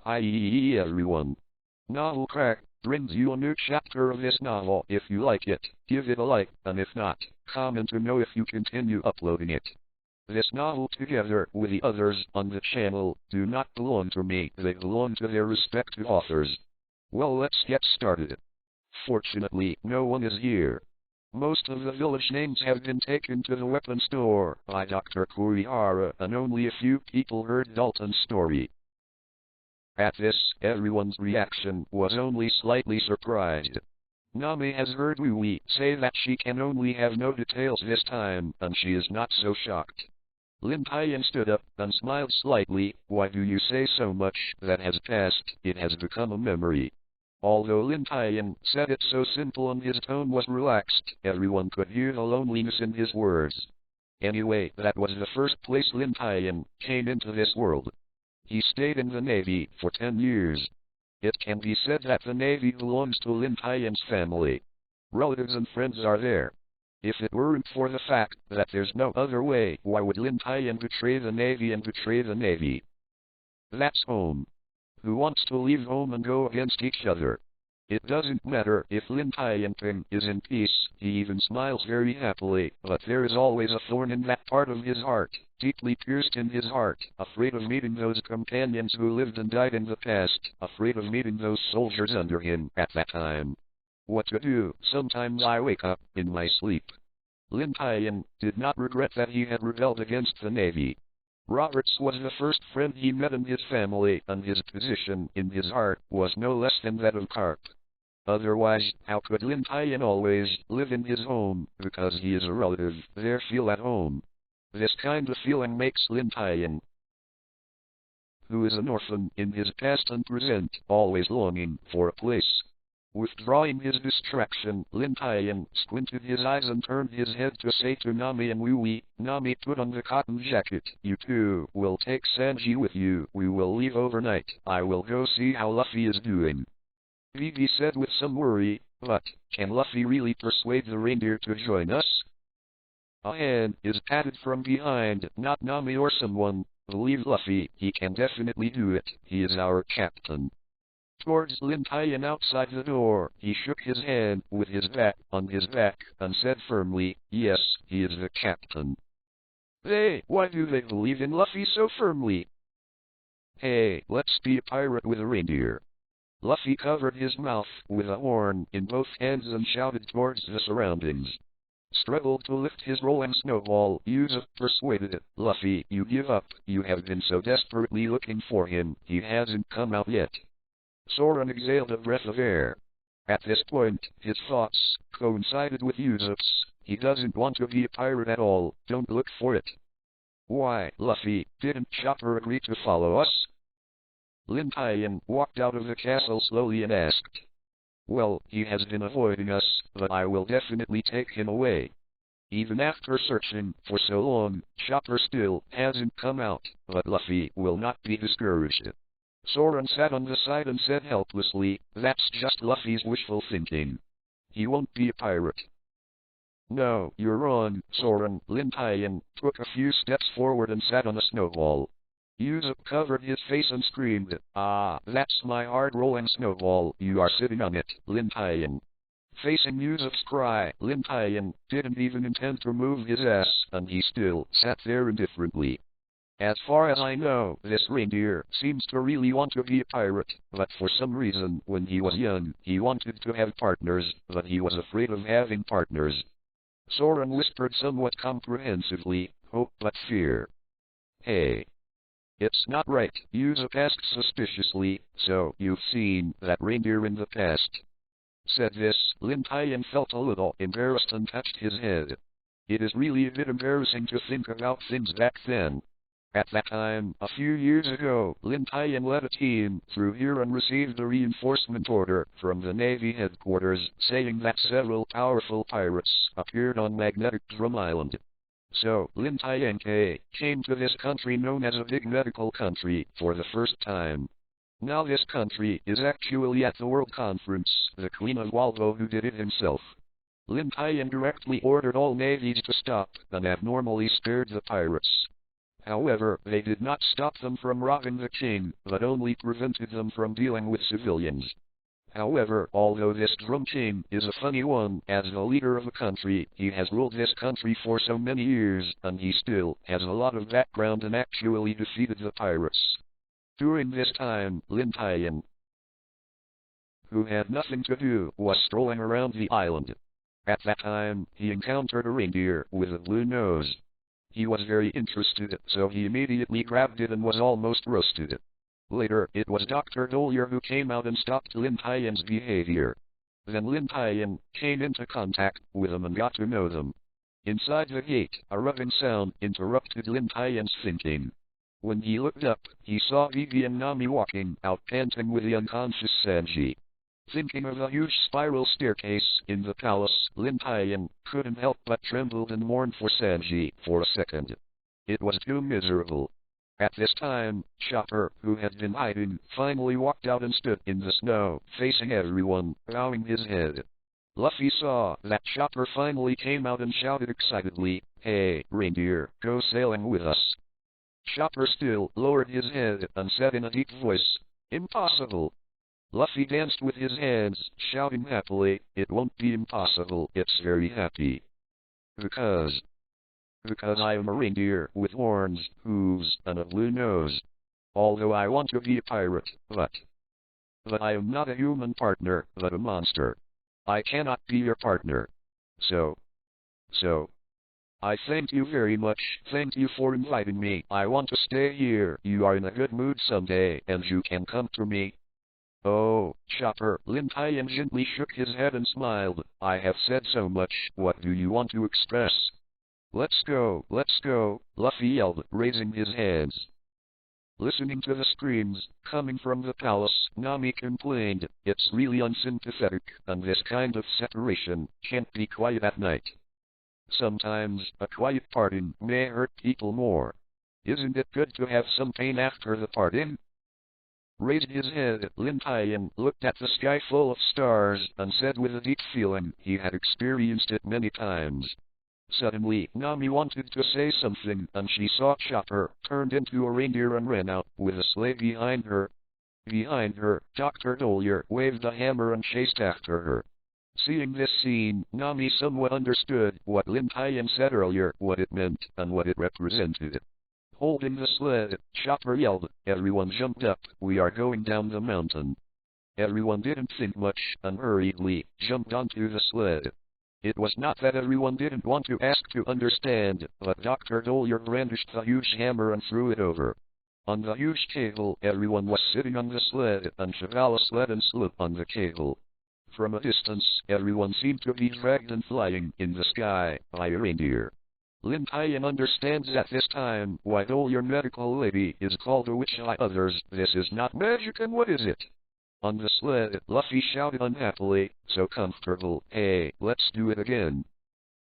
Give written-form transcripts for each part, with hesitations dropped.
Hi everyone. Novel Crack brings you a new chapter of this novel. If you like it, give it a like, and if not, comment to know if you continue uploading it. This novel, together with the others on the channel, do not belong to me, they belong to their respective authors. Well, let's get started. Fortunately, no one is here. Most of the village names have been taken to the weapon store by Dr. Kurihara, and only a few people heard Dalton's story. At this, everyone's reaction was only slightly surprised. Nami has heard Louie say that she can only have no details this time, and she is not so shocked. Lin Tian stood up and smiled slightly. Why do you say so much that has passed? It has become a memory. Although Lin Tian said it so simple and his tone was relaxed, everyone could hear the loneliness in his words. Anyway, that was the first place Lin Tian came into this world. He stayed in the Navy for 10 years. It can be said that the Navy belongs to Lin Tian's family. Relatives and friends are there. If it weren't for the fact that there's no other way, why would Lin Tian betray the Navy and betray the Navy? That's home. Who wants to leave home and go against each other? It doesn't matter if Lin Tian is in peace, he even smiles very happily, but there is always a thorn in that part of his heart, deeply pierced in his heart, afraid of meeting those companions who lived and died in the past, afraid of meeting those soldiers under him at that time. What to do? Sometimes I wake up in my sleep. Lin Tian did not regret that he had rebelled against the Navy. Roberts was the first friend he met in his family, and his position in his heart was no less than that of Garp. Otherwise, how could Lin Tian always live in his home? Because he is a relative, there feel at home. This kind of feeling makes Lin Tian, who is an orphan in his past and present, always longing for a place. Withdrawing his distraction, Lin Tian squinted his eyes and turned his head to say to Nami and Louie, Nami, put on the cotton jacket. You two will take Sanji with you. We will leave overnight. I will go see how Luffy is doing. Vivi said with some worry, but can Luffy really persuade the reindeer to join us? A hand is patted from behind, not Nami or someone. Believe Luffy, he can definitely do it. He is our captain. Towards Lin Tian outside the door, he shook his hand with his back on his back and said firmly, yes, he is the captain. Why do they believe in Luffy so firmly? Hey, let's be a pirate with a reindeer. Luffy covered his mouth with a horn in both hands and shouted towards the surroundings. Struggled to lift his rolling snowball. Usopp persuaded it. Luffy, you give up. You have been so desperately looking for him. He hasn't come out yet. Soren exhaled a breath of air. At this point, his thoughts coincided with Usopp's. He doesn't want to be a pirate at all. Don't look for it. Why, Luffy, didn't Chopper agree to follow us? Lin Tian walked out of the castle slowly and asked. Well, he has been avoiding us, but I will definitely take him away. Even after searching for so long, Chopper still hasn't come out, but Luffy will not be discouraged. Soren sat on the side and said helplessly, that's just Luffy's wishful thinking. He won't be a pirate. No, you're wrong, Soren. Lin Tian took a few steps forward and sat on a snowball. Usopp covered his face and screamed, ah, that's my hard-rolling snowball, you are sitting on it, Lin Tian. Facing Usopp's cry, Lin Tian didn't even intend to move his ass, and he still sat there indifferently. As far as I know, this reindeer seems to really want to be a pirate, but for some reason, when he was young, he wanted to have partners, but he was afraid of having partners. Soren whispered somewhat comprehensively, hope but fear. Hey. It's not right, Usopp asked suspiciously, so you've seen that reindeer in the past. Said this, Lin Tian felt a little embarrassed and touched his head. It is really a bit embarrassing to think about things back then. At that time, a few years ago, Lin Tian led a team through here and received a reinforcement order from the Navy headquarters saying that several powerful pirates appeared on Magnetic Drum Island. So, Lin Tian came to this country known as a big medical country for the first time. Now this country is actually at the World Conference, the Queen of Waldo who did it himself. Lin Tian directly ordered all navies to stop and abnormally spared the pirates. However, they did not stop them from robbing the king, but only prevented them from dealing with civilians. However, although this Drum King is a funny one, as the leader of a country, he has ruled this country for so many years, and he still has a lot of background and actually defeated the pirates. During this time, Lin Tian, who had nothing to do, was strolling around the island. At that time, he encountered a reindeer with a blue nose. He was very interested, so he immediately grabbed it and was almost roasted. Later, it was Dr. Dollier who came out and stopped Lin Tian's behavior. Then Lin Tian came into contact with them and got to know them. Inside the gate, a rubbing sound interrupted Lin Tian's thinking. When he looked up, he saw Vivi and Nami walking out panting with the unconscious Sanji. Thinking of the huge spiral staircase in the palace, Lin Tian couldn't help but tremble and mourn for Sanji for a second. It was too miserable. At this time, Chopper, who had been hiding, finally walked out and stood in the snow, facing everyone, bowing his head. Luffy saw that Chopper finally came out and shouted excitedly, "Hey, reindeer, go sailing with us." Chopper still lowered his head and said in a deep voice, "Impossible." Luffy danced with his hands, shouting happily, "It won't be impossible, it's very happy. Because I am a reindeer with horns, hooves, and a blue nose. Although I want to be a pirate, but I am not a human partner, but a monster. I cannot be your partner. So, I thank you very much, thank you for inviting me. I want to stay here. You are in a good mood someday, and you can come to me." "Oh, Chopper," Lin Tian gently shook his head and smiled. "I have said so much, what do you want to express?" Let's go, Luffy yelled, raising his hands. Listening to the screams coming from the palace, Nami complained, "It's really unsympathetic, and this kind of separation can't be quiet at night. Sometimes, a quiet parting may hurt people more. Isn't it good to have some pain after the parting?" Raised his head, Lin Tian looked at the sky full of stars, and said with a deep feeling he had experienced it many times. Suddenly, Nami wanted to say something, and she saw Chopper turned into a reindeer and ran out, with a sleigh behind her. Behind her, Dr. Dollier waved a hammer and chased after her. Seeing this scene, Nami somewhat understood what Lin Tian said earlier, what it meant, and what it represented. Holding the sled, Chopper yelled, "Everyone jumped up, we are going down the mountain." Everyone didn't think much, and hurriedly jumped onto the sled. It was not that everyone didn't want to ask to understand, but Dr. Dollier brandished the huge hammer and threw it over. On the huge cable, everyone was sitting on the sled, and Chavala sled and slid on the cable. From a distance, everyone seemed to be dragged and flying in the sky by a reindeer. Lin Tian understands at this time why Dollier medical lady is called a witch by others. This is not magic, and what is it? On the sled, Luffy shouted unhappily, "So comfortable, hey, let's do it again."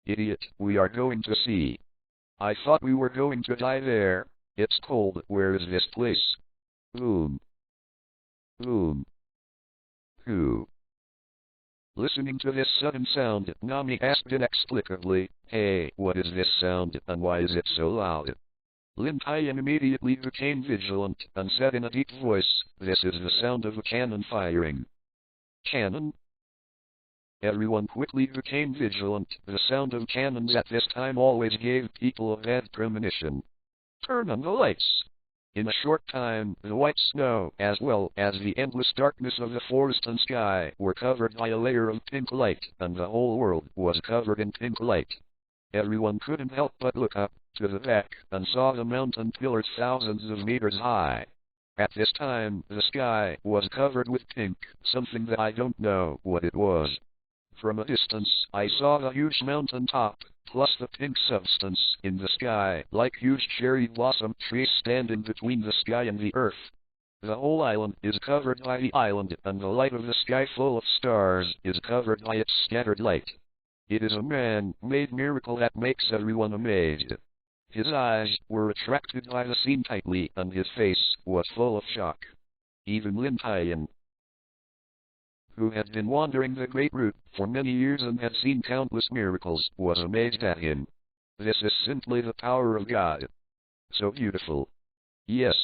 "Idiot, we are going to sea. I thought we were going to die there. It's cold, where is this place?" Boom. Boom. Who? Listening to this sudden sound, Nami asked inexplicably, "Hey, what is this sound, and why is it so loud?" Lin Tian immediately became vigilant, and said in a deep voice, "This is the sound of a cannon firing." Cannon? Everyone quickly became vigilant. The sound of cannons at this time always gave people a bad premonition. "Turn on the lights." In a short time, the white snow, as well as the endless darkness of the forest and sky, were covered by a layer of pink light, and the whole world was covered in pink light. Everyone couldn't help but look up to the back, and saw the mountain pillars thousands of meters high. At this time, the sky was covered with pink, something that I don't know what it was. From a distance, I saw the huge mountain top, plus the pink substance in the sky, like huge cherry blossom trees standing between the sky and the earth. The whole island is covered by the island, and the light of the sky full of stars is covered by its scattered light. It is a man-made miracle that makes everyone amazed. His eyes were attracted by the scene tightly, and his face was full of shock. Even Lin Tian, who had been wandering the Great Route for many years and had seen countless miracles, was amazed at him. This is simply the power of God. So beautiful. Yes,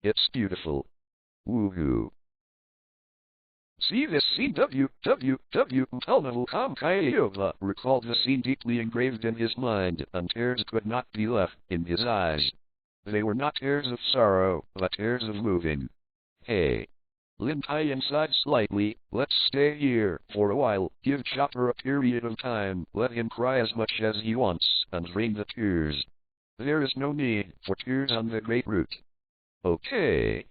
it's beautiful. Woohoo. See this scene www.com Kayova recalled the scene deeply engraved in his mind, and tears could not be left in his eyes. They were not tears of sorrow, but tears of moving. Hey. Lin Tian sighed slightly. Let's stay here for a while, give Chopper a period of time, let him cry as much as he wants, and drain the tears. There is no need for tears on the Great Route. Okay.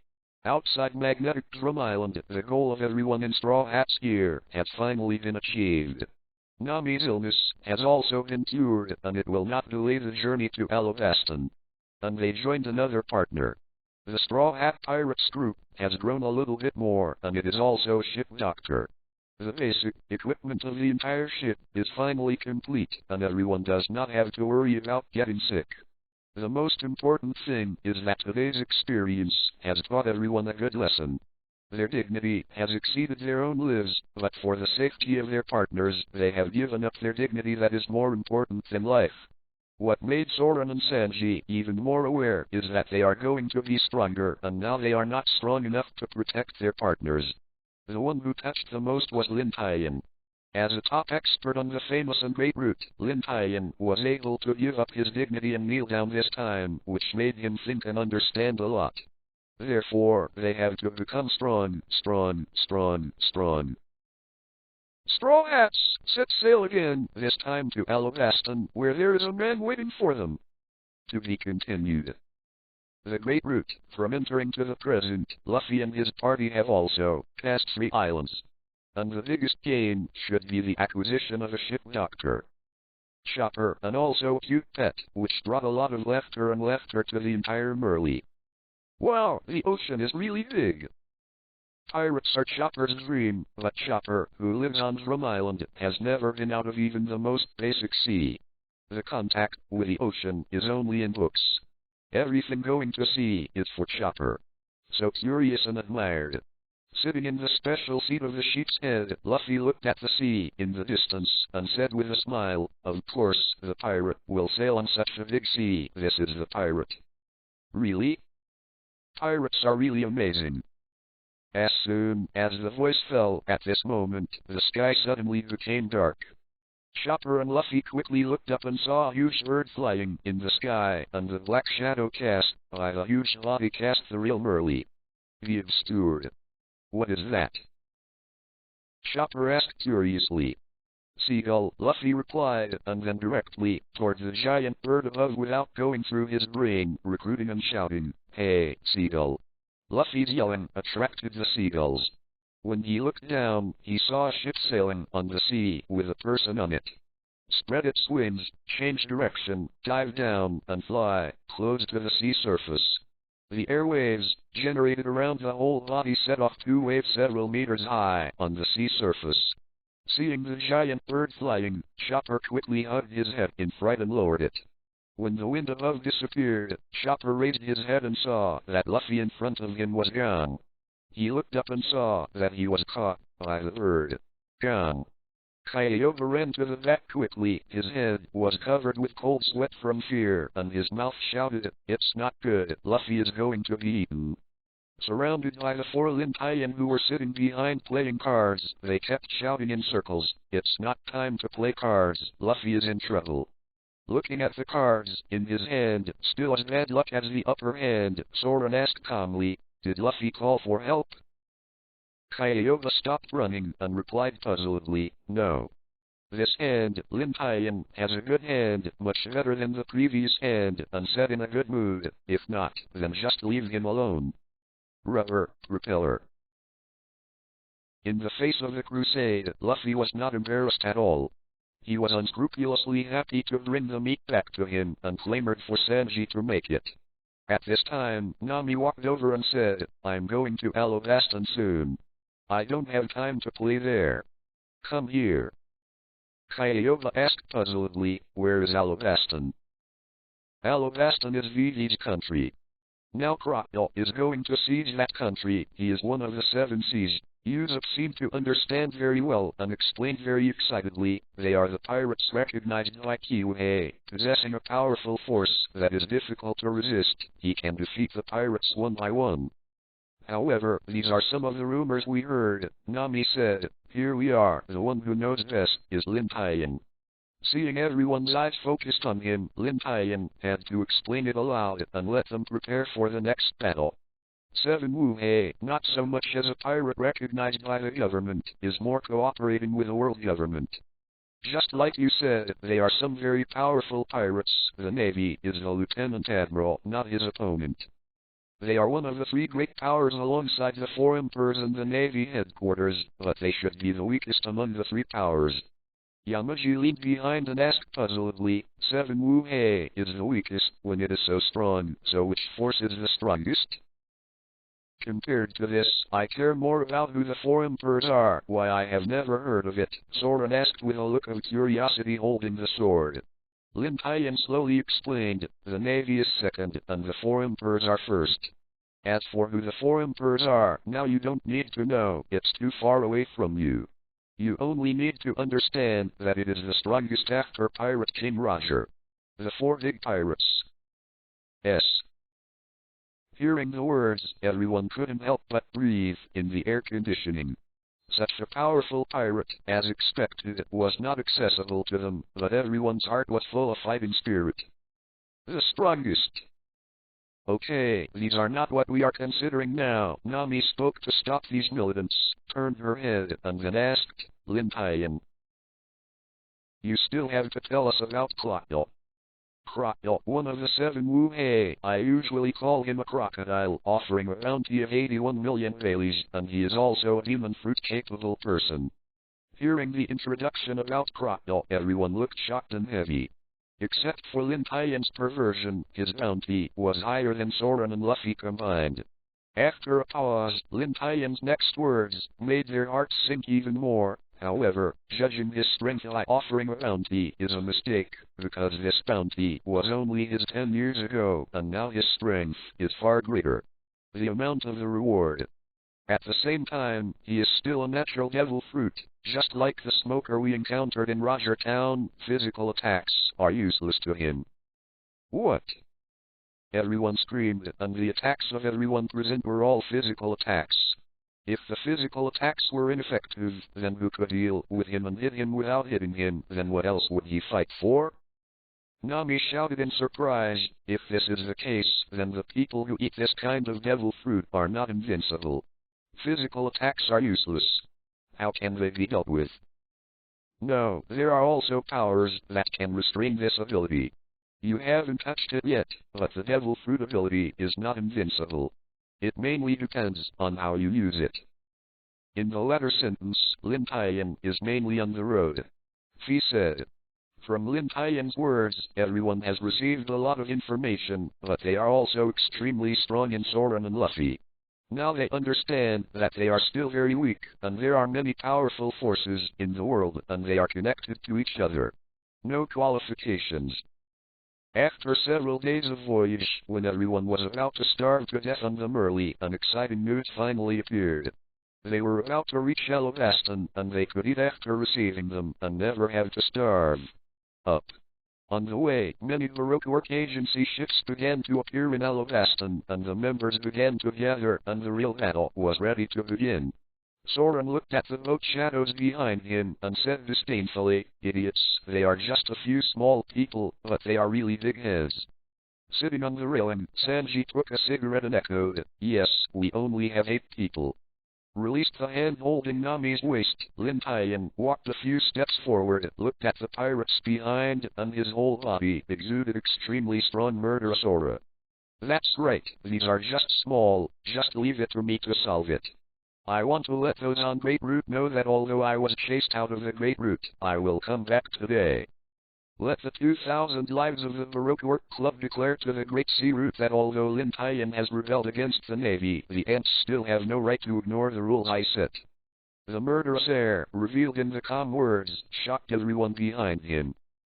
Outside Magnetic Drum Island, the goal of everyone in Straw Hat's gear has finally been achieved. Nami's illness has also been cured, and it will not delay the journey to Alabaston. And they joined another partner. The Straw Hat Pirates group has grown a little bit more, and it is also ship doctor. The basic equipment of the entire ship is finally complete, and everyone does not have to worry about getting sick. The most important thing is that today's experience has taught everyone a good lesson. Their dignity has exceeded their own lives, but for the safety of their partners, they have given up their dignity that is more important than life. What made Soren and Sanji even more aware is that they are going to be stronger, and now they are not strong enough to protect their partners. The one who touched the most was Lin Tian. As a top expert on the famous and great route, Lin Tian was able to give up his dignity and kneel down this time, which made him think and understand a lot. Therefore, they have to become strong. Straw Hats set sail again, this time to Alabaston, where there is a man waiting for them. To be continued. The Great Route, from entering to the present, Luffy and his party have also passed 3 islands. And the biggest gain should be the acquisition of a ship doctor. Chopper, and also a cute pet, which brought a lot of laughter to the entire Merly. Wow, the ocean is really big. Pirates are Chopper's dream, but Chopper, who lives on Drum Island, has never been out of even the most basic sea. The contact with the ocean is only in books. Everything going to sea is for Chopper. So curious and admired. Sitting in the special seat of the sheep's head, Luffy looked at the sea in the distance, and said with a smile, "Of course, the pirate will sail on such a big sea. This is the pirate." Really? Pirates are really amazing. As soon as the voice fell at this moment, the sky suddenly became dark. Chopper and Luffy quickly looked up and saw a huge bird flying in the sky, and the black shadow cast by the huge body cast the real Merly. The obscured. What is that? Chopper asked curiously. Seagull, Luffy replied, and then directly toward the giant bird above without going through his brain, recruiting and shouting, "Hey, Seagull." Luffy's yelling attracted the seagulls. When he looked down, he saw a ship sailing on the sea with a person on it. Spread its wings, change direction, dive down, and fly close to the sea surface. The airwaves generated around the whole body set off 2 waves several meters high on the sea surface. Seeing the giant bird flying, Chopper quickly hugged his head in fright and lowered it. When the wind above disappeared, Chopper raised his head and saw that Luffy in front of him was gone. He looked up and saw that he was caught by the bird. Gone. Kyogre ran to the back quickly. His head was covered with cold sweat from fear, and his mouth shouted, "It's not good, Luffy is going to be eaten." Surrounded by the 4 Lin Tian who were sitting behind playing cards, they kept shouting in circles, "It's not time to play cards, Luffy is in trouble." Looking at the cards in his hand, still as bad luck as the upper hand, Soren asked calmly, "Did Luffy call for help?" Kyogre stopped running and replied puzzledly, "No. This hand, Lin Tian, has a good hand, much better than the previous hand, and said in a good mood, if not, then just leave him alone." Rubber propeller. In the face of the crusade, Luffy was not embarrassed at all. He was unscrupulously happy to bring the meat back to him, and clamored for Sanji to make it. At this time, Nami walked over and said, "I'm going to Alabaston soon. I don't have time to play there. Come here." Kyogre asked puzzledly, "Where is Alabaston?" "Alabaston is Vivi's country." Now Crocodile is going to siege that country. He is one of the 7 seas. Usopp seemed to understand very well and explained very excitedly, they are the pirates recognized by Kiwei, possessing a powerful force that is difficult to resist. He can defeat the pirates one by one. However, these are some of the rumors we heard, Nami said. Here we are. The one who knows best is Lin Tian. Seeing everyone's eyes focused on him, Lin Tian had to explain it aloud and let them prepare for the next battle. 7 Wu-Hei, not so much as a pirate recognized by the government, is more cooperating with the world government. Just like you said, they are some very powerful pirates. The Navy is the Lieutenant Admiral, not his opponent. They are one of the 3 great powers alongside the 4 emperors and the Navy headquarters, but they should be the weakest among the 3 powers. Yamaji leaned behind and asked puzzledly, 7 Wu-Hei is the weakest when it is so strong, so which force is the strongest? Compared to this, I care more about who the 4 emperors are. Why, I have never heard of it, Soren asked with a look of curiosity holding the sword. Lin Tian slowly explained, the Navy is second, and the 4 emperors are first. As for who the 4 emperors are, now you don't need to know, it's too far away from you. You only need to understand that it is the strongest after Pirate King Roger. The 4 big pirates. S. Hearing the words, everyone couldn't help but breathe in the air conditioning. Such a powerful pirate, as expected, was not accessible to them, but everyone's heart was full of fighting spirit. The strongest. Okay, these are not what we are considering now. Nami spoke to stop these militants, turned her head, and then asked, Lin Tian. You still have to tell us about Crocodile. Crocodile, one of the 7 Wu-Hei. I usually call him a crocodile, offering a bounty of 81 million Baileys, and he is also a demon fruit-capable person. Hearing the introduction about Crocodile, everyone looked shocked and heavy. Except for Lin Tian's perversion, his bounty was higher than Soren and Luffy combined. After a pause, Lin Tian's next words made their hearts sink even more. However, judging his strength by offering a bounty is a mistake, because this bounty was only his 10 years ago, and now his strength is far greater. The amount of the reward. At the same time, he is still a natural devil fruit, just like the smoker we encountered in Roger Town. Physical attacks are useless to him. What? Everyone screamed, and the attacks of everyone present were all physical attacks. If the physical attacks were ineffective, then who could deal with him and hit him without hitting him? Then what else would he fight for? Nami shouted in surprise, if this is the case, then the people who eat this kind of devil fruit are not invincible. Physical attacks are useless. How can they be dealt with? No, there are also powers that can restrain this ability. You haven't touched it yet, but the devil fruit ability is not invincible. It mainly depends on how you use it. In the latter sentence, Lin Tian is mainly on the road. Fee said. From Lin Tian's words, everyone has received a lot of information, but they are also extremely strong in Soren and Luffy. Now they understand that they are still very weak, and there are many powerful forces in the world, and they are connected to each other. No qualifications. After several days of voyage, when everyone was about to starve to death on the Merly, an exciting news finally appeared. They were about to reach Alabaston, and they could eat after receiving them, and never have to starve. Up. On the way, many Baroque work agency ships began to appear in Alabaston, and the members began to gather, and the real battle was ready to begin. Soren looked at the boat shadows behind him, and said disdainfully, idiots, they are just a few small people, but they are really big heads. Sitting on the railing, Sanji took a cigarette and echoed, yes, we only have 8 people. Released the hand holding Nami's waist, Lin Tian walked a few steps forward, looked at the pirates behind, and his whole body exuded extremely strong murderous aura. That's right, these are just small, just leave it to me to solve it. I want to let those on Great Route know that although I was chased out of the Great Route, I will come back today. Let the 2,000 lives of the Baroque Work Club declare to the Great Sea Route that although Lin Tian has rebelled against the Navy, the ants still have no right to ignore the rules I set. The murderous air, revealed in the calm words, shocked everyone behind him.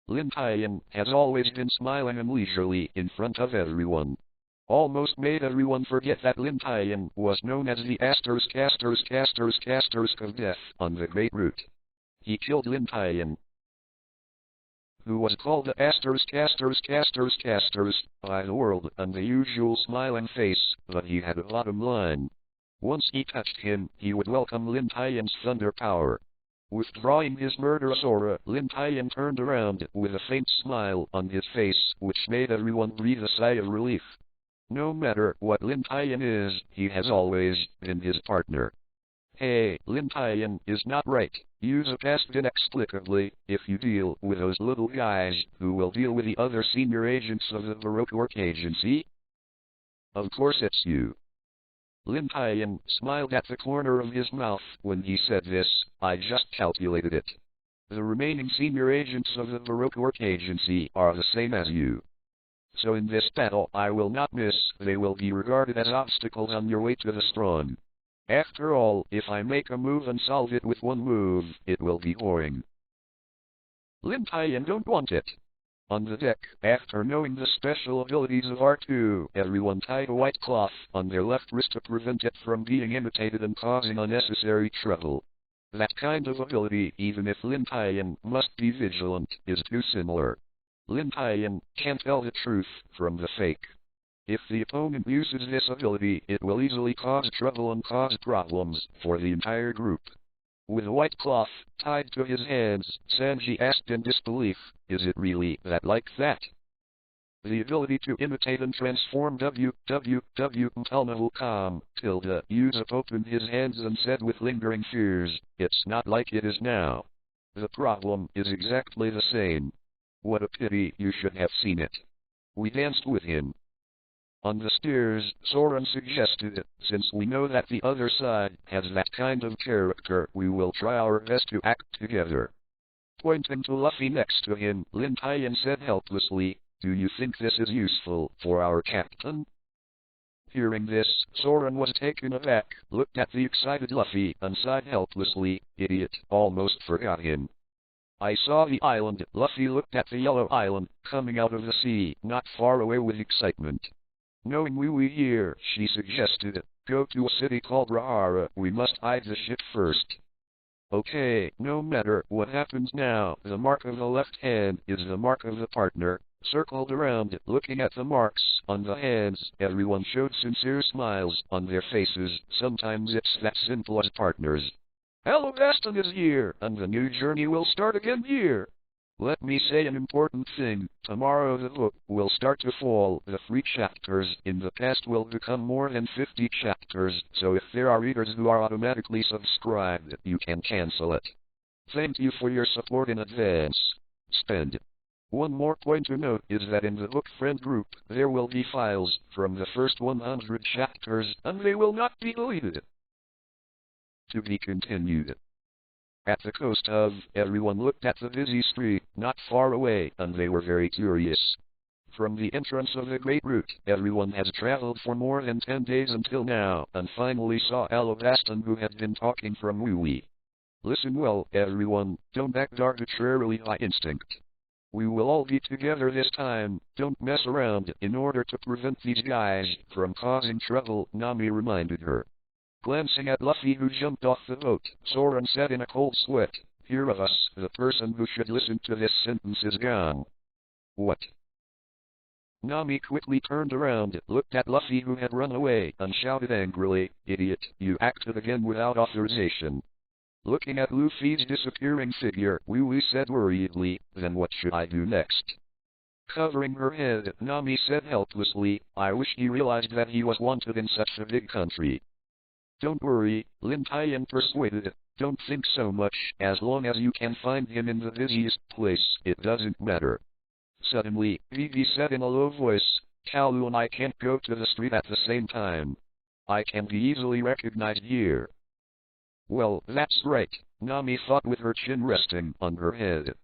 Lin Tian has always been smiling and leisurely in front of everyone. almost made everyone forget that Lin Tian was known as the asterisk of death on the Great Route. He killed Lin Tian, who was called the asterisk by the world and the usual smiling face, but he had a bottom line. Once he touched him, he would welcome Lin Tian's thunder power. Withdrawing his murderous aura, Lin Tian turned around with a faint smile on his face, which made everyone breathe a sigh of relief. No matter what Lin Tian is, he has always been his partner. Hey, Lin Tian is not right. Use a past inexplicably if you deal with those little guys who will deal with the other senior agents of the Baroque Work Agency. Of course it's you. Lin Tian smiled at the corner of his mouth when he said this. I just calculated it. The remaining senior agents of the Baroque Work Agency are the same as you. So in this battle I will not miss. They will be regarded as obstacles on your way to the throne. After all, if I make a move and solve it with one move, it will be boring. Lin Tian don't want it. On the deck, after knowing the special abilities of R2, everyone tied a white cloth on their left wrist to prevent it from being imitated and causing unnecessary trouble. That kind of ability, even if Lin Tian must be vigilant, is too similar. Lin Tian can't tell the truth from the fake. If the opponent uses this ability, it will easily cause trouble and cause problems for the entire group. With a white cloth tied to his hands, Sanji asked in disbelief, is it really that like that? The ability to imitate and transform Usopp opened his hands and said with lingering fears, it's not like it is now. The problem is exactly the same. What a pity you should have seen it. We danced with him. On the stairs, Soren suggested, since we know that the other side has that kind of character, we will try our best to act together. Pointing to Luffy next to him, Lin Tian said helplessly, do you think this is useful for our captain? Hearing this, Soren was taken aback, looked at the excited Luffy, and sighed helplessly, idiot, almost forgot him. I saw the island. Luffy looked at the yellow island, coming out of the sea, not far away with excitement. Knowing we were here, she suggested, go to a city called Rahara. We must hide the ship first. Okay, no matter what happens now, the mark of the left hand is the mark of the partner. Circled around, looking at the marks on the hands, everyone showed sincere smiles on their faces. Sometimes it's that simple as partners. Alabaston is here, and the new journey will start again here. Let me say an important thing. Tomorrow the book will start to fall. The 3 chapters in the past will become more than 50 chapters, so if there are readers who are automatically subscribed, you can cancel it. Thank you for your support in advance. Spend. One more point to note is that in the book friend group, there will be files from the first 100 chapters, and they will not be deleted. To be continued. At the coast of, everyone looked at the busy street, not far away, and they were very curious. From the entrance of the Great Route, everyone has traveled for more than 10 days until now, and finally saw Alabaston, who had been talking from Wooey. Listen well, everyone, don't act arbitrarily by instinct. We will all be together this time, don't mess around. In order to prevent these guys from causing trouble, Nami reminded her. Glancing at Luffy, who jumped off the boat, Soren said in a cold sweat, here of us, the person who should listen to this sentence is gone. What? Nami quickly turned around, looked at Luffy, who had run away, and shouted angrily, idiot, you acted again without authorization. Looking at Luffy's disappearing figure, Wooey said worriedly, then what should I do next? Covering her head, Nami said helplessly, I wish he realized that he was wanted in such a big country. Don't worry, Lin Tian persuaded. Don't think so much. As long as you can find him in the busiest place, it doesn't matter. Suddenly, Vivi said in a low voice, Kalu and I can't go to the street at the same time. I can be easily recognized here. Well, that's right, Nami thought with her chin resting on her head.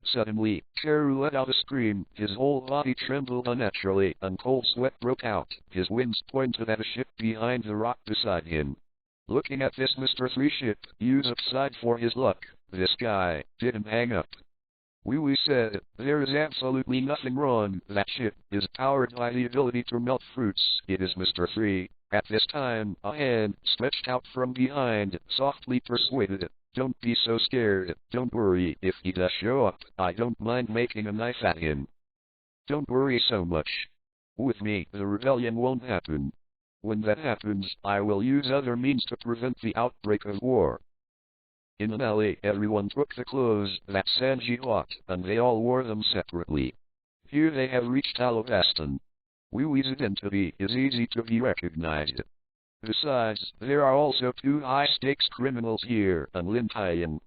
Suddenly, Karu let out a scream. His whole body trembled unnaturally, and cold sweat broke out. His wings pointed at a ship behind the rock beside him. Looking at this Mr. 3 ship, Usopp sighed for his luck. This guy didn't hang up. Wee Wee said, there is absolutely nothing wrong. That ship is powered by the ability to melt fruits. It is Mr. Free. At this time, a hand stretched out from behind softly persuaded, don't be so scared. Don't worry, if he does show up, I don't mind making a knife at him. Don't worry so much. With me, the rebellion won't happen. When that happens, I will use other means to prevent the outbreak of war. In an alley, everyone took the clothes that Sanji bought, and they all wore them separately. Here they have reached Alabaston. Wee Wee's identity is easy to be recognized. Besides, there are also two high-stakes criminals here, and Lin Tian,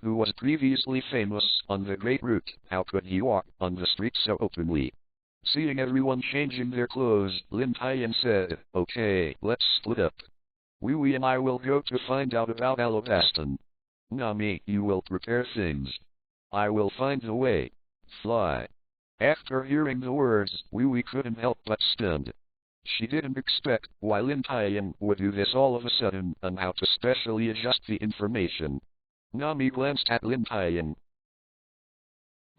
who was previously famous on the Great Route. How could he walk on the streets so openly? Seeing everyone changing their clothes, Lin Tian said, okay, let's split up. Wee Wee and I will go to find out about Alabaston. Nami, you will prepare things. I will find the way. Fly. After hearing the words, Wee Wee couldn't help but stunned. She didn't expect why Lin Tian would do this all of a sudden, and how to specially adjust the information. Nami glanced at Lin Tian.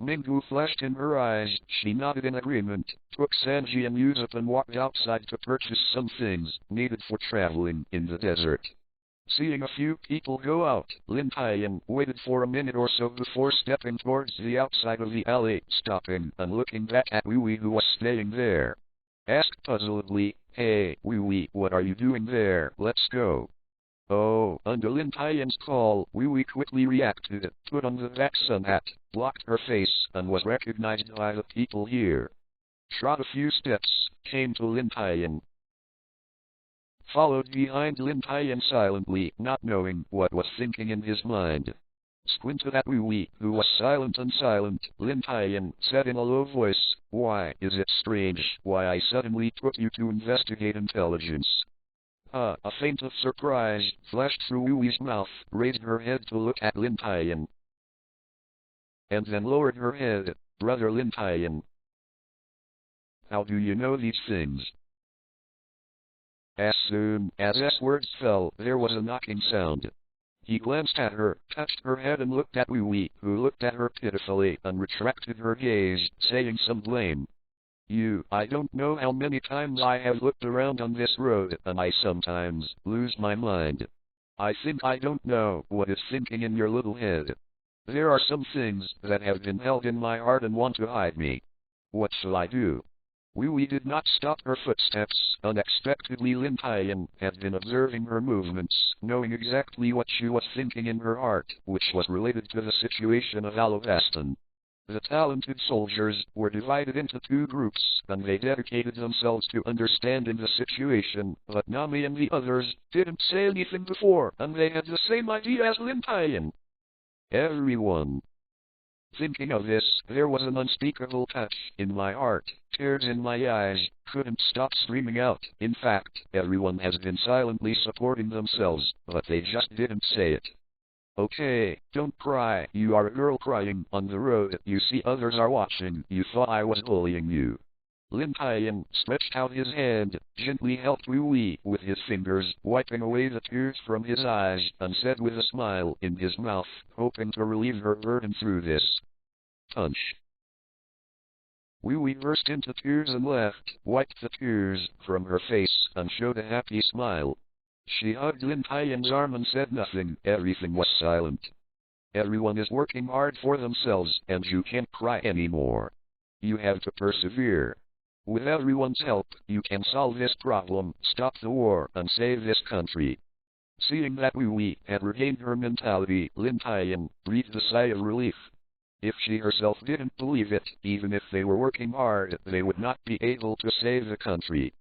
Minggu flashed in her eyes. She nodded in agreement, took Sanji and Usopp and walked outside to purchase some things needed for traveling in the desert. Seeing a few people go out, Lin Tian waited for a minute or so before stepping towards the outside of the alley, stopping and looking back at Wee Wee, who was staying there. Asked puzzledly, hey, Wee Wee, what are you doing there? Let's go. Oh, under Lin Tian's call, Wee Wee quickly reacted, put on the back sun hat, blocked her face, and was recognized by the people here. Trot a few steps, came to Lin Tian. Followed behind Lin Tian silently, not knowing what was thinking in his mind. Squinted at Wee Wee, who was silent and silent. Lin Tian said in a low voice, why is it strange why I suddenly put you to investigate intelligence? A feint of surprise flashed through Wee Wee's mouth, raised her head to look at Lin Tian, and then lowered her head. Brother Lin Tian, how do you know these things? As soon as his words fell, there was a knocking sound. He glanced at her, touched her head and looked at Wee Wee, who looked at her pitifully and retracted her gaze, saying some blame. I don't know how many times I have looked around on this road, and I sometimes lose my mind. I think I don't know what is thinking in your little head. There are some things that have been held in my heart and want to hide me. What shall I do? Wee Wee did not stop her footsteps. Unexpectedly, Lin Tian had been observing her movements, knowing exactly what she was thinking in her heart, which was related to the situation of Alabaston. The talented soldiers were divided into two groups, and they dedicated themselves to understanding the situation, but Nami and the others didn't say anything before, and they had the same idea as Lin Tian. Everyone. Thinking of this, there was an unspeakable touch in my heart, tears in my eyes, couldn't stop screaming out. In fact, everyone has been silently supporting themselves, but they just didn't say it. Okay, don't cry. You are a girl crying on the road. You see others are watching. You thought I was bullying you. Lin Tian stretched out his hand, gently helped Wee Wee with his fingers, wiping away the tears from his eyes, and said with a smile in his mouth, hoping to relieve her burden through this. Punch. Wee Wee burst into tears and laughed, wiped the tears from her face, and showed a happy smile. She hugged Lin Tian's arm and said nothing. Everything was silent. Everyone is working hard for themselves, and you can't cry anymore. You have to persevere. With everyone's help, you can solve this problem, stop the war, and save this country. Seeing that Wee Wee had regained her mentality, Lin Tian breathed a sigh of relief. If she herself didn't believe it, even if they were working hard, they would not be able to save the country.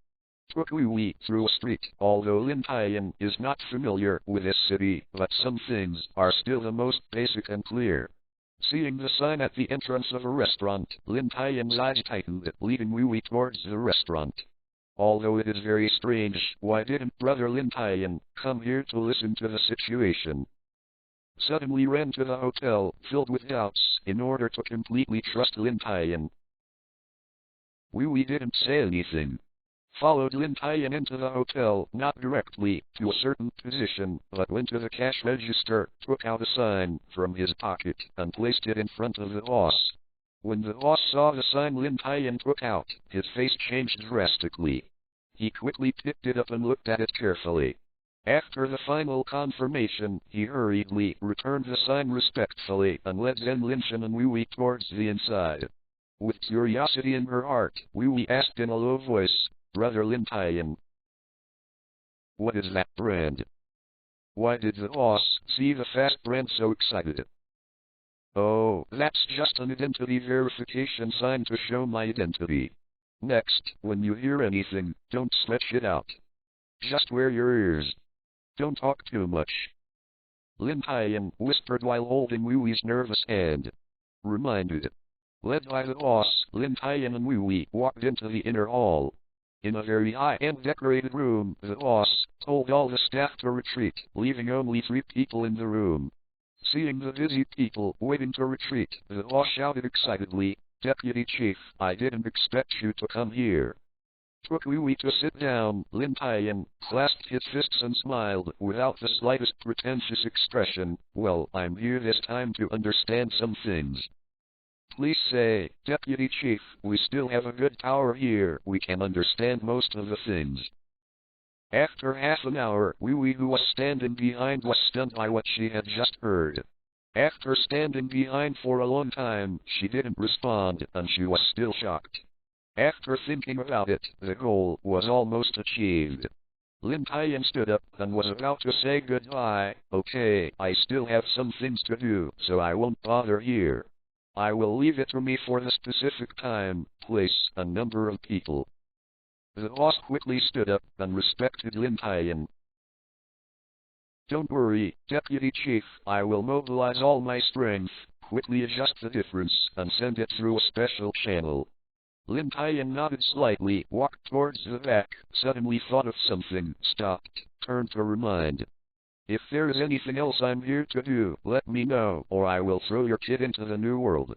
Took Wee Wee through a street. Although Lin Tian is not familiar with this city, but some things are still the most basic and clear. Seeing the sign at the entrance of a restaurant, Lin Tian's eyes tightened, leading Wee Wee towards the restaurant. Although it is very strange, why didn't Brother Lin Tian come here to listen to the situation? Suddenly ran to the hotel, filled with doubts, in order to completely trust Lin Tian. Wee Wee didn't say anything. followed Lin Tian into the hotel, not directly to a certain position, but went to the cash register, took out a sign from his pocket, and placed it in front of the boss. When the boss saw the sign Lin Tian took out, his face changed drastically. He quickly picked it up and looked at it carefully. After the final confirmation, he hurriedly returned the sign respectfully and led Zen Linshan and Wee Wee towards the inside. With curiosity in her heart, Wee Wee asked in a low voice, "Brother Lin Tian, what is that brand? Why did the boss see the fast brand so excited?" "Oh, that's just an identity verification sign to show my identity. Next, when you hear anything, don't stretch it out. Just wear your ears. Don't talk too much," Lin Tian whispered while holding Wee Wee's nervous hand. Reminded. Led by the boss, Lin Tian and Wee Wee walked into the inner hall. In a very high-end decorated room, the boss told all the staff to retreat, leaving only 3 people in the room. Seeing the busy people waiting to retreat, the boss shouted excitedly, "Deputy Chief, I didn't expect you to come here." Took Wee Wee to sit down, Lin Tian clasped his fists and smiled without the slightest pretentious expression. "Well, I'm here this time to understand some things." "Please say, Deputy Chief, we still have a good power here, we can understand most of the things." After half an hour, Wee Wee, who was standing behind, was stunned by what she had just heard. After standing behind for a long time, she didn't respond, and she was still shocked. After thinking about it, the goal was almost achieved. Lin Tian stood up and was about to say goodbye. "Okay, I still have some things to do, so I won't bother here. I will leave it to me for the specific time, place, and number of people." The boss quickly stood up and respected Lin Tian. "Don't worry, Deputy Chief, I will mobilize all my strength, quickly adjust the difference, and send it through a special channel." Lin Tian nodded slightly, walked towards the back, suddenly thought of something, stopped, turned to remind. "If there is anything else I'm here to do, let me know, or I will throw your kid into the new world.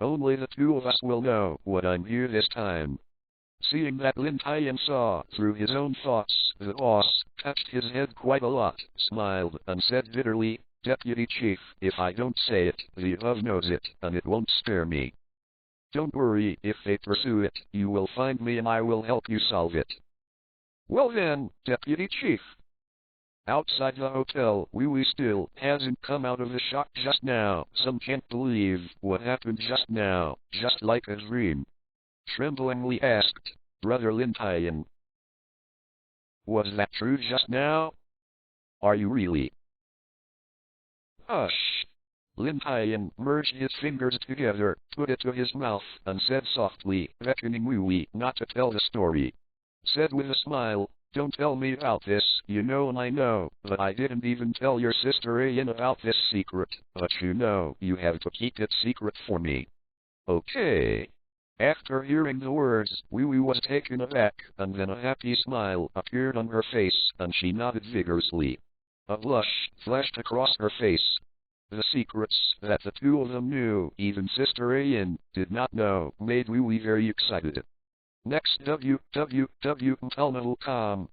Only the 2 of us will know what I'm here this time." Seeing that Lin Tian saw through his own thoughts, the boss touched his head quite a lot, smiled, and said bitterly, "Deputy Chief, if I don't say it, the above knows it, and it won't spare me. Don't worry, if they pursue it, you will find me and I will help you solve it." "Well then, Deputy Chief." Outside the hotel, Wee Wee still hasn't come out of the shock just now. Some can't believe what happened just now, just like a dream. Tremblingly asked, "Brother Lin Tian, was that true just now? Are you really?" "Hush." Lin Tian merged his fingers together, put it to his mouth, and said softly, beckoning Wee Wee not to tell the story. Said with a smile, "Don't tell me about this, you know and I know, but I didn't even tell your sister Ian about this secret, but you know you have to keep it secret for me. Okay." After hearing the words, Wee Wee was taken aback, and then a happy smile appeared on her face, and she nodded vigorously. A blush flashed across her face. The secrets that the 2 of them knew, even Sister Ian did not know, made Wee Wee very excited. Next www.telma.com,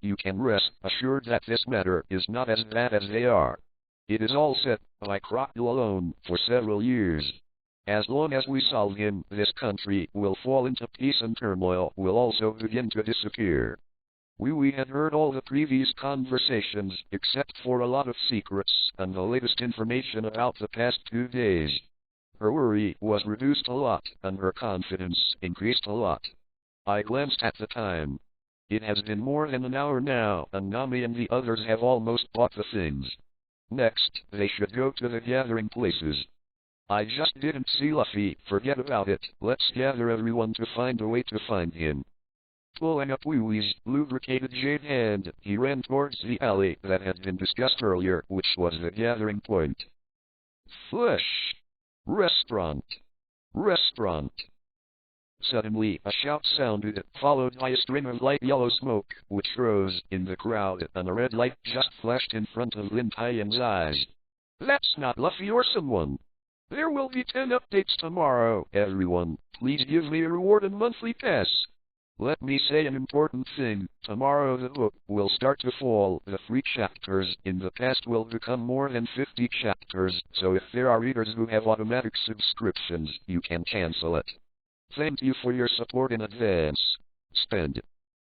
you can rest assured that this matter is not as bad as they are. It is all set by Crocodile alone for several years. As long as we solve him, this country will fall into peace and turmoil will also begin to disappear. Wee Wee had heard all the previous conversations, except for a lot of secrets, and the latest information about the past 2 days. Her worry was reduced a lot, and her confidence increased a lot. I glanced at the time. It has been more than an hour now, and Nami and the others have almost bought the things. Next, they should go to the gathering places. I just didn't see Luffy, forget about it, let's gather everyone to find a way to find him. Pulling up Wee Wee's lubricated jade hand, he ran towards the alley that had been discussed earlier, which was the gathering point. Flesh! Restaurant! Restaurant! Suddenly, a shout sounded, followed by a string of light yellow smoke, which rose in the crowd, and a red light just flashed in front of Lin Tian's eyes. "That's not Luffy or someone. There will be 10 updates tomorrow, everyone. Please give me a reward and monthly pass." Let me say an important thing. Tomorrow the book will start to fall. The 3 chapters in the past will become more than 50 chapters, so if there are readers who have automatic subscriptions, you can cancel it. Thank you for your support in advance. Spend.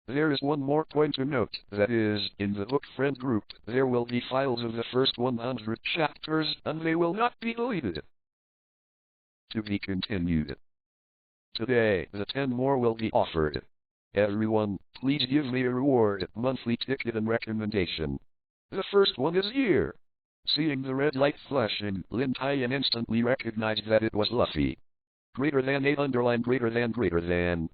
There is one more point to note, that is, in the book friend group, there will be files of the first 100 chapters, and they will not be deleted. To be continued. Today, the 10 more will be offered. Everyone, please give me a reward, monthly ticket and recommendation. The first one is here. Seeing the red light flashing, Lin Tian instantly recognized that it was Luffy. Greater than greater than.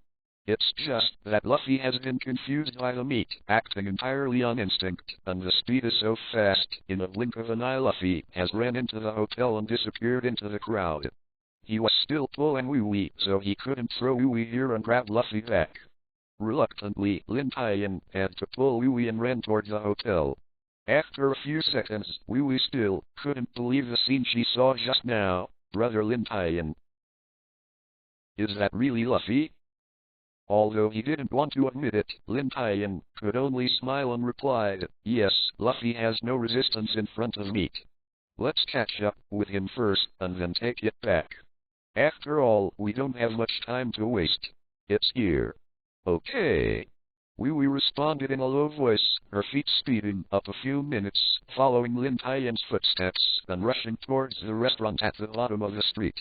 It's just that Luffy has been confused by the meat, acting entirely on instinct, and the speed is so fast, in a blink of an eye Luffy has ran into the hotel and disappeared into the crowd. He was still pulling Wee, so he couldn't throw Wee here and grab Luffy back. Reluctantly, Lin Tian had to pull Wee and ran toward the hotel. After a few seconds, Wee still couldn't believe the scene she saw just now. Brother Lin Tian. Is that really Luffy? Although he didn't want to admit it, Lin Tian could only smile and replied, yes, Luffy has no resistance in front of meat. Let's catch up with him first, and then take it back. After all, we don't have much time to waste. It's here. Okay. Wee responded in a low voice, her feet speeding up a few minutes, following Lin Tian's footsteps, and rushing towards the restaurant at the bottom of the street.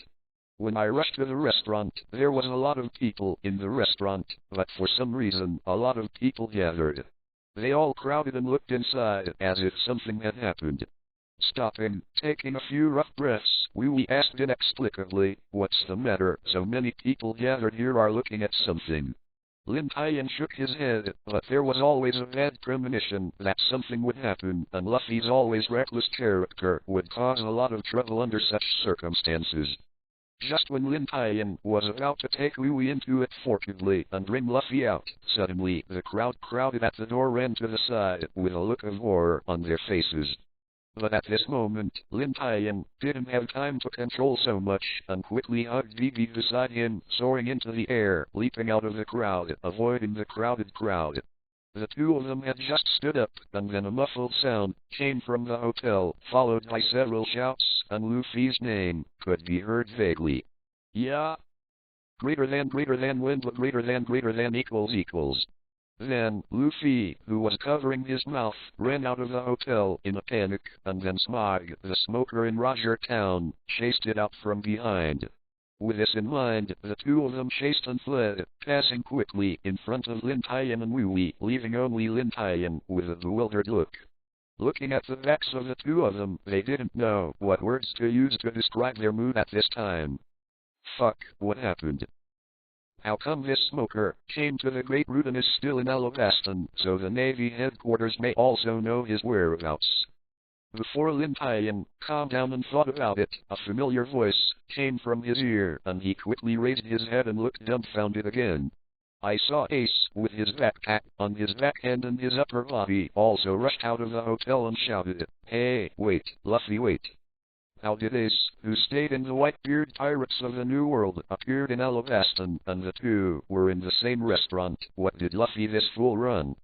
When I rushed to the restaurant, there was a lot of people in the restaurant, but for some reason, a lot of people gathered. They all crowded and looked inside, as if something had happened. Stopping, taking a few rough breaths, Wee asked inexplicably, what's the matter? So many people gathered here are looking at something. Lin Tian shook his head, but there was always a bad premonition that something would happen, and Luffy's always reckless character would cause a lot of trouble under such circumstances. Just when Lin Tian was about to take Wee into it forcibly and bring Luffy out, suddenly the crowd crowded at the door ran to the side with a look of horror on their faces. But at this moment, Lin Tian didn't have time to control so much, and quickly hugged Vivi beside him, soaring into the air, leaping out of the crowd, avoiding the crowded crowd. The two of them had just stood up, and then a muffled sound came from the hotel, followed by several shouts, and Luffy's name could be heard vaguely. Yeah? Greater than when, but greater than equals. Then, Luffy, who was covering his mouth, ran out of the hotel in a panic, and then Smog, the smoker in Roger Town, chased it out from behind. With this in mind, the two of them chased and fled, passing quickly in front of Lin Tian and Wee, leaving only Lin Tian with a bewildered look. Looking at the backs of the two of them, they didn't know what words to use to describe their mood at this time. Fuck, what happened? How come this smoker came to the Great Root and is still in Alabaston, so the Navy headquarters may also know his whereabouts? Before Lin Tian calmed down and thought about it, a familiar voice came from his ear, and he quickly raised his head and looked dumbfounded again. I saw Ace, with his backpack on his backhand and his upper body, also rushed out of the hotel and shouted, "Hey, wait, Luffy, wait." How did Ace, who stayed in the Whitebeard Pirates of the New World, appeared in Alabaston, and the two were in the same restaurant? What did Luffy this fool run?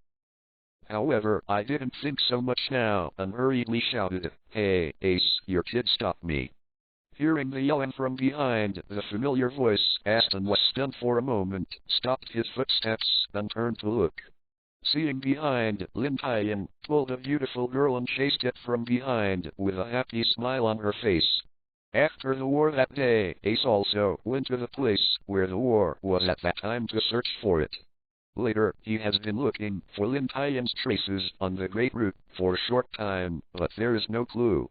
However, I didn't think so much now, and hurriedly shouted, "Hey, Ace, your kid stopped me." Hearing the yelling from behind, the familiar voice asked and was stunned for a moment, stopped his footsteps, and turned to look. Seeing behind, Lin Tian pulled a beautiful girl and chased it from behind, with a happy smile on her face. After the war that day, Ace also went to the place where the war was at that time to search for it. Later, he has been looking for Lin Tian's traces on the Great Root for a short time, but there is no clue.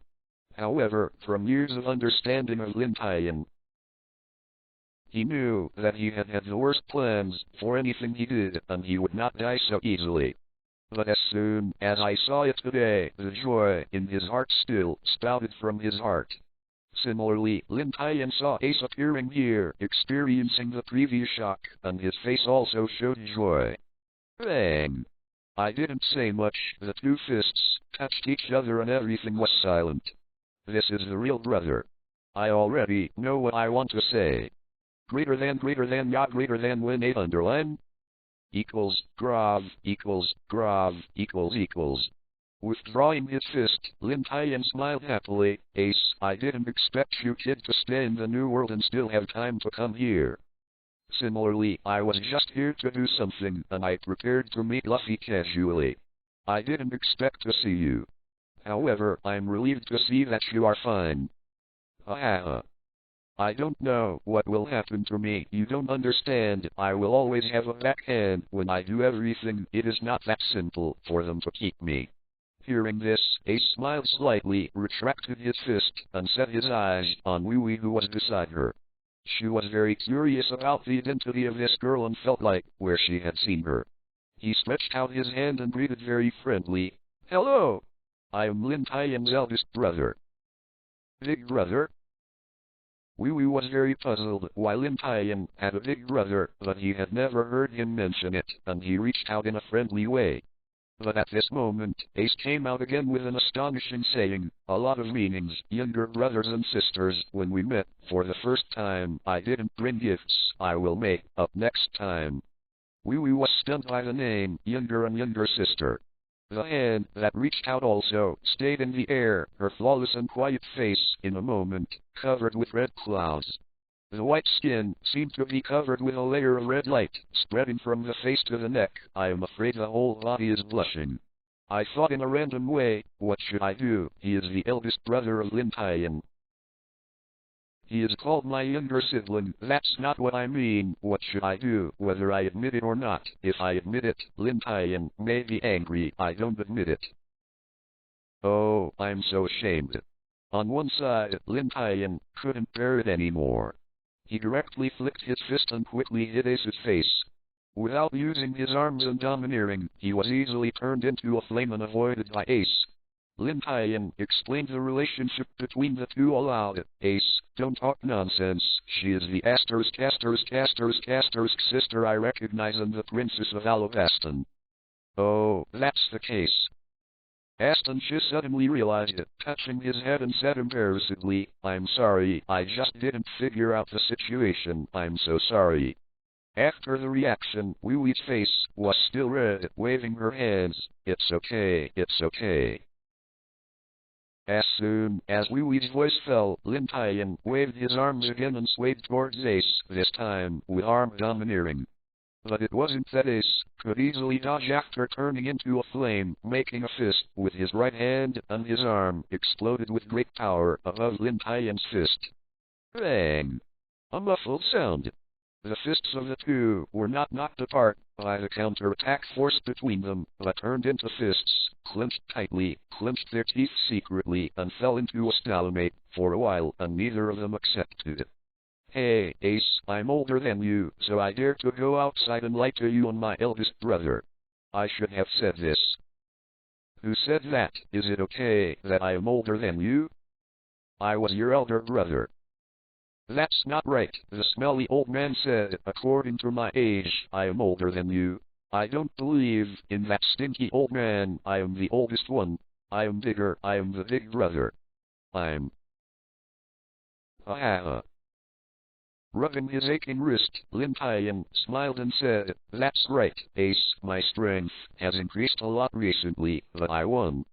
However, from years of understanding of Lin Tian, he knew that he had the worst plans for anything he did, and he would not die so easily. But as soon as I saw it today, the joy in his heart still spouted from his heart. Similarly, Lin Tian saw Ace appearing here, experiencing the previous shock, and his face also showed joy. Bang! I didn't say much, the two fists touched each other and everything was silent. This is the real brother. I already know what I want to say. Greater than when 8 underline? equals grav equals grav equals. Withdrawing his fist, Lin Tian smiled happily. Ace, I didn't expect you kid to stay in the New World and still have time to come here. Similarly, I was just here to do something, and I prepared to meet Luffy casually. I didn't expect to see you. However, I'm relieved to see that you are fine. I don't know what will happen to me. You don't understand. I will always have a backhand when I do everything. It is not that simple for them to keep me. Hearing this, Ace smiled slightly, retracted his fist, and set his eyes on Wee Wee, who was beside her. She was very curious about the identity of this girl and felt like where she had seen her. He stretched out his hand and greeted very friendly. Hello! I am Lin Tian's eldest brother. Big brother? Wee Wee was very puzzled why Lin Tian had a big brother, but he had never heard him mention it, and he reached out in a friendly way. But at this moment, Ace came out again with an astonishing saying, a lot of meanings, younger brothers and sisters. When we met for the first time, I didn't bring gifts. I will make up next time. Wee Wee was stunned by the name, younger and younger sister. The hand that reached out also stayed in the air, her flawless and quiet face, in a moment, covered with red clouds. The white skin seemed to be covered with a layer of red light, spreading from the face to the neck. I am afraid the whole body is blushing. I thought in a random way, what should I do? He is the eldest brother of Lin Tian. He is called my younger sibling. That's not what I mean. What should I do, whether I admit it or not? If I admit it, Lin Tian may be angry. I don't admit it. Oh, I'm so ashamed. On one side, Lin Tian couldn't bear it anymore. He directly flicked his fist and quickly hit Ace's face. Without using his arms and domineering, he was easily turned into a flame and avoided by Ace. Lin Tian explained the relationship between the two aloud. Ace, don't talk nonsense. She is the asterisk sister I recognize and the Princess of Alabaston. Oh, that's the case. Aston suddenly realized it, touching his head and said embarrassedly, I'm sorry, I just didn't figure out the situation, I'm so sorry. After the reaction, Wee Wee's face was still red, waving her hands. It's okay, it's okay. As soon as Wee Wee's voice fell, Lin Tian waved his arms again and swayed towards Ace, this time with arm domineering. But it wasn't that Ace could easily dodge after turning into a flame, making a fist with his right hand, and his arm exploded with great power above Lin Tian's fist. Bang! A muffled sound. The fists of the two were not knocked apart by the counterattack force between them, but turned into fists, clenched tightly, clenched their teeth secretly, and fell into a stalemate for a while, and neither of them accepted. Hey, Ace, I'm older than you, so I dare to go outside and lie to you and my eldest brother. I should have said this. Who said that? Is it okay that I am older than you? I was your elder brother. That's not right, the smelly old man said. According to my age, I am older than you. I don't believe in that stinky old man. I am the oldest one. I am bigger. I am the big brother. I'm... Rubbing his aching wrist, Lin Tian smiled and said, That's right, Ace, my strength has increased a lot recently, but I won.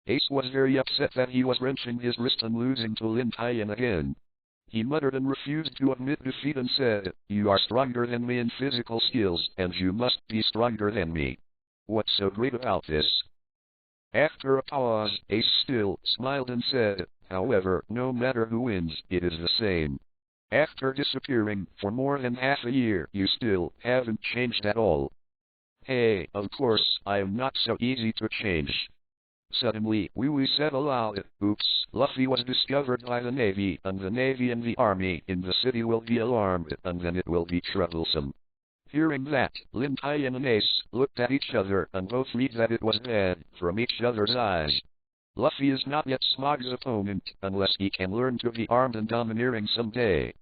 Ace was very upset that he was wrenching his wrist and losing to Lin Tian again. He muttered and refused to admit defeat and said, You are stronger than me in physical skills, and you must be stronger than me. What's so great about this? After a pause, Ace still smiled and said, However, no matter who wins, it is the same. After disappearing for more than half a year, you still haven't changed at all. Hey, of course, I am not so easy to change. Suddenly, Wee Wee said aloud, Oops, Luffy was discovered by the Navy, and the Navy and the Army in the city will be alarmed, and then it will be troublesome. Hearing that, Lin Tian and Ace looked at each other, and both read that it was bad from each other's eyes. Luffy is not yet Smog's opponent, unless he can learn to be armed and domineering someday.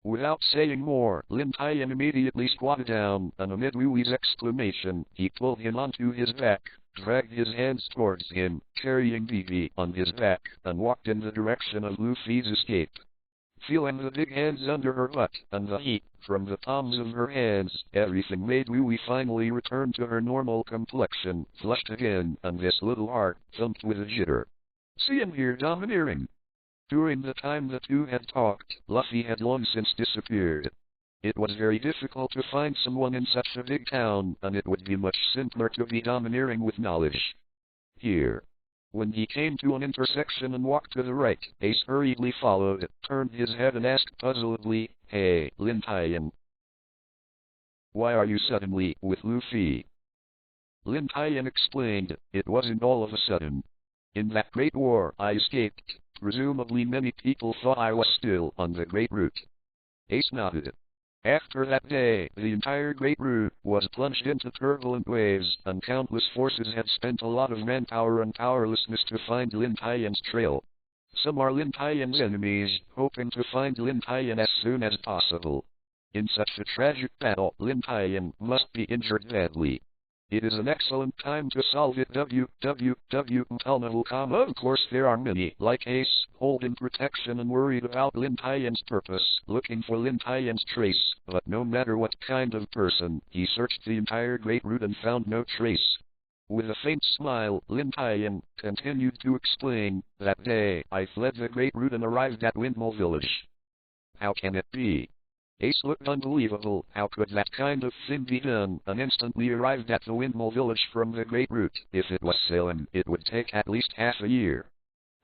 Without saying more, Lin Tian immediately squatted down, and amid Wee Wee's exclamation, he pulled him onto his back, dragged his hands towards him, carrying Vivi on his back, and walked in the direction of Luffy's escape. feeling the big hands under her butt, and the heat from the palms of her hands. Everything made Wee finally return to her normal complexion, flushed again, and this little heart thumped with a jitter. See him here domineering. During the time the two had talked, Luffy had long since disappeared. It was very difficult to find someone in such a big town, and it would be much simpler to be domineering with knowledge. Here. When he came to an intersection and walked to the right, Ace hurriedly followed, turned his head and asked puzzledly, "Hey, Lin Tian. Why are you suddenly with Luffy?" Lin Tian explained, "It wasn't all of a sudden. In that great war, I escaped. Presumably many people thought I was still on the Great Route." Ace nodded. After that day, the entire Great Route was plunged into turbulent waves, and countless forces had spent a lot of manpower and powerlessness to find Lin Tian's trail. Some are Lin Tian's enemies, hoping to find Lin Tian as soon as possible. In such a tragic battle, Lin Tian must be injured badly. It is an excellent time to solve it. Of course there are many, like Ace, holding protection and worried about Lin Tian's purpose, looking for Lin Tian's trace, but no matter what kind of person, he searched the entire Great Route and found no trace. With a faint smile, Lin Tian continued to explain, "That day, I fled the Great Route and arrived at Windmill Village." How can it be? Ace looked unbelievable. How could that kind of thing be done, and instantly arrived at the Windmill Village from the Great Route? If it was sailing, it would take at least half a year.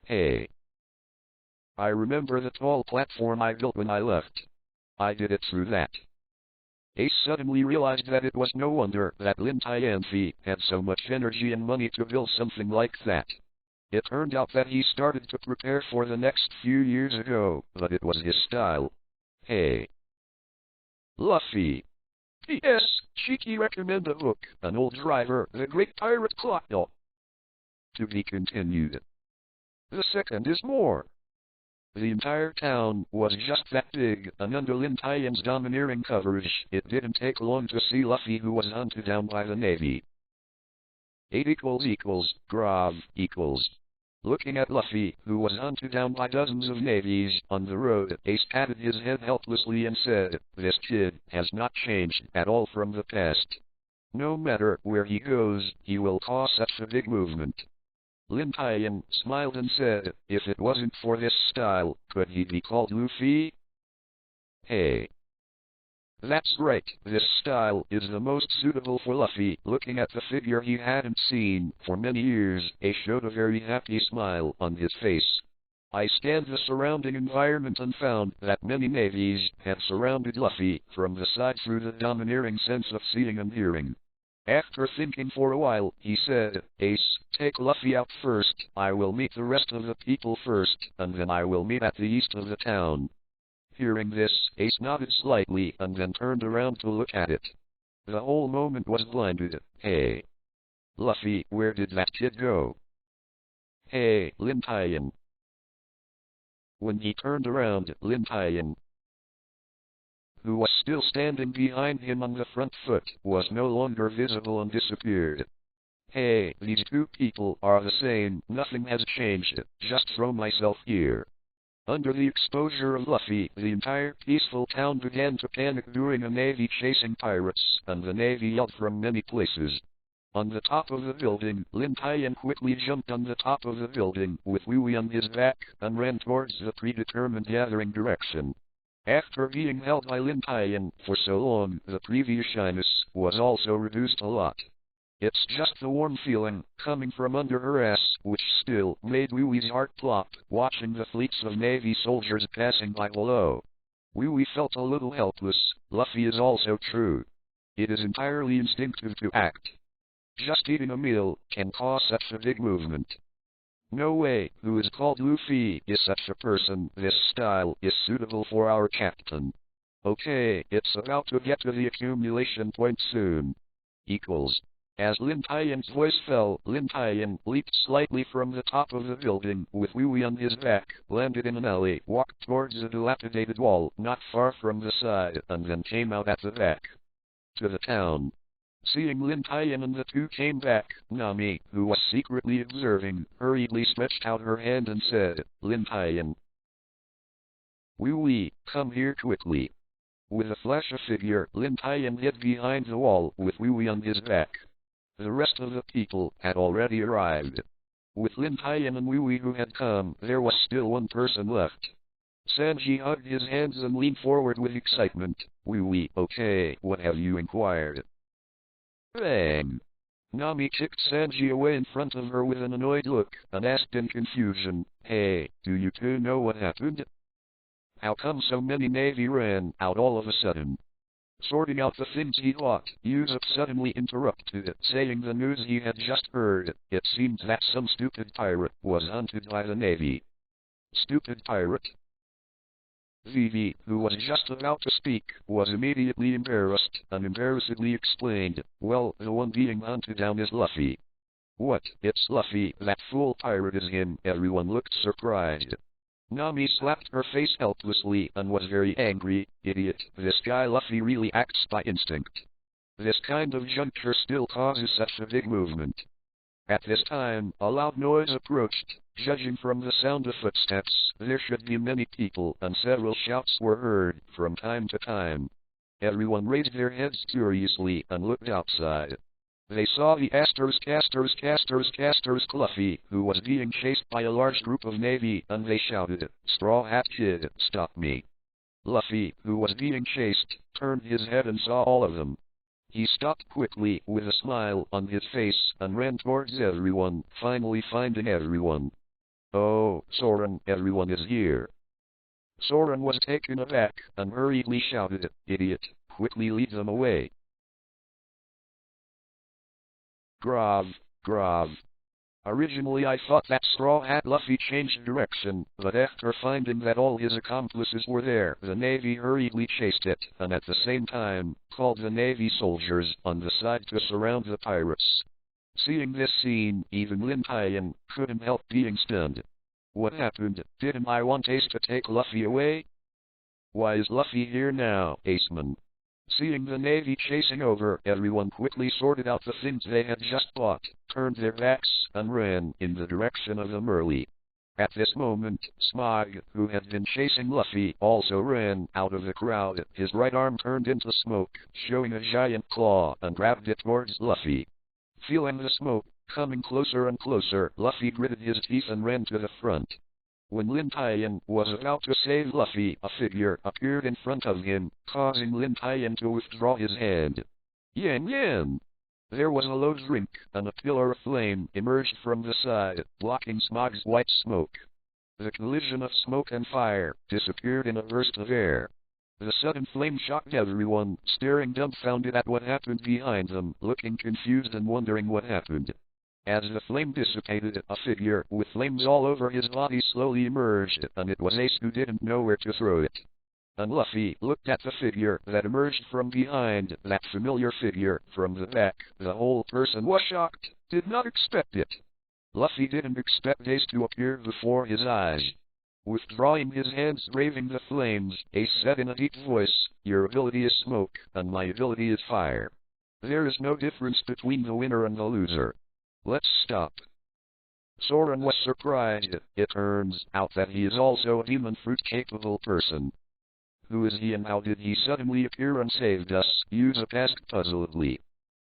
Hey. I remember the tall platform I built when I left. I did it through that. Ace suddenly realized that it was no wonder that Lin Tian had so much energy and money to build something like that. It turned out that he started to prepare for the next few years ago, but it was his style. Hey. Luffy. P.S. Cheeky recommend a book, An Old Driver, The Great Pirate Clockdog. To be continued. The second is more. The entire town was just that big, and under Lin Tian's domineering coverage, it didn't take long to see Luffy, who was hunted down by the Navy. 8 = Grav =. Looking at Luffy, who was hunted down by dozens of navies on the road, Ace patted his head helplessly and said, "This kid has not changed at all from the past. No matter where he goes, he will cause such a big movement." Lin Tian smiled and said, "If it wasn't for this style, could he be called Luffy?" Hey. That's right, this style is the most suitable for Luffy. Looking at the figure he hadn't seen for many years, Ace showed a very happy smile on his face. I scanned the surrounding environment and found that many navies had surrounded Luffy from the side through the domineering sense of seeing and hearing. After thinking for a while, he said, "Ace, take Luffy out first. I will meet the rest of the people first, and then I will meet at the east of the town." Hearing this, Ace nodded slightly and then turned around to look at it. The whole moment was blinded. Hey. Luffy, where did that kid go? Hey, Lin Tian. When he turned around, Lin Tian, who was still standing behind him on the front foot, was no longer visible and disappeared. Hey, these two people are the same, nothing has changed, just throw myself here. Under the exposure of Luffy, the entire peaceful town began to panic during a navy chasing pirates, and the navy yelled from many places. On the top of the building, Lin Tian quickly jumped on the top of the building, with Wee on his back, and ran towards the predetermined gathering direction. After being held by Lin Tian for so long, the previous shyness was also reduced a lot. It's just the warm feeling, coming from under her ass, which still made Wee's heart plop, watching the fleets of Navy soldiers passing by below. Wee felt a little helpless. Luffy is also true. It is entirely instinctive to act. Just eating a meal can cause such a big movement. No way, who is called Luffy is such a person. This style is suitable for our captain. Okay, it's about to get to the accumulation point soon. As Lin Tian's voice fell, Lin Tian leaped slightly from the top of the building, with Wee on his back, landed in an alley, walked towards a dilapidated wall not far from the side, and then came out at the back. To the town. Seeing Lin Tian and the two came back, Nami, who was secretly observing, hurriedly stretched out her hand and said, "Lin Tian." Wee, come here quickly. With a flash of figure, Lin Tian hid behind the wall with Wee on his back. The rest of the people had already arrived. With Lin Tian and Wee who had come, there was still one person left. Sanji hugged his hands and leaned forward with excitement. Wee, okay, what have you inquired? Bang! Nami kicked Sanji away in front of her with an annoyed look, and asked in confusion, hey, do you two know what happened? How come so many Navy ran out all of a sudden? Sorting out the things he thought, Usopp suddenly interrupted, saying the news he had just heard. It seemed that some stupid pirate was hunted by the Navy. Stupid pirate? Vivi, who was just about to speak, was immediately embarrassed, and embarrassedly explained, well, the one being hunted down is Luffy. What, it's Luffy, that fool pirate is him, everyone looked surprised. Nami slapped her face helplessly and was very angry. Idiot, this guy Luffy really acts by instinct. This kind of juncture still causes such a big movement. At this time, a loud noise approached. Judging from the sound of footsteps, there should be many people, and several shouts were heard from time to time. Everyone raised their heads curiously and looked outside. They saw the Luffy, who was being chased by a large group of Navy, and they shouted, Straw Hat Kid, stop me. Luffy, who was being chased, turned his head and saw all of them. He stopped quickly, with a smile on his face, and ran towards everyone, finally finding everyone. Oh, Soren, everyone is here. Soren was taken aback, and hurriedly shouted, Idiot, quickly lead them away. Grav. Originally I thought that Straw Hat Luffy changed direction, but after finding that all his accomplices were there, the Navy hurriedly chased it, and at the same time, called the Navy soldiers on the side to surround the pirates. Seeing this scene, even Lin Tian couldn't help being stunned. What happened? Didn't I want Ace to take Luffy away? Why is Luffy here now, Aceman? Seeing the Navy chasing over, everyone quickly sorted out the things they had just bought, turned their backs, and ran in the direction of the Merly. At this moment, Smog, who had been chasing Luffy, also ran out of the crowd. His right arm turned into smoke, showing a giant claw, and grabbed it towards Luffy. Feeling the smoke coming closer and closer, Luffy gritted his teeth and ran to the front. When Lin Tian was about to save Luffy, a figure appeared in front of him, causing Lin Tian to withdraw his hand. Yan! There was a low drink, and a pillar of flame emerged from the side, blocking Smog's white smoke. The collision of smoke and fire disappeared in a burst of air. The sudden flame shocked everyone, staring dumbfounded at what happened behind them, looking confused and wondering what happened. As the flame dissipated, a figure with flames all over his body slowly emerged, and it was Ace who didn't know where to throw it. And Luffy looked at the figure that emerged from behind, that familiar figure from the back. The whole person was shocked, did not expect it. Luffy didn't expect Ace to appear before his eyes. Withdrawing his hands, braving the flames, Ace said in a deep voice, Your ability is smoke, and my ability is fire. There is no difference between the winner and the loser. Let's stop. Soren was surprised. It turns out that he is also a demon fruit-capable person. Who is he and how did he suddenly appear and saved us? Usopp asked puzzledly.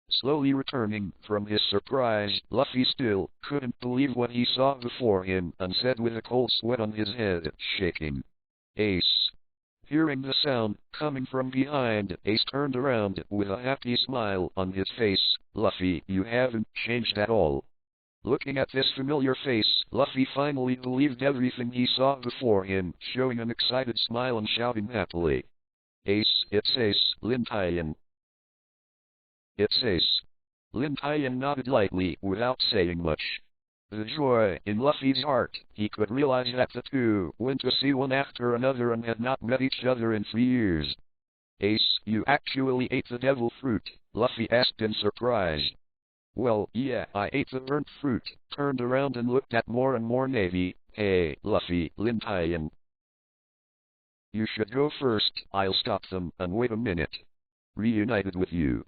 Slowly returning from his surprise, Luffy still couldn't believe what he saw before him, and said with a cold sweat on his head, shaking, Ace. Hearing the sound coming from behind, Ace turned around with a happy smile on his face. Luffy, you haven't changed at all. Looking at this familiar face, Luffy finally believed everything he saw before him, showing an excited smile and shouting happily. Ace, it's Ace, Lin Tian. It's Ace. Lin Tian nodded lightly, without saying much. The joy in Luffy's heart, he could realize that the two went to sea one after another and had not met each other in 3 years. Ace, you actually ate the devil fruit? Luffy asked in surprise. Well, yeah, I ate the burnt fruit, turned around and looked at more and more Navy. Hey, Luffy, Lin Tian. You should go first, I'll stop them, and wait a minute. Reunited with you.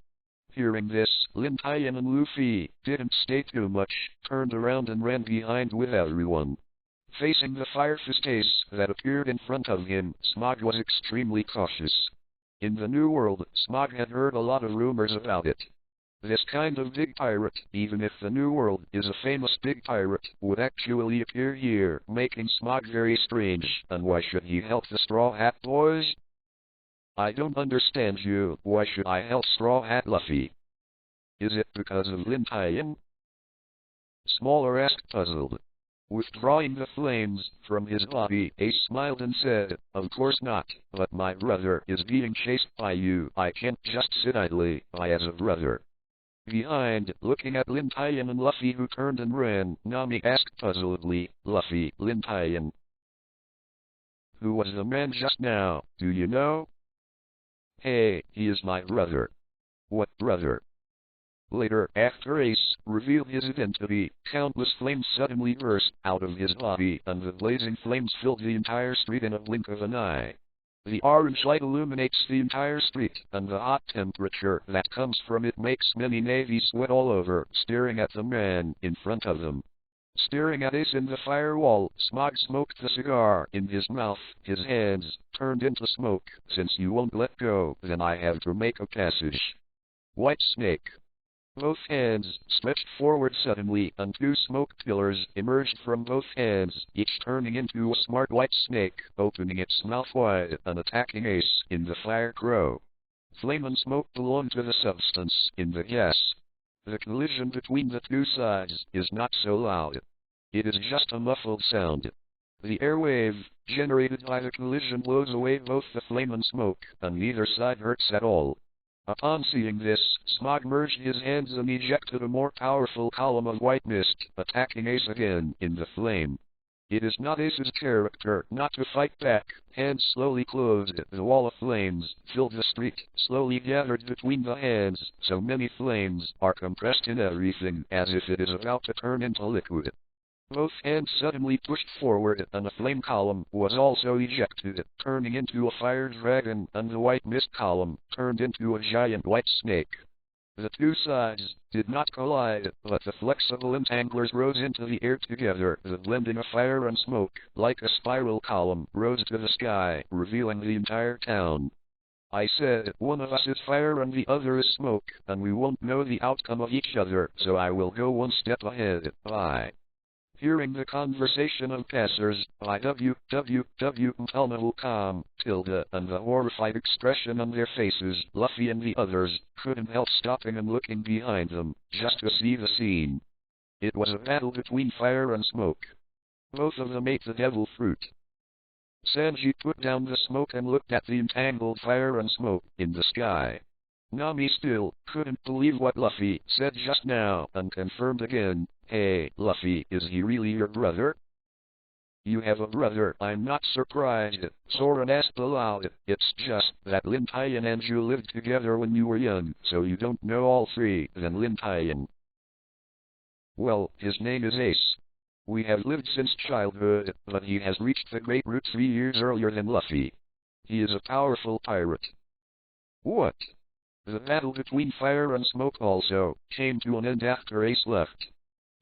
Hearing this, Lin Tian and Luffy didn't stay too much, turned around and ran behind with everyone. Facing the fire face that appeared in front of him, Smog was extremely cautious. In the New World, Smog had heard a lot of rumors about it. This kind of big pirate, even if the New World is a famous big pirate, would actually appear here, making Smog very strange. And why should he help the Straw Hat Boys? I don't understand you. Why should I help Straw Hat Luffy? Is it because of Lin Tian? Smaller asked, puzzled. Withdrawing the flames from his body, Ace smiled and said, "Of course not, but my brother is being chased by you. I can't just sit idly by as a brother." Behind, looking at Lin Tian and Luffy, who turned and ran, Nami asked puzzledly, "Luffy, Lin Tian. Who was the man just now, do you know?" "Hey, he is my brother." "What brother?" Later, after Ace revealed his identity, countless flames suddenly burst out of his body, and the blazing flames filled the entire street in a blink of an eye. The orange light illuminates the entire street, and the hot temperature that comes from it makes many navies sweat all over, staring at the man in front of them. Staring at Ace in the firewall, Smog smoked the cigar in his mouth. His hands turned into smoke. "Since you won't let go, then I have to make a passage." White Snake. Both hands stretched forward suddenly, and two smoke pillars emerged from both hands, each turning into a smart white snake, opening its mouth wide and attacking Ace in the fire crow. Flame and smoke belong to the substance in the gas. The collision between the two sides is not so loud. It is just a muffled sound. The airwave generated by the collision blows away both the flame and smoke, and neither side hurts at all. Upon seeing this, Smog merged his hands and ejected a more powerful column of white mist, attacking Ace again in the flame. It is not Ace's character not to fight back. Hands slowly closed. The wall of flames filled the street, slowly gathered between the hands, so many flames are compressed in everything as if it is about to turn into liquid. Both hands suddenly pushed forward, and a flame column was also ejected, turning into a fire dragon, and the white mist column turned into a giant white snake. The two sides did not collide, but the flexible entanglers rose into the air together. The blending of fire and smoke, like a spiral column, rose to the sky, revealing the entire town. I said, one of us is fire and the other is smoke, and we won't know the outcome of each other, so I will go one step ahead. Bye. Hearing the conversation of passers by www.com, and the horrified expression on their faces, Luffy and the others couldn't help stopping and looking behind them, just to see the scene. It was a battle between fire and smoke. Both of them ate the devil fruit. Sanji put down the smoke and looked at the entangled fire and smoke in the sky. Nami still couldn't believe what Luffy said just now, and confirmed again, "Hey, Luffy, is he really your brother?" "You have a brother?" "I'm not surprised," Soren asked aloud. "It's just that Lin Tian and you lived together when you were young, so you don't know all three, then Lin Tian." "Well, his name is Ace. We have lived since childhood, but he has reached the Great Root 3 years earlier than Luffy. He is a powerful pirate." "What?" The battle between fire and smoke also came to an end after Ace left.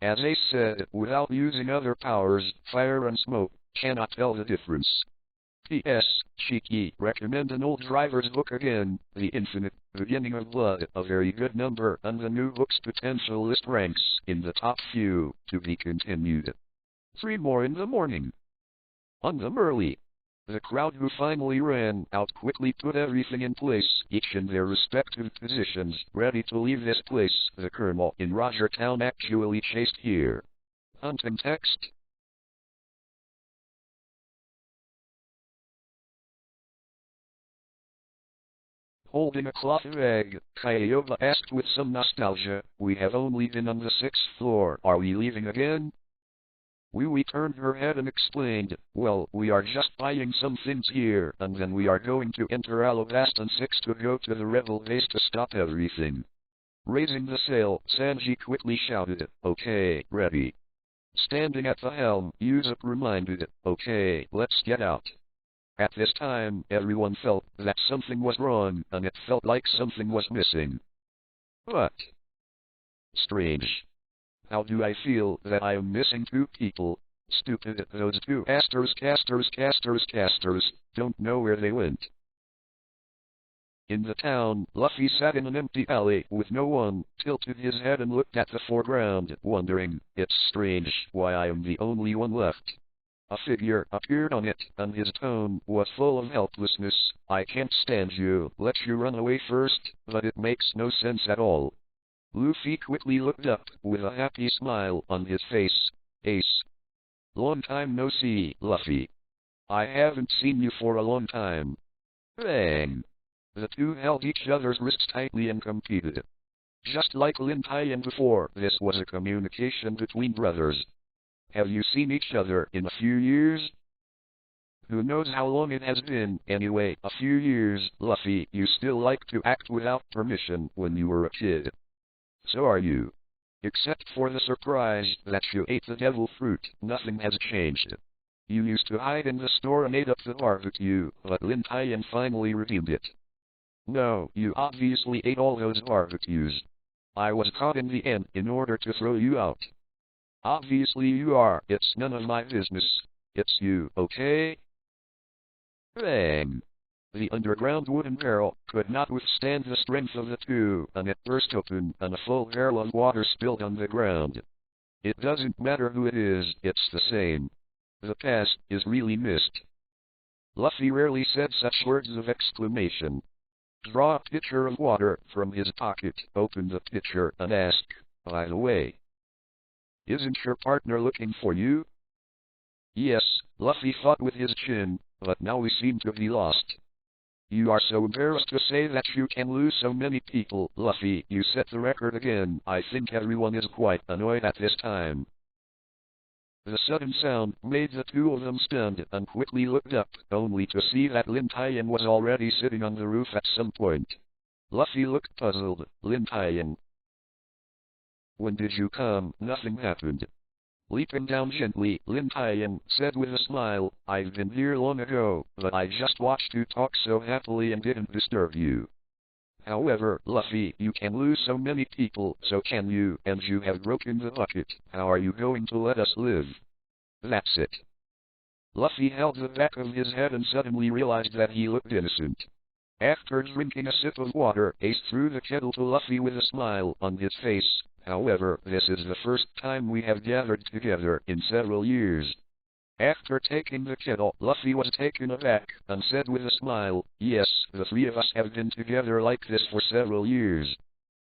As Ace said, without using other powers, fire and smoke cannot tell the difference. P.S. Cheeky, recommend an old driver's book again, The Infinite Beginning of Blood, a very good number, and the new book's potential list ranks in the top few, to be continued. 3 more in the morning. On them early. The crowd who finally ran out quickly put everything in place, each in their respective positions, ready to leave this place. The colonel in Roger Town actually chased here. Hunting text. Holding a cloth bag, Kyoba asked with some nostalgia, "We have only been on the 6th floor. Are we leaving again?" We turned her head and explained, "Well, we are just buying some things here, and then we are going to enter Alabastan 6 to go to the rebel base to stop everything." Raising the sail, Sanji quickly shouted, "Okay, ready." Standing at the helm, Usopp reminded, "Okay, let's get out." At this time, everyone felt that something was wrong, and it felt like something was missing. But strange. How do I feel that I am missing 2 people? Stupid, those two casters don't know where they went. In the town, Luffy sat in an empty alley with no one, tilted his head and looked at the foreground, wondering, it's strange why I am the only one left. A figure appeared on it, and his tone was full of helplessness. I can't stand you, let you run away first, but it makes no sense at all. Luffy quickly looked up, with a happy smile on his face. Ace. Long time no see, Luffy. I haven't seen you for a long time. Bang. The two held each other's wrists tightly and competed. Just like Lin Tian before, this was a communication between brothers. Have you seen each other in a few years? Who knows how long it has been, anyway, a few years, Luffy. You still like to act without permission when you were a kid. So are you. Except for the surprise that you ate the devil fruit, nothing has changed. You used to hide in the store and ate up the barbecue, but Lin Tian finally redeemed it. No, you obviously ate all those barbecues. I was caught in the end in order to throw you out. Obviously you are, it's none of my business. It's you, okay? Bang! The underground wooden barrel could not withstand the strength of the two, and it burst open, and a full barrel of water spilled on the ground. It doesn't matter who it is, it's the same. The past is really missed. Luffy rarely said such words of exclamation. Draw a pitcher of water from his pocket, opened the pitcher, and asked, by the way, isn't your partner looking for you? Yes, Luffy fought with his chin, but now we seem to be lost. You are so embarrassed to say that you can lose so many people, Luffy. You set the record again. I think everyone is quite annoyed at this time. The sudden sound made the two of them stunned and quickly looked up, only to see that Lin Tian was already sitting on the roof at some point. Luffy looked puzzled. Lin Tian. When did you come? Nothing happened. Leaping down gently, Lin Tian said with a smile, I've been here long ago, but I just watched you talk so happily and didn't disturb you. However, Luffy, you can lose so many people, so can you, and you have broken the bucket. How are you going to let us live? That's it. Luffy held the back of his head and suddenly realized that he looked innocent. After drinking a sip of water, Ace threw the kettle to Luffy with a smile on his face. However, this is the first time we have gathered together in several years. After taking the kettle, Luffy was taken aback, and said with a smile, yes, the three of us have been together like this for several years.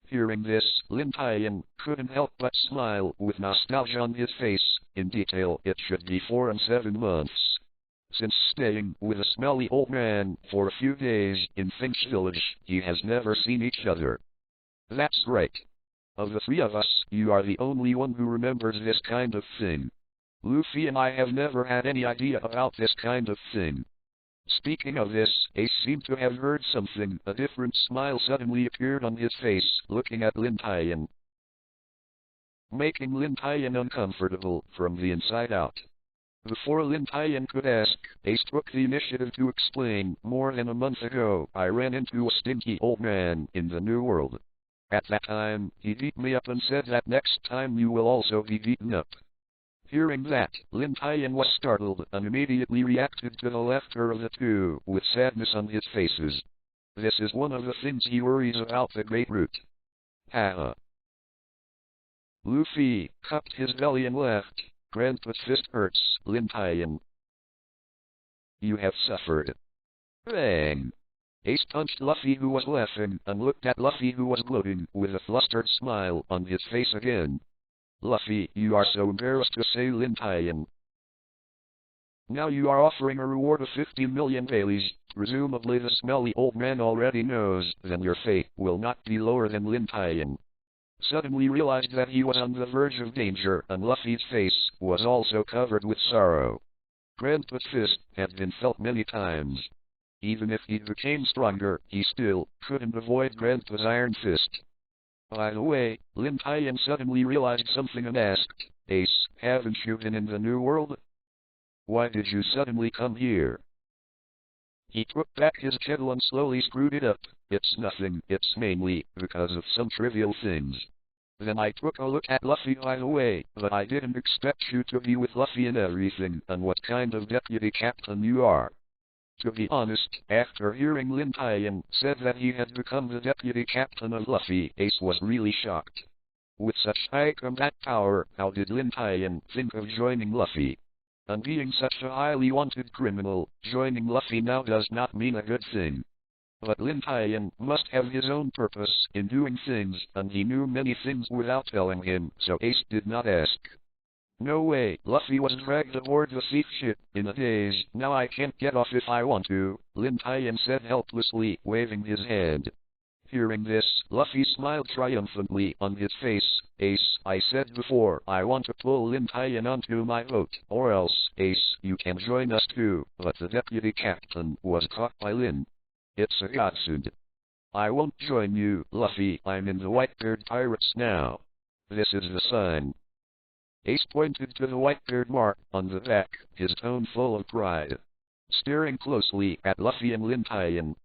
Hearing this, Lin Tian couldn't help but smile with nostalgia on his face. In detail, it should be 4 and 7 months. Since staying with a smelly old man for a few days in Finch Village, he has never seen each other. That's right. Of the three of us, you are the only one who remembers this kind of thing. Luffy and I have never had any idea about this kind of thing. Speaking of this, Ace seemed to have heard something. A different smile suddenly appeared on his face, looking at Lin Tian, making Lin Tian uncomfortable from the inside out. Before Lin Tian could ask, Ace took the initiative to explain. More than a month ago, I ran into a stinky old man in the New World. At that time, he beat me up and said that next time you will also be beaten up. Hearing that, Lin Tian was startled and immediately reacted to the laughter of the two, with sadness on his faces. This is one of the things he worries about, the Great Root. Haha. Luffy cupped his belly and laughed. Grandpa's fist hurts, Lin Tian. You have suffered. Bang! Ace punched Luffy, who was laughing, and looked at Luffy, who was gloating, with a flustered smile on his face again. Luffy, you are so embarrassed to say, Lin Tian. Now you are offering a reward of 50 million Baileys. Presumably the smelly old man already knows, then your fate will not be lower than Lin Tian. Suddenly realized that he was on the verge of danger, and Luffy's face was also covered with sorrow. Grandpa's fist had been felt many times. Even if he became stronger, he still couldn't avoid Grandpa's iron fist. By the way, Lin Tian suddenly realized something and asked, Ace, haven't you been in the New World? Why did you suddenly come here? He took back his kettle and slowly screwed it up. It's nothing, it's mainly because of some trivial things. Then I took a look at Luffy by the way, but I didn't expect you to be with Luffy and everything, and what kind of deputy captain you are. To be honest, after hearing Lin Tian said that he had become the deputy captain of Luffy, Ace was really shocked. With such high combat power, how did Lin Tian think of joining Luffy? And being such a highly wanted criminal, joining Luffy now does not mean a good thing. But Lin Tian must have his own purpose in doing things, and he knew many things without telling him, so Ace did not ask. No way, Luffy was dragged aboard the thief ship in a daze. Now I can't get off if I want to, Lin Tian said helplessly, waving his hand. Hearing this, Luffy smiled triumphantly on his face. Ace, I said before, I want to pull Lin Tian onto my boat, or else, Ace, you can join us too, but the deputy captain was caught by Lin. It's a godsend. I won't join you, Luffy, I'm in the Whitebeard Pirates now. This is the sign. Ace pointed to the Whitebeard mark on the back, his tone full of pride. Staring closely at Luffy and Lin Tian,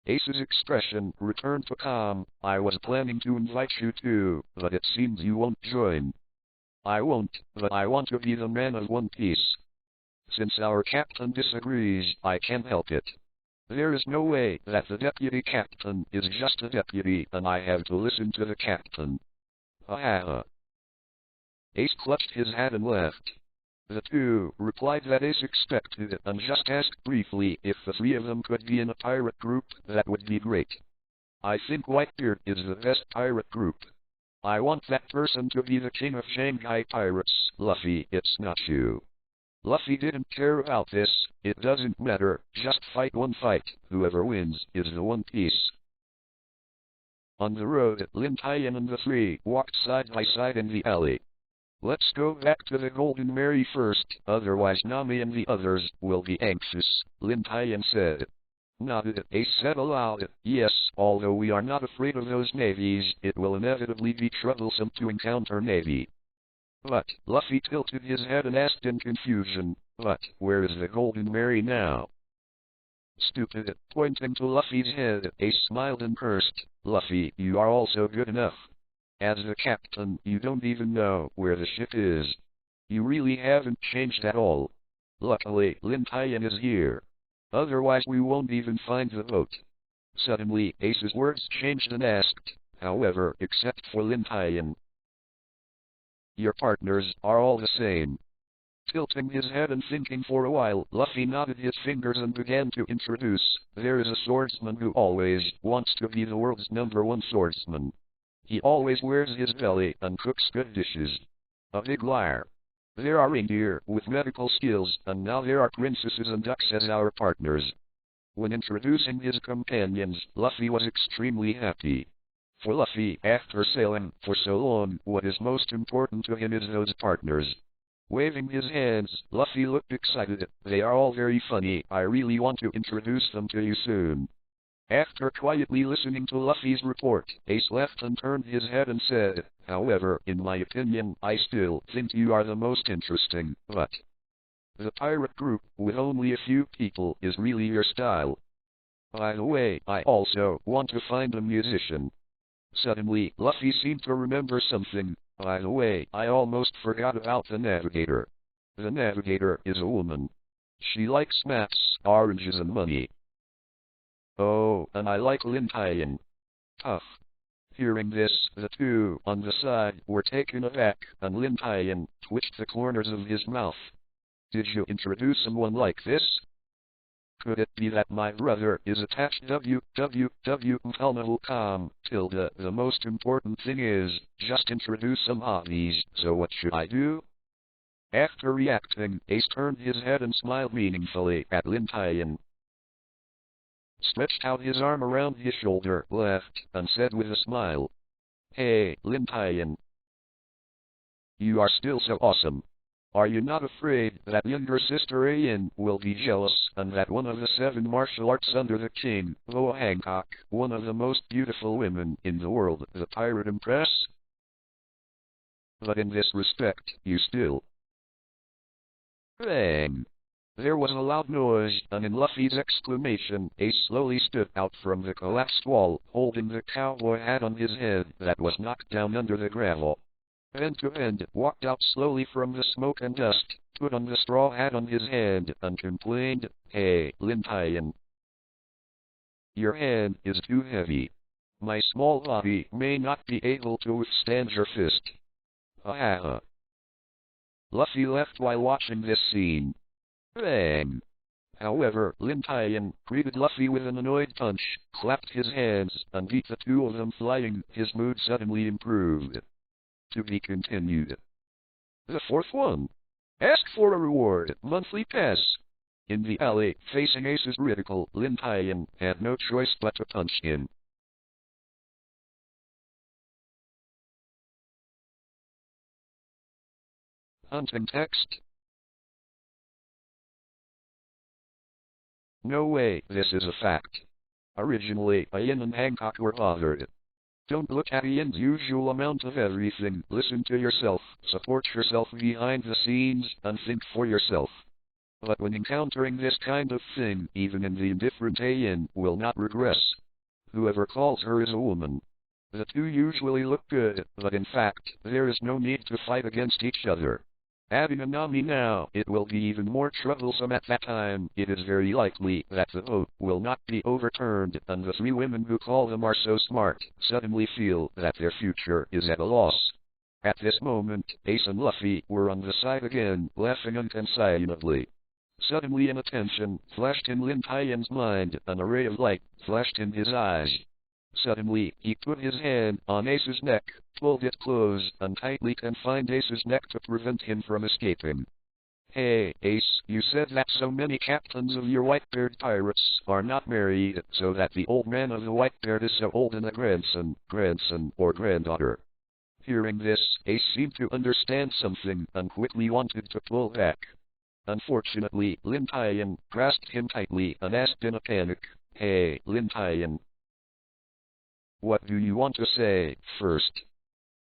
Ace's expression returned to calm. I was planning to invite you too, but it seems you won't join. I won't, but I want to be the man of One Piece. Since our captain disagrees, I can't help it. There is no way that the deputy captain is just a deputy and I have to listen to the captain. Ha ha ha. Ace clutched his hat and left. The two replied that Ace expected it and just asked briefly if the three of them could be in a pirate group. That would be great. I think Whitebeard is the best pirate group. I want that person to be the king of Shanghai pirates. Luffy, it's not you. Luffy didn't care about this. It doesn't matter, just fight one fight. Whoever wins is the One Piece. On the road, Lin Tian and the three walked side by side in the alley. Let's go back to the Golden Mary first, otherwise Nami and the others will be anxious, Lin Tian said. Nodded, Ace said aloud, yes, although we are not afraid of those navies, it will inevitably be troublesome to encounter Navy. But, Luffy tilted his head and asked in confusion, but, where is the Golden Mary now? Stupid, pointing to Luffy's head, Ace smiled and cursed, Luffy, you are also good enough. As the captain, you don't even know where the ship is. You really haven't changed at all. Luckily, Lin Tian is here. Otherwise we won't even find the boat. Suddenly, Ace's words changed and asked, however, except for Lin Tian. Your partners are all the same. Tilting his head and thinking for a while, Luffy nodded his fingers and began to introduce, there is a swordsman who always wants to be the world's #1 swordsman. He always wears his belly and cooks good dishes. A big liar. There are reindeer with medical skills, and now there are princesses and ducks as our partners. When introducing his companions, Luffy was extremely happy. For Luffy, after sailing for so long, what is most important to him is those partners. Waving his hands, Luffy looked excited. They are all very funny. I really want to introduce them to you soon. After quietly listening to Luffy's report, Ace left and turned his head and said, however, in my opinion, I still think you are the most interesting, but the pirate group, with only a few people, is really your style. By the way, I also want to find a musician. Suddenly, Luffy seemed to remember something. By the way, I almost forgot about the navigator. The navigator is a woman. She likes maps, oranges and money. Oh, and I like Lin Tian. Tough. Hearing this, the two on the side were taken aback, and Lin Tian twitched the corners of his mouth. Did you introduce someone like this? Could it be that my brother is attached? www.com. The most important thing is, just introduce some hobbies, so what should I do? After reacting, Ace turned his head and smiled meaningfully at Lin Tian. Stretched out his arm around his shoulder, laughed, and said with a smile, hey, Lin Tian. You are still so awesome. Are you not afraid that younger sister Ayan will be jealous, and that one of the 7 martial arts under the king, Boa Hancock, one of the most beautiful women in the world, the pirate empress? But in this respect, you still... Bang! There was a loud noise, and in Luffy's exclamation, Ace slowly stood out from the collapsed wall, holding the cowboy hat on his head that was knocked down under the gravel. End to end, walked out slowly from the smoke and dust, put on the straw hat on his head, and complained, "Hey, Lin Tian. Your hand is too heavy. My small body may not be able to withstand your fist." Ah. Luffy left while watching this scene. Bang! However, Lin Tian greeted Luffy with an annoyed punch, clapped his hands, and beat the two of them flying. His mood suddenly improved. To be continued. The fourth one. Ask for a reward, monthly pass. In the alley, facing Ace's ridicule, Lin Tian had no choice but to punch him. Hunting text. No way, this is a fact. Originally, Ian and Hancock were bothered. Don't look at Ian's usual amount of everything, listen to yourself, support yourself behind the scenes, and think for yourself. But when encountering this kind of thing, even in the indifferent Ian will not regress. Whoever calls her is a woman. The two usually look good, but in fact, there is no need to fight against each other. Adding a Nami now, it will be even more troublesome at that time. It is very likely that the vote will not be overturned, and the three women who call them are so smart, suddenly feel that their future is at a loss. At this moment, Ace and Luffy were on the side again, laughing unconcernedly. Suddenly an attention flashed in Lin Tian's mind, an array of light flashed in his eyes. Suddenly, he put his hand on Ace's neck, pulled it close, and tightly confined Ace's neck to prevent him from escaping. Hey, Ace, you said that so many captains of your white-beard pirates are not married, so that the old man of the white-beard is so old and a grandson, or granddaughter. Hearing this, Ace seemed to understand something, and quickly wanted to pull back. Unfortunately, Lin Tian grasped him tightly and asked in a panic, "Hey, Lin Tian. What do you want to say, first?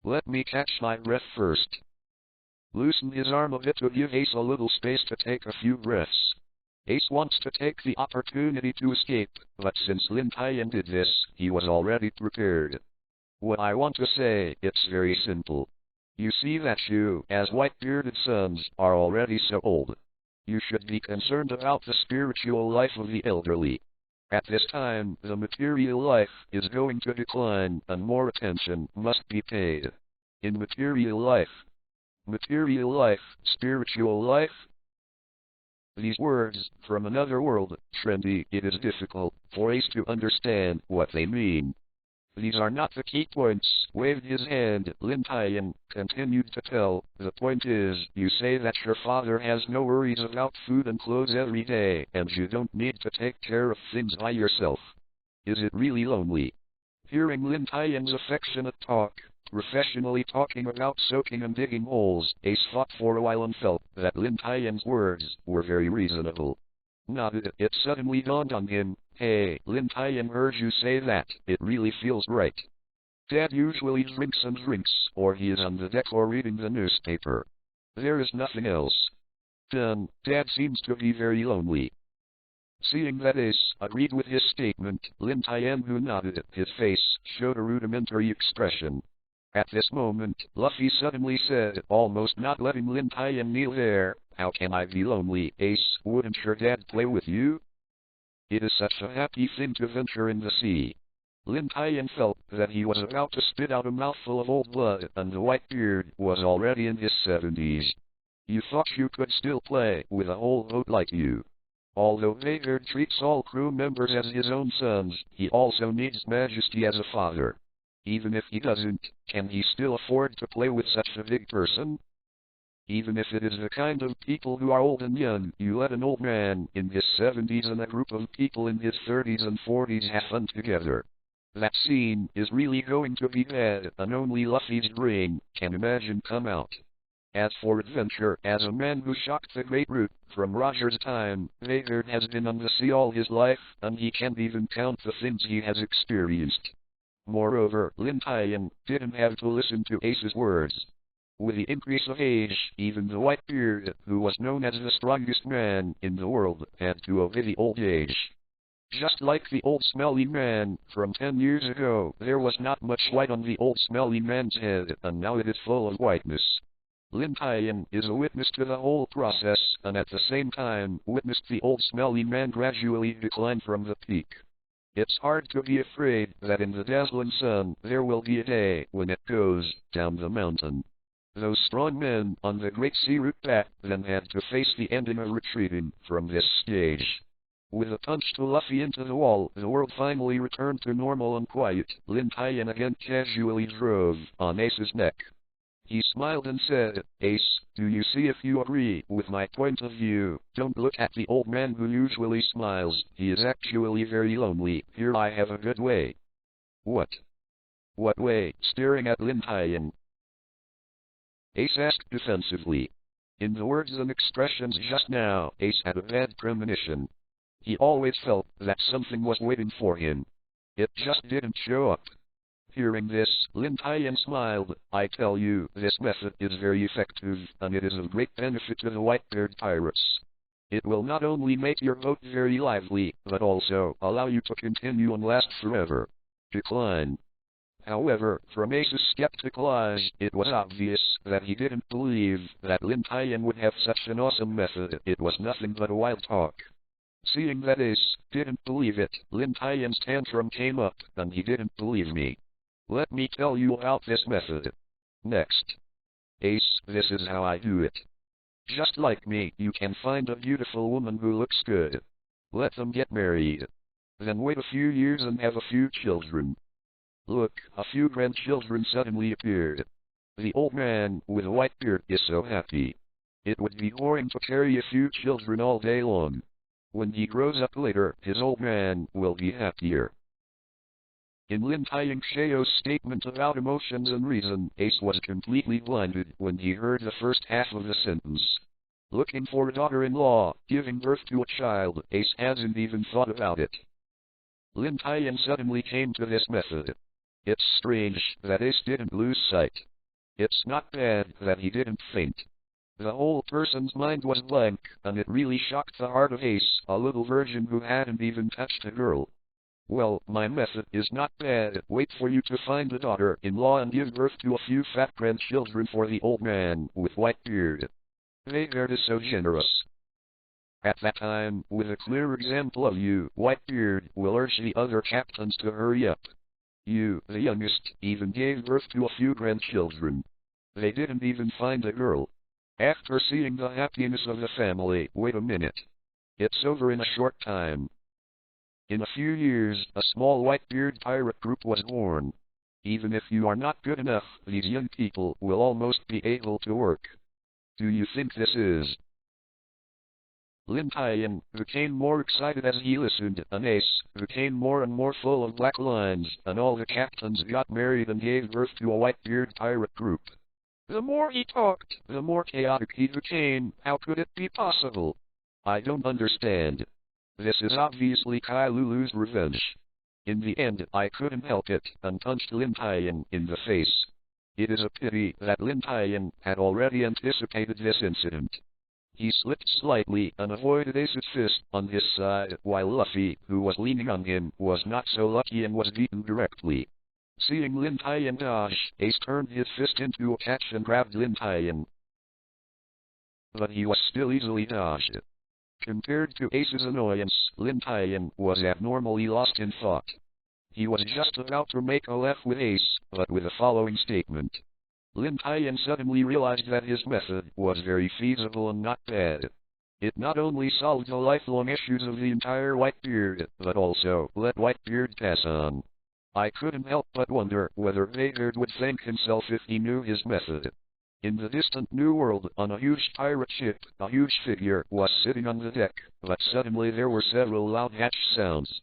Let me catch my breath first." Loosen his arm a bit to give Ace a little space to take a few breaths. Ace wants to take the opportunity to escape, but since Lin Tian did this, he was already prepared. What I want to say, it's very simple. You see that you, as white-bearded sons, are already so old. You should be concerned about the spiritual life of the elderly. At this time, the material life is going to decline, and more attention must be paid. In material life, spiritual life. These words, from another world, trendy, it is difficult for Ace to understand what they mean. These are not the key points, waved his hand, Lin Tian continued to tell. The point is, you say that your father has no worries about food and clothes every day, and you don't need to take care of things by yourself. Is it really lonely? Hearing Lin Tian's affectionate talk, professionally talking about soaking and digging holes, Ace thought for a while and felt that Lin Tian's words were very reasonable. Nodded, it suddenly dawned on him. Hey, Lin Tian heard you say that, it really feels right. Dad usually drinks and drinks, or he is on the deck or reading the newspaper. There is nothing else. Dad seems to be very lonely. Seeing that Ace agreed with his statement, Lin Tian, who nodded, his face showed a rudimentary expression. At this moment, Luffy suddenly said, almost not letting Lin Tian kneel there, "How can I be lonely, Ace? Wouldn't your dad play with you? It is such a happy thing to venture in the sea." Lin Tian felt that he was about to spit out a mouthful of old blood, and the white beard was already in his 70s. You thought you could still play with a whole boat like you. Although Vader treats all crew members as his own sons, he also needs majesty as a father. Even if he doesn't, can he still afford to play with such a big person? Even if it is the kind of people who are old and young, you let an old man in his 70s and a group of people in his 30s and 40s have fun together. That scene is really going to be bad, and only Luffy's brain can imagine come out. As for adventure, as a man who shocked the Great Root from Roger's time, Vader has been on the sea all his life, and he can't even count the things he has experienced. Moreover, Lin Tian didn't have to listen to Ace's words. With the increase of age, even the Whitebeard, who was known as the strongest man in the world, had to obey the old age. Just like the old smelly man from 10 years ago, there was not much white on the old smelly man's head, and now it is full of whiteness. Lin Tian is a witness to the whole process, and at the same time witnessed the old smelly man gradually decline from the peak. It's hard to be afraid that in the dazzling sun there will be a day when it goes down the mountain. Those strong men on the great sea route back then had to face the ending of retreating from this stage. With a punch to Luffy into the wall, the world finally returned to normal and quiet. Lin Tian again casually drove on Ace's neck. He smiled and said, "Ace, do you see if you agree with my point of view? Don't look at the old man who usually smiles. He is actually very lonely. Here I have a good way." "What? What way?" Staring at Lin Tian, Ace asked defensively. In the words and expressions just now, Ace had a bad premonition. He always felt that something was waiting for him. It just didn't show up. Hearing this, Lin Tian smiled. "I tell you, this method is very effective, and it is of great benefit to the white-beard pirates. It will not only make your boat very lively, but also allow you to continue and last forever." Decline. However, from Ace's skeptical eyes, it was obvious that he didn't believe that Lin Tian would have such an awesome method. It was nothing but a wild talk. Seeing that Ace didn't believe it, Lin Tian's tantrum came up, and he didn't believe me. "Let me tell you about this method. Next. Ace, this is how I do it. Just like me, you can find a beautiful woman who looks good. Let them get married. Then wait a few years and have a few children. Look, a few grandchildren suddenly appeared. The old man with a white beard is so happy. It would be boring to carry a few children all day long. When he grows up later, his old man will be happier." In Lin Tian's statement about emotions and reason, Ace was completely blinded when he heard the first half of the sentence. Looking for a daughter-in-law, giving birth to a child, Ace hasn't even thought about it. Lin Tian suddenly came to this method. It's strange that Ace didn't lose sight. It's not bad that he didn't faint. The whole person's mind was blank, and it really shocked the heart of Ace, a little virgin who hadn't even touched a girl. "Well, my method is not bad. Wait for you to find a daughter-in-law and give birth to a few fat grandchildren for the old man with white beard. Rebirth is so generous. At that time, with a clear example of you, Whitebeard will urge the other captains to hurry up. You, the youngest, even gave birth to a few grandchildren. They didn't even find a girl. After seeing the happiness of the family, wait a minute. It's over in a short time. In a few years, a small Whitebeard pirate group was born. Even if you are not good enough, these young people will almost be able to work. Do you think this is?" Lin Tian became more excited as he listened, and Ace became more and more full of black lines, and all the captains got married and gave birth to a Whitebeard pirate group. The more he talked, the more chaotic he became. How could it be possible? I don't understand. This is obviously Kailulu's revenge. In the end, I couldn't help it, and punched Lin Tian in the face. It is a pity that Lin Tian had already anticipated this incident. He slipped slightly and avoided Ace's fist on his side, while Luffy, who was leaning on him, was not so lucky and was beaten directly. Seeing Lin Tian dodge, Ace turned his fist into a catch and grabbed Lin Tian. But he was still easily dodged. Compared to Ace's annoyance, Lin Tian was abnormally lost in thought. He was just about to make a laugh with Ace, but with the following statement. Lin Tian suddenly realized that his method was very feasible and not bad. It not only solved the lifelong issues of the entire Whitebeard, but also let Whitebeard pass on. I couldn't help but wonder whether Rebirth would thank himself if he knew his method. In the distant New World, on a huge pirate ship, a huge figure was sitting on the deck, but suddenly there were several loud hatch sounds.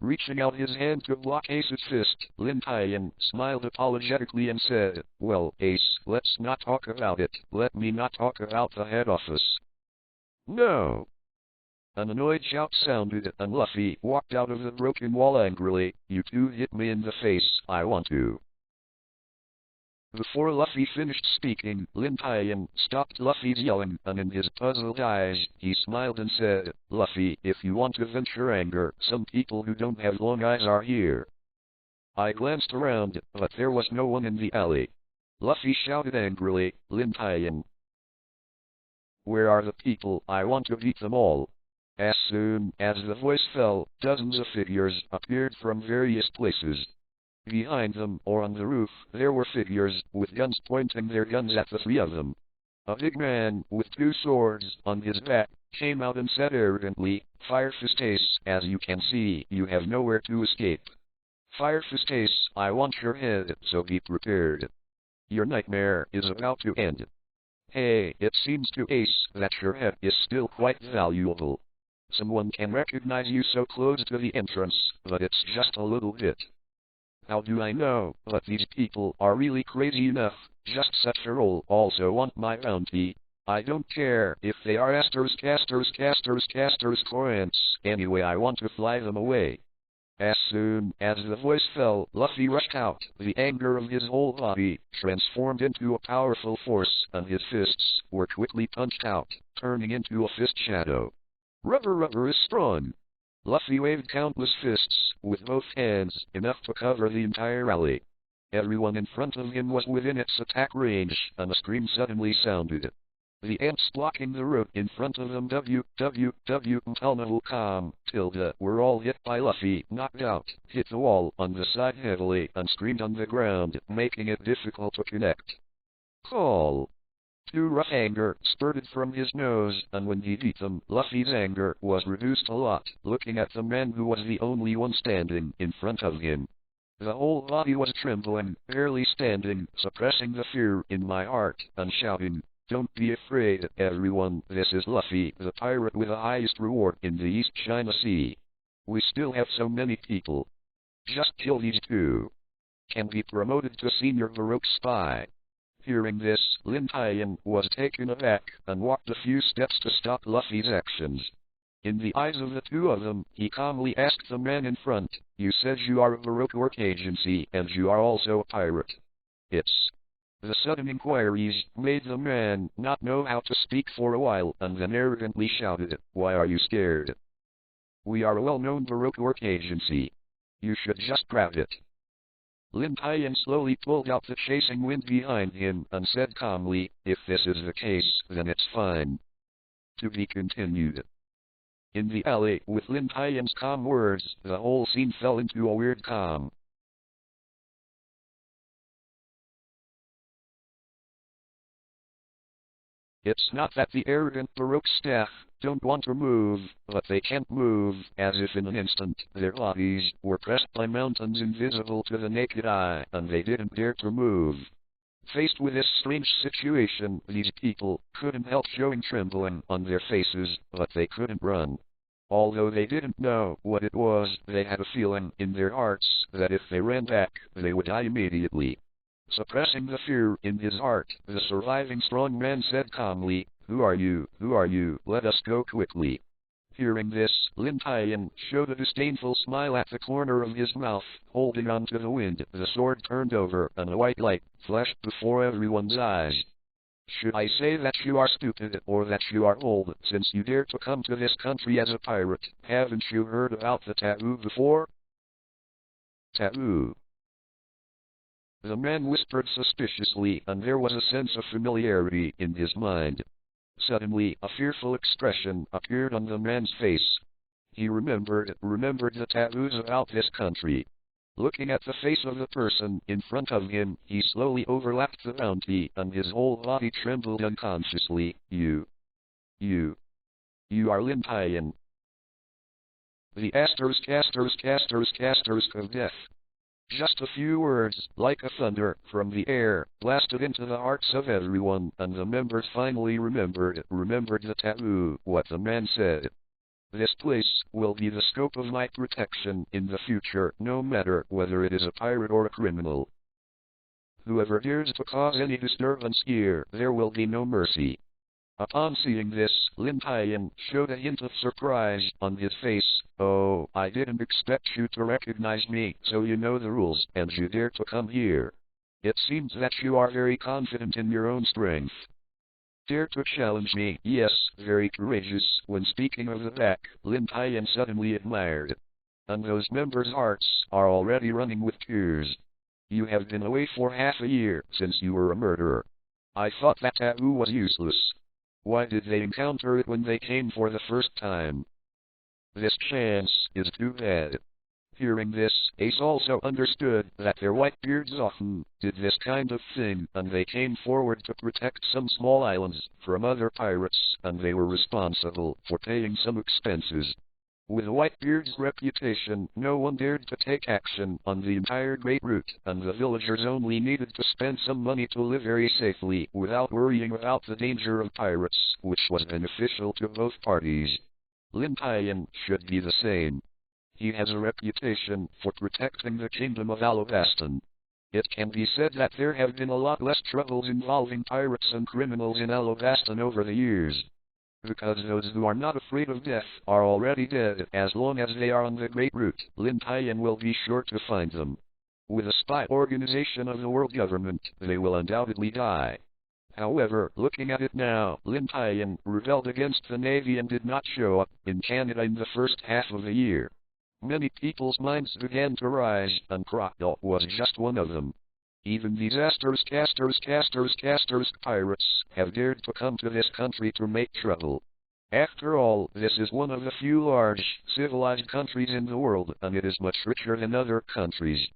Reaching out his hand to block Ace's fist, Lin Tian smiled apologetically and said, "Well, Ace, let's not talk about it. Let me not talk about the head office." "No!" An annoyed shout sounded, and Luffy walked out of the broken wall angrily. "You two hit me in the face, I want to." Before Luffy finished speaking, Lin Tian stopped Luffy's yelling, and in his puzzled eyes, he smiled and said, "Luffy, if you want to vent your anger, some people who don't have long eyes are here." I glanced around, but there was no one in the alley. Luffy shouted angrily, "Lin Tian, where are the people? I want to beat them all." As soon as the voice fell, dozens of figures appeared from various places. Behind them, or on the roof, there were figures, with guns pointing their guns at the three of them. A big man, with 2 swords on his back, came out and said arrogantly, "Fire Fist Ace, as you can see, you have nowhere to escape. Fire Fist Ace, I want your head, so be prepared. Your nightmare is about to end." Hey, it seems to Ace that your head is still quite valuable. Someone can recognize you so close to the entrance, but it's just a little bit. How do I know? But these people are really crazy enough. Just such a role also want my bounty. I don't care if they are casters, clients. Anyway, I want to fly them away. As soon as the voice fell, Luffy rushed out. The anger of his whole body transformed into a powerful force, and his fists were quickly punched out, turning into a fist shadow. Rubber is strong. Luffy waved countless fists, with both hands, enough to cover the entire alley. Everyone in front of him was within its attack range, and a scream suddenly sounded. The ants blocking the road in front of them were all hit by Luffy, knocked out, hit the wall on the side heavily, and screamed on the ground, making it difficult to connect. Call. Too rough anger spurted from his nose, and when he beat them, Luffy's anger was reduced a lot, looking at the man who was the only one standing in front of him. The whole body was trembling, barely standing, suppressing the fear in my heart, and shouting, "Don't be afraid, everyone, this is Luffy, the pirate with the highest reward in the East China Sea. We still have so many people. Just kill these 2. Can be promoted to senior Baroque spy." Hearing this, Lin Tian was taken aback, and walked a few steps to stop Luffy's actions. In the eyes of the 2 of them, he calmly asked the man in front, "You said you are a Baroque work agency, and you are also a pirate. It's..." The sudden inquiries made the man not know how to speak for a while, and then arrogantly shouted, "Why are you scared? We are a well-known Baroque work agency. You should just grab it." Lin Tian slowly pulled out the chasing wind behind him, and said calmly, "If this is the case, then it's fine." To be continued. In the alley, with Lin Tian's calm words, the whole scene fell into a weird calm. It's not that the arrogant Baroque staff don't want to move, but they can't move, as if in an instant their bodies were pressed by mountains invisible to the naked eye, and they didn't dare to move. Faced with this strange situation, these people couldn't help showing trembling on their faces, but they couldn't run. Although they didn't know what it was, they had a feeling in their hearts that if they ran back, they would die immediately. Suppressing the fear in his heart, the surviving strong man said calmly, "Who are you? Who are you? Let us go quickly." Hearing this, Lin Tian showed a disdainful smile at the corner of his mouth, holding on to the wind. The sword turned over, and a white light flashed before everyone's eyes. "Should I say that you are stupid, or that you are old, since you dare to come to this country as a pirate? Haven't you heard about the taboo before?" Taboo. The man whispered suspiciously, and there was a sense of familiarity in his mind. Suddenly, a fearful expression appeared on the man's face. He remembered the taboos about this country. Looking at the face of the person in front of him, he slowly overlapped the bounty, and his whole body trembled unconsciously. You are Lin Tian. The casters of death. Just a few words, like a thunder, from the air, blasted into the hearts of everyone, and the members finally remembered the taboo, what the man said. This place will be the scope of my protection in the future, no matter whether it is a pirate or a criminal. Whoever dares to cause any disturbance here, there will be no mercy. Upon seeing this, Lin Tian showed a hint of surprise on his face. "Oh, I didn't expect you to recognize me, so you know the rules, and you dare to come here. It seems that you are very confident in your own strength. Dare to challenge me? Yes, very courageous. When speaking of the back, Lin Tian suddenly admired. And those members' hearts are already running with tears. You have been away for half a year since you were a murderer. I thought that taboo was useless. Why did they encounter it when they came for the first time? This chance is too bad. Hearing this, Ace also understood that their white beards often did this kind of thing, and they came forward to protect some small islands from other pirates, and they were responsible for paying some expenses. With Whitebeard's reputation, no one dared to take action on the entire Great Route, and the villagers only needed to spend some money to live very safely without worrying about the danger of pirates, which was beneficial to both parties. Lin Tian should be the same. He has a reputation for protecting the kingdom of Alabastan. It can be said that there have been a lot less troubles involving pirates and criminals in Alabastan over the years. Because those who are not afraid of death are already dead. As long as they are on the Great Route, Lin Tian will be sure to find them. With a spy organization of the world government, they will undoubtedly die. However, looking at it now, Lin Tian rebelled against the Navy and did not show up in Canada in the first half of the year. Many people's minds began to rise, and Crocodile was just one of them. Even disastrous casters pirates have dared to come to this country to make trouble. After all, this is one of the few large, civilized countries in the world, and it is much richer than other countries.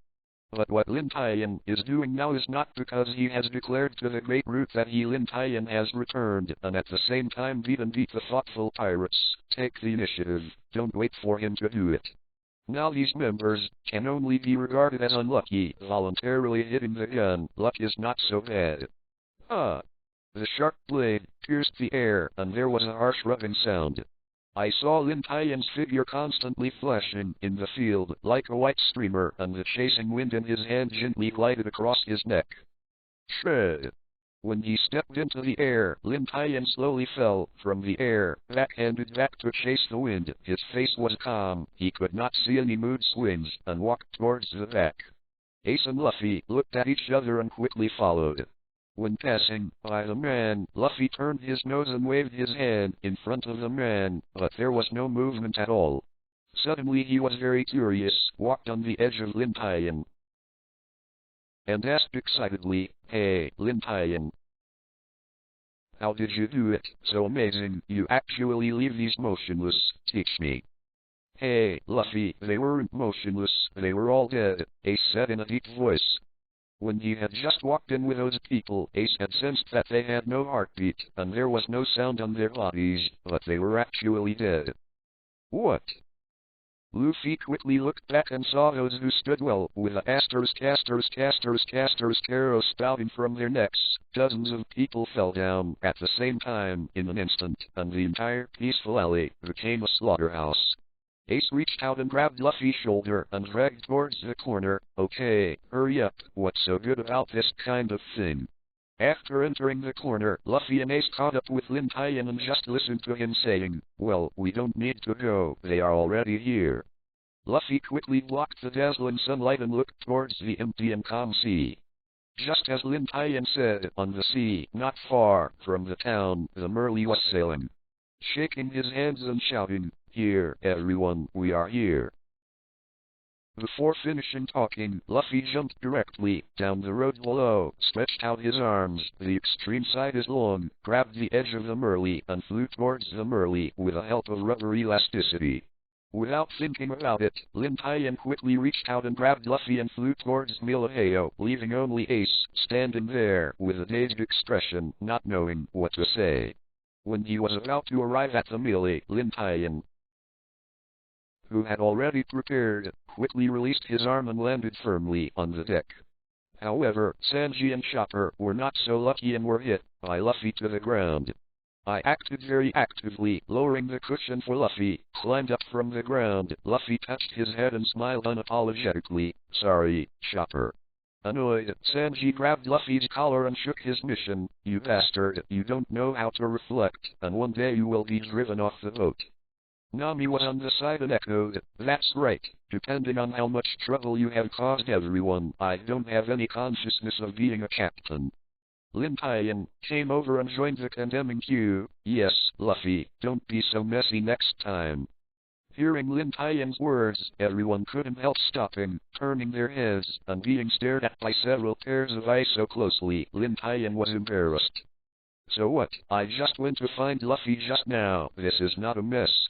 But what Lin Tian is doing now is not because he has declared to the Great Route that Lin Tian has returned, and at the same time beat the thoughtful pirates. Take the initiative, don't wait for him to do it. Now these members can only be regarded as unlucky. Voluntarily hitting the gun, luck is not so bad. Ah! The sharp blade pierced the air, and there was a harsh rubbing sound. I saw Lin Tian's figure constantly flashing in the field like a white streamer, and the chasing wind in his hand gently glided across his neck. Shred! When he stepped into the air, Lin Tian slowly fell from the air, backhanded back to chase the wind. His face was calm, he could not see any mood swings, and walked towards the back. Ace and Luffy looked at each other and quickly followed. When passing by the man, Luffy turned his nose and waved his hand in front of the man, but there was no movement at all. Suddenly he was very curious, walked on the edge of Lin Tian, and asked excitedly, "Hey, Lin Tian, how did you do it? So amazing, you actually leave these motionless, teach me." "Hey, Luffy, they weren't motionless, they were all dead," Ace said in a deep voice. When he had just walked in with those people, Ace had sensed that they had no heartbeat, and there was no sound on their bodies, but they were actually dead. What? Luffy quickly looked back and saw those who stood well, with the arrows spouting from their necks. Dozens of people fell down at the same time in an instant, and the entire peaceful alley became a slaughterhouse. Ace reached out and grabbed Luffy's shoulder and dragged towards the corner. "Okay, hurry up, what's so good about this kind of thing?" After entering the corner, Luffy and Ace caught up with Lin Tian and just listened to him saying, "Well, we don't need to go, they are already here." Luffy quickly blocked the dazzling sunlight and looked towards the empty and calm sea. Just as Lin Tian said, on the sea, not far from the town, the Merly was sailing. Shaking his hands and shouting, "Here, everyone, we are here." Before finishing talking, Luffy jumped directly down the road below, stretched out his arms, the extreme side is long, grabbed the edge of the Merly, and flew towards the Merly with the help of rubber elasticity. Without thinking about it, Lin Tian quickly reached out and grabbed Luffy and flew towards Milaheo, leaving only Ace standing there with a dazed expression, not knowing what to say. When he was about to arrive at the melee, Lin Tian, who had already prepared, quickly released his arm and landed firmly on the deck. However, Sanji and Chopper were not so lucky and were hit by Luffy to the ground. I acted very actively, lowering the cushion for Luffy, climbed up from the ground. Luffy touched his head and smiled unapologetically. "Sorry, Chopper." Annoyed, Sanji grabbed Luffy's collar and shook his mission. "You bastard, you don't know how to reflect, and one day you will be driven off the boat." Nami was on the side and echoed, "That's right. Depending on how much trouble you have caused everyone, I don't have any consciousness of being a captain." Lin Tian came over and joined the condemning queue. "Yes, Luffy, don't be so messy next time." Hearing Lin Tian's words, everyone couldn't help stopping, turning their heads, and being stared at by several pairs of eyes so closely, Lin Tian was embarrassed. "So what? I just went to find Luffy just now. This is not a mess."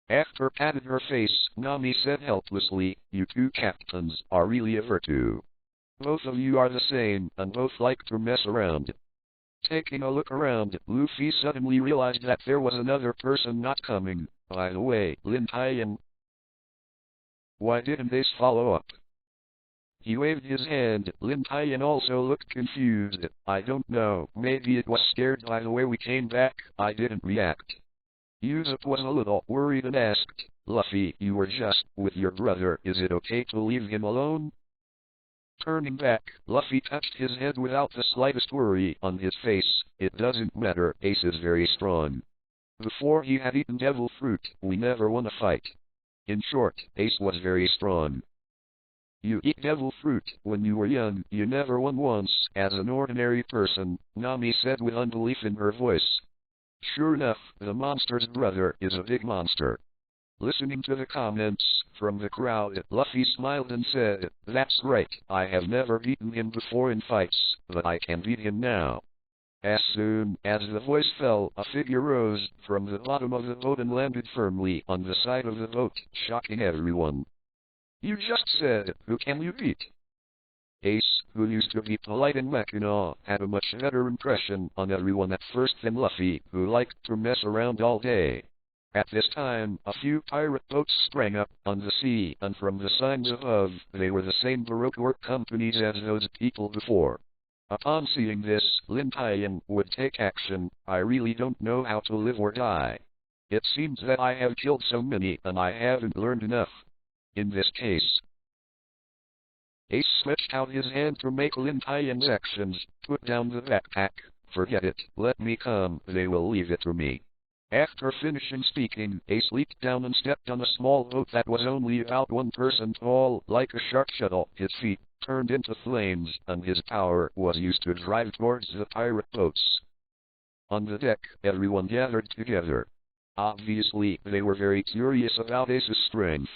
After patting her face, Nami said helplessly, "You two captains are really a virtue. Both of you are the same, and both like to mess around." Taking a look around, Luffy suddenly realized that there was another person not coming. "By the way, Lin Tian, why didn't they follow up?" He waved his hand. Lin Tian also looked confused. "I don't know, maybe it was scared by the way we came back. I didn't react." Usopp was a little worried and asked, "Luffy, you were just with your brother. Is it okay to leave him alone?" Turning back, Luffy touched his head without the slightest worry on his face. "It doesn't matter, Ace is very strong. Before he had eaten devil fruit, we never won a fight. In short, Ace was very strong. You eat devil fruit when you were young, you never won once, as an ordinary person," Nami said with unbelief in her voice. Sure enough, the monster's brother is a big monster. Listening to the comments from the crowd, Luffy smiled and said, "That's right, I have never beaten him before in fights, but I can beat him now." As soon as the voice fell, a figure rose from the bottom of the boat and landed firmly on the side of the boat, shocking everyone. "You just said, who can you beat?" Ace, who used to be polite and Mackinaw, had a much better impression on everyone at first than Luffy, who liked to mess around all day. At this time, a few pirate boats sprang up on the sea, and from the signs above, they were the same Baroque work companies as those people before. Upon seeing this, Lin Tian would take action. "I really don't know how to live or die. It seems that I have killed so many and I haven't learned enough. In this case..." Ace stretched out his hand to make Lin Tian's actions. "Put down the backpack. Forget it. Let me come. They will leave it to me." After finishing speaking, Ace leaped down and stepped on a small boat that was only about one person tall, like a shark shuttle. His feet turned into flames, and his power was used to drive towards the pirate boats. On the deck, everyone gathered together. Obviously, they were very curious about Ace's strength.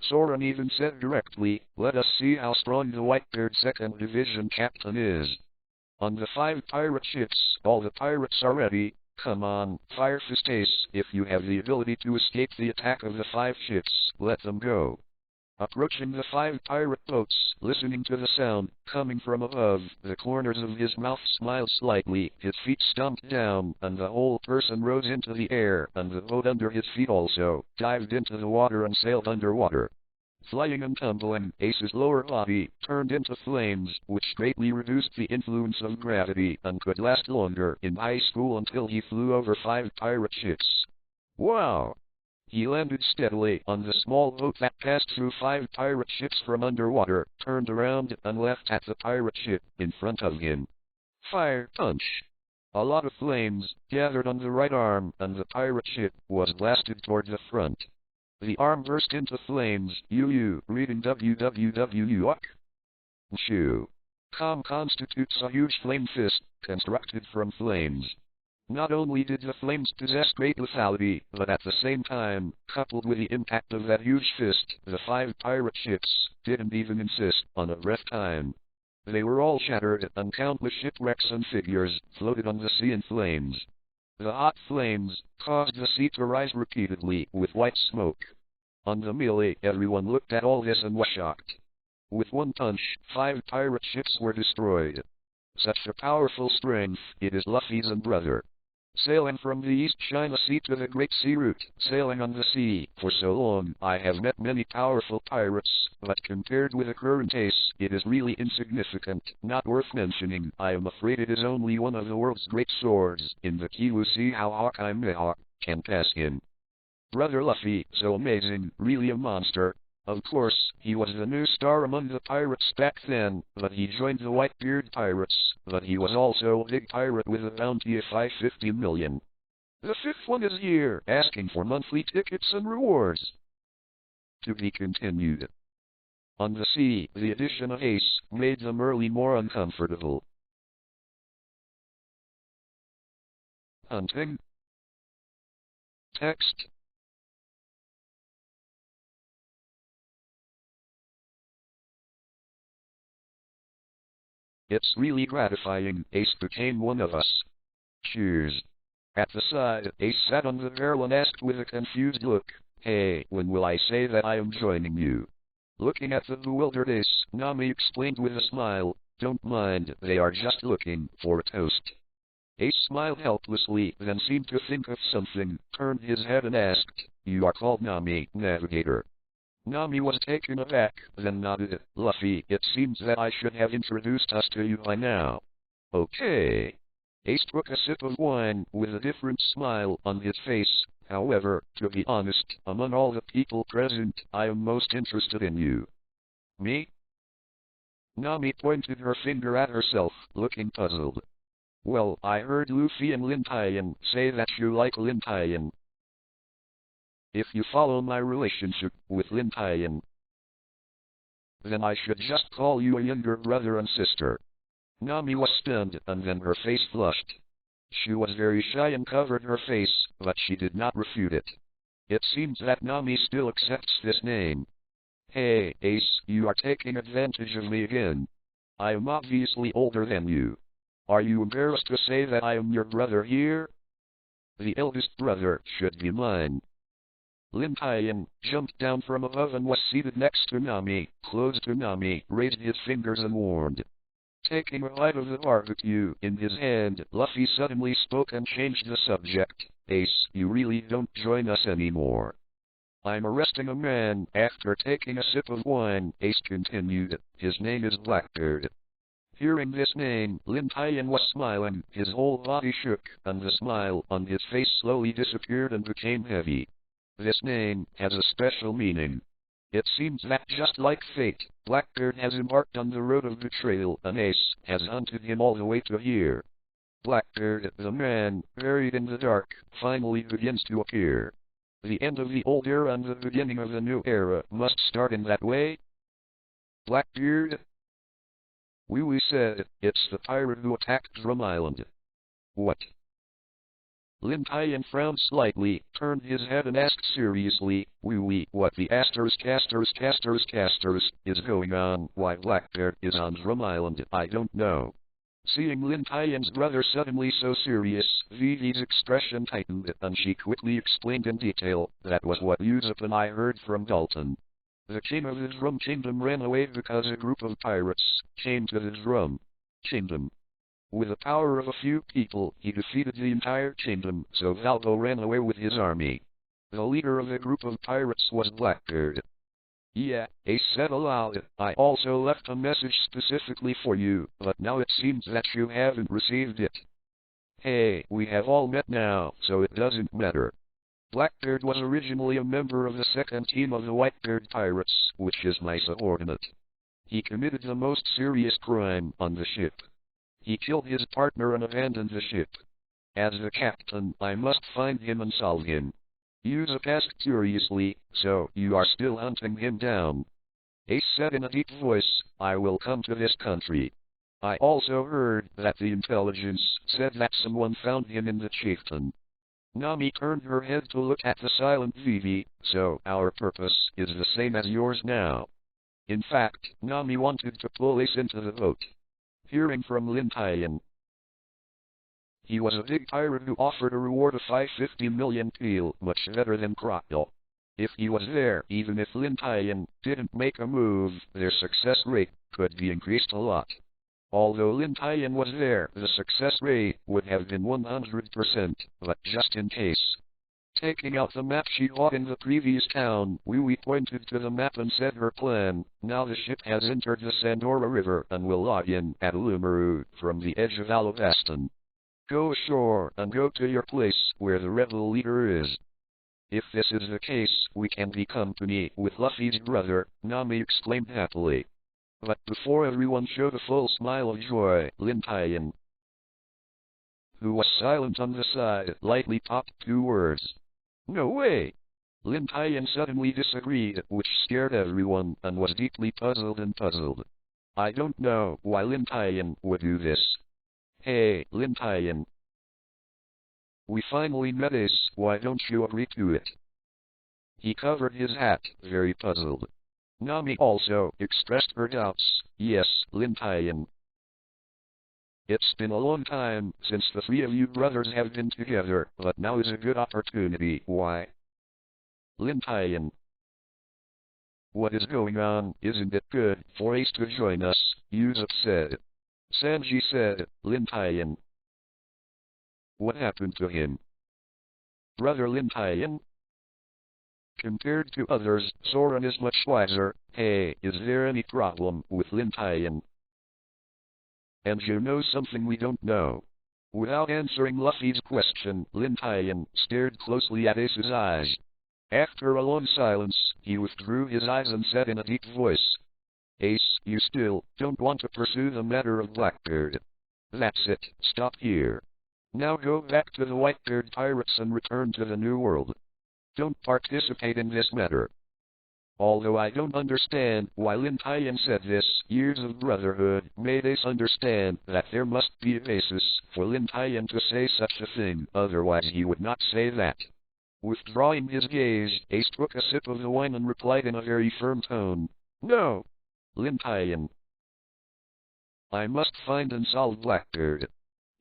Soren even said directly, "Let us see how strong the Whitebeard 2nd Division captain is." On the 5 pirate ships, all the pirates are ready. Come on, Fire Fist Ace, if you have the ability to escape the attack of the 5 ships, let them go. Approaching the 5 pirate boats, listening to the sound coming from above, the corners of his mouth smiled slightly, his feet stomped down, and the whole person rose into the air, and the boat under his feet also dived into the water and sailed underwater. Flying and tumbling, Ace's lower body turned into flames, which greatly reduced the influence of gravity and could last longer in high school until he flew over 5 pirate ships. Wow! He landed steadily on the small boat that passed through 5 pirate ships from underwater, turned around and left at the pirate ship in front of him. Fire punch! A lot of flames gathered on the right arm, and the pirate ship was blasted toward the front. The arm burst into flames. Reading www. Shu. Constitutes a huge flame fist, constructed from flames. Not only did the flames possess great lethality, but at the same time, coupled with the impact of that huge fist, the 5 pirate ships didn't even insist on a breath time. They were all shattered, and countless shipwrecks and figures floated on the sea in flames. The hot flames caused the sea to rise repeatedly with white smoke. On the melee, everyone looked at all this and was shocked. With one punch, 5 pirate ships were destroyed. Such a powerful strength, it is Luffy's and brother. Sailing from the East China Sea to the Great Sea Route, sailing on the sea for so long, I have met many powerful pirates, but compared with the current Ace, it is really insignificant, not worth mentioning. I am afraid it is only one of the world's great swords in the Kiwu Sea how Hawkeye Mihawk can pass him. Brother Luffy, so amazing, really a monster. Of course, he was the new star among the pirates back then, but he joined the Whitebeard pirates, but he was also a big pirate with a bounty of 550 million. The fifth one is here, asking for monthly tickets and rewards. To be continued. On the sea, the addition of Ace made them early more uncomfortable. Hunting. Text. It's really gratifying, Ace became one of us. Cheers. At the side, Ace sat on the barrel and asked with a confused look, "Hey, when will I say that I am joining you?" Looking at the bewildered Ace, Nami explained with a smile, "Don't mind, they are just looking for a toast." Ace smiled helplessly, then seemed to think of something, turned his head and asked, "You are called Nami, Navigator?" Nami was taken aback, then nodded. "Luffy, it seems that I should have introduced us to you by now." "Okay." Ace took a sip of wine, with a different smile on his face. "However, to be honest, among all the people present, I am most interested in you." "Me?" Nami pointed her finger at herself, looking puzzled. "Well, I heard Luffy and Lin Tian say that you like Lin Tian. If you follow my relationship with Lin Tian, then I should just call you a younger brother and sister." Nami was stunned, and then her face flushed. She was very shy and covered her face, but she did not refute it. It seems that Nami still accepts this name. "Hey, Ace, you are taking advantage of me again. I am obviously older than you. Are you embarrassed to say that I am your brother here? The eldest brother should be mine." Lin Tian jumped down from above and was seated next to Nami, close to Nami, raised his fingers and warned. Taking a bite of the barbecue in his hand, Luffy suddenly spoke and changed the subject. "Ace, you really don't join us anymore." "I'm arresting a man." After taking a sip of wine, Ace continued, "His name is Blackbeard." Hearing this name, Lin Tian was smiling, his whole body shook, and the smile on his face slowly disappeared and became heavy. This name has a special meaning. It seems that just like fate, Blackbeard has embarked on the road of betrayal, and Ace has hunted him all the way to here. Blackbeard, the man, buried in the dark, finally begins to appear. The end of the old era and the beginning of the new era must start in that way. Blackbeard? We said, it's the pirate who attacked Drum Island. What? Lin Tian frowned slightly, turned his head and asked seriously, what the asterisk is going on? Why Blackbeard is on Drum Island, I don't know. Seeing Lin Tian's brother suddenly so serious, Vivi's expression tightened, and she quickly explained in detail, "That was what Usopp and I heard from Dalton. The king of the Drum Kingdom ran away because a group of pirates came to the Drum Kingdom. With the power of a few people, he defeated the entire kingdom, so Valdo ran away with his army. The leader of the group of pirates was Blackbeard." "Yeah," Ace said aloud, "I also left a message specifically for you, but now it seems that you haven't received it." "Hey, we have all met now, so it doesn't matter. Blackbeard was originally a member of the second team of the Whitebeard Pirates, which is my subordinate. He committed the most serious crime on the ship. He killed his partner and abandoned the ship. As the captain, I must find him and solve him." Usopp asked curiously, "So, you are still hunting him down?" Ace said in a deep voice, "I will come to this country. I also heard that the intelligence said that someone found him in the chieftain." Nami turned her head to look at the silent Vivi. "So, our purpose is the same as yours now." In fact, Nami wanted to pull Ace into the boat. Hearing from Lin Tian, he was a big pirate who offered a reward of 550 million peel, much better than Crocodile. If he was there, even if Lin Tian didn't make a move, their success rate could be increased a lot. Although Lin Tian was there, the success rate would have been 100%, but just in case. Taking out the map she bought in the previous town, Wee pointed to the map and said her plan. "Now the ship has entered the Sandora River and will log in at Lumaru from the edge of Alabaston. Go ashore and go to your place where the rebel leader is. If this is the case, we can be company with Luffy's brother," Nami exclaimed happily. But before everyone showed a full smile of joy, Lin Tian who was silent on the side, lightly popped 2 words. No way! Lin Tian suddenly disagreed, which scared everyone, and was deeply puzzled. I don't know why Lin Tian would do this. Hey, Lin Tian. We finally met Ace, why don't you agree to it? He covered his hat, very puzzled. Nami also expressed her doubts. Yes, Lin Tian. It's been a long time since the 3 of you brothers have been together, but now is a good opportunity. Why? Lin Tian. What is going on? Isn't it good for Ace to join us? Usopp said. Sanji said, Lin Tian. What happened to him? Brother Lin Tian? Compared to others, Soren is much wiser. Hey, is there any problem with Lin Tian? And you know something we don't know. Without answering Luffy's question, Lin Tian stared closely at Ace's eyes. After a long silence, he withdrew his eyes and said in a deep voice, Ace, you still don't want to pursue the matter of Blackbeard. That's it, stop here. Now go back to the Whitebeard pirates and return to the New World. Don't participate in this matter. Although I don't understand why Lin Tian said this, years of brotherhood made Ace understand that there must be a basis for Lin Tian to say such a thing, otherwise he would not say that. Withdrawing his gaze, Ace took a sip of the wine and replied in a very firm tone, No! Lin Tian. I must find and solve Blackbeard.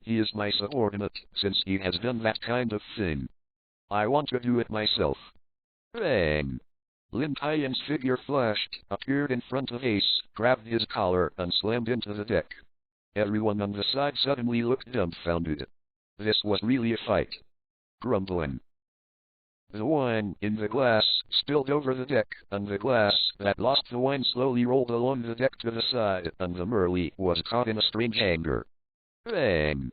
He is my subordinate, since he has done that kind of thing. I want to do it myself. Bang! Lin Tian's figure flashed, appeared in front of Ace, grabbed his collar, and slammed into the deck. Everyone on the side suddenly looked dumbfounded. This was really a fight. Grumbling. The wine in the glass spilled over the deck, and the glass that lost the wine slowly rolled along the deck to the side, and the Merly was caught in a strange anger. Bang!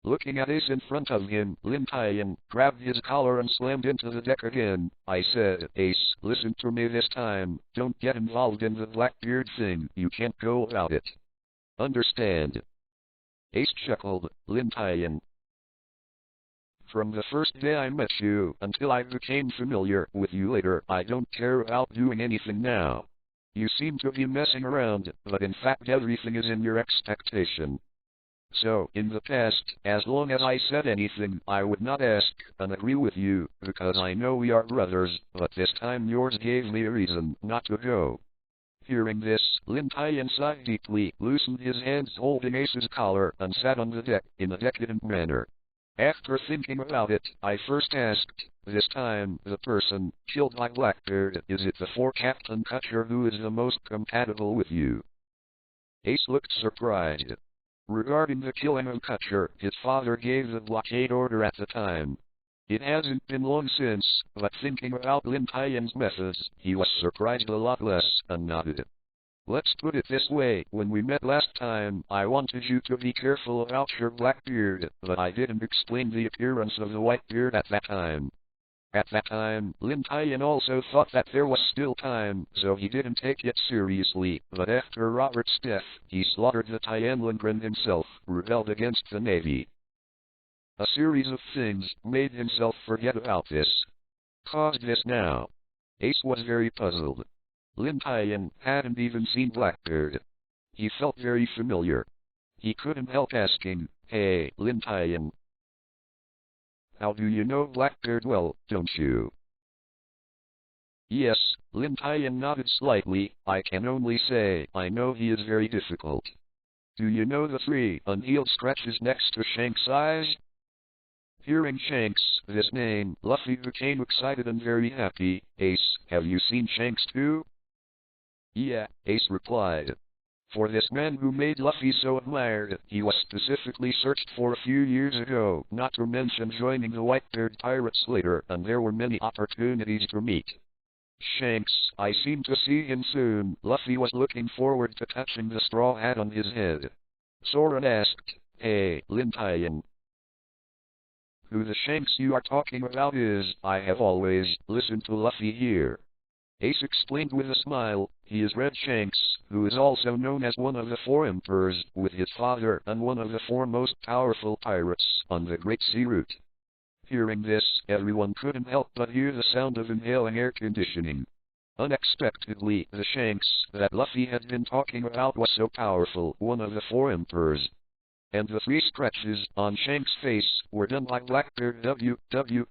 Looking at Ace in front of him, Lin Tian grabbed his collar and slammed into the deck again. I said, Ace, listen to me this time. Don't get involved in the Blackbeard thing. You can't go about it. Understand? Ace chuckled. Lin Tian. From the first day I met you until I became familiar with you later, I don't care about doing anything now. You seem to be messing around, but in fact everything is in your expectation. So, in the past, as long as I said anything, I would not ask and agree with you, because I know we are brothers, but this time yours gave me a reason not to go. Hearing this, Lin Tian sighed deeply, loosened his hands holding Ace's collar, and sat on the deck in a decadent manner. After thinking about it, I first asked, this time, the person killed by Blackbeard, is it the fore-captain Cutcher who is the most compatible with you? Ace looked surprised. Regarding the killing of Cutcher, his father gave the blockade order at the time. It hasn't been long since, but thinking about Lin Tian's methods, he was surprised a lot less, and nodded. Let's put it this way, when we met last time, I wanted you to be careful about your Blackbeard, but I didn't explain the appearance of the Whitebeard at that time. At that time, Lin Tian also thought that there was still time, so he didn't take it seriously, but after Robert's death, he slaughtered the Tianlingren himself, rebelled against the Navy. A series of things made himself forget about this. Caused this now. Ace was very puzzled. Lin Tian hadn't even seen Blackbeard. He felt very familiar. He couldn't help asking, Hey, Lin Tian. How do you know Blackbeard well, don't you? Yes, Lin Tian nodded slightly. I can only say, I know he is very difficult. Do you know the 3 unhealed scratches next to Shanks' eyes? Hearing Shanks, this name, Luffy became excited and very happy. Ace, have you seen Shanks too? Yeah, Ace replied. For this man who made Luffy so admired, he was specifically searched for a few years ago, not to mention joining the Whitebeard pirates later, and there were many opportunities to meet Shanks. I seem to see him soon. Luffy was looking forward to touching the straw hat on his head. Soren asked, Hey, Lin Tian. Who the Shanks you are talking about is, I have always listened to Luffy here. Ace explained with a smile, he is Red Shanks, who is also known as one of the four emperors, with his father and one of the four most powerful pirates on the Great Sea Route. Hearing this, everyone couldn't help but hear the sound of inhaling air conditioning. Unexpectedly, the Shanks that Luffy had been talking about was so powerful, one of the four emperors. And the 3 scratches on Shanks' face were done by Blackbeard www.com.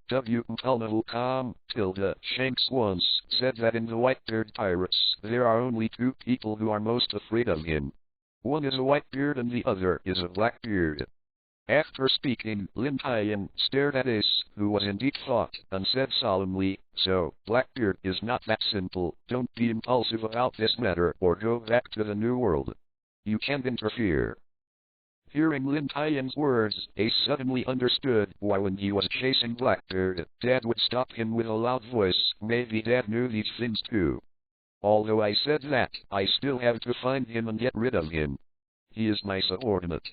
Shanks once said that in the Whitebeard pirates, there are only 2 people who are most afraid of him. One is a Whitebeard and the other is a Blackbeard. After speaking, Lin Tian stared at Ace, who was in deep thought, and said solemnly, "So, Blackbeard is not that simple. Don't be impulsive about this matter or go back to the New World. You can't interfere." Hearing Lin Tian's words, Ace suddenly understood why when he was chasing Blackbeard, Dad would stop him with a loud voice. Maybe Dad knew these things too. Although I said that, I still have to find him and get rid of him. He is my subordinate.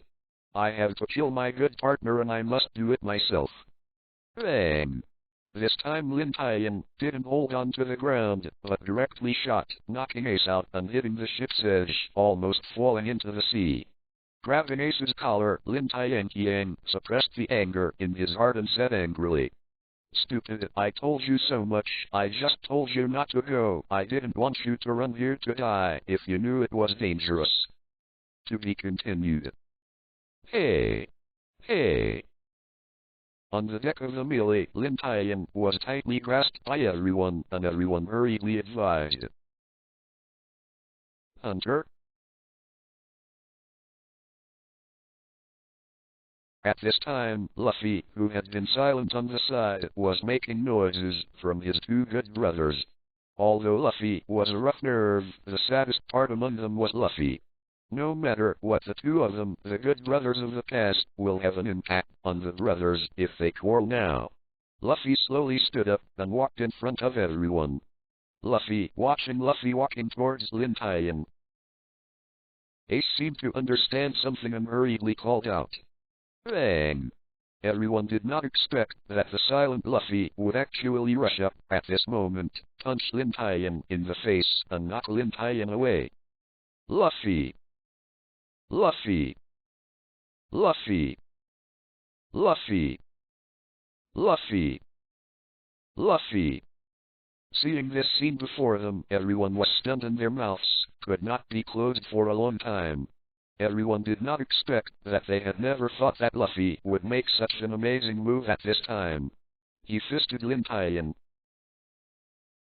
I have to kill my good partner and I must do it myself. Bang! This time Lin Tian didn't hold on to the ground, but directly shot, knocking Ace out and hitting the ship's edge, almost falling into the sea. Grabbing Ace's collar, Lin Tian suppressed the anger in his heart and said angrily, "Stupid, I told you so much. I just told you not to go. I didn't want you to run here to die if you knew it was dangerous." To be continued. Hey! Hey! On the deck of the Melee, Lin Tian was tightly grasped by everyone, and everyone hurriedly advised, "Hunter?" At this time, Luffy, who had been silent on the side, was making noises from his 2 good brothers. Although Luffy was a rough nerve, the saddest part among them was Luffy. No matter what the 2 of them, the good brothers of the past, will have an impact on the brothers if they quarrel now. Luffy slowly stood up and walked in front of everyone. Luffy walking towards Lin Tian. Ace seemed to understand something and hurriedly called out, "Bang!" Everyone did not expect that the silent Luffy would actually rush up at this moment, punch Lin Tian in the face, and knock Lin Tian away. Luffy! Luffy! Luffy! Luffy! Luffy! Luffy! Seeing this scene before them, everyone was stunned and their mouths could not be closed for a long time. Everyone did not expect that they had never thought that Luffy would make such an amazing move at this time. He fisted Lin Tian.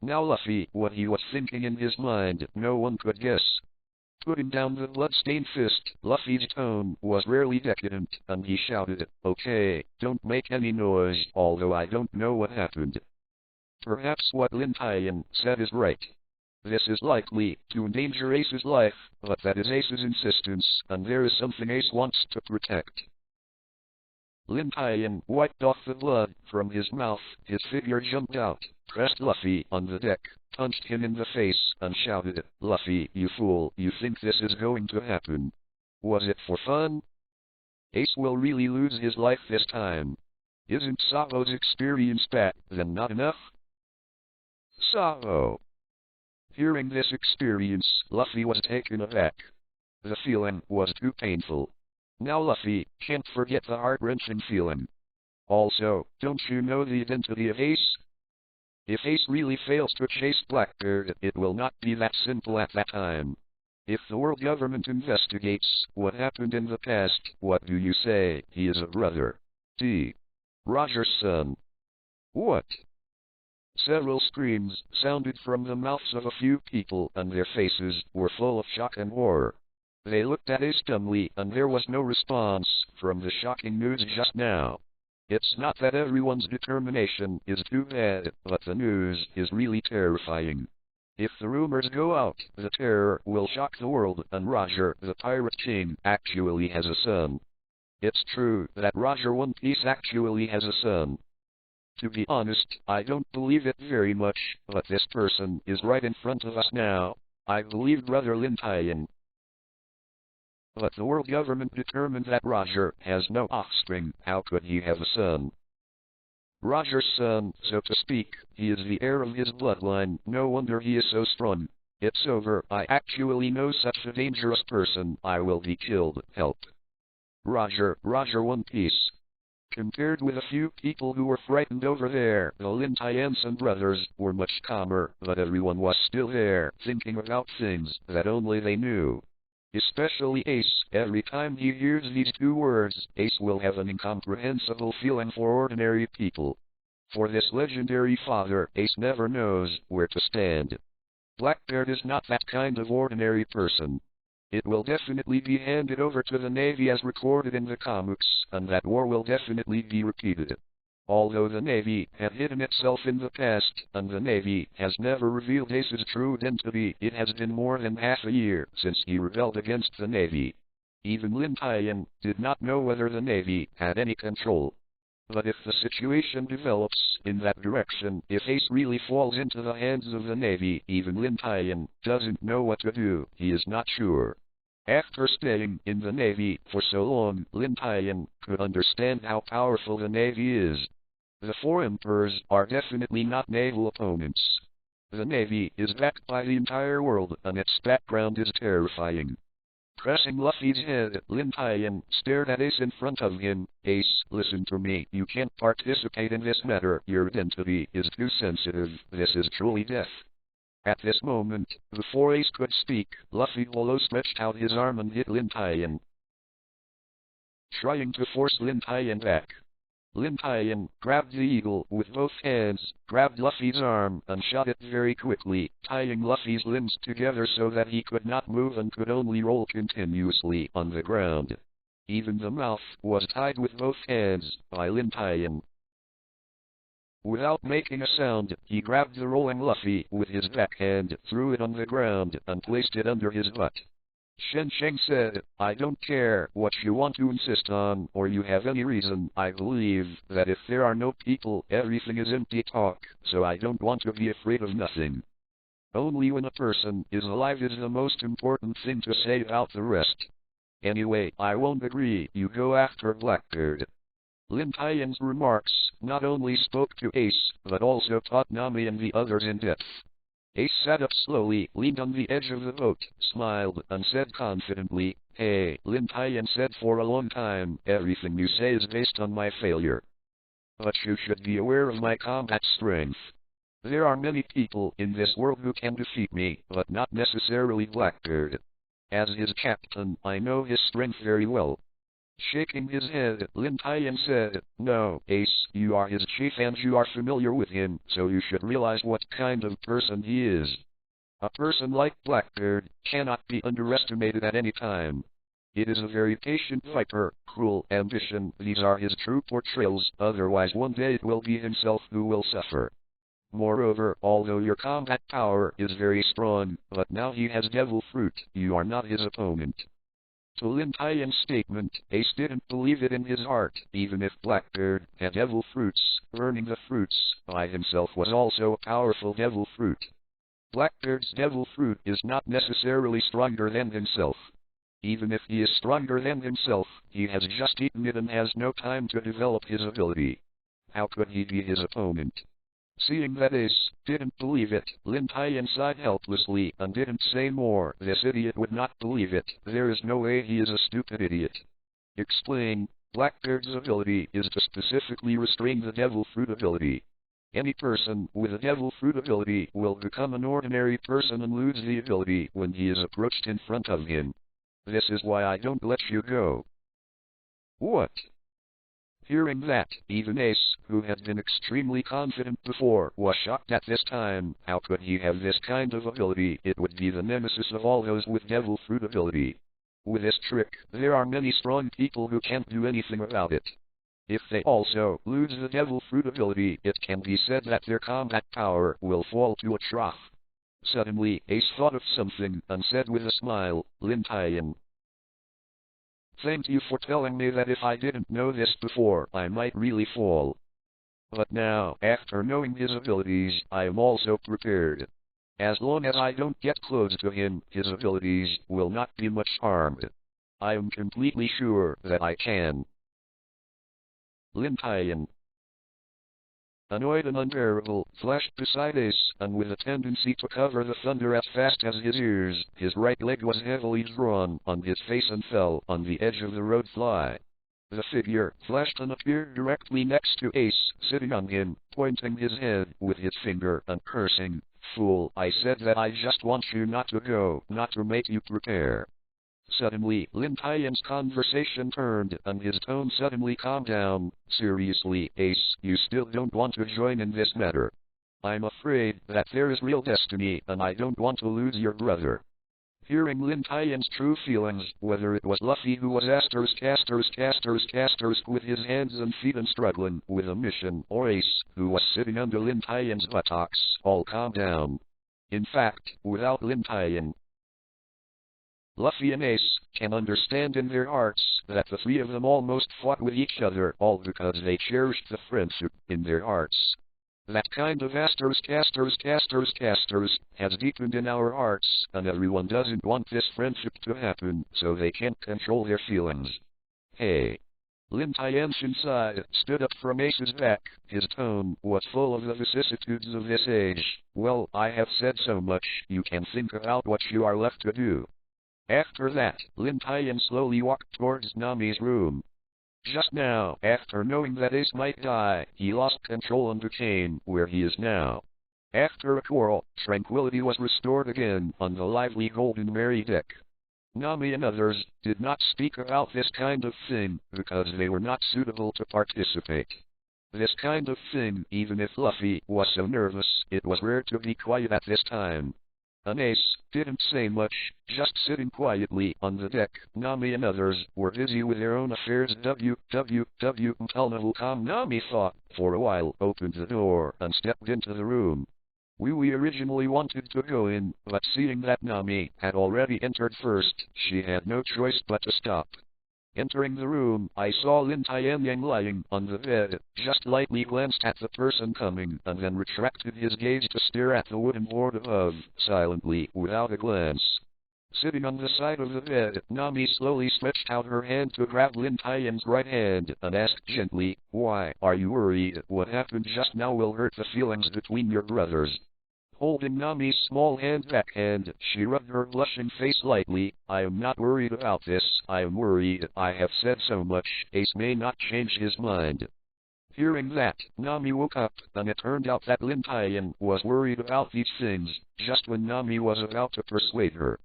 Now Luffy, what he was thinking in his mind, no one could guess. Putting down the blood-stained fist, Luffy's tone was rarely decadent, and he shouted, "Okay, don't make any noise, although I don't know what happened." Perhaps what Lin Tian said is right. This is likely to endanger Ace's life, but that is Ace's insistence, and there is something Ace wants to protect. Lin Tian wiped off the blood from his mouth, his figure jumped out, pressed Luffy on the deck, punched him in the face, and shouted, "Luffy, you fool, you think this is going to happen? Was it for fun? Ace will really lose his life this time. Isn't Sabo's experience back then not enough?" Sabo! Hearing this experience, Luffy was taken aback. The feeling was too painful. Now Luffy can't forget the heart-wrenching feeling. Also, don't you know the identity of Ace? If Ace really fails to chase Blackbeard, it will not be that simple at that time. If the world government investigates what happened in the past, what do you say? He is a brother. D. Roger's son. What? Several screams sounded from the mouths of a few people, and their faces were full of shock and horror. They looked at Ace dumbly, and there was no response from the shocking news just now. It's not that everyone's determination is too bad, but the news is really terrifying. If the rumors go out, the terror will shock the world, and Roger, the Pirate King, actually has a son. It's true that Roger One Piece actually has a son. To be honest, I don't believe it very much, but this person is right in front of us now. I believe Brother Lin Tian. But the world government determined that Roger has no offspring. How could he have a son? Roger's son, so to speak, he is the heir of his bloodline. No wonder he is so strong. It's over. I actually know such a dangerous person. I will be killed. Help. Roger, One Piece. Compared with a few people who were frightened over there, the Lin Tian brothers were much calmer, but everyone was still there, thinking about things that only they knew. Especially Ace. Every time he hears these two words, Ace will have an incomprehensible feeling for ordinary people. For this legendary father, Ace never knows where to stand. Blackbeard is not that kind of ordinary person. It will definitely be handed over to the Navy as recorded in the comics, and that war will definitely be repeated. Although the Navy had hidden itself in the past, and the Navy has never revealed Ace's true identity, it has been more than half a year since he rebelled against the Navy. Even Lin Tian did not know whether the Navy had any control. But if the situation develops in that direction, if Ace really falls into the hands of the Navy, even Lin Tian doesn't know what to do. He is not sure. After staying in the Navy for so long, Lin Tian could understand how powerful the Navy is. The four emperors are definitely not naval opponents. The Navy is backed by the entire world, and its background is terrifying. Pressing Luffy's head, Lin Tian stared at Ace in front of him. Ace, listen to me. You can't participate in this matter. Your identity is too sensitive. This is truly death. At this moment, before Ace could speak, Luffy Polo stretched out his arm and hit Lin Tian, trying to force Lin Tian back. Lin Tian grabbed the eagle with both hands, grabbed Luffy's arm, and shot it very quickly, tying Luffy's limbs together so that he could not move and could only roll continuously on the ground. Even the mouth was tied with both hands by Lin Tian. Without making a sound, he grabbed the rolling Luffy with his backhand, threw it on the ground, and placed it under his butt. Shen Sheng said, I don't care what you want to insist on, or you have any reason. I believe that if there are no people, everything is empty talk, so I don't want to be afraid of nothing. Only when a person is alive is the most important thing to say about the rest. Anyway, I won't agree. You go after Blackbeard. Lin Tian's remarks not only spoke to Ace, but also taught Nami and the others in depth. Ace sat up slowly, leaned on the edge of the boat, smiled, and said confidently, Hey, Lin Tian said for a long time, everything you say is based on my failure. But you should be aware of my combat strength. There are many people in this world who can defeat me, but not necessarily Blackbeard. As his captain, I know his strength very well. Shaking his head, Lin Tian said, No, Ace, you are his chief and you are familiar with him, so you should realize what kind of person he is. A person like Blackbeard cannot be underestimated at any time. It is a very patient viper, cruel ambition. These are his true portrayals, otherwise one day it will be himself who will suffer. Moreover, although your combat power is very strong, but now he has devil fruit, you are not his opponent. To Lin Tian's statement, Ace didn't believe it in his heart. Even if Blackbeard had devil fruits, burning the fruits by himself was also a powerful devil fruit. Blackbeard's devil fruit is not necessarily stronger than himself. Even if he is stronger than himself, he has just eaten it and has no time to develop his ability. How could he be his opponent? Seeing that Ace didn't believe it, Lin Tian sighed helplessly and didn't say more. This idiot would not believe it. There is no way he is a stupid idiot. Explain. Blackbeard's ability is to specifically restrain the devil fruit ability. Any person with a devil fruit ability will become an ordinary person and lose the ability when he is approached in front of him. This is why I don't let you go. What? Hearing that, even Ace, who had been extremely confident before, was shocked at this time. How could he have this kind of ability? It would be the nemesis of all those with devil fruit ability. With this trick, there are many strong people who can't do anything about it. If they also lose the devil fruit ability, it can be said that their combat power will fall to a trough. Suddenly, Ace thought of something, and said with a smile, Lin Tian, thank you for telling me that if I didn't know this before, I might really fall. But now, after knowing his abilities, I am also prepared. As long as I don't get close to him, his abilities will not be much harmed. I am completely sure that I can. Lin Tian. Annoyed and unbearable, flashed beside Ace, and with a tendency to cover the thunder as fast as his ears, his right leg was heavily drawn on his face and fell on the edge of the road fly. The figure flashed and appeared directly next to Ace, sitting on him, pointing his head with his finger and cursing. "Fool, I said that I just want you not to go, not to make you prepare." Suddenly, Lin Tian's conversation turned, and his tone suddenly calmed down. "Seriously, Ace, you still don't want to join in this matter. I'm afraid that there is real destiny, and I don't want to lose your brother." Hearing Lin Tian's true feelings, whether it was Luffy who was with his hands and feet and struggling with a mission, or Ace, who was sitting under Lin Tian's buttocks, all calmed down. In fact, without Lin Tian, Luffy and Ace can understand in their hearts that the three of them almost fought with each other, all because they cherished the friendship in their hearts. That kind of has deepened in our hearts, and everyone doesn't want this friendship to happen, so they can't control their feelings. Hey! Lin Tian Shinsai stood up from Ace's back. His tone was full of the vicissitudes of this age. "Well, I have said so much, you can think about what you are left to do." After that, Lin Tian slowly walked towards Nami's room. Just now, after knowing that Ace might die, he lost control and became where he is now. After a quarrel, tranquility was restored again on the lively Golden Mary deck. Nami and others did not speak about this kind of thing because they were not suitable to participate. This kind of thing, even if Luffy was so nervous, it was rare to be quiet at this time. And Ace didn't say much, just sitting quietly on the deck. Nami and others were busy with their own affairs. Until Nami thought for a while, opened the door, and stepped into the room. We originally wanted to go in, but seeing that Nami had already entered first, she had no choice but to stop. Entering the room, I saw Lin Tian lying on the bed, just lightly glanced at the person coming, and then retracted his gaze to stare at the wooden board above, silently, without a glance. Sitting on the side of the bed, Nami slowly stretched out her hand to grab Lin Tian's right hand, and asked gently, "Why are you worried? What happened just now will hurt the feelings between your brothers." Holding Nami's small hand backhand, she rubbed her blushing face lightly. "I am not worried about this. I am worried. I have said so much. Ace may not change his mind." Hearing that, Nami woke up, and it turned out that Lin Tian was worried about these things, just when Nami was about to persuade her.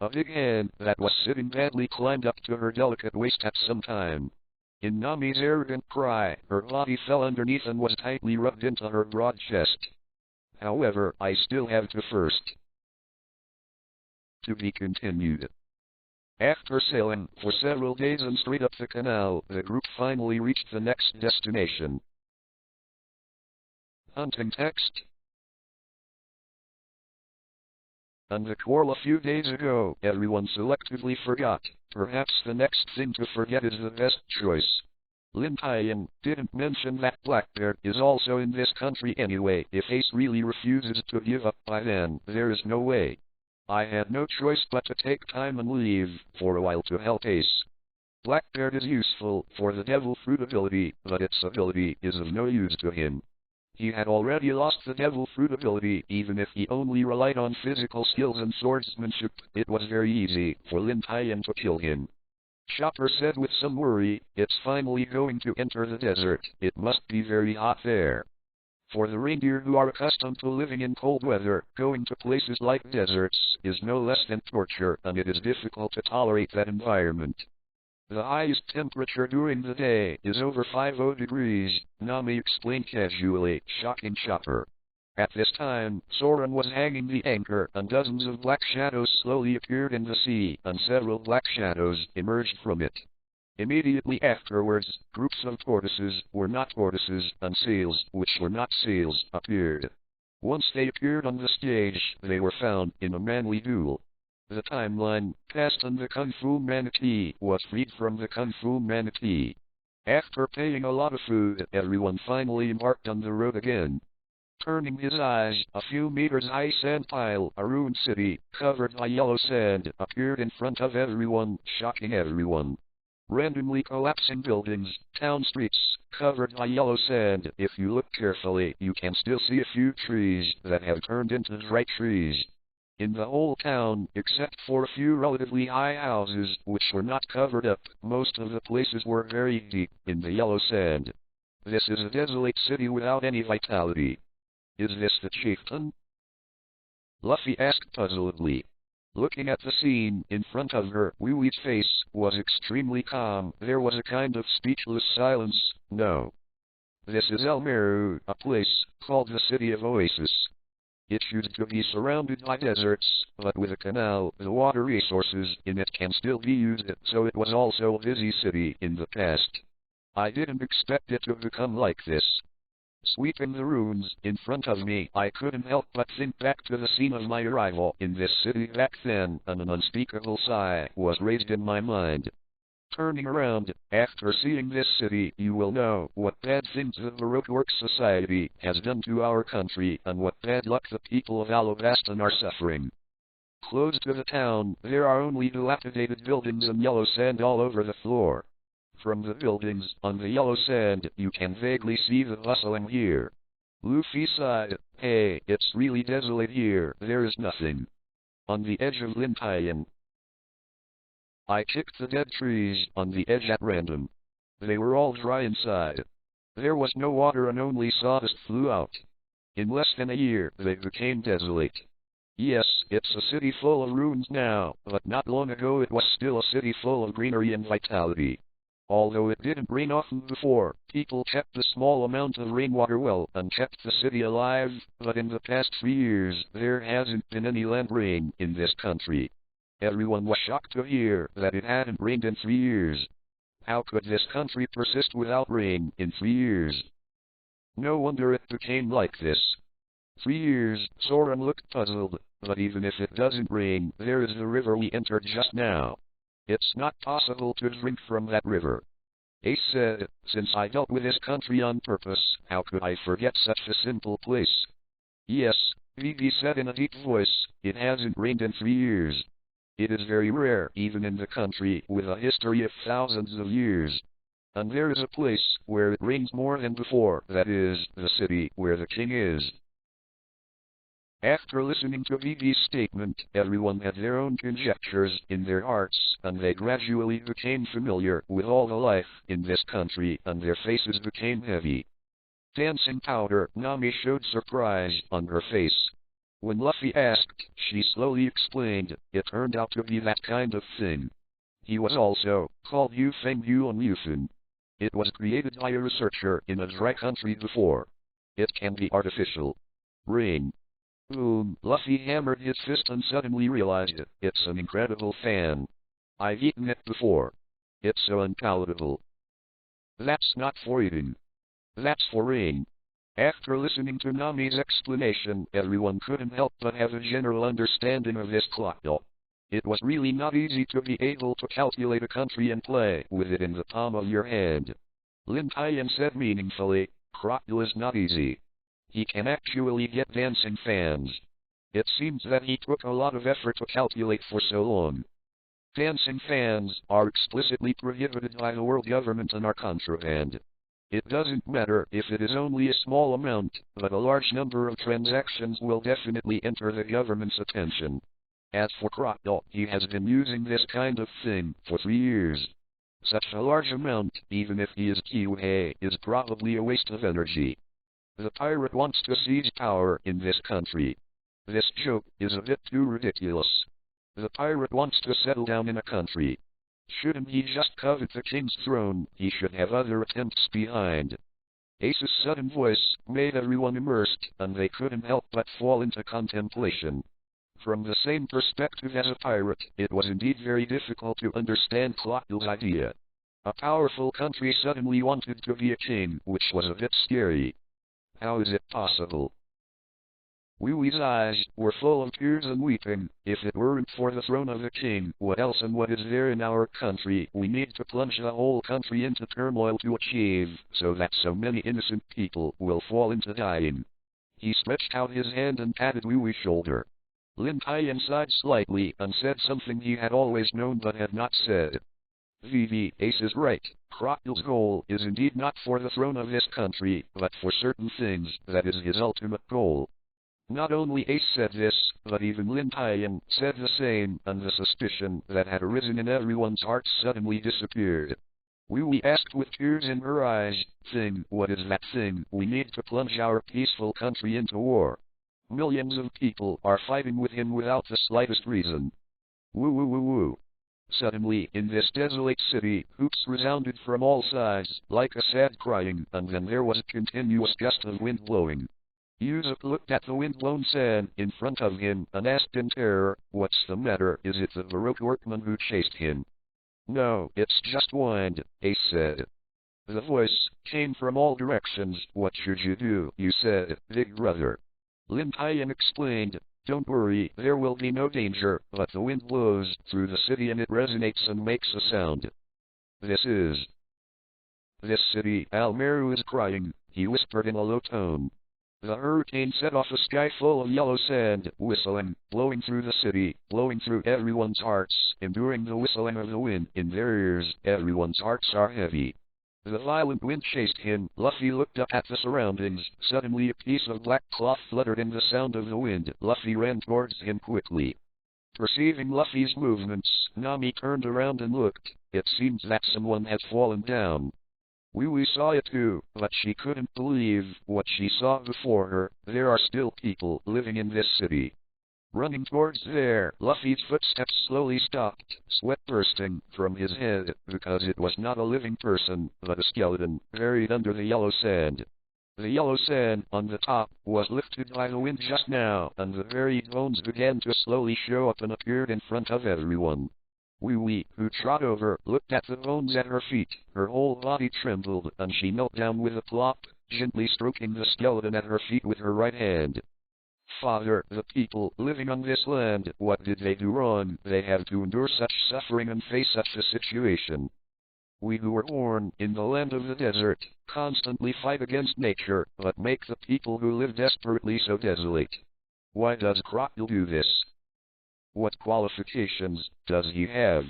A big hand that was sitting badly climbed up to her delicate waist at some time. In Nami's arrogant cry, her body fell underneath and was tightly rubbed into her broad chest. However, I still have to first. To be continued. After sailing for several days and straight up the canal, the group finally reached the next destination. Hunting text. And the quarrel a few days ago, everyone selectively forgot. Perhaps the next thing to forget is the best choice. Lin Tian didn't mention that Blackbeard is also in this country anyway. If Ace really refuses to give up by then, there is no way. I had no choice but to take time and leave for a while to help Ace. Blackbeard is useful for the Devil Fruit ability, but its ability is of no use to him. He had already lost the Devil Fruit ability. Even if he only relied on physical skills and swordsmanship, it was very easy for Lin Tian to kill him. Chopper said with some worry, "It's finally going to enter the desert. It must be very hot there." For the reindeer who are accustomed to living in cold weather, going to places like deserts is no less than torture, and it is difficult to tolerate that environment. The highest temperature during the day is over 50 degrees, Nami explained casually, shocking Chopper. At this time, Soren was hanging the anchor, and dozens of black shadows slowly appeared in the sea, and several black shadows emerged from it. Immediately afterwards, groups of tortoises were not tortoises, and seals, which were not seals, appeared. Once they appeared on the stage, they were found in a manly duel. The timeline passed and the Kung Fu Manatee was freed from the Kung Fu Manatee. After paying a lot of food, everyone finally embarked on the road again. Turning his eyes, a few meters high sand pile, a ruined city, covered by yellow sand, appeared in front of everyone, shocking everyone. Randomly collapsing buildings, town streets, covered by yellow sand. If you look carefully, you can still see a few trees that have turned into dry trees. In the whole town, except for a few relatively high houses which were not covered up, most of the places were very deep in the yellow sand. This is a desolate city without any vitality. Is this the chieftain? Luffy asked puzzledly. Looking at the scene in front of her, Wee Wee's face was extremely calm. There was a kind of speechless silence. No. This is El Meru, a place called the City of Oasis. It used to be surrounded by deserts, but with a canal, the water resources in it can still be used, so it was also a busy city in the past. I didn't expect it to become like this. Sweeping the rooms in front of me, I couldn't help but think back to the scene of my arrival in this city back then, and an unspeakable sigh was raised in my mind. Turning around, after seeing this city, you will know what bad things the Baroque Works Society has done to our country, and what bad luck the people of Alabaston are suffering. Close to the town, there are only dilapidated buildings and yellow sand all over the floor. From the buildings, on the yellow sand, you can vaguely see the bustling here. Luffy sighed. Hey, it's really desolate here, there is nothing. On the edge of Lin Tian. I kicked the dead trees on the edge at random. They were all dry inside. There was no water and only sawdust flew out. In less than a year, they became desolate. Yes, it's a city full of ruins now, but not long ago it was still a city full of greenery and vitality. Although it didn't rain often before, people kept a small amount of rainwater well and kept the city alive, but in the past 3 years, there hasn't been any land rain in this country. Everyone was shocked to hear that it hadn't rained in 3 years. How could this country persist without rain in 3 years? No wonder it became like this. 3 years, Soren looked puzzled, but even if it doesn't rain, there is the river we entered just now. It's not possible to drink from that river. Ace said, since I dealt with this country on purpose, how could I forget such a simple place? Yes, Vivi said in a deep voice, it hasn't rained in 3 years. It is very rare, even in the country with a history of thousands of years. And there is a place where it rains more than before, that is, the city where the king is. After listening to Vivi's statement, everyone had their own conjectures in their hearts, and they gradually became familiar with all the life in this country, and their faces became heavy. Dancing powder, Nami showed surprise on her face. When Luffy asked, she slowly explained, it turned out to be that kind of thing. He was also called Yu Feng Yuan Yufun. It was created by a researcher in a dry country before. It can be artificial. Rain. Boom, Luffy hammered his fist and suddenly realized it. It's an incredible fan. I've eaten it before. It's so unpalatable. That's not for eating. That's for rain. After listening to Nami's explanation, everyone couldn't help but have a general understanding of this Crocodile. It was really not easy to be able to calculate a country and play with it in the palm of your hand. Lin Tian said meaningfully, Crocodile is not easy. He can actually get dancing fans. It seems that he took a lot of effort to calculate for so long. Dancing fans are explicitly prohibited by the world government and are contraband. It doesn't matter if it is only a small amount, but a large number of transactions will definitely enter the government's attention. As for Crocodile, he has been using this kind of thing for 3 years. Such a large amount, even if he is Kiwei, is probably a waste of energy. The pirate wants to seize power in this country. This joke is a bit too ridiculous. The pirate wants to settle down in a country. Shouldn't he just covet the king's throne? He should have other attempts behind. Ace's sudden voice made everyone immersed, and they couldn't help but fall into contemplation. From the same perspective as a pirate, it was indeed very difficult to understand Crocodile's idea. A powerful country suddenly wanted to be a king, which was a bit scary. How is it possible? Wee Wee's eyes were full of tears and weeping. If it weren't for the throne of the king, what else and what is there in our country we need to plunge the whole country into turmoil to achieve, so that so many innocent people will fall into dying? He stretched out his hand and patted Wee Wee's shoulder. Lin Tian sighed slightly and said something he had always known but had not said. Ace is right. Crocodile's goal is indeed not for the throne of this country, but for certain things. That is his ultimate goal. Not only Ace said this, but even Lin Tian said the same, and the suspicion that had arisen in everyone's hearts suddenly disappeared. We asked with tears in her eyes, "Thing, what is that thing? We need to plunge our peaceful country into war. Millions of people are fighting with him without the slightest reason." Woo woo woo woo. Suddenly, in this desolate city, hoots resounded from all sides, like a sad crying, and then there was a continuous gust of wind blowing. Yuzuki looked at the wind-blown sand in front of him and asked in terror, "What's the matter? Is it the Baroque workman who chased him?" "No, it's just wind," Ace said. The voice came from all directions. "What should you do?" you said, "big brother." Lin Tian explained, "Don't worry, there will be no danger, but the wind blows through the city and it resonates and makes a sound. This city, Almeru is crying," he whispered in a low tone. The hurricane set off a sky full of yellow sand, whistling, blowing through the city, blowing through everyone's hearts, enduring the whistling of the wind in their ears. Everyone's hearts are heavy. The violent wind chased him. Luffy looked up at the surroundings. Suddenly a piece of black cloth fluttered in the sound of the wind. Luffy ran towards him quickly. Perceiving Luffy's movements, Nami turned around and looked. It seems that someone had fallen down. We saw it too, but she couldn't believe what she saw before her. There are still people living in this city. Running towards there, Luffy's footsteps slowly stopped, sweat bursting from his head, because it was not a living person, but a skeleton, buried under the yellow sand. The yellow sand on the top was lifted by the wind just now, and the buried bones began to slowly show up and appeared in front of everyone. Wee, who trod over, looked at the bones at her feet. Her whole body trembled, and she knelt down with a plop, gently stroking the skeleton at her feet with her right hand. "Father, the people living on this land, what did they do wrong? They have to endure such suffering and face such a situation. We who were born in the land of the desert, constantly fight against nature, but make the people who live desperately so desolate. Why does Crocodile do this? What qualifications does he have?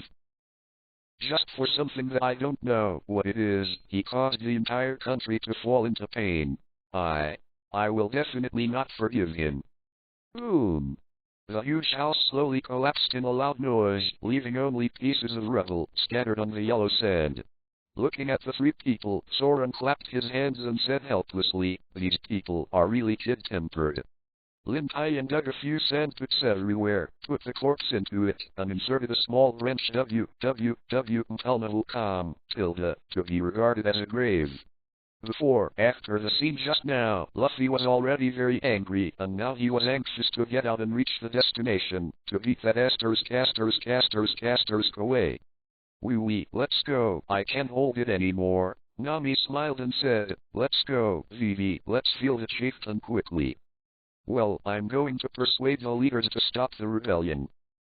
Just for something that I don't know what it is, he caused the entire country to fall into pain. I will definitely not forgive him." Boom! The huge house slowly collapsed in a loud noise, leaving only pieces of rubble scattered on the yellow sand. Looking at the three people, Soren clapped his hands and said helplessly, "These people are really kid-tempered." Lin Tian dug a few sandpits everywhere, put the corpse into it, and inserted a small branch to be regarded as a grave. After the scene just now, Luffy was already very angry, and now he was anxious to get out and reach the destination, to beat that asterisk away. Wee, let's go, I can't hold it anymore. Nami smiled and said, "Let's go, Vivi, let's feel the chieftain quickly." "Well, I'm going to persuade the leaders to stop the rebellion.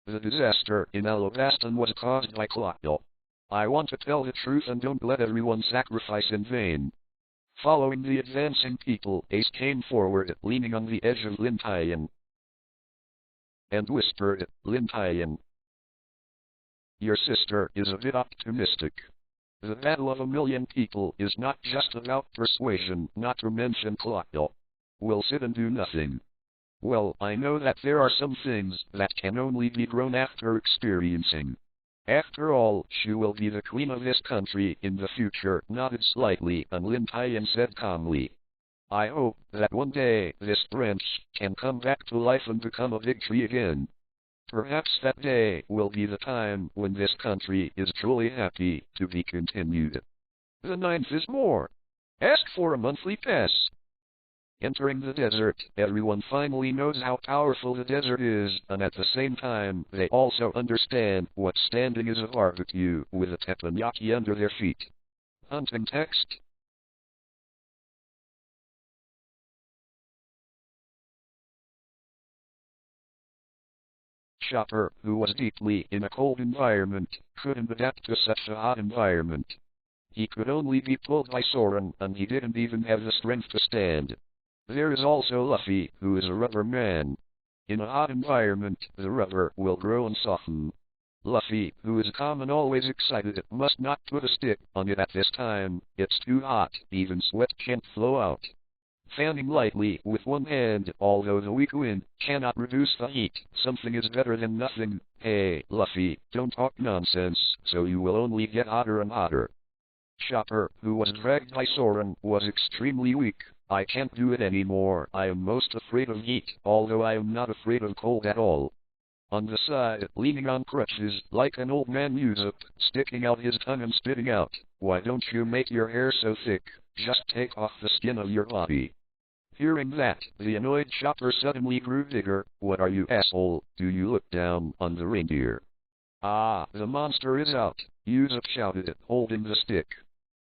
The disaster in Alabastan was caused by Crocodile. I want to tell the truth and don't let everyone sacrifice in vain." Following the advancing people, Ace came forward, leaning on the edge of Lin Tian, and whispered, "Lin Tian, your sister is a bit optimistic. The battle of 1,000,000 people is not just about persuasion, not to mention Crocodile will sit and do nothing. Well, I know that there are some things that can only be grown after experiencing. After all, she will be the queen of this country in the future." Nodded slightly, and Lin Tian said calmly, "I hope that one day this branch can come back to life and become a big tree again. Perhaps that day will be the time when this country is truly happy." To be continued. The 9th is more. Ask for a monthly pass. Entering the desert, everyone finally knows how powerful the desert is, and at the same time, they also understand what standing is a barbecue with a teppanyaki under their feet. Hunting text. Chopper, who was deeply in a cold environment, couldn't adapt to such a hot environment. He could only be pulled by Soren, and he didn't even have the strength to stand. There is also Luffy, who is a rubber man. In a hot environment, the rubber will grow and soften. Luffy, who is calm and always excited, must not put a stick on it at this time. It's too hot, even sweat can't flow out. Fanning lightly with one hand, although the weak wind cannot reduce the heat, something is better than nothing. Hey, Luffy, don't talk nonsense, so you will only get hotter and hotter. Chopper, who was dragged by Soren, was extremely weak. I can't do it anymore. I am most afraid of heat, although I am not afraid of cold at all. On the side, leaning on crutches, like an old man Usopp, sticking out his tongue and spitting out, "Why don't you make your hair so thick? Just take off the skin of your body." Hearing that, the annoyed Chopper suddenly grew bigger. "What are you, asshole? Do you look down on the reindeer?" "Ah, the monster is out," Usopp shouted, holding the stick.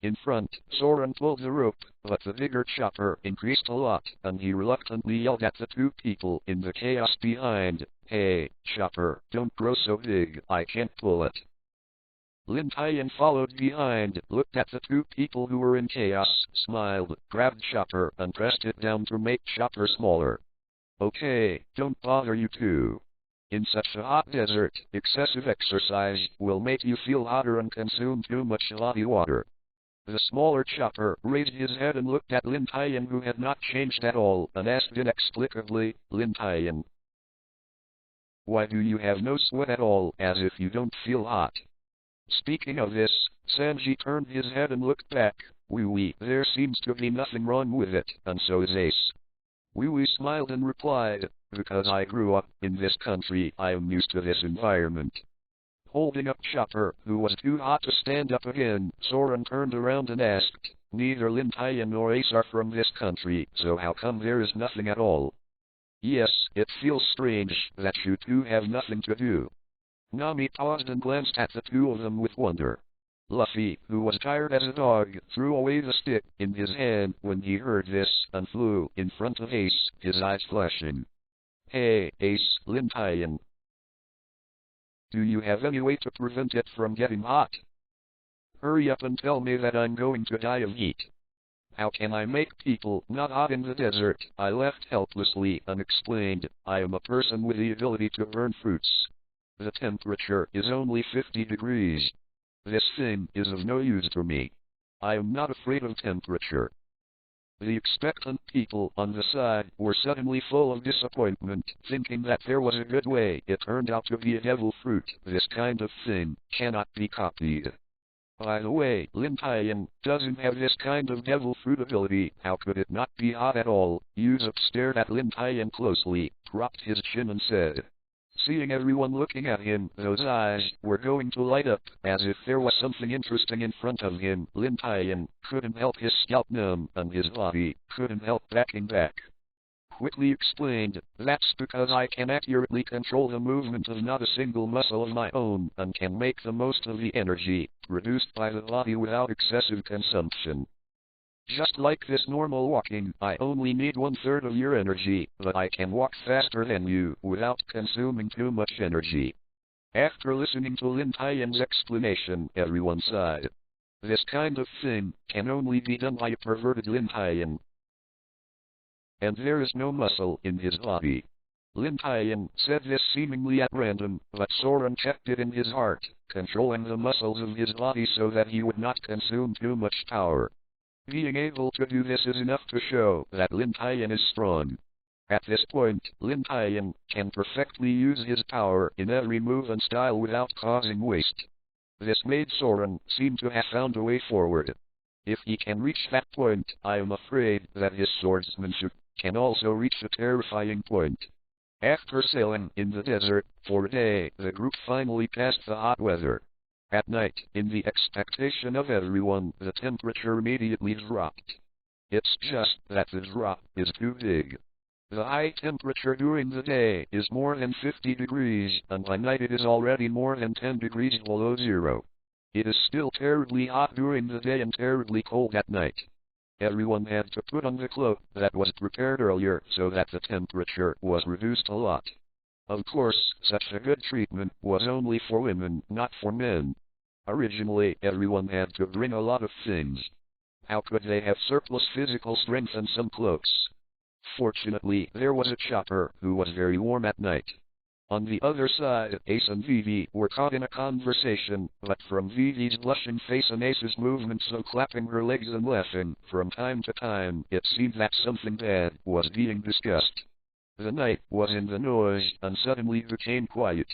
In front, Soren pulled the rope, but the bigger Chopper increased a lot, and he reluctantly yelled at the two people in the chaos behind, "Hey, Chopper, don't grow so big, I can't pull it." Lin Tian followed behind, looked at the two people who were in chaos, smiled, grabbed Chopper, and pressed it down to make Chopper smaller. "Okay, don't bother you two. In such a hot desert, excessive exercise will make you feel hotter and consume too much body water." The smaller Chopper raised his head and looked at Lin Tian, who had not changed at all, and asked inexplicably, "Lin Tian, why do you have no sweat at all, as if you don't feel hot?" Speaking of this, Sanji turned his head and looked back. "Wee, there seems to be nothing wrong with it, and so is Ace." Wee smiled and replied, "Because I grew up in this country, I am used to this environment." Holding up Chopper, who was too hot to stand up again, Soren turned around and asked, "Neither Lin Tian nor Ace are from this country, so how come there is nothing at all?" "Yes, it feels strange that you two have nothing to do." Nami paused and glanced at the two of them with wonder. Luffy, who was tired as a dog, threw away the stick in his hand when he heard this, and flew in front of Ace, his eyes flashing. "Hey, Ace, Lin Tian. Do you have any way to prevent it from getting hot? Hurry up and tell me that I'm going to die of heat." "How can I make people not hot in the desert?" I laughed helplessly and explained, "I am a person with the ability to burn fruits. The temperature is only 50 degrees. This thing is of no use to me. I am not afraid of temperature." The expectant people on the side were suddenly full of disappointment, thinking that there was a good way. It turned out to be a devil fruit. This kind of thing cannot be copied. By the way, Lin Tian doesn't have this kind of devil fruit ability. How could it not be hot at all? Usopp stared at Lin Tian closely, propped his chin and said, seeing everyone looking at him, those eyes were going to light up, as if there was something interesting in front of him. Lin Tian couldn't help his scalp numb, and his body couldn't help backing back. Quickly explained, "That's because I can accurately control the movement of not a single muscle of my own, and can make the most of the energy produced by the body without excessive consumption. Just like this normal walking, I only need 1/3 of your energy, but I can walk faster than you without consuming too much energy." After listening to Lin Tian's explanation, everyone sighed. This kind of thing can only be done by a perverted Lin Tian. And there is no muscle in his body. Lin Tian said this seemingly at random, but Soren kept it in his heart, controlling the muscles of his body so that he would not consume too much power. Being able to do this is enough to show that Lin Tian is strong. At this point, Lin Tian can perfectly use his power in every move and style without causing waste. This made Soren seem to have found a way forward. If he can reach that point, I am afraid that his swordsmanship can also reach a terrifying point. After sailing in the desert for a day, the group finally passed the hot weather. At night, in the expectation of everyone, the temperature immediately dropped. It's just that the drop is too big. The high temperature during the day is more than 50 degrees, and by night it is already more than 10 degrees below zero. It is still terribly hot during the day and terribly cold at night. Everyone had to put on the cloak that was prepared earlier so that the temperature was reduced a lot. Of course, such a good treatment was only for women, not for men. Originally, everyone had to bring a lot of things. How could they have surplus physical strength and some cloaks? Fortunately, there was a Chopper who was very warm at night. On the other side, Ace and Vivi were caught in a conversation, but from Vivi's blushing face and Ace's movements of clapping her legs and laughing, from time to time, it seemed that something bad was being discussed. The night was in the noise, and suddenly became quiet.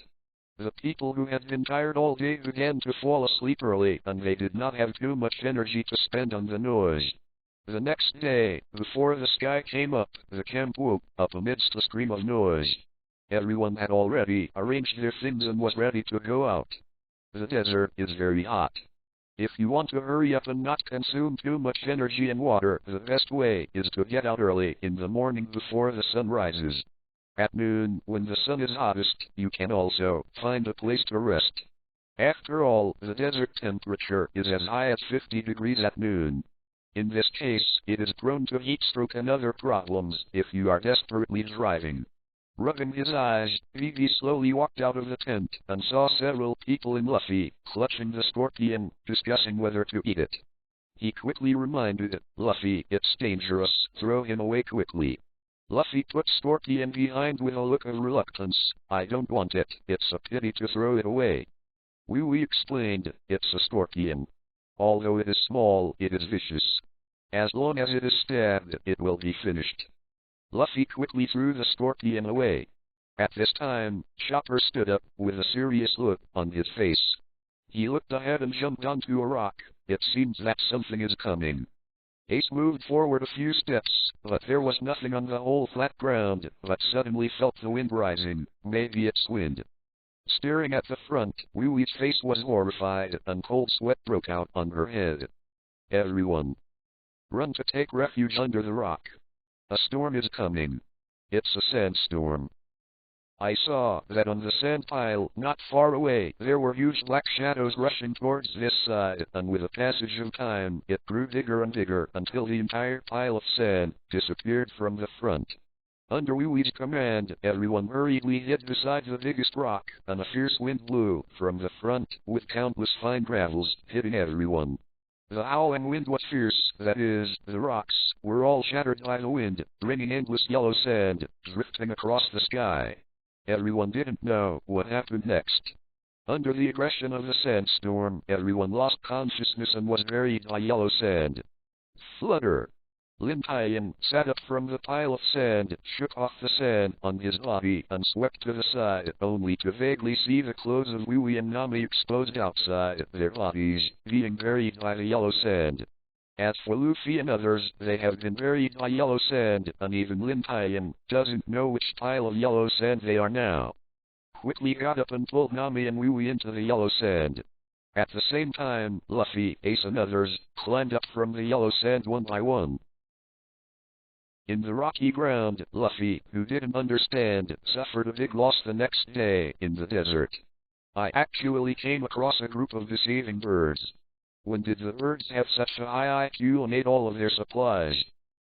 The people who had been tired all day began to fall asleep early, and they did not have too much energy to spend on the noise. The next day, before the sky came up, the camp woke up amidst a scream of noise. Everyone had already arranged their things and was ready to go out. The desert is very hot. If you want to hurry up and not consume too much energy and water, the best way is to get out early in the morning before the sun rises. At noon, when the sun is hottest, you can also find a place to rest. After all, the desert temperature is as high as 50 degrees at noon. In this case, it is prone to heat stroke and other problems if you are desperately driving. Rubbing his eyes, Vivi slowly walked out of the tent and saw several people in Luffy, clutching the scorpion, discussing whether to eat it. He quickly reminded Luffy, it's dangerous, throw him away quickly. Luffy put scorpion behind with a look of reluctance, I don't want it, it's a pity to throw it away. Wee explained, it's a scorpion. Although it is small, it is vicious. As long as it is stabbed, it will be finished. Luffy quickly threw the scorpion away. At this time, Chopper stood up, with a serious look on his face. He looked ahead and jumped onto a rock. It seems that something is coming. Ace moved forward a few steps, but there was nothing on the whole flat ground, but suddenly felt the wind rising. Maybe it's wind. Staring at the front, Wee-Wee's face was horrified, and cold sweat broke out on her head. Everyone, run to take refuge under the rock. A storm is coming. It's a sandstorm. I saw that on the sand pile, not far away, there were huge black shadows rushing towards this side, and with the passage of time, it grew bigger and bigger until the entire pile of sand disappeared from the front. Under Wee-Wee's command, everyone hurriedly hid beside the biggest rock, and a fierce wind blew from the front, with countless fine gravels hitting everyone. The howling wind was fierce, that is, the rocks were all shattered by the wind, bringing endless yellow sand, drifting across the sky. Everyone didn't know what happened next. Under the aggression of the sandstorm, everyone lost consciousness and was buried by yellow sand. Flutter! Lin Tian sat up from the pile of sand, shook off the sand on his body, and swept to the side, only to vaguely see the clothes of Wee-Wee and Nami exposed outside their bodies, being buried by the yellow sand. As for Luffy and others, they have been buried by yellow sand, and even Lin Tian doesn't know which pile of yellow sand they are now. Quickly got up and pulled Nami and Wee-Wee into the yellow sand. At the same time, Luffy, Ace and others climbed up from the yellow sand one by one. In the rocky ground, Luffy, who didn't understand, suffered a big loss the next day in the desert. I actually came across a group of deceiving birds. When did the birds have such a high IQ and ate all of their supplies?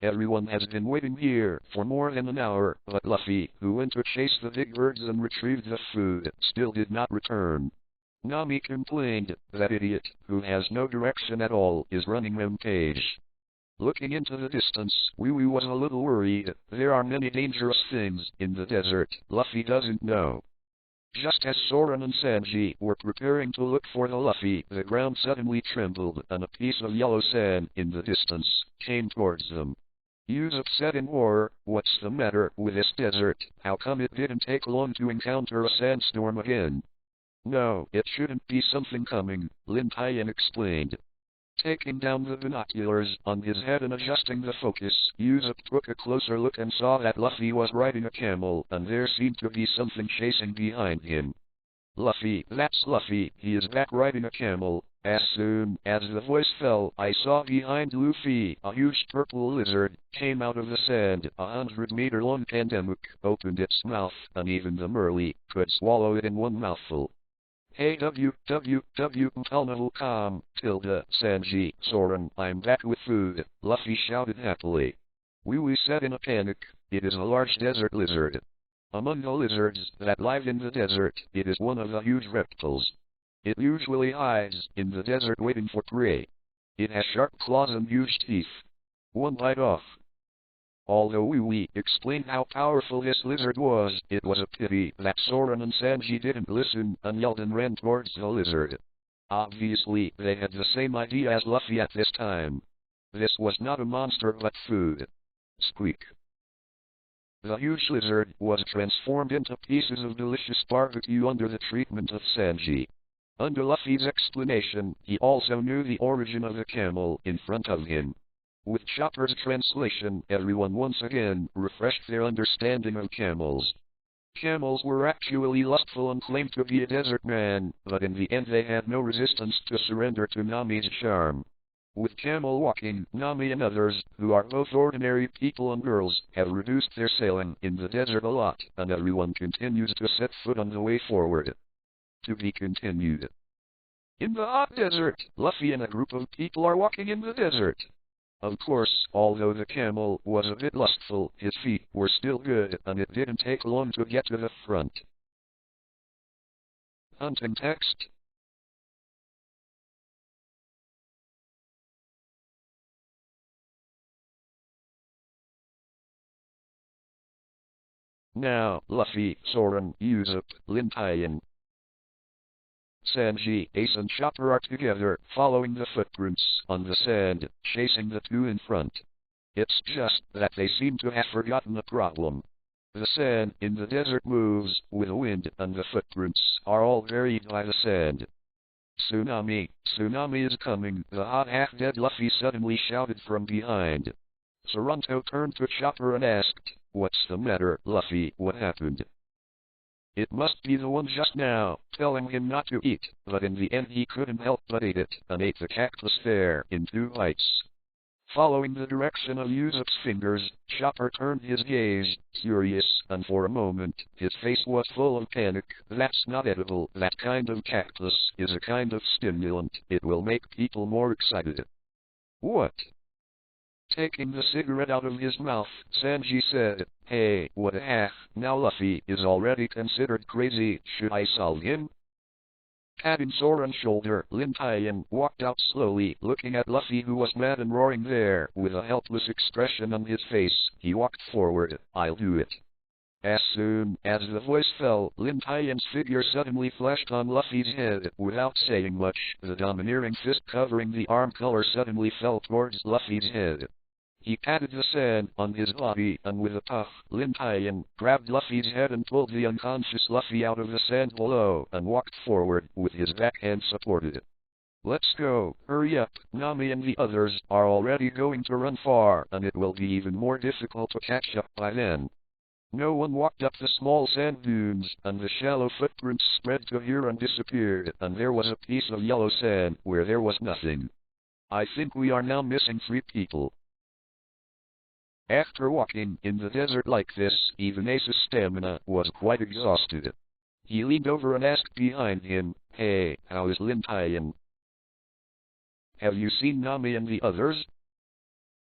Everyone has been waiting here for more than an hour, but Luffy, who went to chase the big birds and retrieve the food, still did not return. Nami complained, that idiot, who has no direction at all, is running rampage. Looking into the distance, Wee-Wee was a little worried. There are many dangerous things in the desert Luffy doesn't know. Just as Soren and Sanji were preparing to look for the Luffy, the ground suddenly trembled, and a piece of yellow sand in the distance came towards them. Yu's upset in horror. What's the matter with this desert? How come it didn't take long to encounter a sandstorm again? No, it shouldn't be something coming, Lin Tian explained. Taking down the binoculars on his head and adjusting the focus, Usopp took a closer look and saw that Luffy was riding a camel, and there seemed to be something chasing behind him. Luffy, that's Luffy, he is back riding a camel. As soon as the voice fell, I saw behind Luffy, a huge purple lizard, came out of the sand, 100-meter-long pandemic, opened its mouth, and even the Merly could swallow it in one mouthful. Hey www.com, Sanji, Soren, I'm back with food, Luffy shouted happily. Wee-Wee said in a panic, it is a large desert lizard. Among the lizards that live in the desert, it is one of the huge reptiles. It usually hides in the desert waiting for prey. It has sharp claws and huge teeth. One bite off, Although Wee explained how powerful this lizard was, it was a pity that Soren and Sanji didn't listen and yelled and ran towards the lizard. Obviously, they had the same idea as Luffy at this time. This was not a monster but food. Squeak. The huge lizard was transformed into pieces of delicious barbecue under the treatment of Sanji. Under Luffy's explanation, he also knew the origin of the camel in front of him. With Chopper's translation, everyone once again refreshed their understanding of camels. Camels were actually lustful and claimed to be a desert man, but in the end they had no resistance to surrender to Nami's charm. With camel walking, Nami and others, who are both ordinary people and girls, have reduced their sailing in the desert a lot, and everyone continues to set foot on the way forward. To be continued. In the hot desert, Luffy and a group of people are walking in the desert. Of course, although the camel was a bit lustful, his feet were still good, and it didn't take long to get to the front. Hunting text. Now, Luffy, Soren, Usopp, Lin Tian, Sanji, Ace and Chopper are together, following the footprints on the sand, chasing the two in front. It's just that they seem to have forgotten a problem. The sand in the desert moves with the wind, and the footprints are all buried by the sand. Tsunami, tsunami is coming, the hot half-dead Luffy suddenly shouted from behind. Toronto turned to Chopper and asked, "What's the matter, Luffy, what happened?" It must be the one just now, telling him not to eat, but in the end he couldn't help but eat it, and ate the cactus there in 2 bites. Following the direction of Usopp's fingers, Chopper turned his gaze, curious, and for a moment, his face was full of panic. That's not edible, that kind of cactus is a kind of stimulant, it will make people more excited. What? Taking the cigarette out of his mouth, Sanji said, "Hey, what the heck, now Luffy is already considered crazy, should I solve him?" Patting Soren's shoulder, Lin Tian walked out slowly, looking at Luffy who was mad and roaring there, with a helpless expression on his face. He walked forward. "I'll do it." As soon as the voice fell, Lin Tian's figure suddenly flashed on Luffy's head. Without saying much, the domineering fist covering the arm color suddenly fell towards Luffy's head. He patted the sand on his body, and with a puff, Lin Tian grabbed Luffy's head and pulled the unconscious Luffy out of the sand below, and walked forward, with his backhand supported. "Let's go, hurry up, Nami and the others are already going to run far, and it will be even more difficult to catch up by then." No one walked up the small sand dunes, and the shallow footprints spread to here and disappeared, and there was a piece of yellow sand where there was nothing. "I think we are now missing 3 people. After walking in the desert like this, even Ace's stamina was quite exhausted. He leaned over and asked behind him, "Hey, how is Lin Tian? Have you seen Nami and the others?"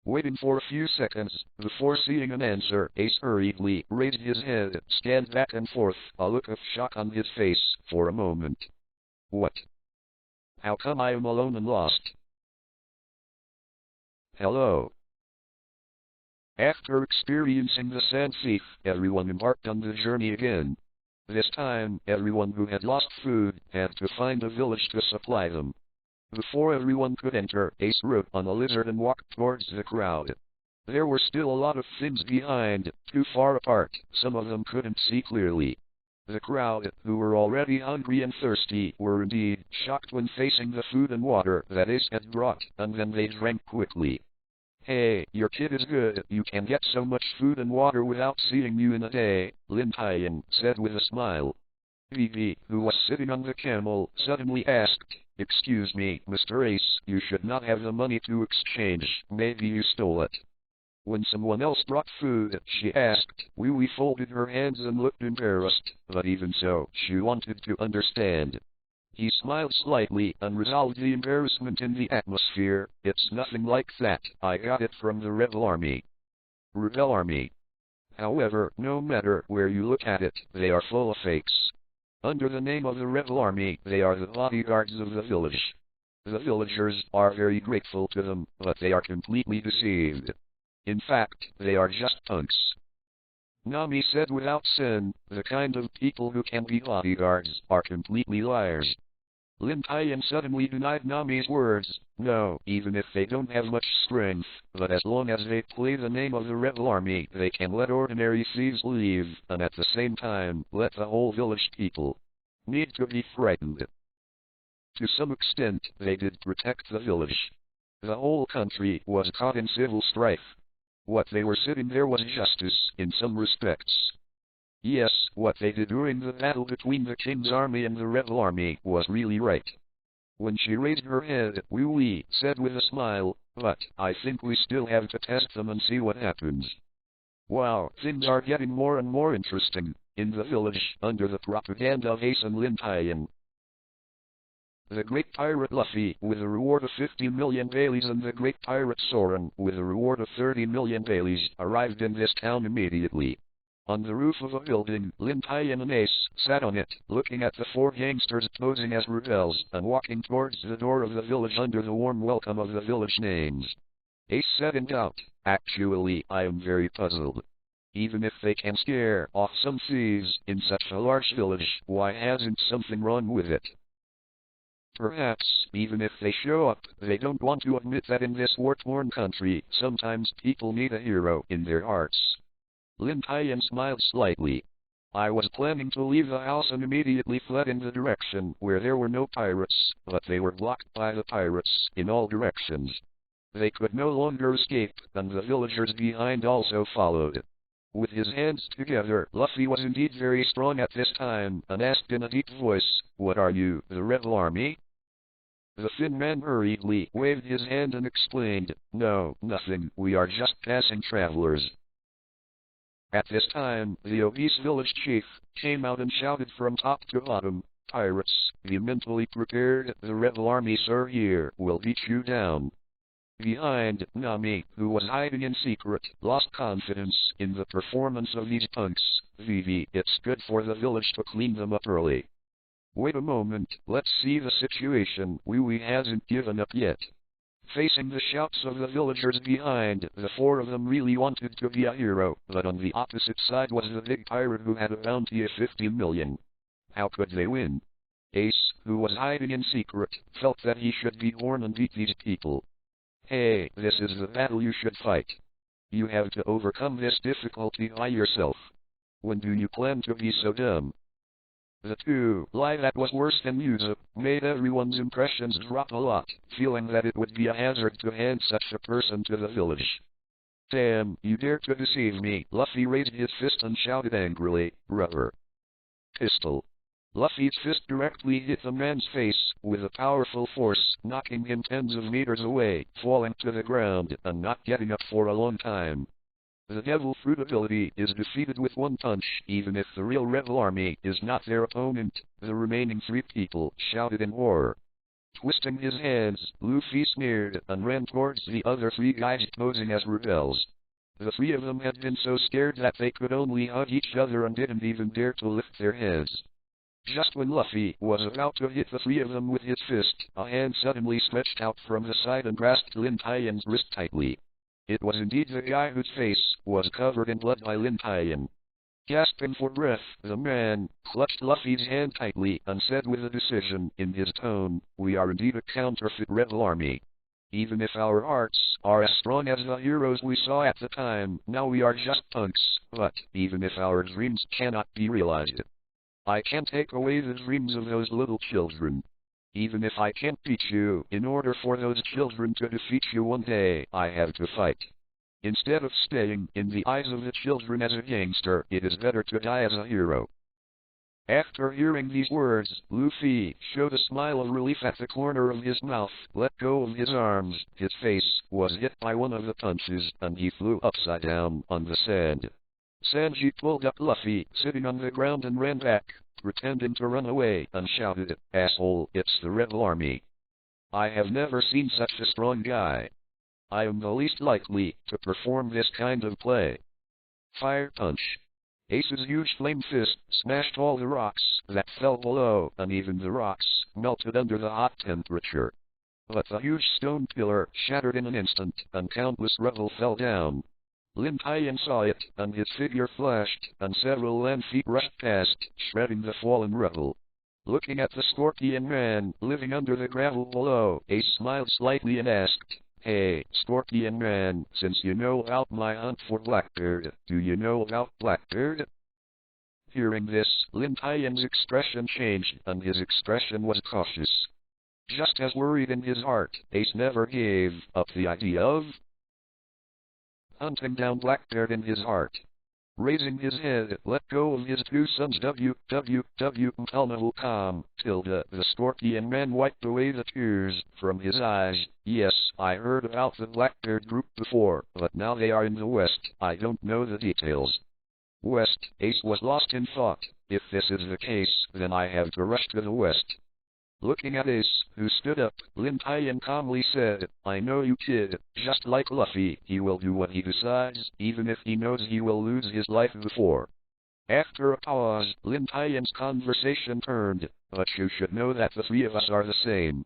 Waiting for a few seconds, before seeing an answer, Ace hurriedly raised his head, scanned back and forth, a look of shock on his face, for a moment. "What? How come I am alone and lost? Hello?" After experiencing the sand thief, everyone embarked on the journey again. This time, everyone who had lost food had to find a village to supply them. Before everyone could enter, Ace rode on a lizard and walked towards the crowd. There were still a lot of things behind, too far apart, some of them couldn't see clearly. The crowd, who were already hungry and thirsty, were indeed shocked when facing the food and water that Ace had brought, and then they drank quickly. "Hey, your kid is good, you can get so much food and water without seeing you in a day," Lin Tian said with a smile. Vivi, who was sitting on the camel, suddenly asked, "Excuse me, Mr. Ace, you should not have the money to exchange, maybe you stole it." When someone else brought food, she asked. Wee folded her hands and looked embarrassed, but even so, she wanted to understand. He smiled slightly and resolved the embarrassment in the atmosphere. "It's nothing like that, I got it from the Rebel Army." Rebel Army. However, no matter where you look at it, they are full of fakes. Under the name of the Rebel Army, they are the bodyguards of the village. The villagers are very grateful to them, but they are completely deceived. In fact, they are just punks. Nami said without sin, the kind of people who can be bodyguards are completely liars. Lin Tian suddenly denied Nami's words. No, even if they don't have much strength, but as long as they play the name of the rebel army, they can let ordinary thieves leave, and at the same time, let the whole village people need to be frightened. To some extent, they did protect the village. The whole country was caught in civil strife. What they were sitting there was justice, in some respects. Yes, what they did during the battle between the king's army and the rebel army was really right. When she raised her head, Wee said with a smile, but I think we still have to test them and see what happens. Wow, things are getting more and more interesting in the village under the propaganda of Ace and Lin Tian. The great pirate Luffy, with a reward of 50 million Baileys, and the great pirate Soren, with a reward of 30 million Baileys, arrived in this town immediately. On the roof of a building, Lin Tian and Ace sat on it, looking at the four gangsters posing as rebels, and walking towards the door of the village under the warm welcome of the village names. Ace said in doubt, actually, I am very puzzled. Even if they can scare off some thieves in such a large village, why hasn't something wrong with it? Perhaps, even if they show up, they don't want to admit that in this war-torn country, sometimes people need a hero in their hearts. Lin Tian smiled slightly. I was planning to leave the house and immediately fled in the direction where there were no pirates, but they were blocked by the pirates in all directions. They could no longer escape, and the villagers behind also followed. With his hands together, Luffy was indeed very strong at this time, and asked in a deep voice, "What are you, the rebel army?" The thin man hurriedly waved his hand and explained, "No, nothing, we are just passing travelers." At this time, the obese village chief came out and shouted from top to bottom, "Pirates, be mentally prepared, the rebel army sir here will beat you down." Behind, Nami, who was hiding in secret, lost confidence in the performance of these punks. Vivi, it's good for the village to clean them up early. Wait a moment, let's see the situation. Wee hasn't given up yet. Facing the shouts of the villagers behind, the four of them really wanted to be a hero, but on the opposite side was the big pirate who had a bounty of 50 million. How could they win? Ace, who was hiding in secret, felt that he should be born and beat these people. Hey, this is the battle you should fight. You have to overcome this difficulty by yourself. When do you plan to be so dumb? The lie that was worse than music made everyone's impressions drop a lot, feeling that it would be a hazard to hand such a person to the village. Damn, you dare to deceive me. Luffy raised his fist and shouted angrily, "Rubber pistol." Luffy's fist directly hit the man's face with a powerful force, knocking him tens of meters away, falling to the ground, and not getting up for a long time. The devil fruit ability is defeated with one punch, even if the real rebel army is not their opponent. The remaining three people shouted in horror. Twisting his hands, Luffy sneered and ran towards the other three guys posing as rebels. The three of them had been so scared that they could only hug each other and didn't even dare to lift their heads. Just when Luffy was about to hit the three of them with his fist, a hand suddenly stretched out from the side and grasped Lin Tian's wrist tightly. It was indeed the guy whose face was covered in blood by Lin Tian. Gasping for breath, the man clutched Luffy's hand tightly and said with a decision in his tone, "We are indeed a counterfeit rebel army. Even if our hearts are as strong as the heroes we saw at the time, now we are just punks, but even if our dreams cannot be realized, I can take away the dreams of those little children. Even if I can't beat you, in order for those children to defeat you one day, I have to fight. Instead of staying in the eyes of the children as a gangster, it is better to die as a hero." After hearing these words, Luffy showed a smile of relief at the corner of his mouth, let go of his arms, his face was hit by one of the punches, and he flew upside down on the sand. Sanji pulled up Luffy, sitting on the ground, and ran back, pretending to run away, and shouted, "Asshole, it's the rebel army. I have never seen such a strong guy. I am the least likely to perform this kind of play." Fire punch. Ace's huge flame fist smashed all the rocks that fell below, and even the rocks melted under the hot temperature. But the huge stone pillar shattered in an instant, and countless rebels fell down. Lin Tian saw it, and his figure flashed, and several land feet rushed past, shredding the fallen rebel. Looking at the Scorpion Man, living under the gravel below, Ace smiled slightly and asked, "Hey, Scorpion Man, since you know about my hunt for Blackbeard, do you know about Blackbeard?" Hearing this, Lin Tian's expression changed, and his expression was cautious. Just as worried in his heart, Ace never gave up the idea of hunting down Blackbeard in his heart. Raising his head, let go of his two sons. www.com. The Scorpion Man wiped away the tears from his eyes. "Yes, I heard about the Blackbeard group before, but now they are in the West. I don't know the details." West. Ace was lost in thought. If this is the case, then I have to rush to the West. Looking at Ace, who stood up, Lin Tian calmly said, "I know you, kid. Just like Luffy, he will do what he decides, even if he knows he will lose his life before." After a pause, Lin Tian's conversation turned, "But you should know that the three of us are the same.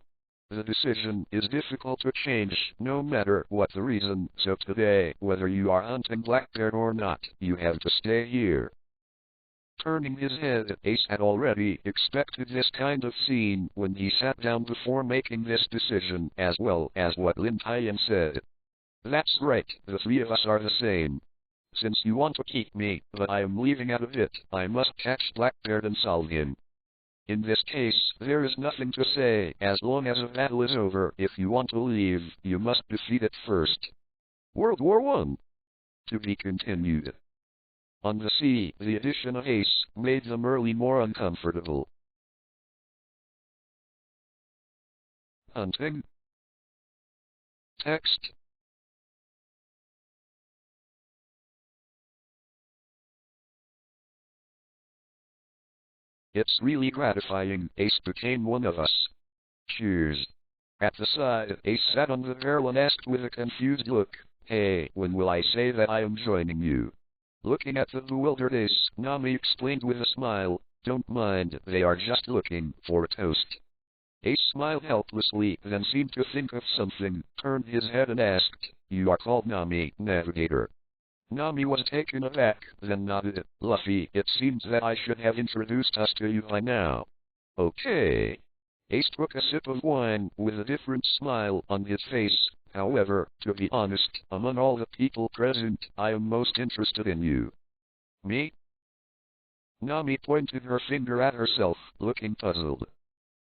The decision is difficult to change, no matter what the reason, so today, whether you are hunting Blackbeard or not, you have to stay here." Turning his head, Ace had already expected this kind of scene when he sat down before making this decision, as well as what Lin Tian said. "That's right, the three of us are the same. Since you want to keep me, but I am leaving out of it, I must catch Blackbeard and solve him. In this case, there is nothing to say, as long as a battle is over. If you want to leave, you must defeat it first." World War I. To be continued. On the sea, the addition of Ace made them early more uncomfortable. Hunting. Text. "It's really gratifying. Ace became one of us. Cheers." At the side, Ace sat on the barrel and asked with a confused look, "Hey, when will I say that I am joining you?" Looking at the bewildered Ace, Nami explained with a smile, "Don't mind, they are just looking for a toast." Ace smiled helplessly, then seemed to think of something, turned his head and asked, "You are called Nami, Navigator?" Nami was taken aback, then nodded. "Luffy, it seems that I should have introduced us to you by now." "Okay." Ace took a sip of wine, with a different smile on his face. "However, to be honest, among all the people present, I am most interested in you." "Me?" Nami pointed her finger at herself, looking puzzled.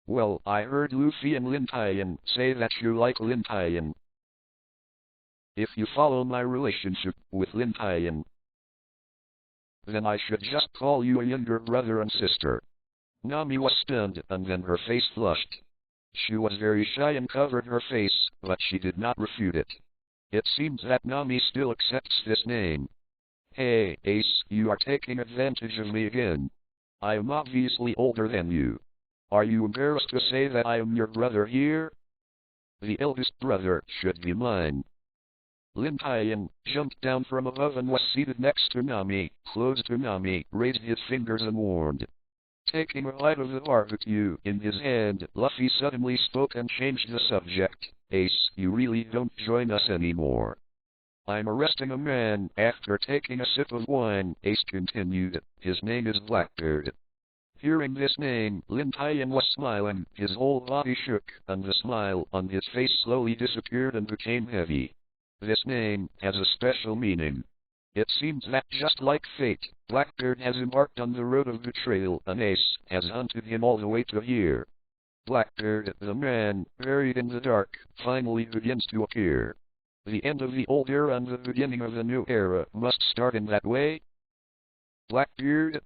"Well, I heard Luffy and Lin Tian say that you like Lin Tian. If you follow my relationship with Lin Tian, then I should just call you a younger brother and sister." Nami was stunned, and then her face flushed. She was very shy and covered her face, but she did not refute it. It seems that Nami still accepts this name. "Hey, Ace, you are taking advantage of me again. I am obviously older than you. Are you embarrassed to say that I am your brother here? The eldest brother should be mine." Lin Tian jumped down from above and was seated next to Nami, close to Nami, raised his fingers and warned. Taking a bite of the barbecue in his hand, Luffy suddenly spoke and changed the subject. "Ace, you really don't join us anymore." "I'm arresting a man." After taking a sip of wine, Ace continued, "His name is Blackbeard." Hearing this name, Lin Tian was smiling, his whole body shook, and the smile on his face slowly disappeared and became heavy. This name has a special meaning. It seems that just like fate, Blackbeard has embarked on the road of betrayal, and Ace has hunted him all the way to here. Blackbeard, the man, buried in the dark, finally begins to appear. The end of the old era and the beginning of the new era must start in that way. Blackbeard?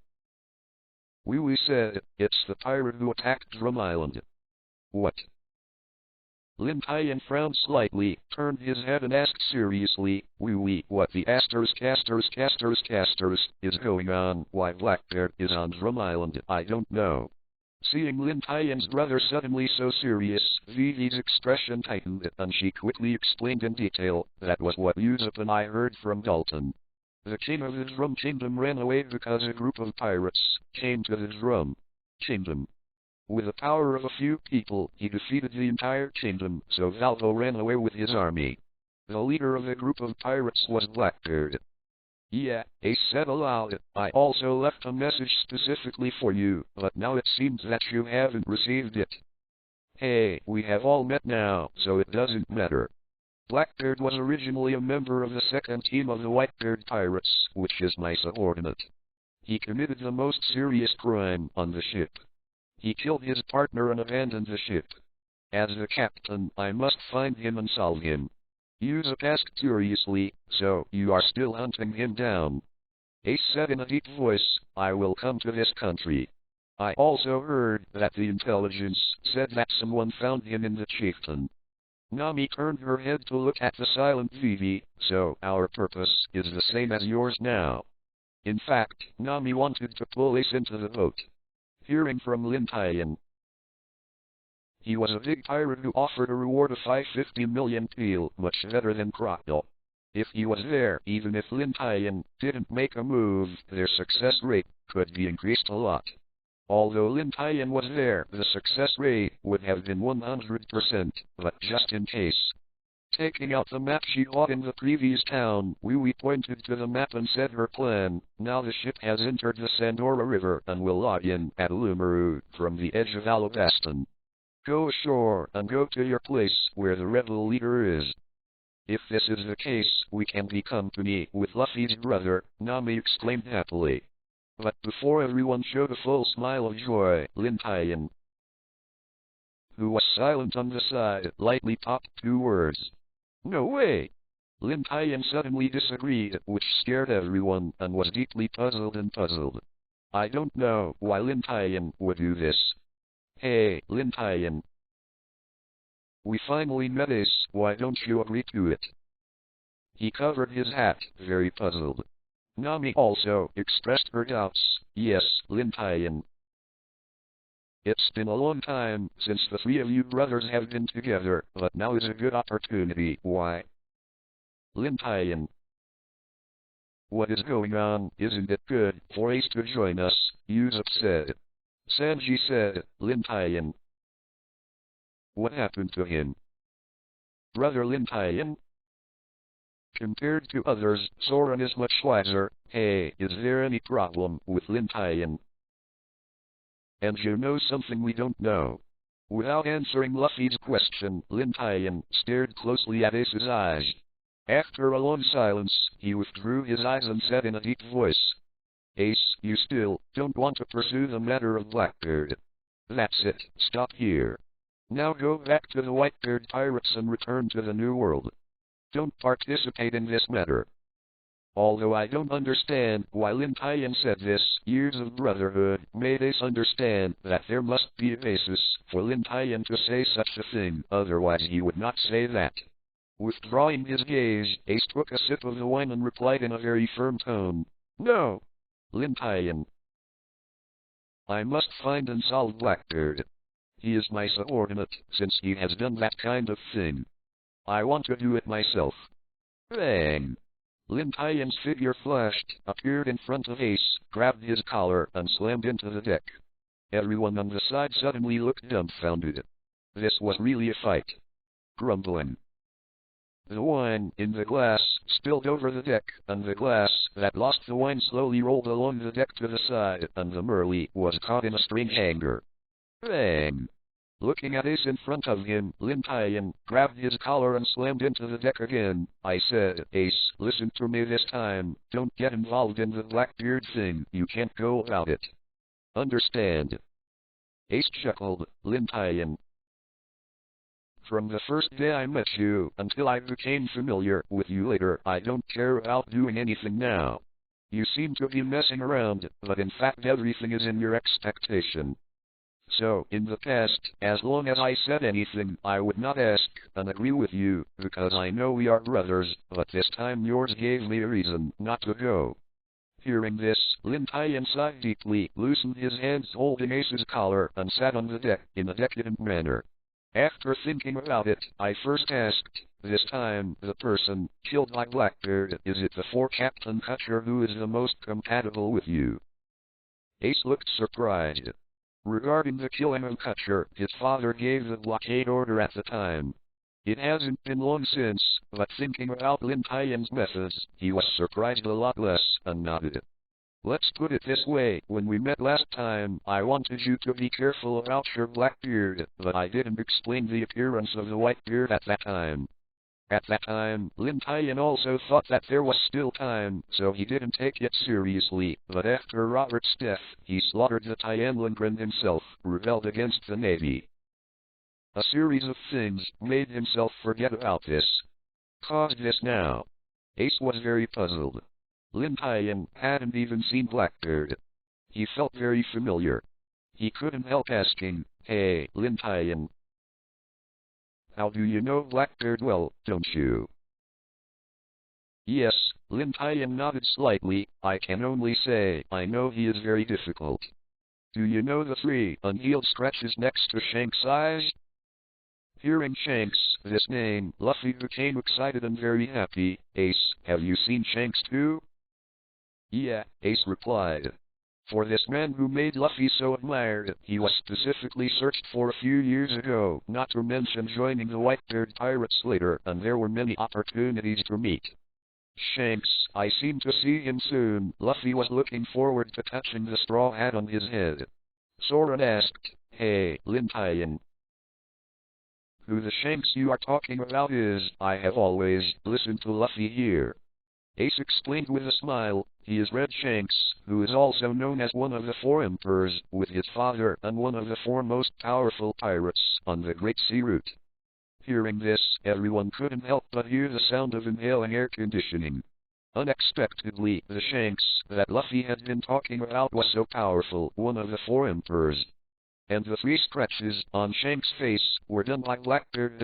We said, it's the pirate who attacked Drum Island. What? Lin Tian frowned slightly, turned his head and asked seriously, what the asters is going on? Why Blackbeard is on Drum Island, I don't know. Seeing Lin Tian's brother suddenly so serious, Vivi's expression tightened, and she quickly explained in detail, that was what Usopp and I heard from Dalton. The king of the Drum Kingdom ran away because a group of pirates came to the Drum Kingdom. With the power of a few people, he defeated the entire kingdom, so Valvo ran away with his army. The leader of the group of pirates was Blackbeard. Yeah, Ace said aloud, I also left a message specifically for you, but now it seems that you haven't received it. Hey, we have all met now, so it doesn't matter. Blackbeard was originally a member of the second team of the Whitebeard Pirates, which is my subordinate. He committed the most serious crime on the ship. He killed his partner and abandoned the ship. As the captain, I must find him and solve him. Usopp asked curiously, so you are still hunting him down? Ace said in a deep voice, I will come to this country. I also heard that the intelligence said that someone found him in the chieftain. Nami turned her head to look at the silent Vivi, so our purpose is the same as yours now. In fact, Nami wanted to pull Ace into the boat. Hearing from Lin Tian. He was a big pirate who offered a reward of 550 million peel, much better than Crocodile. If he was there, even if Lin Tian didn't make a move, their success rate could be increased a lot. Although Lin Tian was there, the success rate would have been 100%, but just in case. Taking out the map she bought in the previous town, Wee pointed to the map and said her plan. Now the ship has entered the Sandora River and will log in at Lumaru from the edge of Alabaston. Go ashore and go to your place where the rebel leader is. If this is the case, we can be company with Luffy's brother, Nami exclaimed happily. But before everyone showed a full smile of joy, Lin Tian, who was silent on the side, lightly popped 2 words. No way! Lin Tian suddenly disagreed, which scared everyone and was deeply puzzled. I don't know why Lin Tian would do this. Hey, Lin Tian. We finally met Ace, why don't you agree to it? He covered his hat, very puzzled. Nami also expressed her doubts. Yes, Lin Tian. It's been a long time since the 3 of you brothers have been together, but now is a good opportunity. Why? Lin Tian. What is going on? Isn't it good for Ace to join us? Usopp said. Sanji said, Lin Tian. What happened to him? Brother Lin Tian? Compared to others, Soren is much wiser. Hey, is there any problem with Lin Tian? And you know something we don't know. Without answering Luffy's question, Lin Tian stared closely at Ace's eyes. After a long silence, he withdrew his eyes and said in a deep voice, Ace, you still don't want to pursue the matter of Blackbeard. That's it, stop here. Now go back to the Whitebeard Pirates and return to the New World. Don't participate in this matter. Although I don't understand why Lin Tian said this, years of brotherhood made Ace understand that there must be a basis for Lin Tian to say such a thing, otherwise he would not say that. Withdrawing his gaze, Ace took a sip of the wine and replied in a very firm tone, No! Lin Tian. I must find and solve Blackbeard. He is my subordinate, since he has done that kind of thing. I want to do it myself. Bang! Lin Tian's figure flashed, appeared in front of Ace, grabbed his collar, and slammed into the deck. Everyone on the side suddenly looked dumbfounded. This was really a fight. Grumbling. The wine in the glass spilled over the deck, and the glass that lost the wine slowly rolled along the deck to the side, and the Merly was caught in a strange hanger. Bang! Looking at Ace in front of him, Lin Tian grabbed his collar and slammed into the deck again. I said, Ace, listen to me this time. Don't get involved in the Blackbeard thing. You can't go about it. Understand? Ace chuckled. Lin Tian. From the first day I met you until I became familiar with you later, I don't care about doing anything now. You seem to be messing around, but in fact everything is in your expectation. So, in the past, as long as I said anything, I would not ask and agree with you, because I know we are brothers, but this time yours gave me a reason not to go. Hearing this, Lin Tian sighed deeply, loosened his hands holding Ace's collar, and sat on the deck in a decadent manner. After thinking about it, I first asked, this time, the person killed by Blackbeard, is it the fore-captain Cutcher who is the most compatible with you? Ace looked surprised. Regarding the killing of Cutcher, his father gave the blockade order at the time. It hasn't been long since, but thinking about Lin Tian's methods, he was surprised a lot less, and nodded. Let's put it this way, when we met last time, I wanted you to be careful about your black beard, but I didn't explain the appearance of the white beard at that time. At that time, Lin Tian also thought that there was still time, so he didn't take it seriously, but after Robert's death, he slaughtered the Tianlingren himself, rebelled against the Navy. A series of things made himself forget about this. Caused this now. Ace was very puzzled. Lin Tian hadn't even seen Blackbeard. He felt very familiar. He couldn't help asking, "Hey, Lin Tian, how do you know Blackbeard well, don't you?" Yes, Lin Tian nodded slightly. I can only say, I know he is very difficult. Do you know the 3 unhealed scratches next to Shanks' eyes? Hearing Shanks, this name, Luffy became excited and very happy. Ace, have you seen Shanks too? Yeah, Ace replied. For this man who made Luffy so admired, he was specifically searched for a few years ago, not to mention joining the Whitebeard pirates later, and there were many opportunities to meet Shanks. I seem to see him soon. Luffy was looking forward to touching the straw hat on his head. Soren asked, "Hey, Lin Tian, who the Shanks you are talking about is?" "I have always listened to Luffy here," Ace explained with a smile. "He is Red Shanks, who is also known as one of the 4 emperors, with his father and one of the 4 most powerful pirates on the Great Sea Route." Hearing this, everyone couldn't help but hear the sound of inhaling air conditioning. Unexpectedly, the Shanks that Luffy had been talking about was so powerful, one of the 4 emperors. And the 3 scratches on Shanks' face were done by Blackbeard.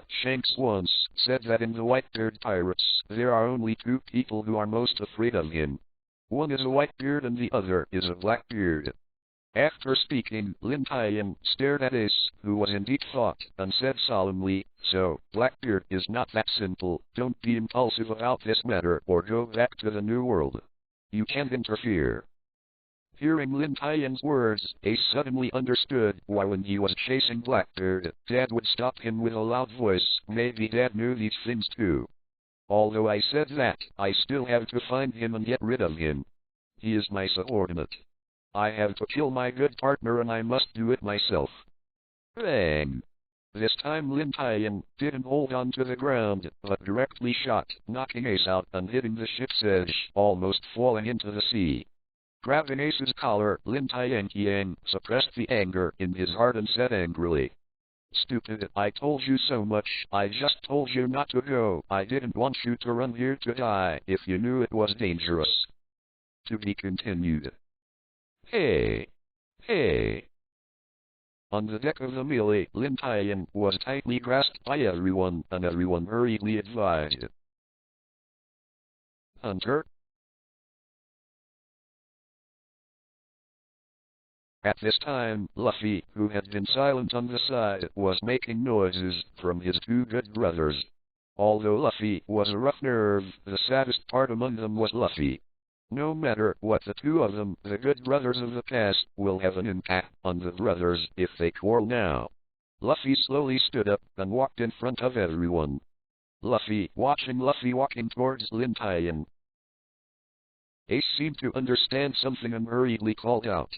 Shanks once said that in the Whitebeard pirates, there are only 2 people who are most afraid of him. One is a Whitebeard and the other is a Blackbeard. After speaking, Lin Tian stared at Ace, who was in deep thought, and said solemnly, "So, Blackbeard is not that simple. Don't be impulsive about this matter, or go back to the New World. You can't interfere." Hearing Lin Tian's words, Ace suddenly understood why when he was chasing Blackbeard, Dad would stop him with a loud voice. Maybe Dad knew these things too. Although I said that, I still have to find him and get rid of him. He is my subordinate. I have to kill my good partner and I must do it myself. Bang! This time Lin Tian didn't hold on to the ground, but directly shot, knocking Ace out and hitting the ship's edge, almost falling into the sea. Grabbing Ace's collar, Lin Tian suppressed the anger in his heart and said angrily, "Stupid, I told you so much. I just told you not to go. I didn't want you to run here to die if you knew it was dangerous." To be continued. Hey! Hey! On the deck of the Melee, Lin Tian was tightly grasped by everyone, and everyone hurriedly advised, "Hunter?" At this time, Luffy, who had been silent on the side, was making noises from his 2 good brothers. Although Luffy was a rough nerve, the saddest part among them was Luffy. No matter what the 2 of them, the good brothers of the past, will have an impact on the brothers if they quarrel now. Luffy slowly stood up and walked in front of everyone. Watching Luffy walking towards Lin Tian. Ace seemed to understand something and hurriedly called out,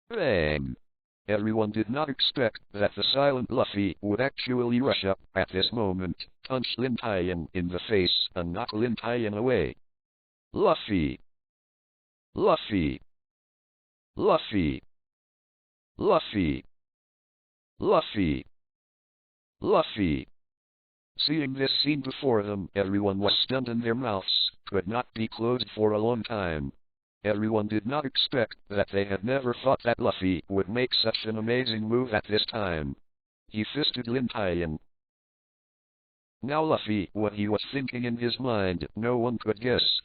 "Bang!" Everyone did not expect that the silent Luffy would actually rush up at this moment, punch Lin Tian in the face, and knock Lin Tian away. Luffy! Luffy! Luffy! Luffy! Luffy! Luffy! Seeing this scene before them, everyone was stunned and their mouths could not be closed for a long time. Everyone did not expect that they had never thought that Luffy would make such an amazing move at this time. He fisted Lin Tian. Now Luffy, what he was thinking in his mind, no one could guess.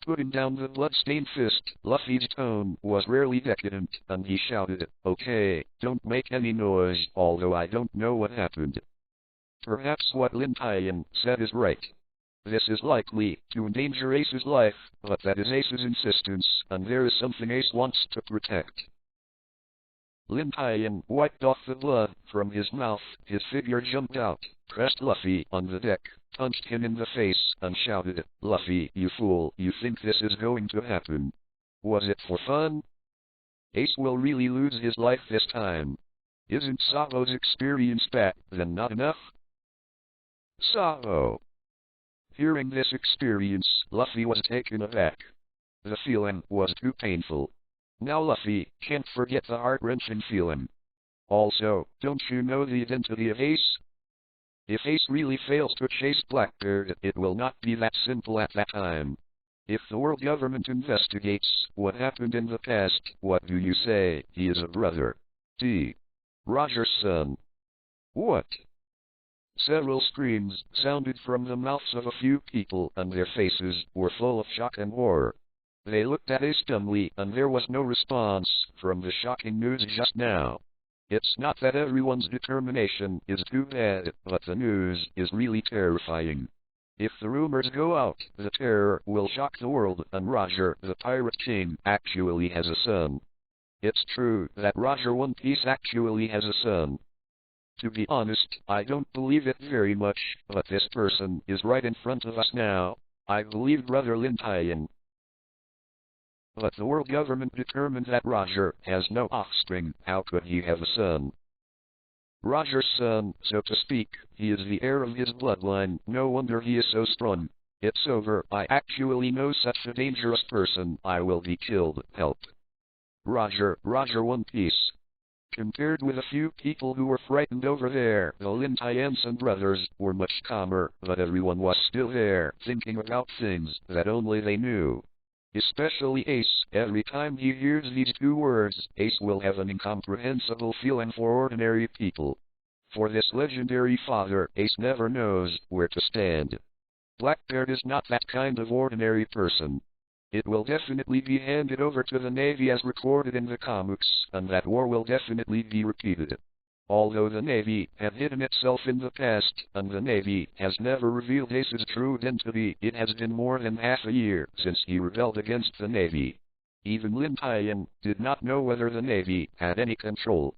Putting down the blood-stained fist, Luffy's tone was rarely decadent, and he shouted, "Okay, don't make any noise, although I don't know what happened." Perhaps what Lin Tian said is right. This is likely to endanger Ace's life, but that is Ace's insistence, and there is something Ace wants to protect. Lin Tian wiped off the blood from his mouth. His figure jumped out, pressed Luffy on the deck, punched him in the face, and shouted, "Luffy, you fool, you think this is going to happen? Was it for fun? Ace will really lose his life this time. Isn't Sabo's experience back then not enough?" Sabo. Hearing this experience, Luffy was taken aback. The feeling was too painful. Now Luffy can't forget the heart-wrenching feeling. Also, don't you know the identity of Ace? If Ace really fails to chase Blackbeard, it will not be that simple at that time. If the world government investigates what happened in the past, what do you say? He is a brother. D. Roger's son. What? Several screams sounded from the mouths of a few people, and their faces were full of shock and horror. They looked at Ace dumbly, and there was no response from the shocking news just now. It's not that everyone's determination is too bad, but the news is really terrifying. If the rumors go out, the terror will shock the world, and Roger, the Pirate King, actually has a son. It's true that Roger One Piece actually has a son. To be honest, I don't believe it very much, but this person is right in front of us now. I believe Brother Lin Tian. But the world government determined that Roger has no offspring. How could he have a son? Roger's son, so to speak. He is the heir of his bloodline. No wonder he is so strong. It's over. I actually know such a dangerous person. I will be killed. Help. Roger One Piece. Compared with a few people who were frightened over there, the Lin Tianson brothers were much calmer, but everyone was still there, thinking about things that only they knew. Especially Ace. Every time he hears these two words, Ace will have an incomprehensible feeling for ordinary people. For this legendary father, Ace never knows where to stand. Blackbeard is not that kind of ordinary person. It will definitely be handed over to the Navy as recorded in the comics, and that war will definitely be repeated. Although the Navy had hidden itself in the past, and the Navy has never revealed Ace's true identity, it has been more than half a year since he rebelled against the Navy. Even Lin Tian did not know whether the Navy had any control.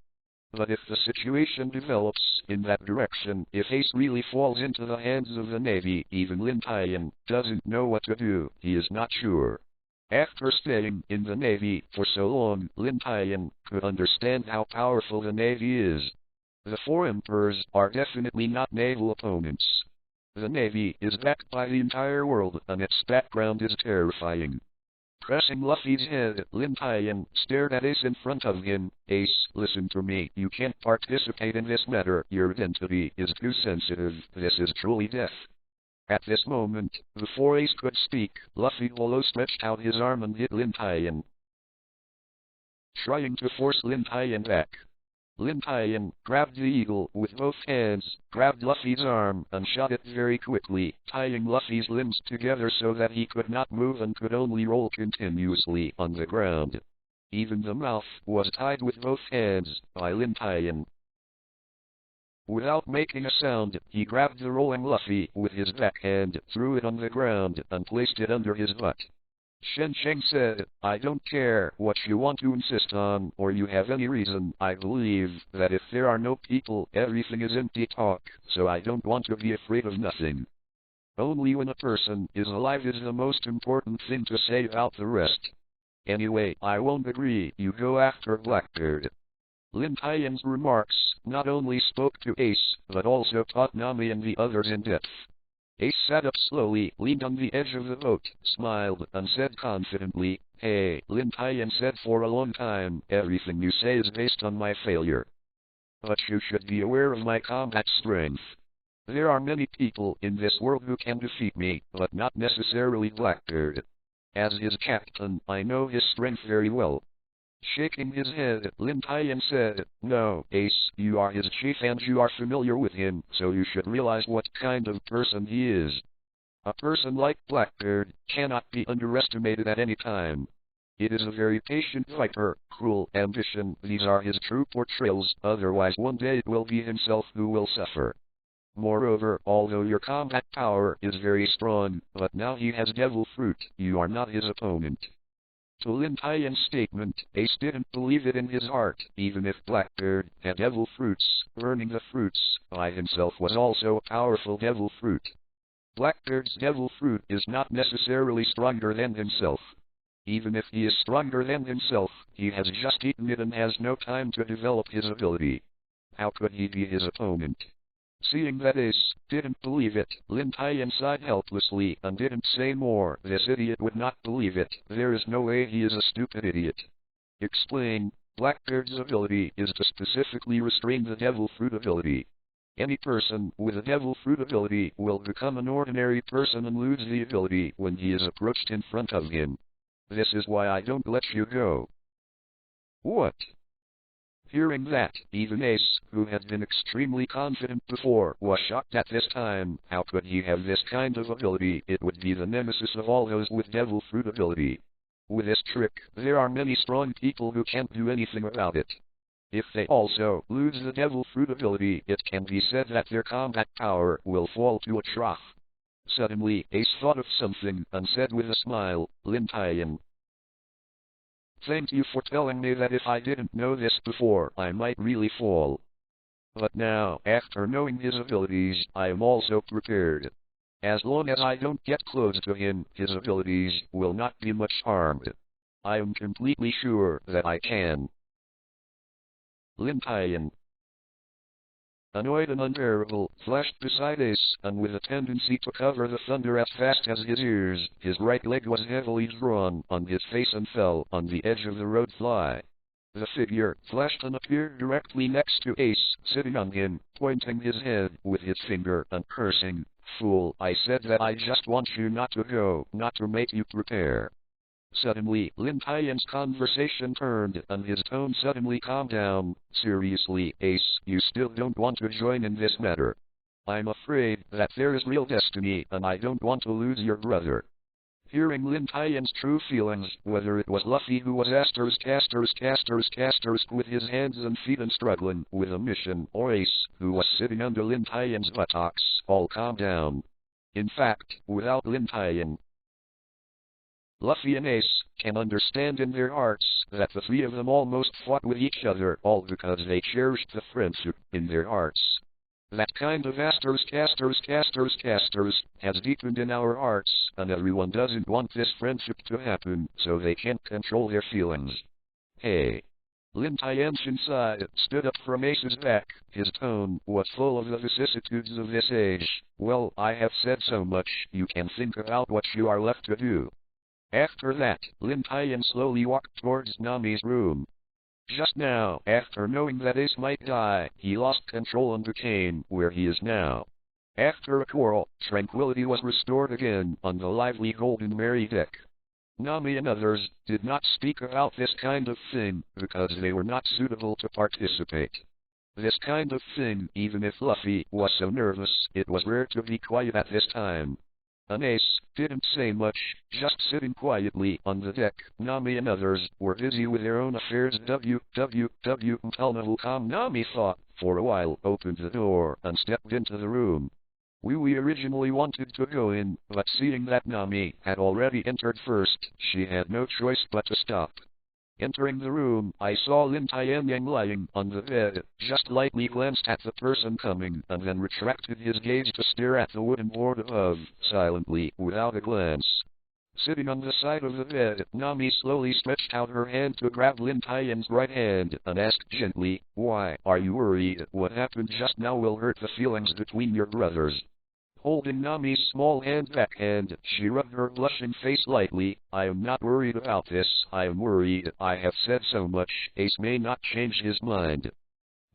But if the situation develops in that direction, if Ace really falls into the hands of the Navy, even Lin Tian doesn't know what to do. He is not sure. After staying in the Navy for so long, Lin Tian could understand how powerful the Navy is. The four emperors are definitely not naval opponents. The Navy is backed by the entire world, and its background is terrifying. Pressing Luffy's head, Lin Tian stared at Ace in front of him. Ace, listen to me. You can't participate in this matter. Your identity is too sensitive. This is truly death. At this moment, before Ace could speak, Luffy below stretched out his arm and hit Lin Tian, trying to force Lin Tian back. Lin Tian grabbed the eagle with both hands, grabbed Luffy's arm, and shot it very quickly, tying Luffy's limbs together so that he could not move and could only roll continuously on the ground. Even the mouth was tied with both hands by Lin Tian. Without making a sound, he grabbed the rolling Luffy with his backhand, threw it on the ground, and placed it under his butt. Shen Sheng said, I don't care what you want to insist on, or you have any reason. I believe that if there are no people, everything is empty talk, so I don't want to be afraid of nothing. Only when a person is alive is the most important thing to say about the rest. Anyway, I won't agree. You go after Blackbeard. Lin Tian's remarks not only spoke to Ace, but also taught Nami and the others in depth. Ace sat up slowly, leaned on the edge of the boat, smiled, and said confidently, Hey, Lin Tian said for a long time, everything you say is based on my failure. But you should be aware of my combat strength. There are many people in this world who can defeat me, but not necessarily Blackbeard. As his captain, I know his strength very well. Shaking his head, Lin Tian said, No, Ace, you are his chief and you are familiar with him, so you should realize what kind of person he is. A person like Blackbeard cannot be underestimated at any time. It is a very patient fighter, cruel ambition, these are his true portrayals, otherwise one day it will be himself who will suffer. Moreover, although your combat power is very strong, but now he has devil fruit, you are not his opponent. To Lin Tian's statement, Ace didn't believe it in his heart, even if Blackbeard had devil fruits. Burning the fruits by himself was also a powerful devil fruit. Blackbeard's devil fruit is not necessarily stronger than himself. Even if he is stronger than himself, he has just eaten it and has no time to develop his ability. How could he be his opponent? Seeing that Ace didn't believe it, Lin Tian sighed helplessly and didn't say more. This idiot would not believe it. There is no way he is a stupid idiot. Explain. Blackbeard's ability is to specifically restrain the devil fruit ability. Any person with a devil fruit ability will become an ordinary person and lose the ability when he is approached in front of him. This is why I don't let you go. What? Hearing that, even Ace, who had been extremely confident before, was shocked at this time. How could he have this kind of ability? It would be the nemesis of all those with devil fruit ability. With this trick, there are many strong people who can't do anything about it. If they also lose the devil fruit ability, it can be said that their combat power will fall to a trough. Suddenly, Ace thought of something and said with a smile, Lin Tian. Thank you for telling me that. If I didn't know this before, I might really fall. But now, after knowing his abilities, I am also prepared. As long as I don't get close to him, his abilities will not be much harmed. I am completely sure that I can. Lin Tian, annoyed and unbearable, flashed beside Ace, and with a tendency to cover the thunder as fast as his ears, his right leg was heavily drawn on his face and fell on the edge of the road fly. The figure flashed and appeared directly next to Ace, sitting on him, pointing his head with his finger and cursing, "Fool, I said that I just want you not to go, not to make you prepare." Suddenly, Lin Tian's conversation turned, and his tone suddenly calmed down. "Seriously, Ace, you still don't want to join in this matter? I'm afraid that there is real destiny, and I don't want to lose your brother." Hearing Lin Tian's true feelings, whether it was Luffy who was with his hands and feet and struggling with a mission, or Ace, who was sitting under Lin Tian's buttocks, all calmed down. In fact, without Lin Tian, Luffy and Ace can understand in their hearts that the three of them almost fought with each other, all because they cherished the friendship in their hearts. That kind of has deepened in our hearts, and everyone doesn't want this friendship to happen, so they can't control their feelings. Hey. Lin Tian Shinsai stood up from Ace's back. His tone was full of the vicissitudes of this age. "Well, I have said so much, you can think about what you are left to do." After that, Lin Tian slowly walked towards Nami's room. Just now, after knowing that Ace might die, he lost control and became where he is now. After a quarrel, tranquility was restored again on the lively Golden Mary deck. Nami and others did not speak about this kind of thing, because they were not suitable to participate. This kind of thing, even if Luffy was so nervous, it was rare to be quiet at this time. And Ace didn't say much, just sitting quietly on the deck. Nami and others were busy with their own affairs. Until Nami thought for a while, opened the door, and stepped into the room. We originally wanted to go in, but seeing that Nami had already entered first, she had no choice but to stop. Entering the room, I saw Lin Tian lying on the bed, just lightly glanced at the person coming, and then retracted his gaze to stare at the wooden board above, silently, without a glance. Sitting on the side of the bed, Nami slowly stretched out her hand to grab Lin Tian's right hand, and asked gently, "Why are you worried? What happened just now will hurt the feelings between your brothers." Holding Nami's small hand backhand, she rubbed her blushing face lightly. "I am not worried about this. I am worried. I have said so much. Ace may not change his mind."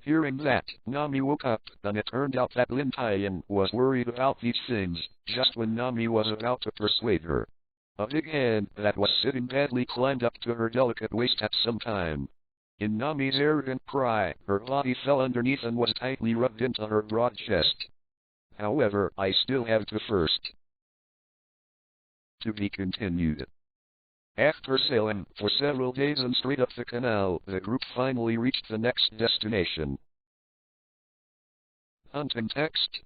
Hearing that, Nami woke up, and it turned out that Lin Tian was worried about these things, just when Nami was about to persuade her. A big hand that was sitting badly climbed up to her delicate waist at some time. In Nami's arrogant pride, her body fell underneath and was tightly rubbed into her broad chest. However, I still have to first. To be continued. After sailing for several days and straight up the canal, the group finally reached the next destination. Hunting text.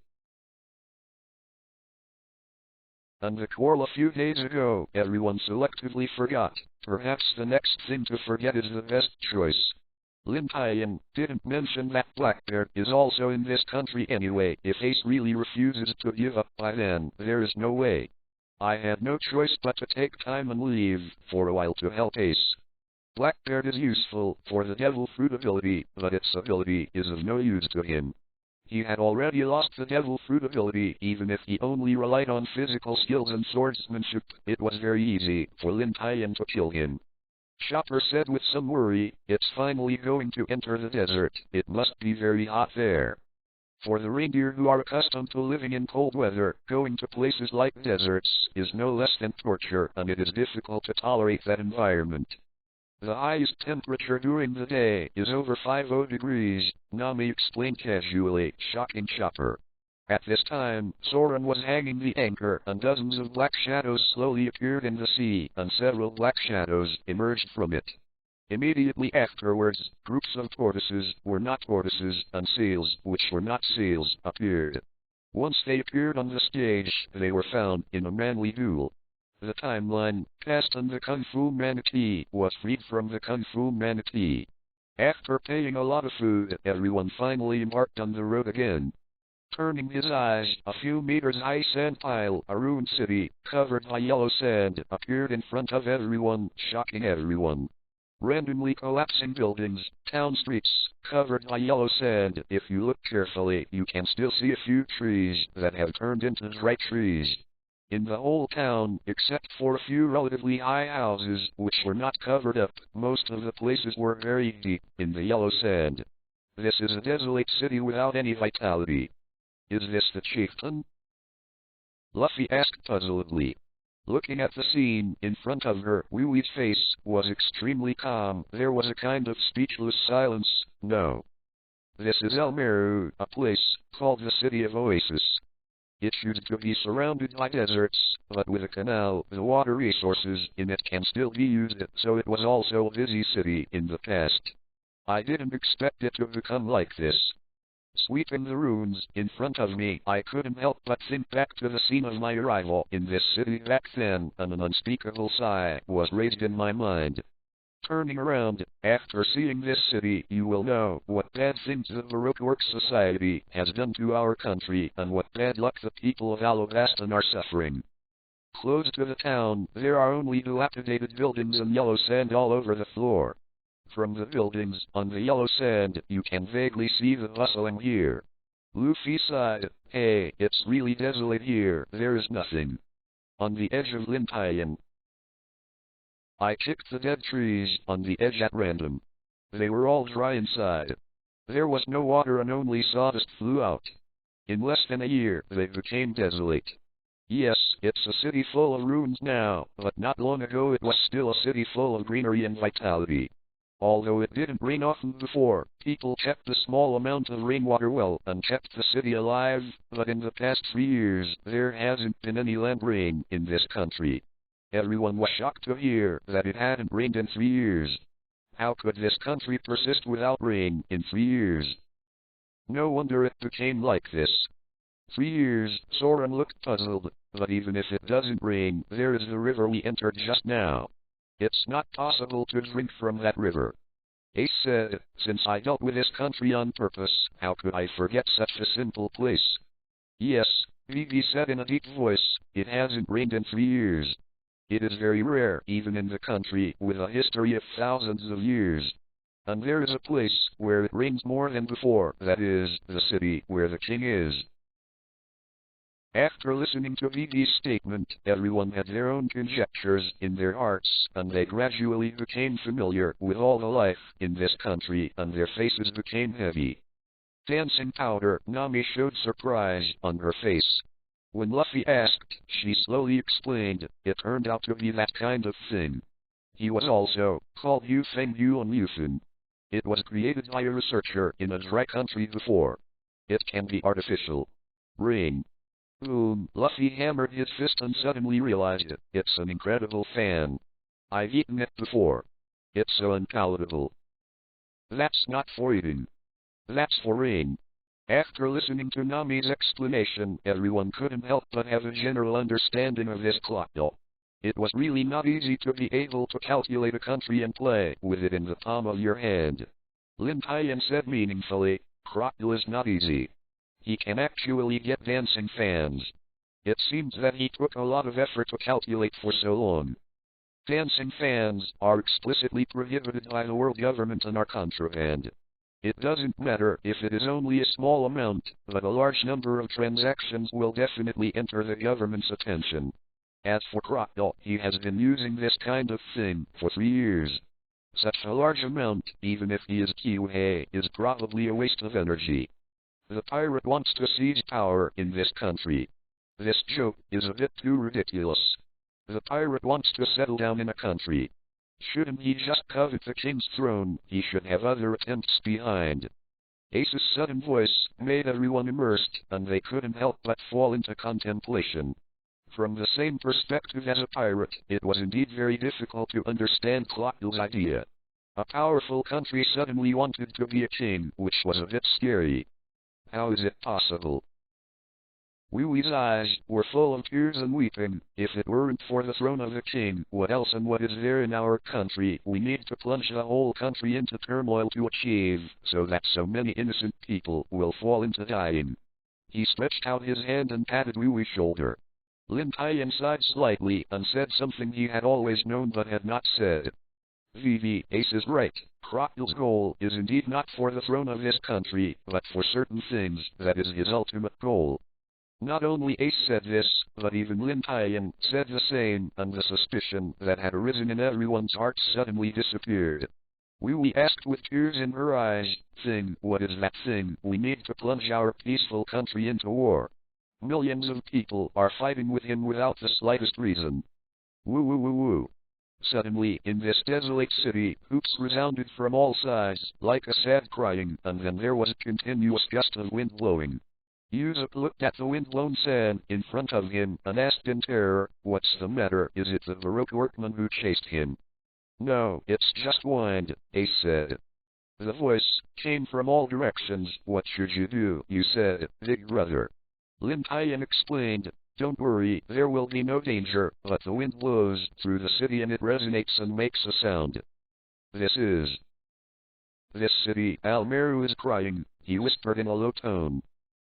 And the quarrel a few days ago, everyone selectively forgot. Perhaps the next thing to forget is the best choice. Lin Tian didn't mention that Blackbeard is also in this country anyway. If Ace really refuses to give up by then, there is no way. I had no choice but to take time and leave for a while to help Ace. Blackbeard is useful for the devil fruit ability, but its ability is of no use to him. He had already lost the devil fruit ability. Even if he only relied on physical skills and swordsmanship, it was very easy for Lin Tian to kill him. Chopper said with some worry, "It's finally going to enter the desert. It must be very hot there." For the reindeer who are accustomed to living in cold weather, going to places like deserts is no less than torture, and it is difficult to tolerate that environment. The highest temperature during the day is over 50 degrees, Nami explained casually, shocking Chopper. At this time, Soren was hanging the anchor, and dozens of black shadows slowly appeared in the sea, and several black shadows emerged from it. Immediately afterwards, groups of tortoises were not tortoises, and seals, which were not seals, appeared. Once they appeared on the stage, they were found in a manly duel. The timeline passed and the Kung Fu Manatee was freed from the Kung Fu Manatee. After paying a lot of food, everyone finally embarked on the road again. Turning his eyes, a few meters high sand pile, a ruined city, covered by yellow sand, appeared in front of everyone, shocking everyone. Randomly collapsing buildings, town streets, covered by yellow sand. If you look carefully, you can still see a few trees that have turned into dry trees. In the whole town, except for a few relatively high houses, which were not covered up, most of the places were very deep in the yellow sand. This is a desolate city without any vitality. Is this the chieftain? Luffy asked puzzledly. Looking at the scene in front of her, Wui's face was extremely calm. There was a kind of speechless silence. No. This is El Meru, a place called the City of Oasis. It used to be surrounded by deserts, but with a canal, the water resources in it can still be used, so it was also a busy city in the past. I didn't expect it to become like this. Sweeping the ruins in front of me, I couldn't help but think back to the scene of my arrival in this city back then, and an unspeakable sigh was raised in my mind. Turning around, after seeing this city, you will know what bad things the Baroque Work Society has done to our country, and what bad luck the people of Alabastan are suffering. Close to the town, there are only dilapidated buildings and yellow sand all over the floor. From the buildings, on the yellow sand, you can vaguely see the bustling here. Luffy sighed, "Hey, it's really desolate here, there is nothing." On the edge of Lin Tian, I kicked the dead trees on the edge at random. They were all dry inside. There was no water and only sawdust flew out. In less than a year, they became desolate. Yes, it's a city full of ruins now, but not long ago it was still a city full of greenery and vitality. Although it didn't rain often before, people kept a small amount of rainwater well and kept the city alive, but in the past 3 years, there hasn't been any land rain in this country. Everyone was shocked to hear that it hadn't rained in 3 years. How could this country persist without rain in 3 years? No wonder it became like this. 3 years, Soren looked puzzled, but even if it doesn't rain, there is the river we entered just now. It's not possible to drink from that river. Ace said, "Since I dealt with this country on purpose, how could I forget such a simple place?" "Yes," Vivi said in a deep voice, "it hasn't rained in 3 years. It is very rare, even in the country with a history of thousands of years. And there is a place where it rains more than before, that is, the city where the king is." After listening to Vivi's statement, everyone had their own conjectures in their hearts, and they gradually became familiar with all the life in this country, and their faces became heavy. Dancing powder, Nami showed surprise on her face. When Luffy asked, she slowly explained, it turned out to be that kind of thing. He was also called Yu Feng Yuan Yufun. It was created by a researcher in a dry country before. It can be artificial. Rain. Boom, Luffy hammered his fist and suddenly realized it. It's an incredible fan. I've eaten it before. It's so unpalatable. That's not for eating. That's for rain. After listening to Nami's explanation, everyone couldn't help but have a general understanding of this crocodile. It was really not easy to be able to calculate a country and play with it in the palm of your hand. Lin Tian said meaningfully, crocodile is not easy. He can actually get dancing fans. It seems that he took a lot of effort to calculate for so long. Dancing fans are explicitly prohibited by the world government and are contraband. It doesn't matter if it is only a small amount, but a large number of transactions will definitely enter the government's attention. As for crocodile, he has been using this kind of thing for 3 years. Such a large amount, even if he is Kiwei, is probably a waste of energy. The pirate wants to seize power in this country. This joke is a bit too ridiculous. The pirate wants to settle down in a country. Shouldn't he just covet the king's throne? He should have other attempts behind. Ace's sudden voice made everyone immersed, and they couldn't help but fall into contemplation. From the same perspective as a pirate, it was indeed very difficult to understand Crocodile's idea. A powerful country suddenly wanted to be a king, which was a bit scary. How is it possible? Wee Wee's eyes were full of tears and weeping. If it weren't for the throne of a king, what else and what is there in our country we need to plunge the whole country into turmoil to achieve, so that so many innocent people will fall into dying? He stretched out his hand and patted Wee Wee's shoulder. Lin Tian sighed slightly and said something he had always known but had not said. Vivi, Ace is right. Crocodile's goal is indeed not for the throne of this country, but for certain things. That is his ultimate goal. Not only Ace said this, but even Lin Tian said the same, and the suspicion that had arisen in everyone's hearts suddenly disappeared. Wee Wee asked with tears in her eyes, "Thing, what is that thing? We need to plunge our peaceful country into war. Millions of people are fighting with him without the slightest reason." Woo woo woo woo. Suddenly, in this desolate city, hoots resounded from all sides, like a sad crying, and then there was a continuous gust of wind blowing. Usopp looked at the wind-blown sand in front of him and asked in terror, "What's the matter? Is it the Baroque workman who chased him?" "No, it's just wind," Ace said. The voice came from all directions. "What should you do?" you said, big brother. Lin Tian explained, "Don't worry, there will be no danger, but the wind blows through the city and it resonates and makes a sound. This city, Almeru is crying," he whispered in a low tone.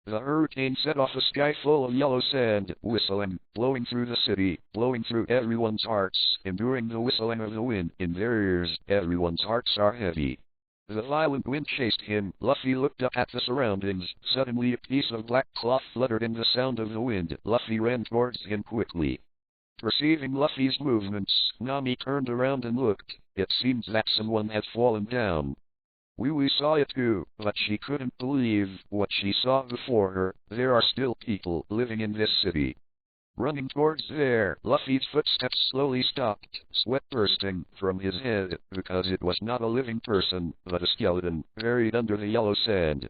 The hurricane set off a sky full of yellow sand, whistling, blowing through the city, blowing through everyone's hearts, enduring the whistling of the wind in their ears. Everyone's hearts are heavy. The violent wind chased him. Luffy looked up at the surroundings. Suddenly a piece of black cloth fluttered in the sound of the wind. Luffy ran towards him quickly. Perceiving Luffy's movements, Nami turned around and looked. It seems that someone had fallen down. Wee Wee saw it too, but she couldn't believe what she saw before her. There are still people living in this city. Running towards there, Luffy's footsteps slowly stopped, sweat bursting from his head, because it was not a living person, but a skeleton, buried under the yellow sand.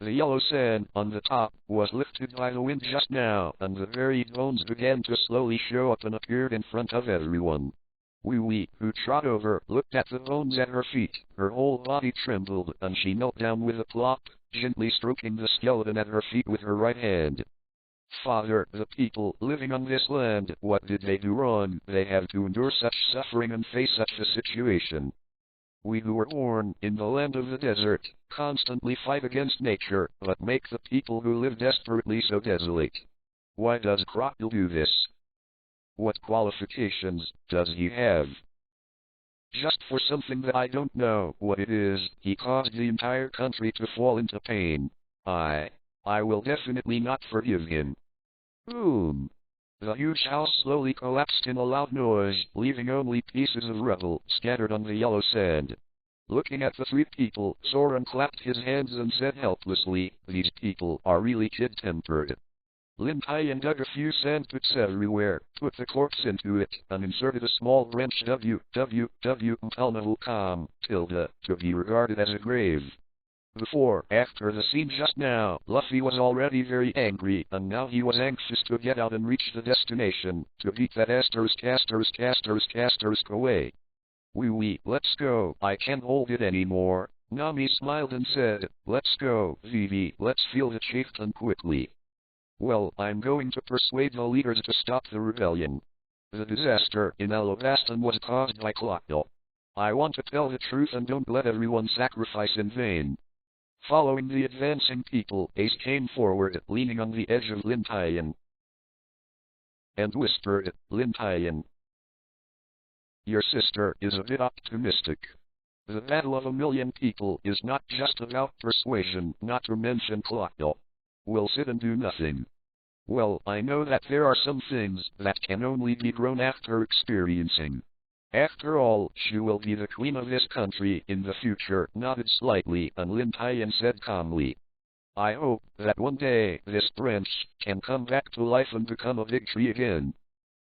The yellow sand on the top was lifted by the wind just now, and the buried bones began to slowly show up and appeared in front of everyone. Wee Wee, who trod over, looked at the bones at her feet. Her whole body trembled, and she knelt down with a plop, gently stroking the skeleton at her feet with her right hand. "Father, the people living on this land, what did they do wrong? They have to endure such suffering and face such a situation. We who were born in the land of the desert, constantly fight against nature, but make the people who live desperately so desolate. Why does Crocodile do this? What qualifications does he have? Just for something that I don't know what it is, he caused the entire country to fall into pain. I will definitely not forgive him." Boom! The huge house slowly collapsed in a loud noise, leaving only pieces of rubble scattered on the yellow sand. Looking at the three people, Soren clapped his hands and said helplessly, "These people are really kid-tempered." Lin Tian dug a few sand pits everywhere, put the corpse into it, and inserted a small branch to be regarded as a grave. After the scene just now, Luffy was already very angry, and now he was anxious to get out and reach the destination, to beat that asterisk away. Wee Wee, let's go, I can't hold it anymore. Nami smiled and said, "Let's go, Vivi, let's feel the chieftain quickly." "Well, I'm going to persuade the leaders to stop the rebellion. The disaster in Alabastan was caused by Clotho. I want to tell the truth and don't let everyone sacrifice in vain." Following the advancing people, Ace came forward, leaning on the edge of Lin Tian, and whispered, "Lin Tian, your sister is a bit optimistic. The battle of 1,000,000 people is not just about persuasion, not to mention Clotho. We'll sit and do nothing. Well, I know that there are some things that can only be grown after experiencing. After all, she will be the queen of this country in the future," nodded slightly, and Lin Tian said calmly, "I hope that one day this branch can come back to life and become a big tree again.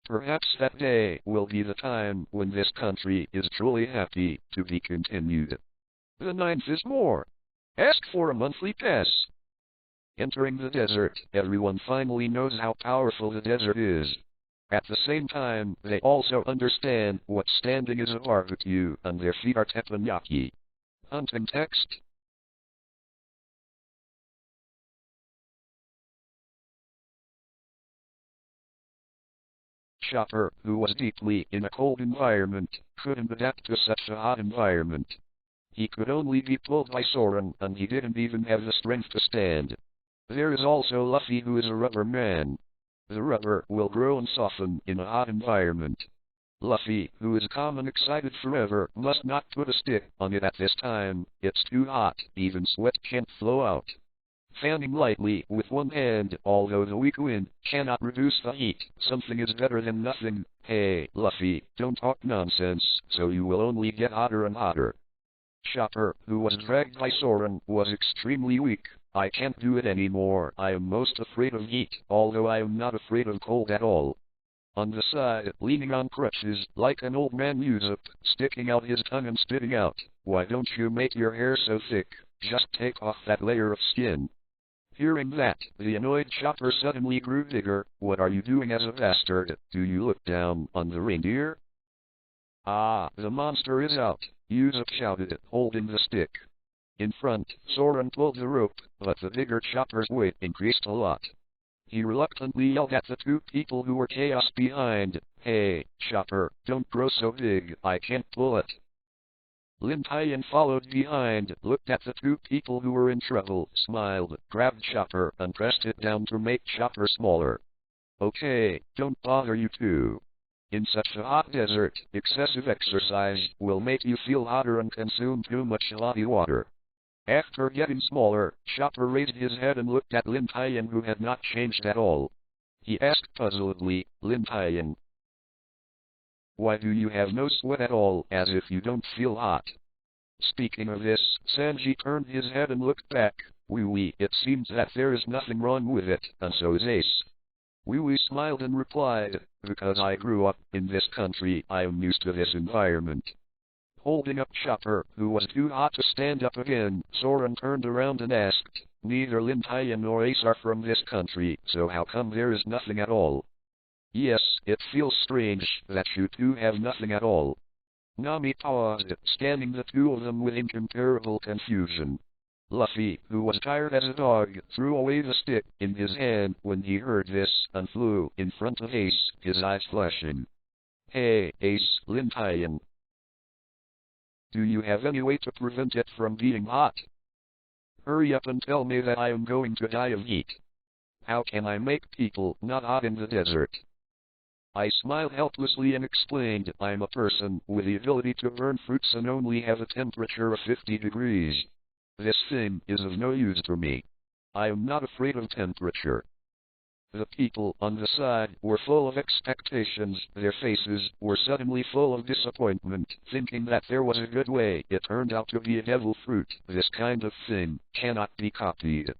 Perhaps that day will be the time when this country is truly happy to be continued." The 9th is more. Ask for a monthly pass. Entering the desert, everyone finally knows how powerful the desert is. At the same time, they also understand what standing is a barbecue, and their feet are teppanyaki. Hunting text. Chopper, who was deeply in a cold environment, couldn't adapt to such a hot environment. He could only be pulled by Soren, and he didn't even have the strength to stand. There is also Luffy, who is a rubber man. The rubber will grow and soften in a hot environment. Luffy, who is calm and excited forever, must not put a stick on it at this time. It's too hot, even sweat can't flow out. Fanning lightly with one hand, although the weak wind cannot reduce the heat, something is better than nothing. Hey, Luffy, don't talk nonsense, so you will only get hotter and hotter. Chopper, who was dragged by Soren, was extremely weak. I can't do it anymore. I am most afraid of heat, although I am not afraid of cold at all. On the side, leaning on crutches, like an old man Usopp, sticking out his tongue and spitting out, "Why don't you make your hair so thick? Just take off that layer of skin." Hearing that, the annoyed Chopper suddenly grew bigger. "What are you doing as a bastard? Do you look down on the reindeer?" "Ah, the monster is out," Usopp shouted, holding the stick. In front, Soren pulled the rope, but the bigger Chopper's weight increased a lot. He reluctantly yelled at the two people who were chaos behind, "Hey, Chopper, don't grow so big, I can't pull it." Lin Tian followed behind, looked at the two people who were in trouble, smiled, grabbed Chopper, and pressed it down to make Chopper smaller. "Okay, don't bother you two. In such a hot desert, excessive exercise will make you feel hotter and consume too much body water." After getting smaller, Chopper raised his head and looked at Lin Tian, who had not changed at all. He asked puzzledly, "Lin Tian, why do you have no sweat at all, as if you don't feel hot?" Speaking of this, Sanji turned his head and looked back. "Wee, it seems that there is nothing wrong with it, and so is Ace." Wee smiled and replied, "Because I grew up in this country, I am used to this environment." Holding up Chopper, who was too hot to stand up again, Soren turned around and asked, "Neither Lin Tian nor Ace are from this country, so how come there is nothing at all?" "Yes, it feels strange that you two have nothing at all." Nami paused, scanning the two of them with incomparable confusion. Luffy, who was tired as a dog, threw away the stick in his hand when he heard this, and flew in front of Ace, his eyes flashing. "Hey, Ace, Lin Tian, do you have any way to prevent it from being hot? Hurry up and tell me that I am going to die of heat. How can I make people not hot in the desert?" I smiled helplessly and explained, "I'm a person with the ability to burn fruits and only have a temperature of 50 degrees. This thing is of no use to me. I am not afraid of temperature." The people on the side were full of expectations. Their faces were suddenly full of disappointment, thinking that there was a good way. It turned out to be a devil fruit. This kind of thing cannot be copied.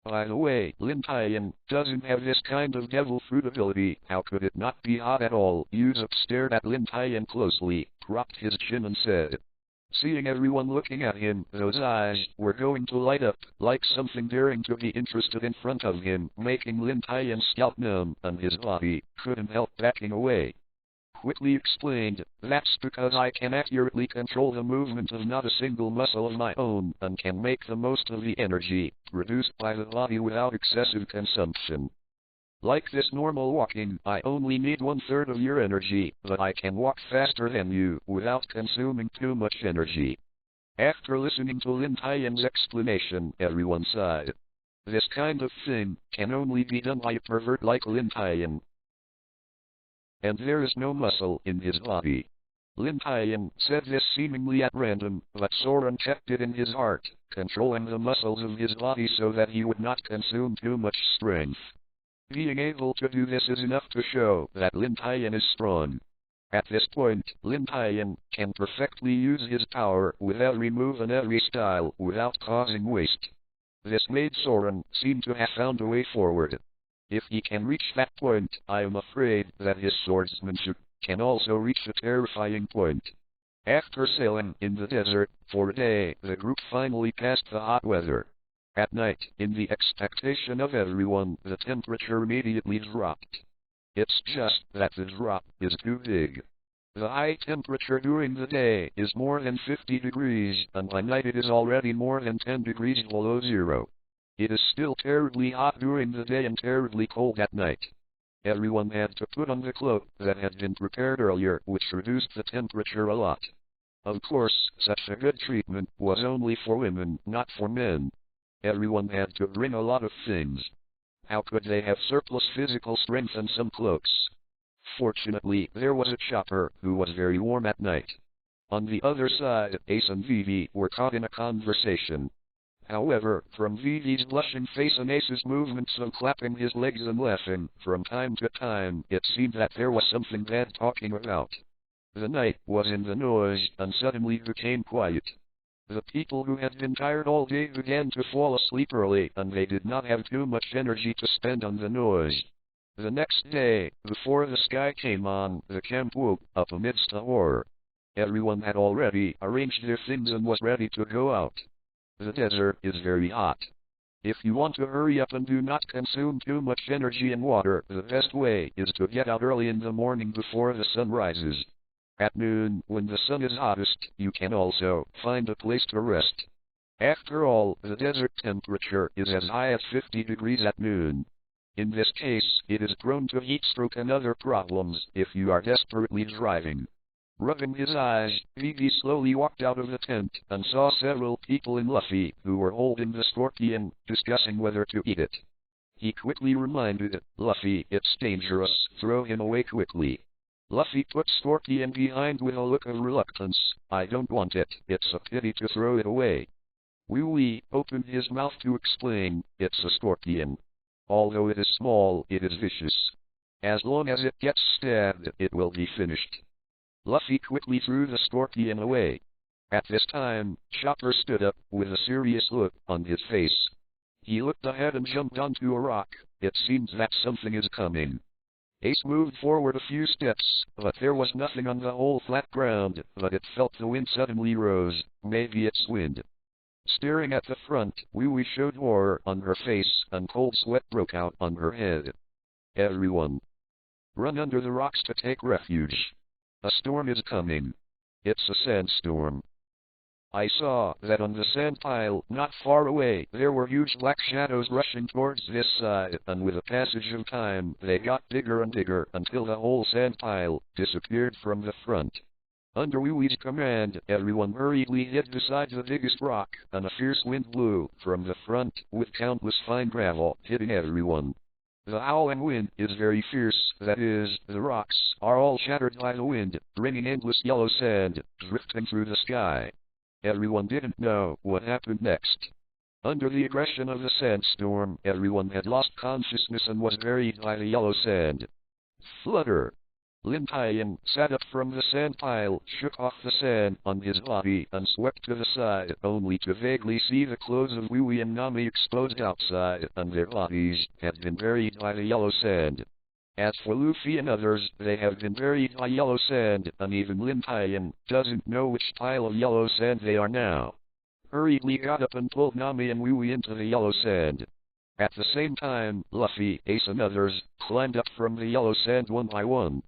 By the way, Lin Tian doesn't have this kind of devil fruit ability. How could it not be hot at all? Usopp stared at Lin Tian closely, propped his chin and said, seeing everyone looking at him, those eyes were going to light up, like something daring to be interested in front of him, making Lin Tian's scalp numb, and his body couldn't help backing away. quickly explained, "That's because I can accurately control the movement of not a single muscle of my own, and can make the most of the energy produced by the body without excessive consumption. Like this normal walking, I only need 1/3 of your energy, but I can walk faster than you without consuming too much energy." After listening to Lin Tian's explanation, everyone sighed. This kind of thing can only be done by a pervert like Lin Tian. And there is no muscle in his body. Lin Tian said this seemingly at random, but Soren kept it in his heart, controlling the muscles of his body so that he would not consume too much strength. Being able to do this is enough to show that Lin Tian is strong. At this point, Lin Tian can perfectly use his power without removing every style without causing waste. This made Soren seem to have found a way forward. If he can reach that point, I am afraid that his swordsmanship can also reach a terrifying point. After sailing in the desert for a day, the group finally passed the hot weather. At night, in the expectation of everyone, the temperature immediately dropped. It's just that the drop is too big. The high temperature during the day is more than 50 degrees, and by night it is already more than 10 degrees below zero. It is still terribly hot during the day and terribly cold at night. Everyone had to put on the cloak that had been prepared earlier, which reduced the temperature a lot. Of course, such a good treatment was only for women, not for men. Everyone had to bring a lot of things. How could they have surplus physical strength and some cloaks? Fortunately, there was a chopper who was very warm at night. On the other side, Ace and Vivi were caught in a conversation. However, from Vivi's blushing face and Ace's movements of clapping his legs and laughing, from time to time, it seemed that there was something bad talking about. The night was in the noise, and suddenly became quiet. The people who had been tired all day began to fall asleep early, and they did not have too much energy to spend on the noise. The next day, before the sky came on, the camp woke up amidst a horror. Everyone had already arranged their things and was ready to go out. The desert is very hot. If you want to hurry up and do not consume too much energy and water, the best way is to get out early in the morning before the sun rises. At noon, when the sun is hottest, you can also find a place to rest. After all, the desert temperature is as high as 50 degrees at noon. In this case, it is prone to heat stroke and other problems if you are desperately driving. Rubbing his eyes, Vivi slowly walked out of the tent and saw several people in Luffy who were holding the scorpion, discussing whether to eat it. He quickly reminded Luffy, "It's dangerous, throw him away quickly." Luffy put scorpion behind with a look of reluctance. "I don't want it, it's a pity to throw it away." Wee opened his mouth to explain, "It's a scorpion. Although it is small, it is vicious. As long as it gets stabbed, it will be finished." Luffy quickly threw the scorpion away. At this time, Chopper stood up, with a serious look on his face. He looked ahead and jumped onto a rock. It seems that something is coming. Ace moved forward a few steps, but there was nothing on the whole flat ground, but it felt the wind suddenly rose. Maybe it's wind. Staring at the front, Wee showed horror on her face, and cold sweat broke out on her head. "Everyone, run under the rocks to take refuge. A storm is coming. It's a sandstorm." I saw that on the sand pile not far away there were huge black shadows rushing towards this side, and with the passage of time they got bigger and bigger until the whole sand pile disappeared from the front. Under Wee's command, everyone hurriedly hid beside the biggest rock, and a fierce wind blew from the front with countless fine gravel hitting everyone. The howling wind is very fierce, that is, the rocks are all shattered by the wind, bringing endless yellow sand drifting through the sky. Everyone didn't know what happened next. Under the aggression of the sandstorm, everyone had lost consciousness and was buried by the yellow sand. Flutter! Lin Tian sat up from the sand pile, shook off the sand on his body, and swept to the side, only to vaguely see the clothes of Wee and Nami exposed outside, and their bodies had been buried by the yellow sand. As for Luffy and others, they have been buried by yellow sand, and even Lin Tian doesn't know which pile of yellow sand they are now. Hurriedly got up and pulled Nami and Wee into the yellow sand. At the same time, Luffy, Ace and others climbed up from the yellow sand one by one.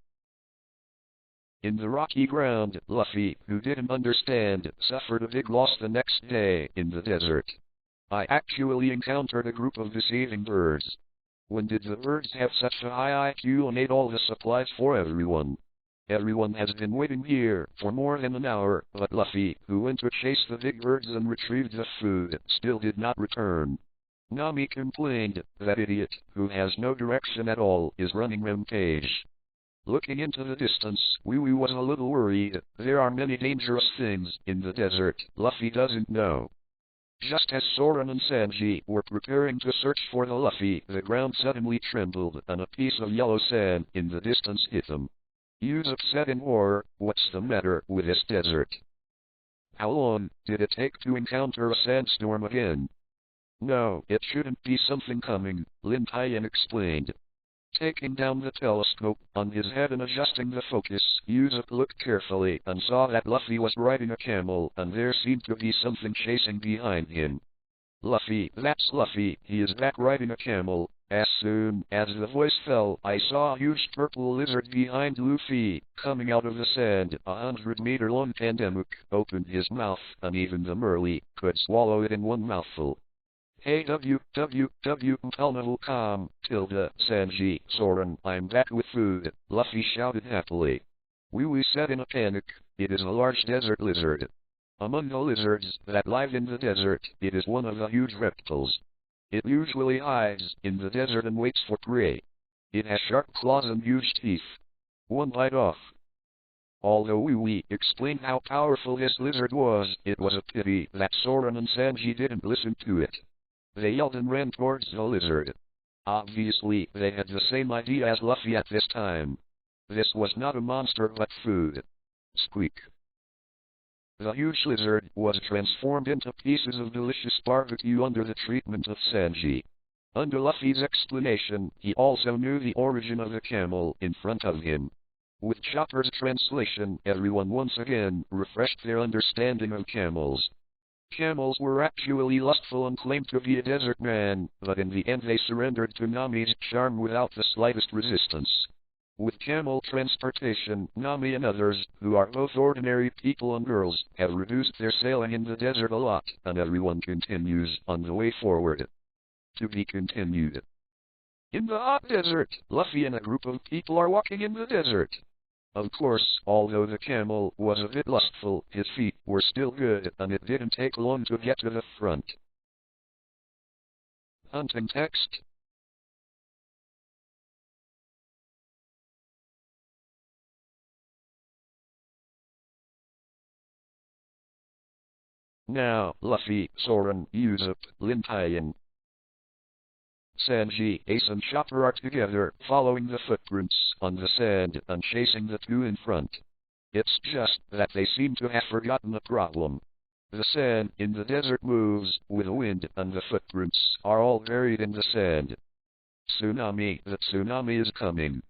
In the rocky ground, Luffy, who didn't understand, suffered a big loss the next day in the desert. I actually encountered a group of deceiving birds. When did the birds have such a high IQ and ate all the supplies for everyone? Everyone has been waiting here for more than an hour, but Luffy, who went to chase the big birds and retrieved the food, still did not return. Nami complained, that idiot, who has no direction at all, is running rampage. Looking into the distance, Wee Wee was a little worried. There are many dangerous things in the desert Luffy doesn't know. Just as Soren and Sanji were preparing to search for the Luffy, the ground suddenly trembled, and a piece of yellow sand in the distance hit them. Usopp said in horror, "What's the matter with this desert? How long did it take to encounter a sandstorm again?" "No, it shouldn't be something coming," Lin Tian explained. Taking down the telescope on his head and adjusting the focus, Usopp looked carefully and saw that Luffy was riding a camel, and there seemed to be something chasing behind him. "Luffy, that's Luffy, he is back riding a camel." As soon as the voice fell, I saw a huge purple lizard behind Luffy, coming out of the sand. 100-meter-long pandemic opened his mouth, and even the Merly could swallow it in one mouthful. "Hey www.com, Sanji, Soren, I'm back with food," Luffy shouted happily. Wee Wee said in a panic, "It is a large desert lizard. Among the lizards that live in the desert, it is one of the huge reptiles. It usually hides in the desert and waits for prey. It has sharp claws and huge teeth. One bite off." Although Wee Wee explained how powerful this lizard was, it was a pity that Soren and Sanji didn't listen to it. They yelled and ran towards the lizard. Obviously, they had the same idea as Luffy at this time. This was not a monster but food. Squeak. The huge lizard was transformed into pieces of delicious barbecue under the treatment of Sanji. Under Luffy's explanation, he also knew the origin of the camel in front of him. With Chopper's translation, everyone once again refreshed their understanding of camels. Camels were actually lustful and claimed to be a desert man, but in the end they surrendered to Nami's charm without the slightest resistance. With camel transportation, Nami and others, who are both ordinary people and girls, have reduced their sailing in the desert a lot, and everyone continues on the way forward. To be continued. In the hot desert, Luffy and a group of people are walking in the desert. Of course, although the camel was a bit lustful, his feet were still good, and it didn't take long to get to the front. Hunting text. Now, Luffy, Soren, Usopp, Lin Tian, Sanji, Ace and Chopper are together, following the footprints on the sand and chasing the two in front. It's just that they seem to have forgotten the problem. The sand in the desert moves with the wind, and the footprints are all buried in the sand. Tsunami, the tsunami is coming.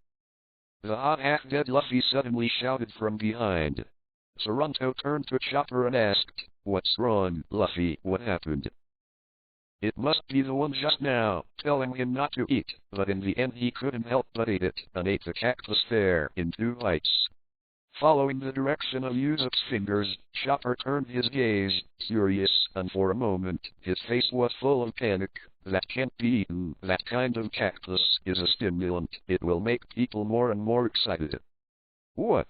The hot half-dead Luffy suddenly shouted from behind. Toronto turned to Chopper and asked, "What's wrong, Luffy, what happened?" It must be the one just now, telling him not to eat, but in the end he couldn't help but eat it, and ate the cactus there in 2 bites. Following the direction of Usopp's fingers, Chopper turned his gaze, curious, and for a moment, his face was full of panic. "That can't be eaten, that kind of cactus is a stimulant, it will make people more and more excited." "What?"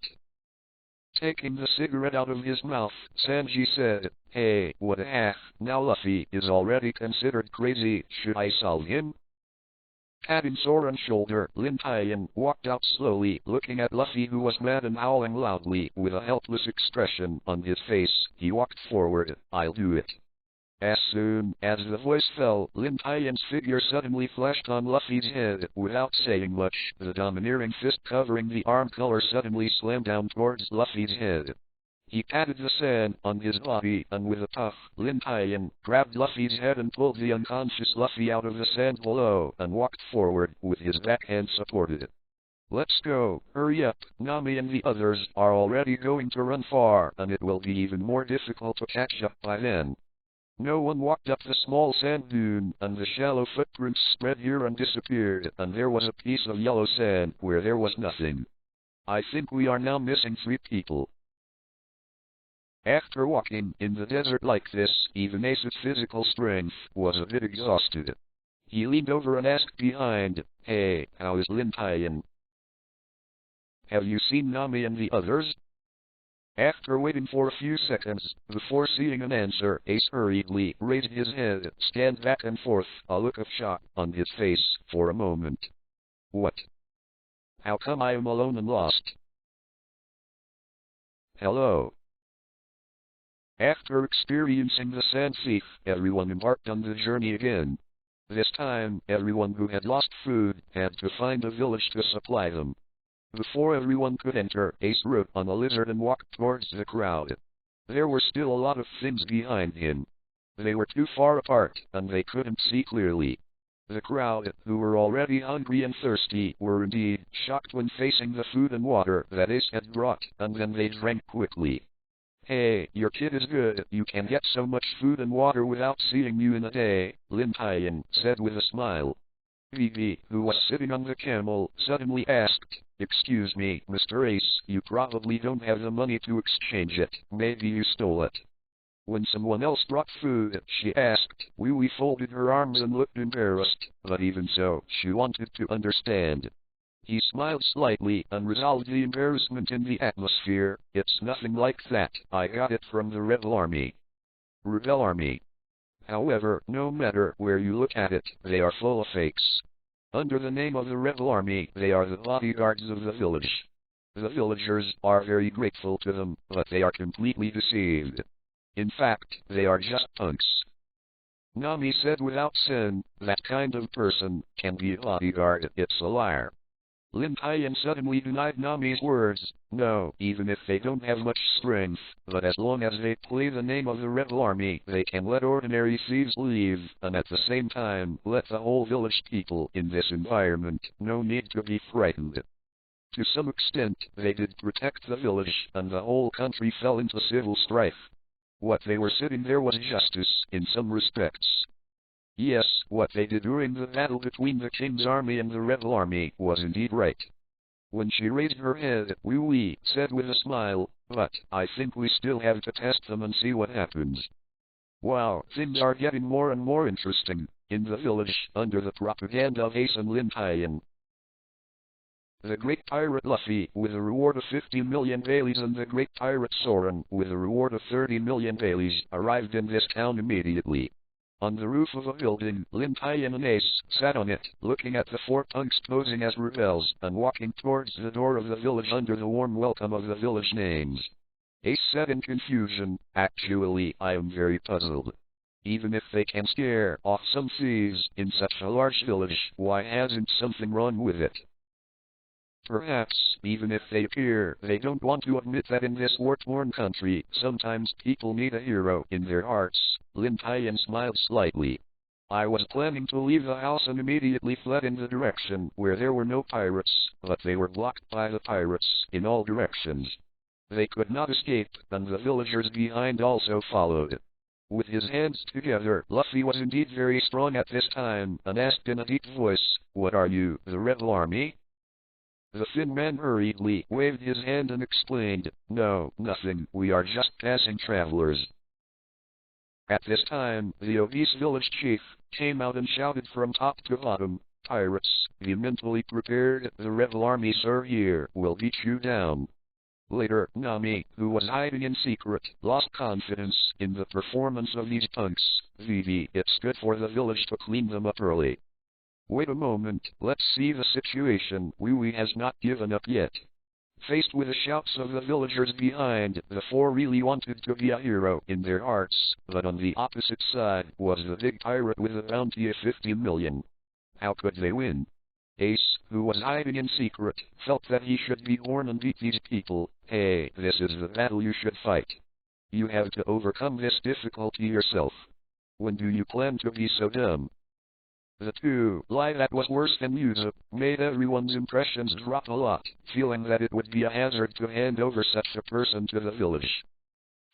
Taking the cigarette out of his mouth, Sanji said, "Hey, what the heck, now Luffy is already considered crazy, should I solve him?" Patting Soren's shoulder, Lin Tian walked out slowly, looking at Luffy, who was mad and howling loudly, with a helpless expression on his face. He walked forward. "I'll do it." As soon as the voice fell, Lin Tian's figure suddenly flashed on Luffy's head. Without saying much, the domineering fist covering the arm color suddenly slammed down towards Luffy's head. He patted the sand on his body, and with a puff, Lin Tian grabbed Luffy's head and pulled the unconscious Luffy out of the sand below, and walked forward with his backhand supported. "Let's go, hurry up, Nami and the others are already going to run far, and it will be even more difficult to catch up by then." No one walked up the small sand dune, and the shallow footprints spread here and disappeared, and there was a piece of yellow sand where there was nothing. I think we are now missing 3 people. After walking in the desert like this, even Ace's physical strength was a bit exhausted. He leaned over and asked behind, "Hey, how is Lin Tian? Have you seen Nami and the others?" After waiting for a few seconds, before seeing an answer, Ace hurriedly raised his head, scanned back and forth, a look of shock on his face for a moment. "What? How come I am alone and lost? Hello." After experiencing the sand thief, everyone embarked on the journey again. This time, everyone who had lost food had to find a village to supply them. Before everyone could enter, Ace rode on a lizard and walked towards the crowd. There were still a lot of things behind him. They were too far apart, and they couldn't see clearly. The crowd, who were already hungry and thirsty, were indeed shocked when facing the food and water that Ace had brought, and then they drank quickly. "Hey, your kid is good, you can get so much food and water without seeing you in a day," Lin Tian said with a smile. Vivi, who was sitting on the camel, suddenly asked, "Excuse me, Mr. Ace, you probably don't have the money to exchange it, maybe you stole it." When someone else brought food, she asked. Wee folded her arms and looked embarrassed, but even so, she wanted to understand. He smiled slightly and resolved the embarrassment in the atmosphere. "It's nothing like that, I got it from the Rebel Army." Rebel Army. However, no matter where you look at it, they are full of fakes. Under the name of the Rebel Army, they are the bodyguards of the village. The villagers are very grateful to them, but they are completely deceived. In fact, they are just punks. Nami said without sin, "That kind of person can be a bodyguard, it's a liar." Lin Tian suddenly denied Nami's words. "No, even if they don't have much strength, but as long as they play the name of the Rebel Army, they can let ordinary thieves leave, and at the same time, let the whole village people in this environment, no need to be frightened." To some extent, they did protect the village, and the whole country fell into civil strife. What they were sitting there was justice, in some respects. Yes, what they did during the battle between the king's army and the rebel army was indeed right. When she raised her head, Wee said with a smile, "But I think we still have to test them and see what happens." Wow, things are getting more and more interesting in the village under the propaganda of Ace and Lin Tian. The great pirate Luffy, with a reward of 50 million Baileys, and the great pirate Soren, with a reward of 30 million Baileys, arrived in this town immediately. On the roof of a building, Lin Tian and Ace sat on it, looking at the 4 punks posing as rebels, and walking towards the door of the village under the warm welcome of the village names. Ace said in confusion, "Actually, I am very puzzled. Even if they can scare off some thieves in such a large village, why hasn't something wrong with it? Perhaps, even if they appear, they don't want to admit that in this war-torn country, sometimes people need a hero in their hearts." Lin Tian smiled slightly. "I was planning to leave the house and immediately fled in the direction where there were no pirates, but they were blocked by the pirates in all directions. They could not escape, and the villagers behind also followed." With his hands together, Luffy was indeed very strong at this time, and asked in a deep voice, "What are you, the Rebel Army?" The thin man hurriedly waved his hand and explained, "No, nothing, we are just passing travelers." At this time, the obese village chief came out and shouted from top to bottom, "Pirates, be mentally prepared, the Rebel Army sir here will beat you down." Later, Nami, who was hiding in secret, lost confidence in the performance of these punks. Vivi, it's good for the village to clean them up early. Wait a moment, let's see the situation. Wee has not given up yet. Faced with the shouts of the villagers behind, the 4 really wanted to be a hero in their hearts, but on the opposite side was the big pirate with a bounty of 50 million. How could they win? Ace, who was hiding in secret, felt that he should be born and beat these people. "Hey, this is the battle you should fight. You have to overcome this difficulty yourself. When do you plan to be so dumb?" The 2 lie that was worse than Yuzu made everyone's impressions drop a lot, feeling that it would be a hazard to hand over such a person to the village.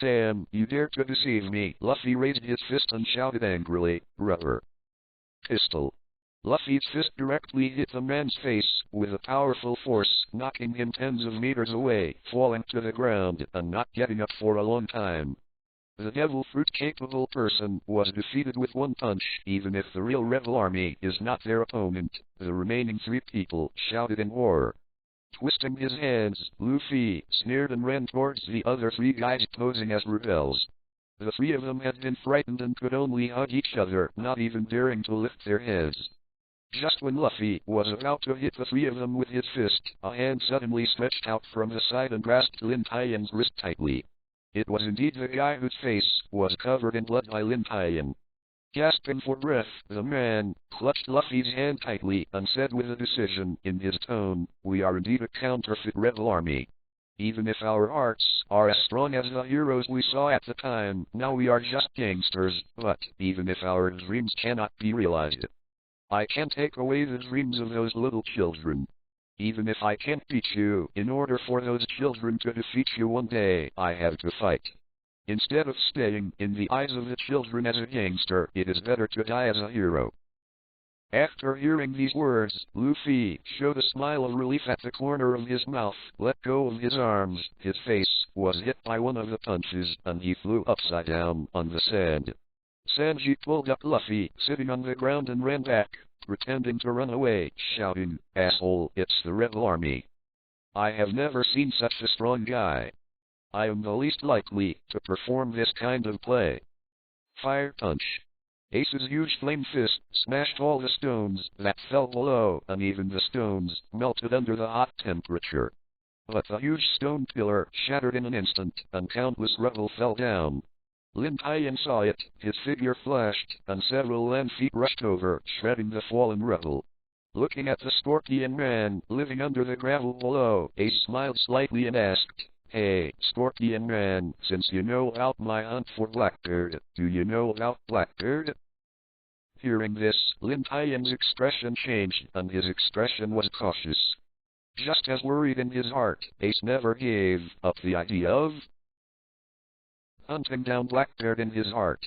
"Damn, you dare to deceive me!" Luffy raised his fist and shouted angrily, "Rubber pistol." Luffy's fist directly hit the man's face with a powerful force, knocking him tens of meters away, falling to the ground and not getting up for a long time. The devil fruit-capable person was defeated with one punch. Even if the real rebel army is not their opponent, the remaining three people shouted in horror. Twisting his hands, Luffy sneered and ran towards the other three guys posing as rebels. The three of them had been frightened and could only hug each other, not even daring to lift their heads. Just when Luffy was about to hit the three of them with his fist, a hand suddenly stretched out from the side and grasped Lin Tian's wrist tightly. It was indeed the guy whose face was covered in blood by Lin Tian. Gasping for breath, the man clutched Luffy's hand tightly and said with a decision in his tone, "We are indeed a counterfeit rebel army. Even if our hearts are as strong as the heroes we saw at the time, now we are just gangsters, but even if our dreams cannot be realized, I can take away the dreams of those little children. Even if I can't beat you, in order for those children to defeat you one day, I have to fight. Instead of staying in the eyes of the children as a gangster, it is better to die as a hero." After hearing these words, Luffy showed a smile of relief at the corner of his mouth, let go of his arms, his face was hit by one of the punches, and he flew upside down on the sand. Sanji pulled up Luffy, sitting on the ground, and ran back, pretending to run away, shouting, "Asshole, it's the rebel army. I have never seen such a strong guy. I am the least likely to perform this kind of play." Fire punch. Ace's huge flame fist smashed all the stones that fell below, and even the stones melted under the hot temperature. But the huge stone pillar shattered in an instant, and countless rubble fell down. Lin Tian saw it, his figure flashed, and several land feet rushed over, shredding the fallen rubble. Looking at the Scorpion Man living under the gravel below, Ace smiled slightly and asked, "Hey, Scorpion Man, since you know about my hunt for Blackbeard, do you know about Blackbeard?" Hearing this, Lin Tian's expression changed, and his expression was cautious. Just as worried in his heart, Ace never gave up the idea of hunting down Blackbeard in his heart.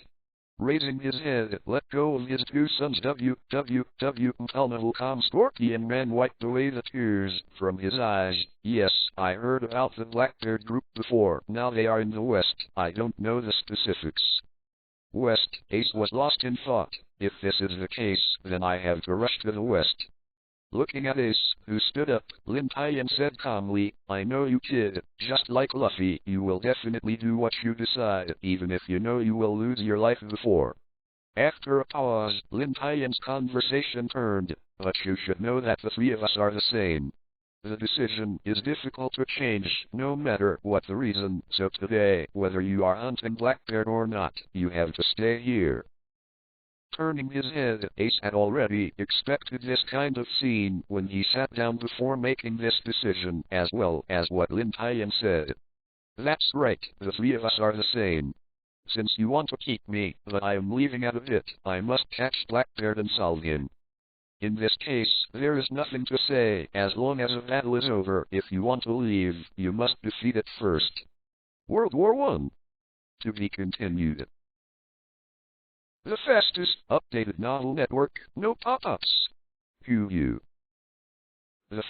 Raising his head, let go of his two sons. Calm Scorpion Man wiped away the tears from his eyes. "Yes, I heard about the Blackbeard group before. Now they are in the west. I don't know the specifics." West. Ace was lost in thought. If this is the case, then I have to rush to the west. Looking at Ace, who stood up, Lin Tian said calmly, "I know you, kid. Just like Luffy, you will definitely do what you decide, even if you know you will lose your life before." After a pause, Lin Tian's conversation turned, "But you should know that the three of us are the same. The decision is difficult to change, no matter what the reason, so today, whether you are hunting Blackbeard or not, you have to stay here." Turning his head, Ace had already expected this kind of scene when he sat down before making this decision, as well as what Lin Tian said. "That's right, the three of us are the same. Since you want to keep me, but I am leaving out of it, I must catch Blackbeard and solve him. In this case, there is nothing to say. As long as a battle is over, if you want to leave, you must defeat it first." World War I. To be continued. The fastest updated novel network, no pop-ups. The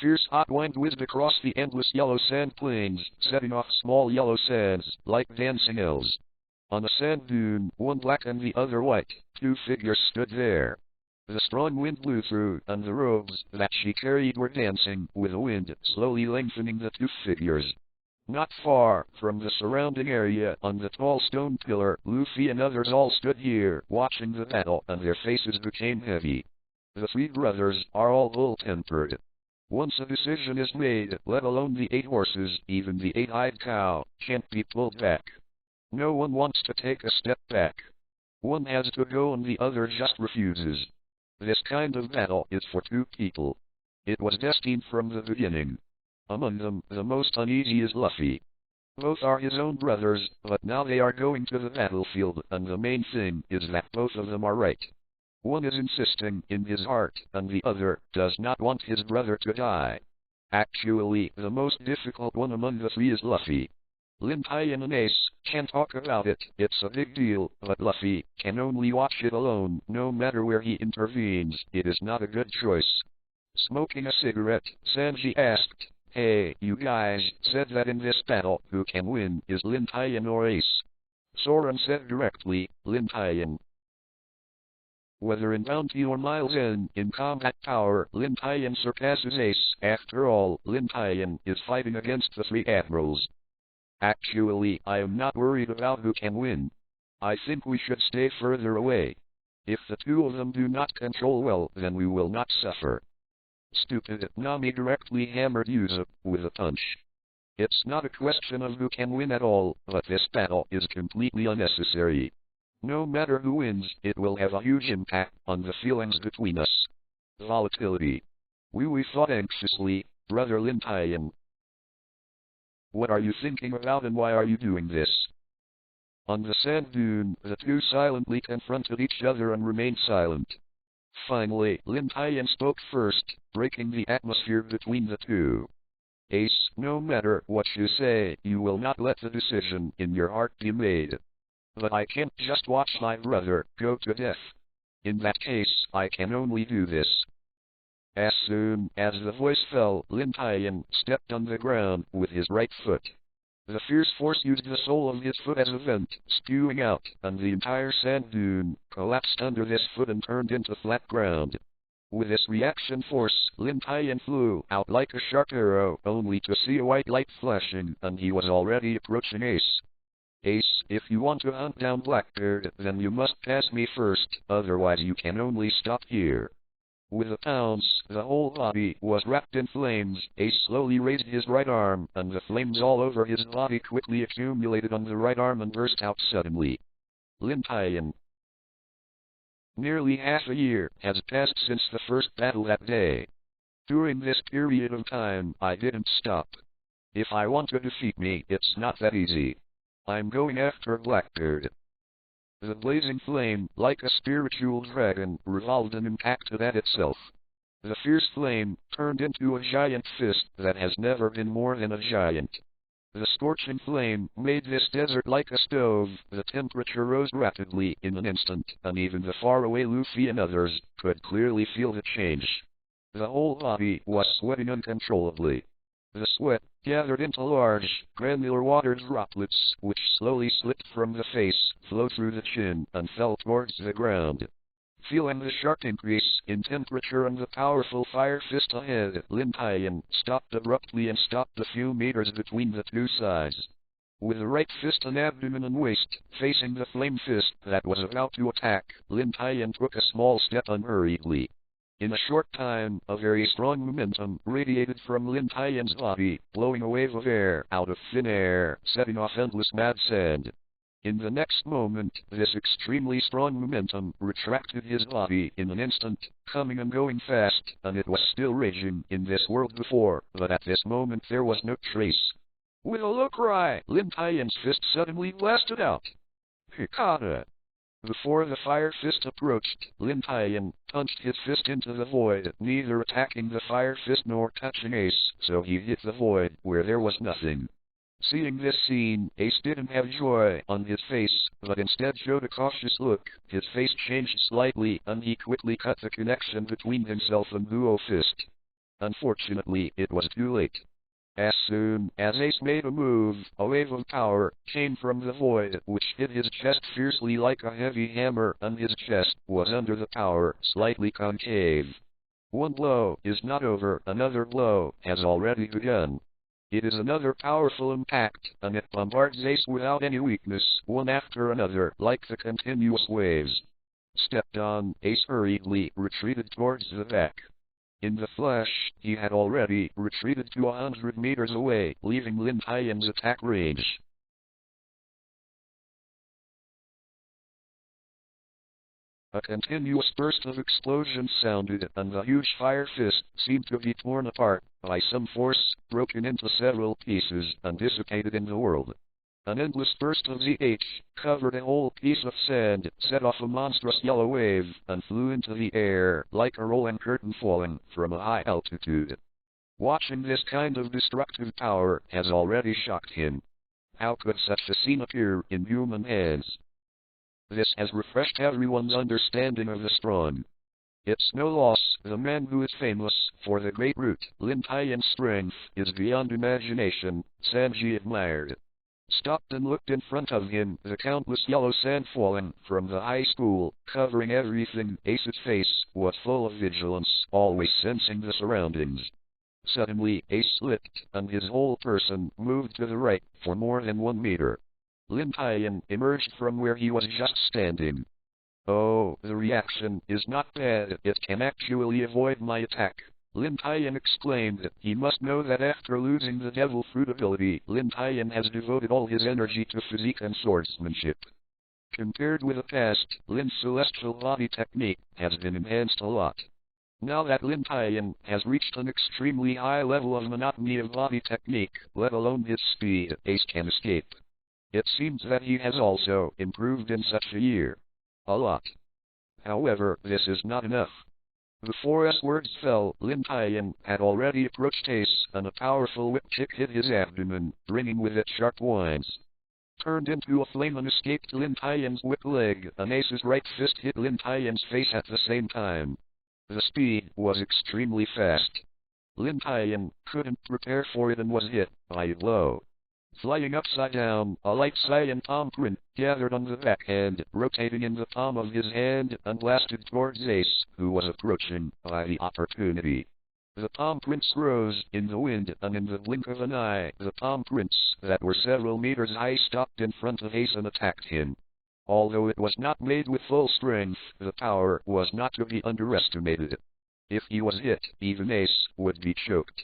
fierce hot wind whizzed across the endless yellow sand plains, setting off small yellow sands, like dancing elves. On a sand dune, one black and the other white, two figures stood there. The strong wind blew through, and the robes that she carried were dancing with the wind, slowly lengthening the two figures. Not far from the surrounding area, on the tall stone pillar, Luffy and others all stood here, watching the battle, and their faces became heavy. The three brothers are all ill-tempered. Once a decision is made, let alone the 8 horses, even the 8-eyed cow, can't be pulled back. No one wants to take a step back. One has to go and the other just refuses. This kind of battle is for two people. It was destined from the beginning. Among them, the most uneasy is Luffy. Both are his own brothers, but now they are going to the battlefield, and the main thing is that both of them are right. One is insisting in his heart, and the other does not want his brother to die. Actually, the most difficult one among the three is Luffy. Lin Tian and Ace can talk about it, it's a big deal, but Luffy can only watch it alone. No matter where he intervenes, it is not a good choice. Smoking a cigarette, Sanji asked, "Hey, you guys said that in this battle, who can win is Lin Tian or Ace?" Soren said directly, "Lin Tian." Whether in bounty or miles in combat power, Lin Tian surpasses Ace. After all, Lin Tian is fighting against the three admirals. Actually, I am not worried about who can win. I think we should stay further away. If the two of them do not control well, then we will not suffer. Stupid, Nami directly hammered Usopp with a punch. It's not a question of who can win at all, but this battle is completely unnecessary. No matter who wins, it will have a huge impact on the feelings between us. Volatility. We thought anxiously, Brother Lin Tian. What are you thinking about and why are you doing this? On the sand dune, the two silently confronted each other and remained silent. Finally, Lin Tian spoke first, breaking the atmosphere between the two. Ace, no matter what you say, you will not let the decision in your heart be made. But I can't just watch my brother go to death. In that case, I can only do this. As soon as the voice fell, Lin Tian stepped on the ground with his right foot. The fierce force used the sole of his foot as a vent, spewing out, and the entire sand dune collapsed under this foot and turned into flat ground. With this reaction force, Lin Tian flew out like a sharp arrow, only to see a white light flashing, and he was already approaching Ace. Ace, if you want to hunt down Blackbeard, then you must pass me first, otherwise you can only stop here. With a pounce, the whole body was wrapped in flames. Ace slowly raised his right arm, and the flames all over his body quickly accumulated on the right arm and burst out suddenly. Lin Tian. Nearly half a year has passed since the first battle that day. During this period of time, I didn't stop. If I want to defeat me, it's not that easy. I'm going after Blackbeard. The blazing flame, like a spiritual dragon, revolved and impacted at itself. The fierce flame turned into a giant fist that has never been more than a giant. The scorching flame made this desert like a stove. The temperature rose rapidly in an instant, and even the faraway Luffy and others could clearly feel the change. The whole body was sweating uncontrollably. The sweat gathered into large, granular water droplets, which slowly slipped from the face, flowed through the chin, and fell towards the ground. Feeling the sharp increase in temperature and the powerful fire fist ahead, Lin Tian stopped abruptly and stopped a few meters between the two sides. With the right fist and abdomen and waist facing the flame fist that was about to attack, Lin Tian took a small step unhurriedly. In a short time, a very strong momentum radiated from Lin Tian's body, blowing a wave of air out of thin air, setting off endless mad sand. In the next moment, this extremely strong momentum retracted his body in an instant, coming and going fast, and it was still raging in this world before, but at this moment there was no trace. With a low cry, Lin Tian's fist suddenly blasted out. Hikata! Before the fire fist approached, Lin Tian punched his fist into the void, neither attacking the fire fist nor touching Ace, so he hit the void where there was nothing. Seeing this scene, Ace didn't have joy on his face, but instead showed a cautious look. His face changed slightly, and he quickly cut the connection between himself and Duo Fist. Unfortunately, it was too late. As soon as Ace made a move, a wave of power came from the void, which hit his chest fiercely like a heavy hammer, and his chest was under the power, slightly concave. One blow is not over, another blow has already begun. It is another powerful impact, and it bombards Ace without any weakness, one after another, like the continuous waves. Stepped on, Ace hurriedly retreated towards the back. In the flash, he had already retreated to 100 meters away, leaving Lin Tian's attack range. A continuous burst of explosions sounded, and the huge fire fist seemed to be torn apart by some force, broken into several pieces, and dissipated in the world. An endless burst of ZH covered a whole piece of sand, set off a monstrous yellow wave, and flew into the air like a rolling curtain falling from a high altitude. Watching this kind of destructive power has already shocked him. How could such a scene appear in human hands? This has refreshed everyone's understanding of the strong. It's no loss, the man who is famous for the great root, Lin Tian's strength, is beyond imagination, Sanji admired. Stopped and looked in front of him, the countless yellow sand falling from the high school, covering everything. Ace's face was full of vigilance, always sensing the surroundings. Suddenly, Ace slipped, and his whole person moved to the right for more than 1 meter. Lin Tian emerged from where he was just standing. Oh, the reaction is not bad. It can actually avoid my attack. Lin Tian exclaimed. He must know that after losing the devil fruit ability, Lin Tian has devoted all his energy to physique and swordsmanship. Compared with the past, Lin's celestial body technique has been enhanced a lot. Now that Lin Tian has reached an extremely high level of monotony of body technique, let alone his speed, Ace can escape. It seems that he has also improved in such a year. A lot. However, this is not enough. Before Ace's words fell, Lin Tian had already approached Ace, and a powerful whip kick hit his abdomen, bringing with it sharp whines. Turned into a flame and escaped Lin Tian's whip leg, and Ace's right fist hit Lin Tian's face at the same time. The speed was extremely fast. Lin Tian couldn't prepare for it and was hit by a blow. Flying upside down, a light cyan palm print gathered on the backhand, rotating in the palm of his hand, and blasted towards Ace, who was approaching by the opportunity. The palm prints rose in the wind, and in the blink of an eye, the palm prints that were several meters high stopped in front of Ace and attacked him. Although it was not made with full strength, the power was not to be underestimated. If he was hit, even Ace would be choked.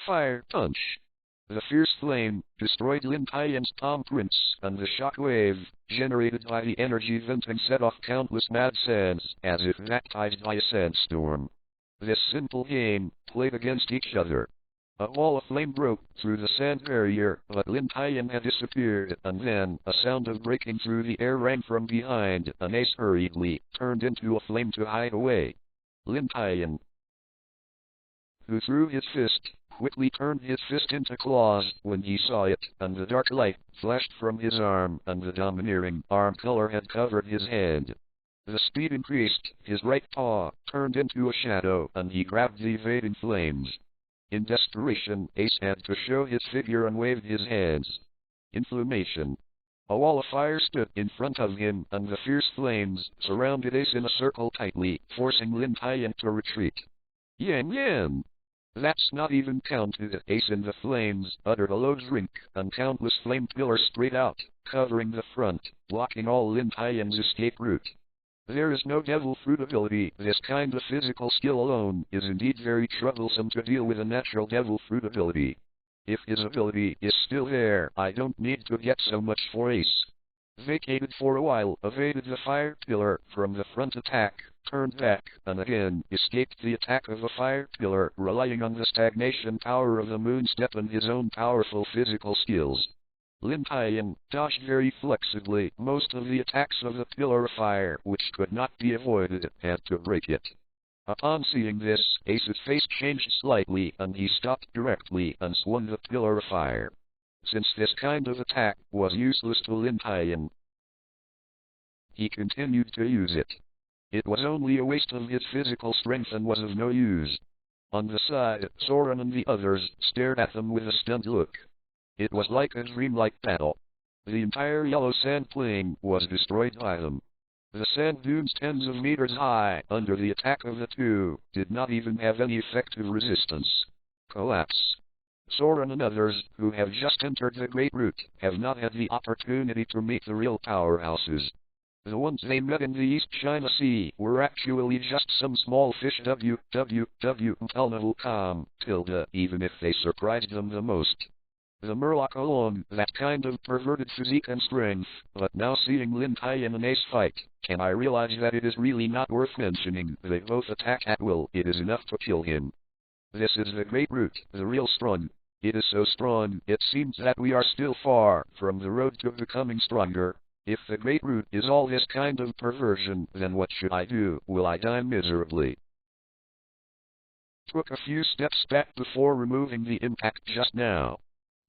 Fire punch! The fierce flame destroyed Lin Tian's palm prints, and the shock wave, generated by the energy venting, set off countless mad sands, as if baptized by a sandstorm. This simple game played against each other. A wall of flame broke through the sand barrier, but Lin Tian had disappeared, and then a sound of breaking through the air rang from behind, and Ace hurriedly turned into a flame to hide away. Lin Tian, who threw his fist, quickly turned his fist into claws when he saw it, and the dark light flashed from his arm, and the domineering arm color had covered his hand. The speed increased, his right paw turned into a shadow, and he grabbed the evading flames. In desperation, Ace had to show his figure and waved his hands. Inflammation. A wall of fire stood in front of him, and the fierce flames surrounded Ace in a circle tightly, forcing Lin Tian to retreat. Yan yan! That's not even counted. Ace in the flames uttered a low drink, and countless flame pillars sprayed out, covering the front, blocking all Lin Tian's escape route. There is no devil fruit ability. This kind of physical skill alone is indeed very troublesome to deal with a natural devil fruit ability. If his ability is still there, I don't need to get so much for Ace. Vacated for a while, evaded the fire pillar from the front attack, turned back, and again escaped the attack of a fire pillar, relying on the stagnation power of the moon step and his own powerful physical skills. Lin Tian dodged very flexibly most of the attacks of the pillar of fire, which could not be avoided, had to break it. Upon seeing this, Ace's face changed slightly, and he stopped directly and swung the pillar of fire. Since this kind of attack was useless to Lin Tian, he continued to use it. It was only a waste of his physical strength and was of no use. On the side, Soren and the others stared at them with a stunned look. It was like a dreamlike battle. The entire yellow sand plain was destroyed by them. The sand dunes tens of meters high, under the attack of the two, did not even have any effective resistance. Collapse. Soren and others, who have just entered the Great Route, have not had the opportunity to meet the real powerhouses. The ones they met in the East China Sea were actually just some small fish even if they surprised them the most. The Murloc alone, that kind of perverted physique and strength, but now seeing Lin Tian and Ace fight, can I realize that it is really not worth mentioning. They both attack at will. It is enough to kill him. This is the Great Route, the real strong. It is so strong, it seems that we are still far from the road to becoming stronger. If the Great Route is all this kind of perversion, then what should I do? Will I die miserably? Took a few steps back before removing the impact just now.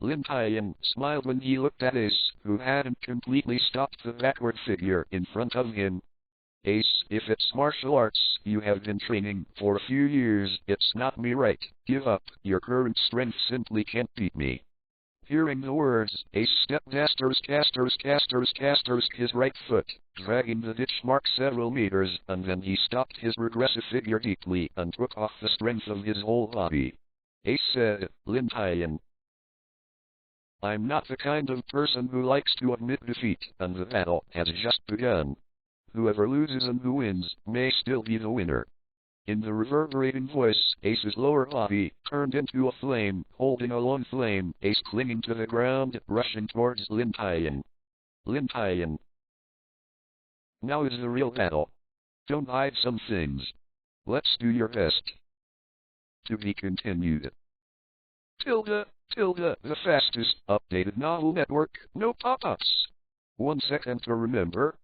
Lin Tian smiled when he looked at Ace, who hadn't completely stopped the backward figure in front of him. Ace, if it's martial arts you have been training for a few years, it's not me, right? Give up, your current strength simply can't beat me. Hearing the words, Ace stepped casters, his right foot, dragging the ditch mark several meters, and then he stopped his regressive figure deeply and took off the strength of his whole body. Ace said, Lin Tian, I'm not the kind of person who likes to admit defeat, and the battle has just begun. Whoever loses and who wins may still be the winner. In the reverberating voice, Ace's lower body turned into a flame, holding a long flame, Ace clinging to the ground, rushing towards Lin Tian. Lin Tian. Now is the real battle. Don't hide some things. Let's do your best. To be continued. The fastest updated novel network, no pop-ups. 1 second to remember.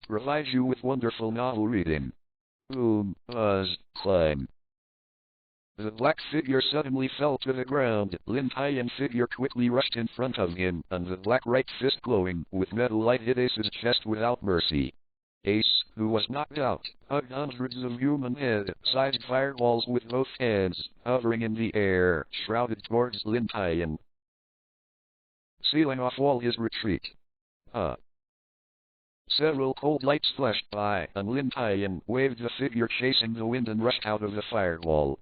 Provides you with wonderful novel reading. Boom, buzz, climb. The black figure suddenly fell to the ground. Lin Tian's figure quickly rushed in front of him, and the black right fist glowing with metal light hit Ace's chest without mercy. Ace, who was knocked out, hugged hundreds of human head-sized fireballs with both hands, hovering in the air, shrouded towards Lin Tian, sealing off all his retreat. Several cold lights flashed by, and Lin Tian waved the figure chasing the wind and rushed out of the firewall.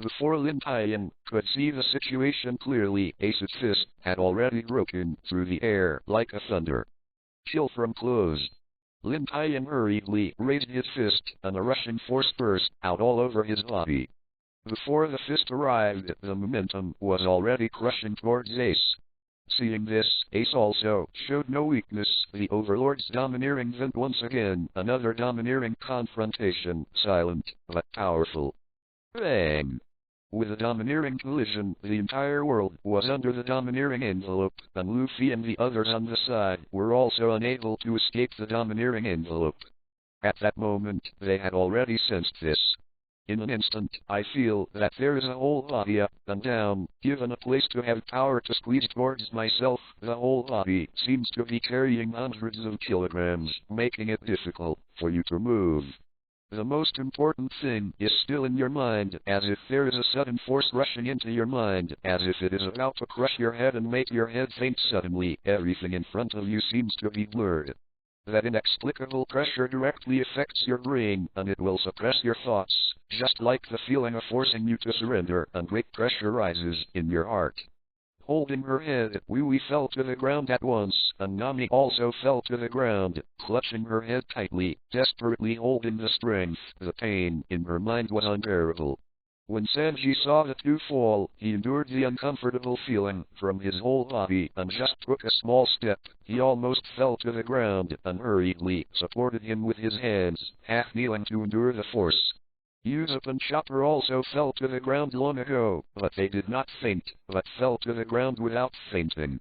Before Lin Tian could see the situation clearly, Ace's fist had already broken through the air like a thunder. Chill from close. Lin Tian hurriedly raised his fist, and a rushing force burst out all over his body. Before the fist arrived, the momentum was already crushing towards Ace. Seeing this, Ace also showed no weakness. The Overlord's domineering vent once again, another domineering confrontation, silent but powerful. Bang! With a domineering collision, the entire world was under the domineering envelope, and Luffy and the others on the side were also unable to escape the domineering envelope. At that moment, they had already sensed this. In an instant, I feel that there is a whole body up and down, given a place to have power to squeeze towards myself. The whole body seems to be carrying hundreds of kilograms, making it difficult for you to move. The most important thing is still in your mind, as if there is a sudden force rushing into your mind, as if it is about to crush your head and make your head faint suddenly. Everything in front of you seems to be blurred. That inexplicable pressure directly affects your brain, and it will suppress your thoughts, just like the feeling of forcing you to surrender, and great pressure rises in your heart. Holding her head, Wee fell to the ground at once, and Nami also fell to the ground, clutching her head tightly, desperately holding the strength. The pain in her mind was unbearable. When Sanji saw the two fall, he endured the uncomfortable feeling from his whole body and just took a small step. He almost fell to the ground, and hurriedly supported him with his hands, half kneeling to endure the force. Usopp and Chopper also fell to the ground long ago, but they did not faint, but fell to the ground without fainting.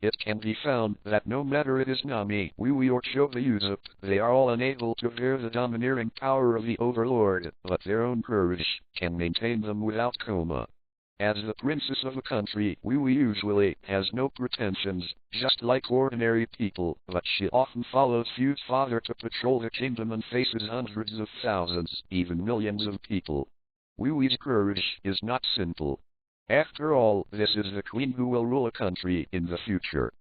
It can be found that no matter it is Nami, Wee or Choba Usopp, they are all unable to bear the domineering power of the Overlord, but their own courage can maintain them without coma. As the princess of the country, Wee usually has no pretensions, just like ordinary people, but she often follows Fu's father to patrol the kingdom and faces hundreds of thousands, even millions of people. Wee's courage is not simple. After all, this is the queen who will rule a country in the future.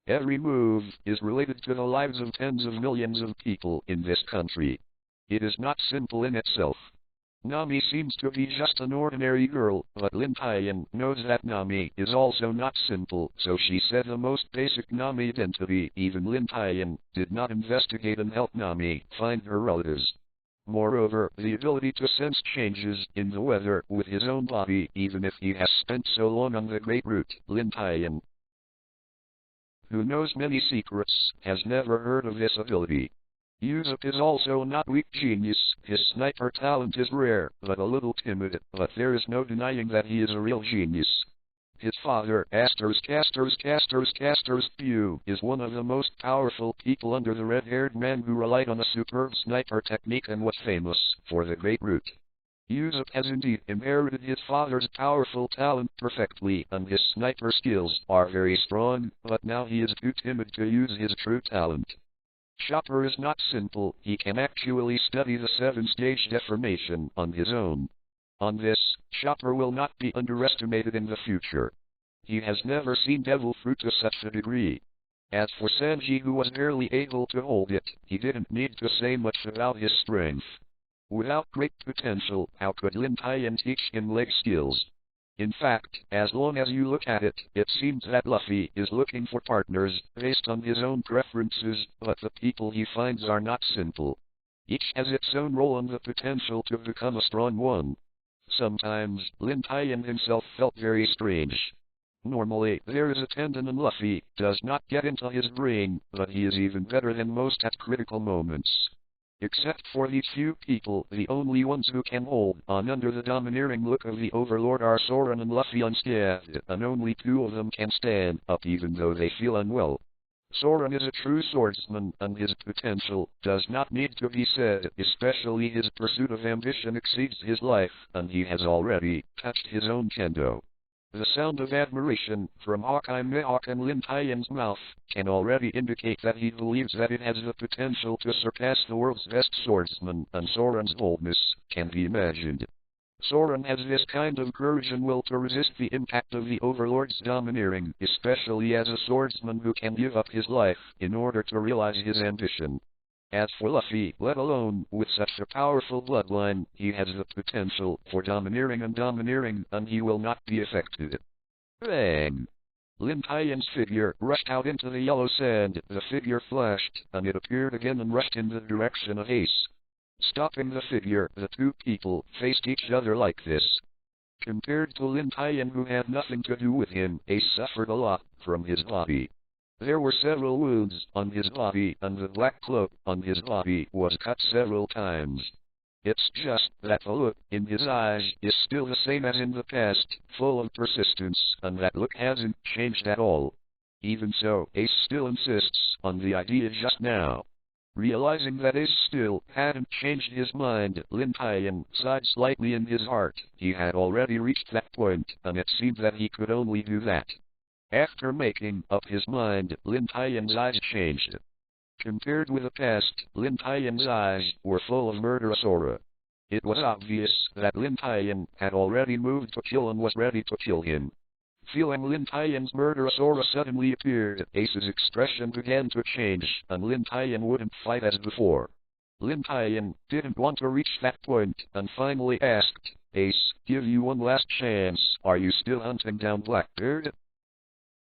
Every move is related to the lives of tens of millions of people in this country. It is not simple in itself. Nami seems to be just an ordinary girl, but Lin Tian knows that Nami is also not simple, so she said the most basic Nami identity. Even Lin Tian did not investigate and help Nami find her relatives. Moreover, the ability to sense changes in the weather with his own body, even if he has spent so long on the Great Route. Lin Tian, who knows many secrets, has never heard of this ability. Usopp is also not weak genius. His sniper talent is rare, but a little timid, but there is no denying that he is a real genius. His father, Fu, is one of the most powerful people under the red-haired man who relied on a superb sniper technique and was famous for the Great Route. Yusuf has indeed inherited his father's powerful talent perfectly, and his sniper skills are very strong, but now he is too timid to use his true talent. Chopper is not simple, he can actually study the 7-stage deformation on his own. On this, Chopper will not be underestimated in the future. He has never seen devil fruit to such a degree. As for Sanji, who was barely able to hold it, he didn't need to say much about his strength. Without great potential, how could Lin Tian teach him leg skills? In fact, as long as you look at it, it seems that Luffy is looking for partners based on his own preferences, but the people he finds are not simple. Each has its own role and the potential to become a strong one. Sometimes, Lin Tian himself felt very strange. Normally, there is a tendon and Luffy does not get into his brain, but he is even better than most at critical moments. Except for these few people, the only ones who can hold on under the domineering look of the Overlord are Soren and Luffy unscathed, and only 2 of them can stand up even though they feel unwell. Soren is a true swordsman, and his potential does not need to be said, especially his pursuit of ambition exceeds his life, and he has already touched his own kendo. The sound of admiration from Hawkeye Mihawk and Lin Tian's mouth can already indicate that he believes that it has the potential to surpass the world's best swordsman, and Soren's boldness can be imagined. Soren has this kind of courage and will to resist the impact of the Overlord's domineering, especially as a swordsman who can give up his life in order to realize his ambition. As for Luffy, let alone with such a powerful bloodline, he has the potential for domineering, and he will not be affected. Bang! Lin Tian's figure rushed out into the yellow sand, the figure flashed, and it appeared again and rushed in the direction of Ace. Stopping the figure, the 2 people faced each other like this. Compared to Lin Tian, who had nothing to do with him, Ace suffered a lot from his body. There were several wounds on his body, and the black cloak on his body was cut several times. It's just that the look in his eyes is still the same as in the past, full of persistence, and that look hasn't changed at all. Even so, Ace still insists on the idea just now. Realizing that Ace still hadn't changed his mind, Lin Tian sighed slightly in his heart. He had already reached that point, and it seemed that he could only do that. After making up his mind, Lin Tian's eyes changed. Compared with the past, Lin Tian's eyes were full of murderous aura. It was obvious that Lin Tian had already moved to kill and was ready to kill him. Feeling Lin Tian's murderous aura suddenly appeared, Ace's expression began to change, and Lin Tian wouldn't fight as before. Lin Tian didn't want to reach that point, and finally asked, "Ace, give you one last chance, are you still hunting down Blackbeard?"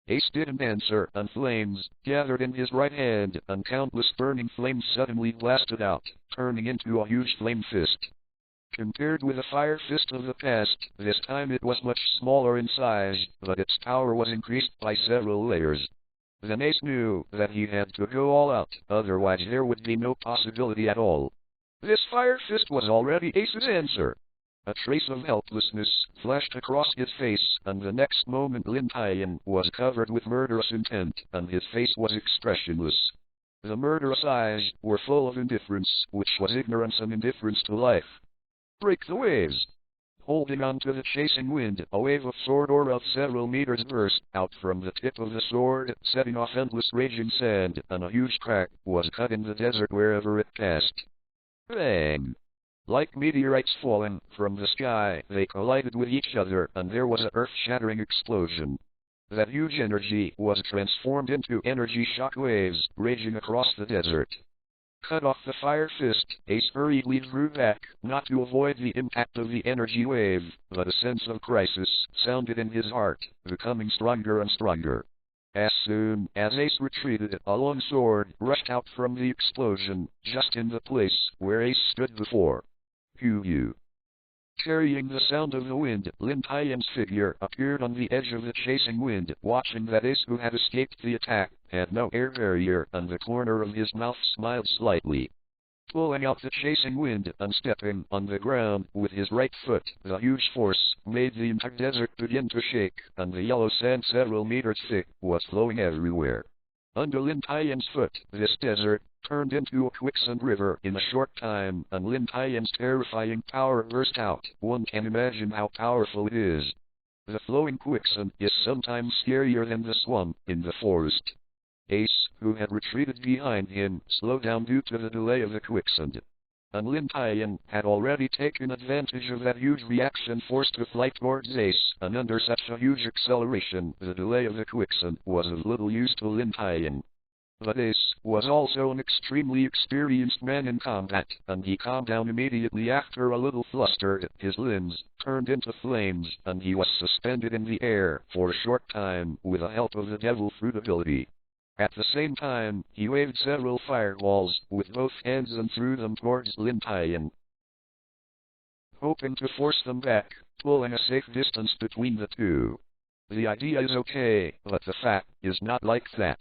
Ace didn't answer, and flames gathered in his right hand, and countless burning flames suddenly blasted out, turning into a huge flame fist. Compared with the fire fist of the past, this time it was much smaller in size, but its power was increased by several layers. Then Ace knew that he had to go all out, otherwise there would be no possibility at all. This fire fist was already Ace's answer. A trace of helplessness flashed across his face, and the next moment Lin Tian was covered with murderous intent, and his face was expressionless. The murderous eyes were full of indifference, which was ignorance and indifference to life. Break the waves! Holding on to the chasing wind, a wave of sword aura of several meters burst out from the tip of the sword, setting off endless raging sand, and a huge crack was cut in the desert wherever it passed. Bang! Like meteorites falling from the sky, they collided with each other, and there was an earth-shattering explosion. That huge energy was transformed into energy shock waves, raging across the desert. Cut off the fire fist, Ace hurriedly drew back, not to avoid the impact of the energy wave, but a sense of crisis sounded in his heart, becoming stronger and stronger. As soon as Ace retreated, a long sword rushed out from the explosion, just in the place where Ace stood before. Pew. Carrying the sound of the wind, Lin Tian's figure appeared on the edge of the chasing wind, watching that Ace, who had escaped the attack, had no air barrier, and the corner of his mouth smiled slightly. Pulling out the chasing wind and stepping on the ground with his right foot, the huge force made the entire desert begin to shake, and the yellow sand several meters thick was flowing everywhere. Under Lin Tian's foot, this desert turned into a quicksand river in a short time, and Lin Tian's terrifying power burst out. One can imagine how powerful it is. The flowing quicksand is sometimes scarier than the swamp in the forest. Ace, who had retreated behind him, slowed down due to the delay of the quicksand. And Lin Tian had already taken advantage of that huge reaction force to fly towards Ace, and under such a huge acceleration, the delay of the quicksand was of little use to Lin Tian. But Ace was also an extremely experienced man in combat, and he calmed down immediately after a little flustered. His limbs turned into flames, and he was suspended in the air for a short time with the help of the Devil Fruit ability. At the same time, he waved several fireballs with both hands and threw them towards Lin Tian, hoping to force them back, pulling a safe distance between the two. The idea is okay, but the fact is not like that.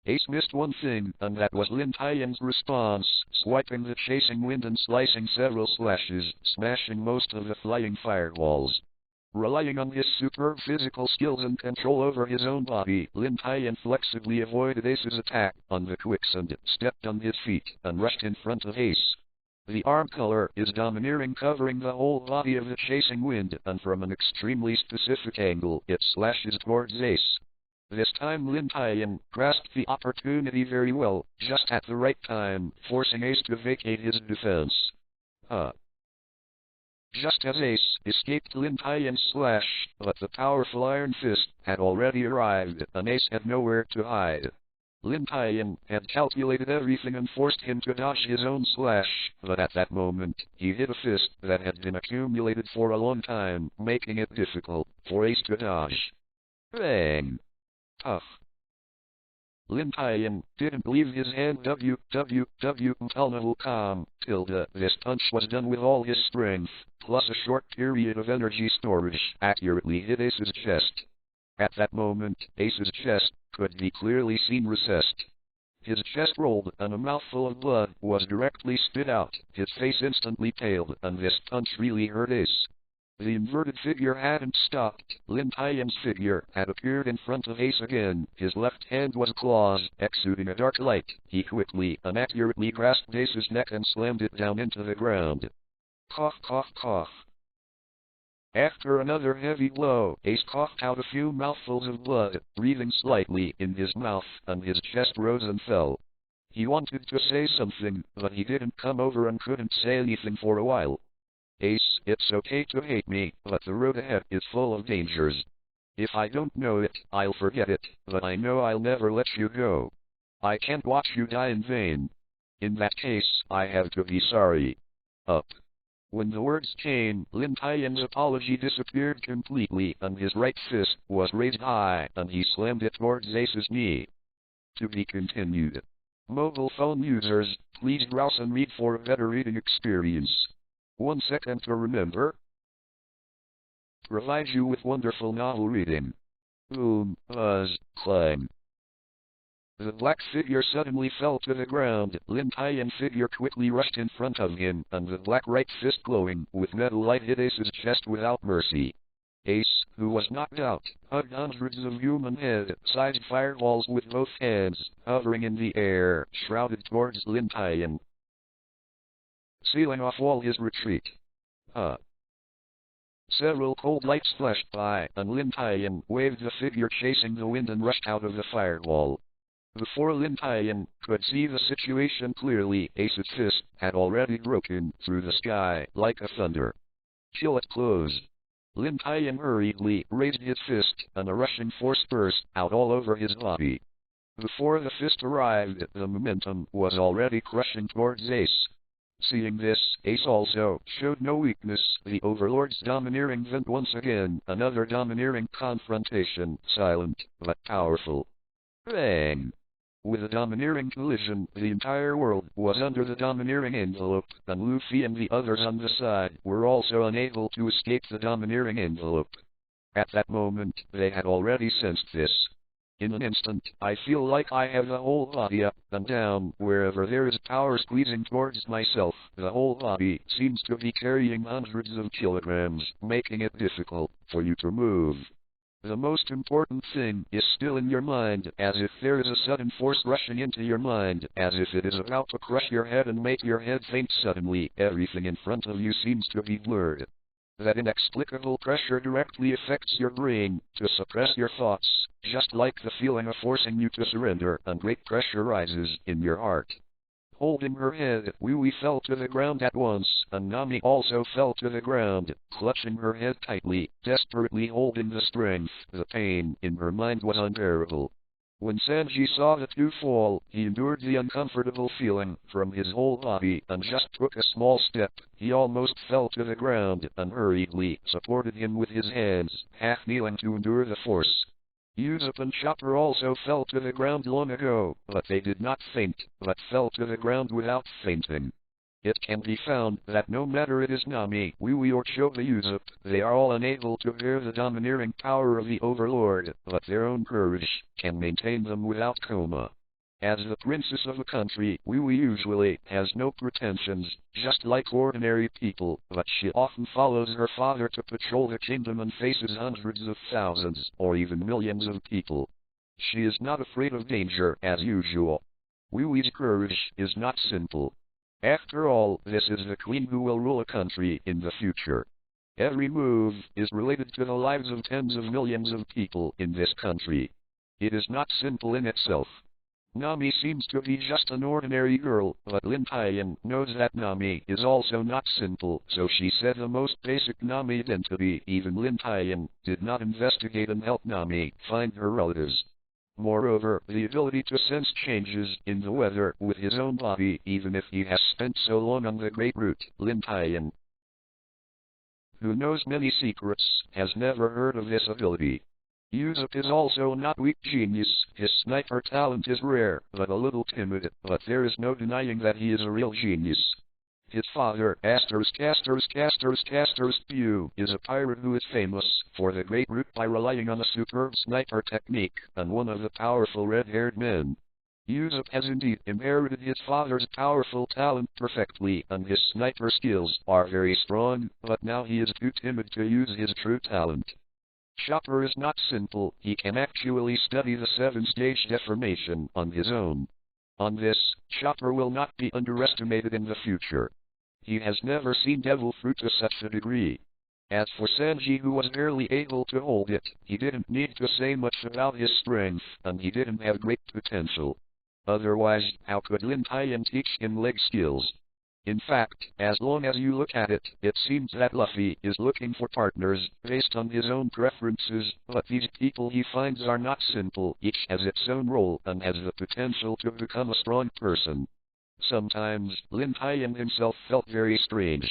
Ace missed one thing, and that was Lin Tian's response, swiping the chasing wind and slicing several slashes, smashing most of the flying fireballs. Relying on his superb physical skills and control over his own body, Lin Tian flexibly avoided Ace's attack on the quicksand, stepped on his feet, and rushed in front of Ace. The arm color is domineering, covering the whole body of the chasing wind, and from an extremely specific angle, it slashes towards Ace. This time Lin Tian grasped the opportunity very well, just at the right time, forcing Ace to vacate his defense. Just as Ace escaped Lin Tian's slash, but the powerful Iron Fist had already arrived, and Ace had nowhere to hide. Lin Tian had calculated everything and forced him to dodge his own slash, but at that moment, he hit a fist that had been accumulated for a long time, making it difficult for Ace to dodge. Bang! Tough. Lin Tian didn't leave his hand This punch was done with all his strength, plus a short period of energy storage, accurately hit Ace's chest. At that moment, Ace's chest could be clearly seen recessed. His chest rolled, and a mouthful of blood was directly spit out. His face instantly paled, and this punch really hurt Ace. The inverted figure hadn't stopped. Lin Tian's figure had appeared in front of Ace again. His left hand was claws, exuding a dark light. He quickly and accurately grasped Ace's neck and slammed it down into the ground. Cough, cough, cough. After another heavy blow, Ace coughed out a few mouthfuls of blood, breathing slightly in his mouth, and his chest rose and fell. He wanted to say something, but he didn't come over and couldn't say anything for a while. Ace, it's okay to hate me, but the road ahead is full of dangers. If I don't know it, I'll forget it, but I know I'll never let you go. I can't watch you die in vain. In that case, I have to be sorry. Up. When the words came, Lin Tian's apology disappeared completely, and his right fist was raised high, and he slammed it towards Ace's knee. To be continued. Mobile phone users, please browse and read for a better reading experience. 1 second to remember. Provides you with wonderful novel reading. Boom, buzz, clang. The black figure suddenly fell to the ground. Lin Tian's figure quickly rushed in front of him, and the black right fist glowing with metal light hit Ace's chest without mercy. Ace, who was knocked out, hugged hundreds of human head-sized fireballs with both hands, hovering in the air, shrouded towards Lin Tian, sealing off all his retreat. Several cold lights flashed by, and Lin Tian waved the figure chasing the wind and rushed out of the fireball. Before Lin Tian could see the situation clearly, Ace's fist had already broken through the sky like a thunder. Chill it close. Lin Tian hurriedly raised his fist, and a rushing force burst out all over his body. Before the fist arrived, the momentum was already crushing towards Ace. Seeing this, Ace also showed no weakness. The Overlord's domineering vent once again, another domineering confrontation, silent but powerful. Bang! With a domineering collision, the entire world was under the domineering envelope, and Luffy and the others on the side were also unable to escape the domineering envelope. At that moment, they had already sensed this. In an instant, I feel like I have the whole body up and down. Wherever there is power squeezing towards myself, the whole body seems to be carrying hundreds of kilograms, making it difficult for you to move. The most important thing is still in your mind, as if there is a sudden force rushing into your mind, as if it is about to crush your head and make your head faint suddenly. Everything in front of you seems to be blurred. That inexplicable pressure directly affects your brain, to suppress your thoughts, just like the feeling of forcing you to surrender, and great pressure rises in your heart. Holding her head, Wee fell to the ground at once, and Nami also fell to the ground, clutching her head tightly, desperately holding the strength. The pain in her mind was unbearable. When Sanji saw the two fall, he endured the uncomfortable feeling from his whole body, and just took a small step. He almost fell to the ground, and hurriedly supported him with his hands, half kneeling to endure the force. Usopp and Chopper also fell to the ground long ago, but they did not faint, but fell to the ground without fainting. It can be found that no matter it is Nami, Wee or Choba Usopp, they are all unable to bear the domineering power of the Overlord, but their own courage can maintain them without coma. As the princess of a country, Wee usually has no pretensions, just like ordinary people, but she often follows her father to patrol the kingdom and faces hundreds of thousands, or even millions of people. She is not afraid of danger, as usual. Wee's courage is not simple. After all, this is the queen who will rule a country in the future. Every move is related to the lives of tens of millions of people in this country. It is not simple in itself. Nami seems to be just an ordinary girl, but Lin Tian knows that Nami is also not simple, so she said the most basic Nami identity. Even Lin Tian did not investigate and help Nami find her relatives. Moreover, the ability to sense changes in the weather with his own body, even if he has spent so long on the Great Route. Lin Tian, who knows many secrets, has never heard of this ability. Usopp is also not weak genius. His sniper talent is rare, but a little timid, but there is no denying that he is a real genius. His father, Spew, is a pirate who is famous for the Great Route by relying on a superb sniper technique, and one of the powerful red-haired men. Usopp has indeed inherited his father's powerful talent perfectly, and his sniper skills are very strong, but now he is too timid to use his true talent. Chopper is not simple, he can actually study the 7-stage deformation on his own. On this, Chopper will not be underestimated in the future. He has never seen devil fruit to such a degree. As for Sanji, who was barely able to hold it, he didn't need to say much about his strength, and he didn't have great potential. Otherwise, how could Lin Tian teach him leg skills? In fact, as long as you look at it, it seems that Luffy is looking for partners based on his own preferences, but these people he finds are not simple. Each has its own role and has the potential to become a strong person. Sometimes, Lin Tian himself felt very strange.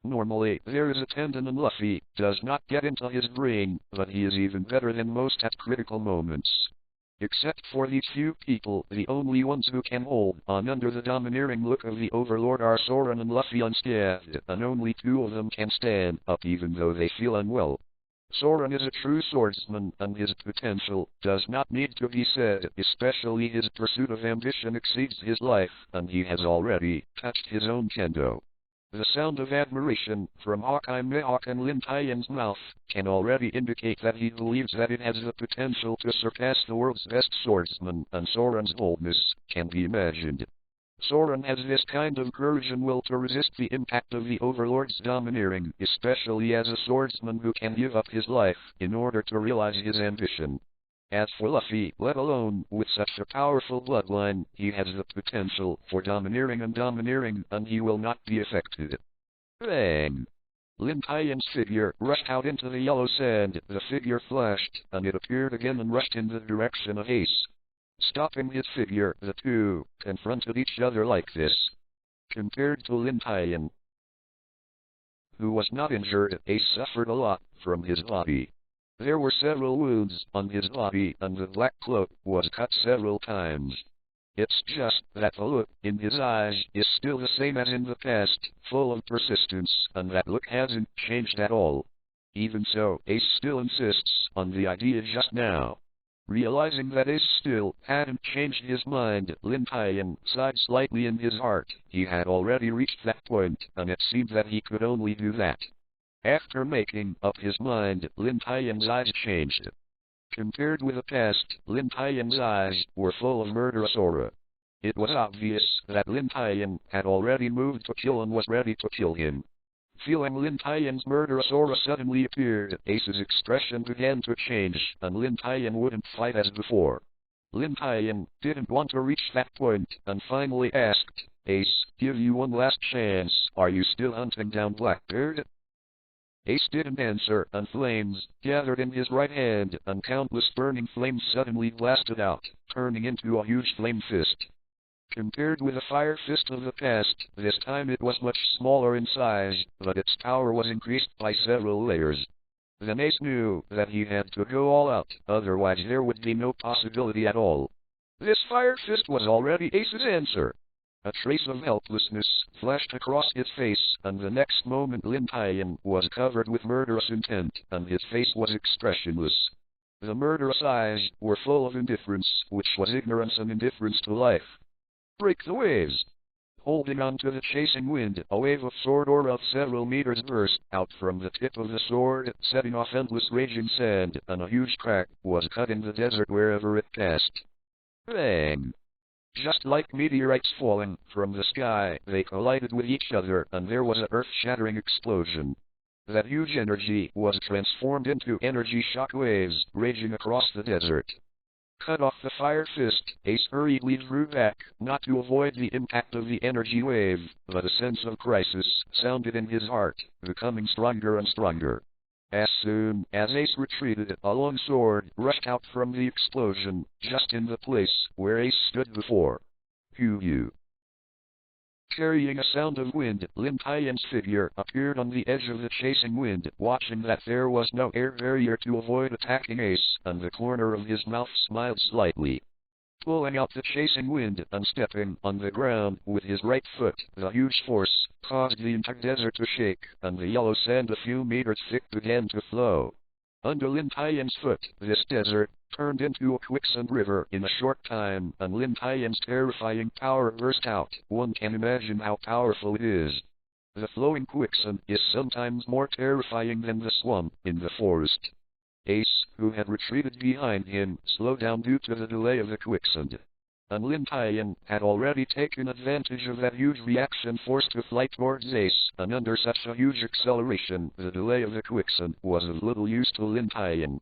Normally, there is a tendon and Luffy does not get into his brain, but he is even better than most at critical moments. Except for these few people, the only ones who can hold on under the domineering look of the Overlord are Soren and Luffy unscathed, and only two of them can stand up even though they feel unwell. Soren is a true swordsman, and his potential does not need to be said, especially his pursuit of ambition exceeds his life, and he has already touched his own kendo. The sound of admiration from Hawkeye Mihawk and Lin Tian's mouth can already indicate that he believes that it has the potential to surpass the world's best swordsman, and Soren's boldness can be imagined. Soren has this kind of courage and will to resist the impact of the Overlord's domineering, especially as a swordsman who can give up his life in order to realize his ambition. As for Luffy, let alone with such a powerful bloodline, he has the potential for domineering, and he will not be affected. Bang! Lin Tian's figure rushed out into the yellow sand. The figure flashed, and it appeared again and rushed in the direction of Ace. Stopping his figure, the two confronted each other like this. Compared to Lin Tian, who was not injured, Ace suffered a lot from his body. There were several wounds on his body, and the black cloak was cut several times. It's just that the look in his eyes is still the same as in the past, full of persistence, and that look hasn't changed at all. Even so, Ace still insists on the idea just now. Realizing that Ace still hadn't changed his mind, Lin Tian sighed slightly in his heart. He had already reached that point, and it seemed that he could only do that. After making up his mind, Lin Tian's eyes changed. Compared with the past, Lin Tian's eyes were full of murderous aura. It was obvious that Lin Tian had already moved to kill and was ready to kill him. Feeling Lin Tian's murderous aura suddenly appeared, Ace's expression began to change, and Lin Tian wouldn't fight as before. Lin Tian didn't want to reach that point, and finally asked, Ace, give you one last chance, are you still hunting down Blackbeard? Ace didn't answer, and flames gathered in his right hand, and countless burning flames suddenly blasted out, turning into a huge flame fist. Compared with the fire fist of the past, this time it was much smaller in size, but its power was increased by several layers. Then Ace knew that he had to go all out, otherwise there would be no possibility at all. This fire fist was already Ace's answer. A trace of helplessness flashed across his face, and the next moment Lin Tian was covered with murderous intent, and his face was expressionless. The murderous eyes were full of indifference, which was ignorance and indifference to life. Break the waves. Holding on to the chasing wind, a wave of sword aura of several meters burst out from the tip of the sword, setting off endless raging sand, and a huge crack was cut in the desert wherever it passed. Bang! Just like meteorites falling from the sky, they collided with each other, and there was an earth-shattering explosion. That huge energy was transformed into energy shock waves, raging across the desert. Cut off the fire fist, Ace hurriedly drew back, not to avoid the impact of the energy wave, but a sense of crisis sounded in his heart, becoming stronger and stronger. As soon as Ace retreated, a long sword rushed out from the explosion, just in the place where Ace stood before. Hoo-hoo. Carrying a sound of wind, Lin Tian's figure appeared on the edge of the chasing wind, watching that there was no air barrier to avoid attacking Ace, and the corner of his mouth smiled slightly. Pulling out the chasing wind and stepping on the ground with his right foot, the huge force caused the entire desert to shake, and the yellow sand a few meters thick began to flow. Under Lin Tian's foot, this desert turned into a quicksand river in a short time, and Lin Tian's terrifying power burst out. One can imagine how powerful it is. The flowing quicksand is sometimes more terrifying than the swamp in the forest. Ace, who had retreated behind him, slowed down due to the delay of the quicksand. And Lin Tian had already taken advantage of that huge reaction force to fly towards Ace, and under such a huge acceleration, the delay of the quicksand was of little use to Lin Tian.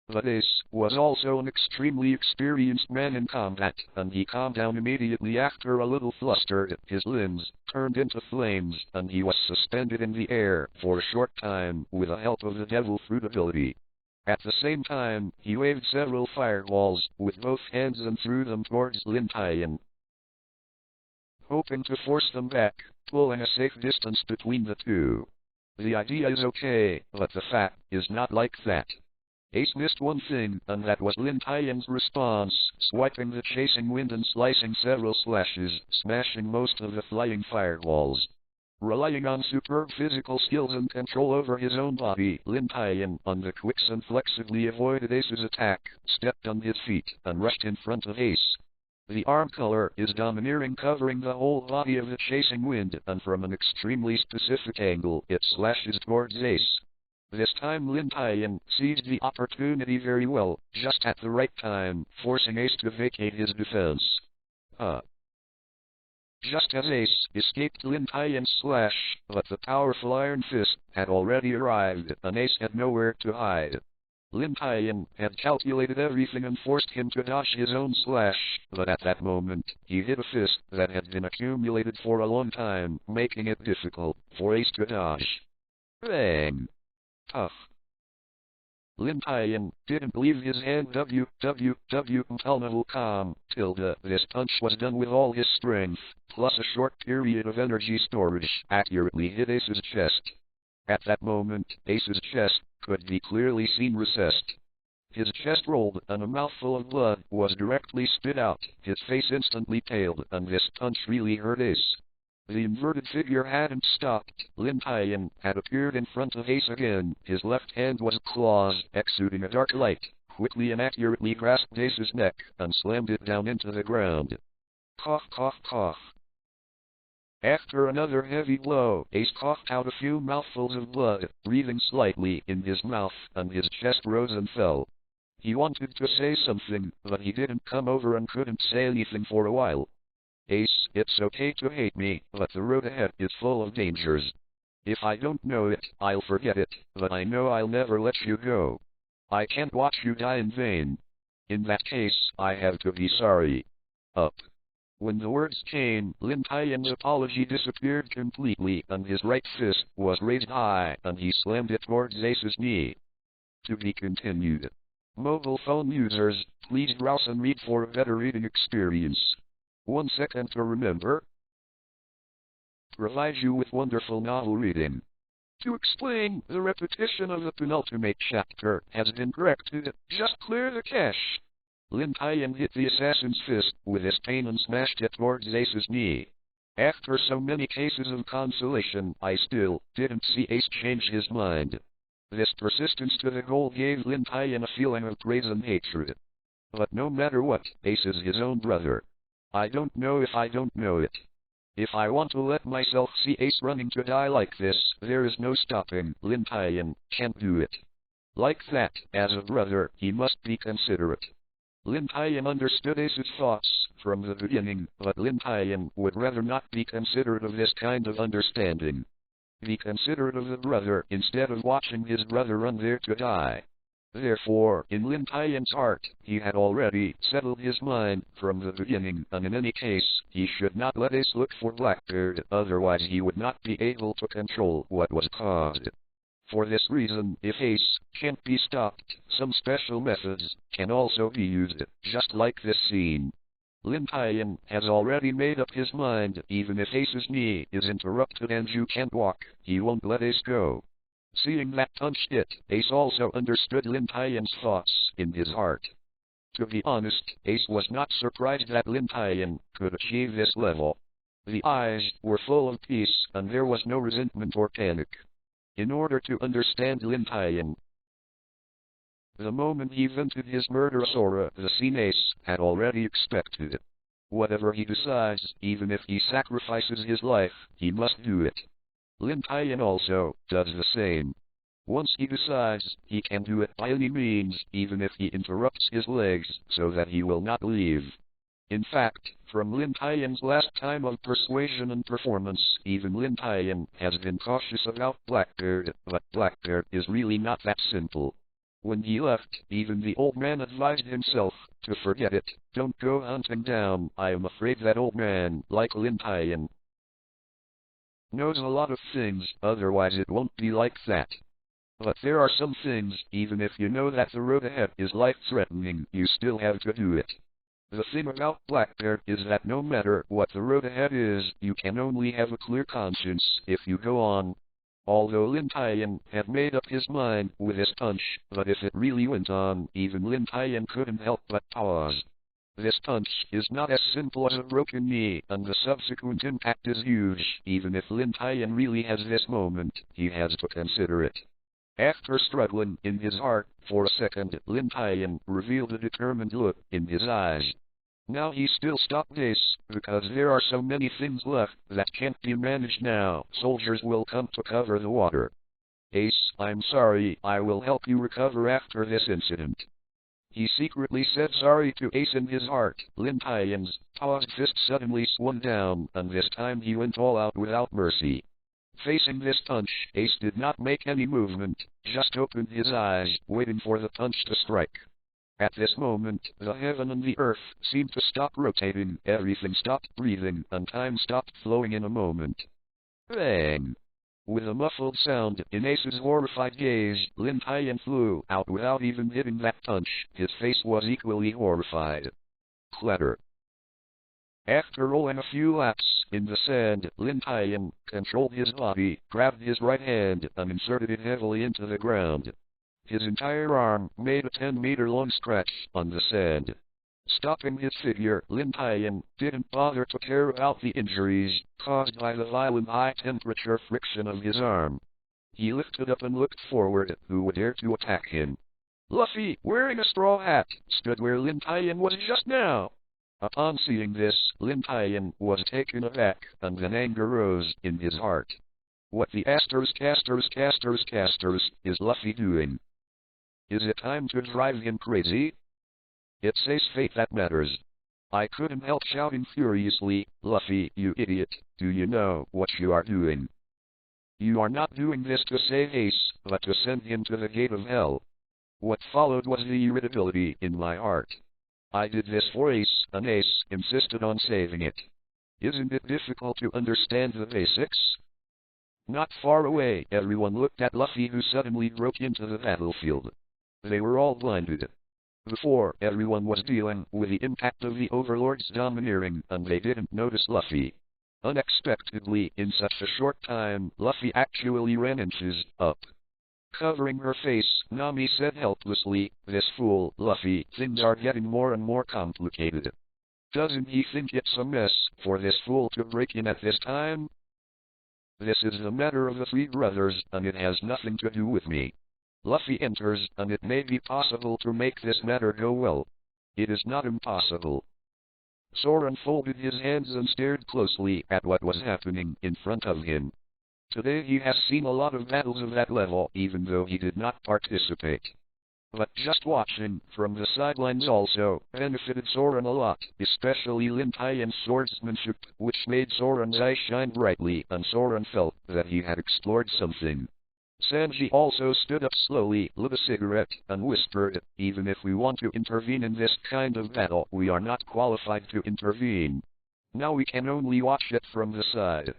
But Ace was also an extremely experienced man in combat, and he calmed down immediately after a little flustered. His limbs turned into flames, and he was suspended in the air for a short time with the help of the Devil Fruit ability. At the same time, he waved several fireballs with both hands and threw them towards Lin Tian, hoping to force them back, pulling a safe distance between the two. The idea is okay, but the fact is not like that. Ace missed one thing, and that was Lin Tian's response, swiping the chasing wind and slicing several slashes, smashing most of the flying fireballs. Relying on superb physical skills and control over his own body, Lin Tian, on the quicksand, flexibly avoided Ace's attack, stepped on his feet, and rushed in front of Ace. The arm color is domineering, covering the whole body of the chasing wind, and from an extremely specific angle, it slashes towards Ace. This time Lin Tian seized the opportunity very well, just at the right time, forcing Ace to vacate his defense. Just as Ace escaped Lin Tian's slash, but the powerful Iron Fist had already arrived, and Ace had nowhere to hide. Lin Tian had calculated everything and forced him to dodge his own slash, but at that moment, he hit a fist that had been accumulated for a long time, making it difficult for Ace to dodge. Bang! Tough. Lin Tian didn't leave his hand. This punch was done with all his strength, plus a short period of energy storage, accurately hit Ace's chest. At that moment, Ace's chest could be clearly seen recessed. His chest rolled, and a mouthful of blood was directly spit out. His face instantly paled, and this punch really hurt Ace. The inverted figure hadn't stopped. Lin Tian had appeared in front of Ace again. His left hand was claws, exuding a dark light, quickly and accurately grasped Ace's neck, and slammed it down into the ground. Cough, cough, cough. After another heavy blow, Ace coughed out a few mouthfuls of blood, breathing slightly in his mouth, and his chest rose and fell. He wanted to say something, but he didn't come over and couldn't say anything for a while. Ace, it's okay to hate me, but the road ahead is full of dangers. If I don't know it, I'll forget it, but I know I'll never let you go. I can't watch you die in vain. In that case, I have to be sorry. Up. When the words came, Lin Tian's apology disappeared completely, and his right fist was raised high, and he slammed it towards Ace's knee. To be continued. Mobile phone users, please browse and read for a better reading experience. 1 second to remember. Provides you with wonderful novel reading. To explain, the repetition of the penultimate chapter has been corrected. Just clear the cache. Lin Tian hit the assassin's fist with his cane and smashed it towards Ace's knee. After so many cases of consolation, I still didn't see Ace change his mind. This persistence to the goal gave Lin Tian a feeling of praise and hatred. But no matter what, Ace is his own brother. I don't know if I don't know it. If I want to let myself see Ace running to die like this, there is no stopping. Lin Tian can't do it. Like that, as a brother, he must be considerate. Lin Tian understood Ace's thoughts from the beginning, but Lin Tian would rather not be considerate of this kind of understanding. Be considerate of the brother instead of watching his brother run there to die. Therefore, in Lin Tian's heart, he had already settled his mind from the beginning, and in any case, he should not let Ace look for Blackbeard, otherwise he would not be able to control what was caused. For this reason, if Ace can't be stopped, some special methods can also be used, just like this scene. Lin Tian has already made up his mind, even if Ace's knee is interrupted and you can't walk, he won't let Ace go. Seeing that punch hit, Ace also understood Lin Tian's thoughts in his heart. To be honest, Ace was not surprised that Lin Tian could achieve this level. The eyes were full of peace, and there was no resentment or panic. In order to understand Lin Tian, the moment he vented his murderous aura, the scene Ace had already expected. Whatever he decides, even if he sacrifices his life, he must do it. Lin Tian also does the same. Once he decides, he can do it by any means, even if he interrupts his legs, so that he will not leave. In fact, from Lin Tian's last time of persuasion and performance, even Lin Tian has been cautious about Blackbeard, but Blackbeard is really not that simple. When he left, even the old man advised himself to forget it. Don't go hunting down. I am afraid that old man, like Lin Tian, knows a lot of things, otherwise it won't be like that. But there are some things, even if you know that the road ahead is life-threatening, you still have to do it. The thing about Blackbeard is that no matter what the road ahead is, you can only have a clear conscience if you go on. Although Lin Tian had made up his mind with his punch, but if it really went on, even Lin Tian couldn't help but pause. This punch is not as simple as a broken knee, and the subsequent impact is huge. Even if Lin Tian really has this moment, he has to consider it. After struggling in his heart for a second, Lin Tian revealed a determined look in his eyes. Now he still stopped Ace, because there are so many things left that can't be managed now. Soldiers will come to cover the water. Ace, I'm sorry, I will help you recover after this incident. He secretly said sorry to Ace in his heart. Lin Tian's paused fist suddenly swung down, and this time he went all out without mercy. Facing this punch, Ace did not make any movement, just opened his eyes, waiting for the punch to strike. At this moment, the heaven and the earth seemed to stop rotating, everything stopped breathing, and time stopped flowing in a moment. Bang! With a muffled sound in Ace's horrified gaze, Lin Tian flew out without even hitting that punch. His face was equally horrified. Clatter. After rolling a few laps in the sand, Lin Tian controlled his body, grabbed his right hand, and inserted it heavily into the ground. His entire arm made a 10-meter-long scratch on the sand. Stopping his figure, Lin Tian didn't bother to care about the injuries caused by the violent high-temperature friction of his arm. He lifted up and looked forward. Who would dare to attack him? Luffy, wearing a straw hat, stood where Lin Tian was just now. Upon seeing this, Lin Tian was taken aback, and then anger rose in his heart. What the casters is Luffy doing? Is it time to drive him crazy? It's Ace's fate that matters. I couldn't help shouting furiously, Luffy, you idiot, do you know what you are doing? You are not doing this to save Ace, but to send him to the gate of hell. What followed was the irritability in my heart. I did this for Ace, and Ace insisted on saving it. Isn't it difficult to understand the basics? Not far away, everyone looked at Luffy, who suddenly broke into the battlefield. They were all blinded. Before, everyone was dealing with the impact of the Overlord's domineering, and they didn't notice Luffy. Unexpectedly, in such a short time, Luffy actually ran inches up. Covering her face, Nami said helplessly, "This fool, Luffy, things are getting more and more complicated. Doesn't he think it's a mess for this fool to break in at this time? This is the matter of the three brothers, and it has nothing to do with me." Luffy enters, and it may be possible to make this matter go well. It is not impossible. Soren folded his hands and stared closely at what was happening in front of him. Today he has seen a lot of battles of that level, even though he did not participate. But just watching from the sidelines also benefited Soren a lot, especially Lin Tian's swordsmanship, which made Soren's eyes shine brightly, and Soren felt that he had explored something. Sanji also stood up slowly, lit a cigarette, and whispered, "Even if we want to intervene in this kind of battle, we are not qualified to intervene. Now we can only watch it from the side."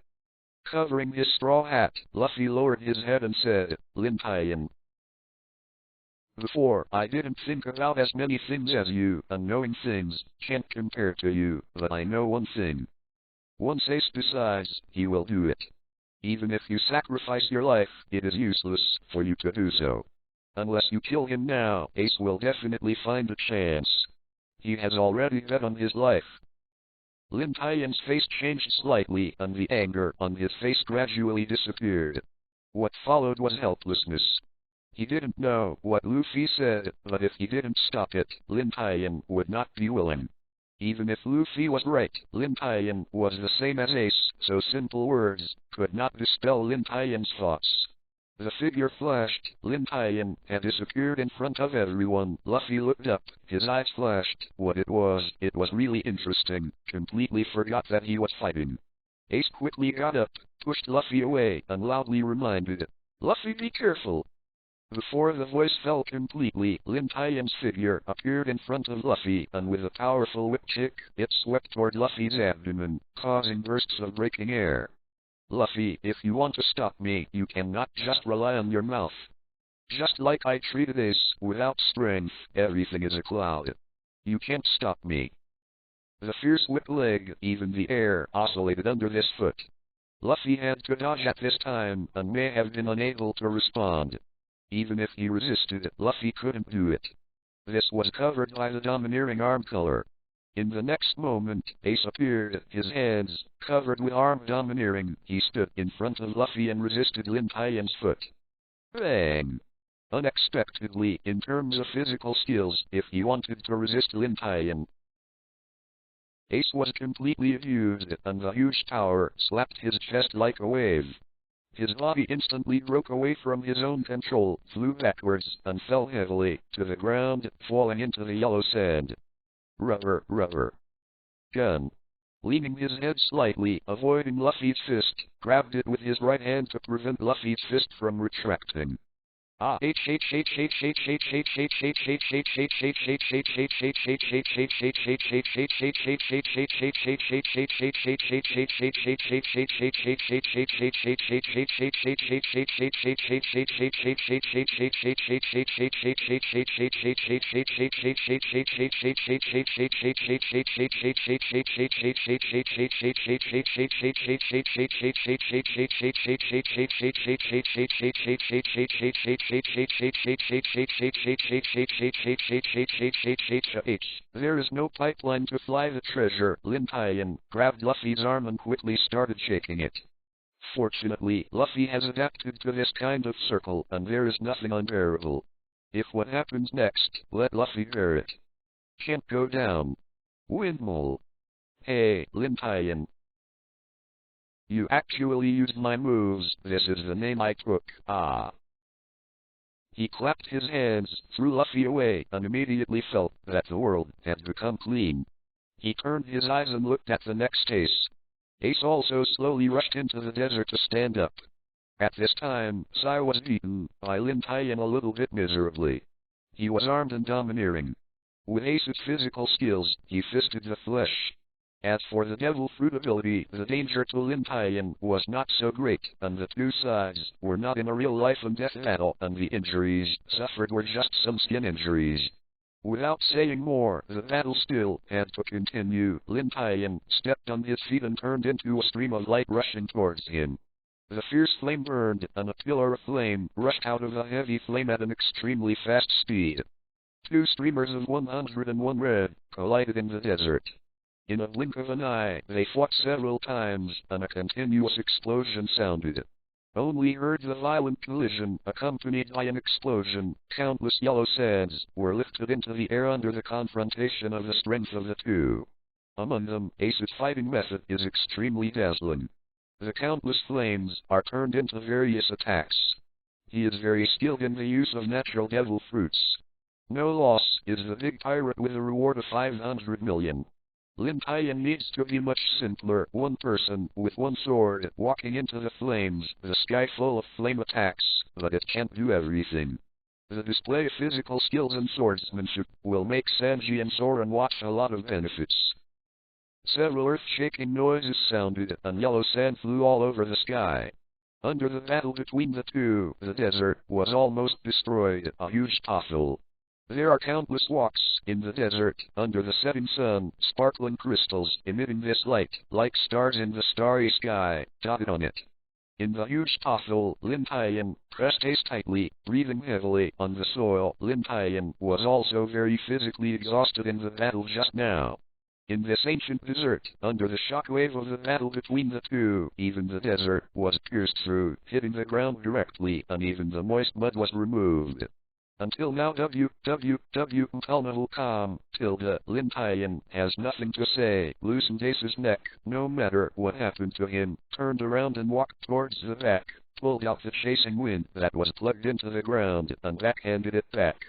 Covering his straw hat, Luffy lowered his head and said, "Lin Tian, before, I didn't think about as many things as you, and knowing things can't compare to you, but I know one thing. Once Ace decides, he will do it. Even if you sacrifice your life, it is useless for you to do so. Unless you kill him now, Ace will definitely find a chance. He has already bet on his life." Lin Tian's face changed slightly, and the anger on his face gradually disappeared. What followed was helplessness. He didn't know what Luffy said, but if he didn't stop it, Lin Tian would not be willing. Even if Luffy was right, Lin Tian was the same as Ace, so simple words could not dispel Lin Tian's thoughts. The figure flashed, Lin Tian had disappeared in front of everyone. Luffy looked up, his eyes flashed. What it was really interesting, completely forgot that he was fighting. Ace quickly got up, pushed Luffy away, and loudly reminded, "Luffy, be careful." Before the voice fell completely, Lin Tian's figure appeared in front of Luffy, and with a powerful whip kick, it swept toward Luffy's abdomen, causing bursts of breaking air. "Luffy, if you want to stop me, you cannot just rely on your mouth. Just like I treated Ace, without strength, everything is a cloud. You can't stop me." The fierce whip leg, even the air, oscillated under this foot. Luffy had to dodge at this time, and may have been unable to respond. Even if he resisted, Luffy couldn't do it. This was covered by the domineering arm color. In the next moment, Ace appeared, his hands covered with arm domineering. He stood in front of Luffy and resisted Lin Tian's foot. Bang! Unexpectedly, in terms of physical skills, if he wanted to resist Lin Tian, Ace was completely abused, and the huge tower slapped his chest like a wave. His body instantly broke away from his own control, flew backwards, and fell heavily to the ground, falling into the yellow sand. Rubber. Gun. Leaning his head slightly, avoiding Luffy's fist, grabbed it with his right hand to prevent Luffy's fist from retracting. There is no pipeline to fly the treasure. Lin Tian grabbed Luffy's arm and quickly started shaking it. Fortunately, Luffy has adapted to this kind of circle, and there is nothing unbearable. If what happens next, let Luffy bear it. Can't go down. Windmill. Hey, Lin Tian. You actually used my moves, this is the name I took, ah. He clapped his hands, threw Luffy away, and immediately felt that the world had become clean. He turned his eyes and looked at the next Ace. Ace also slowly rushed into the desert to stand up. At this time, Sai was beaten by Lin Tian a little bit miserably. He was armed and domineering. With Ace's physical skills, he fisted the flesh. As for the devil fruit ability, the danger to Lin Tian was not so great, and the two sides were not in a real life and death battle, and the injuries suffered were just some skin injuries. Without saying more, the battle still had to continue. Lin Tian stepped on his feet and turned into a stream of light rushing towards him. The fierce flame burned, and a pillar of flame rushed out of a heavy flame at an extremely fast speed. Two streamers of 101 red collided in the desert. In a blink of an eye, they fought several times, and a continuous explosion sounded. Only heard the violent collision, accompanied by an explosion. Countless yellow sands were lifted into the air under the confrontation of the strength of the two. Among them, Ace's fighting method is extremely dazzling. The countless flames are turned into various attacks. He is very skilled in the use of natural devil fruits. No loss is the big pirate with a reward of 500 million. Lin Tian needs to be much simpler, one person with one sword walking into the flames, the sky full of flame attacks, but it can't do everything. The display of physical skills and swordsmanship will make Sanji and Soren watch a lot of benefits. Several earth-shaking noises sounded, and yellow sand flew all over the sky. Under the battle between the two, the desert was almost destroyed, a huge pothole. There are countless walks in the desert, under the setting sun, sparkling crystals emitting this light, like stars in the starry sky, dotted on it. In the huge pothole, Lin Tian pressed Ace tightly, breathing heavily on the soil. Lin Tian was also very physically exhausted in the battle just now. In this ancient desert, under the shockwave of the battle between the two, even the desert was pierced through, hitting the ground directly, and even the moist mud was removed. Until now www.com, Lin Tian has nothing to say, loosened Ace's neck, no matter what happened to him, turned around and walked towards the back, pulled out the chasing wind that was plugged into the ground, and backhanded it back.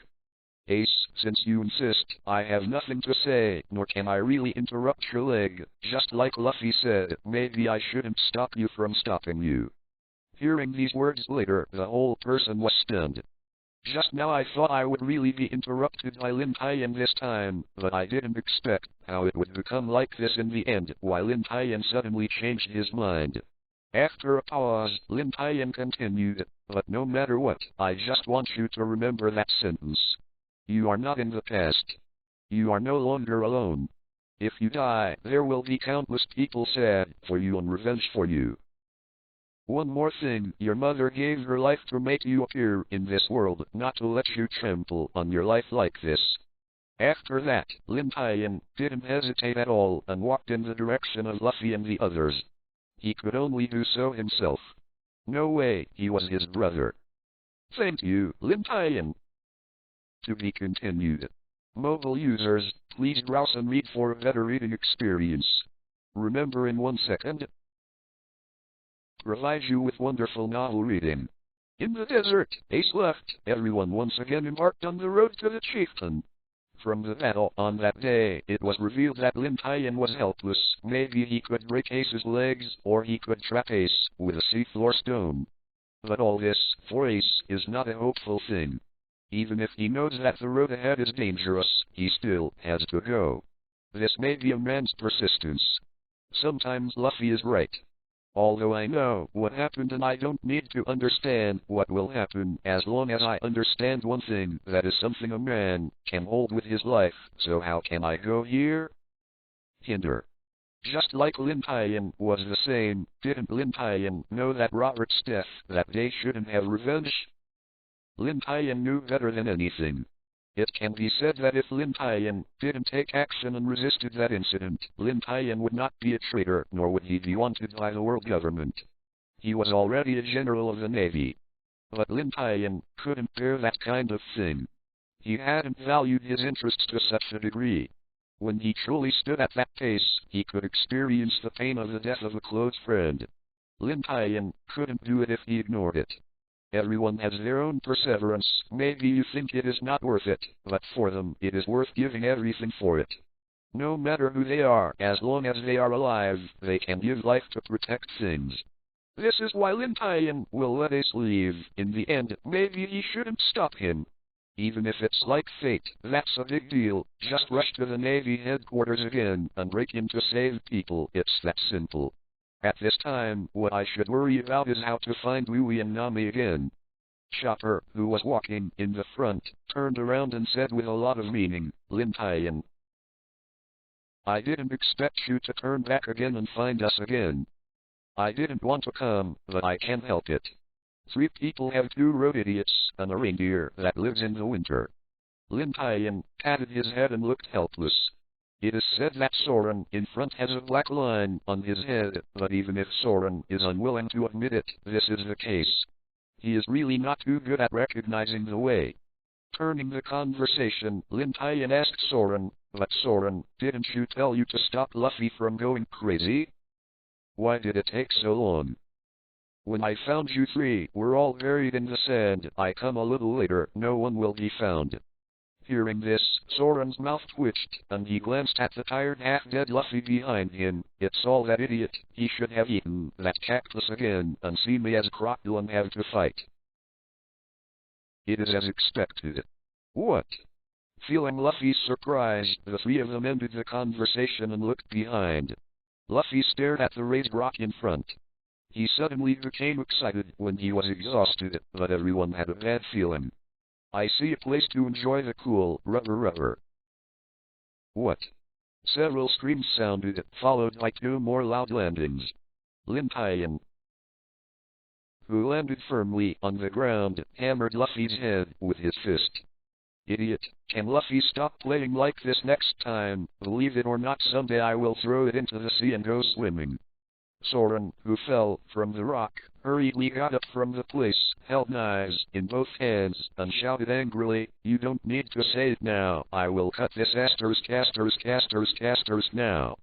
Ace, since you insist, I have nothing to say, nor can I really interrupt your leg, just like Luffy said, maybe I shouldn't stop you from stopping you. Hearing these words later, the whole person was stunned. Just now I thought I would really be interrupted by Lin Tian this time, but I didn't expect how it would become like this in the end, why Lin Tian suddenly changed his mind. After a pause, Lin Tian continued, but no matter what, I just want you to remember that sentence. You are not in the past. You are no longer alone. If you die, there will be countless people sad for you and revenge for you. One more thing, your mother gave her life to make you appear in this world, not to let you trample on your life like this. After that, Lin Tian didn't hesitate at all and walked in the direction of Luffy and the others. He could only do so himself. No way, he was his brother. Thank you, Lin Tian. To be continued. Mobile users, please browse and read for a better reading experience. Remember in 1 second. Provide you with wonderful novel reading. In the desert, Ace left. Everyone once again embarked on the road to the chieftain. From the battle on that day, it was revealed that Lin Tian was helpless. Maybe he could break Ace's legs, or he could trap Ace with a seafloor stone. But all this, for Ace, is not a hopeful thing. Even if he knows that the road ahead is dangerous, he still has to go. This may be a man's persistence. Sometimes Luffy is right. Although I know what happened and I don't need to understand what will happen as long as I understand one thing, that is something a man can hold with his life, so how can I go here? Hinder. Just like Lin Tian was the same, didn't Lin Tian know that Robert's death that day shouldn't have revenge? Lin Tian knew better than anything. It can be said that if Lin Tian didn't take action and resisted that incident, Lin Tian would not be a traitor, nor would he be wanted by the world government. He was already a general of the navy. But Lin Tian couldn't bear that kind of thing. He hadn't valued his interests to such a degree. When he truly stood at that pace, he could experience the pain of the death of a close friend. Lin Tian couldn't do it if he ignored it. Everyone has their own perseverance. Maybe you think it is not worth it, but for them it is worth giving everything for it. No matter who they are, as long as they are alive, they can give life to protect things. This is why Lin Tian will let Ace leave. In the end, maybe he shouldn't stop him. Even if it's like fate, that's a big deal. Just rush to the Navy headquarters again and break in to save people. It's that simple. At this time, what I should worry about is how to find Louie and Nami again. Chopper, who was walking in the front, turned around and said with a lot of meaning, Lin Tian, I didn't expect you to turn back again and find us again. I didn't want to come, but I can't help it. 3 people have 2 road idiots and a reindeer that lives in the winter. Lin Tian patted his head and looked helpless. It is said that Soren in front has a black line on his head, but even if Soren is unwilling to admit it, this is the case. He is really not too good at recognizing the way. Turning the conversation, Lin Tian asked Soren, but Soren, didn't you tell you to stop Luffy from going crazy? Why did it take so long? When I found you 3 were all buried in the sand, I come a little later, no one will be found. Hearing this, Soren's mouth twitched, and he glanced at the tired half-dead Luffy behind him. It's all that idiot, he should have eaten that cactus again, and see me as crocodile and have to fight. It is as expected. What? Feeling Luffy's surprise, the 3 of them ended the conversation and looked behind. Luffy stared at the raised rock in front. He suddenly became excited when he was exhausted, but everyone had a bad feeling. I see a place to enjoy the cool rubber. What? Several screams sounded, followed by 2 more loud landings. Lin Tian, who landed firmly on the ground, hammered Luffy's head with his fist. Idiot, can Luffy stop playing like this next time? Believe it or not, someday I will throw it into the sea and go swimming. Soren, who fell from the rock, hurriedly got up from the place, held knives in both hands, and shouted angrily, you don't need to say it now, I will cut this *** now.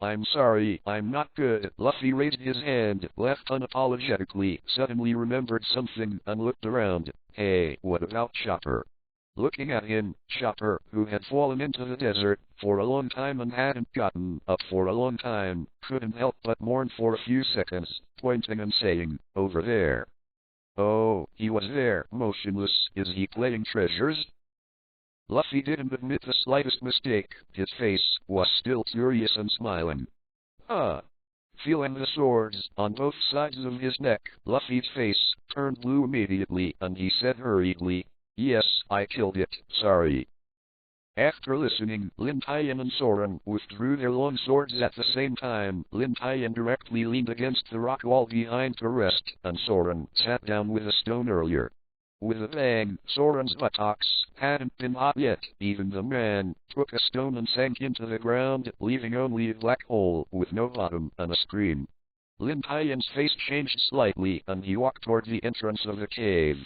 I'm sorry, I'm not good. Luffy raised his hand, left unapologetically, suddenly remembered something, and looked around. Hey, what about Chopper? Looking at him, Chopper, who had fallen into the desert for a long time and hadn't gotten up for a long time, couldn't help but mourn for a few seconds, pointing and saying, over there. Oh, he was there, motionless. Is he playing treasures? Luffy didn't admit the slightest mistake. His face was still curious and smiling. Feeling the swords on both sides of his neck, Luffy's face turned blue immediately, and he said hurriedly, yes, I killed it, sorry. After listening, Lin Tian and Soren withdrew their long swords at the same time. Lin Tian directly leaned against the rock wall behind to rest, and Soren sat down with a stone earlier. With a bang, Soren's buttocks hadn't been hot yet. Even the man took a stone and sank into the ground, leaving only a black hole with no bottom and a scream. Lin Tian's face changed slightly, and he walked toward the entrance of the cave.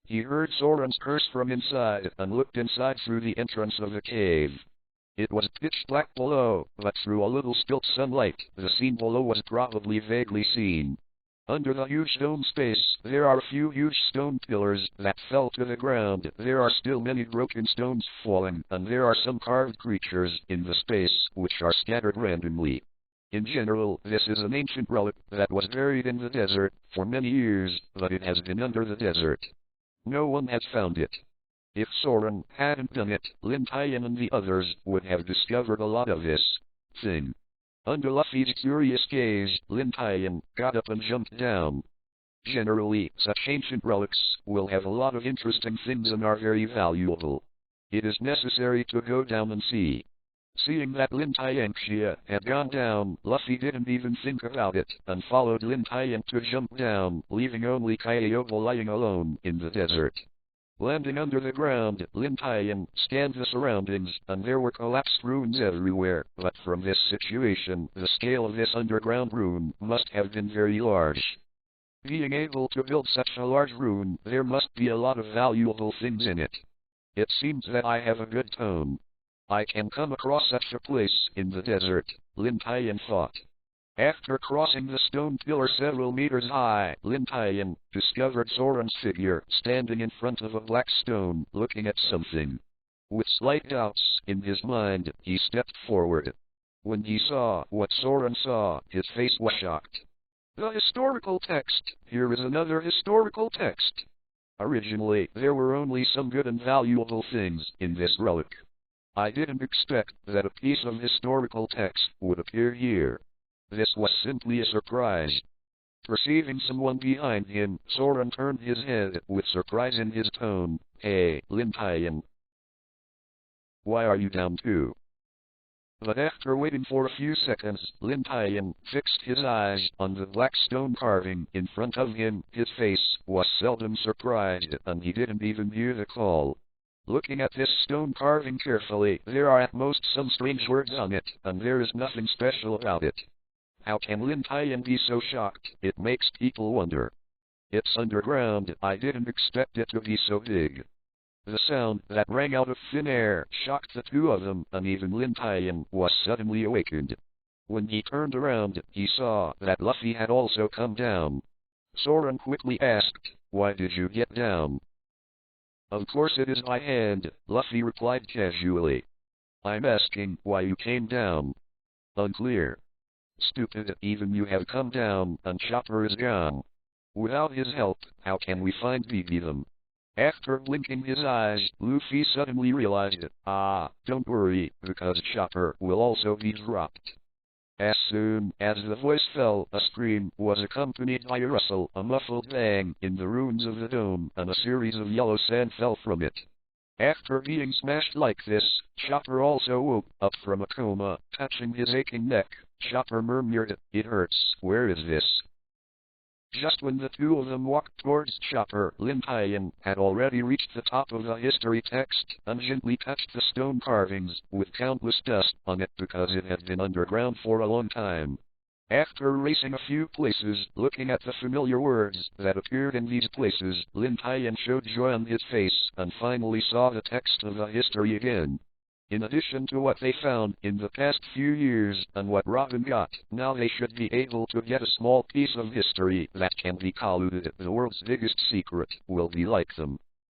He heard Soren's curse from inside, and looked inside through the entrance of the cave. It was pitch black below, but through a little stilt sunlight, the scene below was probably vaguely seen. Under the huge stone space, there are a few huge stone pillars that fell to the ground. There are still many broken stones falling, and there are some carved creatures in the space which are scattered randomly. In general, this is an ancient relic that was buried in the desert for many years, but it has been under the desert. No one has found it. If Soren hadn't done it, Lin Tian and the others would have discovered a lot of this thing. Under Luffy's curious gaze, Lin Tian got up and jumped down. Generally, such ancient relics will have a lot of interesting things and are very valuable. It is necessary to go down and see. Seeing that Lin Tian had gone down, Luffy didn't even think about it, and followed Lin Tian to jump down, leaving only Kaiyobo lying alone in the desert. Landing under the ground, Lin Tian scanned the surroundings, and there were collapsed ruins everywhere, but from this situation, the scale of this underground ruin must have been very large. Being able to build such a large ruin, there must be a lot of valuable things in it. It seems that I have a good tone. I can come across such a place in the desert, Lin Tian thought. After crossing the stone pillar several meters high, Lin Tian discovered Soren's figure standing in front of a black stone, looking at something. With slight doubts in his mind, he stepped forward. When he saw what Soren saw, his face was shocked. The historical text. Here is another historical text. Originally, there were only some good and valuable things in this relic. I didn't expect that a piece of historical text would appear here. This was simply a surprise. Perceiving someone behind him, Soren turned his head with surprise in his tone. Hey, Lin Tian. Why are you down too? But after waiting for a few seconds, Lin Tian fixed his eyes on the black stone carving in front of him. His face was seldom surprised, and he didn't even hear the call. Looking at this stone carving carefully, there are at most some strange words on it, and there is nothing special about it. How can Lin Tian be so shocked? It makes people wonder. It's underground. I didn't expect it to be so big. The sound that rang out of thin air shocked the two of them, and even Lin Tian was suddenly awakened. When he turned around, he saw that Luffy had also come down. Soren quickly asked, "Why did you get down?" "Of course it is my hand," Luffy replied casually. "I'm asking why you came down." "Unclear." "Stupid, even you have come down, and Chopper is gone. Without his help, how can we find them?" After blinking his eyes, Luffy suddenly realized, don't worry, because Chopper will also be dropped. As soon as the voice fell, a scream was accompanied by a rustle, a muffled bang in the ruins of the dome, and a series of yellow sand fell from it. After being smashed like this, Chopper also woke up from a coma, touching his aching neck. Chopper murmured, "It hurts. Where is this?" Just when the two of them walked towards Chopper, Lin Tian had already reached the top of the history text, and gently touched the stone carvings, with countless dust on it because it had been underground for a long time. After erasing a few places, looking at the familiar words that appeared in these places, Lin Tian showed joy on his face, and finally saw the text of the history again. In addition to what they found in the past few years and what Robin got, now they should be able to get a small piece of history that can be called the world's biggest secret will be like them.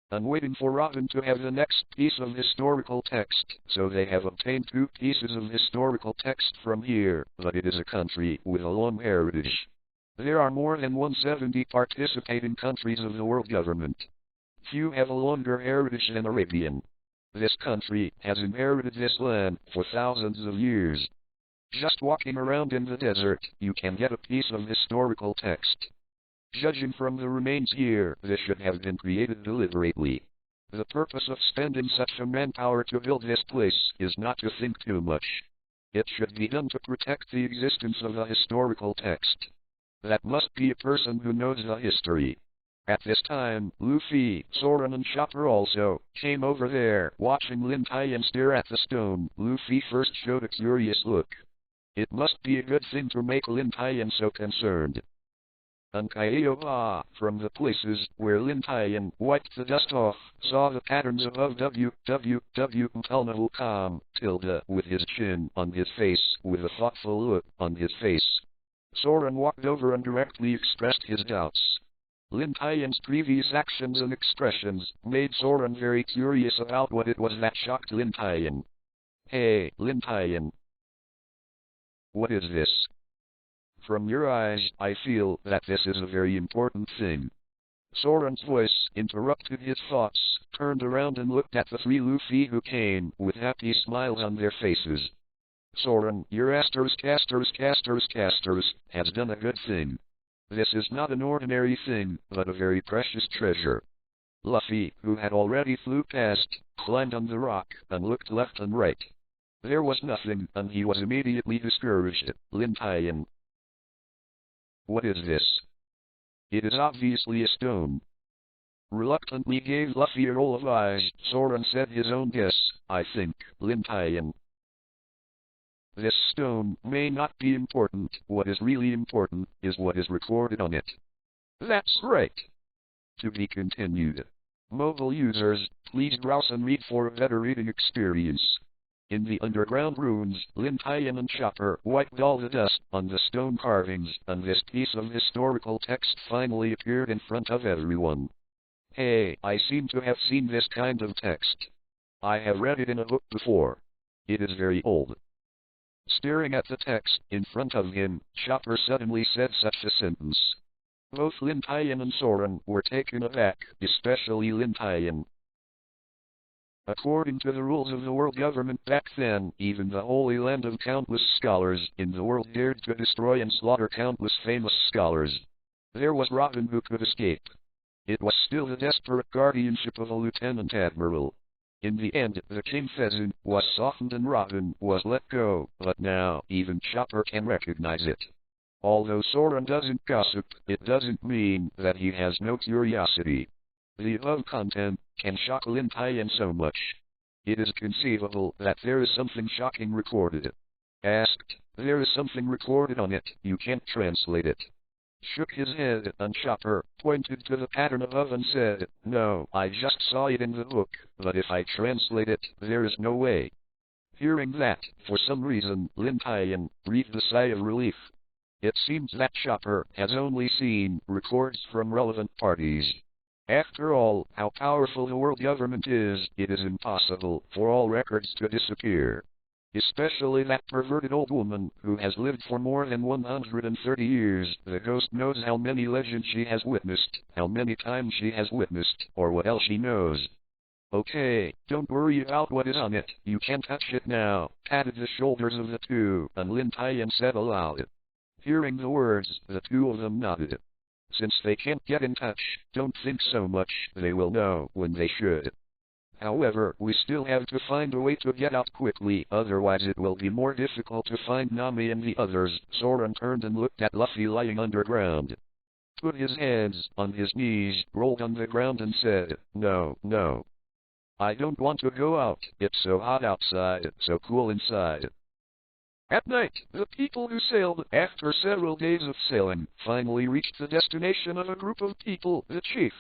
And waiting for Robin to have the next piece of historical text, so they have obtained 2 pieces of historical text from here, but it is a country with a long heritage. There are more than 170 participating countries of the world government. Few have a longer heritage than Arabian. This country has inherited this land for thousands of years. Just walking around in the desert, you can get a piece of historical text. Judging from the remains here, this should have been created deliberately. The purpose of spending such a manpower to build this place is not to think too much. It should be done to protect the existence of a historical text. That must be a person who knows the history. At this time, Luffy, Soren and Chopper also came over there, watching Lin Tian stare at the stone. Luffy first showed a curious look. It must be a good thing to make Lin Tian so concerned. And Kaiō, from the places where Lin Tian wiped the dust off, saw the patterns above tilde with his chin on his face, with a thoughtful look on his face. Soren walked over and directly expressed his doubts. Lin Tian's previous actions and expressions made Soren very curious about what it was that shocked Lin Tian. "Hey, Lin Tian. What is this? From your eyes, I feel that this is a very important thing." Soren's voice interrupted his thoughts, turned around and looked at the 3 Luffy who came, with happy smiles on their faces. "Soren, your casters has done a good thing. This is not an ordinary thing, but a very precious treasure." Luffy, who had already flew past, climbed on the rock, and looked left and right. There was nothing, and he was immediately discouraged. "Lin Tian. What is this?" "It is obviously a stone." Reluctantly gave Luffy a roll of eyes, Soren said his own guess, "I think, Lin Tian. This stone may not be important. What is really important is what is recorded on it." "That's right." To be continued. Mobile users, please browse and read for a better reading experience. In the underground rooms, Lin Tian and Chopper wiped all the dust on the stone carvings, and this piece of historical text finally appeared in front of everyone. Hey, I seem to have seen this kind of text. I have read it in a book before. It is very old. Staring at the text in front of him, Chopper suddenly said such a sentence. Both Lin Tian and Soren were taken aback, especially Lin Tian. According to the rules of the world government back then, even the Holy Land of countless scholars in the world dared to destroy and slaughter countless famous scholars. There was Robin who could escape. It was still the desperate guardianship of a lieutenant admiral. In the end, the King Pheasant was softened and Robin was let go, but now even Chopper can recognize it. Although Soren doesn't gossip, it doesn't mean that he has no curiosity. The above content can shock Lin Tian so much. It is conceivable that there is something shocking recorded. Asked, there is something recorded on it, you can't translate it. Shook his head, and Chopper pointed to the pattern above and said, no, I just saw it in the book, but if I translate it, there is no way. Hearing that, for some reason, Lin Tian breathed a sigh of relief. It seems that Chopper has only seen records from relevant parties. After all, how powerful the world government is, it is impossible for all records to disappear. Especially that perverted old woman who has lived for more than 130 years. The ghost knows how many legends she has witnessed, how many times she has witnessed, or what else she knows. Okay, don't worry about what is on it, you can touch it now, patted the shoulders of the two, and Lin Tian said aloud. Hearing the words, the two of them nodded. Since they can't get in touch, don't think so much, they will know when they should. However, we still have to find a way to get out quickly, otherwise it will be more difficult to find Nami and the others. Soren turned and looked at Luffy lying underground. Put his hands on his knees, rolled on the ground and said, no, no. I don't want to go out, it's so hot outside, so cool inside. At night, the people who sailed, after several days of sailing, finally reached the destination of a group of people, the chief.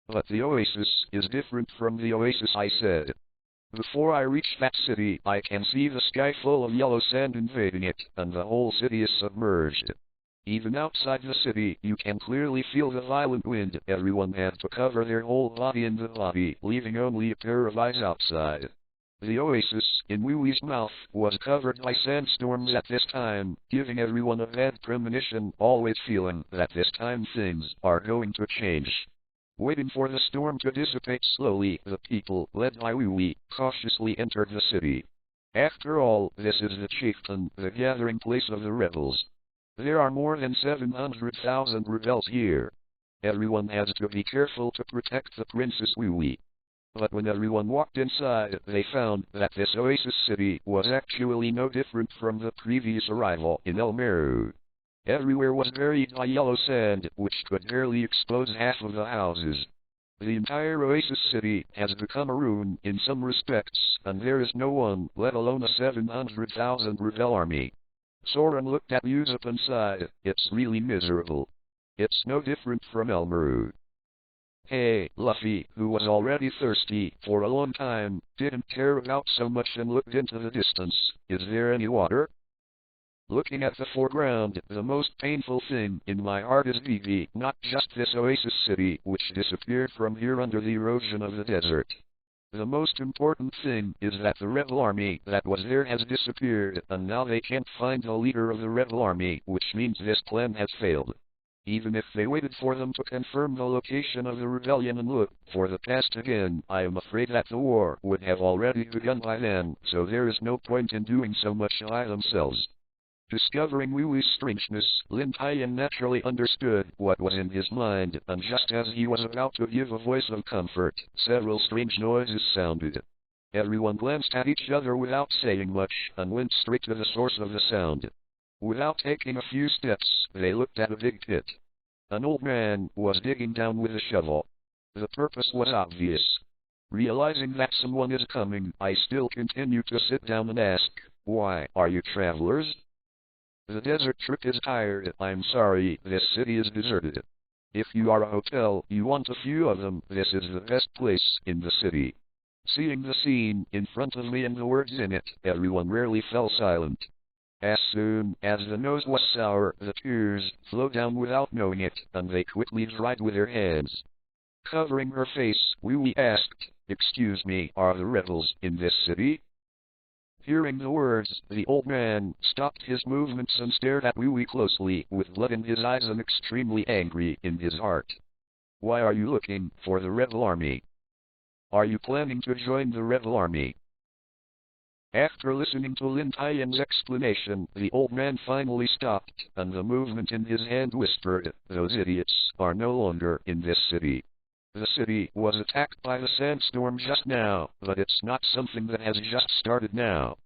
But the oasis is different from the oasis, I said. Before I reach that city, I can see the sky full of yellow sand invading it, and the whole city is submerged. Even outside the city, you can clearly feel the violent wind. Everyone had to cover their whole body in the lobby, leaving only a pair of eyes outside. The oasis, in Wui's mouth, was covered by sandstorms at this time, giving everyone a bad premonition, always feeling that this time things are going to change. Waiting for the storm to dissipate slowly, the people, led by Wui, cautiously entered the city. After all, this is the chieftain, the gathering place of the rebels. There are more than 700,000 rebels here. Everyone has to be careful to protect the Princess Wui. But when everyone walked inside, they found that this oasis city was actually no different from the previous arrival in El Meru. Everywhere was buried by yellow sand, which could barely expose half of the houses. The entire oasis city has become a ruin in some respects, and there is no one, let alone a 700,000 rebel army. Soren looked at Usopp and sighed, it's really miserable. It's no different from El Meru. Hey, Luffy, who was already thirsty for a long time, didn't care about so much and looked into the distance. Is there any water? Looking at the foreground, the most painful thing in my heart is Vivi, not just this oasis city, which disappeared from here under the erosion of the desert. The most important thing is that the rebel army that was there has disappeared, and now they can't find the leader of the rebel army, which means this plan has failed. Even if they waited for them to confirm the location of the rebellion and look for the past again, I am afraid that the war would have already begun by then, so there is no point in doing so much by themselves. Discovering Wui's strangeness, Lin Tian naturally understood what was in his mind, and just as he was about to give a voice of comfort, several strange noises sounded. Everyone glanced at each other without saying much, and went straight to the source of the sound. Without taking a few steps, they looked at a big pit. An old man was digging down with a shovel. The purpose was obvious. Realizing that someone is coming, I still continue to sit down and ask, why are you travelers? The desert trip is tired. I'm sorry, this city is deserted. If you are a hotel, you want a few of them, this is the best place in the city. Seeing the scene in front of me and the words in it, everyone rarely fell silent. As soon as the nose was sour, the tears flowed down without knowing it, and they quickly dried with their hands. Covering her face, Wee asked, "Excuse me, are the rebels in this city?" Hearing the words, the old man stopped his movements and stared at Wee closely, with blood in his eyes and extremely angry in his heart. "Why are you looking for the rebel army? Are you planning to join the rebel army?" After listening to Lin Tian's explanation, the old man finally stopped, and the movement in his hand whispered, "Those idiots are no longer in this city. The city was attacked by the sandstorm just now, but it's not something that has just started now."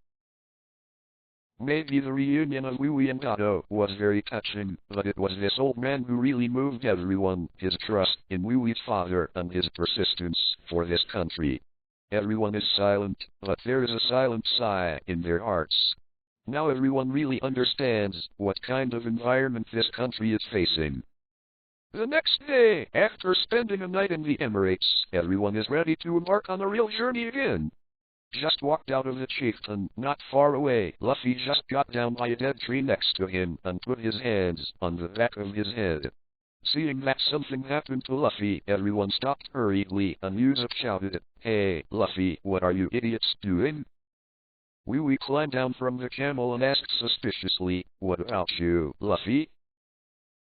Maybe the reunion of Wee and Otto was very touching, but it was this old man who really moved everyone, his trust in Wee's father and his persistence for this country. Everyone is silent, but there is a silent sigh in their hearts. Now everyone really understands what kind of environment this country is facing. The next day, after spending a night in the Emirates, everyone is ready to embark on a real journey again. Just walked out of the chieftain, not far away, Luffy just got down by a dead tree next to him and put his hands on the back of his head. Seeing that something happened to Luffy, everyone stopped hurriedly and Usopp shouted, "Hey, Luffy, what are you idiots doing?" Wee climbed down from the camel and asked suspiciously, "What about you, Luffy?"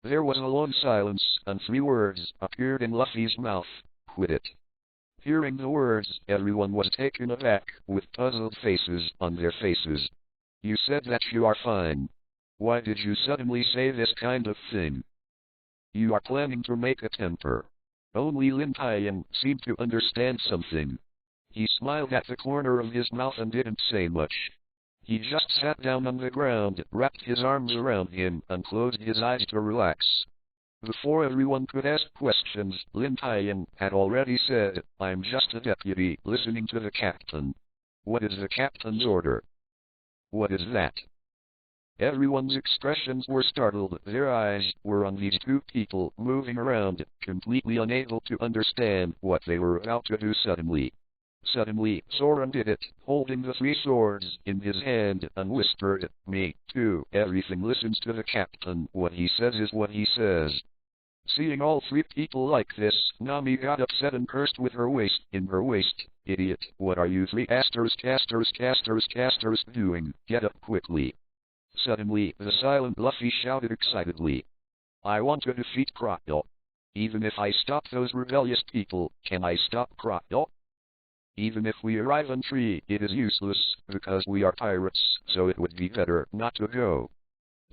There was a long silence, and 3 words appeared in Luffy's mouth: "Quit it." Hearing the words, everyone was taken aback, with puzzled faces on their faces. "You said that you are fine. Why did you suddenly say this kind of thing? You are planning to make a temper." Only Lin Tian seemed to understand something. He smiled at the corner of his mouth and didn't say much. He just sat down on the ground, wrapped his arms around him, and closed his eyes to relax. Before everyone could ask questions, Lin Tian had already said, "I'm just a deputy, listening to the captain." "What is the captain's order?" "What is that?" Everyone's expressions were startled. Their eyes were on these 2 people moving around, completely unable to understand what they were about to do suddenly. Suddenly, Soren did it, holding the 3 swords in his hand, and whispered, "Me, too, everything listens to the captain, what he says is what he says." Seeing all 3 people like this, Nami got upset and cursed with her waist, "Idiot, what are you 3 doing? Get up quickly." Suddenly, the silent Luffy shouted excitedly, "I want to defeat Crocodile. Even if I stop those rebellious people, can I stop Crocodile? Even if we arrive on tree, it is useless, because we are pirates, so it would be better not to go."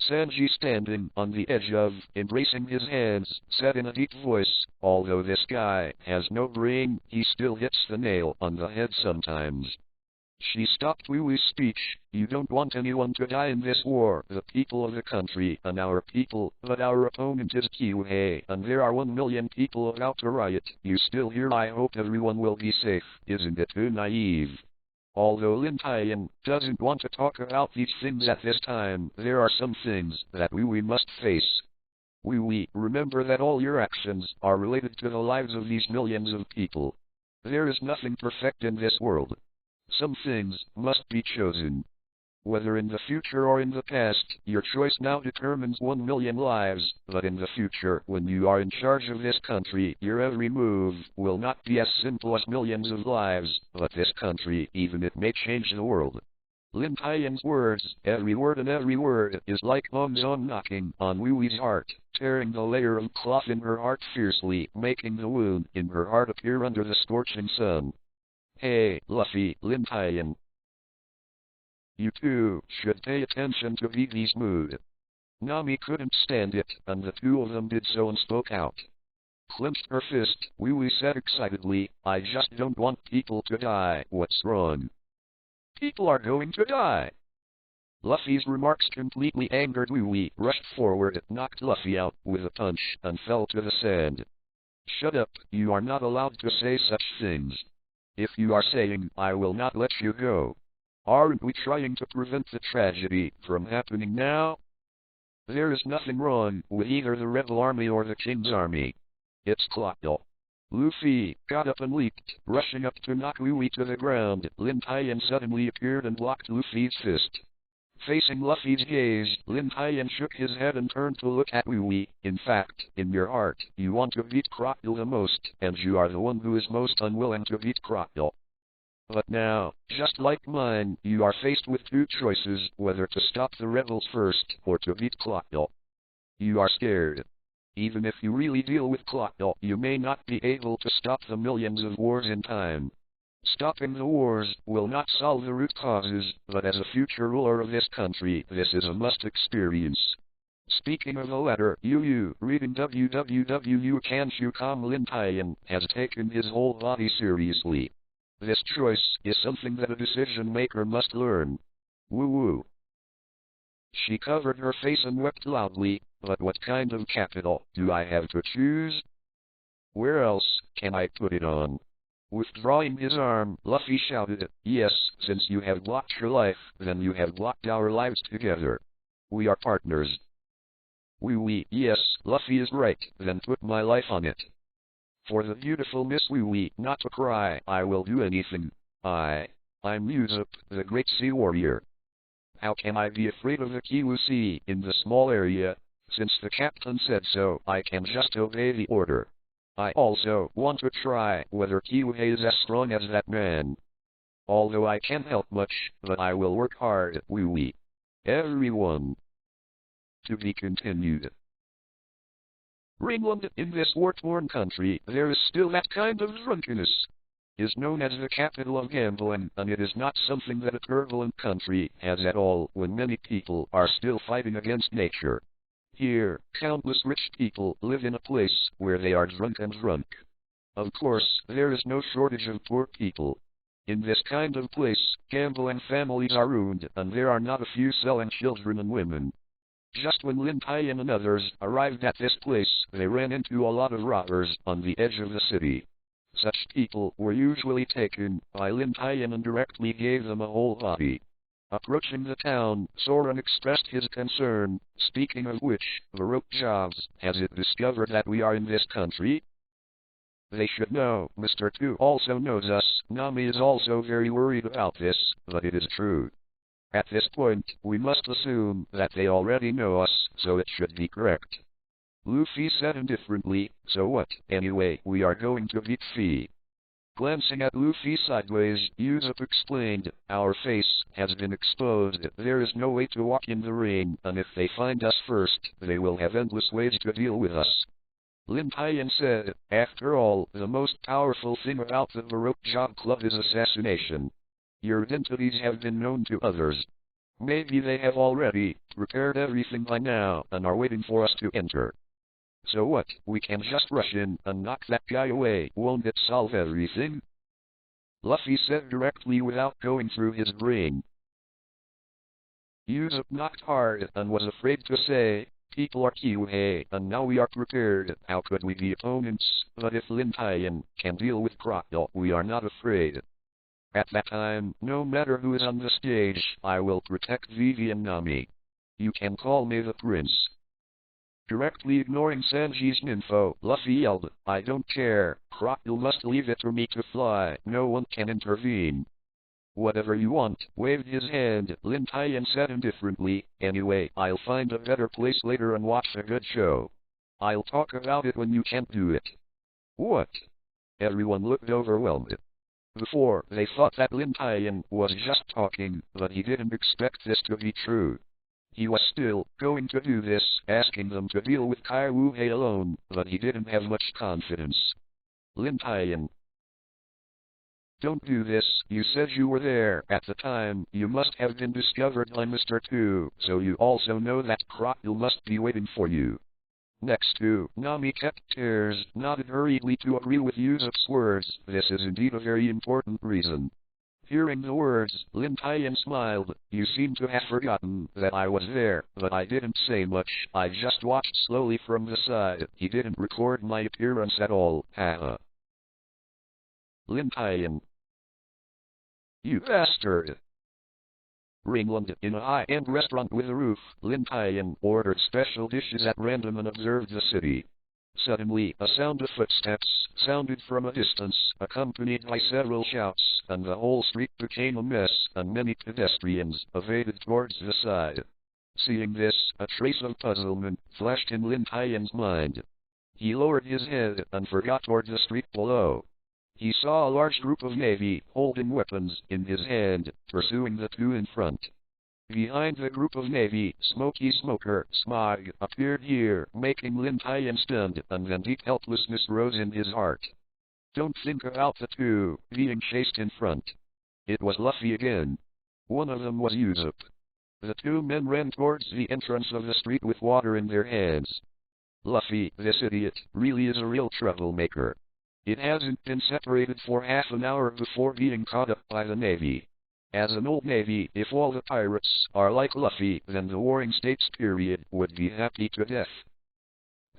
Sanji, standing on the edge of, embracing his hands, said in a deep voice, "Although this guy has no brain, he still hits the nail on the head sometimes." She stopped Wee's speech. "You don't want anyone to die in this war, the people of the country and our people, but our opponent is Kiwei, and there are 1 million people about to riot. You still here? I hope everyone will be safe. Isn't it too naive?" Although Lin Tian doesn't want to talk about these things at this time, there are some things that we must face. Wee, remember that all your actions are related to the lives of these millions of people. There is nothing perfect in this world. Some things must be chosen. Whether in the future or in the past, your choice now determines 1 million lives, but in the future, when you are in charge of this country, your every move will not be as simple as millions of lives, but this country, even it may change the world." Lin Tian's words, every word, is like bombs on knocking on Wee's heart, tearing the layer of cloth in her heart fiercely, making the wound in her heart appear under the scorching sun. "Hey, Luffy," Lin Tian. "You two should pay attention to Vivi's mood." Nami couldn't stand it, and the 2 of them did so and spoke out. Clenched her fist, Wee said excitedly, "I just don't want people to die. What's wrong?" "People are going to die." Luffy's remarks completely angered Wee, rushed forward, knocked Luffy out with a punch, and fell to the sand. "Shut up, you are not allowed to say such things. If you are saying, I will not let you go. Aren't we trying to prevent the tragedy from happening now? There is nothing wrong with either the rebel army or the king's army. It's Crocodile. Luffy got up and leaped, rushing up to knock Wee to the ground. Lin Tian suddenly appeared and blocked Luffy's fist. Facing Luffy's gaze, Lin Tian shook his head and turned to look at Wee. In fact, in your heart, you want to beat Crocodile the most, and you are the one who is most unwilling to beat Crocodile. But now, just like mine, you are faced with two choices, whether to stop the rebels first, or to beat Crocodile. You are scared. Even if you really deal with Crocodile, you may not be able to stop the millions of wars in time. Stopping the wars will not solve the root causes, but as a future ruler of this country, this is a must experience. Speaking of the latter, reading www.can't.com, Lin Tian has taken his whole body seriously. This choice is something that a decision maker must learn. Woo. She covered her face and wept loudly, but what kind of capital do I have to choose? Where else can I put it on? Withdrawing his arm, Luffy shouted, yes, since you have blocked your life, then you have blocked our lives together. We are partners. Wee, yes, Luffy is right, then put my life on it. For the beautiful Miss Wee, not to cry, I will do anything. I'm Usopp, the great sea warrior. How can I be afraid of the Kiwu Sea in the small area? Since the captain said so, I can just obey the order. I also want to try whether Kiwu is as strong as that man. Although I can't help much, but I will work hard, Wee. Everyone. To be continued. Ringland, in this war-torn country, there is still that kind of drunkenness. Is known as the capital of gambling, and it is not something that a turbulent country has at all when many people are still fighting against nature. Here, countless rich people live in a place where they are drunk and drunk. Of course, there is no shortage of poor people. In this kind of place, gambling families are ruined, and there are not a few selling children and women. Just when Lin Tian and others arrived at this place, they ran into a lot of robbers on the edge of the city. Such people were usually taken by Lin Tian and directly gave them a whole body. Approaching the town, Soren expressed his concern. Speaking of which, the rope jobs, has it discovered that we are in this country? They should know. Mr. 2 also knows us. Nami is also very worried about this, but it is true. At this point, we must assume that they already know us, so it should be correct. Luffy said indifferently, so what, anyway, we are going to beat Fee. Glancing at Luffy sideways, Usopp explained, our face has been exposed, there is no way to walk in the rain, and if they find us first, they will have endless ways to deal with us. Lin Tian said, after all, the most powerful thing about the Baroque Job Club is assassination. Your identities have been known to others. Maybe they have already prepared everything by now and are waiting for us to enter. So what, we can just rush in and knock that guy away, won't it solve everything? Luffy said directly without going through his brain. Usopp knocked hard and was afraid to say, people are Kiwi, and now we are prepared, how could we be opponents? But if Lin Tian can deal with Crocodile, we are not afraid. At that time, no matter who is on the stage, I will protect Vivi and Nami. You can call me the prince. Directly ignoring Sanji's info, Luffy yelled, I don't care, Crocodile must leave it for me to fly, no one can intervene. Whatever you want, waved his hand, Lin Tian said indifferently, anyway, I'll find a better place later and watch a good show. I'll talk about it when you can't do it. What? Everyone looked overwhelmed. Before, they thought that Lin Tian was just talking, but he didn't expect this to be true. He was still going to do this, asking them to deal with Kaiwu alone, but he didn't have much confidence. Lin Tian. Don't do this, you said you were there at the time, you must have been discovered by Mr. 2, so you also know that Crocodile must be waiting for you. Next to, Nami kept tears, nodded hurriedly to agree with Usopp's words, this is indeed a very important reason. Hearing the words, Lin Tian smiled, you seem to have forgotten that I was there, but I didn't say much, I just watched slowly from the side, he didn't record my appearance at all, haha. Lin Tian. You bastard! Ringland, in a high-end restaurant with a roof, Lin Tian ordered special dishes at random and observed the city. Suddenly, a sound of footsteps sounded from a distance, accompanied by several shouts, and the whole street became a mess, and many pedestrians evaded towards the side. Seeing this, a trace of puzzlement flashed in Lin Tian's mind. He lowered his head and forgot toward the street below. He saw a large group of navy, holding weapons in his hand, pursuing the two in front. Behind the group of navy, Smoky Smoker, Smog, appeared here, making Lin Tian stunned, and then deep helplessness rose in his heart. Don't think about the two being chased in front. It was Luffy again. One of them was Usopp. The two men ran towards the entrance of the street with water in their hands. Luffy, this idiot, really is a real troublemaker. It hasn't been separated for half an hour before being caught up by the navy. As an old navy, if all the pirates are like Luffy, then the Warring States period would be happy to death.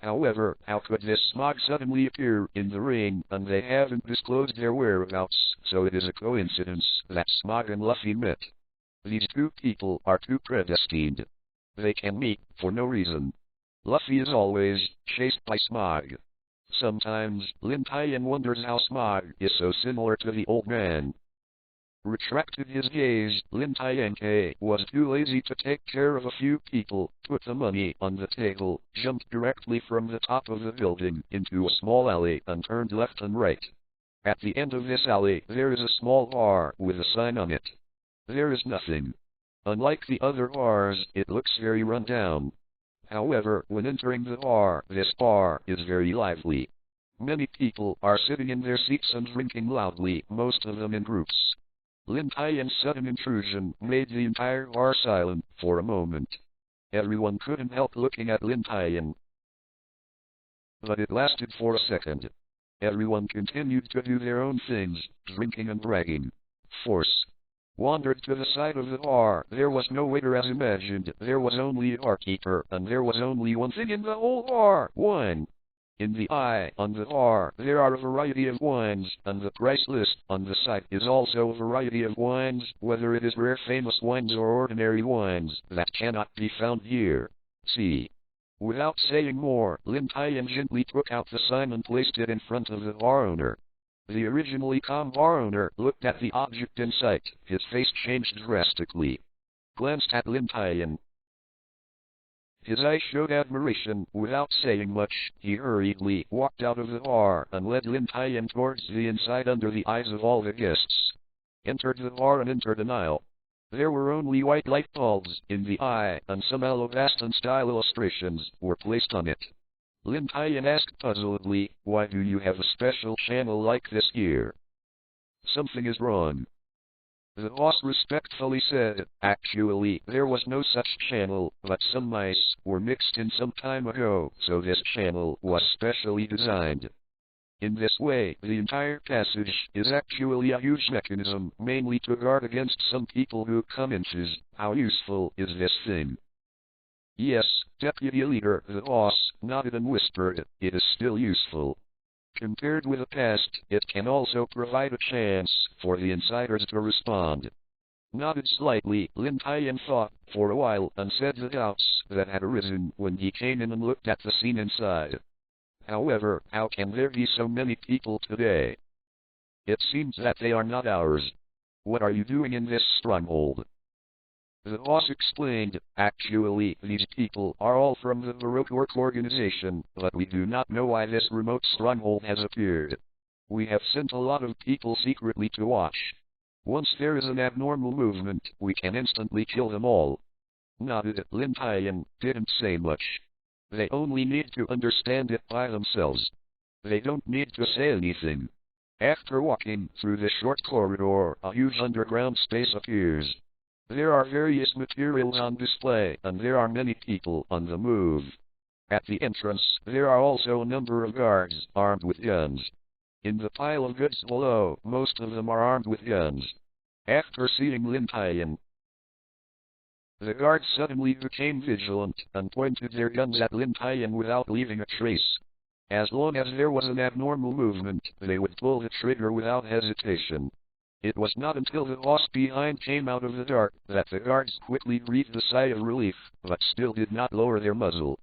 However, how could this Smog suddenly appear in the ring, and they haven't disclosed their whereabouts, so it is a coincidence that Smog and Luffy met. These two people are too predestined. They can meet for no reason. Luffy is always chased by Smog. Sometimes, Lin Tian wonders how Smog is so similar to the old man. Retracted his gaze, Lin Tian was too lazy to take care of a few people, put the money on the table, jumped directly from the top of the building into a small alley and turned left and right. At the end of this alley there is a small bar with a sign on it. There is nothing. Unlike the other bars, it looks very run down. However, when entering the bar, this bar is very lively. Many people are sitting in their seats and drinking loudly, most of them in groups. Lin Tian's sudden intrusion made the entire bar silent for a moment. Everyone couldn't help looking at Lin Tian. But it lasted for a second. Everyone continued to do their own things, drinking and bragging. Force. Wandered to the side of the bar. There was no waiter as imagined. There was only a barkeeper, and there was only one thing in the whole bar: wine. In the eye on the bar, there are a variety of wines, and the price list on the site is also a variety of wines, whether it is rare famous wines or ordinary wines that cannot be found here. See. Without saying more, Lin Tian gently took out the sign and placed it in front of the bar owner. The originally calm bar owner looked at the object in sight. His face changed drastically. Glanced at Lin Tian. His eyes showed admiration. Without saying much, he hurriedly walked out of the bar and led Lin Tian towards the inside under the eyes of all the guests. Entered the bar and entered an aisle. There were only white light bulbs in the eye, and some Alabastan-style illustrations were placed on it. Lin Tian asked puzzledly, "Why do you have a special channel like this here?" "Something is wrong." The boss respectfully said, "Actually, there was no such channel, but some mice were mixed in some time ago, so this channel was specially designed." In this way, the entire passage is actually a huge mechanism, mainly to guard against some people who come inches. How useful is this thing? Yes, Deputy Leader, the boss nodded and whispered, "It is still useful. Compared with the past, it can also provide a chance for the insiders to respond." Nodded slightly, Lin Tian thought for a while and said the doubts that had arisen when he came in and looked at the scene inside. "However, how can there be so many people today? It seems that they are not ours. What are you doing in this stronghold?" The boss explained, "Actually, these people are all from the Baroque Work Organization, but we do not know why this remote stronghold has appeared. We have sent a lot of people secretly to watch. Once there is an abnormal movement, we can instantly kill them all." Nodded. Lin Tian didn't say much. They only need to understand it by themselves. They don't need to say anything. After walking through the short corridor, a huge underground space appears. There are various materials on display, and there are many people on the move. At the entrance, there are also a number of guards, armed with guns. In the pile of goods below, most of them are armed with guns. After seeing Lin Tian, the guards suddenly became vigilant, and pointed their guns at Lin Tian without leaving a trace. As long as there was an abnormal movement, they would pull the trigger without hesitation. It was not until the boss behind came out of the dark that the guards quickly breathed a sigh of relief, but still did not lower their muzzle.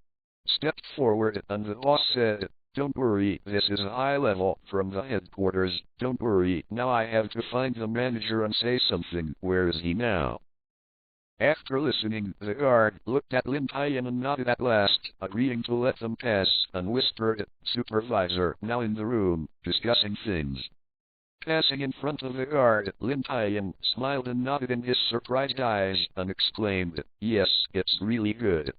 Stepped forward, and the boss said, Don't worry, this is a high level from the headquarters. Don't worry, now I have to find the manager and say something. Where is he now? After listening, the guard looked at Lin Tian and nodded at last, agreeing to let them pass, and whispered, "Supervisor, now in the room, discussing things." Passing in front of the guard, Lin Tian smiled and nodded in his surprised eyes, and exclaimed, "Yes, it's really good."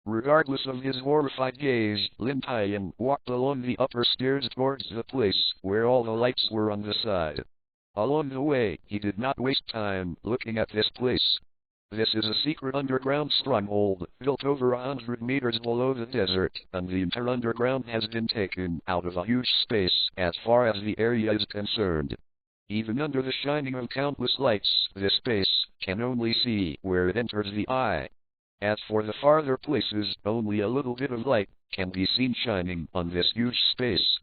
Regardless of his horrified gaze, Lin Tian walked along the upper stairs towards the place where all the lights were on the side. Along the way, he did not waste time looking at this place. This is a secret underground stronghold, built over 100 meters below the desert, and the entire underground has been taken out of a huge space as far as the area is concerned. Even under the shining of countless lights, this space can only see where it enters the eye. As for the farther places, only a little bit of light can be seen shining on this huge space.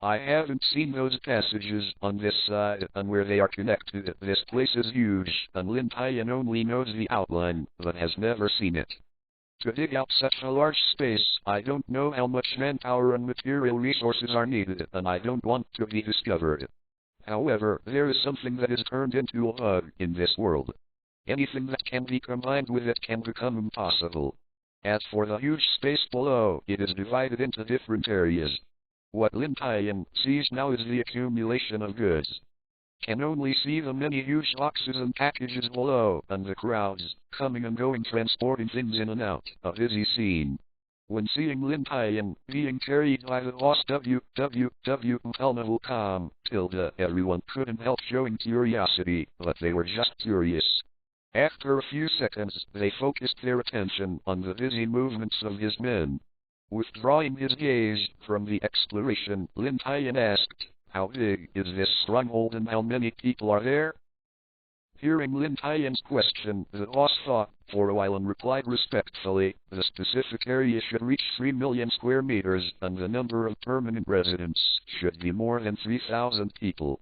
I haven't seen those passages on this side, and where they are connected. This place is huge, and Lin Tian only knows the outline, but has never seen it. To dig out such a large space, I don't know how much manpower and material resources are needed, and I don't want to be discovered. However, there is something that is turned into a bug in this world. Anything that can be combined with it can become impossible. As for the huge space below, it is divided into different areas. What Lin Tian sees now is the accumulation of goods. Can only see the many huge boxes and packages below, and the crowds coming and going transporting things in and out. A busy scene. When seeing Lin Tian being carried by the boss everyone couldn't help showing curiosity, but they were just curious. After a few seconds, they focused their attention on the busy movements of his men. Withdrawing his gaze from the exploration, Lin Tian asked, "How big is this stronghold and how many people are there?" Hearing Lin Tian's question, the boss thought for a while and replied respectfully, "The specific area should reach 3 million square meters, and the number of permanent residents should be more than 3,000 people."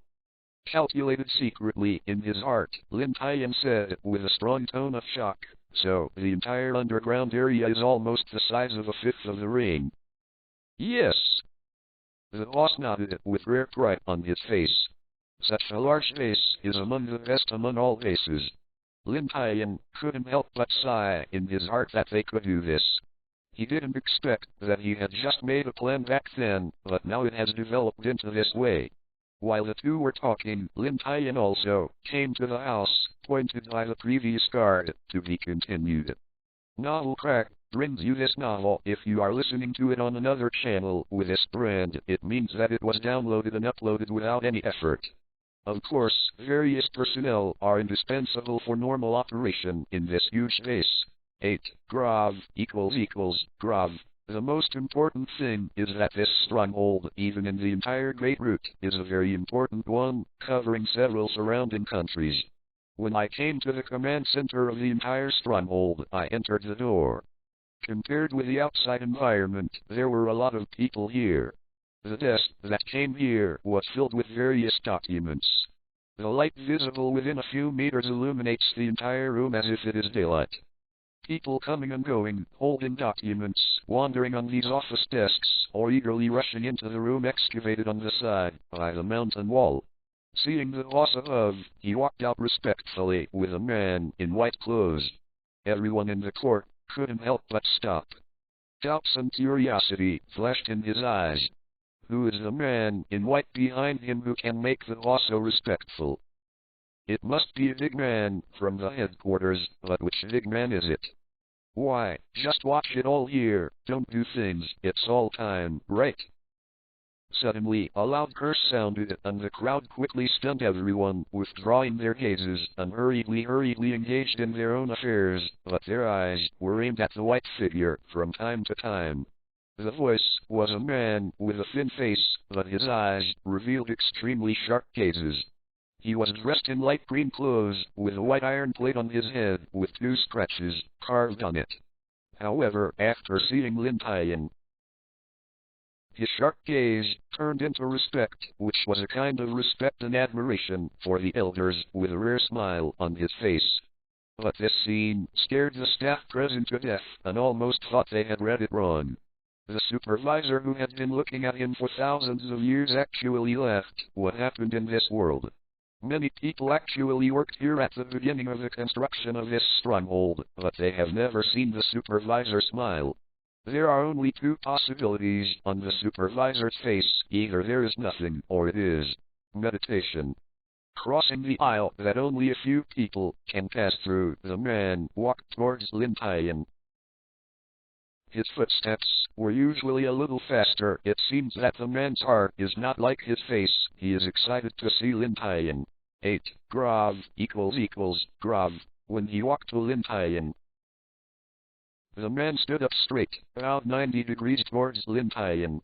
Calculated secretly in his heart, Lin Tian said with a strong tone of shock, "So, the entire underground area is almost the size of a fifth of the ring?" "Yes." The boss nodded with rare pride on his face. Such a large base is among the best among all bases. Lin Tian couldn't help but sigh in his heart that they could do this. He didn't expect that he had just made a plan back then, but now it has developed into this way. While the two were talking, Lin Tian also came to the house, pointed by the previous guard, to be continued. Novel Crack brings you this novel. If you are listening to it on another channel with this brand, it means that it was downloaded and uploaded without any effort. Of course, various personnel are indispensable for normal operation in this huge base. 8 Grav == Grav. The most important thing is that this stronghold, even in the entire Great Route, is a very important one, covering several surrounding countries. When I came to the command center of the entire stronghold, I entered the door. Compared with the outside environment, there were a lot of people here. The desk that came here was filled with various documents. The light visible within a few meters illuminates the entire room as if it is daylight. People coming and going, holding documents, wandering on these office desks, or eagerly rushing into the room excavated on the side by the mountain wall. Seeing the boss above, he walked out respectfully with a man in white clothes. Everyone in the court couldn't help but stop. Doubts and curiosity flashed in his eyes. Who is the man in white behind him who can make the boss so respectful? It must be a big man from the headquarters, but which big man is it? Why, just watch it all here, don't do things, it's all time, right? Suddenly, a loud curse sounded, and the crowd quickly stunned everyone, withdrawing their gazes, and hurriedly engaged in their own affairs, but their eyes were aimed at the white figure from time to time. The voice was a man with a thin face, but his eyes revealed extremely sharp gazes. He was dressed in light green clothes, with a white iron plate on his head, with 2 scratches carved on it. However, after seeing Lin Tian, his sharp gaze turned into respect, which was a kind of respect and admiration for the elders, with a rare smile on his face. But this scene scared the staff present to death, and almost thought they had read it wrong. The supervisor who had been looking at him for thousands of years actually laughed. What happened in this world? Many people actually worked here at the beginning of the construction of this stronghold, but they have never seen the supervisor smile. There are only two possibilities on the supervisor's face: either there is nothing, or it is meditation. Crossing the aisle that only a few people can pass through, the man walked towards Lin Tian. His footsteps were usually a little faster. It seems that the man's heart is not like his face. He is excited to see Lin Tian. 8. Grav = Grav. When he walked to Lin Tian, the man stood up straight, about 90 degrees towards Lin Tian,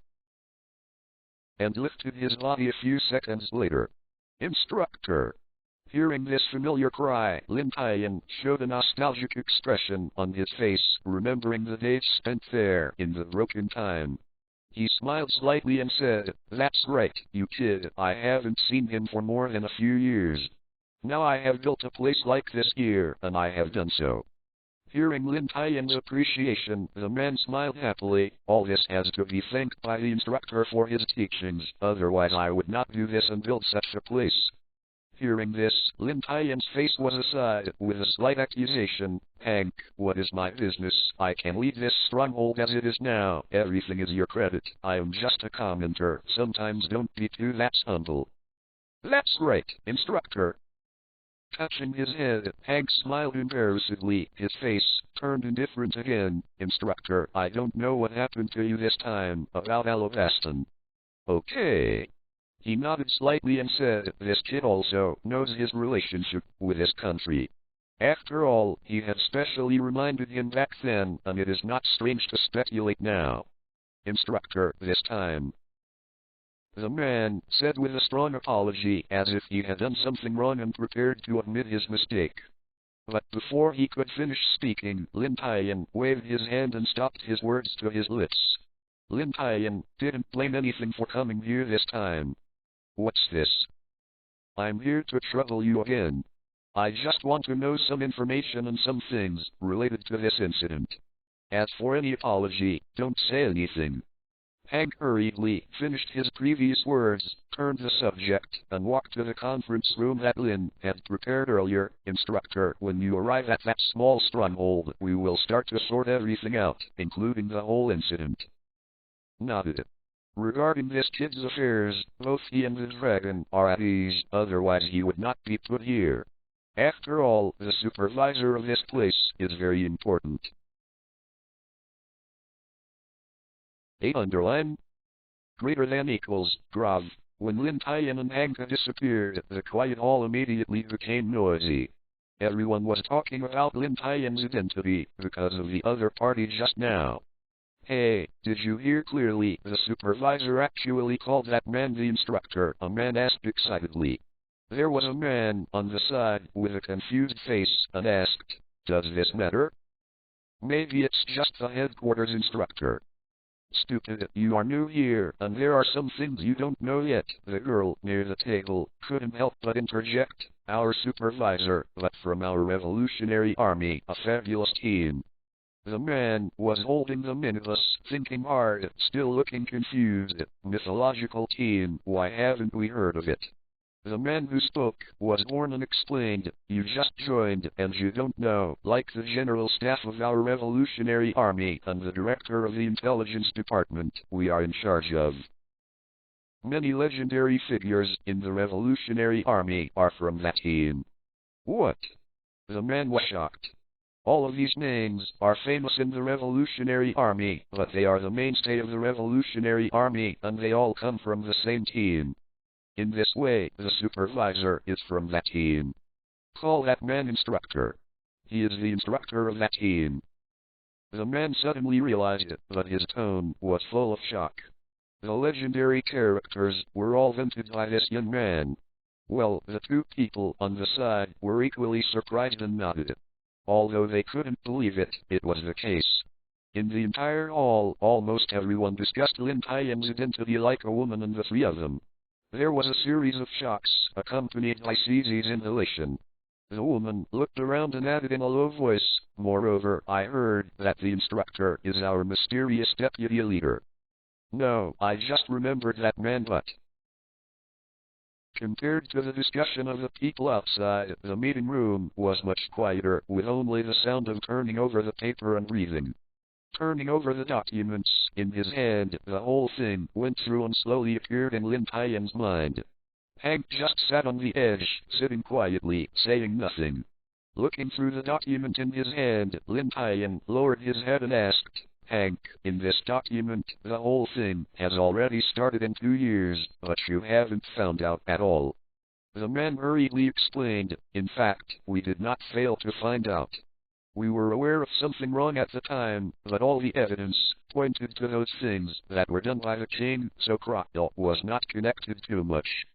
and lifted his body a few seconds later. Instructor. Hearing this familiar cry, Lin Tian showed a nostalgic expression on his face, remembering the days spent there in the broken time. He smiled slightly and said, "That's right, you kid. I haven't seen him for more than a few years. Now I have built a place like this here, and I have done so." Hearing Lin Tian's appreciation, the man smiled happily. "All this has to be thanked by the instructor for his teachings, otherwise I would not do this and build such a place." Hearing this, Lin Tian's face was aside, with a slight accusation. "Hank, what is my business? I can leave this stronghold as it is now. Everything is your credit. I am just a commenter. Sometimes don't be too that humble." "That's right, instructor." Touching his head, Hank smiled embarrassedly. His face turned indifferent again. "Instructor, I don't know what happened to you this time about Alabaston." "Okay." He nodded slightly and said, "This kid also knows his relationship with his country. After all, he had specially reminded him back then, and it is not strange to speculate now." "Instructor, this time," the man said with a strong apology, as if he had done something wrong and prepared to admit his mistake. But before he could finish speaking, Lin Tian waved his hand and stopped his words to his lips. Lin Tian didn't blame anything for coming here this time. "What's this?" "I'm here to trouble you again. I just want to know some information on some things related to this incident. As for any apology, don't say anything." Hank hurriedly finished his previous words, turned the subject, and walked to the conference room that Lin had prepared earlier. "Instructor, when you arrive at that small stronghold, we will start to sort everything out, including the whole incident." Nodded. "Regarding this kid's affairs, both he and the dragon are at ease, otherwise he would not be put here. After all, the supervisor of this place is very important." 8 underline. Greater than equals, Grav. When Lin Tian and Hank disappeared, the quiet hall immediately became noisy. Everyone was talking about Lin Tian's identity, because of the other party just now. "Hey, did you hear clearly? The supervisor actually called that man the instructor," a man asked excitedly. There was a man on the side with a confused face and asked, "Does this matter?" "Maybe it's just the headquarters instructor." "Stupid, you are new here, and there are some things you don't know yet." The girl near the table couldn't help but interject, "Our supervisor, but from our Revolutionary Army, a fabulous team." The man was holding the minibus, thinking hard, still looking confused. "Mythological team, why haven't we heard of it?" The man who spoke was born and explained, "You just joined, and you don't know, like the general staff of our Revolutionary Army and the director of the intelligence department, we are in charge of many legendary figures in the Revolutionary Army are from that team." "What?" The man was shocked. "All of these names are famous in the Revolutionary Army, but they are the mainstay of the Revolutionary Army, and they all come from the same team. In this way, the supervisor is from that team. Call that man instructor. He is the instructor of that team." The man suddenly realized it, but his tone was full of shock. The legendary characters were all invented by this young man. Well, the two people on the side were equally surprised and nodded. Although they couldn't believe it, it was the case. In the entire hall, almost everyone discussed Lin Tian's identity like a woman, and the three of them. There was a series of shocks, accompanied by Cece's inhalation. The woman looked around and added in a low voice, "Moreover, I heard that the instructor is our mysterious deputy leader." "No, I just remembered that man, but..." Compared to the discussion of the people outside, the meeting room was much quieter, with only the sound of turning over the paper and breathing. Turning over the documents in his hand, the whole thing went through and slowly appeared in Lin Tian's mind. Hank just sat on the edge, sitting quietly, saying nothing. Looking through the document in his hand, Lin Tian lowered his head and asked, "Hank, in this document, the whole thing has already started in 2 years, but you haven't found out at all." The man hurriedly explained, "In fact, we did not fail to find out. We were aware of something wrong at the time, but all the evidence pointed to those things that were done by the king, so Crocodile was not connected too much.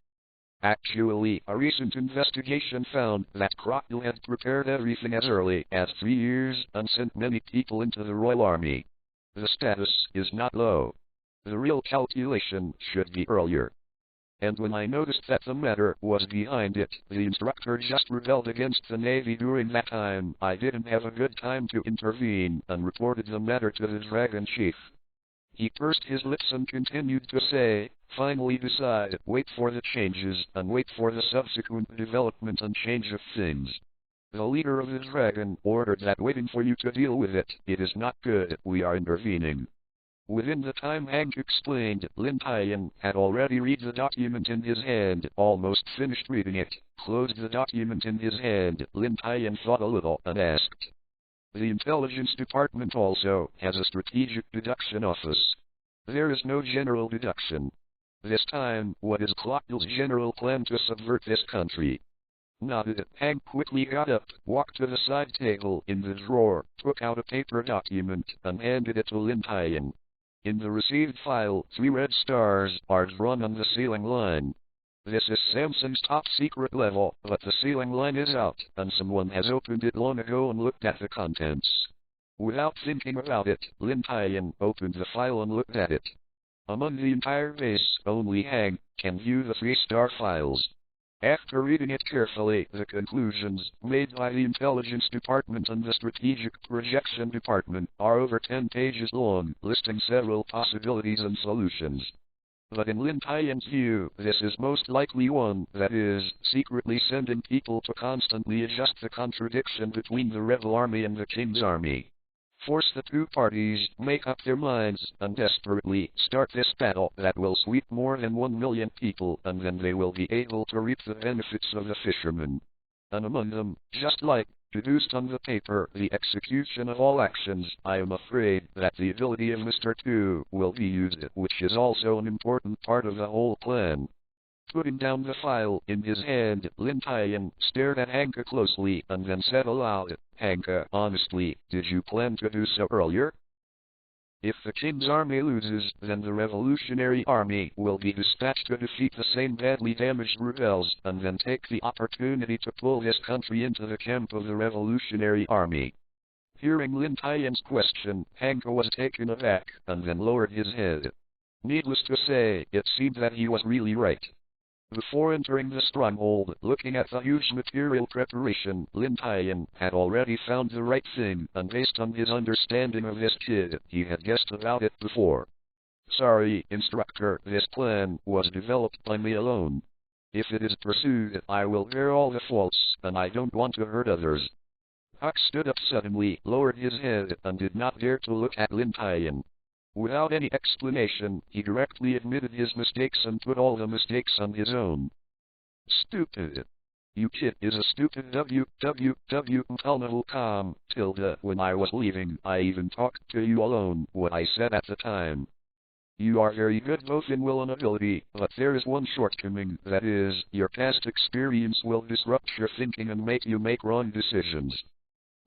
Actually, a recent investigation found that Crocodile had prepared everything as early as 3 years and sent many people into the royal army. The status is not low. The real calculation should be earlier. And when I noticed that the matter was behind it, the instructor just rebelled against the Navy during that time, I didn't have a good time to intervene and reported the matter to the Dragon Chief." He pursed his lips and continued to say, "Finally decide, wait for the changes, and wait for the subsequent development and change of things. The leader of the Dragon ordered that waiting for you to deal with it, it is not good, we are intervening." Within the time Hank explained, Lin Tian had already read the document in his hand, almost finished reading it, closed the document in his hand. Lin Tian thought a little and asked, "The intelligence department also has a strategic deduction office. There is no general deduction. This time, what is Clothel's general plan to subvert this country?" Nodded. Hank quickly got up, walked to the side table in the drawer, took out a paper document, and handed it to Lin Tian. In the received file, 3 red stars are drawn on the ceiling line. This is Samsung's top secret level, but the ceiling line is out, and someone has opened it long ago and looked at the contents. Without thinking about it, Lin Tian opened the file and looked at it. Among the entire base, only Hank can view the 3-star files. After reading it carefully, the conclusions made by the Intelligence Department and the Strategic Projection Department are over 10 pages long, listing several possibilities and solutions. But in Lin Tian's view, this is most likely one that is secretly sending people to constantly adjust the contradiction between the rebel army and the king's army. Force the 2 parties, make up their minds, and desperately start this battle that will sweep more than 1 million people, and then they will be able to reap the benefits of the fishermen. And among them, just like deduced on the paper, the execution of all actions, I am afraid that the ability of Mr. 2 will be used, which is also an important part of the whole plan. Putting down the file in his hand, Lin Tian stared at Hanka closely and then said aloud, "Hanka, honestly, did you plan to do so earlier? If the king's army loses, then the revolutionary army will be dispatched to defeat the same badly damaged rebels, and then take the opportunity to pull this country into the camp of the revolutionary army." Hearing Lin Tian's question, Hanka was taken aback, and then lowered his head. Needless to say, it seemed that he was really right. Before entering the stronghold, looking at the huge material preparation, Lin Tian had already found the right thing, and based on his understanding of this kid, he had guessed about it before. "Sorry, instructor, this plan was developed by me alone. If it is pursued, I will bear all the faults, and I don't want to hurt others." Huck stood up suddenly, lowered his head, and did not dare to look at Lin Tian. Without any explanation, he directly admitted his mistakes and put all the mistakes on his own. "Stupid. You kid is a stupid www.com, tilde. When I was leaving, I even talked to you alone, what I said at the time. You are very good both in will and ability, but there is one shortcoming, that is, your past experience will disrupt your thinking and make you make wrong decisions."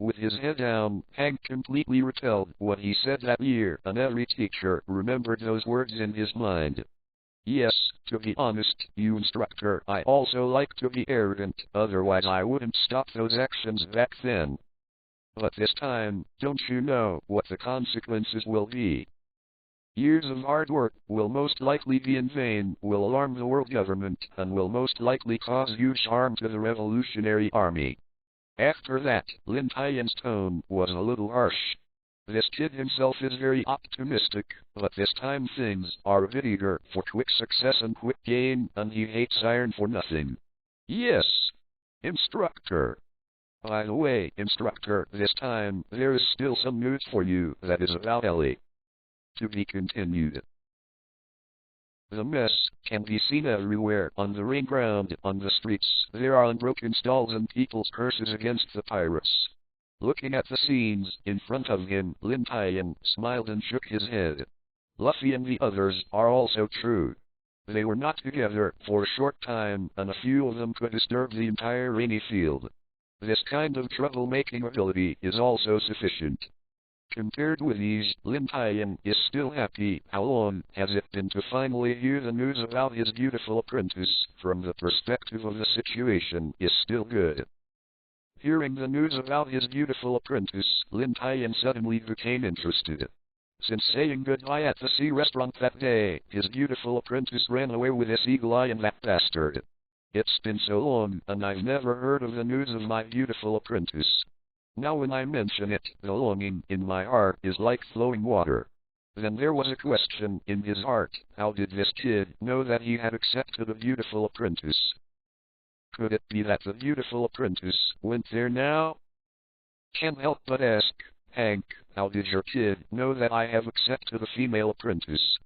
With his head down, Hank completely retelled what he said that year, and every teacher remembered those words in his mind. "Yes, to be honest, you instructor, I also like to be arrogant, otherwise I wouldn't stop those actions back then. But this time, don't you know what the consequences will be? Years of hard work will most likely be in vain, will alarm the world government, and will most likely cause huge harm to the revolutionary army. After that, Lin Tian's tone was a little harsh. This kid himself is very optimistic, but this time things are a bit eager for quick success and quick gain, and he hates iron for nothing. Yes, instructor. By the way, instructor, this time there is still some news for you that is about Ellie. To be continued. The mess can be seen everywhere, on the ring ground, on the streets. There are unbroken stalls and people's curses against the pirates. Looking at the scenes in front of him, Lin Tian smiled and shook his head. Luffy and the others are also true. They were not together for a short time, and a few of them could disturb the entire rainy field. This kind of troublemaking ability is also sufficient. Compared with these, Lin Tian is still happy. How long has it been to finally hear the news about his beautiful apprentice? From the perspective of the situation, is still good. Hearing the news about his beautiful apprentice, Lin Tian suddenly became interested. Since saying goodbye at the sea restaurant that day, his beautiful apprentice ran away with this eagle eye and that bastard. It's been so long, and I've never heard of the news of my beautiful apprentice. Now when I mention it, the longing in my heart is like flowing water. Then there was a question in his heart. How did this kid know that he had accepted a beautiful apprentice? Could it be that the beautiful apprentice went there now? Can't help but ask, Hank, how did your kid know that I have accepted a female apprentice?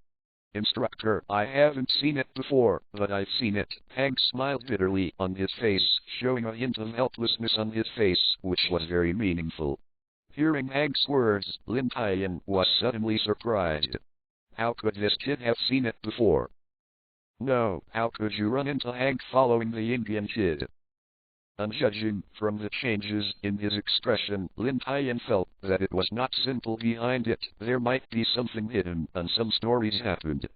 Instructor, I haven't seen it before, but I've seen it. Hank smiled bitterly on his face, showing a hint of helplessness on his face, which was very meaningful. Hearing Hank's words, Lin Tian was suddenly surprised. How could this kid have seen it before? No, how could you run into Hank following the Indian kid? And judging from the changes in his expression, Lin Tian felt that it was not simple behind it. There might be something hidden, and some stories happened.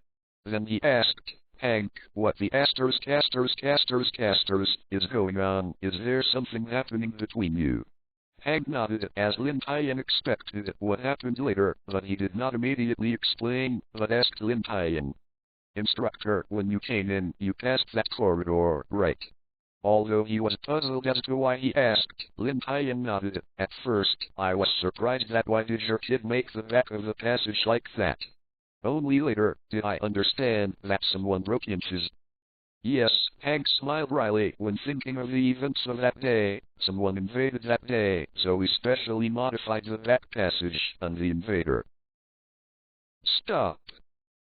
Then he asked, Hank, what the casters is going on? Is there something happening between you? Hank nodded, as Lin Tian expected what happened later, but he did not immediately explain, but asked Lin Tian. Instructor, when you came in, you passed that corridor, right? Although he was puzzled as to why he asked, Lin Tian nodded. At first, I was surprised that why did your kid make the back of the passage like that? Only later did I understand that someone broke inches. Yes, Hank smiled wryly when thinking of the events of that day. Someone invaded that day, so we specially modified the back passage and the invader. Stop.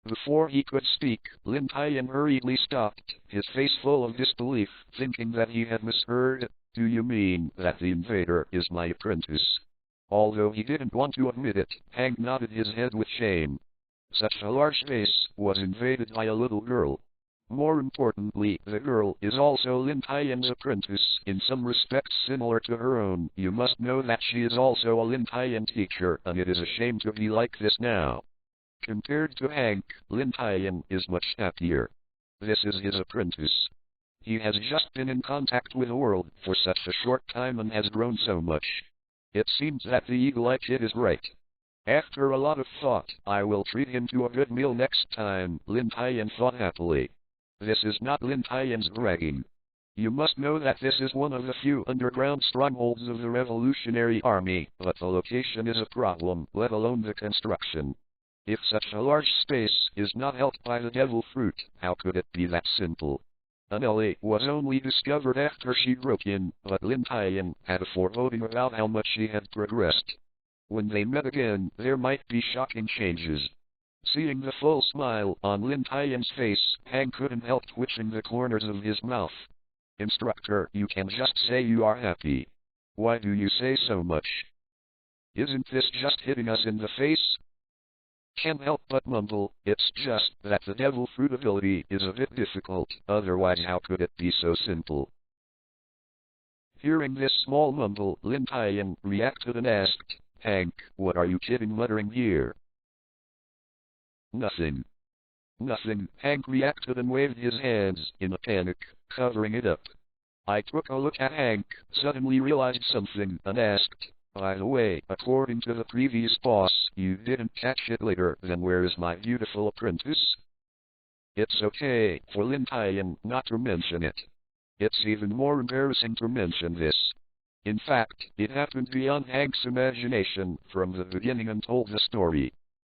Before he could speak, Lin Tian hurriedly stopped, his face full of disbelief, thinking that he had misheard. Do you mean that the invader is my apprentice? Although he didn't want to admit it, Hank nodded his head with shame. Such a large space was invaded by a little girl. More importantly, the girl is also Lin Tian's apprentice, in some respects similar to her own. You must know that she is also a Lin Tian teacher, and it is a shame to be like this now. Compared to Hank, Lin Tian is much happier. This is his apprentice. He has just been in contact with the world for such a short time and has grown so much. It seems that the eagle-eye kid is right. After a lot of thought, I will treat him to a good meal next time, Lin Tian thought happily. This is not Lin Tian's bragging. You must know that this is one of the few underground strongholds of the Revolutionary Army, but the location is a problem, let alone the construction. If such a large space is not helped by the devil fruit, how could it be that simple? Ellie was only discovered after she broke in, but Lin Tian had a foreboding about how much she had progressed. When they met again, there might be shocking changes. Seeing the full smile on Lin Tian's face, Hank couldn't help twitching the corners of his mouth. Instructor, you can just say you are happy. Why do you say so much? Isn't this just hitting us in the face? Can't help but mumble, it's just that the devil fruit ability is a bit difficult, otherwise how could it be so simple? Hearing this small mumble, Lin Tian reacted and asked, Hank, what are you kidding muttering here? Nothing. Nothing, Hank reacted and waved his hands in a panic, covering it up. I took a look at Hank, suddenly realized something, and asked, by the way, according to the previous boss, you didn't catch it later, then where is my beautiful apprentice? It's okay for Lin Tian not to mention it. It's even more embarrassing to mention this. In fact, it happened beyond Hank's imagination from the beginning until the story.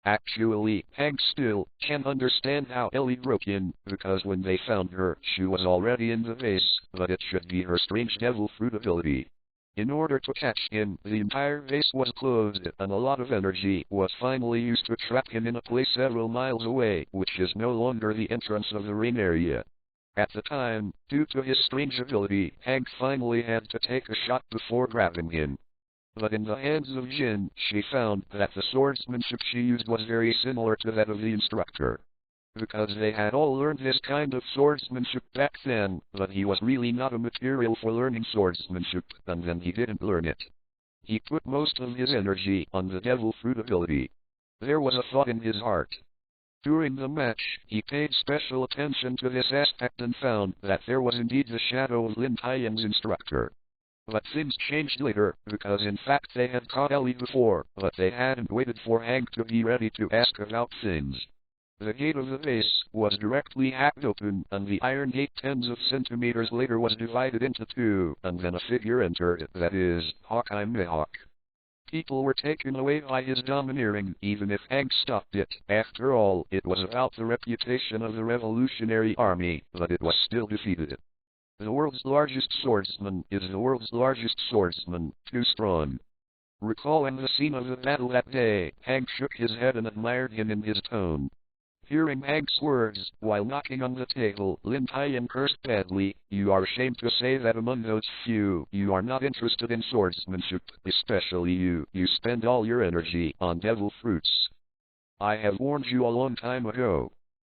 Actually, Hank still can't understand how Ellie broke in, because when they found her, she was already in the vase, but it should be her strange devil fruit ability. In order to catch him, the entire vase was closed, and a lot of energy was finally used to trap him in a place several miles away, which is no longer the entrance of the ring area. At the time, due to his strange ability, Hank finally had to take a shot before grabbing him. But in the hands of Jin, she found that the swordsmanship she used was very similar to that of the instructor. Because they had all learned this kind of swordsmanship back then, but he was really not a material for learning swordsmanship, and then he didn't learn it. He put most of his energy on the devil fruit ability. There was a thought in his heart. During the match, he paid special attention to this aspect and found that there was indeed the shadow of Lin Tian's instructor. But things changed later, because in fact they had caught Ellie before, but they hadn't waited for Hank to be ready to ask about things. The gate of the base was directly hacked open, and the iron gate tens of centimeters later was divided into two, and then a figure entered, that is, Hawkeye Mihawk. People were taken away by his domineering, even if Hank stopped it. After all, it was about the reputation of the Revolutionary Army, but it was still defeated. The world's largest swordsman is the world's largest swordsman, too strong. Recalling the scene of the battle that day, Hank shook his head and admired him in his tone. Hearing Hank's words, while knocking on the table, Lin Tian cursed badly. You are ashamed to say that among those few, you are not interested in swordsmanship, especially you spend all your energy on devil fruits. I have warned you a long time ago.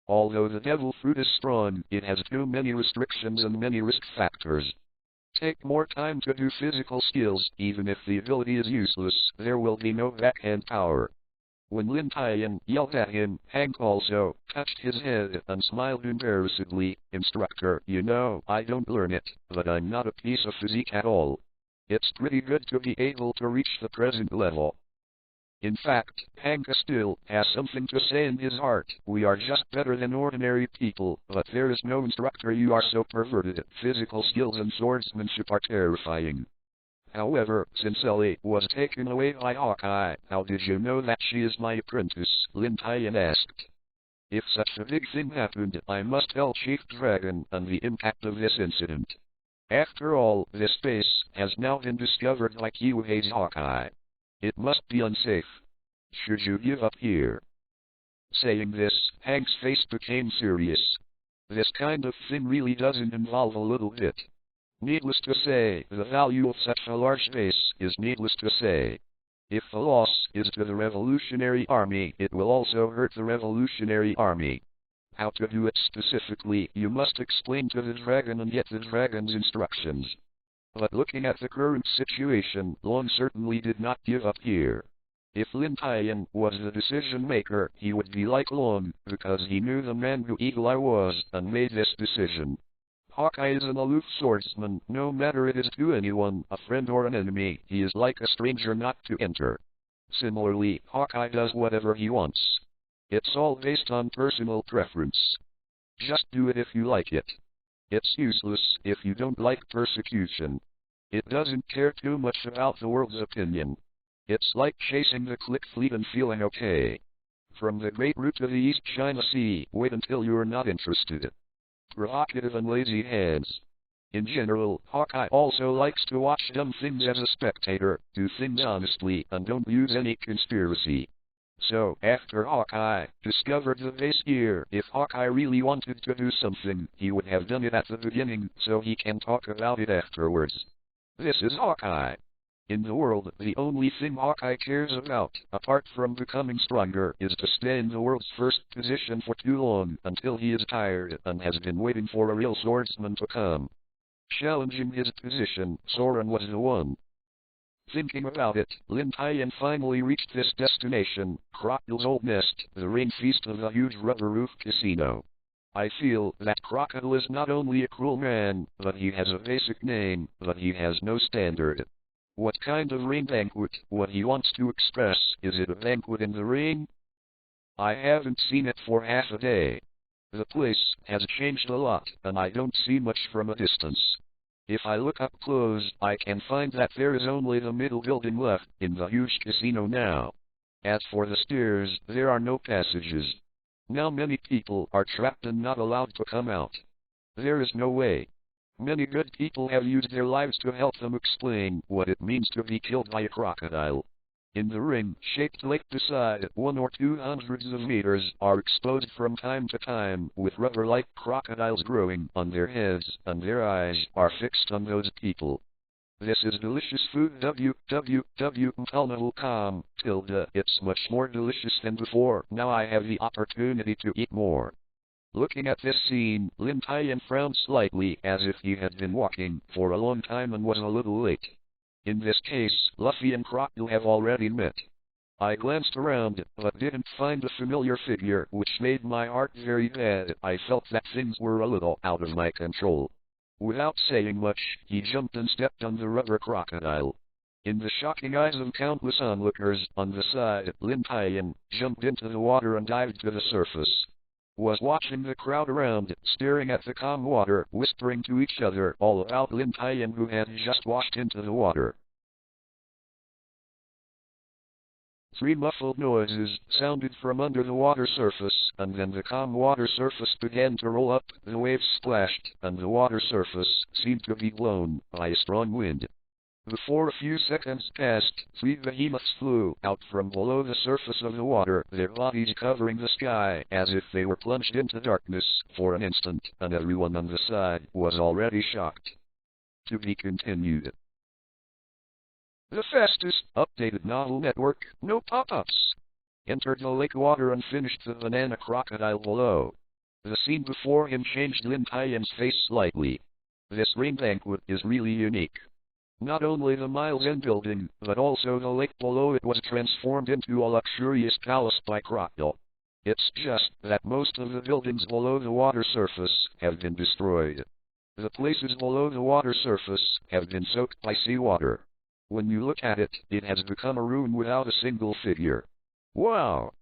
Although the devil fruit is strong, it has too many restrictions and many risk factors. Take more time to do physical skills. Even if the ability is useless, there will be no backhand power. When Lin Tian yelled at him, Hank also touched his head and smiled embarrassedly. Instructor, you know, I don't learn it, but I'm not a piece of physique at all. It's pretty good to be able to reach the present level. In fact, Hank still has something to say in his heart. We are just better than ordinary people, but there is no instructor. You are so perverted. Physical skills and swordsmanship are terrifying. However, since Ellie was taken away by Hawkeye, how did you know that she is my apprentice? Lin Tian asked. If such a big thing happened, I must tell Chief Dragon on the impact of this incident. After all, this base has now been discovered by Kyohei's Hawkeye. It must be unsafe. Should you give up here? Saying this, Hank's face became serious. This kind of thing really doesn't involve a little bit. Needless to say, the value of such a large base is needless to say. If the loss is to the Revolutionary Army, it will also hurt the Revolutionary Army. How to do it specifically, you must explain to the dragon and get the dragon's instructions. But looking at the current situation, Long certainly did not give up here. If Lin Tian was the decision maker, he would be like Long, because he knew the man who Eagle Eye was, and made this decision. Hawkeye is an aloof swordsman. No matter it is to anyone, a friend or an enemy, he is like a stranger not to enter. Similarly, Hawkeye does whatever he wants. It's all based on personal preference. Just do it if you like it. It's useless if you don't like persecution. It doesn't care too much about the world's opinion. It's like chasing the click fleet and feeling okay. From the Great Route to the East China Sea, wait until you're not interested. Provocative and lazy hands. In general, Hawkeye also likes to watch dumb things as a spectator, do things honestly, and don't use any conspiracy. So, after Hawkeye discovered the base here, if Hawkeye really wanted to do something, he would have done it at the beginning, so he can talk about it afterwards. This is Hawkeye. In the world, the only thing Hawkeye cares about, apart from becoming stronger, is to stay in the world's first position for too long, until he is tired, and has been waiting for a real swordsman to come. Challenging his position, Soren was the one. Thinking about it, Lin Tian finally reached this destination, Crocodile's old nest, the rain feast of the huge rubber roof casino. I feel that Crocodile is not only a cruel man, but he has a basic name, but he has no standard. What kind of rain banquet? What he wants to express, is it a banquet in the rain? I haven't seen it for half a day. The place has changed a lot, and I don't see much from a distance. If I look up close, I can find that there is only the middle building left in the huge casino now. As for the stairs, there are no passages. Now many people are trapped and not allowed to come out. There is no way. Many good people have used their lives to help them explain what it means to be killed by a crocodile. In the ring-shaped lake beside 100 or 200 of meters are exposed from time to time with rubber-like crocodiles growing on their heads, and their eyes are fixed on those people. This is delicious food www.com. It's much more delicious than before. Now I have the opportunity to eat more. Looking at this scene, Lin Tian frowned slightly as if he had been walking for a long time and was a little late. In this case, Luffy and Crocodile have already met. I glanced around, but didn't find a familiar figure, which made my heart very bad. I felt that things were a little out of my control. Without saying much, he jumped and stepped on the rubber crocodile. In the shocking eyes of countless onlookers on the side, Lin Tian jumped into the water and dived to the surface. Was watching the crowd around, staring at the calm water, whispering to each other all about Lin Tian, who had just washed into the water. 3 muffled noises sounded from under the water surface, and then the calm water surface began to roll up, the waves splashed, and the water surface seemed to be blown by a strong wind. Before a few seconds passed, 3 behemoths flew out from below the surface of the water, their bodies covering the sky as if they were plunged into darkness for an instant, and everyone on the side was already shocked. To be continued. The fastest updated novel network, no pop-ups. Entered the lake water and finished the banana crocodile below. The scene before him changed Lin Tian's face slightly. This ring banquet is really unique. Not only the Miles End building, but also the lake below it was transformed into a luxurious palace by Crocodile. It's just that most of the buildings below the water surface have been destroyed. The places below the water surface have been soaked by seawater. When you look at it, it has become a room without a single figure. Wow!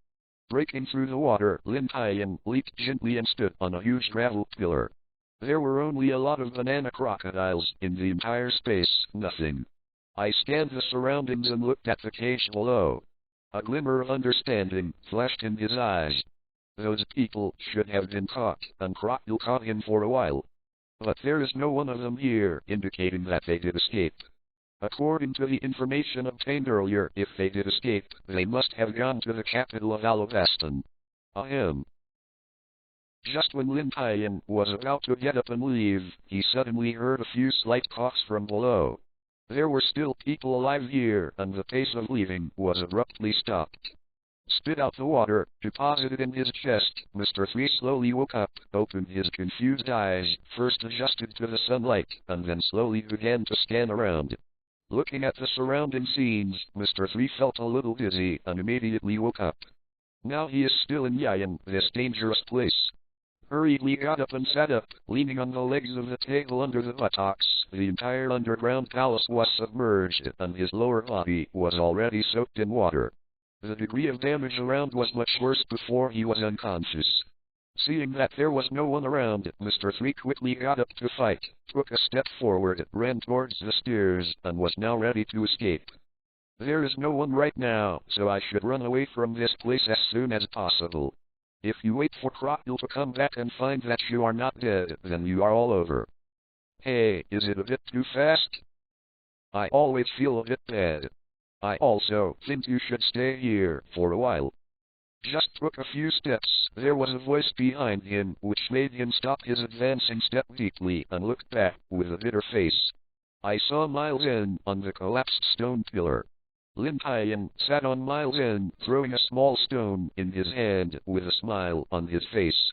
Breaking through the water, Lin Tian leaped gently and stood on a huge gravel pillar. There were only a lot of banana crocodiles in the entire space, nothing. I scanned the surroundings and looked at the cage below. A glimmer of understanding flashed in his eyes. Those people should have been caught, and Crocodile caught him for a while. But there is no one of them here, indicating that they did escape. According to the information obtained earlier, if they did escape, they must have gone to the capital of Alabaston. Ahem. Just when Lin Tian was about to get up and leave, he suddenly heard a few slight coughs from below. There were still people alive here, and the pace of leaving was abruptly stopped. Spit out the water, deposited in his chest, Mr. 3 slowly woke up, opened his confused eyes, first adjusted to the sunlight, and then slowly began to scan around. Looking at the surrounding scenes, Mr. 3 felt a little dizzy and immediately woke up. Now he is still in Yayan, this dangerous place. Hurriedly got up and sat up, leaning on the legs of the table under the buttocks. The entire underground palace was submerged, and his lower body was already soaked in water. The degree of damage around was much worse before he was unconscious. Seeing that there was no one around, Mr. 3 quickly got up to fight, took a step forward, ran towards the stairs, and was now ready to escape. There is no one right now, so I should run away from this place as soon as possible. If you wait for Crocodile to come back and find that you are not dead, then you are all over. Hey, is it a bit too fast? I always feel a bit bad. I also think you should stay here for a while. Just took a few steps, there was a voice behind him, which made him stop his advancing step deeply and look back with a bitter face. I saw Miles N on the collapsed stone pillar. Lin Tian sat on Miles N, throwing a small stone in his hand with a smile on his face.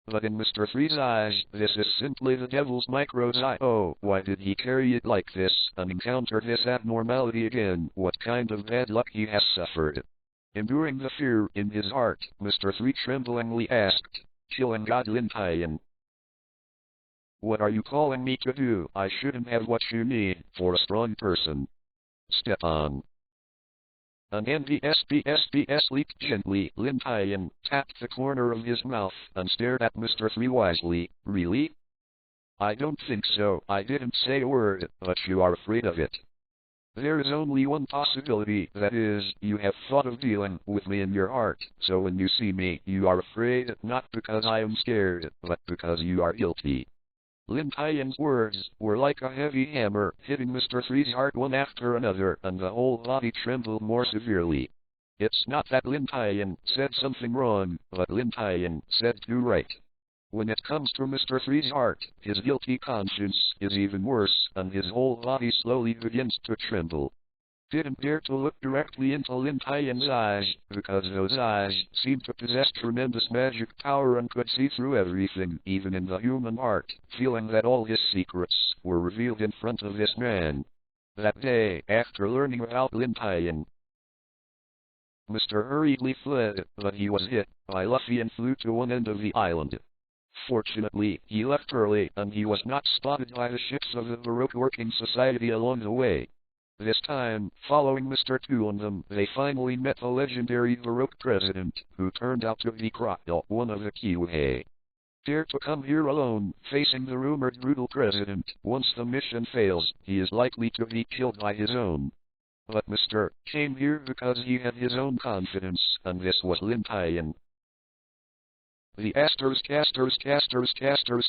But in Mr. 3's eyes, this is simply the devil's micro's eye. Oh, why did he carry it like this and encounter this abnormality again? What kind of bad luck he has suffered? Enduring the fear in his heart, Mr. 3 tremblingly asked, "Killing God, Lin Tian. What are you calling me to do? I shouldn't have what you need for a strong person. Step on." An NDSBSBS leaped gently. Lin Tian tapped the corner of his mouth and stared at Mr. 3 wisely. Really? I don't think so. I didn't say a word, but you are afraid of it. There is only one possibility, that is, you have thought of dealing with me in your heart, so when you see me, you are afraid, not because I am scared, but because you are guilty. Lin Tian's words were like a heavy hammer, hitting Mr. Three's heart one after another, and the whole body trembled more severely. It's not that Lin Tian said something wrong, but Lin Tian said too right. When it comes to Mr. Three's heart, his guilty conscience is even worse, and his whole body slowly begins to tremble. Didn't dare to look directly into Lin Tian's eyes, because those eyes seemed to possess tremendous magic power and could see through everything, even in the human heart, feeling that all his secrets were revealed in front of this man. That day, after learning about Lin Tian, Mr. hurriedly fled, but he was hit by Luffy and flew to one end of the island. Fortunately, he left early, and he was not spotted by the ships of the Baroque Working Society along the way. This time, following Mr. Two on them, they finally met the legendary Baroque president, who turned out to be Crocodile, one of the Kiwei. Dare to come here alone, facing the rumored brutal president. Once the mission fails, he is likely to be killed by his own. But Mr. came here because he had his own confidence, and this was Lin Tian. The asterisk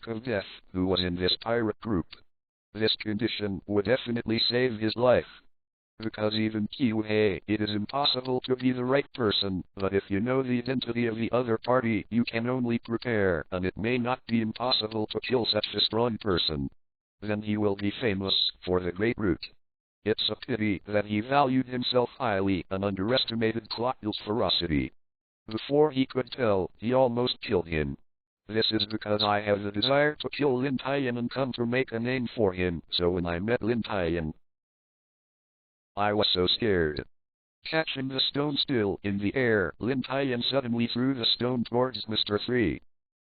of death, who was in this pirate group. This condition would definitely save his life. Because even Kiwei, it is impossible to be the right person, but if you know the identity of the other party, you can only prepare, and it may not be impossible to kill such a strong person. Then he will be famous for the great root. It's a pity that he valued himself highly and underestimated Crocodile's ferocity. Before he could tell, he almost killed him. This is because I have the desire to kill Lin Tian and come to make a name for him, so when I met Lin Tian, I was so scared. Catching the stone still in the air, Lin Tian suddenly threw the stone towards Mr. Three.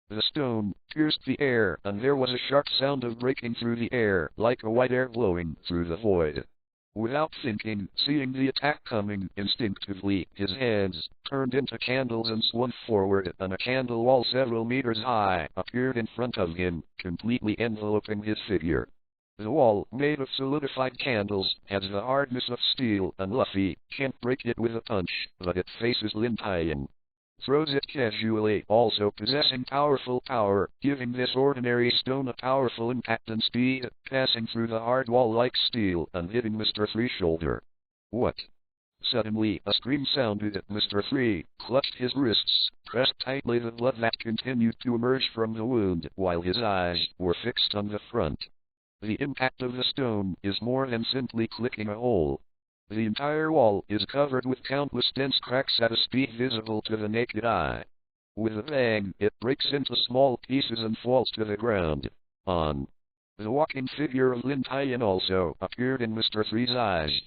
The stone pierced the air, and there was a sharp sound of breaking through the air, like a white air blowing through the void. Without thinking, seeing the attack coming, instinctively, his hands turned into candles and swung forward, and a candle wall several meters high appeared in front of him, completely enveloping his figure. The wall, made of solidified candles, has the hardness of steel, and Luffy can't break it with a punch, but it faces Lin Tian. Throws it casually, also possessing powerful power, giving this ordinary stone a powerful impact and speed, passing through the hard wall like steel, and hitting Mr. Three's shoulder. What? Suddenly, a scream sounded. Mr. Three clutched his wrists, pressed tightly the blood that continued to emerge from the wound, while his eyes were fixed on the front. The impact of the stone is more than simply clicking a hole. The entire wall is covered with countless dense cracks at a speed visible to the naked eye. With a bang, it breaks into small pieces and falls to the ground. The walking figure of Lin Tian also appeared in Mr. Three's eyes.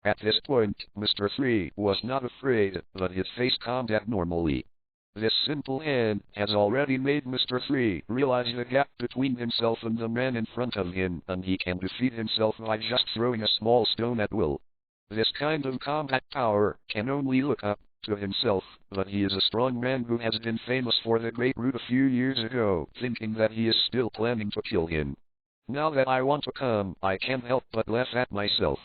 At this point, Mr. Three was not afraid, but his face calmed abnormally. This simple hand has already made Mr. Three realize the gap between himself and the man in front of him, and he can defeat himself by just throwing a small stone at will. This kind of combat power can only look up to himself, but he is a strong man who has been famous for the Great Root a few years ago, thinking that he is still planning to kill him. Now that I want to come, I can't help but laugh at myself.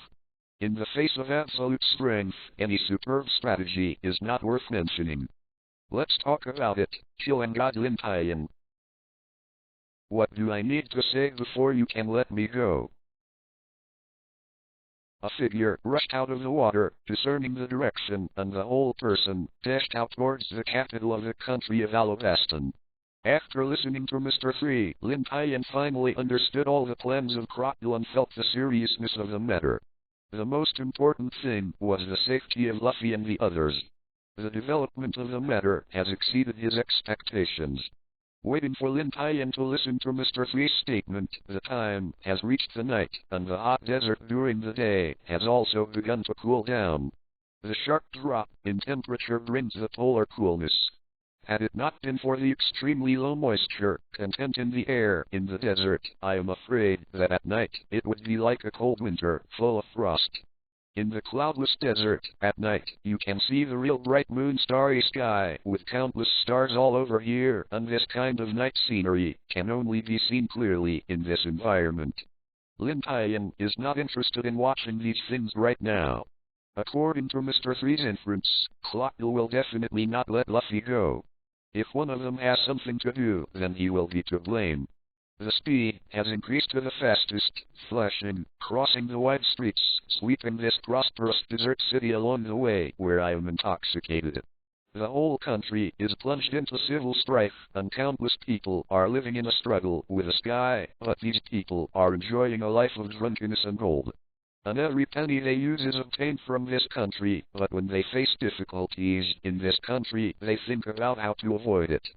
In the face of absolute strength, any superb strategy is not worth mentioning. Let's talk about it, killing God Lin Tian. What do I need to say before you can let me go? A figure rushed out of the water, discerning the direction, and the whole person dashed out towards the capital of the country of Alabaston. After listening to Mr. Three, Lin Tian finally understood all the plans of Crocodile and felt the seriousness of the matter. The most important thing was the safety of Luffy and the others. The development of the matter has exceeded his expectations. Waiting for Lin Tian to listen to Mr. Three's statement, the time has reached the night, and the hot desert during the day has also begun to cool down. The sharp drop in temperature brings the polar coolness. Had it not been for the extremely low moisture content in the air in the desert, I am afraid that at night it would be like a cold winter, full of frost. In the cloudless desert, at night, you can see the real bright moon starry sky, with countless stars all over here, and this kind of night scenery can only be seen clearly in this environment. Lin Tian is not interested in watching these things right now. According to Mr. Three's inference, Clockle will definitely not let Luffy go. If one of them has something to do, then he will be to blame. The speed has increased to the fastest, flashing, crossing the wide streets, sweeping this prosperous desert city along the way where I am intoxicated. The whole country is plunged into civil strife, and countless people are living in a struggle with the sky, but these people are enjoying a life of drunkenness and gold. And every penny they use is obtained from this country, but when they face difficulties in this country, they think about how to avoid it.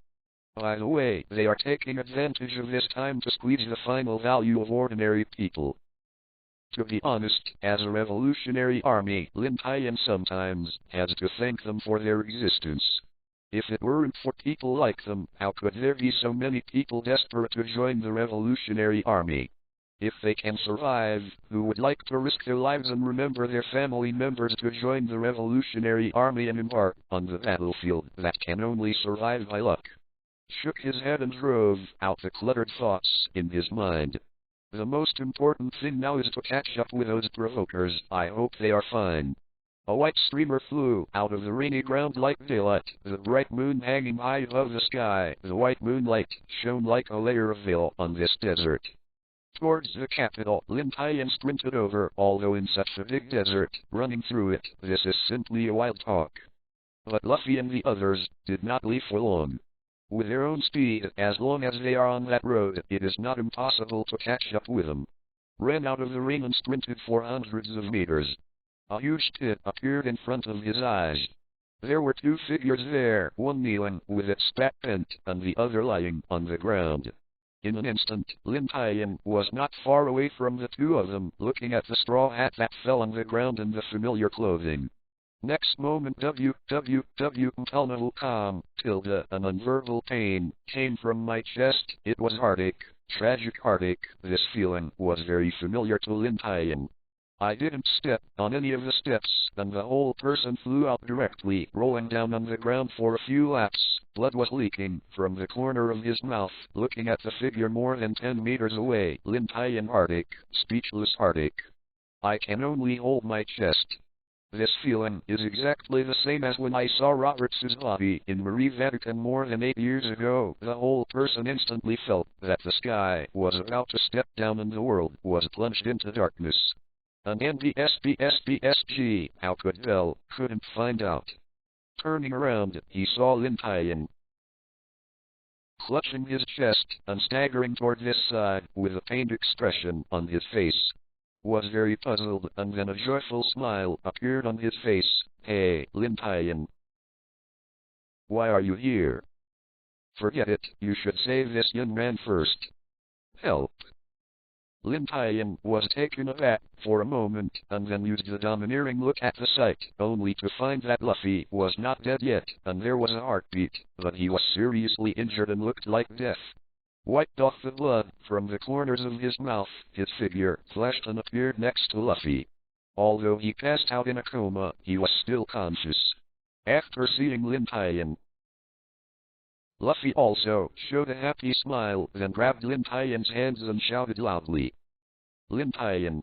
By the way, they are taking advantage of this time to squeeze the final value of ordinary people. To be honest, as a revolutionary army, Lin Tian sometimes has to thank them for their existence. If it weren't for people like them, how could there be so many people desperate to join the revolutionary army? If they can survive, who would like to risk their lives and remember their family members to join the revolutionary army and embark on the battlefield that can only survive by luck? Shook his head and drove out the cluttered thoughts in his mind. The most important thing now is to catch up with those provokers. I hope they are fine. A white streamer flew out of the rainy ground like daylight, the bright moon hanging high above the sky. The white moonlight shone like a layer of veil on this desert. Towards the capital, Lin Tian sprinted over, although in such a big desert, running through it, this is simply a wild talk. But Luffy and the others did not leave for long. With their own speed, as long as they are on that road, it is not impossible to catch up with them. Ran out of the ring and sprinted for hundreds of meters. A huge pit appeared in front of his eyes. There were two figures there, one kneeling, with its back bent, and the other lying on the ground. In an instant, Lin Tian was not far away from the two of them, looking at the straw hat that fell on the ground and the familiar clothing. Next moment untelnable calm, an unverbal pain, came from my chest. It was heartache, tragic heartache. This feeling was very familiar to Lin Tian. I didn't step on any of the steps, and the whole person flew out directly, rolling down on the ground for a few laps. Blood was leaking from the corner of his mouth, looking at the figure more than 10 meters away. Lin Tian heartache, speechless heartache. I can only hold my chest. This feeling is exactly the same as when I saw Roberts' body in Marie Vatican more than 8 years ago. The whole person instantly felt that the sky was about to step down and the world was plunged into darkness. An NDSBSBSG, how could Bell, couldn't find out. Turning around, he saw Lin Tian clutching his chest and staggering toward this side with a pained expression on his face. Was very puzzled, and then a joyful smile appeared on his face. Hey, Lin Tian. Why are you here? Forget it, you should save this young man first. Help. Lin Tian was taken aback for a moment, and then used a domineering look at the sight, only to find that Luffy was not dead yet, and there was a heartbeat, but he was seriously injured and looked like death. Wiped off the blood from the corners of his mouth, his figure flashed and appeared next to Luffy. Although he passed out in a coma, he was still conscious. After seeing Lin Tian, Luffy also showed a happy smile, then grabbed Lin Tian's hands and shouted loudly. Lin Tian.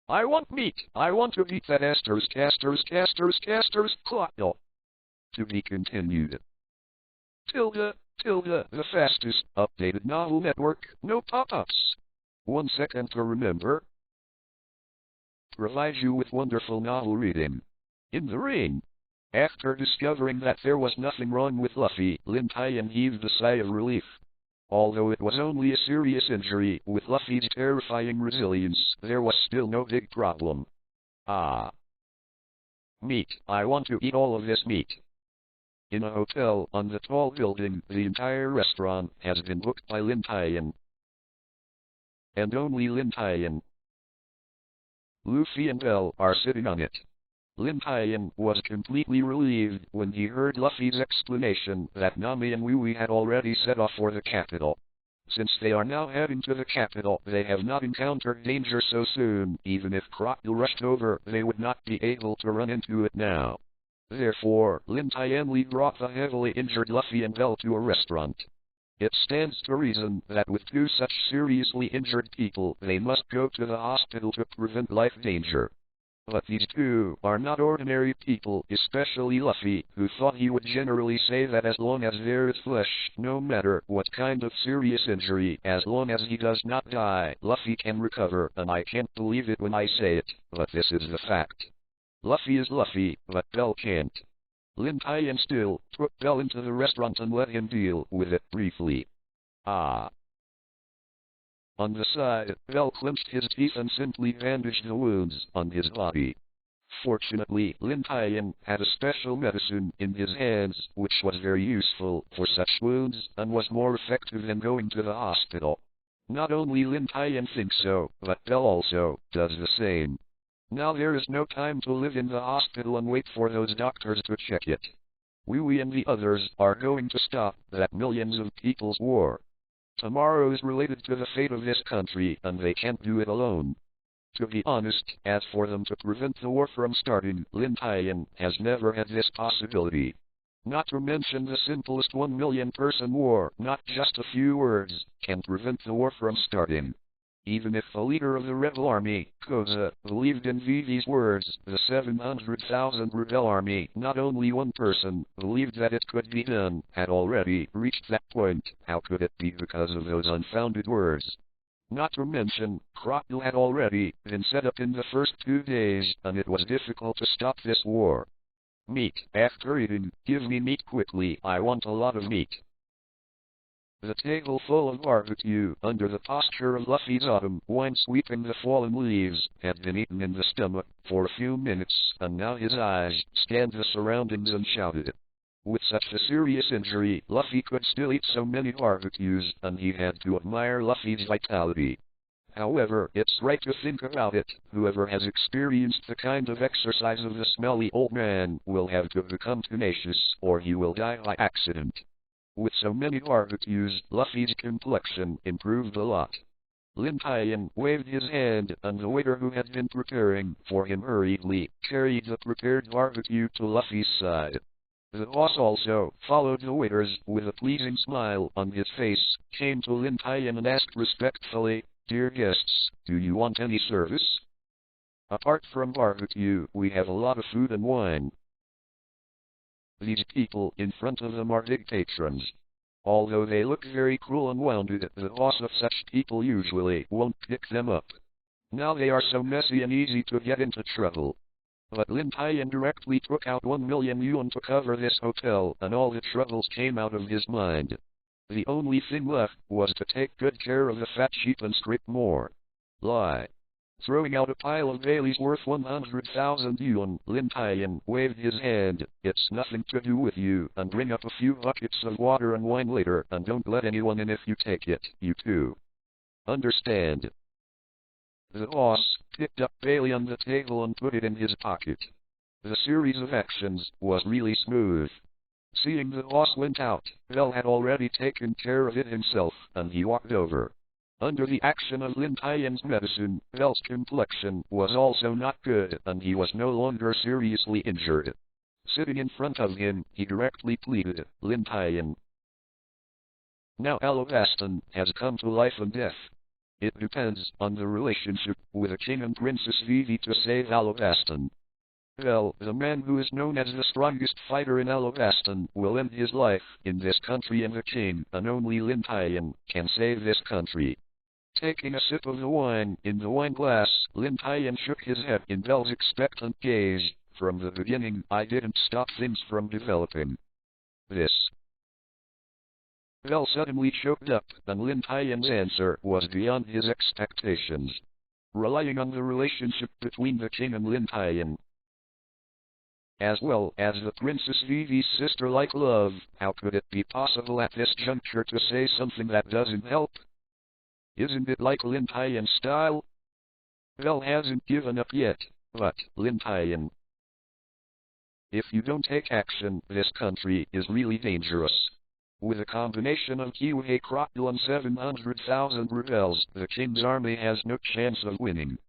I want meat! I want to eat that casters, Clockle. To be continued. The fastest, updated novel network, no pop-ups. 1 second to remember. Provide you with wonderful novel reading. In the ring. After discovering that there was nothing wrong with Luffy, Lin Tian heaved a sigh of relief. Although it was only a serious injury, with Luffy's terrifying resilience, there was still no big problem. Ah. Meat. I want to eat all of this meat. In a hotel on the tall building, the entire restaurant has been booked by Lin Tian. And only Lin Tian. Luffy and Bell are sitting on it. Lin Tian was completely relieved when he heard Luffy's explanation that Nami and Wui had already set off for the capital. Since they are now heading to the capital, they have not encountered danger so soon. Even if Crocodile rushed over, they would not be able to run into it now. Therefore, Lin Tian brought the heavily injured Luffy and Bell to a restaurant. It stands to reason that with two such seriously injured people, they must go to the hospital to prevent life danger. But these two are not ordinary people, especially Luffy, who thought he would generally say that as long as there is flesh, no matter what kind of serious injury, as long as he does not die, Luffy can recover, and I can't believe it when I say it, but this is the fact. Luffy is Luffy, but Bell can't. Lin Tian still took Bell into the restaurant and let him deal with it briefly. On the side, Bell clenched his teeth and simply bandaged the wounds on his body. Fortunately, Lin Tian had a special medicine in his hands, which was very useful for such wounds, and was more effective than going to the hospital. Not only Lin Tian thinks so, but Bell also does the same. Now there is no time to live in the hospital and wait for those doctors to check it. We and the others are going to stop that millions of people's war. Tomorrow is related to the fate of this country, and they can't do it alone. To be honest, as for them to prevent the war from starting, Lin Tian has never had this possibility. Not to mention the simplest 1 million person war, not just a few words, can prevent the war from starting. Even if the leader of the rebel army, Koza, believed in Vivi's words, the 700,000 rebel army, not only one person, believed that it could be done, had already reached that point. How could it be because of those unfounded words? Not to mention, Crocodile had already been set up in the first 2 days, and it was difficult to stop this war. Meat. After eating, give me meat quickly, I want a lot of meat. The table full of barbecue, under the posture of Luffy's autumn wine sweeping the fallen leaves, had been eaten in the stomach for a few minutes, and now his eyes scanned the surroundings and shouted. With such a serious injury, Luffy could still eat so many barbecues, and he had to admire Luffy's vitality. However, it's right to think about it. Whoever has experienced the kind of exercise of the smelly old man will have to become tenacious, or he will die by accident. With so many barbecues, Luffy's complexion improved a lot. Lin Tian waved his hand, and the waiter who had been preparing for him hurriedly carried the prepared barbecue to Luffy's side. The boss also followed the waiters with a pleasing smile on his face, came to Lin Tian and asked respectfully, "Dear guests, do you want any service? Apart from barbecue, we have a lot of food and wine." These people in front of them are big patrons. Although they look very cruel and wounded, the boss of such people usually won't pick them up. Now they are so messy and easy to get into trouble. But Lin Tian directly took out 1 million yuan to cover this hotel, and all the troubles came out of his mind. The only thing left was to take good care of the fat sheep and scrape more. Lie. Throwing out a pile of Bailey's worth 100,000 yuan, Lin Tian waved his hand. "It's nothing to do with you, and bring up a few buckets of water and wine later, and don't let anyone in if you take it, you two. Understand?" The boss picked up Bailey on the table and put it in his pocket. The series of actions was really smooth. Seeing the boss went out, Bell had already taken care of it himself, and he walked over. Under the action of Lin Tian's medicine, Bell's complexion was also not good, and he was no longer seriously injured. Sitting in front of him, he directly pleaded, "Lin Tian. Now Alabastan has come to life and death. It depends on the relationship with the king and Princess Vivi to save Alabastan. Bell, the man who is known as the strongest fighter in Alabastan, will end his life in this country, and the king, and only Lin Tian, can save this country." Taking a sip of the wine in the wine glass, Lin Tian shook his head in Bell's expectant gaze. "From the beginning, I didn't stop things from developing. This." Bell suddenly choked up, and Lin Tian's answer was beyond his expectations. Relying on the relationship between the king and Lin Tian, as well as the Princess Vivi's sister-like love, how could it be possible at this juncture to say something that doesn't help? Isn't it like Lin Tian's style? Bell hasn't given up yet, but, Lin Tian, if you don't take action, this country is really dangerous. With a combination of Kiwi Crocodile and 700,000 rebels, the king's army has no chance of winning.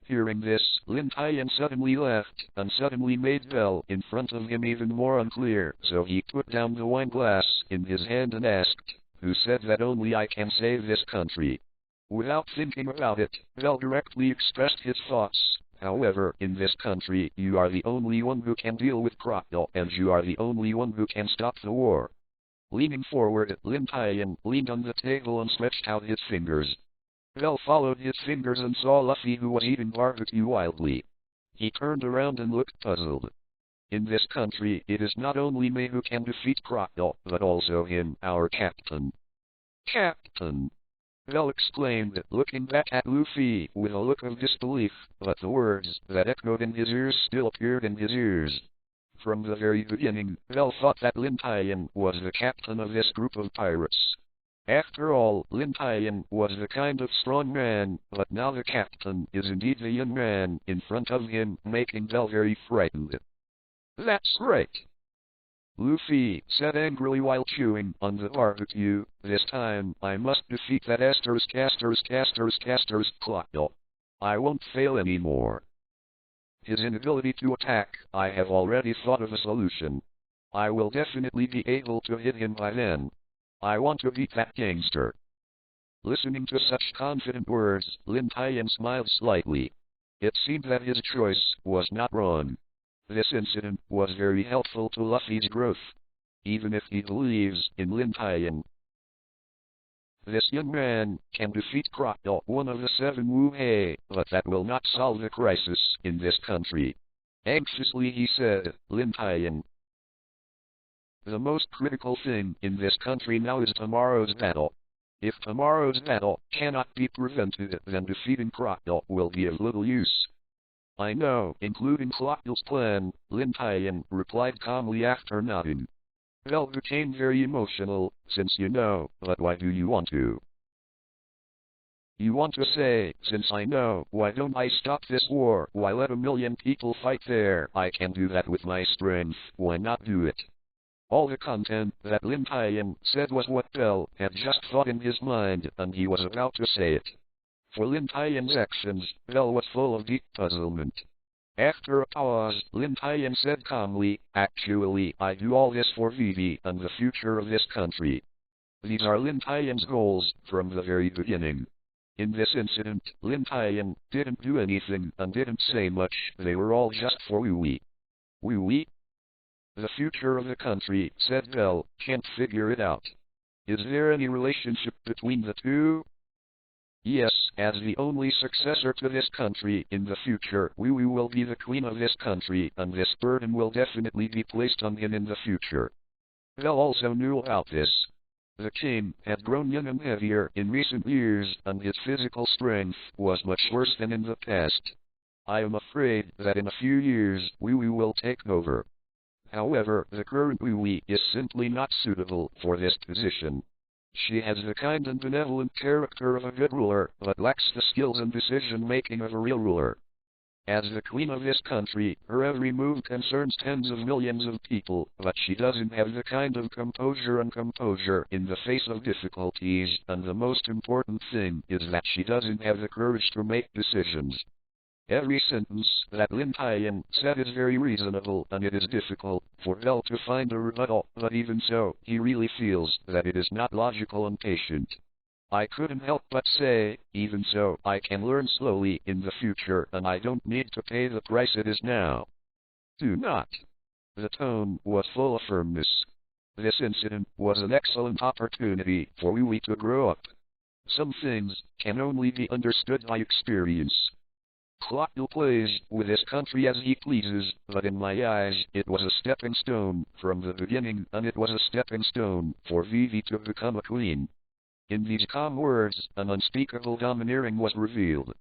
Hearing this, Lin Tian suddenly left, and suddenly made Bell in front of him even more unclear, so he put down the wine glass in his hand and asked, "Who said that only I can save this country?" Without thinking about it, Bell directly expressed his thoughts. "However, in this country, you are the only one who can deal with Crocodile, and you are the only one who can stop the war." Leaning forward, Lin Tian leaned on the table and stretched out his fingers. Bell followed his fingers and saw Luffy, who was eating barbecue wildly. He turned around and looked puzzled. "In this country, it is not only me who can defeat Crocodile, but also him, our captain." "Captain!" Bell exclaimed, looking back at Luffy with a look of disbelief, but the words that echoed in his ears still appeared in his ears. From the very beginning, Bell thought that Lin Tian was the captain of this group of pirates. After all, Lin Tian was the kind of strong man, but now the captain is indeed the young man in front of him, making Bell very frightened. "That's right," Luffy said angrily while chewing on the barbecue. "This time, I must defeat that Crocodile. I won't fail anymore." His inability to attack, I have already thought of a solution. I will definitely be able to hit him by then. I want to beat that gangster. Listening to such confident words, Lin Tian smiled slightly. It seemed that his choice was not wrong. This incident was very helpful to Luffy's growth, even if he believes in Lin Tian. This young man can defeat Crocodile, one of the 7 Wu-Hei, but that will not solve the crisis in this country. Anxiously he said, "Lin Tian, the most critical thing in this country now is tomorrow's battle. If tomorrow's battle cannot be prevented, then defeating Crocodile will be of little use." "I know, including Crocodile's plan," Lin Tian replied calmly after nodding. Bell became very emotional. "Since you know, but why do you want to?" "You want to say, since I know, why don't I stop this war? Why let 1,000,000 people fight there? I can do that with my strength, why not do it?" All the content that Lin Tian said was what Bell had just thought in his mind, and he was about to say it. For Lin Tian's actions, Bell was full of deep puzzlement. After a pause, Lin Tian said calmly, "Actually, I do all this for Vivi and the future of this country." These are Lin Tian's goals from the very beginning. In this incident, Lin Tian didn't do anything and didn't say much. They were all just for Wee. Wee? "The future of the country," said Bell, "can't figure it out. Is there any relationship between the two?" "Yes, as the only successor to this country in the future, Wee will be the queen of this country, and this burden will definitely be placed on him in the future." Bell also knew about this. The king had grown young and heavier in recent years, and his physical strength was much worse than in the past. "I am afraid that in a few years, Wee will take over. However, the current Wee is simply not suitable for this position. She has the kind and benevolent character of a good ruler, but lacks the skills and decision-making of a real ruler. As the queen of this country, her every move concerns tens of millions of people, but she doesn't have the kind of composure in the face of difficulties, and the most important thing is that she doesn't have the courage to make decisions." Every sentence that Lin Tian said is very reasonable, and it is difficult for Bell to find a rebuttal, but even so, he really feels that it is not logical and patient. "I couldn't help but say, even so, I can learn slowly in the future, and I don't need to pay the price it is now." "Do not." The tone was full of firmness. This incident was an excellent opportunity for Wee to grow up. Some things can only be understood by experience. Crocodile plays with this country as he pleases, but in my eyes, it was a stepping stone from the beginning, and it was a stepping stone for Vivi to become a queen. In these calm words, an unspeakable domineering was revealed.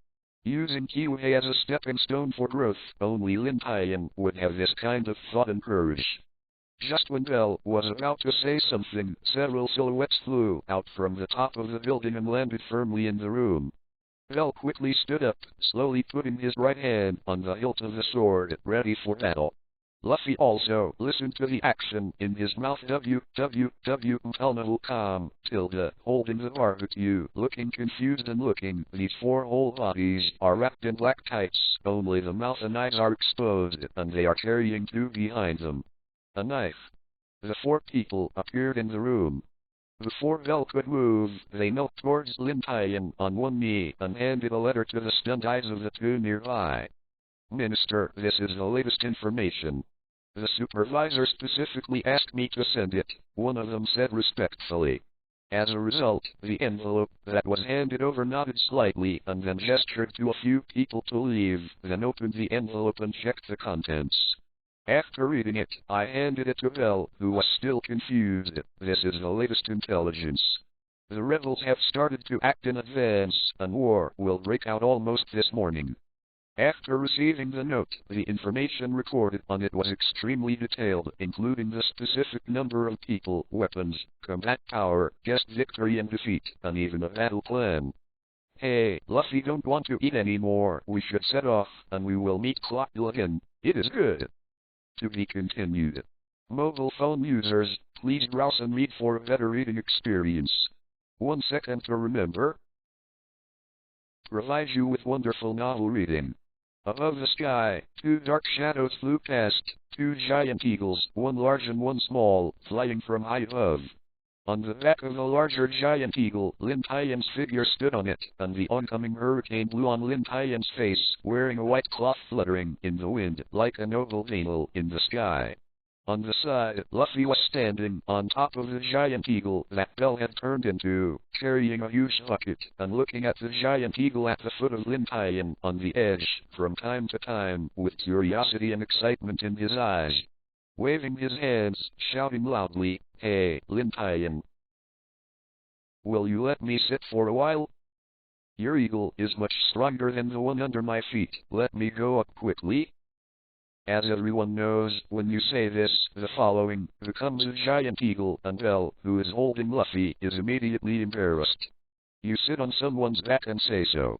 Using Kiwi as a stepping stone for growth, only Lin Tian would have this kind of thought and courage. Just when Bell was about to say something, several silhouettes flew out from the top of the building and landed firmly in the room. Bell quickly stood up, slowly putting his right hand on the hilt of the sword, ready for battle. Luffy also listened to the action in his mouth. Calm, holding the barbecue, looking confused and looking. These four whole bodies are wrapped in black tights, only the mouth and eyes are exposed, and they are carrying two behind them. A knife. The four people appeared in the room. Before Bell could move, they knelt towards Lin Tian on one knee and handed a letter to the stunned eyes of the two nearby. Minister, this is the latest information. The supervisor specifically asked me to send it, one of them said respectfully. As a result, the envelope that was handed over nodded slightly and then gestured to a few people to leave, then opened the envelope and checked the contents. After reading it, I handed it to Bell, who was still confused. This is the latest intelligence. The rebels have started to act in advance, and war will break out almost this morning. After receiving the note, the information recorded on it was extremely detailed, including the specific number of people, weapons, combat power, guessed victory and defeat, and even a battle plan. Hey, Luffy, don't want to eat anymore. We should set off, and we will meet Clockville again. It is good. To be continued. Mobile phone users, please browse and read for a better reading experience. 1 second to remember. Provides you with wonderful novel reading. Above the sky, two dark shadows flew past, two giant eagles, one large and one small, flying from high above. On the back of the larger giant eagle, Lin Tian's figure stood on it, and the oncoming hurricane blew on Lin Tian's face, wearing a white cloth fluttering in the wind like a noble angel in the sky. On the side, Luffy was standing on top of the giant eagle that Bell had turned into, carrying a huge bucket, and looking at the giant eagle at the foot of Lin Tian on the edge, from time to time, with curiosity and excitement in his eyes. Waving his hands, shouting loudly, "Hey, Lin Tian! Will you let me sit for a while? Your eagle is much stronger than the one under my feet. Let me go up quickly." As everyone knows, when you say this, the following becomes a giant eagle, and Bell, who is holding Luffy, is immediately embarrassed. You sit on someone's back and say so.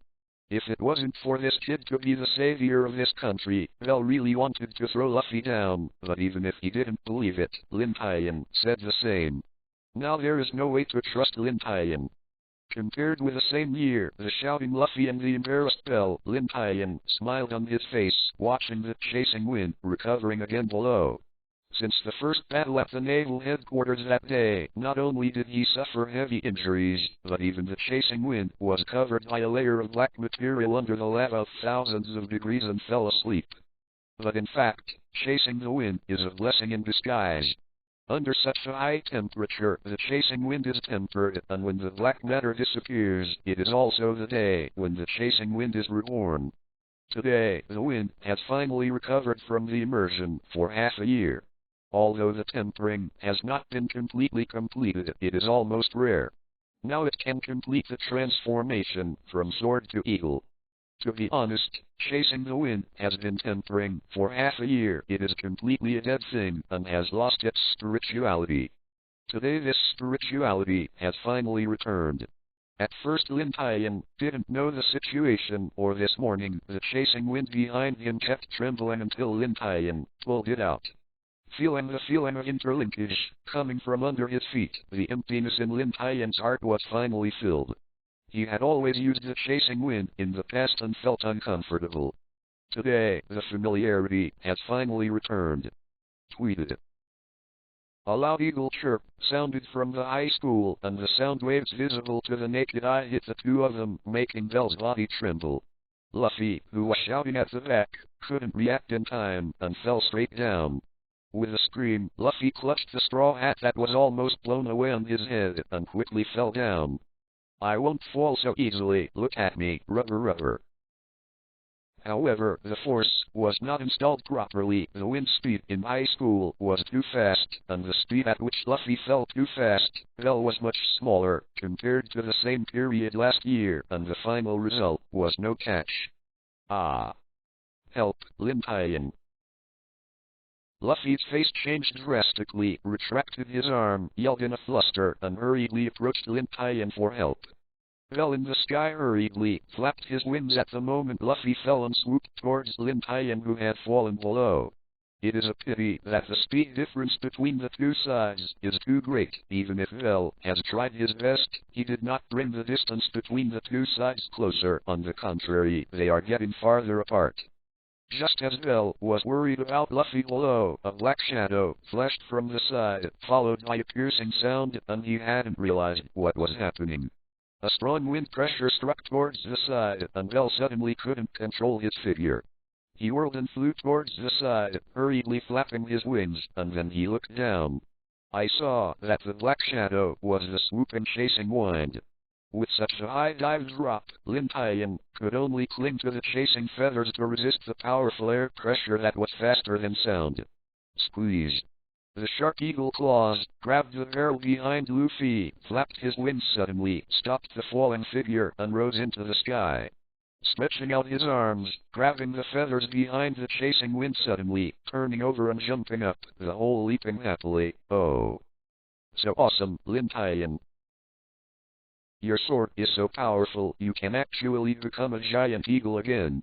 If it wasn't for this kid to be the savior of this country, Bell really wanted to throw Luffy down, but even if he didn't believe it, Lin Tian said the same. Now there is no way to trust Lin Tian. Compared with the same year, the shouting Luffy and the embarrassed Bell, Lin Tian smiled on his face, watching the chasing wind recovering again below. Since the first battle at the naval headquarters that day, not only did he suffer heavy injuries, but even the chasing wind was covered by a layer of black material under the lava of thousands of degrees and fell asleep. But in fact, chasing the wind is a blessing in disguise. Under such a high temperature, the chasing wind is tempered, and when the black matter disappears, it is also the day when the chasing wind is reborn. Today, the wind has finally recovered from the immersion for half a year. Although the tempering has not been completely completed, it is almost rare. Now it can complete the transformation from sword to eagle. To be honest, chasing the wind has been tempering for half a year. It is completely a dead thing and has lost its spirituality. Today this spirituality has finally returned. At first Lin Tian didn't know the situation, or this morning the chasing wind behind him kept trembling until Lin Tian pulled it out. Feeling the feeling of interlinkage coming from under his feet, the emptiness in Lin Tian's heart was finally filled. He had always used the chasing wind in the past and felt uncomfortable. Today, the familiarity has finally returned. Tweeted. A loud eagle chirp sounded from the high school, and the sound waves visible to the naked eye hit the two of them, making Bell's body tremble. Luffy, who was shouting at the back, couldn't react in time, and fell straight down. With a scream, Luffy clutched the straw hat that was almost blown away on his head, and quickly fell down. I won't fall so easily, look at me, rubber. However, the force was not installed properly. The wind speed in high school was too fast, and the speed at which Luffy fell too fast. Bell was much smaller, compared to the same period last year, and the final result was no catch. Ah. Help, Lin Tian. Luffy's face changed drastically, retracted his arm, yelled in a fluster, and hurriedly approached Lin Tian for help. Bell in the sky hurriedly flapped his wings at the moment Luffy fell and swooped towards Lin Tian, who had fallen below. It is a pity that the speed difference between the two sides is too great. Even if Vel has tried his best, he did not bring the distance between the two sides closer. On the contrary, they are getting farther apart. Just as Vel was worried about Luffy below, a black shadow flashed from the side, followed by a piercing sound, and he hadn't realized what was happening. A strong wind pressure struck towards the side, and Vel suddenly couldn't control his figure. He whirled and flew towards the side, hurriedly flapping his wings, and then he looked down. I saw that the black shadow was the swooping chasing wind. With such a high dive drop, Lin Tian could only cling to the chasing feathers to resist the powerful air pressure that was faster than sound. Squeeze. The sharp eagle claws grabbed the barrel behind Luffy, flapped his wings suddenly, stopped the falling figure, and rose into the sky. Stretching out his arms, grabbing the feathers behind the chasing wind suddenly, turning over and jumping up, the whole leaping happily. Oh. So awesome, Lin Tian. Your sword is so powerful you can actually become a giant eagle again.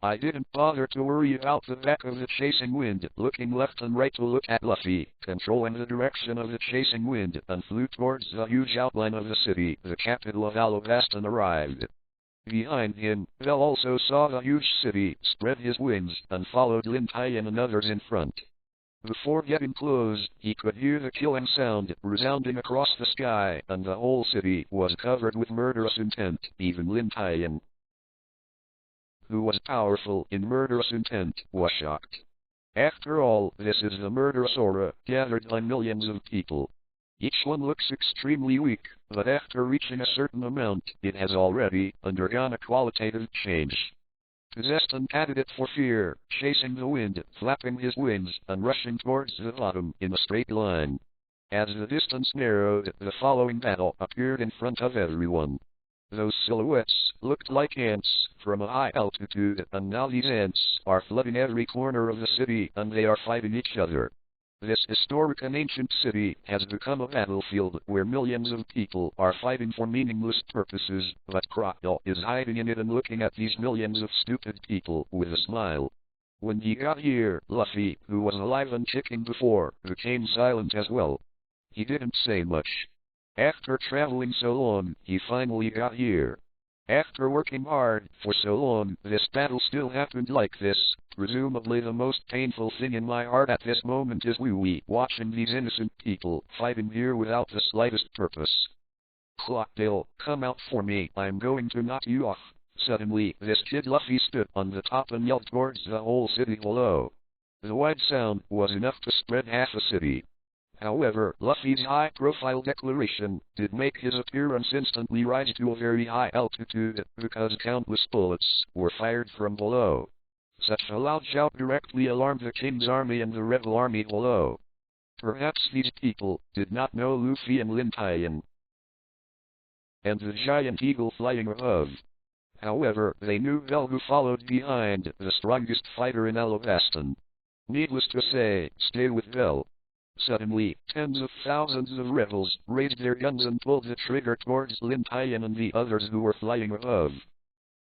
I didn't bother to worry about the back of the chasing wind, looking left and right to look at Luffy, controlling the direction of the chasing wind, and flew towards the huge outline of the city. The capital of Alabastan arrived. Behind him, Vel also saw the huge city, spread his wings, and followed Lin Tian and others in front. Before getting close, he could hear the killing sound resounding across the sky, and the whole city was covered with murderous intent. Even Lin Tian, who was powerful in murderous intent, was shocked. After all, this is the murderous aura, gathered by millions of people. Each one looks extremely weak, but after reaching a certain amount, it has already undergone a qualitative change. Possessed and candidate for fear, chasing the wind, flapping his wings, and rushing towards the bottom in a straight line. As the distance narrowed, the following battle appeared in front of everyone. Those silhouettes looked like ants from a high altitude, and now these ants are flooding every corner of the city, and they are fighting each other. This historic and ancient city has become a battlefield where millions of people are fighting for meaningless purposes, but Crocodile is hiding in it and looking at these millions of stupid people with a smile. When he got here, Luffy, who was alive and kicking before, became silent as well. He didn't say much. After traveling so long, he finally got here. After working hard for so long, this battle still happened like this. Presumably the most painful thing in my heart at this moment is watching these innocent people fighting here without the slightest purpose. Crocodile, come out for me, I'm going to knock you off. Suddenly, this kid Luffy stood on the top and yelled towards the whole city below. The wide sound was enough to spread half a city. However, Luffy's high-profile declaration did make his appearance instantly rise to a very high altitude, because countless bullets were fired from below. Such a loud shout directly alarmed the king's army and the rebel army below. Perhaps these people did not know Luffy and Lin Tian, and the giant eagle flying above. However, they knew Vel, who followed behind, the strongest fighter in Alabastan. Needless to say, stay with Vel. Suddenly, tens of thousands of rebels raised their guns and pulled the trigger towards Lin Tian and the others who were flying above.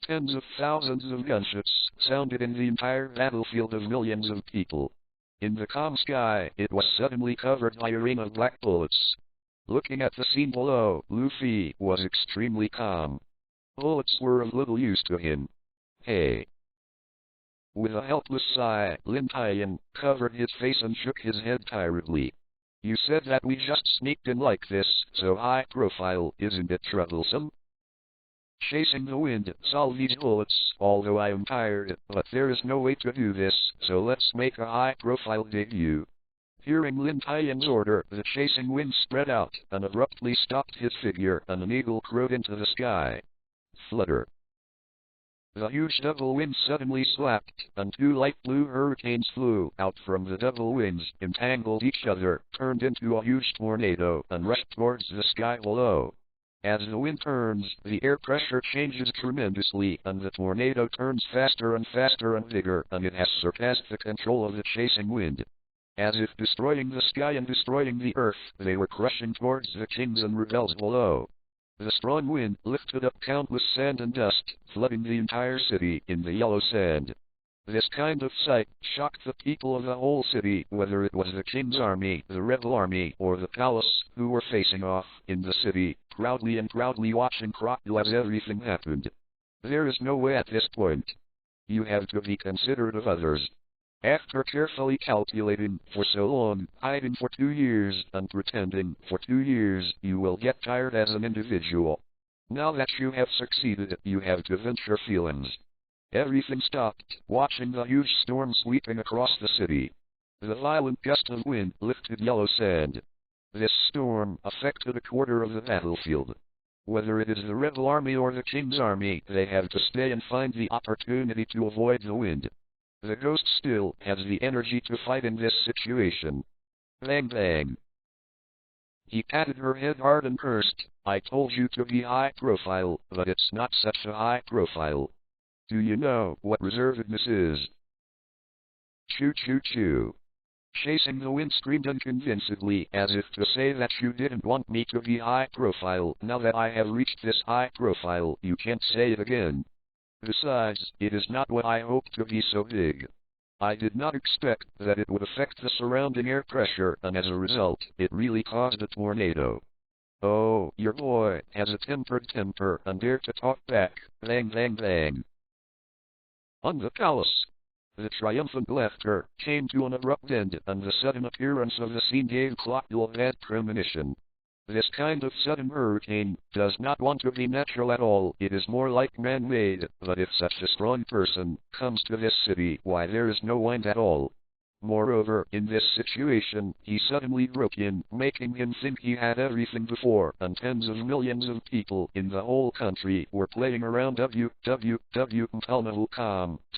Tens of thousands of gunshots sounded in the entire battlefield of millions of people. In the calm sky, it was suddenly covered by a rain of black bullets. Looking at the scene below, Luffy was extremely calm. Bullets were of little use to him. Hey. With a helpless sigh, Lin Tian covered his face and shook his head tiredly. You said that we just sneaked in like this, so high profile, isn't it troublesome? Chasing the wind, solve these bullets, although I am tired, but there is no way to do this, so let's make a high profile debut. Hearing Lin Tian's order, the chasing wind spread out, and abruptly stopped his figure, and an eagle crowed into the sky. Flutter. The huge double wings suddenly slapped, and two light blue hurricanes flew out from the double wings, entangled each other, turned into a huge tornado, and rushed towards the sky below. As the wind turns, the air pressure changes tremendously, and the tornado turns faster and faster and bigger, and it has surpassed the control of the chasing wind. As if destroying the sky and destroying the earth, they were crushing towards the kings and rebels below. The strong wind lifted up countless sand and dust, flooding the entire city in the yellow sand. This kind of sight shocked the people of the whole city, whether it was the king's army, the rebel army, or the palace, who were facing off in the city, proudly watching Crocodile as everything happened. There is no way at this point. You have to be considerate of others. After carefully calculating for so long, hiding for 2 years, and pretending for 2 years, you will get tired as an individual. Now that you have succeeded, you have to vent your feelings. Everything stopped, watching the huge storm sweeping across the city. The violent gust of wind lifted yellow sand. This storm affected a quarter of the battlefield. Whether it is the rebel army or the king's army, they have to stay and find the opportunity to avoid the wind. The ghost still has the energy to fight in this situation. Bang bang. He patted her head hard and cursed, I told you to be high profile, but it's not such a high profile. Do you know what reservedness is? Choo choo choo. Chasing the wind screamed unconvincedly, as if to say that you didn't want me to be high profile. Now that I have reached this high profile, you can't say it again. Besides, it is not what I hoped to be so big. I did not expect that it would affect the surrounding air pressure, and as a result, it really caused a tornado. Oh, your boy has a tempered temper and dare to talk back. Bang bang bang. On the palace. The triumphant laughter came to an abrupt end, and the sudden appearance of the scene gave Crocodile bad premonition. This kind of sudden hurricane does not want to be natural at all, it is more like man-made, but if such a strong person comes to this city, why there is no wind at all. Moreover, in this situation, he suddenly broke in, making him think he had everything before, and tens of millions of people in the whole country were playing around www.com.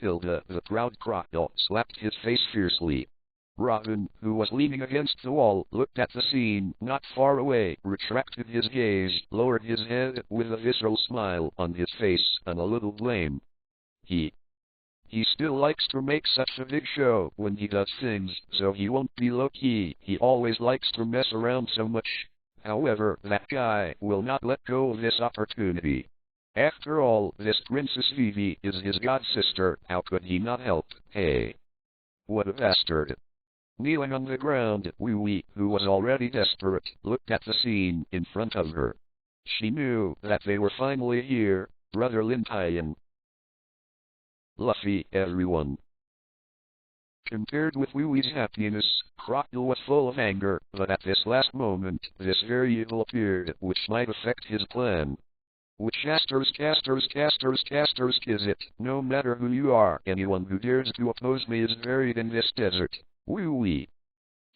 The proud Crocodile slapped his face fiercely. Robin, who was leaning against the wall, looked at the scene not far away, retracted his gaze, lowered his head with a visceral smile on his face and a little blame. He still likes to make such a big show when he does things, so he won't be low-key. He always likes to mess around so much. However, that guy will not let go of this opportunity. After all, this Princess Vivi is his god-sister, how could he not help? Hey. What a bastard. Kneeling on the ground, Wee, who was already desperate, looked at the scene in front of her. She knew that they were finally here, brother Lin Tian. Luffy, everyone. Compared with Wee-Wee's happiness, Crocodile was full of anger, but at this last moment, this very evil appeared, which might affect his plan. Which casters kiss it, no matter who you are, anyone who dares to oppose me is buried in this desert. Wee-Wee.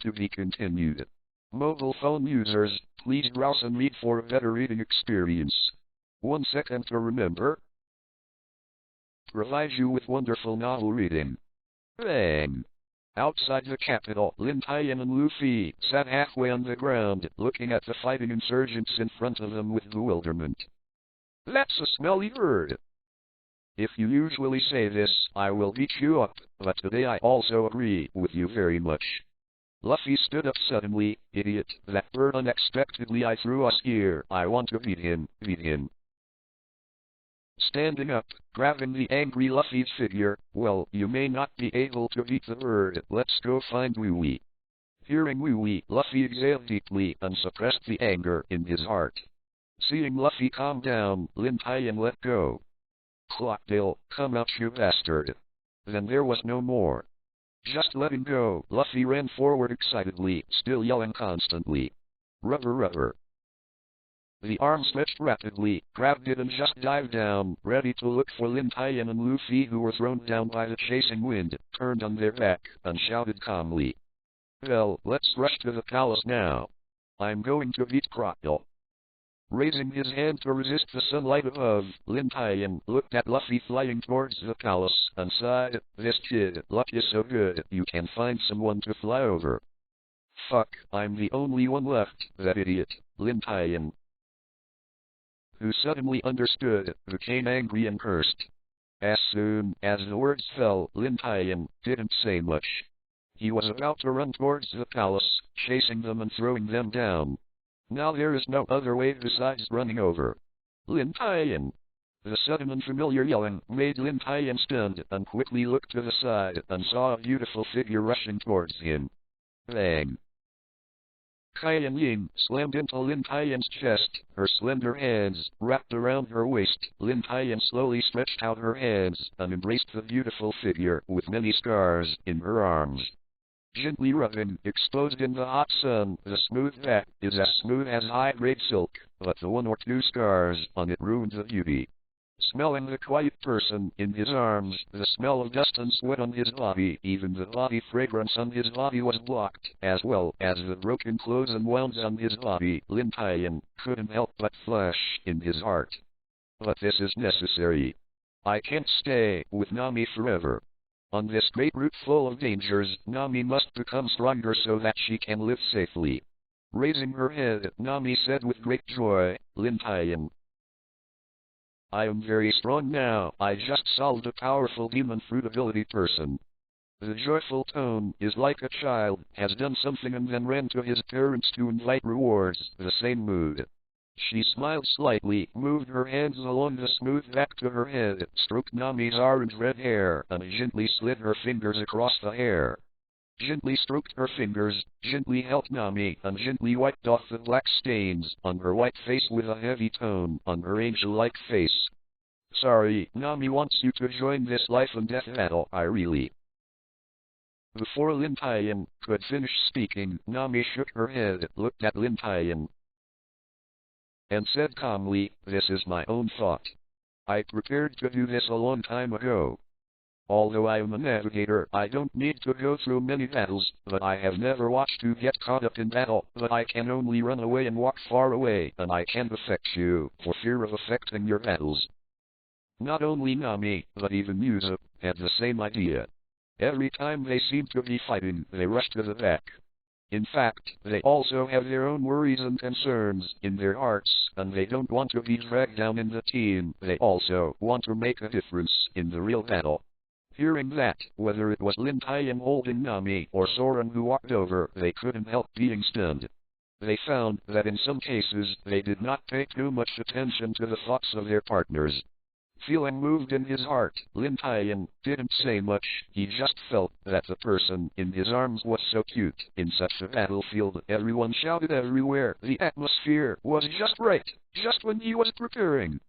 To be continued. Mobile phone users, please browse and read for a better reading experience. 1 second to remember. Provides you with wonderful novel reading. Bang! Outside the capital, Lin Tian and Luffy sat halfway on the ground, looking at the fighting insurgents in front of them with bewilderment. That's a smelly bird. If you usually say this, I will beat you up, but today I also agree with you very much. Luffy stood up suddenly. Idiot, that bird unexpectedly threw us here. I want to beat him. Standing up, grabbing the angry Luffy's figure, well, you may not be able to beat the bird, let's go find Wee-Wee. Hearing Wee-Wee, Luffy exhaled deeply and suppressed the anger in his heart. Seeing Luffy calm down, Lin Tian let go. Crocodile, come out you bastard. Then there was no more. Just letting go, Luffy ran forward excitedly, still yelling constantly. Rubber. The arm stretched rapidly, grabbed it and just dived down, ready to look for Lin Tian and Luffy, who were thrown down by the chasing wind, turned on their back, and shouted calmly. Well, let's rush to the palace now. I'm going to beat Crocodile. Raising his hand to resist the sunlight above, Lin Tian looked at Luffy flying towards the palace, and sighed, this kid, luck is so good, you can find someone to fly over. Fuck, I'm the only one left, that idiot, Lin Tian. Who suddenly understood, became angry and cursed. As soon as the words fell, Lin Tian didn't say much. He was about to run towards the palace, chasing them and throwing them down. Now there is no other way besides running over. Lin Tian. The sudden unfamiliar yelling made Lin Tian stunned and quickly looked to the side and saw a beautiful figure rushing towards him. Bang! Qian Ying slammed into Lin Tian's chest, her slender hands wrapped around her waist. Lin Tian slowly stretched out her hands and embraced the beautiful figure with many scars in her arms. Gently rubbing, exposed in the hot sun, the smooth back is as smooth as high-grade silk, but the one or two scars on it ruined the beauty. Smelling the quiet person in his arms, the smell of dust and sweat on his body, even the body fragrance on his body was blocked, as well as the broken clothes and wounds on his body. Lin Tian couldn't help but flash in his heart. But this is necessary. I can't stay with Nami forever. On this great route full of dangers, Nami must become stronger so that she can live safely. Raising her head, Nami said with great joy, Lin Tian, I am very strong now. I just solved a powerful demon fruit ability person. The joyful tone is like a child has done something and then ran to his parents to invite rewards, the same mood. She smiled slightly, moved her hands along the smooth back to her head, stroked Nami's orange-red hair, and gently slid her fingers across the hair. Gently stroked her fingers, gently helped Nami, and gently wiped off the black stains on her white face with a heavy tone on her angel-like face. Sorry, Nami wants you to join this life and death battle, I really. Before Lin Tian could finish speaking, Nami shook her head, looked at Lin Tian, and said calmly, this is my own thought. I prepared to do this a long time ago. Although I am a navigator, I don't need to go through many battles, but I have never watched you get caught up in battle, but I can only run away and walk far away, and I can't affect you, for fear of affecting your battles. Not only Nami, but even Usopp, had the same idea. Every time they seem to be fighting, they rush to the back. In fact, they also have their own worries and concerns in their hearts, and they don't want to be dragged down in the team, they also want to make a difference in the real battle. Hearing that, whether it was Lin Tian holding Nami or Soren who walked over, they couldn't help being stunned. They found that in some cases they did not pay too much attention to the thoughts of their partners. Feeling moved in his heart, Lin Tian didn't say much, he just felt that the person in his arms was so cute. In such a battlefield, everyone shouted everywhere, the atmosphere was just right, just when he was preparing.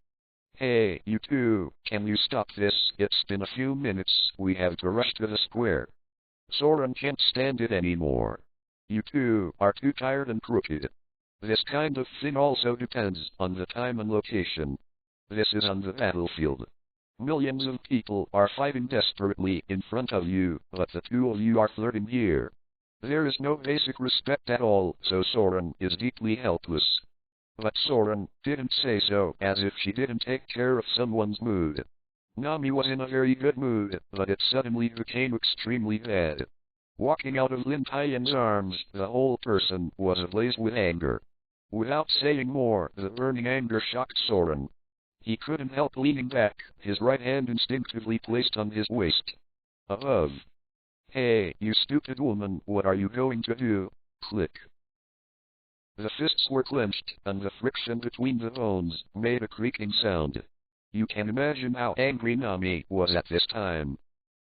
Hey, you two, can you stop this? It's been a few minutes, we have to rush to the square. Soren can't stand it anymore. You two are too tired and crooked. This kind of thing also depends on the time and location. This is on the battlefield. Millions of people are fighting desperately in front of you, but the two of you are flirting here. There is no basic respect at all, so Soren is deeply helpless. But Soren didn't say so as if she didn't take care of someone's mood. Nami was in a very good mood, but it suddenly became extremely bad. Walking out of Lin Tian's arms, the whole person was ablaze with anger. Without saying more, the burning anger shocked Soren. He couldn't help leaning back, his right hand instinctively placed on his waist. Above. Hey, you stupid woman, what are you going to do? Click. The fists were clenched, and the friction between the bones made a creaking sound. You can imagine how angry Nami was at this time.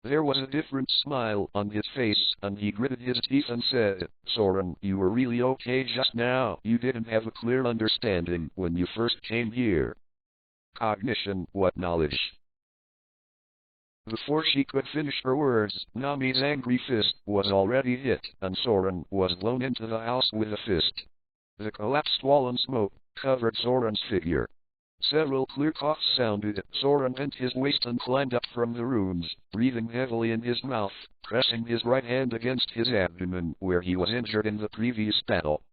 There was a different smile on his face, and he gritted his teeth and said, Soren, you were really okay just now. You didn't have a clear understanding when you first came here. Cognition, what knowledge? Before she could finish her words, Nami's angry fist was already hit, and Soren was blown into the house with a fist. The collapsed wall and smoke covered Soren's figure. Several clear coughs sounded. Soren bent his waist and climbed up from the ruins, breathing heavily in his mouth, pressing his right hand against his abdomen where he was injured in the previous battle.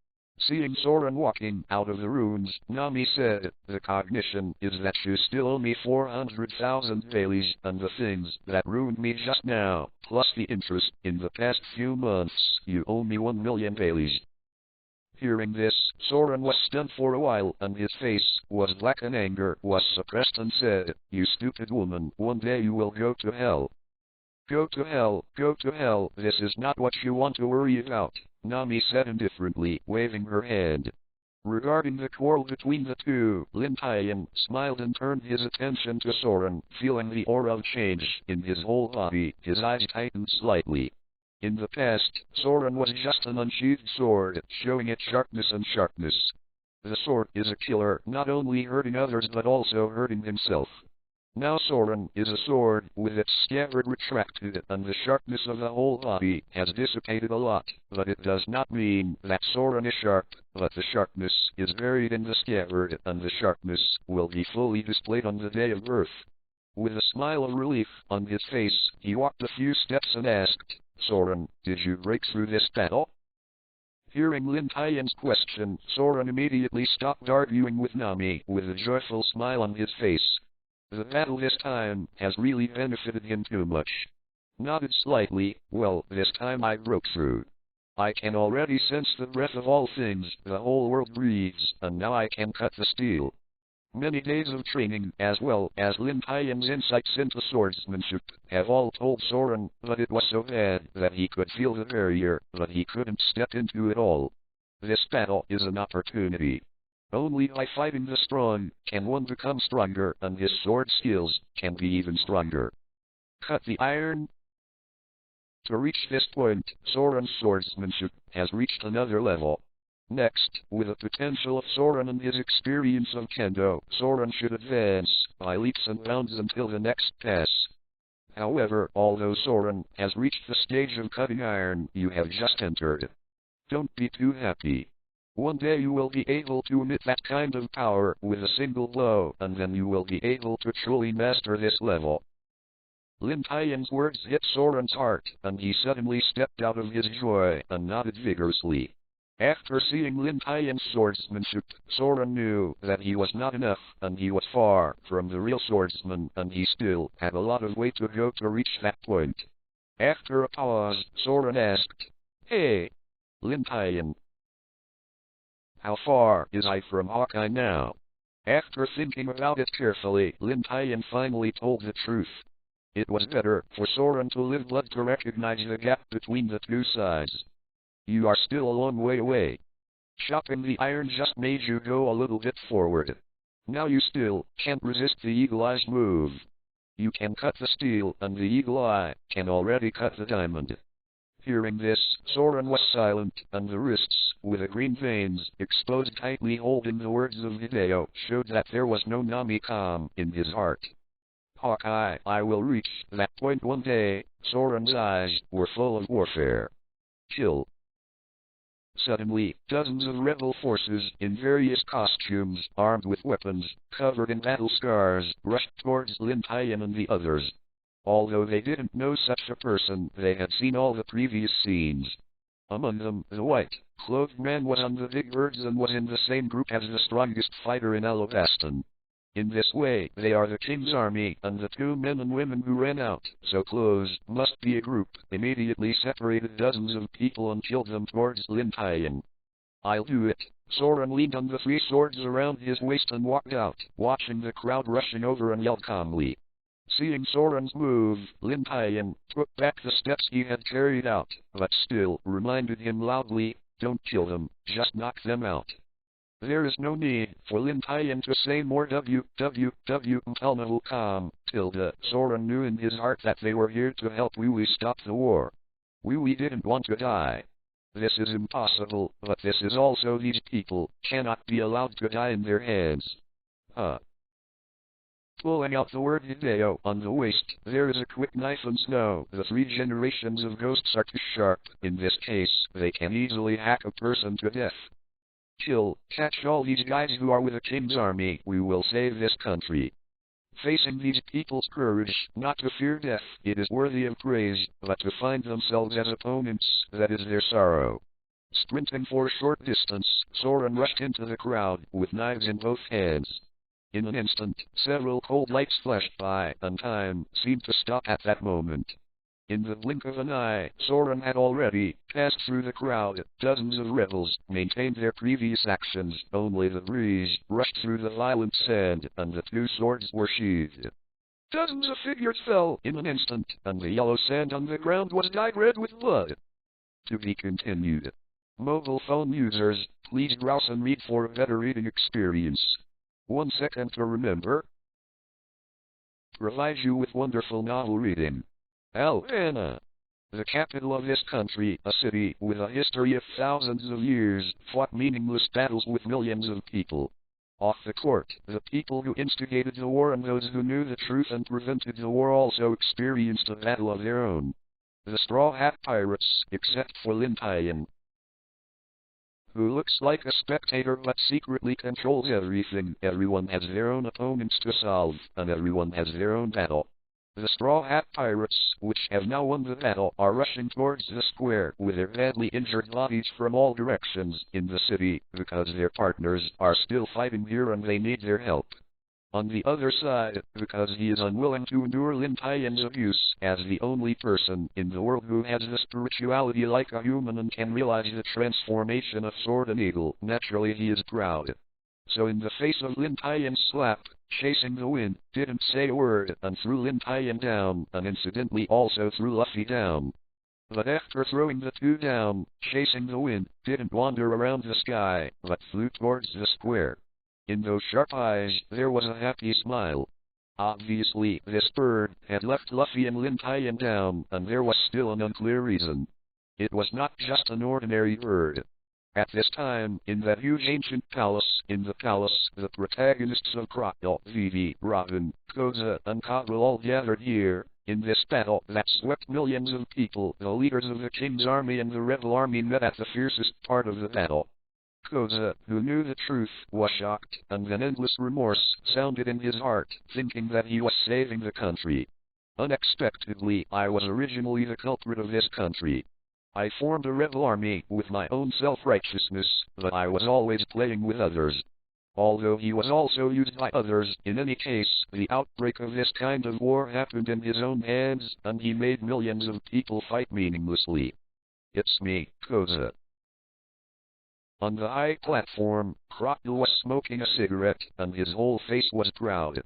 Seeing Soren walking out of the ruins, Nami said, the cognition is that you still owe me 400,000 dailies, and the things that ruined me just now, plus the interest in the past few months, you owe me 1 million dailies. Hearing this, Soren was stunned for a while, and his face was black and anger was suppressed and said, you stupid woman, one day you will go to hell. Go to hell, this is not what you want to worry about, Nami said indifferently, waving her hand. Regarding the quarrel between the two, Lin Tian smiled and turned his attention to Soren, feeling the aura of change in his whole body. His eyes tightened slightly. In the past, Soren was just an unsheathed sword, showing its sharpness and sharpness. The sword is a killer, not only hurting others but also hurting himself. Now Soren is a sword, with its scabbard retracted, and the sharpness of the whole body has dissipated a lot, but it does not mean that Soren is sharp, but the sharpness is buried in the scabbard, and the sharpness will be fully displayed on the day of birth. With a smile of relief on his face, he walked a few steps and asked, Soren, did you break through this battle? Hearing Lin Tian's question, Soren immediately stopped arguing with Nami, with a joyful smile on his face. The battle this time has really benefited him too much. Nodded slightly, well, this time I broke through. I can already sense the breath of all things the whole world breathes, and now I can cut the steel. Many days of training, as well as Lin Tian's insights into swordsmanship, have all told Soren, but it was so bad that he could feel the barrier, but he couldn't step into it all. This battle is an opportunity. Only by fighting the strong can one become stronger, and his sword skills can be even stronger. Cut the iron. To reach this point, Soren's swordsmanship has reached another level. Next, with the potential of Soren and his experience of Kendo, Soren should advance by leaps and bounds until the next pass. However, although Soren has reached the stage of cutting iron you have just entered, don't be too happy. One day you will be able to emit that kind of power with a single blow, and then you will be able to truly master this level. Lin Tian's words hit Soren's heart, and he suddenly stepped out of his joy and nodded vigorously. After seeing Lin Tian's swordsmanship, Soren knew that he was not enough, and he was far from the real swordsman, and he still had a lot of way to go to reach that point. After a pause, Soren asked, Hey, Lin Tian, how far is I from Hawkeye now? After thinking about it carefully, Lin Tian finally told the truth. It was better for Soren to live blood to recognize the gap between the two sides. You are still a long way away. Chopping the iron just made you go a little bit forward. Now you still can't resist the Eagle Eye's move. You can cut the steel, and the Eagle Eye can already cut the diamond. Hearing this, Soren was silent, and the wrists, with the green veins, exposed tightly holding the words of Hideo, showed that there was no Nami calm in his heart. Hawkeye, I will reach that point one day. Soren's eyes were full of warfare. Kill. Suddenly, dozens of rebel forces, in various costumes, armed with weapons, covered in battle scars, rushed towards Lin Tian and the others. Although they didn't know such a person, they had seen all the previous scenes. Among them, the white-clothed man was on the big birds and was in the same group as the strongest fighter in Alabaston. In this way, they are the king's army, and the two men and women who ran out so close must be a group. Immediately separated dozens of people and killed them towards Lin Tian. I'll do it. Soren leaned on the three swords around his waist and walked out, watching the crowd rushing over, and yelled calmly. Seeing Soren's move, Lin Tian took back the steps he had carried out, but still reminded him loudly, don't kill them, just knock them out. There is no need for Lin Tian to say more until calm, tilde. Soren knew in his heart that they were here to help Wee stop the war. Wee didn't want to die. This is impossible, but this is also these people cannot be allowed to die in their hands. Pulling out the word Hideo on the waist, there is a quick knife and snow. The three generations of ghosts are too sharp. In this case, they can easily hack a person to death. Kill, catch all these guys who are with the king's army. We will save this country. Facing these people's courage, not to fear death, it is worthy of praise, but to find themselves as opponents, that is their sorrow. Sprinting for a short distance, Soren rushed into the crowd, with knives in both hands. In an instant, several cold lights flashed by, and time seemed to stop at that moment. In the blink of an eye, Soren had already passed through the crowd. Dozens of rebels maintained their previous actions. Only the breeze rushed through the violent sand, and the two swords were sheathed. Dozens of figures fell in an instant, and the yellow sand on the ground was dyed red with blood. To be continued. Mobile phone users, please browse and read for a better reading experience. 1 second to remember. Provides you with wonderful novel reading. Havana, the capital of this country, a city with a history of thousands of years, fought meaningless battles with millions of people. Off the court, the people who instigated the war and those who knew the truth and prevented the war also experienced a battle of their own. The Straw Hat Pirates, except for Lin Tian, who looks like a spectator but secretly controls everything. Everyone has their own opponents to solve, and everyone has their own battle. The Straw Hat Pirates, which have now won the battle, are rushing towards the square with their badly injured bodies from all directions in the city, because their partners are still fighting here and they need their help. On the other side, because he is unwilling to endure Lin Tian's abuse, as the only person in the world who has the spirituality like a human and can realize the transformation of sword and eagle, naturally he is proud. So in the face of Lin Tian's slap, chasing the wind, didn't say a word, and threw Lin Tian down, and incidentally also threw Luffy down. But after throwing the two down, chasing the wind, didn't wander around the sky, but flew towards the square. In those sharp eyes, there was a happy smile. Obviously, this bird had left Luffy and Lin Tian down, and there was still an unclear reason. It was not just an ordinary bird. At this time, in that huge ancient palace, the protagonists of Crocodile, Vivi, Robin, Koza, and Codrill all gathered here. In this battle that swept millions of people, the leaders of the King's army and the rebel army met at the fiercest part of the battle. Koza, who knew the truth, was shocked, and an endless remorse sounded in his heart, thinking that he was saving the country. Unexpectedly, I was originally the culprit of this country. I formed a rebel army with my own self-righteousness, but I was always playing with others. Although he was also used by others, in any case, the outbreak of this kind of war happened in his own hands, and he made millions of people fight meaninglessly. It's me, Koza. On the high platform, Crocodile was smoking a cigarette, and his whole face was proud.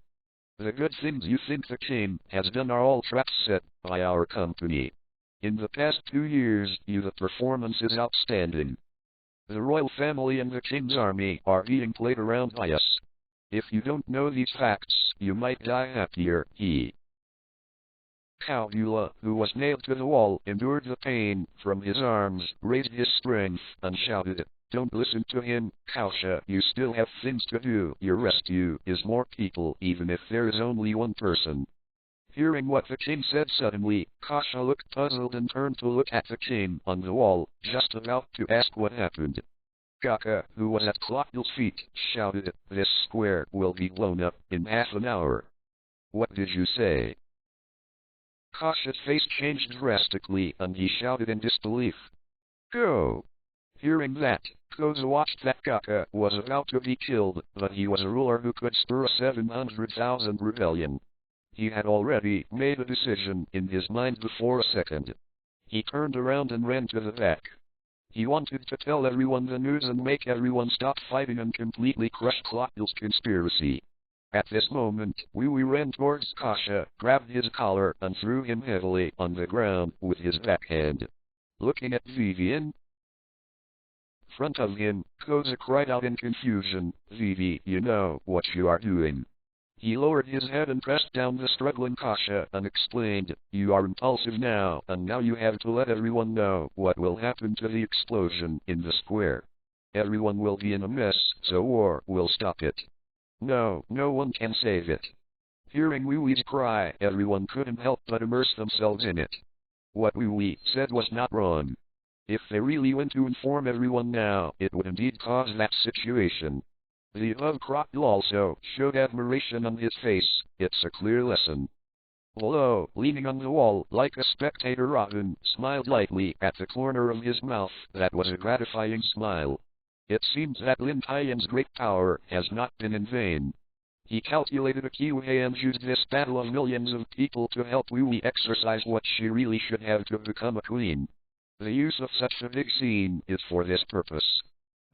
The good things you think the King has done are all traps set by our company. In the past 2 years, the performance is outstanding. The royal family and the King's army are being played around by us. If you don't know these facts, you might die happier. Caligula, who was nailed to the wall, endured the pain from his arms, raised his strength, and shouted, "Don't listen to him, Kausha, you still have things to do. Your rescue is more people, even if there is only one person." Hearing what the King said suddenly, Kausha looked puzzled and turned to look at the King on the wall, just about to ask what happened. Kaka, who was at Crocodile's feet, shouted, "This square will be blown up in half an hour." "What did you say?" Kausha's face changed drastically, and he shouted in disbelief. "Go!" Hearing that, Koza watched that Kaka was about to be killed, but he was a ruler who could stir a 700,000 rebellion. He had already made a decision in his mind before a second. He turned around and ran to the back. He wanted to tell everyone the news and make everyone stop fighting and completely crush Crocodile's conspiracy. At this moment, Wee ran towards Kausha, grabbed his collar, and threw him heavily on the ground with his backhand. Looking at Vivi in front of him, Koza cried out in confusion, "Vivi, you know what you are doing." He lowered his head and pressed down the struggling Kausha and explained, "You are impulsive now, and now you have to let everyone know what will happen to the explosion in the square. Everyone will be in a mess, so war will stop it. No one can save it." Hearing Wee-Wee's cry, everyone couldn't help but immerse themselves in it. What Wee-Wee said was not wrong. If they really went to inform everyone now, it would indeed cause that situation. The above Crocodile also showed admiration on his face. It's a clear lesson. Below, leaning on the wall, like a spectator, Robin smiled lightly at the corner of his mouth. That was a gratifying smile. It seems that Lin Tian's great power has not been in vain. He calculated a key way and used this battle of millions of people to help Wee exercise what she really should have to become a queen. The use of such a big scene is for this purpose.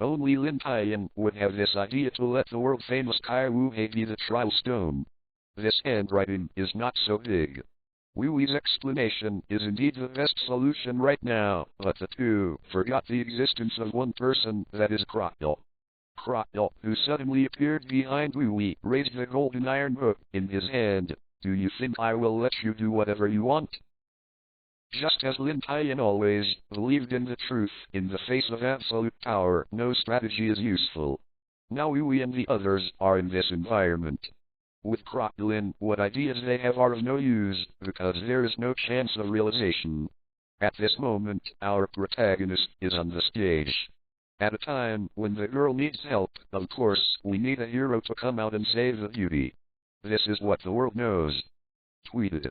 Only Lin Tian would have this idea to let the world-famous Kai Wu be the trial stone. This handwriting is not so big. Wee Wee's explanation is indeed the best solution right now, but the two forgot the existence of one person, that is Crocodile. Crocodile, who suddenly appeared behind Wee Wee, raised the golden iron hook in his hand. Do you think I will let you do whatever you want? Just as Lin Tian always believed in the truth, in the face of absolute power, no strategy is useful. Now Wee Wee and the others are in this environment. With Crocodile, what ideas they have are of no use, because there is no chance of realization. At this moment, our protagonist is on the stage. At a time when the girl needs help, of course, we need a hero to come out and save the beauty. This is what the world knows. Tweeted.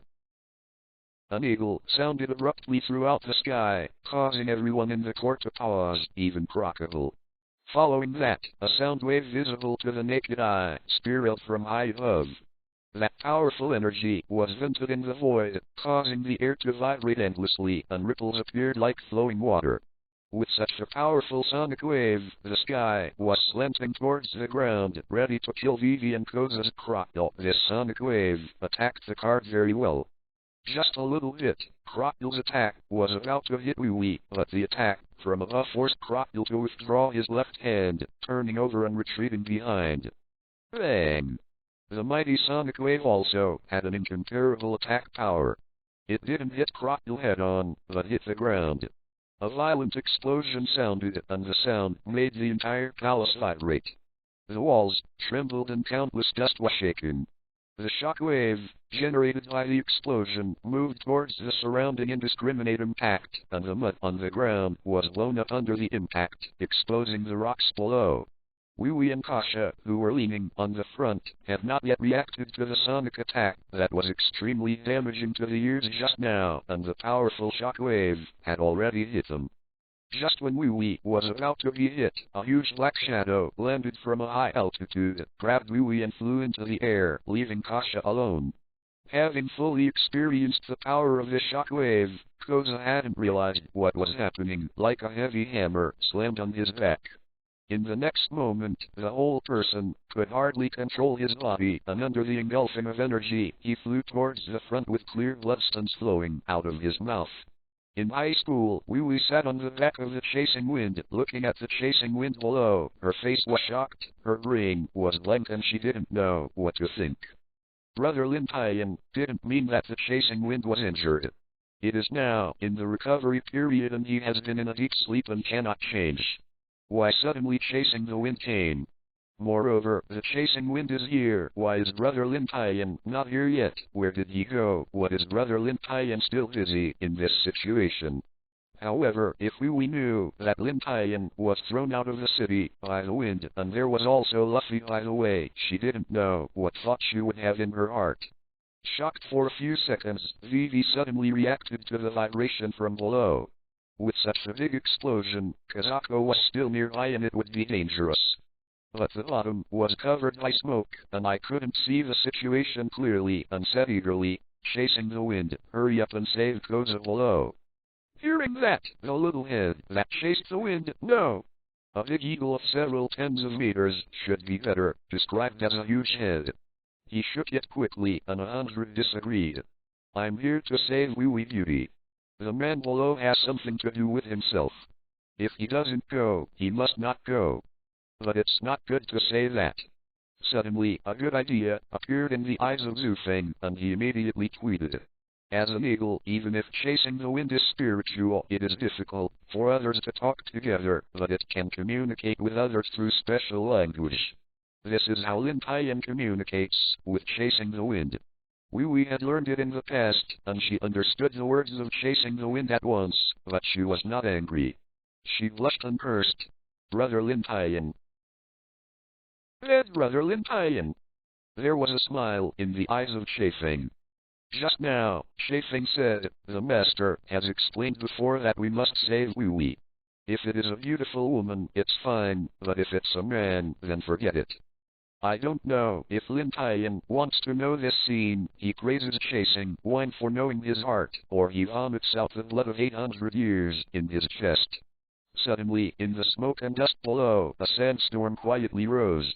An eagle sounded abruptly throughout the sky, causing everyone in the court to pause, even Crocodile. Following that, a sound wave visible to the naked eye spiraled from high above. That powerful energy was vented in the void, causing the air to vibrate endlessly, and ripples appeared like flowing water. With such a powerful sonic wave, the sky was slanting towards the ground, ready to kill Vivi and Koza's Crocodile. This sonic wave attacked the card very well. Just a little hit. Crocodile's attack was about to hit Wee Wee, but the attack from above forced Crocodile to withdraw his left hand, turning over and retreating behind. Bang! The mighty sonic wave also had an incomparable attack power. It didn't hit Crocodile head-on, but hit the ground. A violent explosion sounded, and the sound made the entire palace vibrate. The walls trembled and countless dust was shaken. The shock wave, generated by the explosion, moved towards the surrounding indiscriminate impact, and the mud on the ground was blown up under the impact, exposing the rocks below. Wee Wee and Kasha, who were leaning on the front, had not yet reacted to the sonic attack that was extremely damaging to the ears just now, and the powerful shock wave had already hit them. Just when Wee Wee was about to be hit, a huge black shadow landed from a high altitude, grabbed Wee Wee and flew into the air, leaving Kasha alone. Having fully experienced the power of the shock wave, Koza hadn't realized what was happening, like a heavy hammer slammed on his back. In the next moment, the whole person could hardly control his body, and under the engulfing of energy, he flew towards the front with clear bloodstones flowing out of his mouth. In high school, Wee Wee sat on the back of the chasing wind, looking at the chasing wind below. Her face was shocked, her brain was blank, and she didn't know what to think. Brother Lin Tian didn't mean that the chasing wind was injured. It is now in the recovery period, and he has been in a deep sleep and cannot change. Why suddenly chasing the wind came? Moreover, the chasing wind is here. Why is Brother Lin Tian not here yet? Where did he go? What is Brother Lin Tian still busy in this situation? However, if we knew that Lin Tian was thrown out of the city by the wind, and there was also Luffy by the way, she didn't know what thought she would have in her heart. Shocked for a few seconds, Vivi suddenly reacted to the vibration from below. With such a big explosion, Kazako was still nearby and it would be dangerous. But the bottom was covered by smoke, and I couldn't see the situation clearly, and said eagerly, chasing the wind, hurry up and save Koza below. Hearing that, the little head that chased the wind, no. A big eagle of several tens of meters should be better described as a huge head. He shook it quickly, and 100 disagreed. I'm here to save Wee Wee Beauty. The man below has something to do with himself. If he doesn't go, he must not go. But it's not good to say that. Suddenly, a good idea appeared in the eyes of Zufeng, and he immediately tweeted. As an eagle, even if chasing the wind is spiritual, it is difficult for others to talk together, but it can communicate with others through special language. This is how Lin Tian communicates with chasing the wind. Wee Wee had learned it in the past, and she understood the words of chasing the wind at once, but she was not angry. She blushed and cursed. Brother Lin Tian. Brother Lin Tian. There was a smile in the eyes of Shafeng. Just now, Shafeng said, the master has explained before that we must save Wee Wee. If it is a beautiful woman, it's fine, but if it's a man, then forget it. I don't know if Lin Tian wants to know this scene. He praises chasing wine for knowing his heart, or he vomits out the blood of 800 years in his chest. Suddenly, in the smoke and dust below, a sandstorm quietly rose.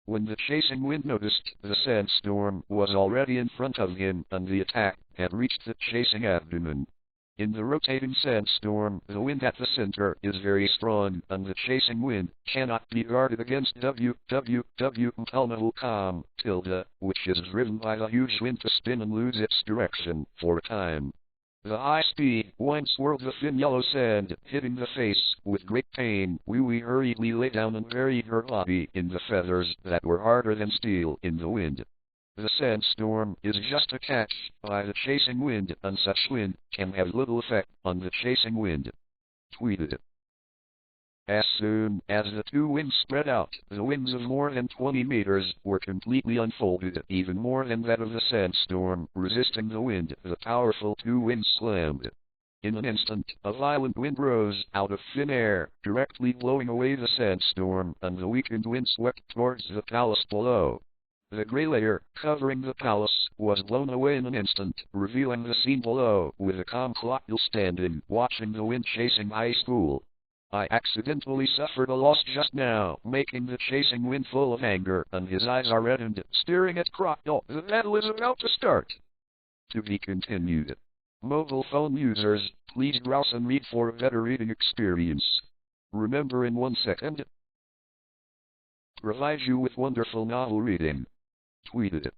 When the chasing wind noticed the sandstorm was already in front of him, and the attack had reached the chasing abdomen. In the rotating sandstorm, the wind at the center is very strong, and the chasing wind cannot be guarded against calm, which is driven by the huge wind to spin and lose its direction for a time. The high-speed wind swirled the thin yellow sand, hitting the face with great pain. Wee hurriedly lay down and buried her body in the feathers that were harder than steel in the wind. The sandstorm is just a catch by the chasing wind, and such wind can have little effect on the chasing wind. Tweeted. As soon as the two winds spread out, the winds of more than 20 meters were completely unfolded, even more than that of the sandstorm. Resisting the wind, the powerful two winds slammed. In an instant, a violent wind rose out of thin air, directly blowing away the sandstorm, and the weakened wind swept towards the palace below. The gray layer covering the palace was blown away in an instant, revealing the scene below, with a calm Clothiel standing, watching the wind chasing high school. I accidentally suffered a loss just now, making the chasing wind full of anger, and his eyes are reddened, staring at Clothiel. The battle is about to start. To be continued. Mobile phone users, please browse and read for a better reading experience. Remember in 1 second. Provide you with wonderful novel reading. Tweeted.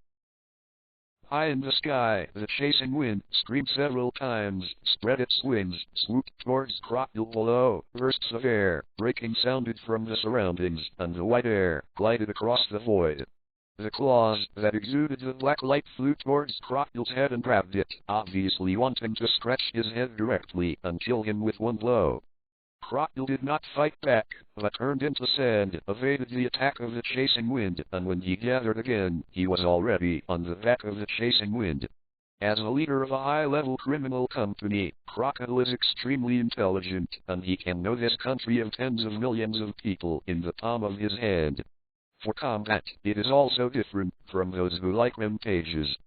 High in the sky, the chasing wind screamed several times, spread its wings, swooped towards Clothiel below. Bursts of air, breaking sounded from the surroundings, and the white air glided across the void. The claws that exuded the black light flew towards Clothiel's head and grabbed it, obviously wanting to scratch his head directly and kill him with one blow. Clothiel did not fight back, but turned into sand, evaded the attack of the chasing wind, and when he gathered again, he was already on the back of the chasing wind. As a leader of a high-level criminal company, Crocodile is extremely intelligent, and he can know this country of tens of millions of people in the palm of his hand. For combat, it is also different from those who like rampages.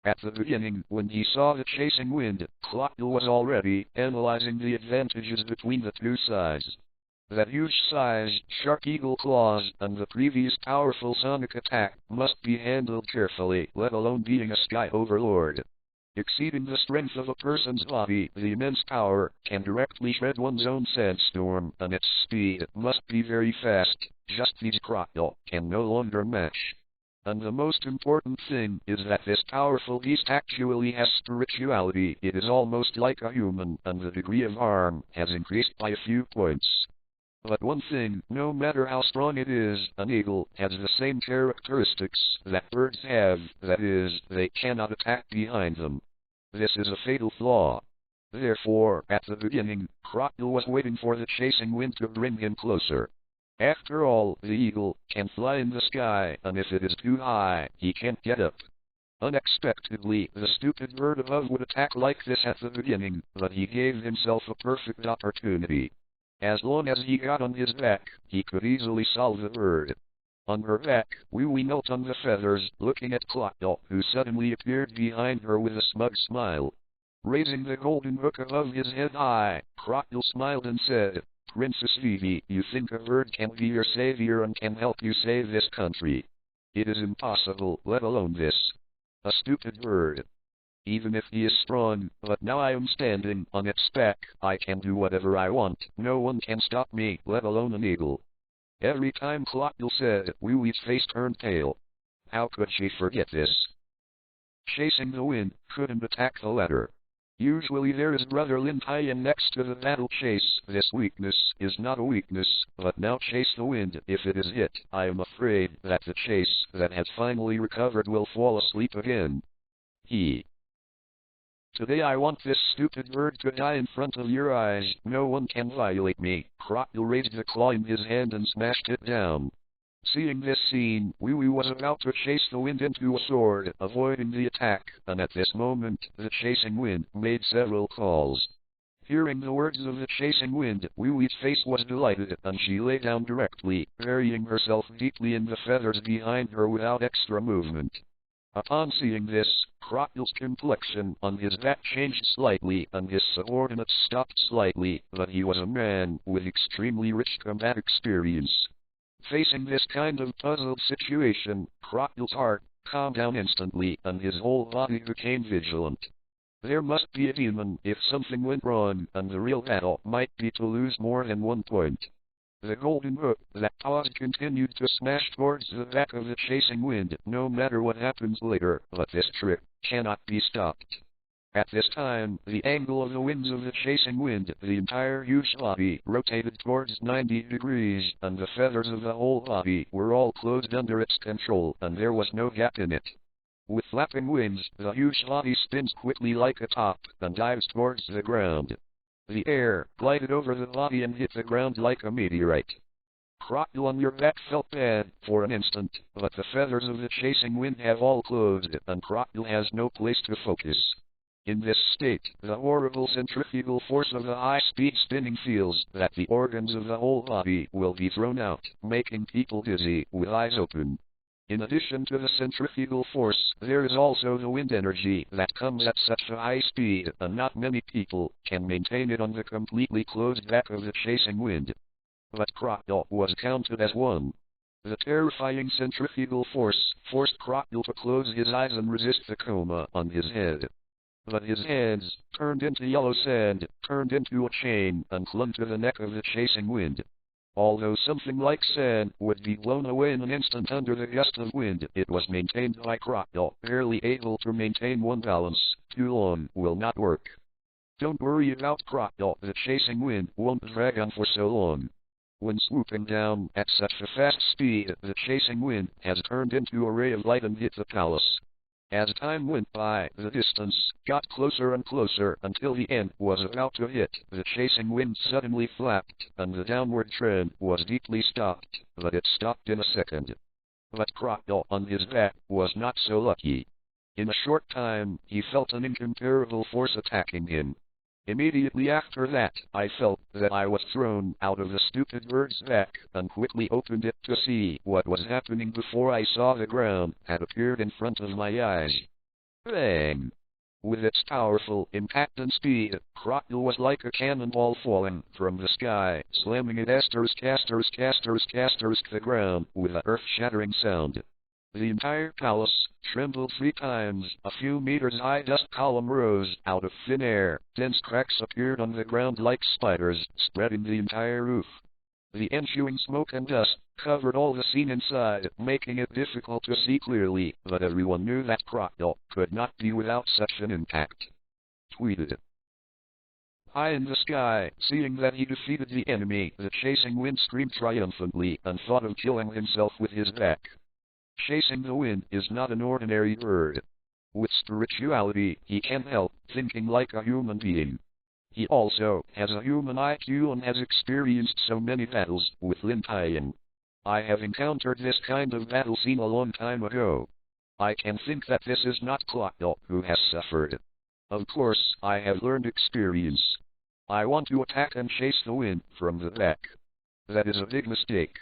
At the beginning, when he saw the chasing wind, Clothiel was already analyzing the advantages between the two sides. That huge-sized shark eagle claws and the previous powerful sonic attack must be handled carefully, let alone being a sky overlord. Exceeding the strength of a person's body, the immense power can directly shred one's own sandstorm, and its speed must be very fast, just these Clothiel can no longer match. And the most important thing is that this powerful beast actually has spirituality. It is almost like a human, and the degree of harm has increased by a few points. But one thing, no matter how strong it is, an eagle has the same characteristics that birds have, that is, they cannot attack behind them. This is a fatal flaw. Therefore, at the beginning, Clothiel was waiting for the chasing wind to bring him closer. After all, the eagle can fly in the sky, and if it is too high, he can't get up. Unexpectedly, the stupid bird above would attack like this at the beginning, but he gave himself a perfect opportunity. As long as he got on his back, he could easily solve the bird. On her back, Wee knelt on the feathers, looking at Clothiel, who suddenly appeared behind her with a smug smile. Raising the golden hook above his head high, Clothiel smiled and said, "Princess Vivi, you think a bird can be your savior and can help you save this country? It is impossible, let alone this. A stupid bird. Even if he is strong, but now I am standing on its back, I can do whatever I want, no one can stop me, let alone an eagle." Every time Clothiel said, Wee-Wee's face turned pale. How could she forget this? Chasing the wind couldn't attack the latter. Usually there is Brother Lin Tian next to the battle chase. This weakness is not a weakness, but now chase the wind. If it is hit, I am afraid that the chase that has finally recovered will fall asleep again. Today I want this stupid bird to die in front of your eyes. No one can violate me. Clothiel raised the claw in his hand and smashed it down. Seeing this scene, Wee-Wee was about to chase the wind into a sword, avoiding the attack, and at this moment, the chasing wind made several calls. Hearing the words of the chasing wind, Wee-Wee's face was delighted, and she lay down directly, burying herself deeply in the feathers behind her without extra movement. Upon seeing this, Clothiel's complexion on his back changed slightly, and his subordinates stopped slightly, but he was a man with extremely rich combat experience. Facing this kind of puzzled situation, Clothiel's heart calmed down instantly, and his whole body became vigilant. There must be a demon if something went wrong, and the real battle might be to lose more than 1 point. The golden hook that paused continued to smash towards the back of the chasing wind, no matter what happens later, but this trick cannot be stopped. At this time, the angle of the winds of the chasing wind, the entire huge body, rotated towards 90 degrees, and the feathers of the whole body were all closed under its control, and there was no gap in it. With flapping wings, the huge body spins quickly like a top, and dives towards the ground. The air glided over the body and hit the ground like a meteorite. Crocodile on your back felt bad for an instant, but the feathers of the chasing wind have all closed, and Crocodile has no place to focus. In this state, the horrible centrifugal force of the high-speed spinning feels that the organs of the whole body will be thrown out, making people dizzy with eyes open. In addition to the centrifugal force, there is also the wind energy that comes at such a high speed, and not many people can maintain it on the completely closed back of the chasing wind. But Crocodile was counted as one. The terrifying centrifugal force forced Crocodile to close his eyes and resist the coma on his head. But his hands turned into yellow sand, turned into a chain, and clung to the neck of the chasing wind. Although something like sand would be blown away in an instant under the gust of wind, it was maintained by Crocodile, barely able to maintain one balance. Too long will not work. Don't worry about Crocodile, the chasing wind won't drag on for so long. When swooping down at such a fast speed, the chasing wind has turned into a ray of light and hit the palace. As time went by, the distance got closer and closer until the end was about to hit. The chasing wind suddenly flapped, and the downward trend was deeply stopped, but it stopped in a second. But Crocodile on his back was not so lucky. In a short time, he felt an incomparable force attacking him. Immediately after that, I felt that I was thrown out of the stupid bird's back, and quickly opened it to see what was happening before I saw the ground had appeared in front of my eyes. Bang! With its powerful impact and speed, Crocodile was like a cannonball falling from the sky, slamming it casters the ground with an earth-shattering sound. The entire palace trembled 3 times. A few meters high dust column rose out of thin air. Dense cracks appeared on the ground like spiders, spreading the entire roof. The ensuing smoke and dust covered all the scene inside, making it difficult to see clearly, but everyone knew that Crocodile could not be without such an impact. Tweeted. High in the sky, seeing that he defeated the enemy, the chasing wind screamed triumphantly and thought of killing himself with his back. Chasing the wind is not an ordinary bird. With spirituality, he can help thinking like a human being. He also has a human IQ and has experienced so many battles with Lin Tian. I have encountered this kind of battle scene a long time ago. I can think that this is not Crocodile who has suffered. Of course, I have learned experience. I want to attack and chase the wind from the back. That is a big mistake.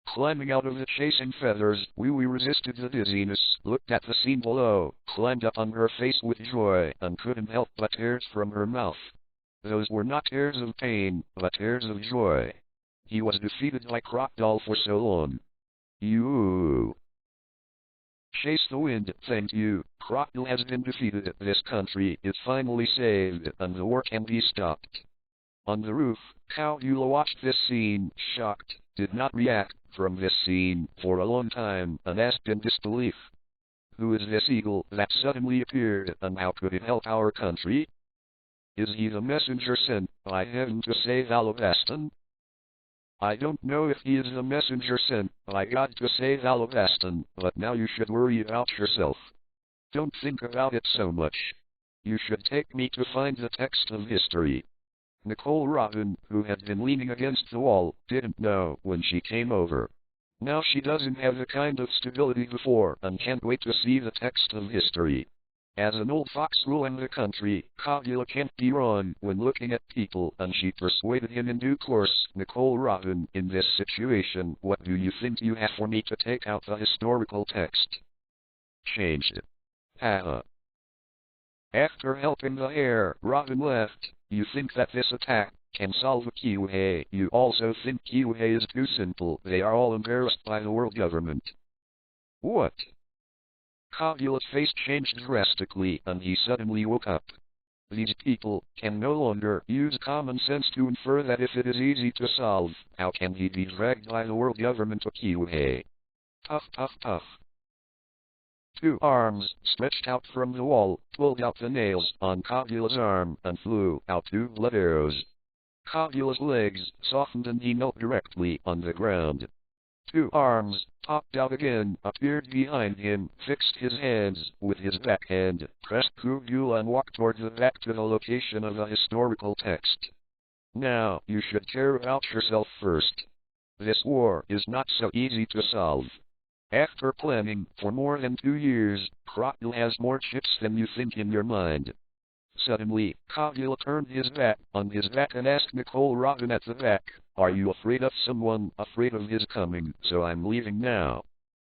Climbing out of the chasing feathers, we resisted the dizziness, looked at the scene below, climbed up on her face with joy, and couldn't help but tears from her mouth. Those were not tears of pain, but tears of joy. He was defeated by Crocodile for so long. You chase the wind, thank you. Crocodile has been defeated. This country is finally saved, and the war can be stopped. On the roof, Caligula watched this scene, shocked, did not react from this scene for a long time, and asked in disbelief. Who is this eagle that suddenly appeared, and how could it help our country? Is he the messenger sent by heaven to save Alabastan? I don't know if he is the messenger sent by God to save Alabastan, but now you should worry about yourself. Don't think about it so much. You should take me to find the text of history. Nicole Robin, who had been leaning against the wall, didn't know when she came over. Now she doesn't have the kind of stability before and can't wait to see the text of history. As an old fox ruling the country, Caligula can't be wrong when looking at people, and she persuaded him in due course. Nicole Robin, in this situation, what do you think you have for me to take out the historical text? Changed. Haha. After helping the hare, Robin left. You think that this attack can solve Kiwi. You also think Kiwi is too simple. They are all embarrassed by the world government. What? Caligula's face changed drastically, and he suddenly woke up. These people can no longer use common sense to infer that if it is easy to solve, how can he be dragged by the world government to Kiwei? Puff puff puff. Two arms stretched out from the wall, pulled out the nails on Kagula's arm and flew out two blood arrows. Kagula's legs softened and he knelt directly on the ground. Two arms popped out again, appeared behind him, fixed his hands with his backhand, pressed Kagula and walked toward the back to the location of a historical text. Now, you should care about yourself first. This war is not so easy to solve. After planning for more than 2 years, Crocodile has more chips than you think in your mind. Suddenly, Kagula turned his back on his back and asked Nicole Robin at the back, "Are you afraid of someone, afraid of his coming, so I'm leaving now?"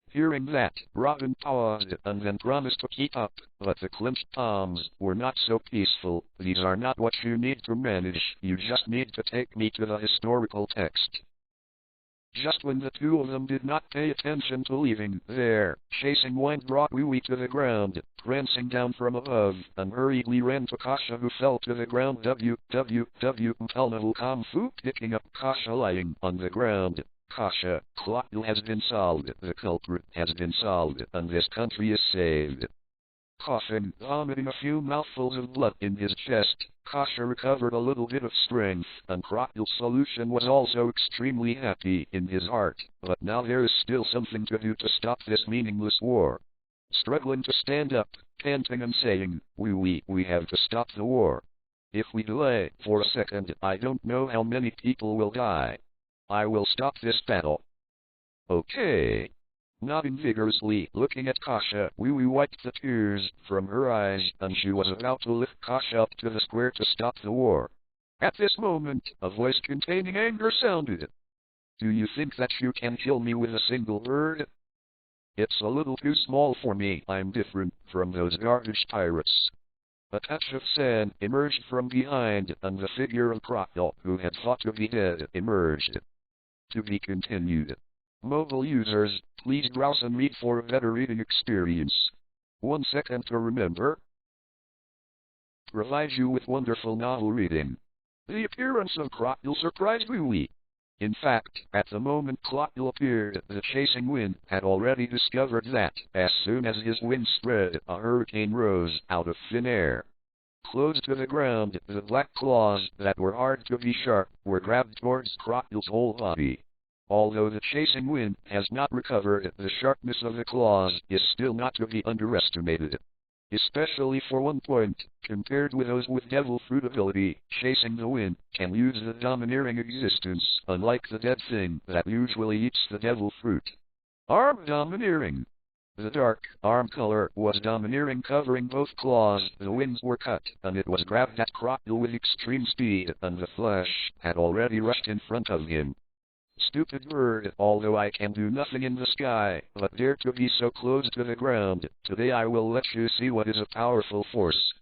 Hearing that, Robin paused and then promised to keep up, but the clenched palms were not so peaceful. "These are not what you need to manage, you just need to take me to the historical text." Just when the two of them did not pay attention to leaving, their chasing wind brought Wee to the ground, prancing down from above, and hurriedly ran to Kasha, who fell to the ground. Pelnaval Kung Fu, picking up Kasha lying on the ground. Kasha, Crocodile has been solved, the culprit has been solved, and this country is saved. Coughing, vomiting a few mouthfuls of blood in his chest, Kasha recovered a little bit of strength, and Crocodile's solution was also extremely happy in his heart, but now there is still something to do to stop this meaningless war. Struggling to stand up, panting and saying, we have to stop the war. If we delay for a second, I don't know how many people will die. I will stop this battle. Okay. Nodding vigorously, looking at Kasha, Wee wiped the tears from her eyes, and she was about to lift Kasha up to the square to stop the war. At this moment, a voice containing anger sounded. "Do you think that you can kill me with a single word? It's a little too small for me. I'm different from those garbage pirates." A touch of sand emerged from behind, and the figure of Crocodile, who had thought to be dead, emerged. To be continued. Mobile users, please browse and read for a better reading experience. 1 second to remember. Provides you with wonderful novel reading. The appearance of Crocodile surprised Wee. In fact, at the moment Crocodile appeared, the chasing wind had already discovered that, as soon as his wings spread, a hurricane rose out of thin air. Close to the ground, the black claws that were hard to be sharp were grabbed towards Crocodile's whole body. Although the chasing wind has not recovered, the sharpness of the claws is still not to be underestimated. Especially for one point, compared with those with devil fruit ability, chasing the wind can use the domineering existence, unlike the dead thing that usually eats the devil fruit. Arm domineering. The dark arm color was domineering, covering both claws. The wings were cut, and it was grabbed at Crocodile with extreme speed, and the flash had already rushed in front of him. Stupid bird, although I can do nothing in the sky, but dare to be so close to the ground, today I will let you see what is a powerful force.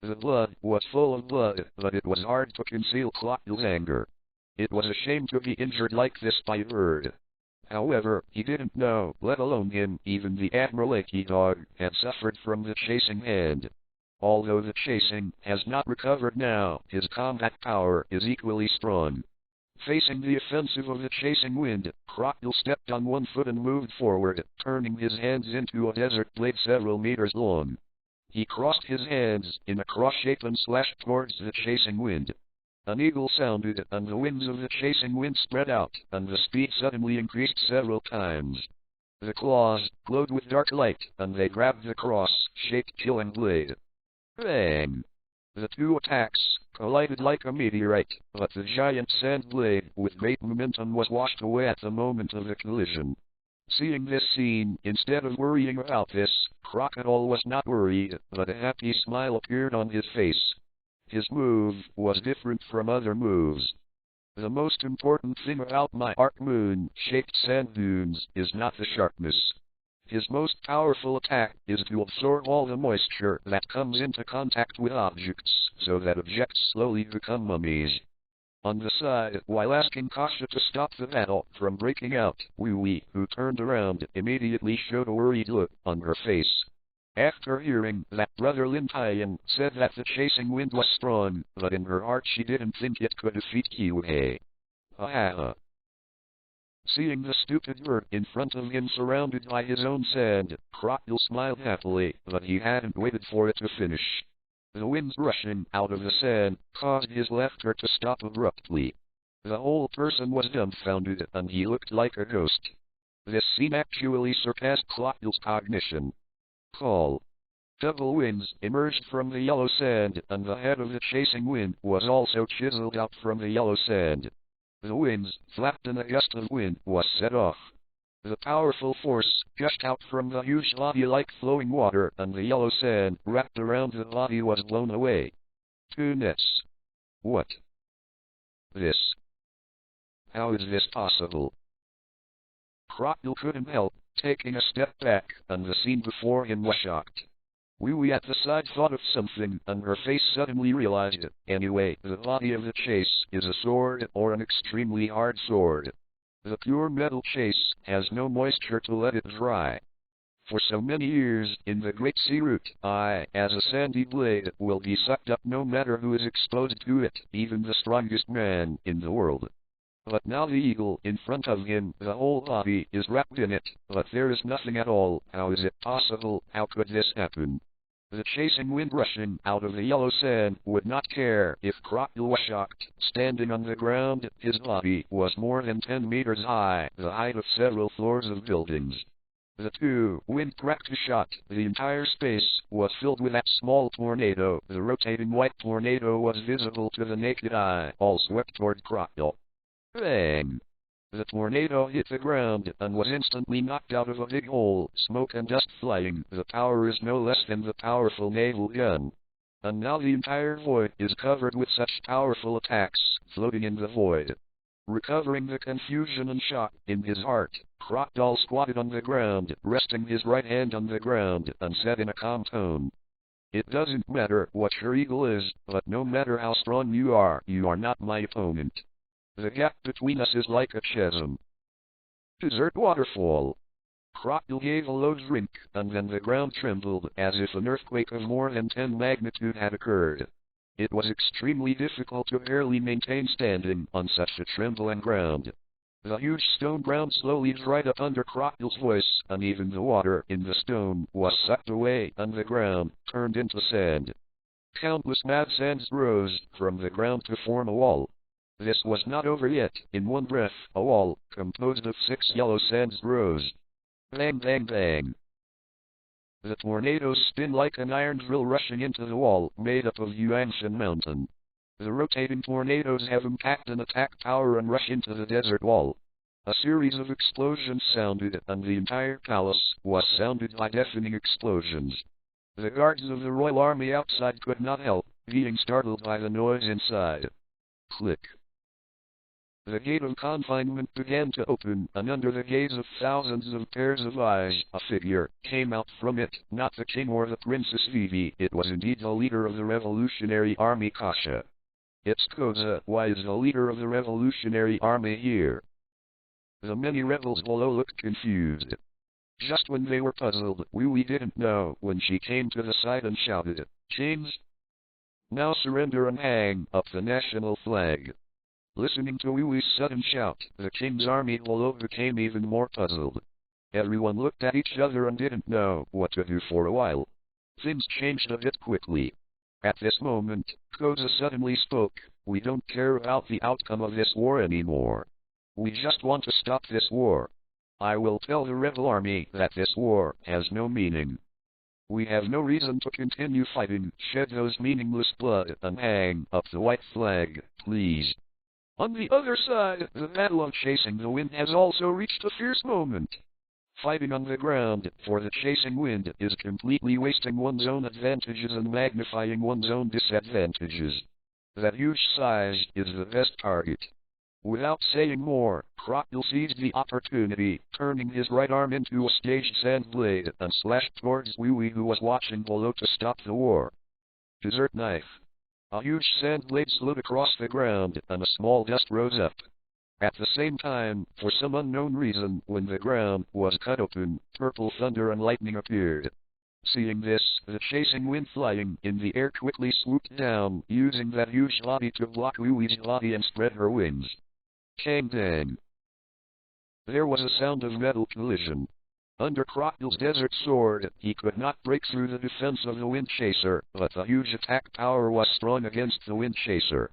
The blood was full of blood, but it was hard to conceal Crocodile's anger. It was a shame to be injured like this by a bird. However, he didn't know, let alone him, even the Admiralty dog, had suffered from the chasing hand. Although the chasing has not recovered now, his combat power is equally strong. Facing the offensive of the chasing wind, Crocodile stepped on one foot and moved forward, turning his hands into a desert blade several meters long. He crossed his hands in a cross shape and slashed towards the chasing wind. An eagle sounded, and the wings of the chasing wind spread out, and the speed suddenly increased several times. The claws glowed with dark light, and they grabbed the cross-shaped killing blade. Bang! The two attacks collided like a meteorite, but the giant sand blade, with great momentum, was washed away at the moment of the collision. Seeing this scene, instead of worrying about this, Crocodile was not worried, but a happy smile appeared on his face. His move was different from other moves. The most important thing about my arc moon-shaped sand dunes is not the sharpness. His most powerful attack is to absorb all the moisture that comes into contact with objects, so that objects slowly become mummies. On the side, while asking Kasha to stop the battle from breaking out, Wee, who turned around, immediately showed a worried look on her face. After hearing that brother Lin Tian said that the chasing wind was strong, but in her heart she didn't think it could defeat Kiwi. Ha ha ha. Seeing the stupid bird in front of him surrounded by his own sand, Crocodile smiled happily, but he hadn't waited for it to finish. The wind rushing out of the sand caused his laughter to stop abruptly. The whole person was dumbfounded and he looked like a ghost. This scene actually surpassed Crocodile's cognition. Call. Double winds emerged from the yellow sand, and the head of the chasing wind was also chiseled out from the yellow sand. The winds flapped and a gust of wind was set off. The powerful force gushed out from the huge body like flowing water, and the yellow sand wrapped around the body was blown away. Goodness. What? This. How is this possible? Crocodile couldn't help taking a step back, and the scene before him was shocked. Wee at the side thought of something, and her face suddenly realized it. Anyway, the body of the chase is a sword, or an extremely hard sword. The pure metal chase has no moisture to let it dry. For so many years, in the Great Sea Route, I, as a sandy blade, will be sucked up no matter who is exposed to it, even the strongest man in the world. But now the eagle in front of him, the whole body is wrapped in it, but there is nothing at all. How is it possible? How could this happen? The chasing wind rushing out of the yellow sand would not care if Crocodile was shocked. Standing on the ground, his body was more than 10 meters high, the height of several floors of buildings. The two wind cracked a shot. The entire space was filled with that small tornado. The rotating white tornado was visible to the naked eye, all swept toward Crocodile. Bang! The tornado hit the ground and was instantly knocked out of a big hole, smoke and dust flying. The power is no less than the powerful naval gun. And now the entire void is covered with such powerful attacks, floating in the void. Recovering the confusion and shock in his heart, Crocodile squatted on the ground, resting his right hand on the ground, and said in a calm tone, "It doesn't matter what your eagle is, but no matter how strong you are not my opponent. The gap between us is like a chasm." Desert waterfall. Crocodile gave a low drink, and then the ground trembled, as if an earthquake of more than 10 magnitude had occurred. It was extremely difficult to barely maintain standing on such a trembling ground. The huge stone ground slowly dried up under Crocodile's voice, and even the water in the stone was sucked away, and the ground turned into sand. Countless mad sands rose from the ground to form a wall. This was not over yet. In one breath, a wall, composed of 6 yellow sands rose. Bang bang bang. The tornadoes spin like an iron drill rushing into the wall, made up of Yuanshan Mountain. The rotating tornadoes have impact and attack power and rush into the desert wall. A series of explosions sounded, and the entire palace was sounded by deafening explosions. The guards of the royal army outside could not help being startled by the noise inside. Click. The gate of confinement began to open, and under the gaze of thousands of pairs of eyes, a figure came out from it, not the king or the princess Vivi. It was indeed the leader of the revolutionary army, Kasha. It's Koza. Why is the leader of the revolutionary army here? The many rebels below looked confused. Just when they were puzzled, Wee didn't know when she came to the side and shouted, "Chains! Now surrender and hang up the national flag." Listening to Wee's sudden shout, the king's army below became even more puzzled. Everyone looked at each other and didn't know what to do for a while. Things changed a bit quickly. At this moment, Koza suddenly spoke, "We don't care about the outcome of this war anymore. We just want to stop this war. I will tell the rebel army that this war has no meaning. We have no reason to continue fighting. Shed those meaningless blood and hang up the white flag, please." On the other side, the battle of chasing the wind has also reached a fierce moment. Fighting on the ground for the chasing wind is completely wasting one's own advantages and magnifying one's own disadvantages. That huge size is the best target. Without saying more, Crocodile seized the opportunity, turning his right arm into a staged sand blade, and slashed towards Wee who was watching below to stop the war. Desert knife. A huge sand blade slid across the ground, and a small dust rose up. At the same time, for some unknown reason, when the ground was cut open, purple thunder and lightning appeared. Seeing this, the chasing wind flying in the air quickly swooped down, using that huge body to block Wui's body and spread her wings. Kang dang. There was a sound of metal collision. Under Crocodile's desert sword, he could not break through the defense of the Wind Chaser, but the huge attack power was strong against the Wind Chaser.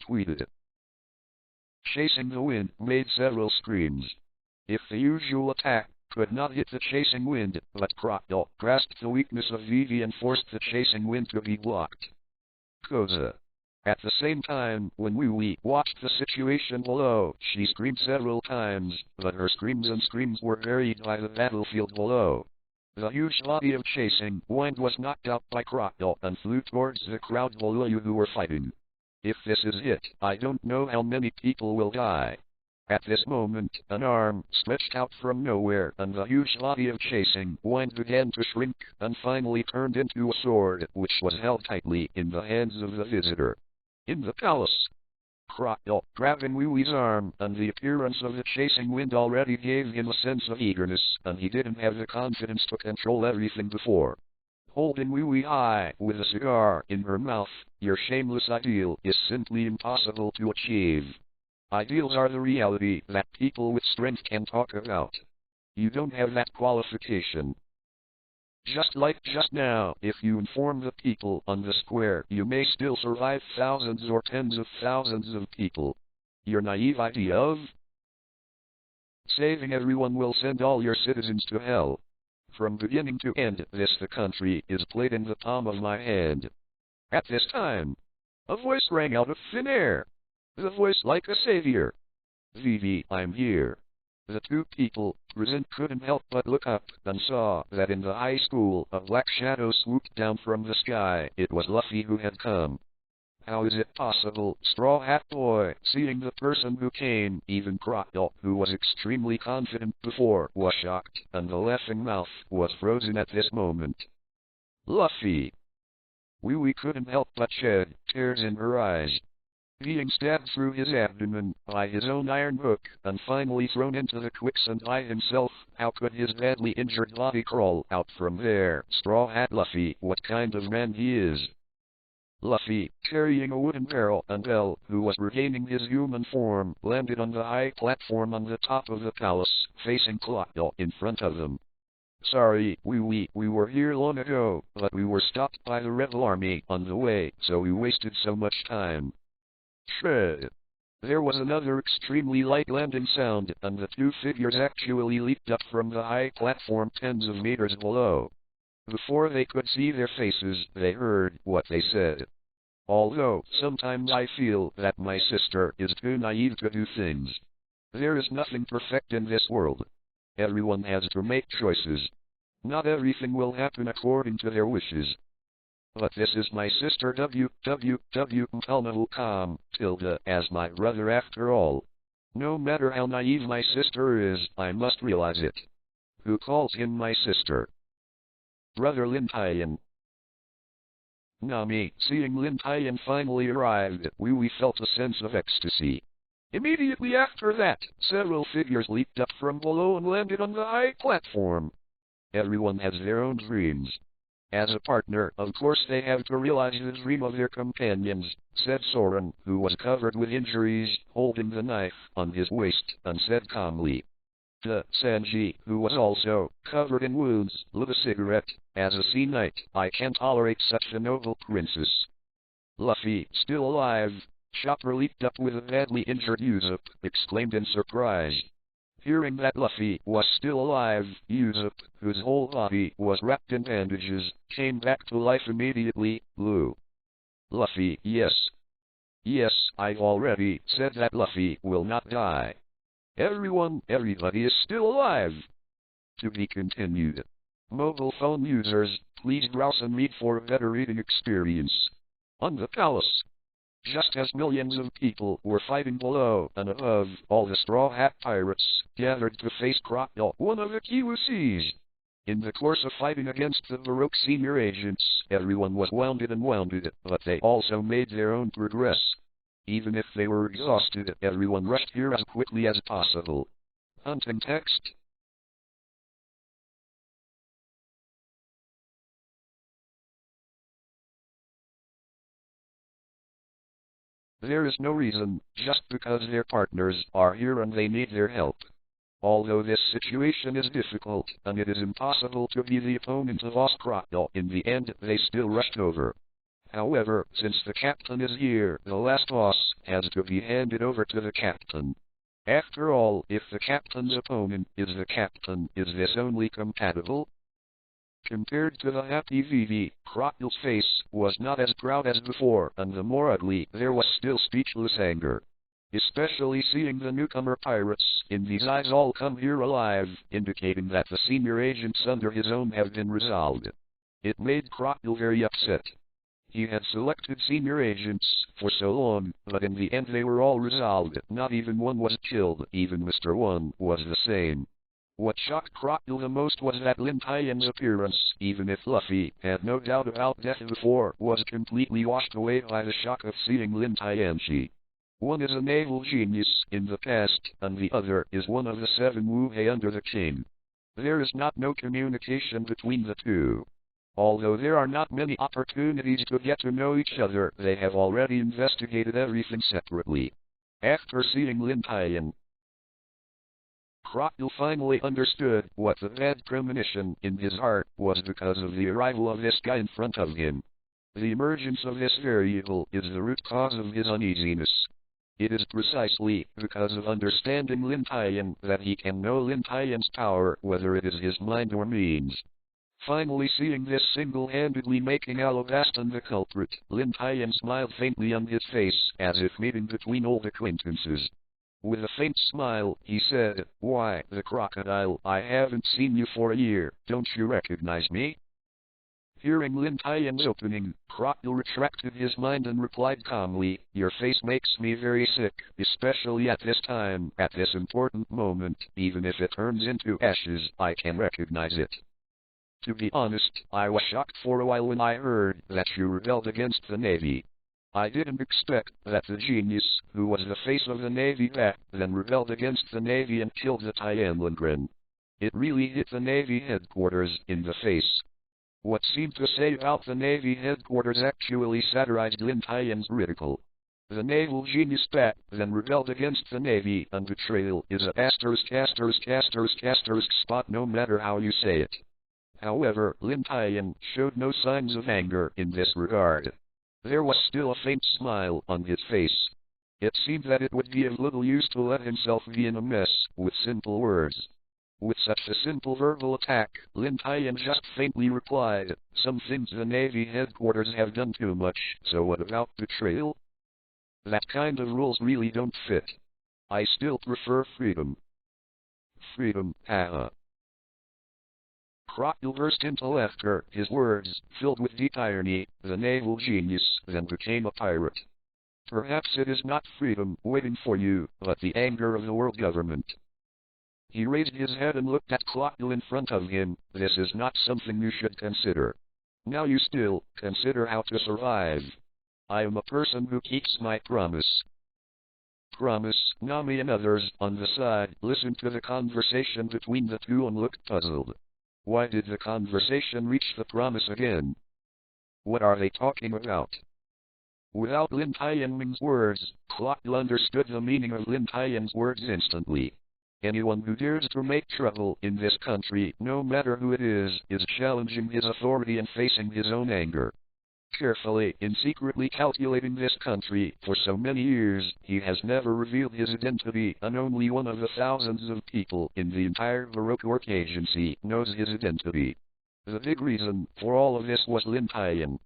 Tweeted. Chasing the wind made several screams. If the usual attack could not hit the chasing wind, but Crocodile grasped the weakness of Vivi and forced the chasing wind to be blocked. Koza. At the same time, when Wui watched the situation below, she screamed several times, but her screams were varied by the battlefield below. The huge body of chasing wind was knocked out by Crocodile and flew towards the crowd below you who were fighting. If this is it, I don't know how many people will die. At this moment, an arm stretched out from nowhere and the huge body of chasing wind began to shrink and finally turned into a sword which was held tightly in the hands of the visitor. In the palace, Crocodile grabbing Wui's arm and the appearance of the chasing wind already gave him a sense of eagerness and he didn't have the confidence to control everything before. Holding Wui high with a cigar in her mouth, your shameless ideal is simply impossible to achieve. Ideals are the reality that people with strength can talk about. You don't have that qualification. Just like just now, if you inform the people on the square, you may still survive thousands or tens of thousands of people. Your naive idea of saving everyone will send all your citizens to hell. From beginning to end, the country is played in the palm of my hand. At this time, a voice rang out of thin air. The voice like a savior. Vivi, I'm here. The two people present couldn't help but look up and saw that in the high school a black shadow swooped down from the sky. It was Luffy who had come. How is it possible, Straw Hat Boy? Seeing the person who came, even Crocodile, who was extremely confident before, was shocked, and the laughing mouth was frozen at this moment. Luffy. Wui couldn't help but shed tears in her eyes. Being stabbed through his abdomen by his own iron hook, and finally thrown into the quicksand by himself, how could his badly injured body crawl out from there? Straw Hat Luffy, what kind of man he is? Luffy, carrying a wooden barrel, and L, who was regaining his human form, landed on the high platform on the top of the palace, facing Crocodile in front of them. Sorry, we were here long ago, but we were stopped by the rebel army on the way, so we wasted so much time. Shred. There was another extremely light landing sound, and the two figures actually leaped up from the high platform tens of meters below. Before they could see their faces, they heard what they said. Although, sometimes I feel that my sister is too naive to do things. There is nothing perfect in this world. Everyone has to make choices. Not everything will happen according to their wishes. But this is my sister www.com, as my brother after all. No matter how naive my sister is, I must realize it. Who calls him my sister? Brother Lin Tian. Nami, seeing Lin Tian finally arrived, we felt a sense of ecstasy. Immediately after that, several figures leaped up from below and landed on the high platform. Everyone has their own dreams. As a partner, of course they have to realize the dream of their companions, said Soren, who was covered with injuries, holding the knife on his waist, and said calmly. Sanji, who was also covered in wounds, lit a cigarette. As a sea knight, I can't tolerate such a noble princess. Luffy, still alive. Chopper leaped up with a badly injured Usopp, exclaimed in surprise. Hearing that Luffy was still alive, Usopp, whose whole body was wrapped in bandages, came back to life immediately. Luffy, yes. Yes, I've already said that Luffy will not die. Everybody is still alive. To be continued. Mobile phone users, please browse and read for a better reading experience. On the palace. Just as millions of people were fighting below and above, all the Straw Hat Pirates gathered to face Crocodile, one of the Kiwusees. In the course of fighting against the Baroque senior agents, everyone was wounded, but they also made their own progress. Even if they were exhausted, everyone rushed here as quickly as possible. Hunting text. There is no reason, just because their partners are here and they need their help. Although this situation is difficult, and it is impossible to be the opponent of Crocodile, in the end they still rushed over. However, since the captain is here, the last boss has to be handed over to the captain. After all, if the captain's opponent is the captain, is this only compatible? Compared to the happy Vivi, Crocodile's face was not as proud as before, and the more ugly, there was still speechless anger. Especially seeing the newcomer pirates, in these eyes all come here alive, indicating that the senior agents under his own have been resolved. It made Crocodile very upset. He had selected senior agents for so long, but in the end they were all resolved, not even one was killed, even Mr. One was the same. What shocked Crocodile the most was that Lin Tian's appearance, even if Luffy had no doubt about death before, was completely washed away by the shock of seeing Lin Tian. One is a naval genius in the past, and the other is one of the 7 Wu-Hei under the king. There is no communication between the two. Although there are not many opportunities to get to know each other, they have already investigated everything separately. After seeing Lin Tian, Crocodile finally understood what the bad premonition in his heart was because of the arrival of this guy in front of him. The emergence of this variable is the root cause of his uneasiness. It is precisely because of understanding Lin Tian that he can know Lin Tian's power, whether it is his mind or means. Finally seeing this single-handedly making Alabastan the culprit, Lin Tian smiled faintly on his face, as if meeting between old acquaintances. With a faint smile, he said, "Why, the crocodile, I haven't seen you for a year, don't you recognize me?" Hearing Lin Tian's opening, Crocodile retracted his mind and replied calmly, "Your face makes me very sick, especially at this time, at this important moment. Even if it turns into ashes, I can recognize it. To be honest, I was shocked for a while when I heard that you rebelled against the Navy. I didn't expect that the genius, who was the face of the Navy back then, rebelled against the Navy and killed the Tianlingren. It really hit the Navy headquarters in the face." What seemed to say about the Navy headquarters actually satirized Lin Tian's ridicule. The naval genius back then rebelled against the Navy, and betrayal is a **** spot no matter how you say it. However, Lin Tian showed no signs of anger in this regard. There was still a faint smile on his face. It seemed that it would be of little use to let himself be in a mess with simple words. With such a simple verbal attack, Lin Tian just faintly replied, "Some things the Navy headquarters have done too much, so what about betrayal? That kind of rules really don't fit. I still prefer freedom." "Freedom, haha." Crocodile burst into laughter, his words, filled with deep irony. The naval genius then became a pirate. "Perhaps it is not freedom waiting for you, but the anger of the world government." He raised his head and looked at Crocodile in front of him. "This is not something you should consider. Now you still consider how to survive. I am a person who keeps my promise." Promise. Nami and others on the side listened to the conversation between the two and looked puzzled. Why did the conversation reach the promise again? What are they talking about? Without Lin Tian's words, Crocodile understood the meaning of Lin Tian's words instantly. Anyone who dares to make trouble in this country, no matter who it is challenging his authority and facing his own anger. Carefully and secretly calculating this country for so many years, he has never revealed his identity, and only one of the thousands of people in the entire Baroque Work Agency knows his identity. The big reason for all of this was Lin Tian.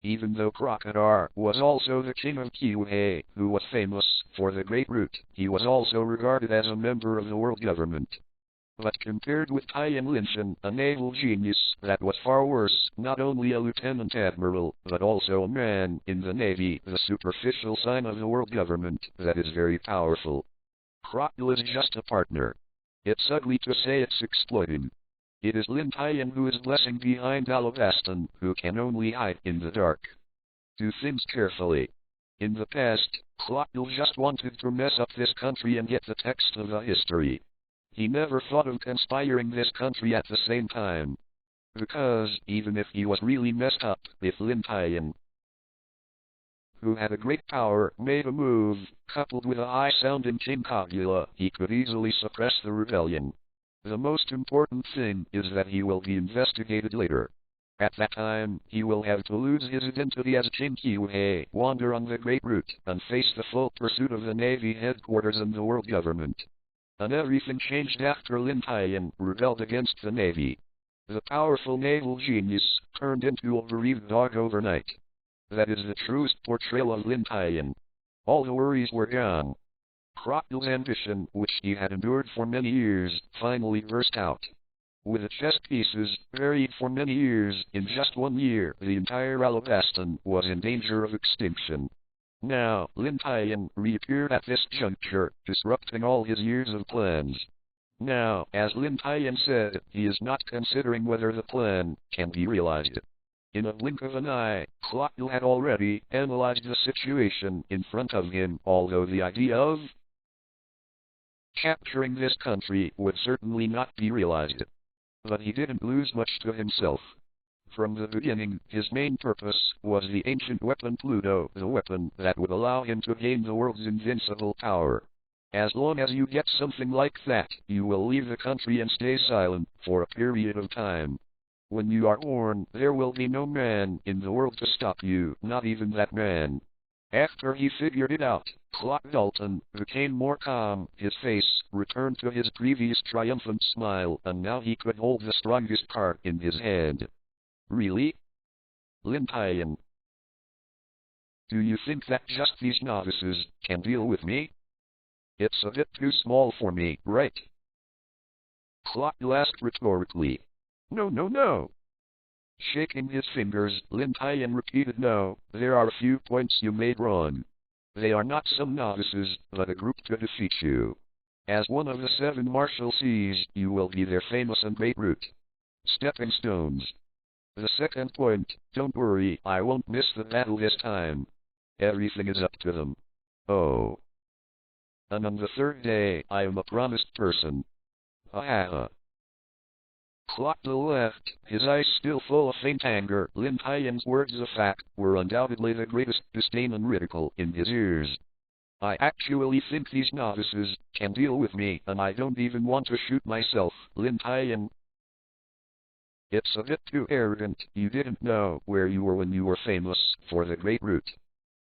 Even though Crocodile was also the king of Kiwei, who was famous for the Great Root, he was also regarded as a member of the world government. But compared with Tian Linshan, a naval genius, that was far worse, not only a lieutenant admiral, but also a man in the Navy, the superficial sign of the world government, that is very powerful. Crocodile is just a partner. It's ugly to say it's exploiting. It is Lin Tian who is blessing behind Alabastan, who can only hide in the dark. Do things carefully. In the past, Crocodile just wanted to mess up this country and get the text of the history. He never thought of conspiring this country at the same time. Because, even if he was really messed up, if Lin Tian, who had a great power, made a move, coupled with a high-sounding Kincogula, he could easily suppress the rebellion. The most important thing is that he will be investigated later. At that time, he will have to lose his identity as King Kiwei, wander on the Great Route, and face the full pursuit of the Navy headquarters and the world government. And everything changed after Lin Tian rebelled against the Navy. The powerful naval genius turned into a bereaved dog overnight. That is the truest portrayal of Lin Tian. All the worries were gone. Crocodile's ambition, which he had endured for many years, finally burst out. With the chess pieces buried for many years, in just 1 year, the entire Alabastan was in danger of extinction. Now, Lin Tian reappeared at this juncture, disrupting all his years of plans. Now, as Lin Tian said, he is not considering whether the plan can be realized. In a blink of an eye, Crocodile had already analyzed the situation in front of him, although the idea of capturing this country would certainly not be realized. But he didn't lose much to himself. From the beginning, his main purpose was the ancient weapon Pluto, the weapon that would allow him to gain the world's invincible power. As long as you get something like that, you will leave the country and stay silent for a period of time. When you are born, there will be no man in the world to stop you, not even that man. After he figured it out, Clock Dalton became more calm, his face returned to his previous triumphant smile, and now he could hold the strongest card in his hand. Really? Lin Tian. Do you think that just these novices can deal with me? It's a bit too small for me, right? Clock asked rhetorically. No. Shaking his fingers, Lin Tian repeated, no, there are a few points you made wrong. They are not some novices, but a group to defeat you. As one of the 7 martial seas, you will be their famous and great route. Stepping stones. The second point, don't worry, I won't miss the battle this time. Everything is up to them. Oh. And on the 3rd day, I am a promised person. Ha. Crocodile left, his eyes still full of faint anger. Lin Tian's words of fact were undoubtedly the greatest disdain and ridicule in his ears. I actually think these novices can deal with me, and I don't even want to shoot myself, Lin Tian. It's a bit too arrogant. You didn't know where you were when you were famous for the Great Route.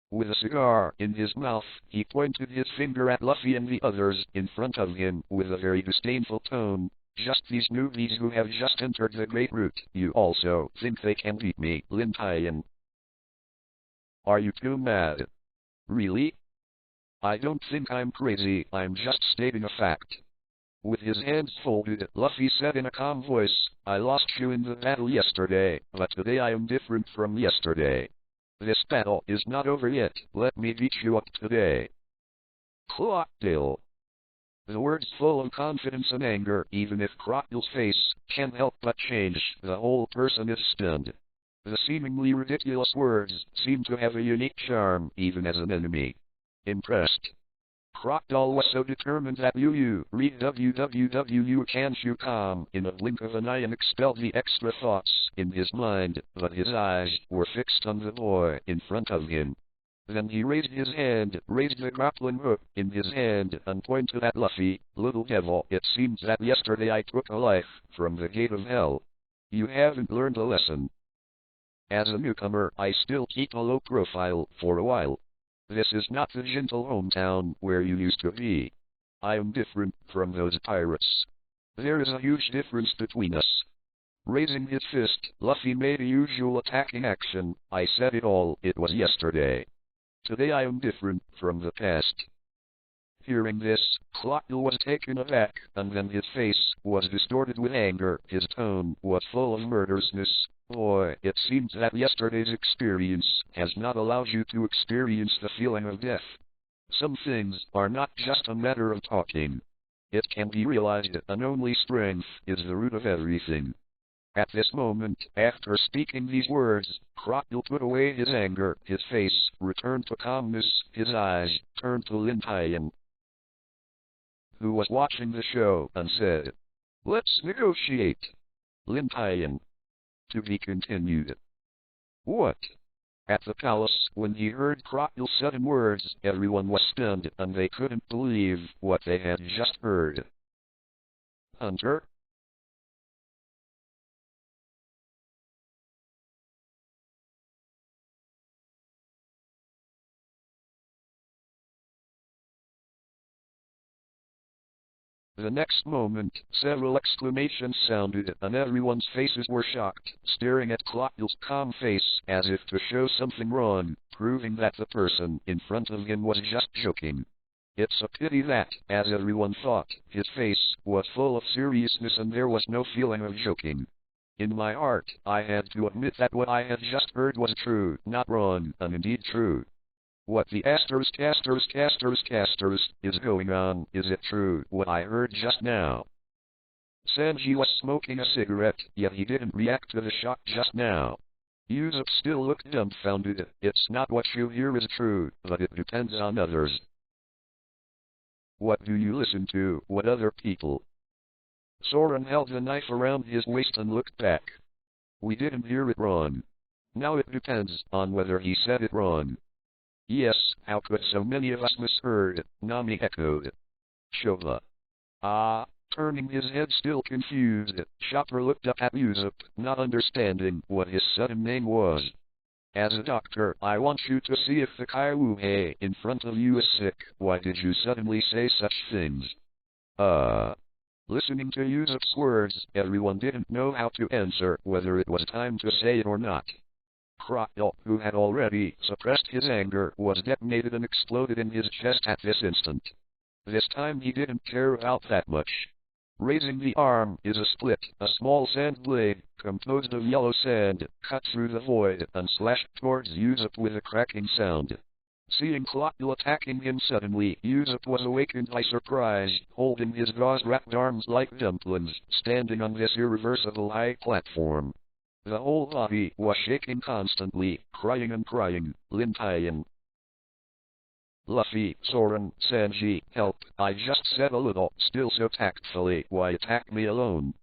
With a cigar in his mouth, he pointed his finger at Luffy and the others in front of him with a very disdainful tone. Just these newbies who have just entered the Great Route. You also think they can beat me, Lin Tian? Are you too mad? Really? I don't think I'm crazy, I'm just stating a fact. With his hands folded, Luffy said in a calm voice, I lost you in the battle yesterday, but today I am different from yesterday. This battle is not over yet, let me beat you up today. Crocodile. The words full of confidence and anger, even if Crocodile's face can't help but change, the whole person is stunned. The seemingly ridiculous words seem to have a unique charm, even as an enemy. Impressed. Crocodile was so determined that read www.can't-you-calm in a blink of an eye and expelled the extra thoughts in his mind, but his eyes were fixed on the boy in front of him. Then he raised his hand, raised the grappling hook in his hand, and pointed at Luffy. Little devil, it seems that yesterday I took a life from the gate of hell. You haven't learned a lesson. As a newcomer, I still keep a low profile for a while. This is not the gentle hometown where you used to be. I am different from those pirates. There is a huge difference between us. Raising his fist, Luffy made a usual attacking action. I said it all, it was yesterday. Today I am different from the past. Hearing this, Crocodile was taken aback, and then his face was distorted with anger. His tone was full of murderousness. Boy, it seems that yesterday's experience has not allowed you to experience the feeling of death. Some things are not just a matter of talking. It can be realized, and only strength is the root of everything. At this moment, after speaking these words, Crocodile put away his anger, his face returned to calmness, his eyes turned to Lin Tian, who was watching the show, and said, Let's negotiate. Lin Tian. To be continued. What? At the palace, when he heard Crocodile's sudden words, everyone was stunned, and they couldn't believe what they had just heard. Hunter? The next moment, several exclamations sounded, and everyone's faces were shocked, staring at Crocodile's calm face, as if to show something wrong, proving that the person in front of him was just joking. It's a pity that, as everyone thought, his face was full of seriousness and there was no feeling of joking. In my heart, I had to admit that what I had just heard was true, not wrong, and indeed true. What the is going on? Is it true what I heard just now? Sanji was smoking a cigarette, yet he didn't react to the shock just now. Usopp still looked dumbfounded. It's not what you hear is true, but it depends on others. What do you listen to? What other people? Soren held the knife around his waist and looked back. We didn't hear it wrong. Now it depends on whether he said it wrong. Yes, how could so many of us misheard? Nami echoed. Showa. Ah, turning his head still confused, Chopper looked up at Usopp, not understanding what his sudden name was. As a doctor, I want you to see if the Kaiwuhei in front of you is sick. Why did you suddenly say such things? Listening to Usopp's words, everyone didn't know how to answer, whether it was time to say it or not. Crocodile, who had already suppressed his anger, was detonated and exploded in his chest at this instant. This time he didn't care about that much. Raising the arm is a split, a small sand blade, composed of yellow sand, cut through the void and slashed towards Usopp with a cracking sound. Seeing Crocodile attacking him suddenly, Usopp was awakened by surprise, holding his gauze-wrapped arms like dumplings, standing on this irreversible high platform. The whole body was shaking constantly, crying and crying. Lin Tian. Luffy, Soren, Sanji, help, I just said a little, still so tactfully, why attack me alone?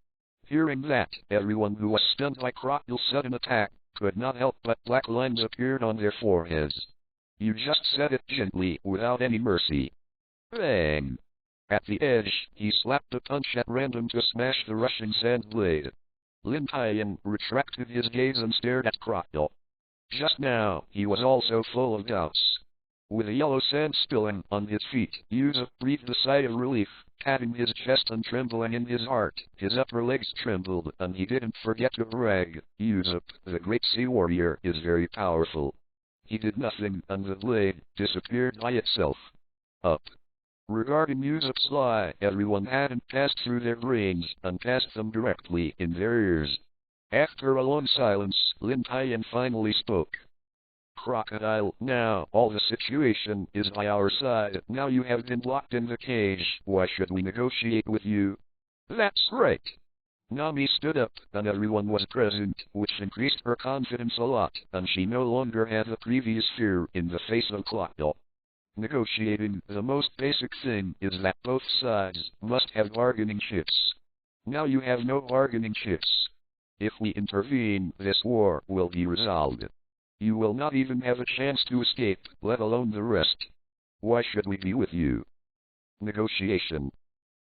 Hearing that, everyone who was stunned by Crocodile's sudden attack, could not help but black lines appeared on their foreheads. You just said it gently, without any mercy. Bang! At the edge, he slapped a punch at random to smash the rushing sand blade. Lin Tian retracted his gaze and stared at Crocodile. Just now, he was also full of doubts. With the yellow sand spilling on his feet, Usopp breathed a sigh of relief, patting his chest and trembling in his heart. His upper legs trembled, and he didn't forget to brag. Usopp, the great sea warrior, is very powerful. He did nothing, and the blade disappeared by itself. Up. Regarding Usopp's lie, everyone hadn't passed through their brains, and passed them directly in their ears. After a long silence, Lin Tian finally spoke. Crocodile, now, all the situation is by our side. Now you have been locked in the cage, why should we negotiate with you? That's right. Nami stood up, and everyone was present, which increased her confidence a lot, and she no longer had the previous fear in the face of Crocodile. Negotiating, the most basic thing is that both sides must have bargaining chips. Now you have no bargaining chips. If we intervene, this war will be resolved. You will not even have a chance to escape, let alone the rest. Why should we be with you? Negotiation.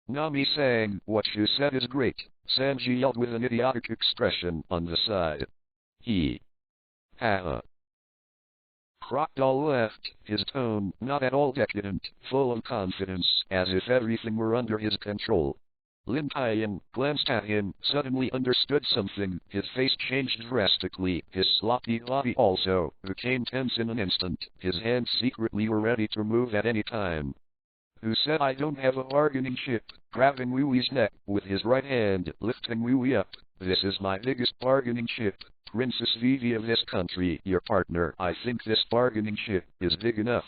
Nami sang, what you said is great, Sanji yelled with an idiotic expression on the side. He. Ha. Crocodile laughed, his tone not at all decadent, full of confidence, as if everything were under his control. Lin Tian glanced at him, suddenly understood something, his face changed drastically, his sloppy body also became tense in an instant, his hands secretly were ready to move at any time. Who said I don't have a bargaining chip? Grabbing Wee Wee's neck with his right hand, lifting Wee Wee up. This is my biggest bargaining chip. Princess Vivi of this country, your partner. I think this bargaining chip is big enough.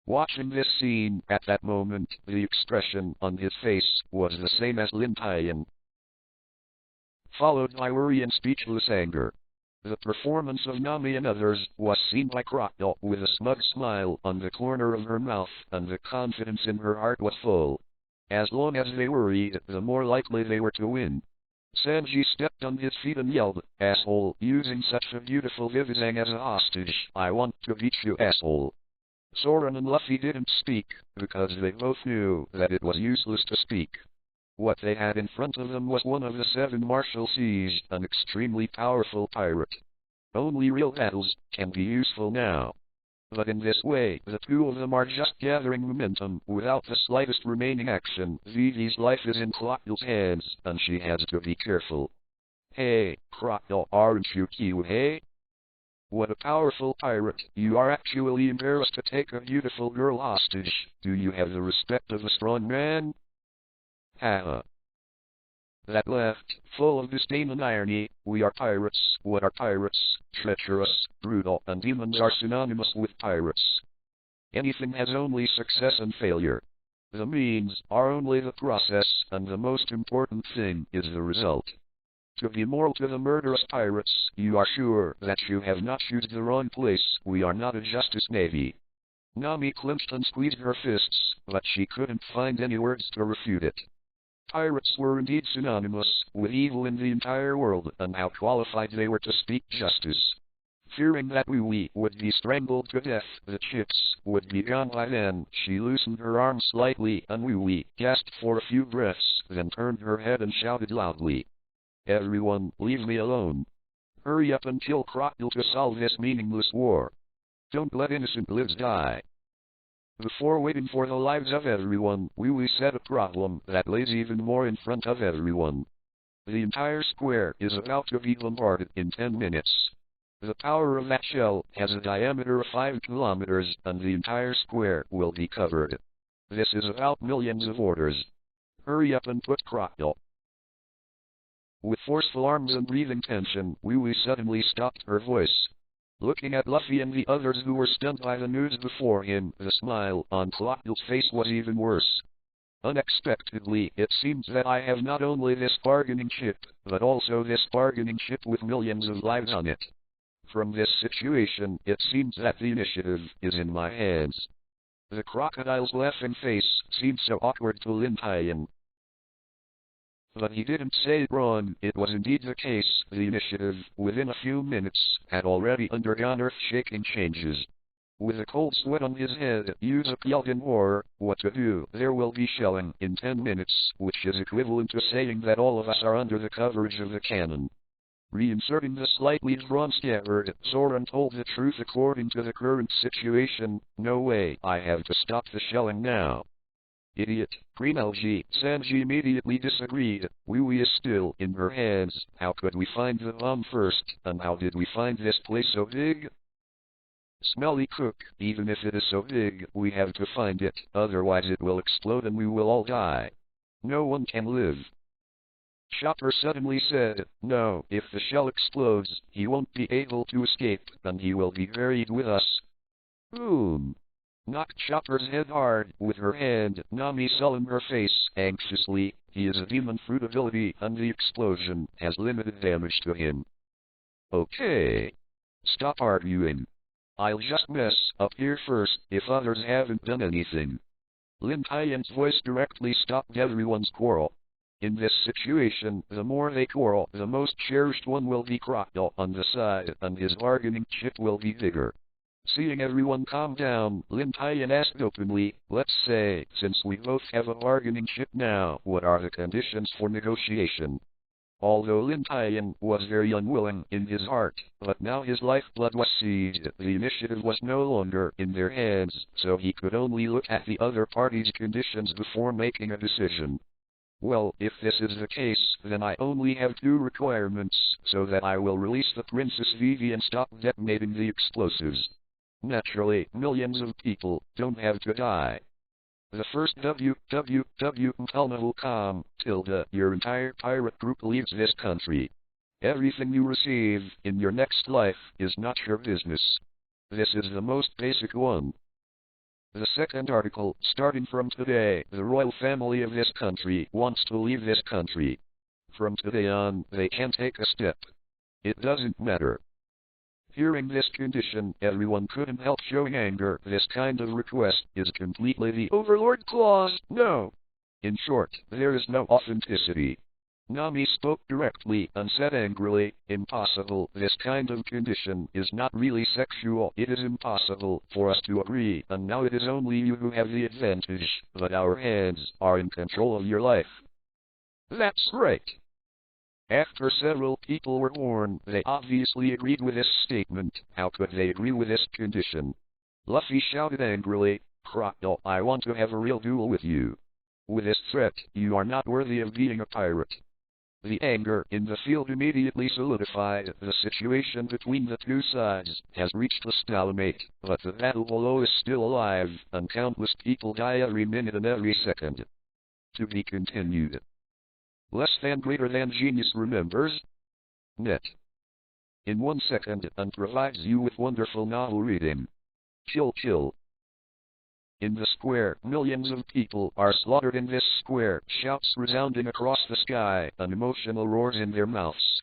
Watching this scene, at that moment, the expression on his face was the same as Lin Tian, followed by worry and speechless anger. The performance of Nami and others was seen by Crocodile with a smug smile on the corner of her mouth, and the confidence in her heart was full. As long as they worried, the more likely they were to win. Sanji stepped on his feet and yelled, "Asshole, using such a beautiful Vivizang as a hostage. I want to beat you, asshole." Soren and Luffy didn't speak, because they both knew that it was useless to speak. What they had in front of them was one of the 7 Marshalseas, an extremely powerful pirate. Only real battles can be useful now. But in this way, the two of them are just gathering momentum, without the slightest remaining action. Vivi's life is in Crocodile's hands, and she has to be careful. Hey, Crocodile, aren't you cute, hey? What a powerful pirate. You are actually embarrassed to take a beautiful girl hostage. Do you have the respect of a strong man? Haha. That laughed, full of disdain and irony. We are pirates. What are pirates? Treacherous, brutal, and demons are synonymous with pirates. Anything has only success and failure. The means are only the process, and the most important thing is the result. To be moral to the murderous pirates, you are sure that you have not used the wrong place. We are not a justice navy. Nami clenched and squeezed her fists, but she couldn't find any words to refute it. Pirates were indeed synonymous with evil in the entire world, and how qualified they were to speak justice. Fearing that Wee would be strangled to death, the chips would be gone by then, she loosened her arms slightly, and Wee gasped for a few breaths, then turned her head and shouted loudly, "Everyone, leave me alone. Hurry up and kill Crocodile to solve this meaningless war. Don't let innocent lives die." Before waiting for the lives of everyone, Wee set a problem that lays even more in front of everyone. The entire square is about to be bombarded in 10 minutes. The power of that shell has a diameter of 5 kilometers, and the entire square will be covered. This is about millions of orders. Hurry up and put Crocodile. With forceful arms and breathing tension, Wee suddenly stopped her voice. Looking at Luffy and the others who were stunned by the news before him, the smile on Crocodile's face was even worse. Unexpectedly, it seems that I have not only this bargaining chip, but also this bargaining chip with millions of lives on it. From this situation, it seems that the initiative is in my hands. The crocodile's laughing face seemed so awkward to Lin Tian. But he didn't say it wrong, it was indeed the case. The initiative, within a few minutes, had already undergone earth-shaking changes. With a cold sweat on his head, Usopp yelled in horror, "What to do? There will be shelling in 10 minutes, which is equivalent to saying that all of us are under the coverage of the cannon." Reinserting the slightly drawn scabbard, Soren told the truth according to the current situation. "No way, I have to stop the shelling now." "Idiot, green algae." Sanji immediately disagreed. Wee is still in her hands. How could we find the bomb first, and how did we find this place so big? Smelly cook, even if it is so big, we have to find it, otherwise it will explode and we will all die. No one can live. Chopper suddenly said, "No, if the shell explodes, he won't be able to escape, and he will be buried with us." Boom! Knocked Chopper's head hard with her hand. Nami sullen her face anxiously. He is a demon fruit ability, and the explosion has limited damage to him. Okay. Stop arguing. I'll just mess up here first if others haven't done anything. Lin Tian's voice directly stopped everyone's quarrel. In this situation, the more they quarrel, the most cherished one will be Crocodile on the side, and his bargaining chip will be bigger. Seeing everyone calm down, Lin Tian asked openly, "Let's say, since we both have a bargaining chip now, what are the conditions for negotiation?" Although Lin Tian was very unwilling in his heart, but now his lifeblood was seized, the initiative was no longer in their hands, so he could only look at the other party's conditions before making a decision. "Well, if this is the case, then I only have 2 requirements, so that I will release the Princess Vivi and stop detonating the explosives. Naturally, millions of people don't have to die. The first www.com, your entire pirate group leaves this country. Everything you receive in your next life is not your business. This is the most basic one. The second article, starting from today, the royal family of this country wants to leave this country. From today on, they can take a step. It doesn't matter." Hearing this condition, everyone couldn't help showing anger. This kind of request is completely the Overlord clause. No! In short, there is no authenticity. Nami spoke directly and said angrily, "Impossible, this kind of condition is not really sexual. It is impossible for us to agree, and now it is only you who have the advantage, but our hands are in control of your life." That's right. After several people were warned, they obviously agreed with this statement. How could they agree with this condition? Luffy shouted angrily, "Crocodile, I want to have a real duel with you. With this threat, you are not worthy of being a pirate." The anger in the field immediately solidified. The situation between the two sides has reached a stalemate, but the battle below is still alive, and countless people die every minute and every second. To be continued. Less than greater than genius remembers. Net. In 1 second and provides you with wonderful novel reading. Chill chill. In the square, millions of people are slaughtered in this square, shouts resounding across the sky, and emotional roars in their mouths.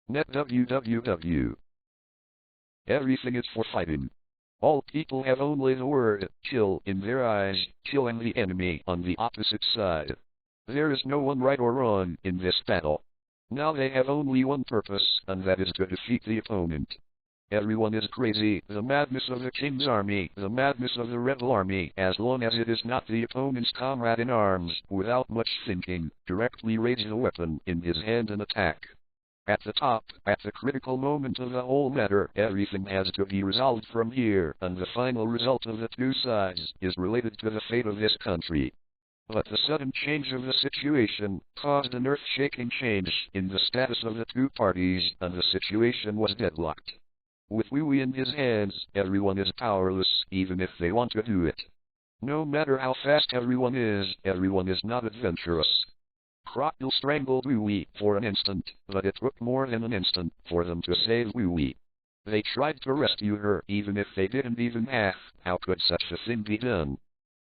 Net www. Everything is for fighting. All people have only the word kill in their eyes, killing the enemy on the opposite side. There is no one right or wrong in this battle. Now they have only one purpose, and that is to defeat the opponent. Everyone is crazy, the madness of the king's army, the madness of the rebel army, as long as it is not the opponent's comrade in arms, without much thinking, directly raise the weapon in his hand and attack. At the top, at the critical moment of the whole matter, everything has to be resolved from here, and the final result of the two sides is related to the fate of this country. But the sudden change of the situation caused an earth-shaking change in the status of the two parties, and the situation was deadlocked. With Wee in his hands, everyone is powerless, even if they want to do it. No matter how fast everyone is not adventurous. Crocodile strangled Wee for an instant, but it took more than an instant for them to save Wee. They tried to rescue her, even if they didn't even half. How could such a thing be done?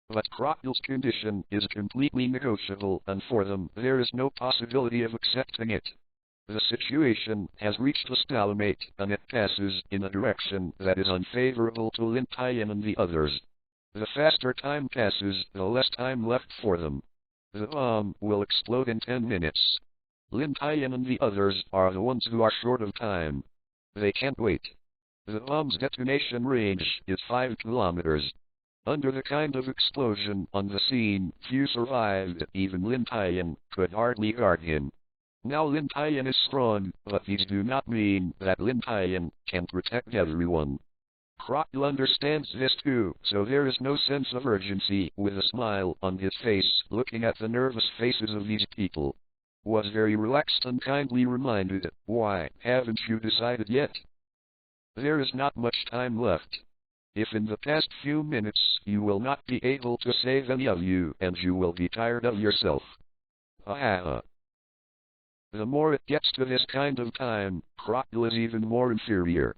But Crocodile's condition is completely negotiable, and for them, there is no possibility of accepting it. The situation has reached a stalemate, and it passes in a direction that is unfavorable to Lin Tian and the others. The faster time passes, the less time left for them. The bomb will explode in 10 minutes. Lin Tian and the others are the ones who are short of time. They can't wait. The bomb's detonation range is 5 kilometers. Under the kind of explosion on the scene, few survived. Even Lin Tian could hardly guard him. Now Lin Tian is strong, but these do not mean that Lin Tian can protect everyone. Crocodile understands this too, so there is no sense of urgency. With a smile on his face, looking at the nervous faces of these people, was very relaxed and kindly reminded, "Why, haven't you decided yet? There is not much time left. If in the past few minutes you will not be able to save any of you, and you will be tired of yourself." The more it gets to this kind of time, Crocodile is even more inferior.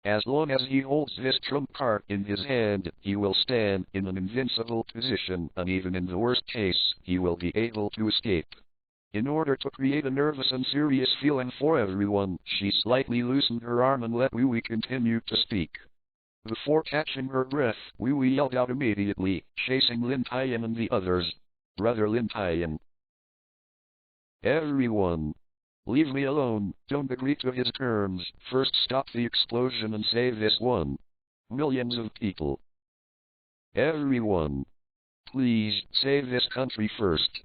As long as he holds this trump card in his hand, he will stand in an invincible position, and even in the worst case, he will be able to escape. In order to create a nervous and serious feeling for everyone, she slightly loosened her arm and let Wee continue to speak. Before catching her breath, Wee yelled out immediately, chasing Lin Tian and the others, "Brother Lin Tian! Everyone! Leave me alone, don't agree to his terms, first stop the explosion and save this one. Millions of people. Everyone! Please, save this country first.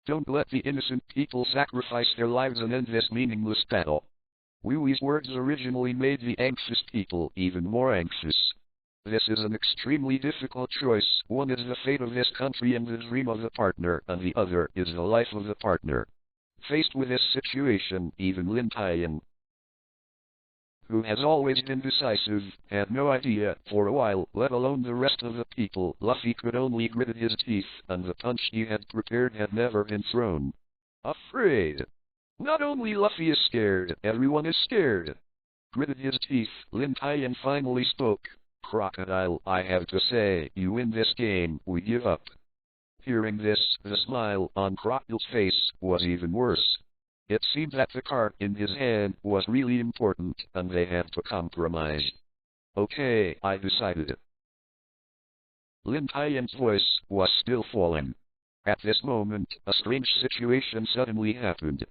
Don't let the innocent people sacrifice their lives and end this meaningless battle." Wee's words originally made the anxious people even more anxious. This is an extremely difficult choice. One is the fate of this country and the dream of the partner, and the other is the life of the partner. Faced with this situation, even Lin Tian, who has always been decisive, had no idea for a while, let alone the rest of the people. Luffy could only grit his teeth, and the punch he had prepared had never been thrown. Afraid. Not only Luffy is scared, everyone is scared. Gritted his teeth, Lin Tian finally spoke. "Crocodile, I have to say, you win this game, we give up." Hearing this, the smile on Crocodile's face was even worse. It seemed that the card in his hand was really important, and they had to compromise. "Okay, I decided." Lin Tian's voice was still falling. At this moment, a strange situation suddenly happened.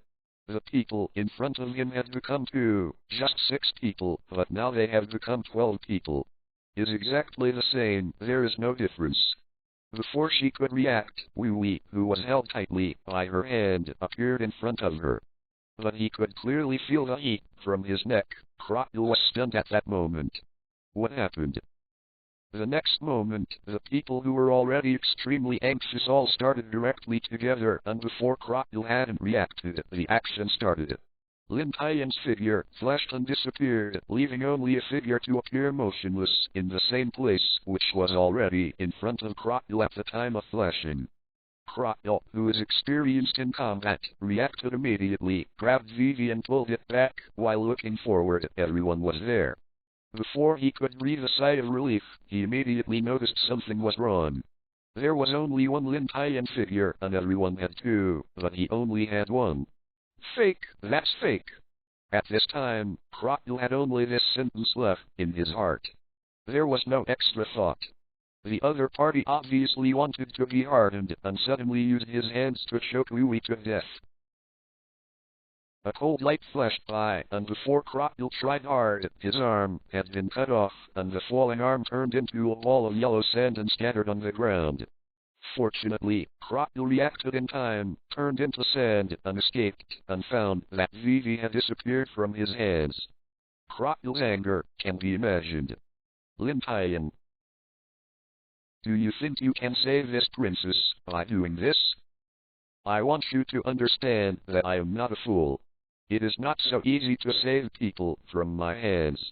The people in front of him had become two, just 6 people, but now they have become 12 people. Is exactly the same, there is no difference. Before she could react, Wee, who was held tightly by her hand, appeared in front of her. But he could clearly feel the heat from his neck. Crocodile was stunned at that moment. What happened? The next moment, the people who were already extremely anxious all started directly together, and before Crocodile hadn't reacted, the action started. Lin Tian's figure flashed and disappeared, leaving only a figure to appear motionless in the same place, which was already in front of Crocodile at the time of flashing. Crocodile, who is experienced in combat, reacted immediately, grabbed Vivi and pulled it back. While looking forward, everyone was there. Before he could breathe a sigh of relief, he immediately noticed something was wrong. There was only one Lin Tian figure, and everyone had 2, but he only had 1. Fake, that's fake. At this time, Crocodile had only this sentence left in his heart. There was no extra thought. The other party obviously wanted to be hardened, and suddenly used his hands to choke Louis to death. A cold light flashed by, and before Crocodile tried hard, his arm had been cut off, and the falling arm turned into a ball of yellow sand and scattered on the ground. Fortunately, Crocodile reacted in time, turned into sand, and escaped, and found that Vivi had disappeared from his hands. Crocodile's anger can be imagined. Lin Tian, do you think you can save this princess by doing this? I want you to understand that I am not a fool. It is not so easy to save people from my hands.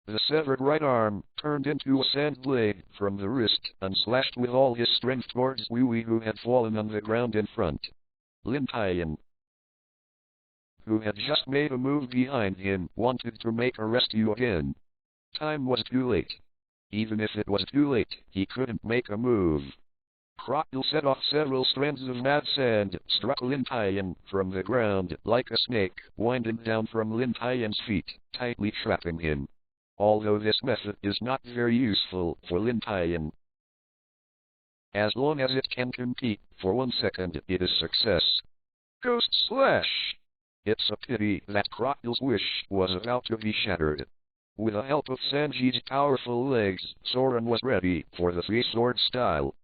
The severed right arm turned into a sand blade from the wrist and slashed with all his strength towards Louis, who had fallen on the ground in front. Lin Tian, who had just made a move behind him, wanted to make a rescue again. Time was too late. Even if it was too late, he couldn't make a move. Crocodile set off several strands of mad sand, struck Lin Tian from the ground like a snake, winding down from Lin Tian's feet, tightly trapping him. Although this method is not very useful for Lin Tian. As long as it can compete for 1 second, it is success. Ghost Slash! It's a pity that Crocodile's wish was about to be shattered. With the help of Sanji's powerful legs, Soren was ready for the 3-sword style.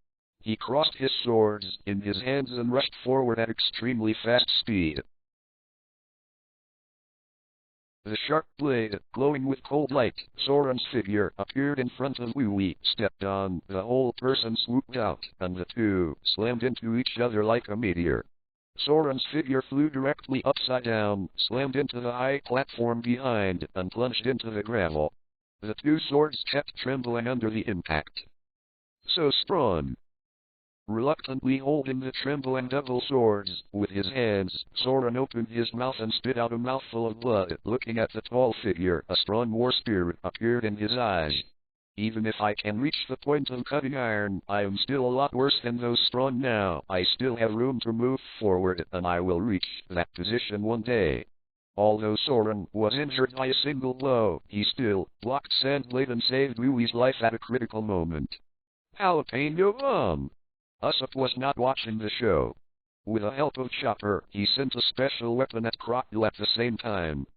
He crossed his swords in his hands and rushed forward at extremely fast speed. The sharp blade, glowing with cold light, Soren's figure appeared in front of Louis, stepped on, the whole person swooped out, and the two slammed into each other like a meteor. Soren's figure flew directly upside down, slammed into the high platform behind, and plunged into the gravel. The 2 swords kept trembling under the impact. So strong. Reluctantly holding the trembling double swords with his hands, Soren opened his mouth and spit out a mouthful of blood. Looking at the tall figure, a strong war spirit appeared in his eyes. Even if I can reach the point of cutting iron, I am still a lot worse than those strong now. I still have room to move forward, and I will reach that position one day. Although Soren was injured by a single blow, he still blocked Sandblade and saved Louis's life at a critical moment. Jalapeno bomb! Usopp was not watching the show. With the help of Chopper, he sent a special weapon at Crocodile at the same time.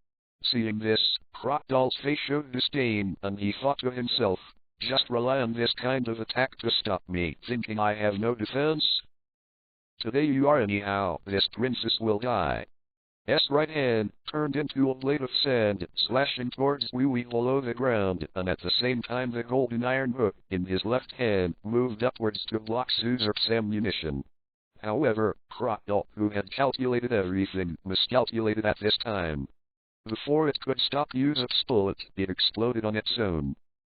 Seeing this, Crocodile's face showed disdain, and he thought to himself, just rely on this kind of attack to stop me, thinking I have no defense? Today you are anyhow, this princess will die. S right hand turned into a blade of sand, slashing towards Louis below the ground, and at the same time the golden iron hook in his left hand moved upwards to block Usopp's ammunition. However, Crocodile, who had calculated everything, miscalculated at this time. Before it could stop Usopp's bullet, it exploded on its own.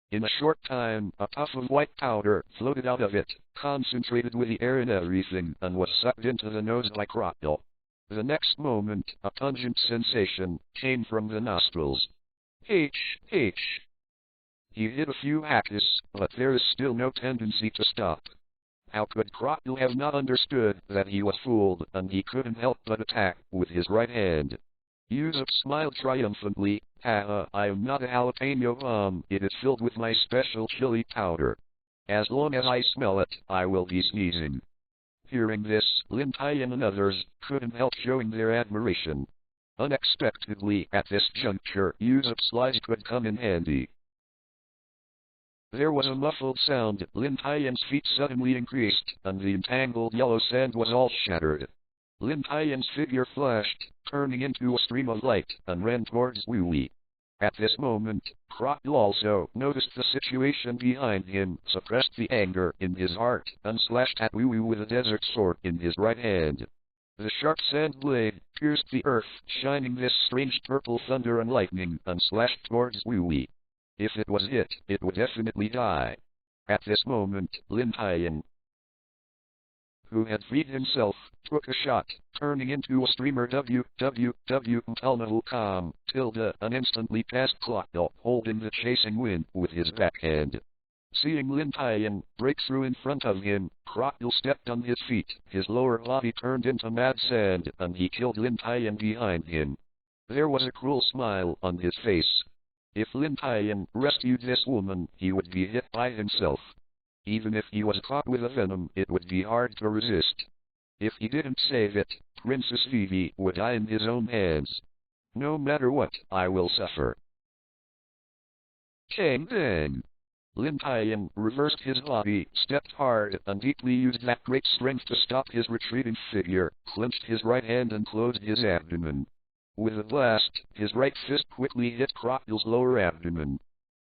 In a short time, a puff of white powder floated out of it, concentrated with the air and everything, and was sucked into the nose by Crocodile. The next moment, a pungent sensation came from the nostrils. H. He hit a few hackers, but there is still no tendency to stop. How could Crocodile have not understood that he was fooled, and he couldn't help but attack with his right hand? Usopp smiled triumphantly. Haha, I am not a jalapeno bomb, it is filled with my special chili powder. As long as I smell it, I will be sneezing. Hearing this, Lin Tian and others couldn't help showing their admiration. Unexpectedly, at this juncture, Usopp's lies could come in handy. There was a muffled sound, Lin Tian's feet suddenly increased, and the entangled yellow sand was all shattered. Lin Tian's figure flashed, turning into a stream of light, and ran towards Wui. At this moment, Crocodile also noticed the situation behind him, suppressed the anger in his heart, and slashed at Wui with a desert sword in his right hand. The sharp sand blade pierced the earth, shining this strange purple thunder and lightning, and slashed towards Wui. If it was hit, it would definitely die. At this moment, Lin Tian, who had freed himself, took a shot, turning into a streamer www.com, and instantly passed Crocodile, holding the chasing wind with his backhand. Seeing Lin Tian break through in front of him, Crocodile stepped on his feet, his lower body turned into mad sand, and he killed Lin Tian behind him. There was a cruel smile on his face. If Lin Tian rescued this woman, he would be hit by himself. Even if he was caught with a venom, it would be hard to resist. If he didn't save it, Princess Vivi would die in his own hands. No matter what, I will suffer. Chang then. Lin Tian reversed his body, stepped hard, and deeply used that great strength to stop his retreating figure, clenched his right hand and closed his abdomen. With a blast, his right fist quickly hit Crocodile's lower abdomen.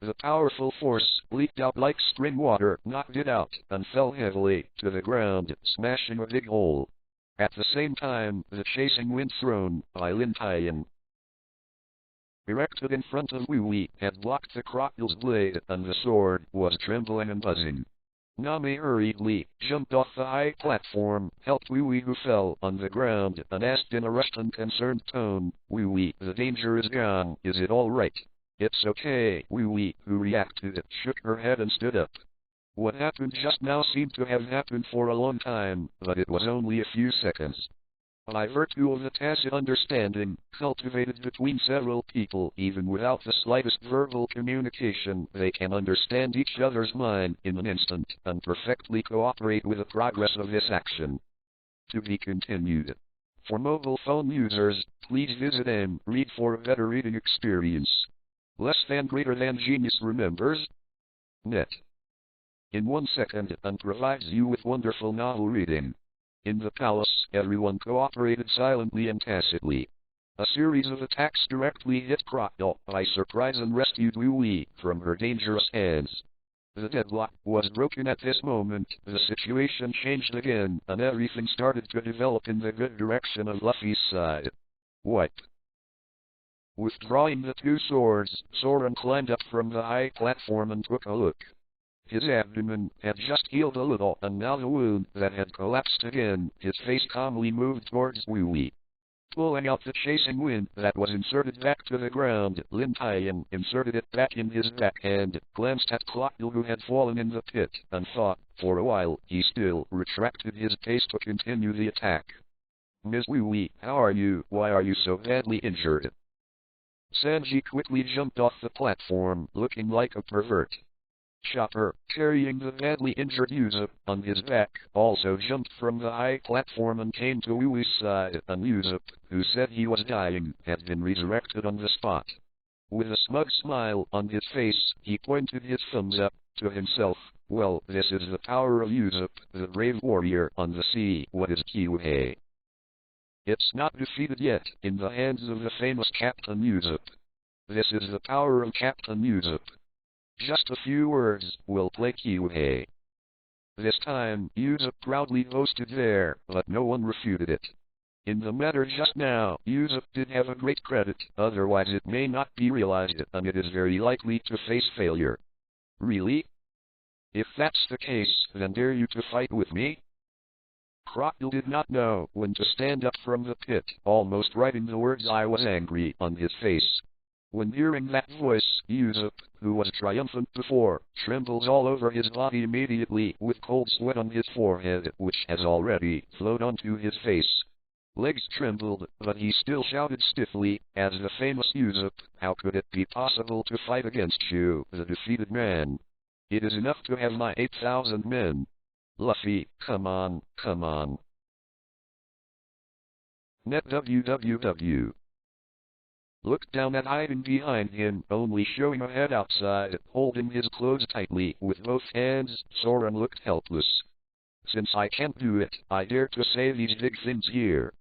The powerful force leaked out like spring water, knocked it out, and fell heavily to the ground, smashing a big hole. At the same time, the chasing wind thrown by Lin Tian, erected in front of Wui, had blocked the crocodile's blade, and the sword was trembling and buzzing. Nami hurriedly jumped off the high platform, helped Wui who fell on the ground, and asked in a rushed and concerned tone, Wui, the danger is gone, is it all right? It's okay, Wui, who reacted, shook her head and stood up. What happened just now seemed to have happened for a long time, but it was only a few seconds. By virtue of the tacit understanding cultivated between several people, even without the slightest verbal communication, they can understand each other's mind in an instant, and perfectly cooperate with the progress of this action. To be continued. For mobile phone users, please visit Read for a better reading experience. Less than greater than Genius remembers. Net. In 1 second, and provides you with wonderful novel reading. In the palace, everyone cooperated silently and tacitly. A series of attacks directly hit Crocodile by surprise and rescued Wui from her dangerous hands. The deadlock was broken at this moment, the situation changed again, and everything started to develop in the good direction of Luffy's side. Wipe. Withdrawing the two swords, Soren climbed up from the high platform and took a look. His abdomen had just healed a little, and now the wound that had collapsed again, his face calmly moved towards Wui. Pulling out the chasing wind that was inserted back to the ground, Lin Tian inserted it back in his backhand, glanced at Crocodile who had fallen in the pit, and thought, for a while, he still retracted his pace to continue the attack. Ms. Wui, how are you? Why are you so badly injured? Sanji quickly jumped off the platform, looking like a pervert. Chopper, carrying the badly injured Usopp on his back, also jumped from the high platform and came to Wui's side, and Usopp, who said he was dying, had been resurrected on the spot. With a smug smile on his face, he pointed his thumbs up to himself. Well, this is the power of Usopp, the brave warrior on the sea. What is Kyuhei? It's not defeated yet, in the hands of the famous Captain Usopp. This is the power of Captain Usopp. Just a few words will play Kyuhei. This time, Usopp proudly boasted there, but no one refuted it. In the matter just now, Usopp did have a great credit, otherwise it may not be realized, and it is very likely to face failure. Really? If that's the case, then dare you to fight with me? Crocodile did not know when to stand up from the pit, almost writing the words "I was angry" on his face. When hearing that voice, Usopp, who was triumphant before, trembles all over his body immediately, with cold sweat on his forehead, which has already flowed onto his face. Legs trembled, but he still shouted stiffly, as the famous Usopp, how could it be possible to fight against you, the defeated man? It is enough to have my 8,000 men. Luffy, come on, come on. Net www. Looked down at hiding behind him, only showing a head outside, holding his clothes tightly with both hands. Soren looked helpless. Since I can't do it, I dare to say these big things here.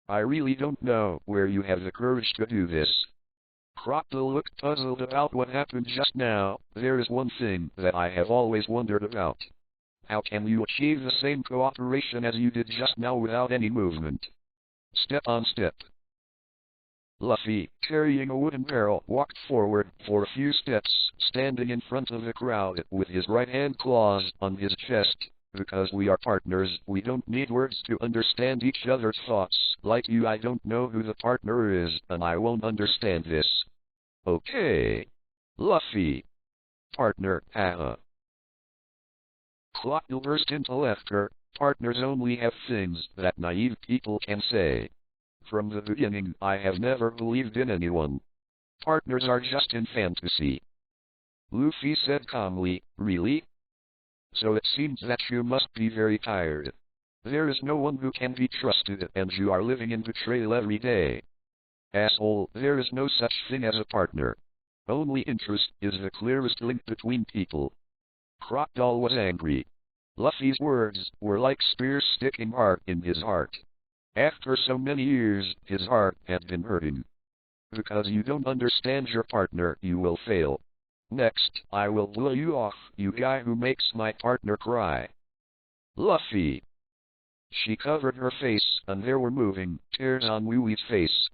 I really don't know where you have the courage to do this. Crocodile looked puzzled about what happened just now. There is one thing that I have always wondered about. How can you achieve the same cooperation as you did just now without any movement? Step on step. Luffy, carrying a wooden barrel, walked forward for a few steps, standing in front of the crowd with his right hand claws on his chest. Because we are partners, we don't need words to understand each other's thoughts. Like you, I don't know who the partner is, and I won't understand this. Okay. Luffy. Partner, haha. Crocodile burst into laughter. Partners only have things that naive people can say. From the beginning, I have never believed in anyone. Partners are just in fantasy. Luffy said calmly, really? So it seems that you must be very tired. There is no one who can be trusted, and you are living in betrayal every day. Asshole, there is no such thing as a partner. Only interest is the clearest link between people. Crocodile was angry. Luffy's words were like spears sticking hard in his heart. After so many years, his heart had been hurting. Because you don't understand your partner, you will fail. Next, I will blow you off, you guy who makes my partner cry. Luffy. She covered her face, and there were moving tears on Wui's face.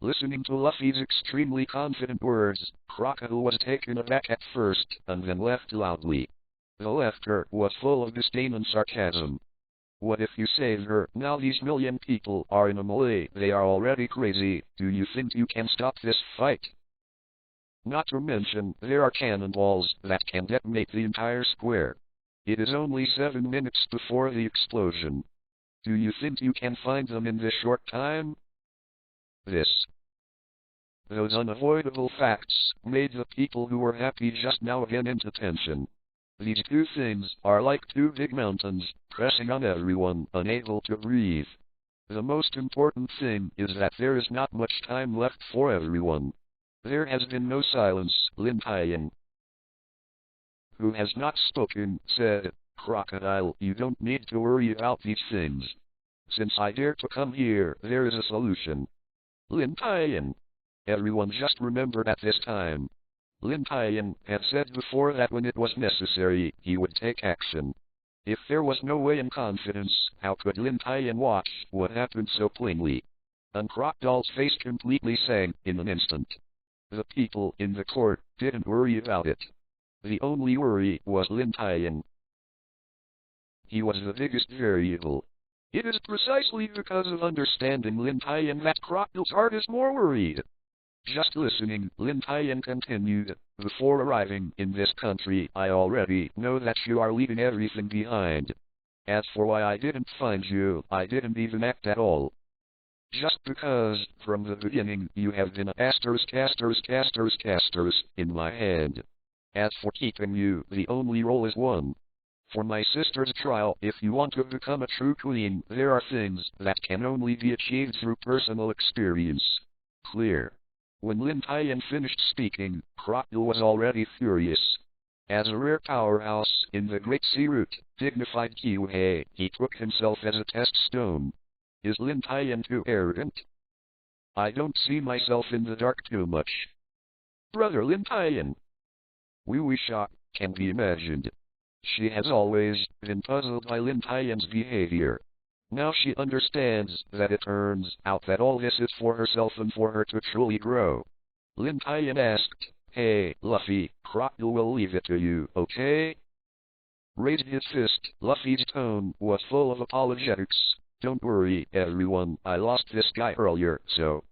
Listening to Luffy's extremely confident words, Crocodile was taken aback at first, and then laughed loudly. The laughter was full of disdain and sarcasm. What if you save her? Now these million people are in a melee. They are already crazy. Do you think you can stop this fight? Not to mention, there are cannonballs that can detonate the entire square. It is only 7 minutes before the explosion. Do you think you can find them in this short time? Those unavoidable facts made the people who were happy just now again into tension. These two things are like two big mountains, pressing on everyone, unable to breathe. The most important thing is that there is not much time left for everyone. There has been no silence. Lin Tian, who has not spoken, said, Crocodile, you don't need to worry about these things. Since I dare to come here, there is a solution. Lin Tian. Everyone just remembered at this time. Lin Tian had said before that when it was necessary, he would take action. If there was no way in confidence, how could Lin Tian watch what happened so plainly? And Crocodile's face completely sank in an instant. The people in the court didn't worry about it. The only worry was Lin Tian. He was the biggest variable. It is precisely because of understanding Lin Tian that Crocodile's heart is more worried. Just listening, Lin Tian continued, before arriving in this country, I already know that you are leaving everything behind. As for why I didn't find you, I didn't even act at all. Just because, from the beginning, you have been a in my hand. As for keeping you, the only role is one. For my sister's trial, if you want to become a true queen, there are things that can only be achieved through personal experience. Clear. When Lin Tian finished speaking, Crocodile was already furious. As a rare powerhouse in the Great Sea Route, dignified Kiwei, he took himself as a test stone. Is Lin Tian too arrogant? I don't see myself in the dark too much. Brother Lin Tian. Wui's shock can be imagined. She has always been puzzled by Lin Tian's behavior. Now she understands that it turns out that all this is for herself and for her to truly grow. Lin Tian asked, Hey, Luffy, Crocodile will leave it to you, okay? Raised his fist. Luffy's tone was full of apologetics. Don't worry, everyone, I lost this guy earlier, so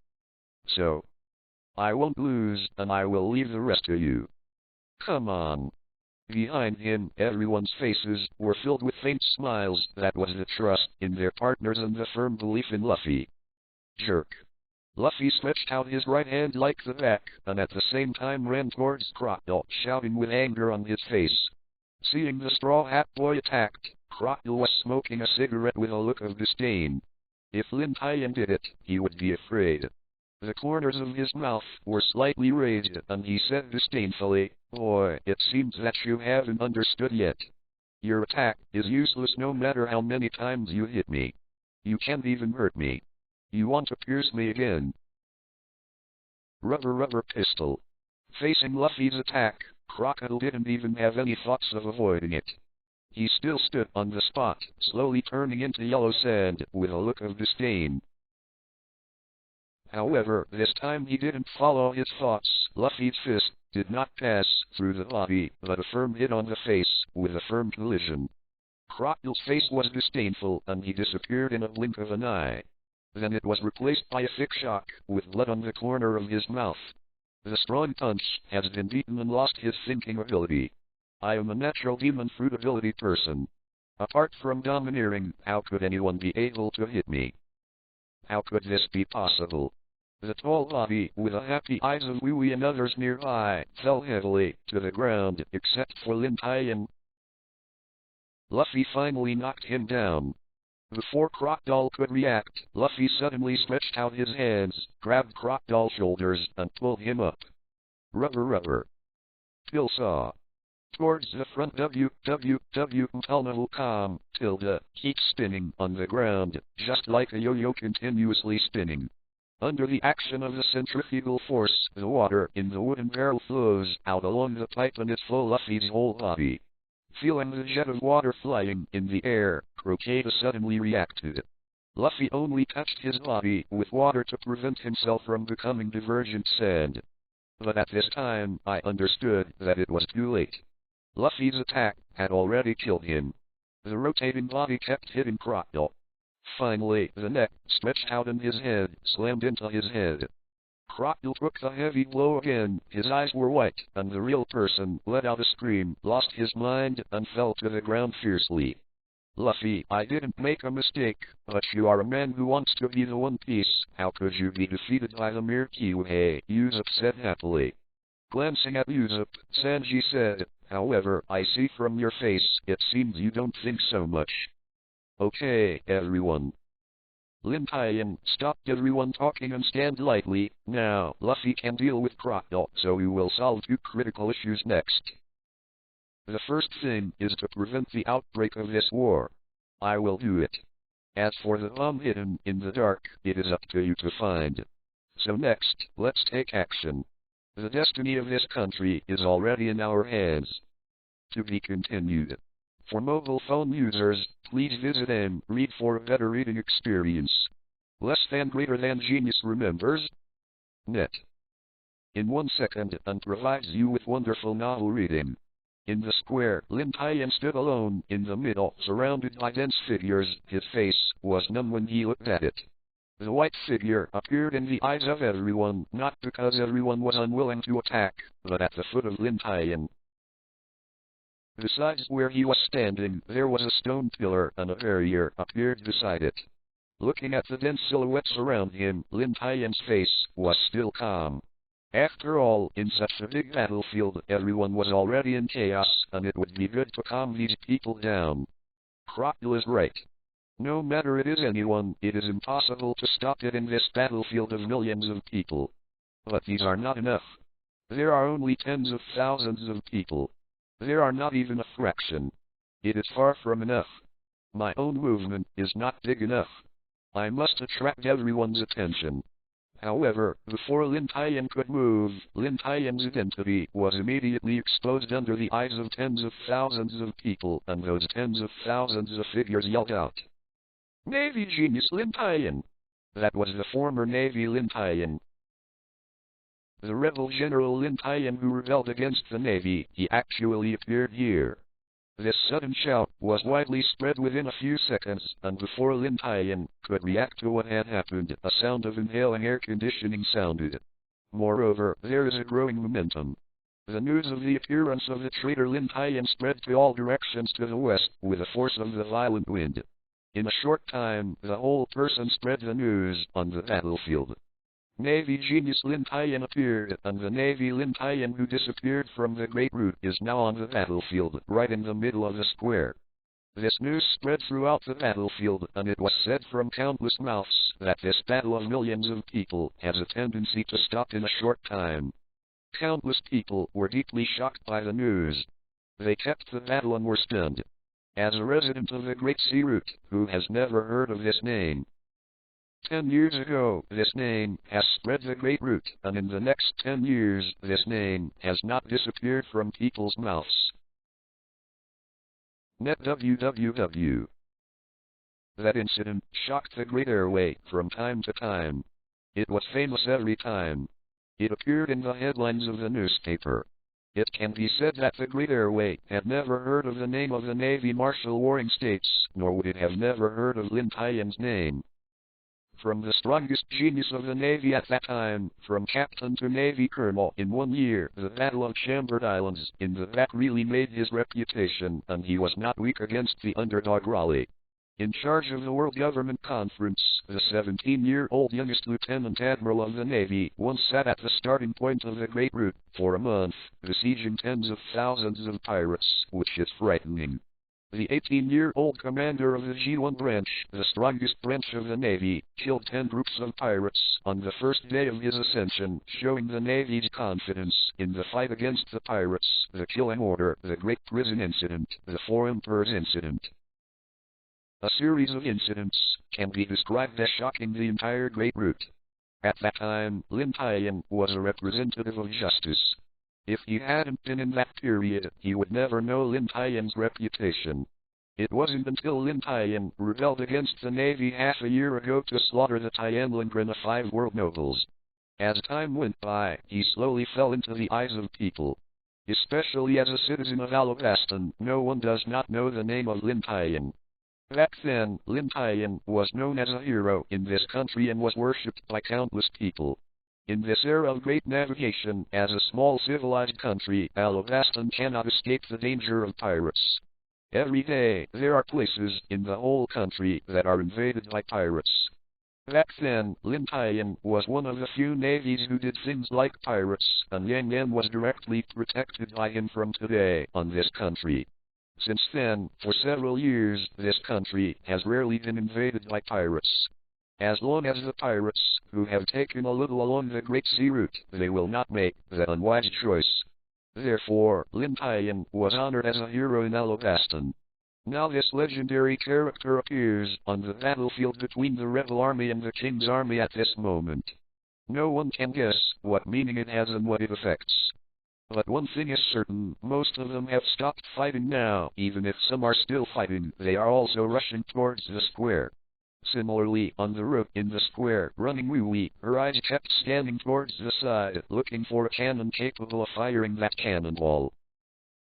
I won't lose, and I will leave the rest to you. Come on. Behind him, everyone's faces were filled with faint smiles. That was the trust in their partners and the firm belief in Luffy. Jerk. Luffy stretched out his right hand like the back, and at the same time ran towards Crocodile, shouting with anger on his face. Seeing the Straw Hat Boy attacked, Crocodile was smoking a cigarette with a look of disdain. If Lin Tian did it, he would be afraid. The corners of his mouth were slightly raised, and he said disdainfully, "Boy, it seems that you haven't understood yet. Your attack is useless no matter how many times you hit me. You can't even hurt me. You want to pierce me again." Rubber pistol. Facing Luffy's attack, Crocodile didn't even have any thoughts of avoiding it. He still stood on the spot, slowly turning into yellow sand, with a look of disdain. However, this time he didn't follow his thoughts. Luffy's fist did not pass through the body, but a firm hit on the face, with a firm collision. Crocodile's face was disdainful, and he disappeared in a blink of an eye. Then it was replaced by a thick shock, with blood on the corner of his mouth. The strong punch has been beaten and lost his thinking ability. I am a natural demon fruit ability person. Apart from domineering, how could anyone be able to hit me? How could this be possible? The tall body, with the happy eyes of Wee and others nearby, fell heavily to the ground, except for Lin Tian. Luffy finally knocked him down. Before Crocodile could react, Luffy suddenly stretched out his hands, grabbed Crocodile's shoulders, and pulled him up. Rubber. Pill saw. Towards the front www.com, keeps spinning on the ground, just like a yo-yo continuously spinning. Under the action of the centrifugal force, the water in the wooden barrel flows out along the pipe and it flows Luffy's whole body. Feeling the jet of water flying in the air, Crocodile suddenly reacted. Luffy only touched his body with water to prevent himself from becoming divergent sand. But at this time, I understood that it was too late. Luffy's attack had already killed him. The rotating body kept hitting Crocodile. Finally, the neck, stretched out and his head, slammed into his head. Crocodile took the heavy blow again, his eyes were white, and the real person let out a scream, lost his mind, and fell to the ground fiercely. Luffy, I didn't make a mistake, but you are a man who wants to be the One Piece. How could you be defeated by the mere Kiwi? Usopp said happily. Glancing at Usopp, Sanji said, however, I see from your face, it seems you don't think so much. Okay, everyone. Lin Tian stopped everyone talking and stand lightly. Now, Luffy can deal with Crocodile, so we will solve two critical issues next. The first thing is to prevent the outbreak of this war. I will do it. As for the bomb hidden in the dark, it is up to you to find. So next, let's take action. The destiny of this country is already in our hands. To be continued. For mobile phone users, please visit and read for a better reading experience. Less than greater than genius remembers. Net. In 1 second and provides you with wonderful novel reading. In the square, Lin Tian stood alone in the middle, surrounded by dense figures. His face was numb when he looked at it. The white figure appeared in the eyes of everyone, not because everyone was unwilling to attack, but at the foot of Lin Tian. Besides where he was standing, there was a stone pillar, and a barrier appeared beside it. Looking at the dense silhouettes around him, Lin Tian's face was still calm. After all, in such a big battlefield, everyone was already in chaos, and it would be good to calm these people down. Crocodile is right. No matter it is anyone, it is impossible to stop it in this battlefield of millions of people. But these are not enough. There are only tens of thousands of people. There are not even a fraction. It is far from enough. My own movement is not big enough. I must attract everyone's attention. However, before Lin Tian could move, Lin Tian's identity was immediately exposed under the eyes of tens of thousands of people, and those tens of thousands of figures yelled out. Navy Genius Lin Tian! That was the former Navy Lin Tian. The rebel General Lin Tian who rebelled against the Navy, he actually appeared here. This sudden shout was widely spread within a few seconds, and before Lin Tian could react to what had happened, a sound of inhaling air conditioning sounded. Moreover, there is a growing momentum. The news of the appearance of the traitor Lin Tian spread to all directions to the west, with the force of the violent wind. In a short time, the whole person spread the news on the battlefield. Navy Genius Lin Tian appeared, and the Navy Lin Tian who disappeared from the Great Route is now on the battlefield, right in the middle of the square. This news spread throughout the battlefield, and it was said from countless mouths that this battle of millions of people has a tendency to stop in a short time. Countless people were deeply shocked by the news. They kept the battle and were stunned. As a resident of the Great Sea Route, who has never heard of this name? 10 years ago, this name has spread the Great Route, and in the next 10 years, this name has not disappeared from people's mouths. Net www. That incident shocked the Great Airway from time to time. It was famous every time. It appeared in the headlines of the newspaper. It can be said that the Great Airway had never heard of the name of the Navy Marshal Warring States, nor would it have never heard of Lin Tian's name. From the strongest genius of the Navy at that time, from captain to Navy colonel in 1 year, the Battle of Chambered Islands, that really made his reputation, and he was not weak against the underdog Raleigh. In charge of the World Government Conference, the 17-year-old youngest Lieutenant Admiral of the Navy once sat at the starting point of the Great Route for a month, besieging tens of thousands of pirates, which is frightening. The 18-year-old commander of the G1 branch, the strongest branch of the Navy, killed 10 groups of pirates on the first day of his ascension, showing the Navy's confidence in the fight against the pirates, the killing order, the Great Prison Incident, the Four Emperors Incident. A series of incidents can be described as shocking the entire Great Route. At that time, Lin Tian was a representative of justice. If he hadn't been in that period, he would never know Lin Tian's reputation. It wasn't until Lin Tian rebelled against the Navy half a year ago to slaughter the Tianlingren of 5 world nobles. As time went by, he slowly fell into the eyes of people. Especially as a citizen of Alabaston, no one does not know the name of Lin Tian. Back then, Lin Tian was known as a hero in this country and was worshipped by countless people. In this era of great navigation, as a small civilized country, Alabaston cannot escape the danger of pirates. Every day, there are places in the whole country that are invaded by pirates. Back then, Lin Tian was one of the few navies who did things like pirates, and Yang Yan was directly protected by him from today on this country. Since then, for several years, this country has rarely been invaded by pirates. As long as the pirates, who have taken a little along the Great Sea Route, they will not make that unwise choice. Therefore, Lin Tian was honored as a hero in Alabaston. Now this legendary character appears on the battlefield between the rebel army and the king's army at this moment. No one can guess what meaning it has and what it affects. But one thing is certain, most of them have stopped fighting now. Even if some are still fighting, they are also rushing towards the square. Similarly, on the route in the square, running Wee, her eyes kept scanning towards the side, looking for a cannon capable of firing that cannonball.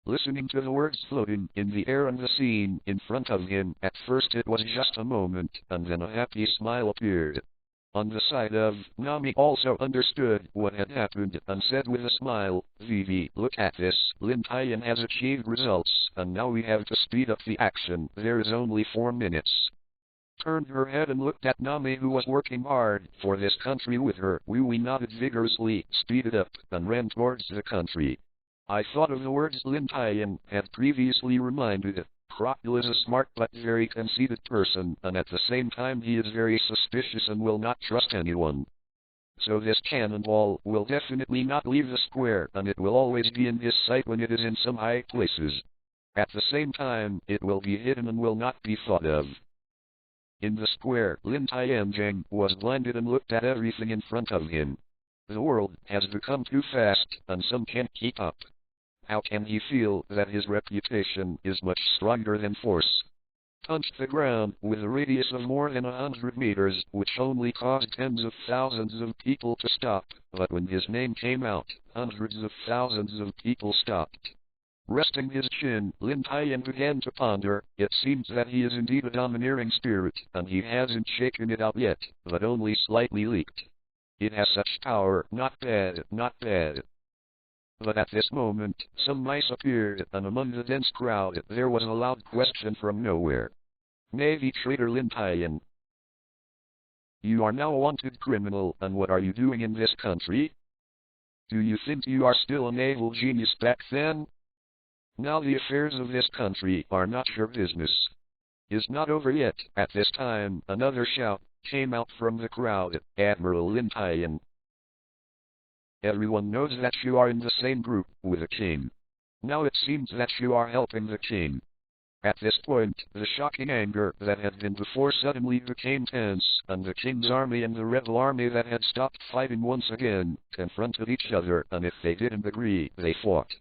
Listening to the words floating in the air and the scene in front of him, at first it was just a moment, and then a happy smile appeared. On the side of Nami also understood what had happened and said with a smile, Vivi, look at this, Lin Tian has achieved results, and now we have to speed up the action, there is only 4 minutes. Turned her head and looked at Nami, who was working hard for this country with her. Wee nodded vigorously, speeded up, and ran towards the country. I thought of the words Lin Tian had previously reminded. Crocodile is a smart but very conceited person, and at the same time he is very suspicious and will not trust anyone. So this cannonball will definitely not leave the square, and it will always be in his sight when it is in some high places. At the same time, it will be hidden and will not be thought of. In the square, Lin Tianjing was blinded and looked at everything in front of him. The world has become too fast, and some can't keep up. How can he feel that his reputation is much stronger than force? Punched the ground with a radius of more than 100 meters, which only caused tens of thousands of people to stop, but when his name came out, hundreds of thousands of people stopped. Resting his chin, Lin Tian began to ponder. It seems that he is indeed a domineering spirit, and he hasn't shaken it out yet, but only slightly leaked. It has such power, not bad, not bad. But at this moment, some mice appeared, and among the dense crowd, there was a loud question from nowhere. Navy Trader Lin Tian. You are now a wanted criminal, and what are you doing in this country? Do you think you are still a naval genius back then? Now the affairs of this country are not your business. Is not over yet. At this time, another shout came out from the crowd. Admiral Lin Tian. Everyone knows that you are in the same group with the king. Now it seems that you are helping the king. At this point, the shocking anger that had been before suddenly became tense, and the king's army and the rebel army that had stopped fighting once again confronted each other, and if they didn't agree, they fought.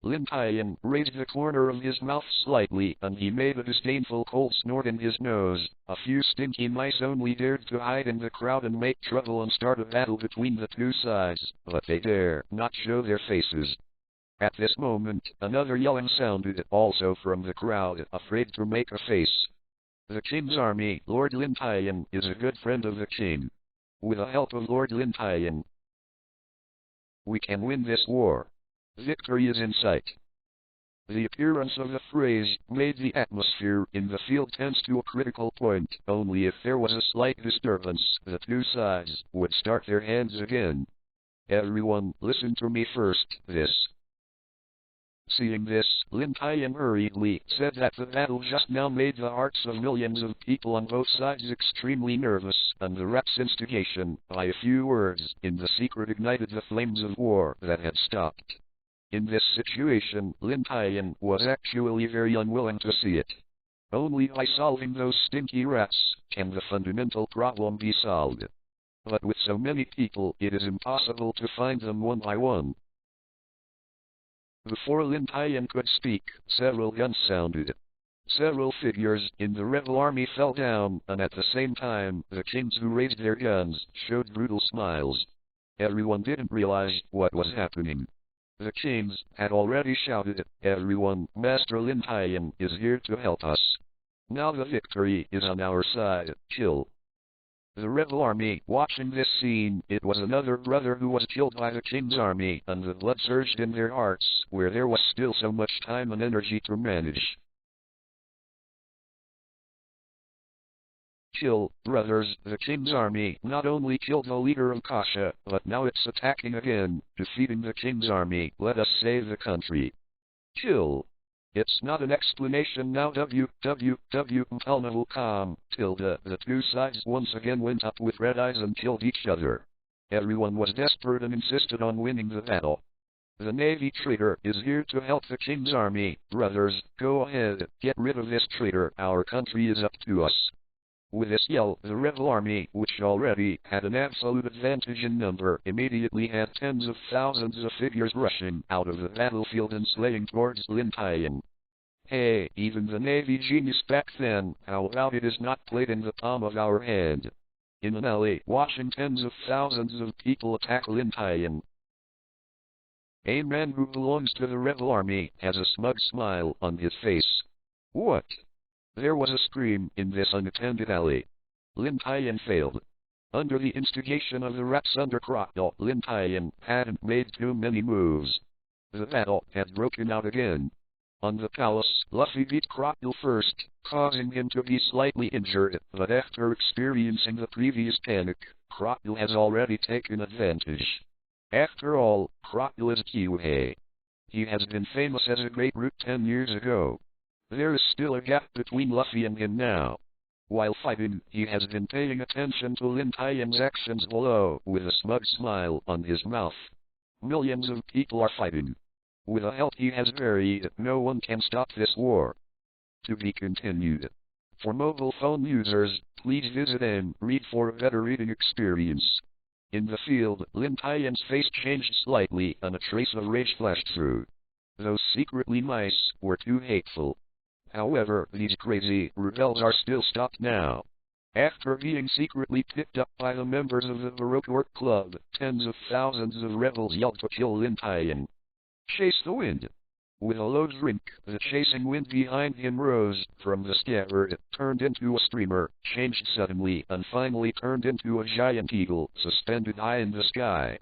Lin Tian raised the corner of his mouth slightly, and he made a disdainful cold snort in his nose. A few stinky mice only dared to hide in the crowd and make trouble and start a battle between the two sides, but they dare not show their faces. At this moment, another yelling sounded, also from the crowd, afraid to make a face. The king's army, Lord Lin Tian, is a good friend of the king. With the help of Lord Lin Tian, we can win this war. Victory is in sight. The appearance of the phrase made the atmosphere in the field tense to a critical point. Only if there was a slight disturbance, the two sides would start their hands again. Everyone, listen to me first. Seeing this, Lin Tian hurriedly said that the battle just now made the hearts of millions of people on both sides extremely nervous, and the rap's instigation, by a few words, in the secret ignited the flames of war that had stopped. In this situation, Lin Tian was actually very unwilling to see it. Only by solving those stinky rats can the fundamental problem be solved. But with so many people, it is impossible to find them one by one. Before Lin Tian could speak, several guns sounded. Several figures in the rebel army fell down, and at the same time, the kings who raised their guns showed brutal smiles. Everyone didn't realize what was happening. The kings had already shouted, "Everyone, Master Lin Tian is here to help us. Now the victory is on our side, kill." The rebel army, watching this scene, it was another brother who was killed by the king's army, and the blood surged in their hearts, where there was still so much time and energy to manage. Kill, brothers, the king's army not only killed the leader of Kasha, but now it's attacking again, defeating the king's army. Let us save the country. Kill. It's not an explanation now. www.com. The two sides once again went up with red eyes and killed each other. Everyone was desperate and insisted on winning the battle. The Navy traitor is here to help the king's army. Brothers, go ahead, get rid of this traitor. Our country is up to us. With this yell, the rebel army, which already had an absolute advantage in number, immediately had tens of thousands of figures rushing out of the battlefield and slaying towards Lin Tian. Hey, even the Navy genius back then, how about it is not played in the palm of our hand? In an alley, watching tens of thousands of people attack Lin Tian. A man who belongs to the rebel army has a smug smile on his face. What? There was a scream in this unattended alley. Lin Tian failed. Under the instigation of the rats under Crocodile, Lin Tian hadn't made too many moves. The battle had broken out again. On the palace, Luffy beat Crocodile first, causing him to be slightly injured, but after experiencing the previous panic, Crocodile has already taken advantage. After all, Crocodile is Kiwei. He has been famous as a great brute 10 years ago. There is still a gap between Luffy and him now. While fighting, he has been paying attention to Lin Tian's actions below, with a smug smile on his mouth. Millions of people are fighting. With the help he has varied, no one can stop this war. To be continued. For mobile phone users, please visit and read for a better reading experience. In the field, Lin Tian's face changed slightly, and a trace of rage flashed through. Those secretly mice were too hateful. However, these crazy rebels are still stopped now. After being secretly picked up by the members of the Baroque Work Club, tens of thousands of rebels yelled to kill Lin Tian. Chase the wind. With a low drink, the chasing wind behind him rose from the scabbard, turned into a streamer, changed suddenly, and finally turned into a giant eagle suspended high in the sky.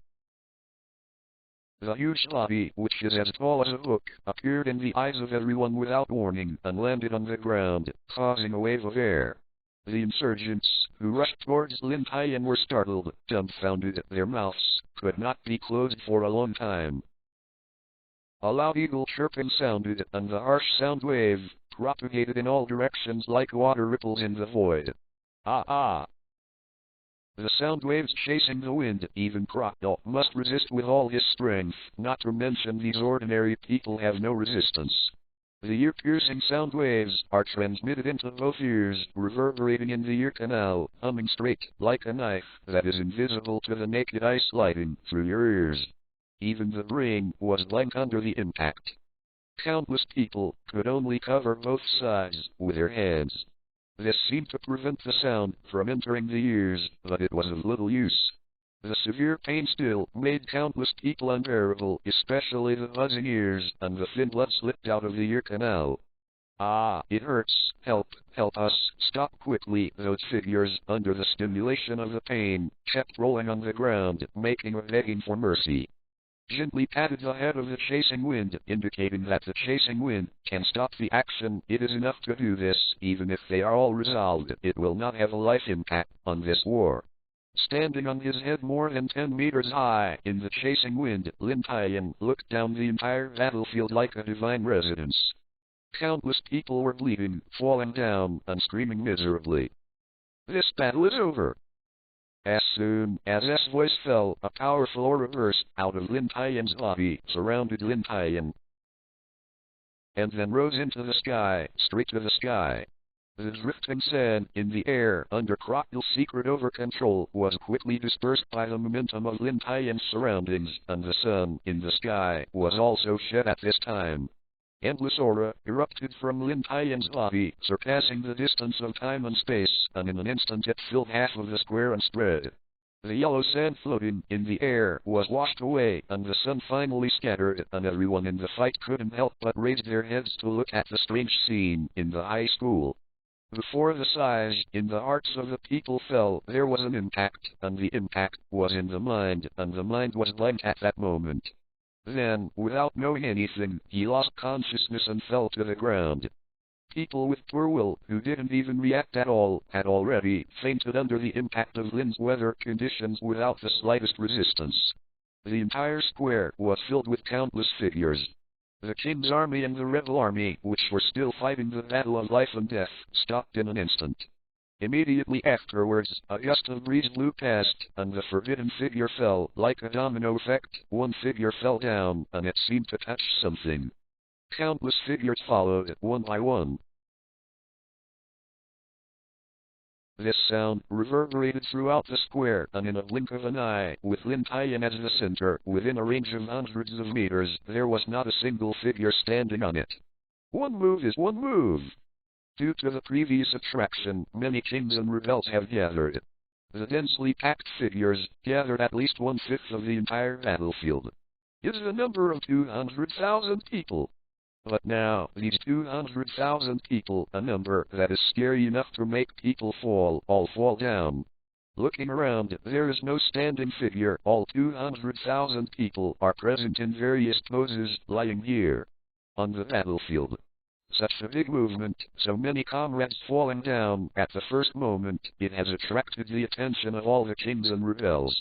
The huge body, which is as tall as a hook, appeared in the eyes of everyone without warning, and landed on the ground, causing a wave of air. The insurgents, who rushed towards Lin Tian, were startled, dumbfounded. Their mouths could not be closed for a long time. A loud eagle chirping sounded, and the harsh sound wave propagated in all directions like water ripples in the void. Ah ah! The sound waves chasing the wind, even Crocodile must resist with all his strength, not to mention these ordinary people have no resistance. The ear-piercing sound waves are transmitted into both ears, reverberating in the ear canal, humming straight, like a knife, that is invisible to the naked eye sliding through your ears. Even the brain was blank under the impact. Countless people could only cover both sides with their hands. This seemed to prevent the sound from entering the ears, but it was of little use. The severe pain still made countless people unbearable, especially the buzzing ears, and the thin blood slipped out of the ear canal. Ah, it hurts, help us, stop quickly. Those figures, under the stimulation of the pain, kept rolling on the ground, making a begging for mercy. Gently patted the head of the chasing wind, indicating that the chasing wind can stop the action. It is enough to do this, even if they are all resolved. It will not have a life impact on this war. Standing on his head more than 10 meters high in the chasing wind, Lin Tian looked down the entire battlefield like a divine residence. Countless people were bleeding, falling down, and screaming miserably. This battle is over. As soon as his voice fell, a powerful aura burst out of Lin Tian's body, surrounded Lin Tian, and then rose into the sky, straight to the sky. The drifting sand in the air under Crocodile's secret over control was quickly dispersed by the momentum of Lin Tian's surroundings, and the sun in the sky was also shed at this time. Endless aura erupted from Lin Tian's body, surpassing the distance of time and space, and in an instant it filled half of the square and spread. The yellow sand floating in the air was washed away, and the sun finally scattered, and everyone in the fight couldn't help but raise their heads to look at the strange scene in the high school. Before the sighs in the hearts of the people fell, there was an impact, and the impact was in the mind, and the mind was blank at that moment. Then, without knowing anything, he lost consciousness and fell to the ground. People with poor will, who didn't even react at all, had already fainted under the impact of Lin's weather conditions without the slightest resistance. The entire square was filled with countless figures. The king's army and the rebel army, which were still fighting the battle of life and death, stopped in an instant. Immediately afterwards, a gust of breeze blew past, and the forbidden figure fell. Like a domino effect, one figure fell down, and it seemed to touch something. Countless figures followed, one by one. This sound reverberated throughout the square, and in a blink of an eye, with Lin Tian as the center, within a range of hundreds of meters, there was not a single figure standing on it. One move is one move. Due to the previous attraction, many kings and rebels have gathered. The densely packed figures gathered at least 1/5 of the entire battlefield. Is the number of 200,000 people. But now, these 200,000 people, a number that is scary enough to make people all fall down. Looking around, there is no standing figure. All 200,000 people are present in various poses, lying here on the battlefield. Such a big movement, so many comrades falling down at the first moment, it has attracted the attention of all the kings and rebels.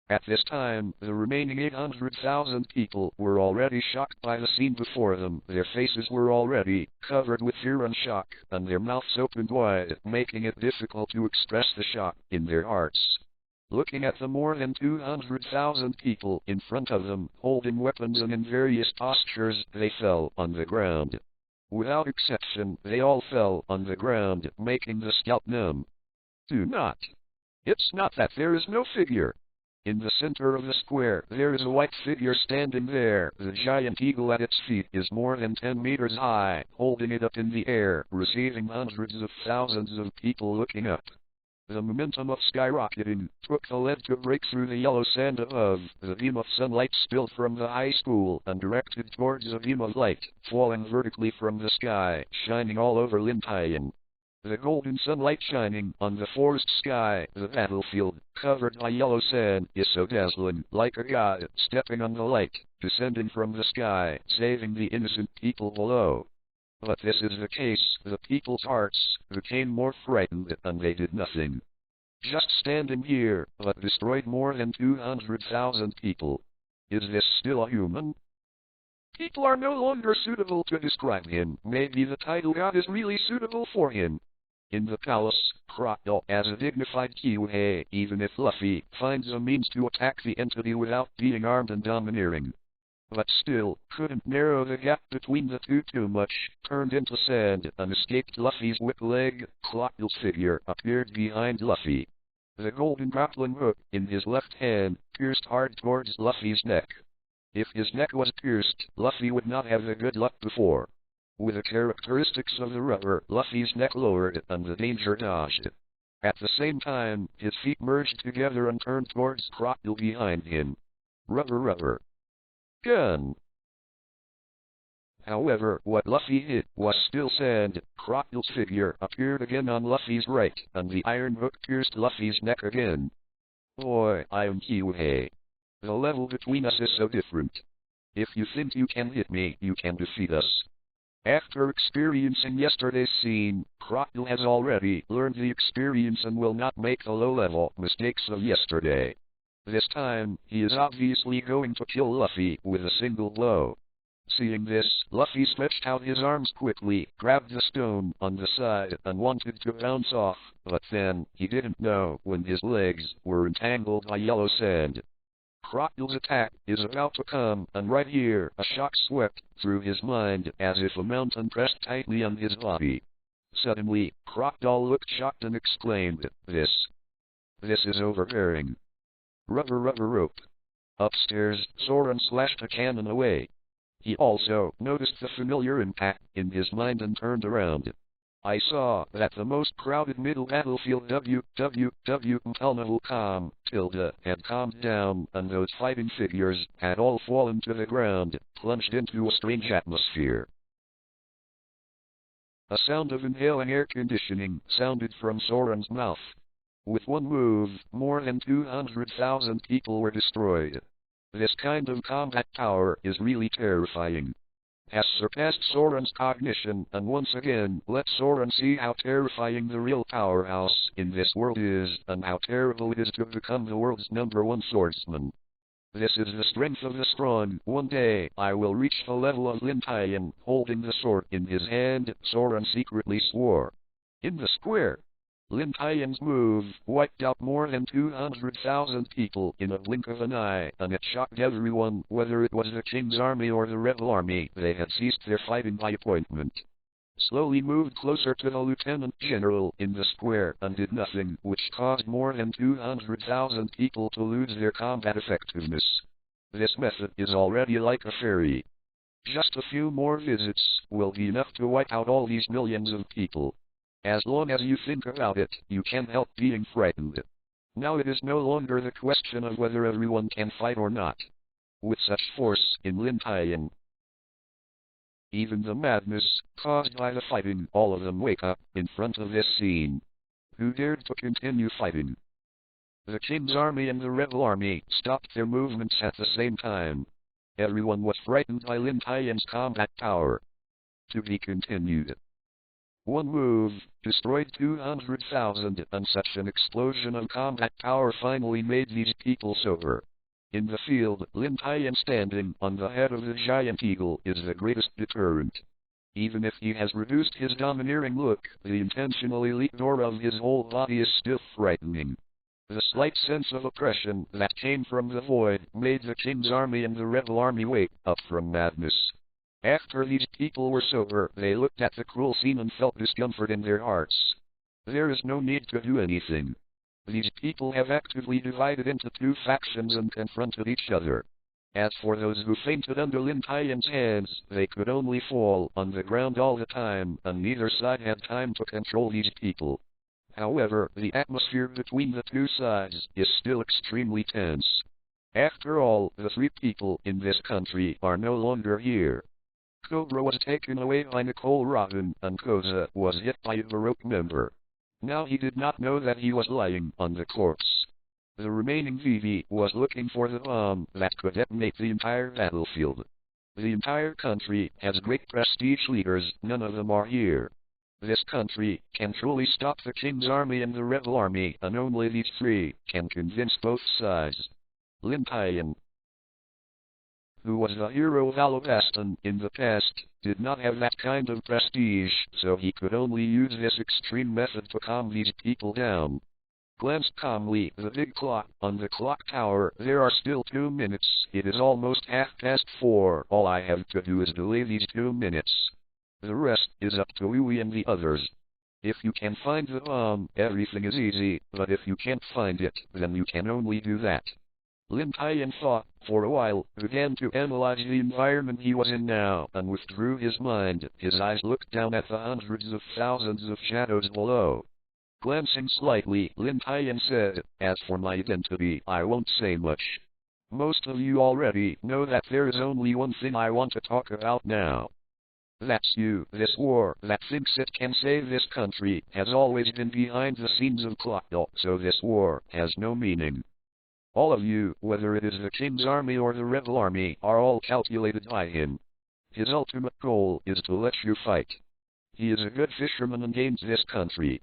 At this time, the remaining 800,000 people were already shocked by the scene before them. Their faces were already covered with fear and shock, and their mouths opened wide, making it difficult to express the shock in their hearts. Looking at the more than 200,000 people in front of them, holding weapons and in various postures, they fell on the ground. Without exception, they all fell on the ground, making the scalp numb. Do not. It's not that there is no figure. In the center of the square, there is a white figure standing there. The giant eagle at its feet is more than 10 meters high, holding it up in the air, receiving hundreds of thousands of people looking up. The momentum of skyrocketing took the lead to break through the yellow sand above. The beam of sunlight spilled from the high school and directed towards a beam of light, falling vertically from the sky, shining all over Lin Tian. The golden sunlight shining on the forest sky, the battlefield, covered by yellow sand, is so dazzling, like a god stepping on the light, descending from the sky, saving the innocent people below. But this is the case, the people's hearts became more frightened, and they did nothing. Just standing here, but destroyed more than 200,000 people. Is this still a human? people are no longer suitable to describe him. Maybe the title god is really suitable for him. In the palace, Crocodile as a dignified Kiwi, even if Luffy finds a means to attack the entity without being armed and domineering. But still, couldn't narrow the gap between the two too much, turned into sand and escaped Luffy's whip leg. Crocodile's figure appeared behind Luffy. The golden grappling hook in his left hand pierced hard towards Luffy's neck. If his neck was pierced, Luffy would not have the good luck before. With the characteristics of the rubber, Luffy's neck lowered and the danger dodged. At the same time, his feet merged together and turned towards Crocodile behind him. Rubber. Gun. However, what Luffy hit was still sand. Crocodile's figure appeared again on Luffy's right, and the iron hook pierced Luffy's neck again. Boy, I am Kiwi. The level between us is so different. If you think you can hit me, you can defeat us. After experiencing yesterday's scene, Crocodile has already learned the experience and will not make the low-level mistakes of yesterday. This time, he is obviously going to kill Luffy with a single blow. Seeing this, Luffy stretched out his arms quickly, grabbed the stone on the side, and wanted to bounce off, but then, he didn't know when his legs were entangled by yellow sand. Crocodile's attack is about to come, and right here, a shock swept through his mind, as if a mountain pressed tightly on his body. Suddenly, Crocodile looked shocked and exclaimed, This is overbearing. Rubber rope. Upstairs, Soren slashed a cannon away. He also noticed the familiar impact in his mind and turned around. I saw that the most crowded middle battlefield had calmed down, and those fighting figures had all fallen to the ground, plunged into a strange atmosphere. A sound of inhaling air conditioning sounded from Soren's mouth. With one move, more than 200,000 people were destroyed. This kind of combat power is really terrifying. Has surpassed Soren's cognition, and once again let Soren see how terrifying the real powerhouse in this world is, and how terrible it is to become the world's #1 swordsman. This is the strength of the strong. One day, I will reach the level of Lin Tian, holding the sword in his hand, Soren secretly swore. In the square, Lin Tian's move wiped out more than 200,000 people in a blink of an eye, and it shocked everyone, whether it was the King's army or the rebel army. They had ceased their fighting by appointment. Slowly moved closer to the lieutenant general in the square and did nothing, which caused more than 200,000 people to lose their combat effectiveness. This method is already like a fairy. Just a few more visits will be enough to wipe out all these millions of people. As long as you think about it, you can't help being frightened. Now it is no longer the question of whether everyone can fight or not. With such force in Lin Tian, even the madness caused by the fighting, all of them wake up in front of this scene. Who dared to continue fighting? The King's army and the rebel army stopped their movements at the same time. Everyone was frightened by Lin Tian's combat power. To be continued. One move destroyed 200,000, and such an explosion of combat power finally made these people sober. In the field, Lin Tian standing on the head of the giant eagle is the greatest deterrent. Even if he has reduced his domineering look, the intentional elite aura of his whole body is still frightening. The slight sense of oppression that came from the void made the King's army and the rebel army wake up from madness. After these people were sober, they looked at the cruel scene and felt discomfort in their hearts. There is no need to do anything. These people have actively divided into two factions and confronted each other. As for those who fainted under Lin Tian's hands, they could only fall on the ground all the time, and neither side had time to control these people. However, the atmosphere between the two sides is still extremely tense. After all, the three people in this country are no longer here. Cobra was taken away by Nicole Robin, and Koza was hit by a Baroque member. Now he did not know that he was lying on the corpse. The remaining Vivi was looking for the bomb that could detonate the entire battlefield. The entire country has great prestige leaders, none of them are here. This country can truly stop the King's army and the rebel army, and only these three can convince both sides. Lin Tian. who was the hero of Alabastan in the past, did not have that kind of prestige, so he could only use this extreme method to calm these people down. Glanced calmly the big clock on the clock tower. There are still 2 minutes. It is almost 4:30. All I have to do is delay these 2 minutes. The rest is up to you and the others. If you can find the bomb, everything is easy, but if you can't find it, then you can only do that. Lin Tian thought for a while, began to analyze the environment he was in now, and withdrew his mind. His eyes looked down at the hundreds of thousands of shadows below. Glancing slightly, Lin Tian said, "As for my identity, I won't say much. Most of you already know that there is only one thing I want to talk about now. That's you. This war that thinks it can save this country has always been behind the scenes of Crocodile, so this war has no meaning. All of you, whether it is the King's army or the rebel army, are all calculated by him. His ultimate goal is to let you fight. He is a good fisherman against this country."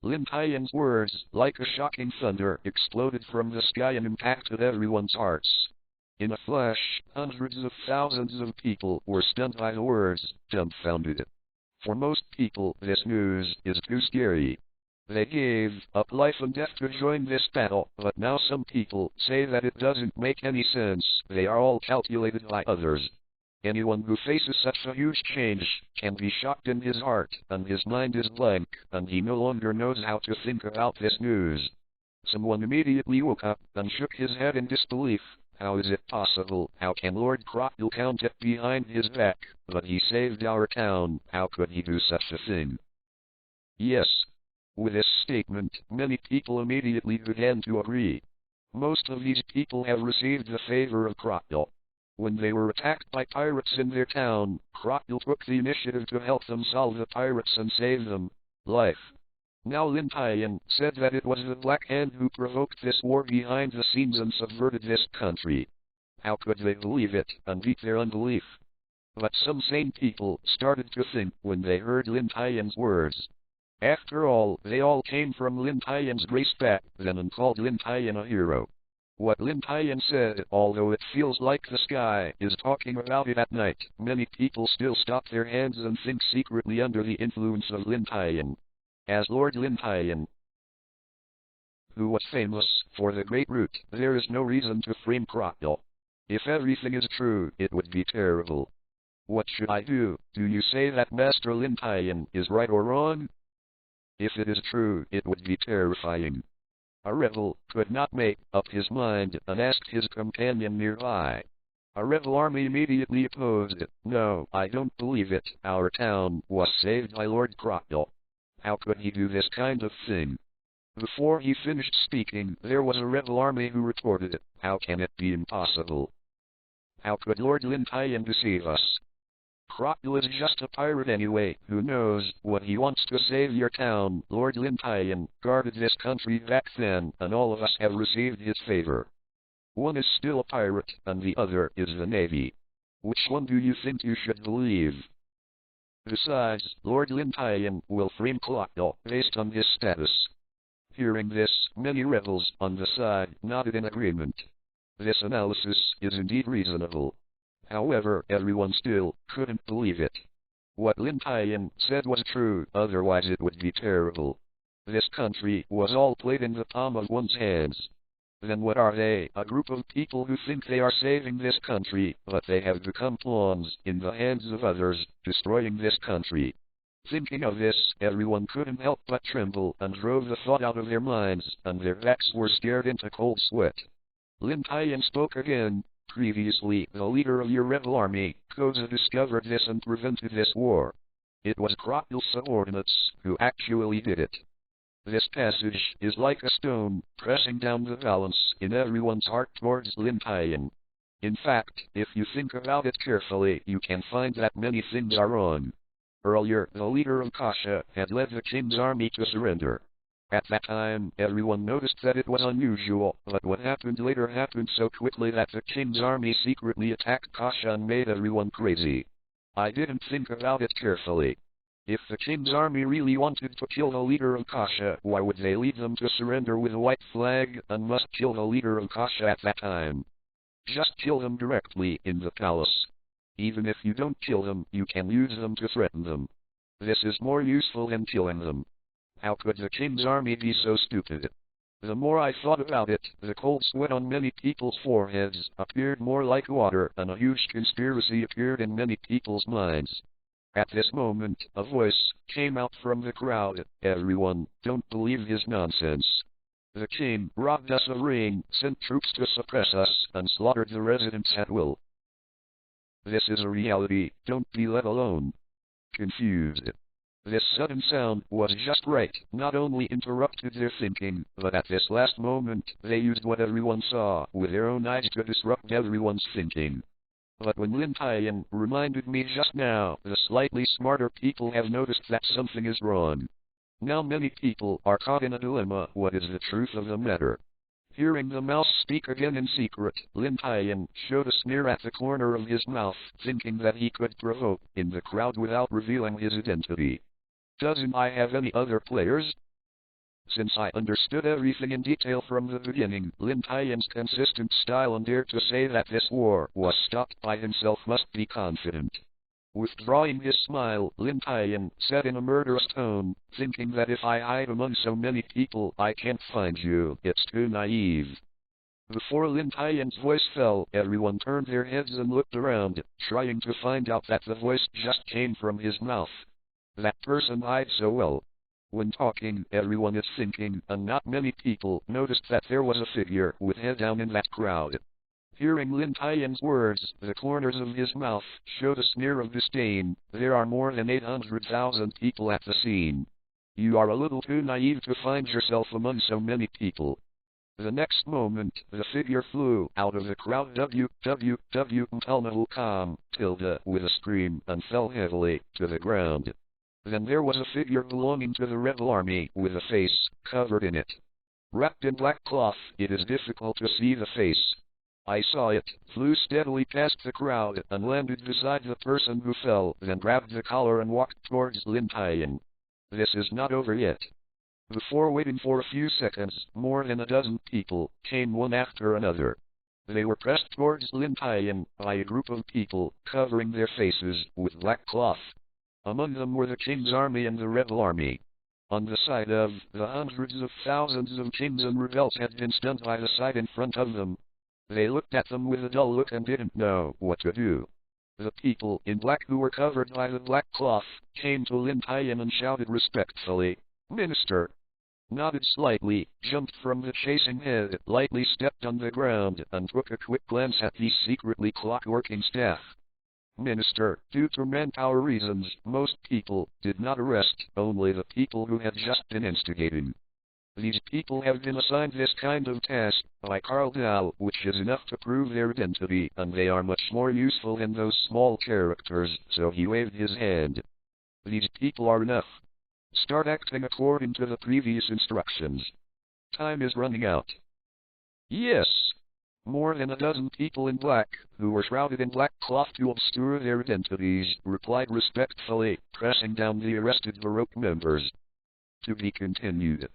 Lin Tian's words, like a shocking thunder, exploded from the sky and impacted everyone's hearts. In a flash, hundreds of thousands of people were stunned by the words, dumbfounded. For most people, this news is too scary. They gave up life and death to join this battle, but now some people say that it doesn't make any sense. They are all calculated by others. Anyone who faces such a huge change can be shocked in his heart, and his mind is blank, and he no longer knows how to think about this news. Someone immediately woke up and shook his head in disbelief. How is it possible? How can Lord Crocodile count it behind his back? But he saved our town. How could he do such a thing? Yes. With this statement, many people immediately began to agree. Most of these people have received the favor of Crocodile. When they were attacked by pirates in their town, Crocodile took the initiative to help them solve the pirates and save them life. Now Lin Tian said that it was the Black Hand who provoked this war behind the scenes and subverted this country. How could they believe it and beat their unbelief? But some sane people started to think when they heard Lin Tian's words. After all, they all came from Lin Tian's grace back then and called Lin Tian a hero. What Lin Tian said, although it feels like the sky is talking about it at night, many people still stop their hands and think secretly under the influence of Lin Tian. As Lord Lin Tian, who was famous for the great root, there is no reason to frame Crocodile. If everything is true, it would be terrible. What should I do? Do you say that Master Lin Tian is right or wrong? If it is true, it would be terrifying. A rebel could not make up his mind and asked his companion nearby. A rebel army immediately opposed it. No, I don't believe it. Our town was saved by Lord Crocodile. How could he do this kind of thing? Before he finished speaking, there was a rebel army who retorted it. How can it be impossible? How could Lord Lin Tian deceive us? Crocodile is just a pirate anyway. Who knows what he wants to save your town? Lord Lin Tian guarded this country back then, and all of us have received his favor. One is still a pirate, and the other is the Navy. Which one do you think you should believe? Besides, Lord Lin Tian will frame Crocodile based on his status. Hearing this, many rebels on the side nodded in agreement. This analysis is indeed reasonable. However, everyone still couldn't believe it. What Lin Tian said was true, otherwise it would be terrible. This country was all played in the palm of one's hands. Then what are they? A group of people who think they are saving this country, but they have become pawns in the hands of others, destroying this country. Thinking of this, everyone couldn't help but tremble and drove the thought out of their minds, and their backs were scared into cold sweat. Lin Tian spoke again. Previously, the leader of your rebel army, Koza, discovered this and prevented this war. It was Crocodile's subordinates who actually did it. This passage is like a stone, pressing down the balance in everyone's heart towards Lin Tian. In fact, if you think about it carefully, you can find that many things are wrong. Earlier, the leader of Kasha had led the king's army to surrender. At that time, everyone noticed that it was unusual, but what happened later happened so quickly that the king's army secretly attacked Kasha and made everyone crazy. I didn't think about it carefully. If the king's army really wanted to kill the leader of Kasha, why would they lead them to surrender with a white flag and must kill the leader of Kasha at that time? Just kill them directly in the palace. Even if you don't kill them, you can use them to threaten them. This is more useful than killing them. How could the king's army be so stupid? The more I thought about it, the cold sweat on many people's foreheads appeared more like water, and a huge conspiracy appeared in many people's minds. At this moment, a voice came out from the crowd. Everyone, don't believe his nonsense. The king robbed us of rain, sent troops to suppress us, and slaughtered the residents at will. This is a reality, don't be let alone. Confused. This sudden sound was just right, not only interrupted their thinking, but at this last moment, they used what everyone saw with their own eyes to disrupt everyone's thinking. But when Lin Tian reminded me just now, the slightly smarter people have noticed that something is wrong. Now many people are caught in a dilemma. What is the truth of the matter? Hearing the mouse speak again in secret, Lin Tian showed a sneer at the corner of his mouth, thinking that he could provoke in the crowd without revealing his identity. Doesn't I have any other players? Since I understood everything in detail from the beginning, Lin Tian's consistent style and dare to say that this war was stopped by himself must be confident. Withdrawing his smile, Lin Tian said in a murderous tone, thinking that if I hide among so many people I can't find you, it's too naive. Before Lin Tian's voice fell, everyone turned their heads and looked around, trying to find out that the voice just came from his mouth. That person hides so well. When talking, everyone is thinking, and not many people noticed that there was a figure with head down in that crowd. Hearing Lin Tian's words, the corners of his mouth showed a sneer of disdain. There are more than 800,000 people at the scene. You are a little too naive to find yourself among so many people. The next moment, the figure flew out of the crowd with a scream and fell heavily to the ground. Then there was a figure belonging to the rebel army with a face covered in it. Wrapped in black cloth, it is difficult to see the face. I saw it, flew steadily past the crowd and landed beside the person who fell, then grabbed the collar and walked towards Lin Tian. This is not over yet. Before waiting for a few seconds, more than a dozen people came one after another. They were pressed towards Lin Tian by a group of people covering their faces with black cloth. Among them were the king's army and the rebel army. On the side of the hundreds of thousands of kings and rebels had been stunned by the sight in front of them. They looked at them with a dull look and didn't know what to do. The people in black who were covered by the black cloth came to Lin Tian and shouted respectfully, "Minister!" Nodded slightly, jumped from the chasing head, lightly stepped on the ground, and took a quick glance at the secretly clockworking staff. Minister, due to manpower reasons, most people did not arrest, only the people who had just been instigating. These people have been assigned this kind of task by Carl Dow, which is enough to prove their identity, and they are much more useful than those small characters, so he waved his hand. These people are enough. Start acting according to the previous instructions. Time is running out. Yes. More than a dozen people in black, who were shrouded in black cloth to obscure their identities, replied respectfully, pressing down the arrested Baroque members. To be continued.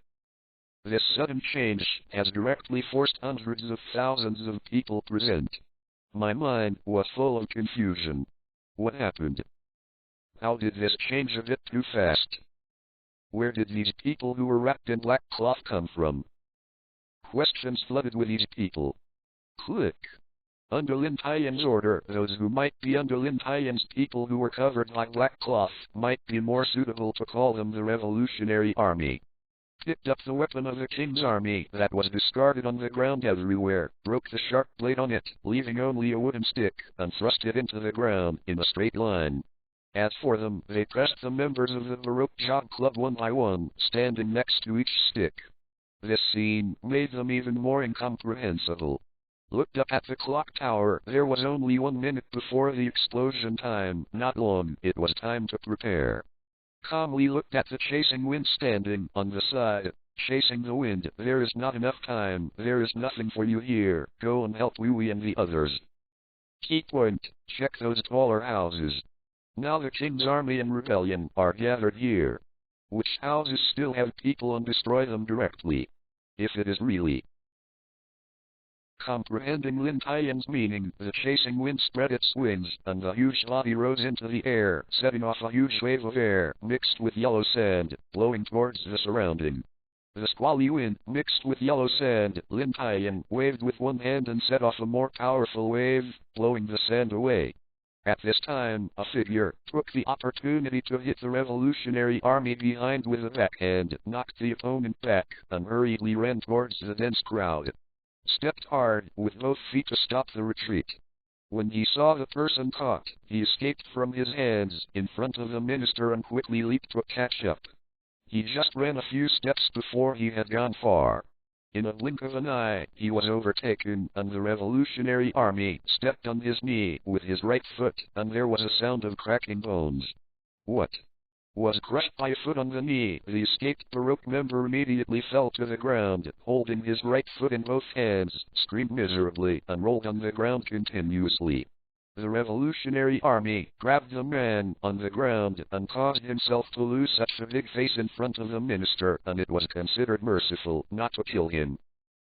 This sudden change has directly forced hundreds of thousands of people present. My mind was full of confusion. What happened? How did this change a bit too fast? Where did these people who were wrapped in black cloth come from? Questions flooded with these people. Click. Under Lin Tian's order, those who might be under Lin Tian's people who were covered by black cloth might be more suitable to call them the Revolutionary Army. Picked up the weapon of the king's army that was discarded on the ground everywhere, broke the sharp blade on it, leaving only a wooden stick, and thrust it into the ground in a straight line. As for them, they pressed the members of the Baroque Jog Club one by one, standing next to each stick. This scene made them even more incomprehensible. Looked up at the clock tower. There was only 1 minute before the explosion time. Not long. It was time to prepare. Calmly looked at the chasing wind standing on the side. Chasing the wind. There is not enough time. There is nothing for you here. Go and help Wee and the others. Key point. Check those taller houses. Now the king's army and rebellion are gathered here. Which houses still have people and destroy them directly? If it is really Comprehending Lin Tian's meaning, the chasing wind spread its wings, and the huge body rose into the air, setting off a huge wave of air, mixed with yellow sand, blowing towards the surrounding. The squally wind, mixed with yellow sand, Lin Tian waved with one hand and set off a more powerful wave, blowing the sand away. At this time, a figure took the opportunity to hit the revolutionary army behind with a backhand, knocked the opponent back, and hurriedly ran towards the dense crowd. Stepped hard, with both feet to stop the retreat. When he saw the person caught, he escaped from his hands, in front of the minister and quickly leaped to catch up. He just ran a few steps before he had gone far. In a blink of an eye, he was overtaken, and the revolutionary army stepped on his knee with his right foot, and there was a sound of cracking bones. What? Was crushed by a foot on the knee. The escaped Baroque member immediately fell to the ground, holding his right foot in both hands, screamed miserably, and rolled on the ground continuously. The revolutionary army grabbed the man on the ground and caused himself to lose such a big face in front of the minister, and it was considered merciful not to kill him.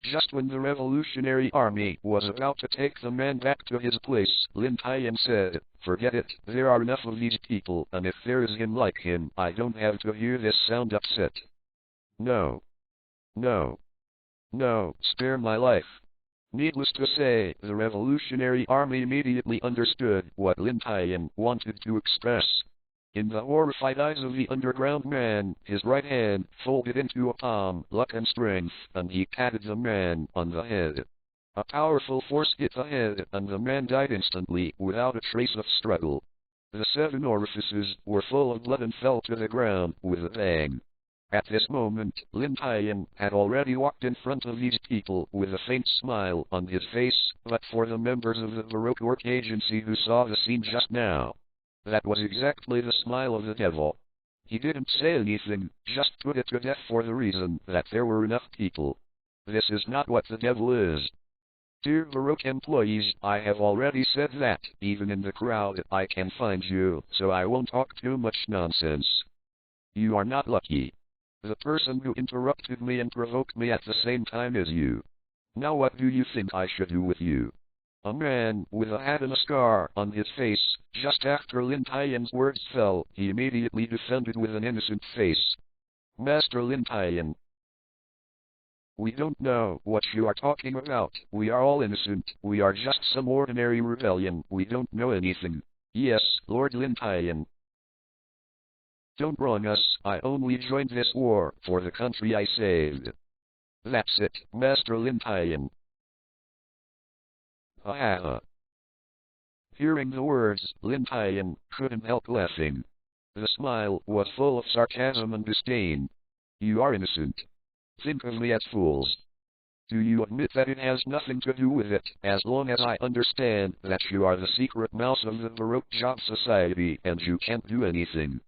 Just when the revolutionary army was about to take the man back to his place, Lin Tian said, "Forget it, there are enough of these people, and if there is him like him, I don't have to hear this sound upset. No. No. No, spare my life." Needless to say, the revolutionary army immediately understood what Lin Tian wanted to express. In the horrified eyes of the underground man, his right hand folded into a palm, luck and strength, and he patted the man on the head. A powerful force hit the head, and the man died instantly, without a trace of struggle. The 7 orifices were full of blood and fell to the ground with a bang. At this moment, Lin Tian had already walked in front of these people with a faint smile on his face, but for the members of the Baroque Work Agency who saw the scene just now, that was exactly the smile of the devil. He didn't say anything, just put it to death for the reason that there were enough people. This is not what the devil is. Dear Baroque employees, I have already said that, even in the crowd, I can find you, so I won't talk too much nonsense. You are not lucky. The person who interrupted me and provoked me at the same time is you. Now what do you think I should do with you? A man with a hat and a scar on his face, just after Lin Tian's words fell, he immediately defended with an innocent face. Master Lin Tian, we don't know what you are talking about. We are all innocent. We are just some ordinary rebellion. We don't know anything. Yes, Lord Lin Tian. Don't wrong us, I only joined this war for the country I saved. That's it, Master Lin Tian. Ha ha ha. Hearing the words, Lin Tian couldn't help laughing. The smile was full of sarcasm and disdain. You are innocent. Think of me as fools. Do you admit that it has nothing to do with it, as long as I understand that you are the secret mouse of the Baroque Job Society and you can't do anything?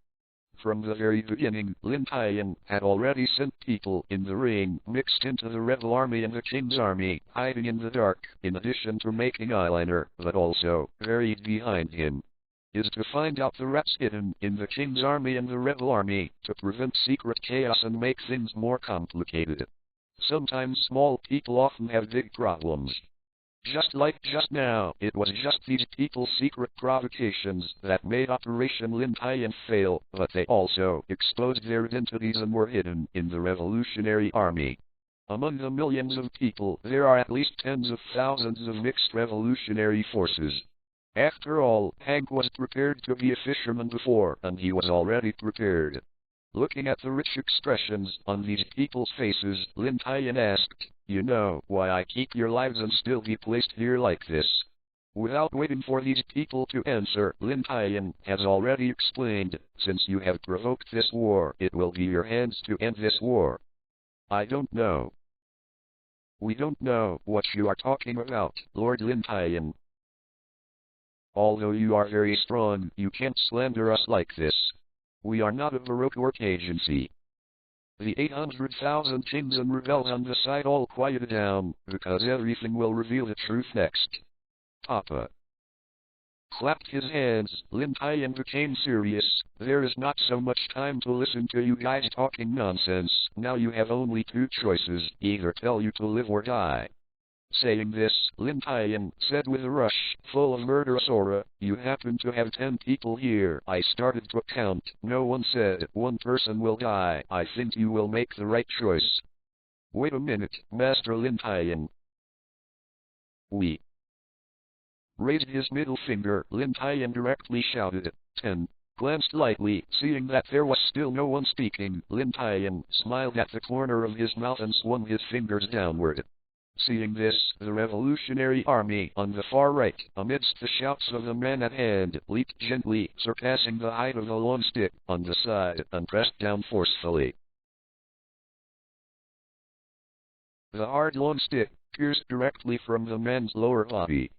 From the very beginning, Lin Tian had already sent people in the ring, mixed into the rebel army and the king's army, hiding in the dark, in addition to making eyeliner, but also, buried behind him, is to find out the rats hidden in the king's army and the rebel army, to prevent secret chaos and make things more complicated. Sometimes small people often have big problems. Just like just now, it was just these people's secret provocations that made Operation Lin Tian fail, but they also exposed their identities and were hidden in the revolutionary army. Among the millions of people, there are at least tens of thousands of mixed revolutionary forces. After all, Hank was prepared to be a fisherman before, and he was already prepared. Looking at the rich expressions on these people's faces, Lin Tian asked, "You know why I keep your lives and still be placed here like this?" Without waiting for these people to answer, Lin Tian has already explained, "Since you have provoked this war, it will be your hands to end this war." I don't know. We don't know what you are talking about, Lord Lin Tian. Although you are very strong, you can't slander us like this. We are not a Baroque work agency. The 800,000 kings and rebels on the side all quiet down, because everything will reveal the truth next. Papa clapped his hands. Lin Tian became serious. There is not so much time to listen to you guys talking nonsense. Now you have only two choices, either tell you to live or die. Saying this, Lin Tian said with a rush, full of murderous aura, "You happen to have 10 people here." I started to count. No one said, "One person will die." I think you will make the right choice. Wait a minute, Master Lin Tian. We raised his middle finger. Lin Tian directly shouted, 10. Glanced lightly, seeing that there was still no one speaking. Lin Tian smiled at the corner of his mouth and swung his fingers downward. Seeing this, the Revolutionary Army on the far right, amidst the shouts of the man at hand, leaped gently, surpassing the height of the long stick, on the side, and pressed down forcefully. The hard long stick pierced directly from the man's lower body.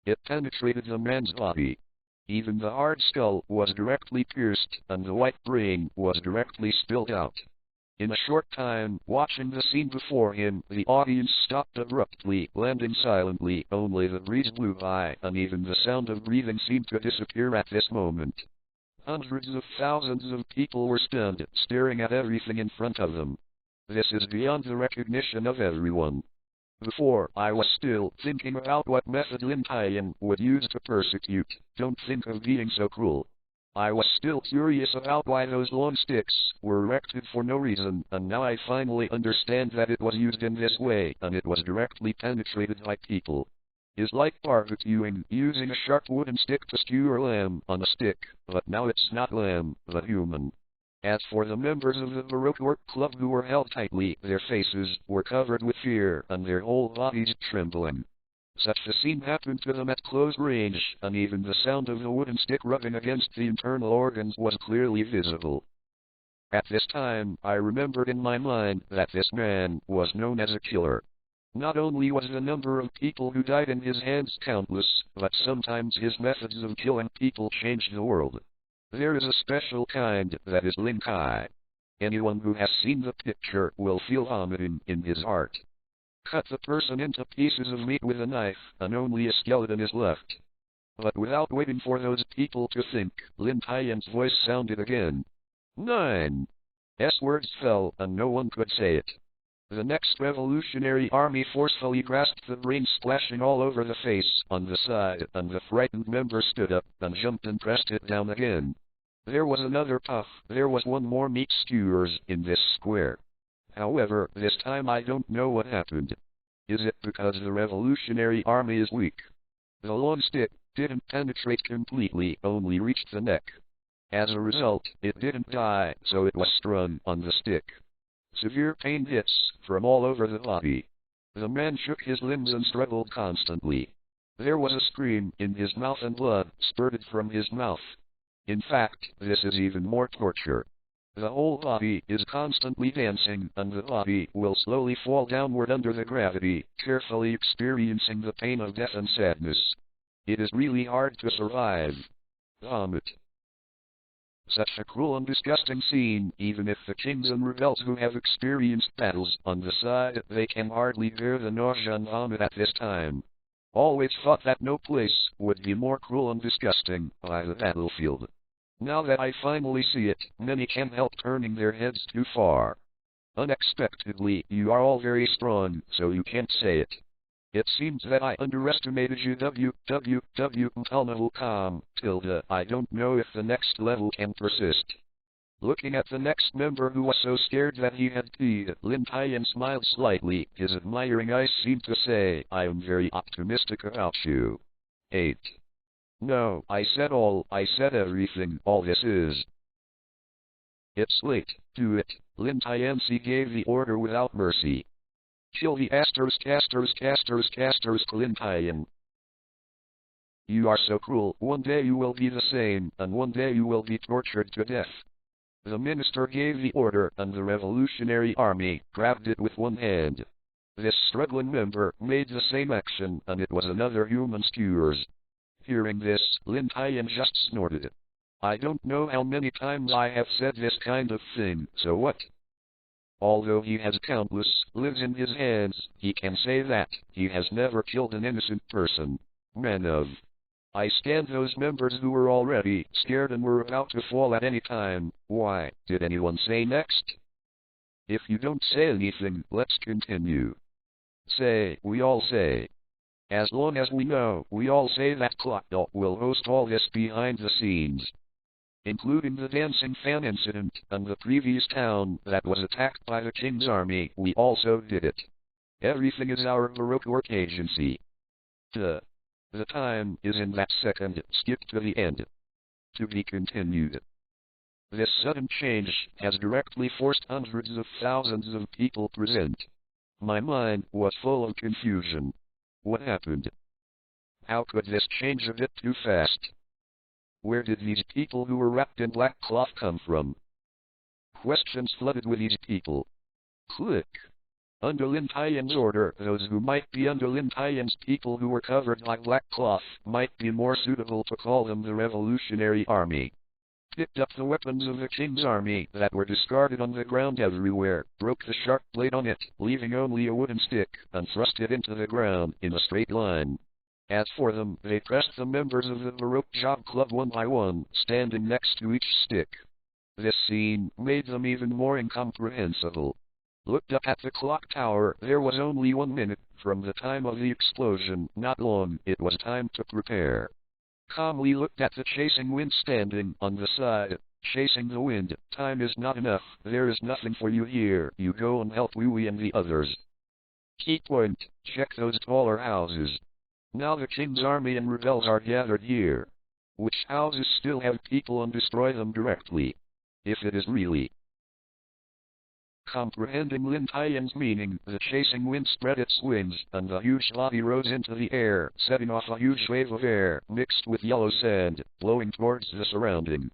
It penetrated the man's body. Even the hard skull was directly pierced, and the white brain was directly spilled out. In a short time, watching the scene before him, the audience stopped abruptly, landing silently. Only the breeze blew by, and even the sound of breathing seemed to disappear at this moment. Hundreds of thousands of people were stunned, staring at everything in front of them. This is beyond the recognition of everyone. Before, I was still thinking about what method Lin Tian would use to persecute. Don't think of being so cruel. I was still curious about why those long sticks were erected for no reason, and now I finally understand that it was used in this way, and it was directly penetrated by people. It's like barbecuing, using a sharp wooden stick to skewer lamb on a stick, but now it's not lamb, but human. As for the members of the Baroque Work Club who were held tightly, their faces were covered with fear, and their whole bodies trembling. Such a scene happened to them at close range, and even the sound of the wooden stick rubbing against the internal organs was clearly visible. At this time, I remembered in my mind that this man was known as a killer. Not only was the number of people who died in his hands countless, but sometimes his methods of killing people changed the world. There is a special kind that is Lin Kai. Anyone who has seen the picture will feel vomiting in his heart. Cut the person into pieces of meat with a knife, and only a skeleton is left. But without waiting for those people to think, Lin Tian's voice sounded again. 9. Words fell, and no one could say it. The next Revolutionary Army forcefully grasped the brain, splashing all over the face, on the side, and the frightened member stood up, and jumped and pressed it down again. There was another puff. There was one more meat skewers in this square. However, this time I don't know what happened. Is it because the Revolutionary Army is weak? The long stick didn't penetrate completely, only reached the neck. As a result, it didn't die, so it was strung on the stick. Severe pain hits from all over the body. The man shook his limbs and struggled constantly. There was a scream in his mouth and blood spurted from his mouth. In fact, this is even more torture. The whole body is constantly dancing, and the body will slowly fall downward under the gravity, carefully experiencing the pain of death and sadness. It is really hard to survive. Vomit. Such a cruel and disgusting scene. Even if the kings and rebels who have experienced battles on the side, they can hardly bear the nausea and vomit at this time. Always thought that no place would be more cruel and disgusting by the battlefield. Now that I finally see it, many can't help turning their heads too far. Unexpectedly, you are all very strong, so you can't say it. It seems that I underestimated you. www.com. I don't know if the next level can persist. Looking at the next member who was so scared that he had peed, Lin Tian smiled slightly. His admiring eyes seemed to say, I am very optimistic about you. 8. No, I said everything. All this is. It's late. Do it. Lin Tian gave the order without mercy. Kill the Lin Tian. You are so cruel. One day you will be the same, and one day you will be tortured to death. The minister gave the order, and the Revolutionary Army grabbed it with one hand. This struggling member made the same action, and it was another human skewers. Hearing this, Lin Tian just snorted. I don't know how many times I have said this kind of thing, so what? Although he has countless lives in his hands, he can say that he has never killed an innocent person. Man of. I scanned those members who were already scared and were about to fall at any time. Why, did anyone say next? If you don't say anything, let's continue. We all say. As long as we know, we all say that Clockdot will host all this behind the scenes. Including the dancing fan incident and the previous town that was attacked by the King's army, we also did it. Everything is our Baroque work agency. The time is in that second, skip to the end. To be continued. This sudden change has directly forced hundreds of thousands of people present. My mind was full of confusion. What happened? How could this change a bit too fast? Where did these people who were wrapped in black cloth come from? Questions flooded with these people. Click. Under Lin Tian's order, those who might be under Lin Tian's people who were covered by black cloth might be more suitable to call them the Revolutionary Army. Picked up the weapons of the King's army that were discarded on the ground everywhere, broke the sharp blade on it, leaving only a wooden stick, and thrust it into the ground in a straight line. As for them, they pressed the members of the Baroque Job Club one by one, standing next to each stick. This scene made them even more incomprehensible. Looked up at the clock tower, there was only 1 minute from the time of the explosion, not long, it was time to prepare. Calmly looked at the chasing wind standing on the side, chasing the wind. Time is not enough, there is nothing for you here, you go and help Wee and the others. Key point, check those taller houses. Now the King's army and rebels are gathered here. Which houses still have people and destroy them directly. If it is really. Comprehending Lin Tian's meaning, the chasing wind spread its wings, and the huge body rose into the air, setting off a huge wave of air, mixed with yellow sand, blowing towards the surrounding.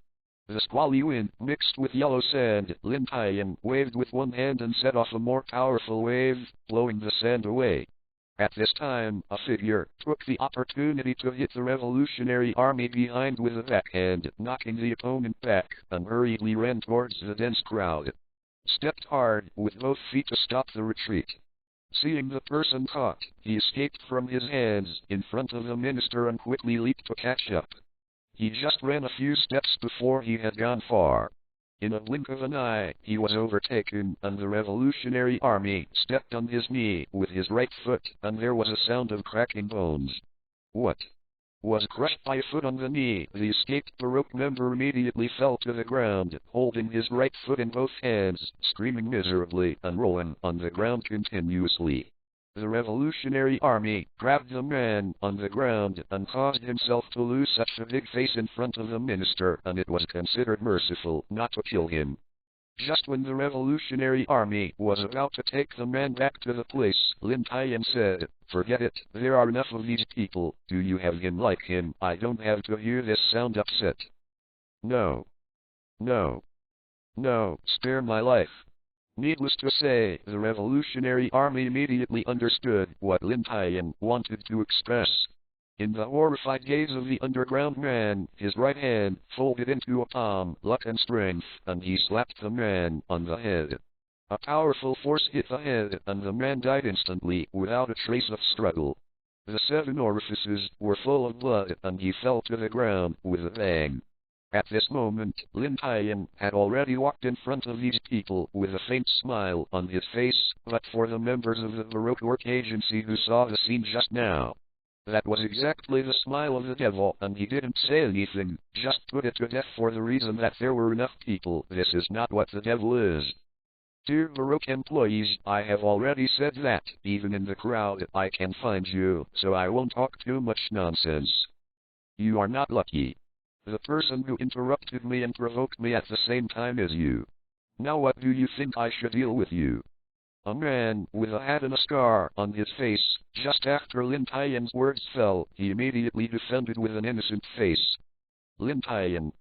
The squally wind, mixed with yellow sand, Lin Tian waved with one hand and set off a more powerful wave, blowing the sand away. At this time, a figure took the opportunity to hit the Revolutionary Army behind with a backhand, knocking the opponent back, and hurriedly ran towards the dense crowd. Stepped hard, with both feet to stop the retreat. Seeing the person caught, he escaped from his hands, in front of the minister and quickly leaped to catch up. He just ran a few steps before he had gone far. In a blink of an eye, he was overtaken, and the Revolutionary Army stepped on his knee with his right foot, and there was a sound of cracking bones. What? Was crushed by a foot on the knee. The escaped Baroque member immediately fell to the ground, holding his right foot in both hands, screaming miserably, and rolling on the ground continuously. The Revolutionary Army grabbed the man on the ground and caused himself to lose such a big face in front of the minister, and it was considered merciful not to kill him. Just when the Revolutionary Army was about to take the man back to the place, Lin Tian said, "Forget it, there are enough of these people. Do you have him like him? I don't have to hear this sound upset. No. No. No, spare my life." Needless to say, the Revolutionary Army immediately understood what Lin Tian wanted to express. In the horrified gaze of the underground man, his right hand folded into a palm, luck and strength, and he slapped the man on the head. A powerful force hit the head, and the man died instantly, without a trace of struggle. The 7 orifices were full of blood, and he fell to the ground with a bang. At this moment, Lin Tian had already walked in front of these people with a faint smile on his face, but for the members of the Baroque Work Agency who saw the scene just now, that was exactly the smile of the devil, and he didn't say anything, just put it to death for the reason that there were enough people. This is not what the devil is. Dear Baroque employees, I have already said that, even in the crowd, I can find you, so I won't talk too much nonsense. You are not lucky. The person who interrupted me and provoked me at the same time is you. Now what do you think I should deal with you? A man with a hat and a scar on his face. Just after Lin Tian's words fell, he immediately defended with an innocent face. Lin Tian.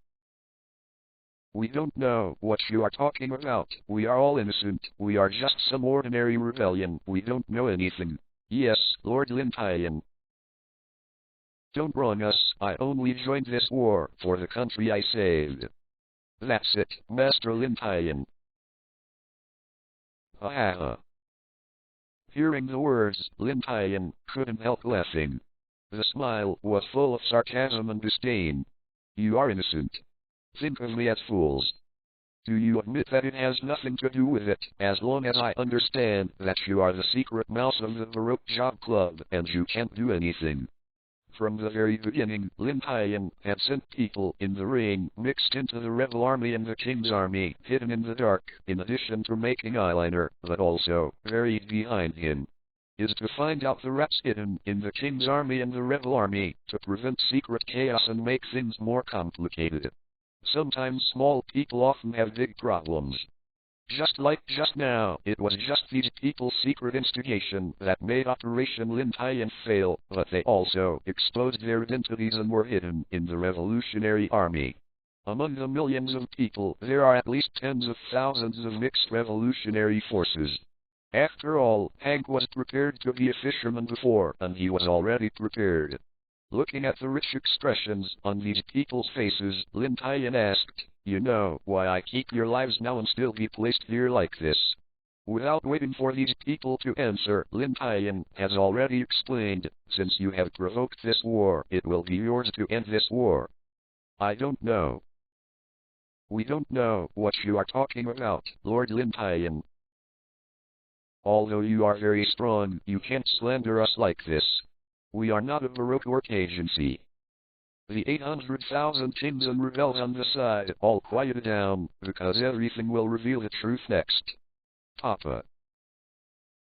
We don't know what you are talking about. We are all innocent. We are just some ordinary rebellion. We don't know anything. Yes, Lord Lin Tian. Don't wrong us. I only joined this war for the country I saved. That's it, Master Lin Tian. Ha. Hearing the words, Lin Tian couldn't help laughing. The smile was full of sarcasm and disdain. You are innocent. Think of me as fools. Do you admit that it has nothing to do with it, as long as I understand that you are the secret mouse of the Baroque Job Club and you can't do anything? From the very beginning, Lin Tian had sent people in the ring mixed into the rebel army and the king's army, hidden in the dark, in addition to making eyeliner, but also, buried behind him, is to find out the rats hidden in the king's army and the rebel army, to prevent secret chaos and make things more complicated. Sometimes small people often have big problems. Just like just now, it was just these people's secret instigation that made Operation Lin Tian fail, but they also exposed their identities and were hidden in the revolutionary army. Among the millions of people, there are at least tens of thousands of mixed revolutionary forces. After all, Hank was prepared to be a fisherman before, and he was already prepared. Looking at the rich expressions on these people's faces, Lin Tian asked, "You know why I keep your lives now and still be placed here like this?" Without waiting for these people to answer, Lin Tian has already explained, "Since you have provoked this war, it will be yours to end this war." "I don't know." "We don't know what you are talking about, Lord Lin Tian. Although you are very strong, you can't slander us like this. We are not a Baroque work agency." The 800,000 kings and rebels on the side all quieted down, because everything will reveal the truth next. Papa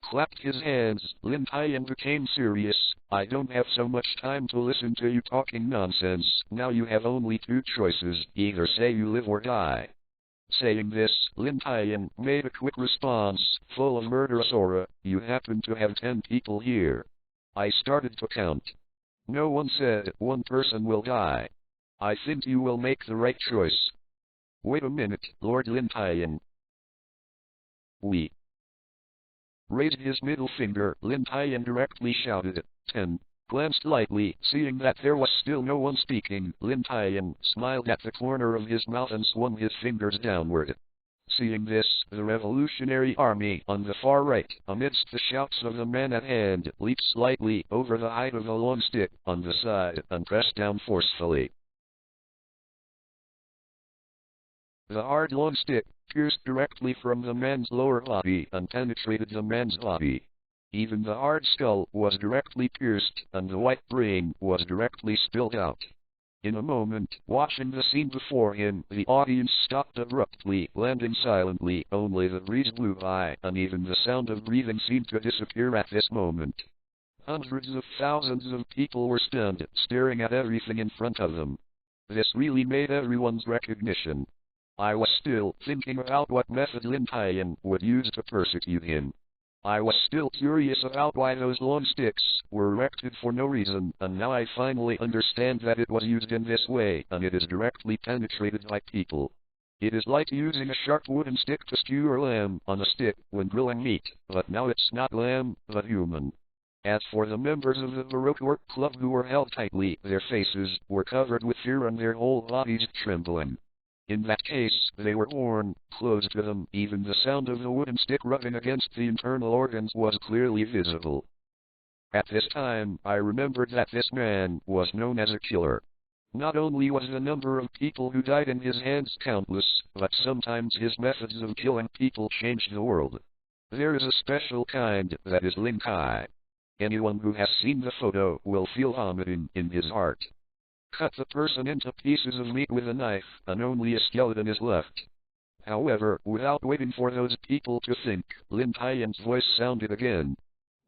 clapped his hands. Lin Tian became serious. "I don't have so much time to listen to you talking nonsense. Now you have only two choices, either say you live or die." Saying this, Lin Tian made a quick response, full of murderous aura. "You happen to have 10 people here." I started to count. No one said one person will die. I think you will make the right choice. Wait a minute, Lord Lin Tian. We raised his middle finger. Lin Tian directly shouted, 10. Glanced lightly, seeing that there was still no one speaking. Lin Tian smiled at the corner of his mouth and swung his fingers downward. Seeing this, the revolutionary army on the far right, amidst the shouts of the man at hand, leaped slightly over the height of a long stick on the side and pressed down forcefully. The hard long stick pierced directly from the man's lower body and penetrated the man's body. Even the hard skull was directly pierced, and the white brain was directly spilled out. In a moment, watching the scene before him, the audience stopped abruptly, landing silently. Only the breeze blew by, and even the sound of breathing seemed to disappear at this moment. Hundreds of thousands of people were stunned, staring at everything in front of them. This really made everyone's recognition. I was still thinking about what method Lin Tian would use to persecute him. I was still curious about why those long sticks were erected for no reason, and now I finally understand that it was used in this way, and it is directly penetrated by people. It is like using a sharp wooden stick to skewer lamb on a stick when grilling meat, but now it's not lamb, but human. As for the members of the Baroque Work Club who were held tightly, their faces were covered with fear and their whole bodies trembling. In that case, they were worn close to them. Even the sound of the wooden stick rubbing against the internal organs was clearly visible. At this time, I remembered that this man was known as a killer. Not only was the number of people who died in his hands countless, but sometimes his methods of killing people changed the world. There is a special kind that is Lin Kai. Anyone who has seen the photo will feel vomiting in his heart. Cut the person into pieces of meat with a knife, and only a skeleton is left. However, without waiting for those people to think, Lin Tian's voice sounded again.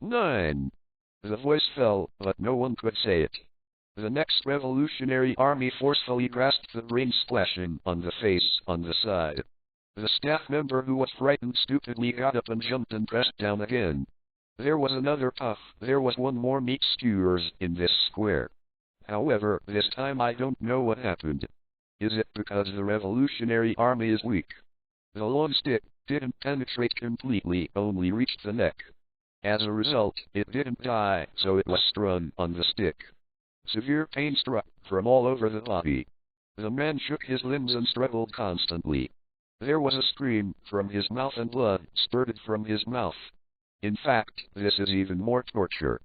9. The voice fell, but no one could say it. The next revolutionary army forcefully grasped the brain splashing on the face on the side. The staff member who was frightened stupidly got up and jumped and pressed down again. There was another puff. There was one more meat skewers in this square. However, this time I don't know what happened. Is it because the revolutionary army is weak? The long stick didn't penetrate completely, only reached the neck. As a result, it didn't die, so it was strung on the stick. Severe pain struck from all over the body. The man shook his limbs and struggled constantly. There was a scream from his mouth and blood spurted from his mouth. In fact, this is even more torture.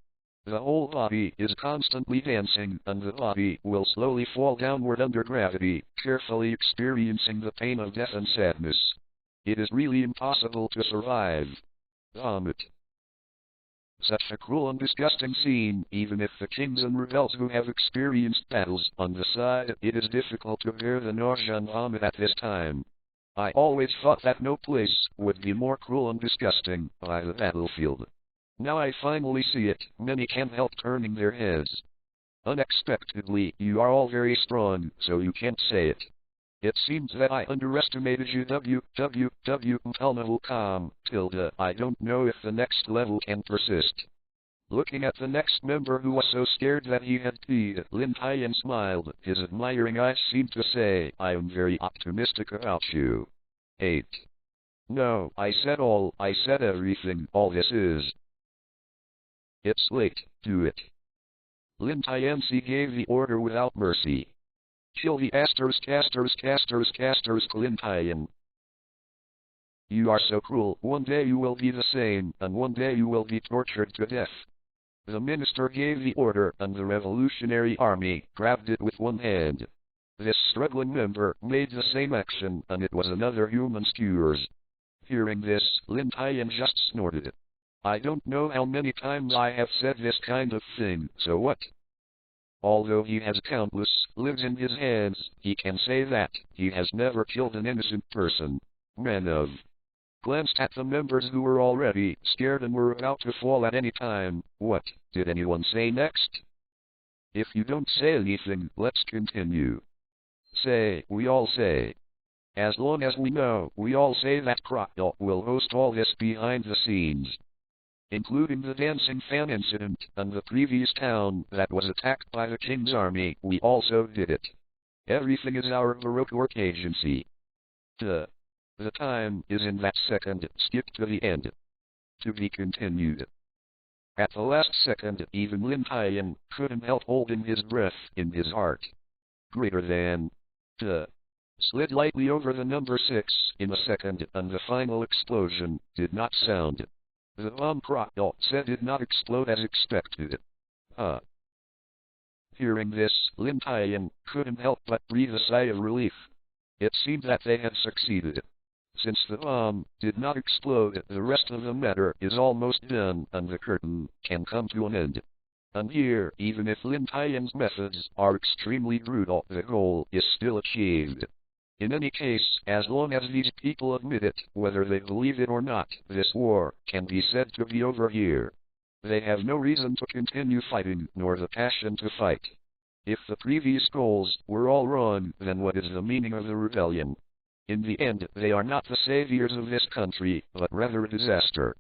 The whole body is constantly dancing, and the body will slowly fall downward under gravity, carefully experiencing the pain of death and sadness. It is really impossible to survive. Vomit. Such a cruel and disgusting scene, even if the kings and rebels who have experienced battles on the side, it is difficult to bear the nausea and vomit at this time. I always thought that no place would be more cruel and disgusting by the battlefield. Now I finally see it. Many can't help turning their heads. Unexpectedly, you are all very strong, so you can't say it. It seems that I underestimated you. www.com. I don't know if the next level can persist. Looking at the next member who was so scared that he had peed, Lin Tian smiled. His admiring eyes seemed to say, I am very optimistic about you. 8. No, I said everything. All this is. It's late. Do it. Lin Tian gave the order without mercy. Kill the Lin Tian. You are so cruel. One day you will be the same, and one day you will be tortured to death. The minister gave the order, and the revolutionary army grabbed it with one hand. This struggling member made the same action, and it was another human skewers. Hearing this, Lin Tian just snorted. I don't know how many times I have said this kind of thing, so what? Although he has countless lives in his hands, he can say that he has never killed an innocent person. Man of. Glanced at the members who were already scared and were about to fall at any time. What did anyone say next? If you don't say anything, let's continue. Say, we all say. As long as we know, we all say that Crocodile will host all this behind the scenes. Including the dancing fan incident, and the previous town that was attacked by the king's army, we also did it. Everything is our Baroque work agency. The time is in that second. Skip to the end. To be continued. At the last second, even Lin Tian couldn't help holding his breath in his heart. Greater than. Slid lightly over the number 6 in a second, and the final explosion did not sound. The bomb Crocodile said did not explode as expected. Hearing this, Lin Tian couldn't help but breathe a sigh of relief. It seemed that they had succeeded. Since the bomb did not explode, the rest of the matter is almost done, and the curtain can come to an end. And here, even if Lin Tian's methods are extremely brutal, the goal is still achieved. In any case, as long as these people admit it, whether they believe it or not, this war can be said to be over here. They have no reason to continue fighting, nor the passion to fight. If the previous goals were all wrong, then what is the meaning of the rebellion? In the end, they are not the saviors of this country, but rather a disaster.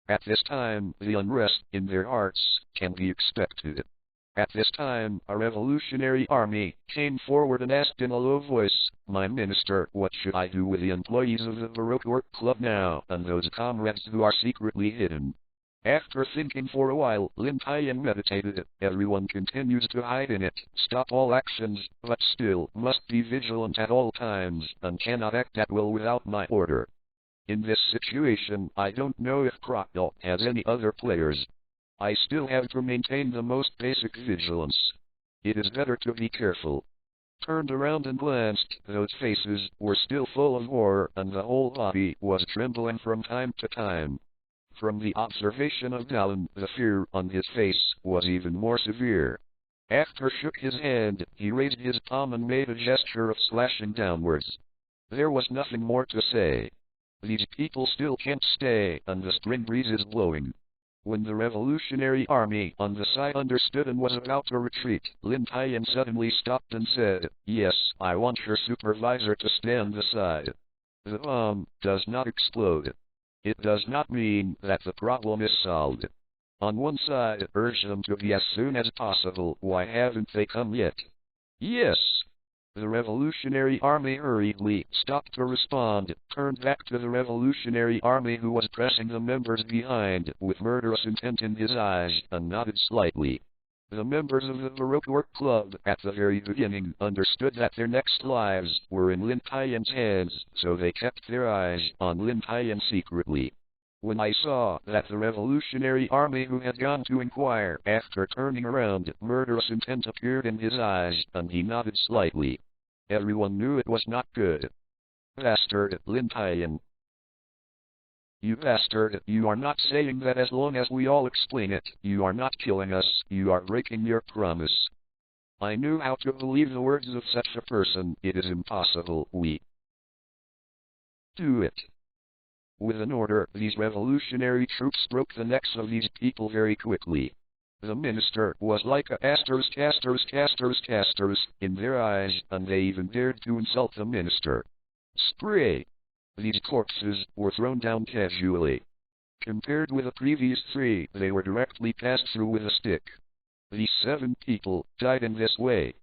At this time, the unrest in their hearts can be expected. At this time, a revolutionary army came forward and asked in a low voice, My minister, what should I do with the employees of the Baroque Work Club now, and those comrades who are secretly hidden? After thinking for a while, Lin Tian meditated. Everyone continues to hide in it. Stop all actions, but still must be vigilant at all times, and cannot act at will without my order. In this situation, I don't know if Crocodile has any other players. I still have to maintain the most basic vigilance. It is better to be careful. Turned around and glanced, those faces were still full of horror, and the whole body was trembling from time to time. From the observation of Dallin, the fear on his face was even more severe. After shook his hand, he raised his palm and made a gesture of slashing downwards. There was nothing more to say. These people still can't stay, and the spring breeze is blowing. When the revolutionary army on the side understood and was about to retreat, Lin Tian suddenly stopped and said, Yes, I want your supervisor to stand aside. The bomb does not explode. It does not mean that the problem is solved. On one side, urge them to be as soon as possible. Why haven't they come yet? Yes. The revolutionary army hurriedly stopped to respond, turned back to the revolutionary army who was pressing the members behind, with murderous intent in his eyes, and nodded slightly. The members of the Baroque Work Club, at the very beginning, understood that their next lives were in Lin Tian's hands, so they kept their eyes on Lin Tian secretly. When I saw that the revolutionary army who had gone to inquire after turning around, murderous intent appeared in his eyes, and he nodded slightly. Everyone knew it was not good. Bastard, Lin Tian. You bastard, you are not saying that as long as we all explain it, you are not killing us, you are breaking your promise. I knew how to believe the words of such a person. It is impossible. We do it. With an order, these revolutionary troops broke the necks of these people very quickly. The minister was like a asterisk in their eyes, and they even dared to insult the minister. Spray! These corpses were thrown down casually. Compared with the previous 3, they were directly passed through with a stick. These 7 people died in this way.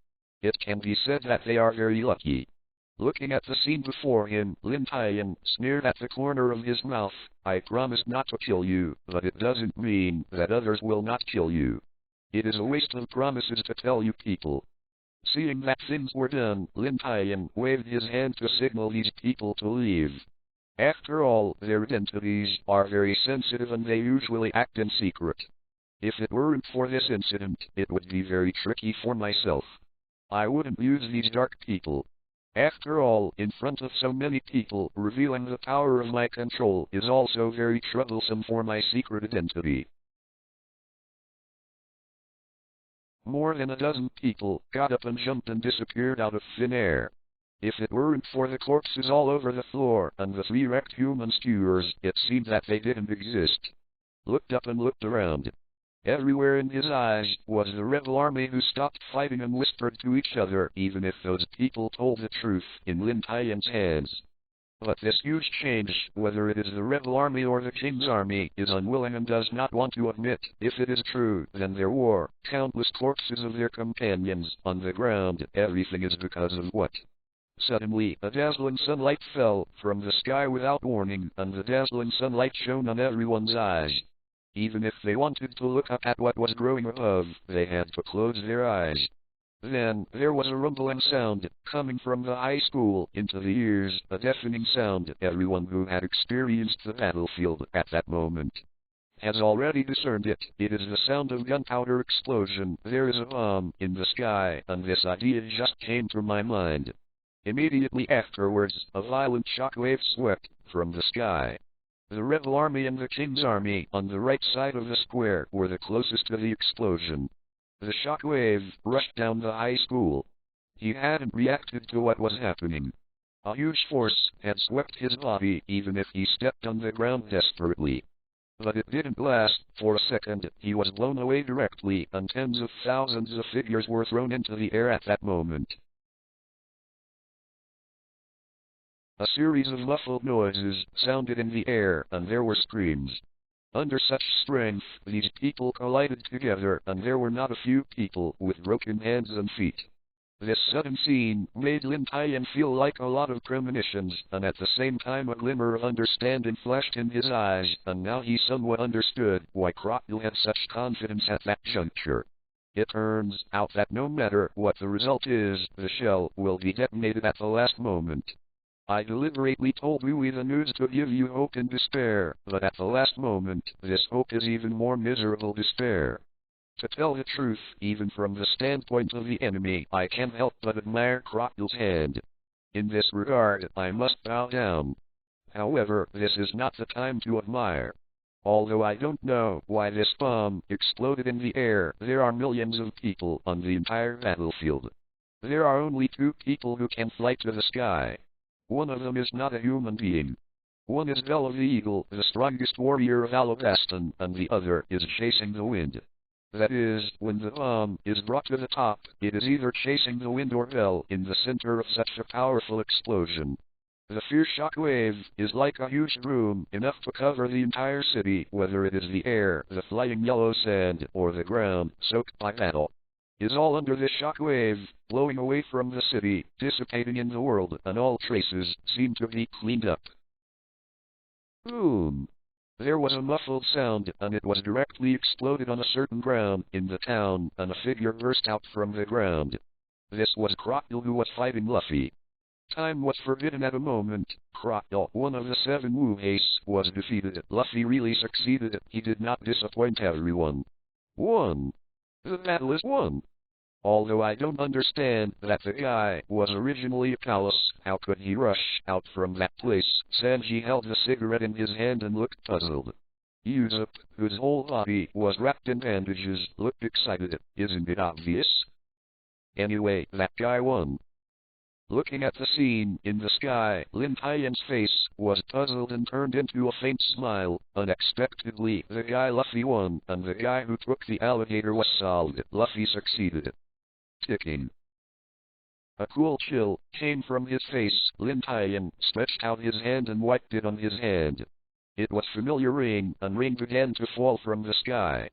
It can be said that they are very lucky. Looking at the scene before him, Lin Tian sneered at the corner of his mouth. I promised not to kill you, but it doesn't mean that others will not kill you. It is a waste of promises to tell you people. Seeing that things were done, Lin Tian waved his hand to signal these people to leave. After all, their identities are very sensitive and they usually act in secret. If it weren't for this incident, it would be very tricky for myself. I wouldn't use these dark people. After all, in front of so many people, revealing the power of my control is also very troublesome for my secret identity. More than a dozen people got up and jumped and disappeared out of thin air. If it weren't for the corpses all over the floor and the 3 wrecked human skewers, it seemed that they didn't exist. Looked up and looked around. Everywhere in his eyes was the rebel army who stopped fighting and whispered to each other, even if those people told the truth, in Lin Tian's hands. But this huge change, whether it is the rebel army or the king's army, is unwilling and does not want to admit. If it is true, then there were countless corpses of their companions on the ground. Everything is because of what? Suddenly, a dazzling sunlight fell from the sky without warning, and the dazzling sunlight shone on everyone's eyes. Even if they wanted to look up at what was growing above, they had to close their eyes. Then, there was a rumbling sound, coming from the high school, into the ears, a deafening sound. Everyone who had experienced the battlefield at that moment has already discerned it. It is the sound of gunpowder explosion. There is a bomb in the sky, and this idea just came to my mind. Immediately afterwards, a violent shockwave swept from the sky. The rebel army and the king's army, on the right side of the square, were the closest to the explosion. The shockwave rushed down the high school. He hadn't reacted to what was happening. A huge force had swept his body, even if he stepped on the ground desperately. But it didn't last. For a second, he was blown away directly, and tens of thousands of figures were thrown into the air at that moment. A series of muffled noises sounded in the air, and there were screams. Under such strength, these people collided together, and there were not a few people with broken hands and feet. This sudden scene made Lin Tian feel like a lot of premonitions, and at the same time a glimmer of understanding flashed in his eyes, and now he somewhat understood why Crocodile had such confidence at that juncture. It turns out that no matter what the result is, the shell will be detonated at the last moment. I deliberately told Louis the news to give you hope and despair, but at the last moment, this hope is even more miserable despair. To tell the truth, even from the standpoint of the enemy, I can't help but admire Crocodile's hand. In this regard, I must bow down. However, this is not the time to admire. Although I don't know why this bomb exploded in the air, there are millions of people on the entire battlefield. There are only 2 people who can fly to the sky. One of them is not a human being. One is Bell of the Eagle, the strongest warrior of Alabaston, and the other is chasing the wind. That is, when the bomb is brought to the top, it is either chasing the wind or Bell in the center of such a powerful explosion. The fierce shock wave is like a huge broom, enough to cover the entire city, whether it is the air, the flying yellow sand, or the ground, soaked by battle. Is all under this shock wave, blowing away from the city, dissipating in the world, and all traces seem to be cleaned up. Boom! There was a muffled sound, and it was directly exploded on a certain ground in the town, and a figure burst out from the ground. This was Crocodile, who was fighting Luffy. Time was forbidden at a moment. Crocodile, one of the 7 Wu Ace, was defeated. Luffy really succeeded. He did not disappoint everyone. Won. The battle is won. Although I don't understand that the guy was originally a callous, how could he rush out from that place? Sanji held the cigarette in his hand and looked puzzled. Usopp, whose whole body was wrapped in bandages, looked excited. Isn't it obvious? Anyway, that guy won. Looking at the scene in the sky, Lin Tian's face was puzzled and turned into a faint smile. Unexpectedly, the guy Luffy won, and the guy who took the alligator was solved. Luffy succeeded. Ticking. A cool chill came from his face. Lin Tian stretched out his hand and wiped it on his hand. It was familiar rain, and rain began to fall from the sky.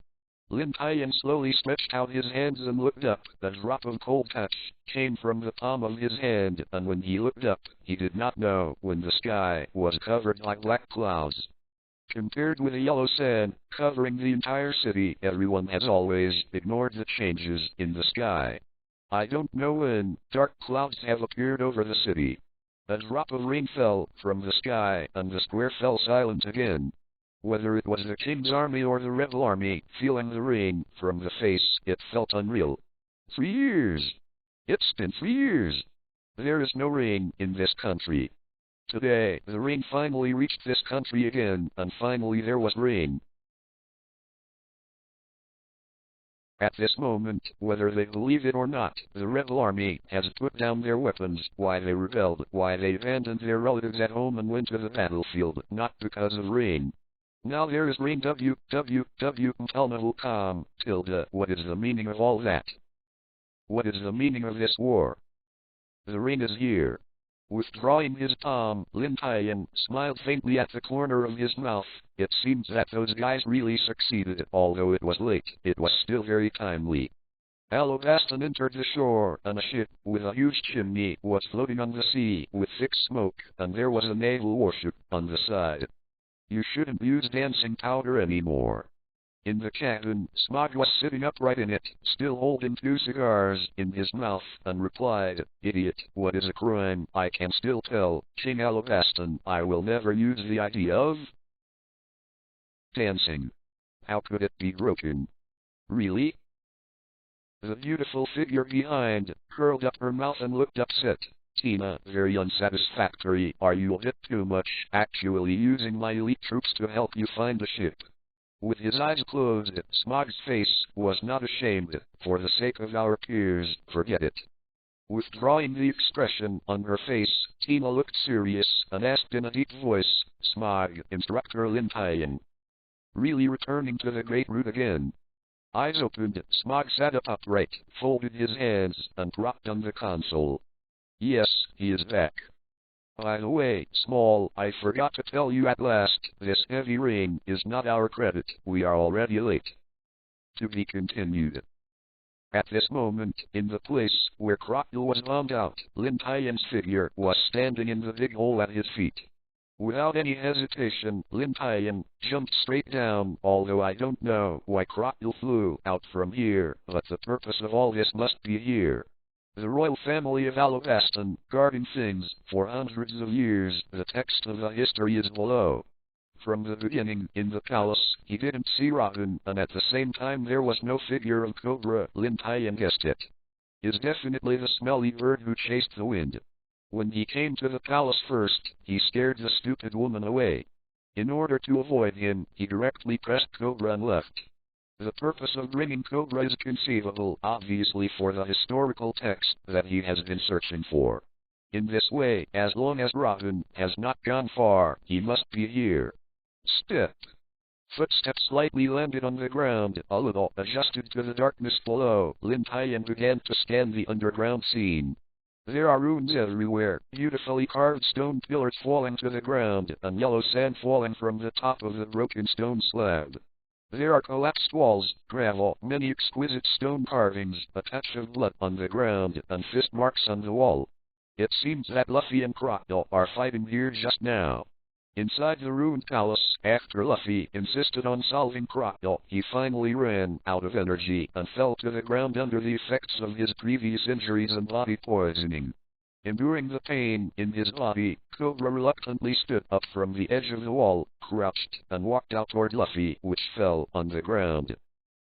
Lin Tian slowly stretched out his hands and looked up. A drop of cold touch came from the palm of his hand, and when he looked up, he did not know when the sky was covered by black clouds. Compared with the yellow sand covering the entire city, everyone has always ignored the changes in the sky. I don't know when dark clouds have appeared over the city. A drop of rain fell from the sky, and the square fell silent again. Whether it was the king's army or the rebel army, feeling the rain from the face, it felt unreal. 3 years! It's been 3 years! There is no rain in this country. Today, the rain finally reached this country again, and finally there was rain. At this moment, whether they believe it or not, the rebel army has put down their weapons. Why they rebelled, why they abandoned their relatives at home and went to the battlefield, not because of rain. Now there is rain. www.com. What is the meaning of all that? What is the meaning of this war? The rain is here. Withdrawing his palm, Lin Tian smiled faintly at the corner of his mouth. It seems that those guys really succeeded. Although it was late, it was still very timely. Alabastan entered the shore, and a ship with a huge chimney was floating on the sea with thick smoke, and there was a naval warship on the side. You shouldn't use dancing powder anymore. In the cabin, Smog was sitting upright in it, still holding 2 cigars in his mouth, and replied, "Idiot, what is a crime? I can still tell King Alabastan I will never use the idea of dancing. How could it be broken? Really?" The beautiful figure behind curled up her mouth and looked upset. "Tina, very unsatisfactory. Are you a bit too much actually using my elite troops to help you find the ship?" With his eyes closed, Smog's face was not ashamed. "For the sake of our peers, forget it." Withdrawing the expression on her face, Tina looked serious and asked in a deep voice, "Smog, Instructor Lin Tian, really returning to the Great Root again?" Eyes opened, Smog sat up upright, folded his hands, and dropped on the console. "Yes, he is back. By the way, Small, I forgot to tell you at last, this heavy rain is not our credit. We are already late." To be continued. At this moment, in the place where Crocodile was bombed out, Lin Tian's figure was standing in the big hole at his feet. Without any hesitation, Lin Tian jumped straight down, although I don't know why Crocodile flew out from here, but the purpose of all this must be here. The royal family of Alabastan, guarding things for hundreds of years. The text of the history is below. From the beginning, in the palace, he didn't see Robin, and at the same time there was no figure of Cobra. Lin Tian guessed it. Is definitely the smelly bird who chased the wind. When he came to the palace first, he scared the stupid woman away. In order to avoid him, he directly pressed Cobra and left. The purpose of bringing Cobra is conceivable, obviously for the historical text that he has been searching for. In this way, as long as Robin has not gone far, he must be here. Step. Footsteps slightly landed on the ground, a little adjusted to the darkness below. Lin Tian began to scan the underground scene. There are ruins everywhere, beautifully carved stone pillars falling to the ground, and yellow sand falling from the top of the broken stone slab. There are collapsed walls, gravel, many exquisite stone carvings, a touch of blood on the ground, and fist marks on the wall. It seems that Luffy and Crocodile are fighting here just now. Inside the ruined palace, after Luffy insisted on solving Crocodile, he finally ran out of energy and fell to the ground under the effects of his previous injuries and body poisoning. Enduring the pain in his body, Cobra reluctantly stood up from the edge of the wall, crouched, and walked out toward Luffy, which fell on the ground.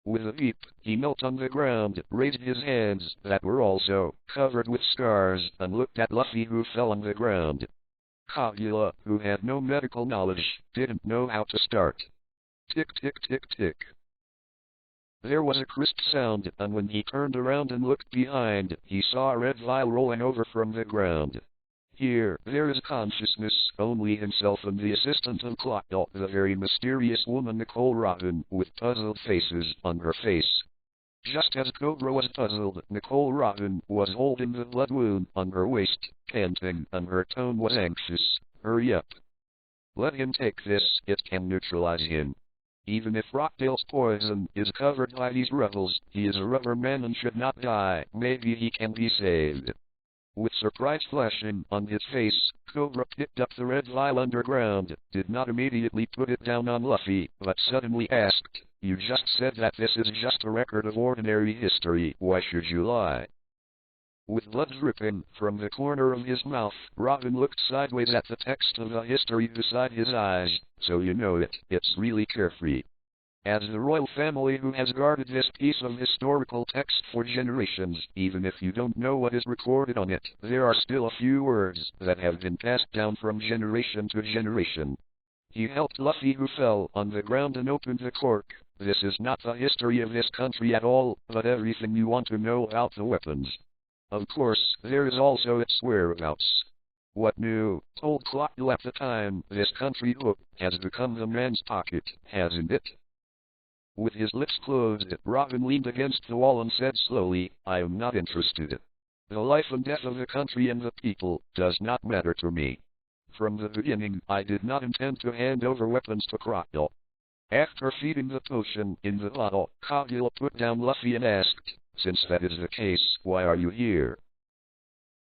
With a leap, he knelt on the ground, raised his hands, that were also covered with scars, and looked at Luffy, who fell on the ground. Kagura, who had no medical knowledge, didn't know how to start. Tick tick tick tick. There was a crisp sound, and when he turned around and looked behind, he saw a red vial rolling over from the ground. Here, there is consciousness, only himself and the assistant of Clockdot, the very mysterious woman Nicole Rotten, with puzzled faces on her face. Just as Cobra was puzzled, Nicole Rotten was holding the blood wound on her waist, panting, and her tone was anxious. Hurry up. Let him take this, it can neutralize him. Even if Rockdale's poison is covered by these rebels, he is a rubber man and should not die. Maybe he can be saved. With surprise flashing on his face, Cobra picked up the red vial underground, did not immediately put it down on Luffy, but suddenly asked, "You just said that this is just a record of ordinary history, why should you lie?" With blood dripping from the corner of his mouth, Robin looked sideways at the text of the history beside his eyes. So you know it, it's really carefree. As the royal family who has guarded this piece of historical text for generations, even if you don't know what is recorded on it, there are still a few words that have been passed down from generation to generation. He helped Luffy, who fell on the ground, and opened the cork. This is not the history of this country at all, but everything you want to know about the weapons. Of course, there is also its whereabouts. What new, told Clockdale at the time, this country book has become the man's pocket, hasn't it? With his lips closed, Robin leaned against the wall and said slowly, "I am not interested. The life and death of the country and the people does not matter to me. From the beginning, I did not intend to hand over weapons to Crocodile." After feeding the potion in the bottle, Kagura put down Luffy and asked, "Since that is the case, why are you here?"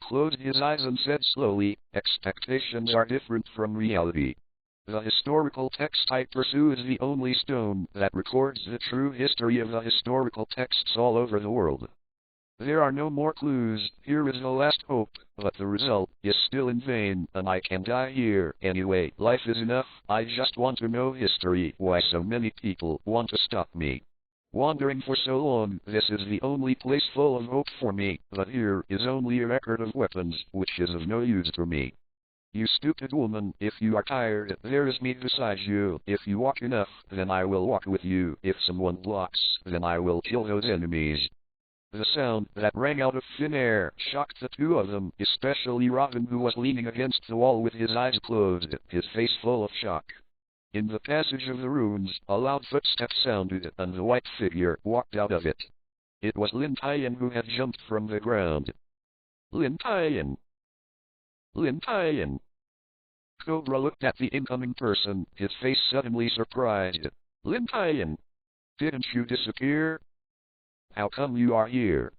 Closed his eyes and said slowly, "Expectations are different from reality. The historical text I pursue is the only stone that records the true history of the historical texts all over the world. There are no more clues, here is the last hope, but the result is still in vain, and I can die here anyway. Life is enough, I just want to know history, why so many people want to stop me. Wandering for so long, this is the only place full of hope for me, but here is only a record of weapons, which is of no use to me. You stupid woman, if you are tired, there is me beside you. If you walk enough, then I will walk with you. If someone blocks, then I will kill those enemies." The sound that rang out of thin air shocked the two of them, especially Robin, who was leaning against the wall with his eyes closed, his face full of shock. In the passage of the ruins, a loud footstep sounded, and the white figure walked out of it. It was Lin Tian, who had jumped from the ground. "Lin Tian! Lin Tian!" Cobra looked at the incoming person, his face suddenly surprised. "Lin Tian! Didn't you disappear? How come you are here?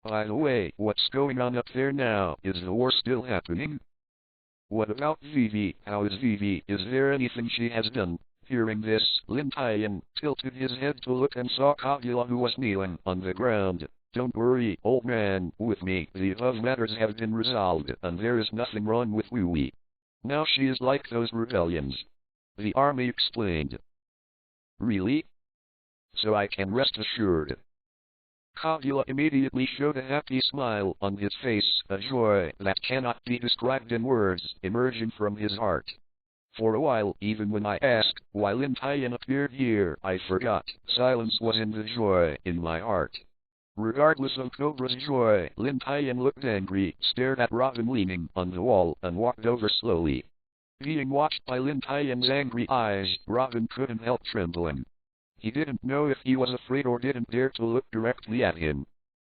By the way, what's going on up there now? Is the war still happening? What about Vivi? How is Vivi? Is there anything she has done?" Hearing this, Lin Tian tilted his head to look and saw Kagura, who was kneeling on the ground. "Don't worry, old man, with me, the above matters have been resolved, and there is nothing wrong with Wui. Now she is like those rebellions," the army explained. "Really? So I can rest assured." Kagura immediately showed a happy smile on his face, a joy that cannot be described in words, emerging from his heart. For a while, even when I asked why Lin Tian appeared here, I forgot. Silence was in the joy in my heart. Regardless of Cobra's joy, Lin Tian looked angry, stared at Robin leaning on the wall, and walked over slowly. Being watched by Lin Tian's angry eyes, Robin couldn't help trembling. He didn't know if he was afraid or didn't dare to look directly at him.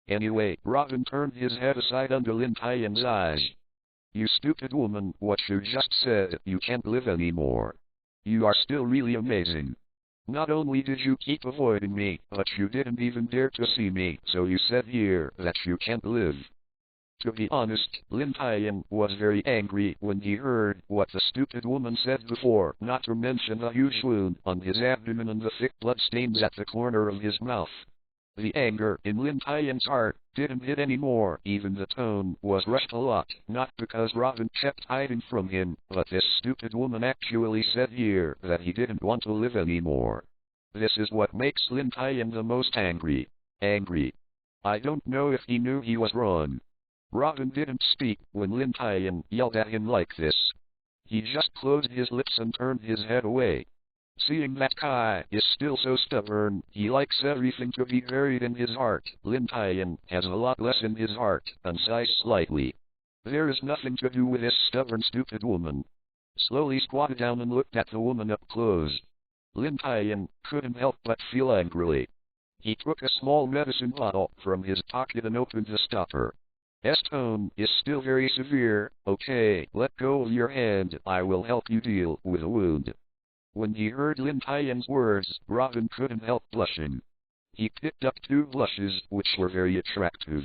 Anyway, Robin turned his head aside under Lin Tian's eyes. "You stupid woman, what you just said, you can't live anymore. You are still really amazing. Not only did you keep avoiding me, but you didn't even dare to see me, so you said here that you can't live." To be honest, Lin Tian was very angry when he heard what the stupid woman said before, not to mention the huge wound on his abdomen and the thick blood stains at the corner of his mouth. The anger in Lin Tian's heart didn't hit anymore, even the tone was rushed a lot, not because Robin kept hiding from him, but this stupid woman actually said here that he didn't want to live anymore. This is what makes Lin Tian the most angry. Angry. I don't know if he knew he was wrong. Robin didn't speak when Lin Tian yelled at him like this. He just closed his lips and turned his head away. Seeing that Kai is still so stubborn, he likes everything to be buried in his heart. Lin Tian has a lot less in his heart, and sighs slightly. There is nothing to do with this stubborn stupid woman. Slowly squatted down and looked at the woman up close. Lin Tian couldn't help but feel angrily. He took a small medicine bottle from his pocket and opened the stopper. S tone is still very severe. Okay, let go of your hand, I will help you deal with the wound. When he heard Lin Tian's words, Robin couldn't help blushing. He picked up 2 blushes, which were very attractive.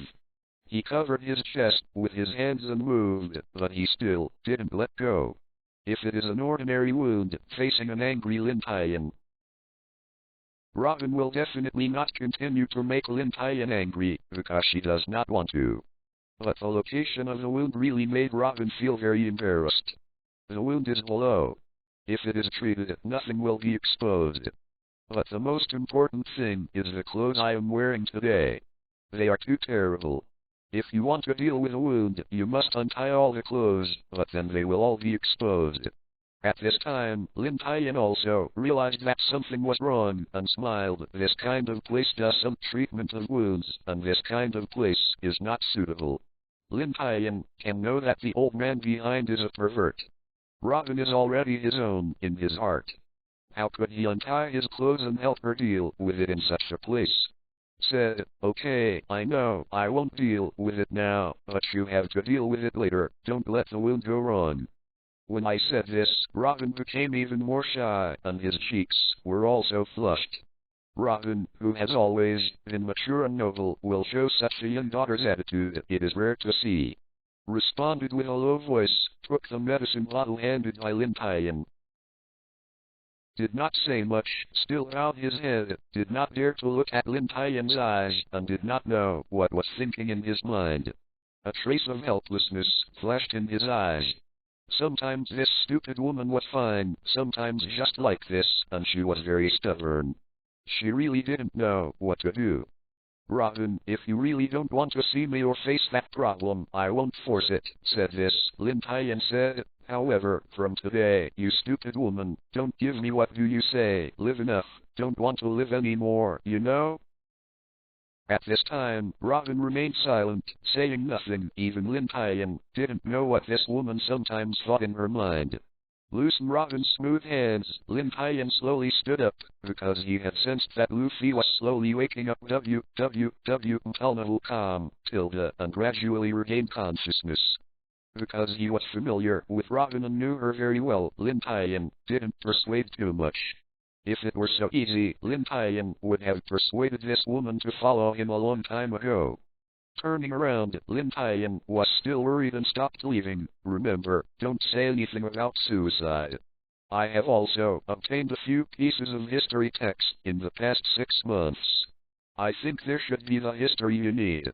He covered his chest with his hands and moved, but he still didn't let go. If it is an ordinary wound, facing an angry Lin Tian, Robin will definitely not continue to make Lin Tian angry, because she does not want to. But the location of the wound really made Robin feel very embarrassed. The wound is below. If it is treated, nothing will be exposed. But the most important thing is the clothes I am wearing today. They are too terrible. If you want to deal with a wound, you must untie all the clothes, but then they will all be exposed. At this time, Lin Tian also realized that something was wrong, and smiled. This kind of place does some treatment of wounds, and this kind of place is not suitable. Lin Tian can know that the old man behind is a pervert. Robin is already his own in his heart. How could he untie his clothes and help her deal with it in such a place? Said, okay, I know, I won't deal with it now, but you have to deal with it later, don't let the wound go wrong. When I said this, Robin became even more shy, and his cheeks were also flushed. Robin, who has always been mature and noble, will show such a young daughter's attitude, it is rare to see. Responded with a low voice, took the medicine bottle handed by Lin Tian. Did not say much, still bowed his head, did not dare to look at Lin Tian's eyes, and did not know what was thinking in his mind. A trace of helplessness flashed in his eyes. Sometimes this stupid woman was fine, sometimes just like this, and she was very stubborn. She really didn't know what to do. Robin, if you really don't want to see me or face that problem, I won't force it, said this. Lin Tian said, however, from today, you stupid woman, don't give me what do you say, live enough, don't want to live anymore, you know? At this time, Robin remained silent, saying nothing. Even Lin Tian didn't know what this woman sometimes thought in her mind. Loosen Robin's smooth hands, Lin Tian slowly stood up, because he had sensed that Luffy was slowly waking up until calm, and gradually regained consciousness. Because he was familiar with Robin and knew her very well, Lin Tian didn't persuade too much. If it were so easy, Lin Tian would have persuaded this woman to follow him a long time ago. Turning around, Lin Tian was still worried and stopped leaving. Remember, don't say anything about suicide. I have also obtained a few pieces of history text in the past 6 months. I think there should be the history you need.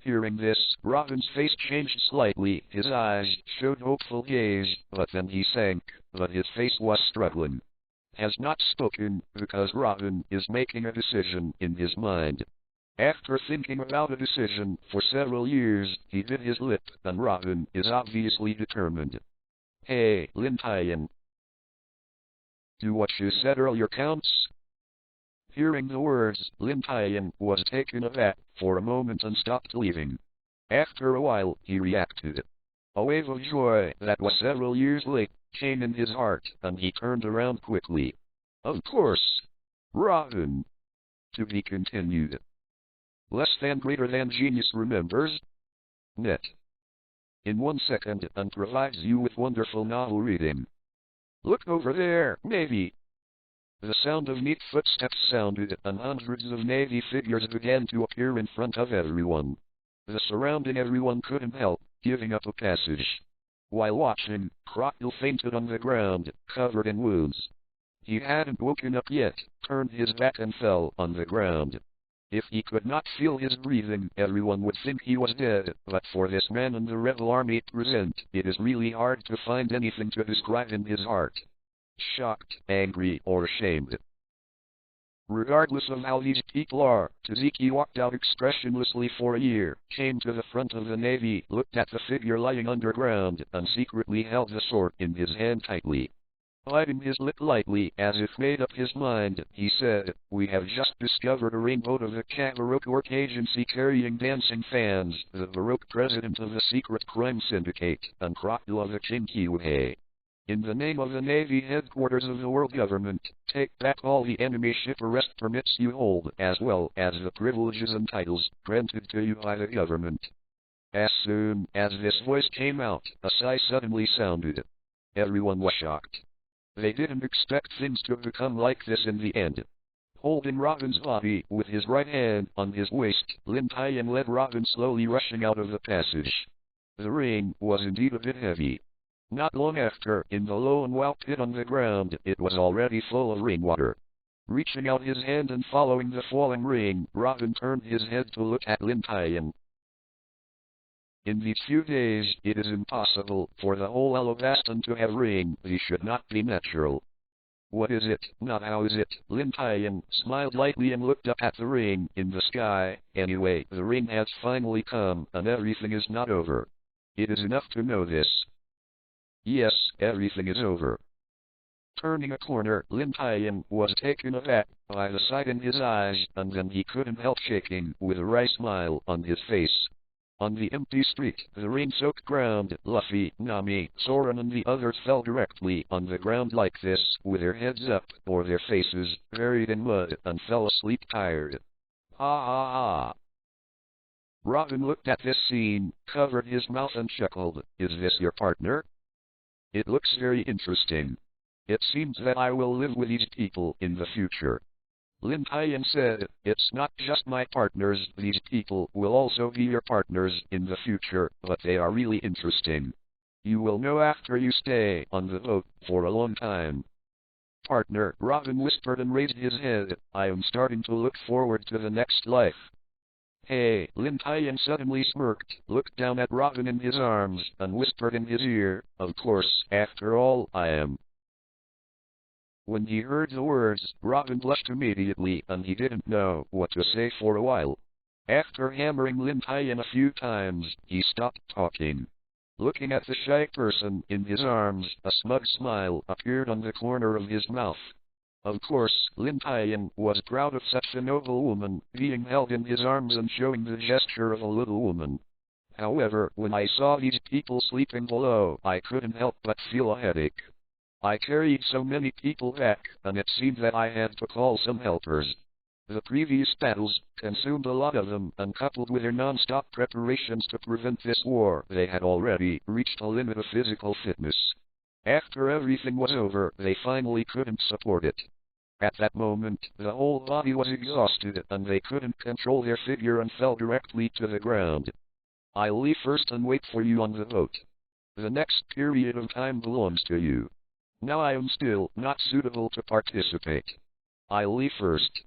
Hearing this, Robin's face changed slightly. His eyes showed hopeful gaze, but then he sank, but his face was struggling. Has not spoken, because Robin is making a decision in his mind. After thinking about a decision for several years, he bit his lip, and Robin is obviously determined. Hey, Lin Tian. Do what you said earlier counts? Hearing the words, Lin Tian was taken aback for a moment and stopped leaving. After a while, he reacted. A wave of joy that was several years late came in his heart, and he turned around quickly. Of course. Robin. To be continued. Less than greater than genius remembers. Net. In 1 second and provides you with wonderful novel reading. Look over there, Navy. The sound of neat footsteps sounded, and hundreds of Navy figures began to appear in front of everyone. The surrounding everyone couldn't help giving up a passage. While watching, Crocodile fainted on the ground, covered in wounds. He hadn't woken up yet, turned his back and fell on the ground. If he could not feel his breathing, everyone would think he was dead, but for this man and the rebel army present, it is really hard to find anything to describe in his heart. Shocked, angry, or ashamed. Regardless of how these people are, Taziki walked out expressionlessly for a year, came to the front of the navy, looked at the figure lying underground, and secretly held the sword in his hand tightly. Biting his lip lightly, as if made up his mind, he said, "We have just discovered a ringboat of the Baroque work agency carrying dancing fans, the Baroque president of the secret crime syndicate, and crocodile of the Chinkiwe. In the name of the Navy headquarters of the world government, take back all the enemy ship arrest permits you hold, as well as the privileges and titles granted to you by the government." As soon as this voice came out, a sigh suddenly sounded. Everyone was shocked. They didn't expect things to become like this in the end. Holding Robin's body with his right hand on his waist, Lin Tian led Robin slowly rushing out of the passage. The ring was indeed a bit heavy. Not long after, in the lone well pit on the ground, it was already full of rainwater. Reaching out his hand and following the falling ring, Robin turned his head to look at Lin Tian. In these few days, it is impossible for the whole Alabastan to have ring. These should not be natural. What is it? Not how is it? Lin Tian smiled lightly and looked up at the ring in the sky. Anyway, the ring has finally come, and everything is not over. It is enough to know this. Yes, everything is over. Turning a corner, Lin Tian was taken aback by the sight in his eyes, and then he couldn't help shaking with a wry smile on his face. On the empty street, the rain-soaked ground, Luffy, Nami, Soren and the others fell directly on the ground like this, with their heads up, or their faces, buried in mud, and fell asleep tired. Ha ha ha. Robin looked at this scene, covered his mouth and chuckled. Is this your partner? It looks very interesting. It seems that I will live with these people in the future. Lin Tian said, it's not just my partners, these people will also be your partners in the future, but they are really interesting. You will know after you stay on the boat for a long time. Partner, Robin whispered and raised his head, I am starting to look forward to the next life. Hey, Lin Tian suddenly smirked, looked down at Robin in his arms, and whispered in his ear, of course, after all, I am. When he heard the words, Robin blushed immediately, and he didn't know what to say for a while. After hammering Lin Tian a few times, he stopped talking. Looking at the shy person in his arms, a smug smile appeared on the corner of his mouth. Of course, Lin Tian was proud of such a noble woman, being held in his arms and showing the gesture of a little woman. However, when I saw these people sleeping below, I couldn't help but feel a headache. I carried so many people back, and it seemed that I had to call some helpers. The previous battles consumed a lot of them, and coupled with their non-stop preparations to prevent this war, they had already reached a limit of physical fitness. After everything was over, they finally couldn't support it. At that moment, the whole body was exhausted, and they couldn't control their figure and fell directly to the ground. I'll leave first and wait for you on the boat. The next period of time belongs to you. Now I am still not suitable to participate. I'll leave first.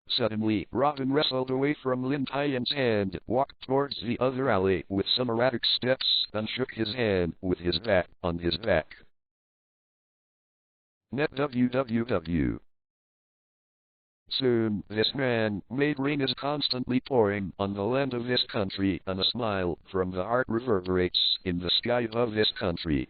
Suddenly, Robin wrestled away from Lin Tian's hand, walked towards the other alley with some erratic steps, and shook his hand with his back on his back. Net www. Soon, this man made rain is constantly pouring on the land of this country, and a smile from the heart reverberates in the sky above this country.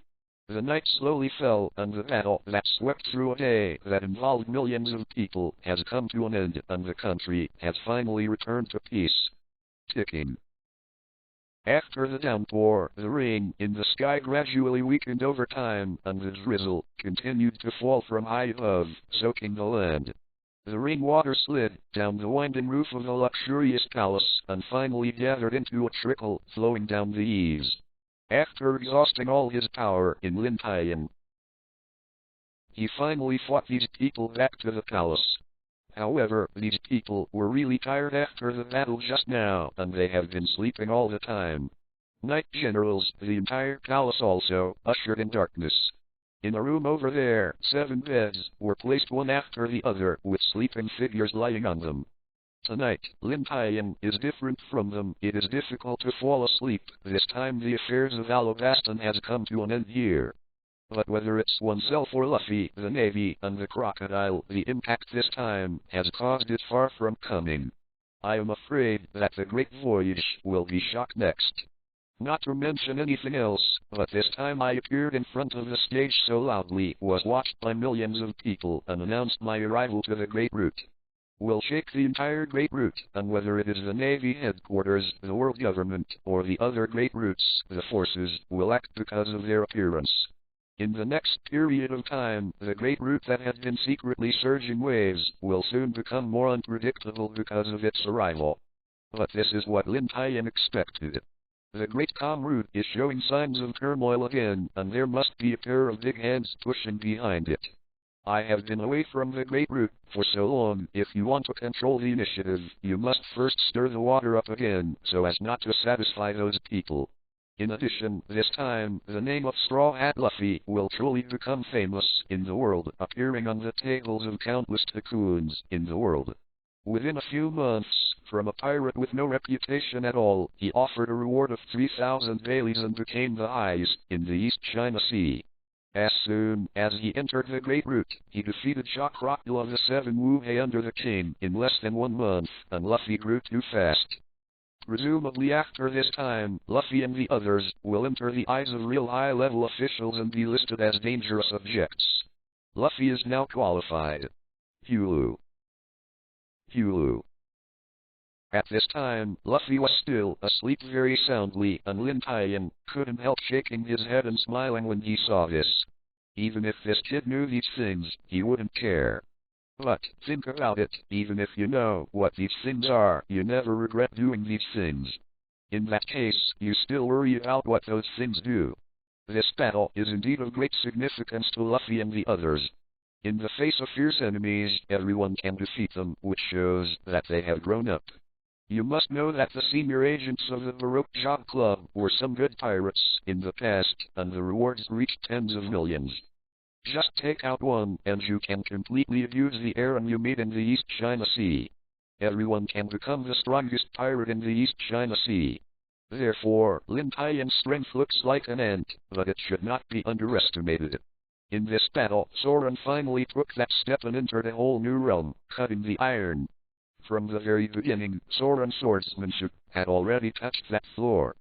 The night slowly fell, and the battle that swept through a day that involved millions of people has come to an end, and the country has finally returned to peace. Ticking. After the downpour, the rain in the sky gradually weakened over time, and the drizzle continued to fall from high above, soaking the land. The rainwater slid down the winding roof of the luxurious palace, and finally gathered into a trickle flowing down the eaves. After exhausting all his power in Lin Tian, he finally fought these people back to the palace. However, these people were really tired after the battle just now, and they have been sleeping all the time. Knight generals, the entire palace also, ushered in darkness. In a room over there, 7 beds were placed one after the other, with sleeping figures lying on them. Tonight, Lin Tian is different from them. It is difficult to fall asleep. This time the affairs of Alabaston has come to an end here. But whether it's oneself or Luffy, the Navy, and the crocodile, the impact this time has caused it far from coming. I am afraid that the Great Voyage will be shocked next. Not to mention anything else, but this time I appeared in front of the stage so loudly, was watched by millions of people, and announced my arrival to the Great Route. Will shake the entire Great Route, and whether it is the Navy headquarters, the world government, or the other Great Routes, the forces will act because of their appearance. In the next period of time, the Great Route that had been secretly surging waves will soon become more unpredictable because of its arrival. But this is what Lin Tian expected. The Great Calm Route is showing signs of turmoil again, and there must be a pair of big hands pushing behind it. I have been away from the Great Route for so long. If you want to control the initiative, you must first stir the water up again, so as not to satisfy those people. In addition, this time, the name of Straw Hat Luffy will truly become famous in the world, appearing on the tables of countless tycoons in the world. Within a few months, from a pirate with no reputation at all, he offered a reward of 3,000 dailies and became the highest in the East China Sea. As soon as he entered the Great Route, he defeated Shock Crocodile of the Seven Wu-Hei under the king in less than 1 month, and Luffy grew too fast. Presumably after this time, Luffy and the others will enter the eyes of real high-level officials and be listed as dangerous objects. Luffy is now qualified. Hulu. At this time, Luffy was still asleep very soundly, and Lin Tian couldn't help shaking his head and smiling when he saw this. Even if this kid knew these things, he wouldn't care. But, think about it, even if you know what these things are, you never regret doing these things. In that case, you still worry about what those things do. This battle is indeed of great significance to Luffy and the others. In the face of fierce enemies, everyone can defeat them, which shows that they have grown up. You must know that the senior agents of the Baroque Job Club were some good pirates in the past, and the rewards reached tens of millions. Just take out one, and you can completely abuse the Aaron you meet in the East China Sea. Everyone can become the strongest pirate in the East China Sea. Therefore, Lin Tian's strength looks like an ant, but it should not be underestimated. In this battle, Soren finally took that step and entered a whole new realm, cutting the iron. From the very beginning, Soren's swordsmanship had already touched that floor.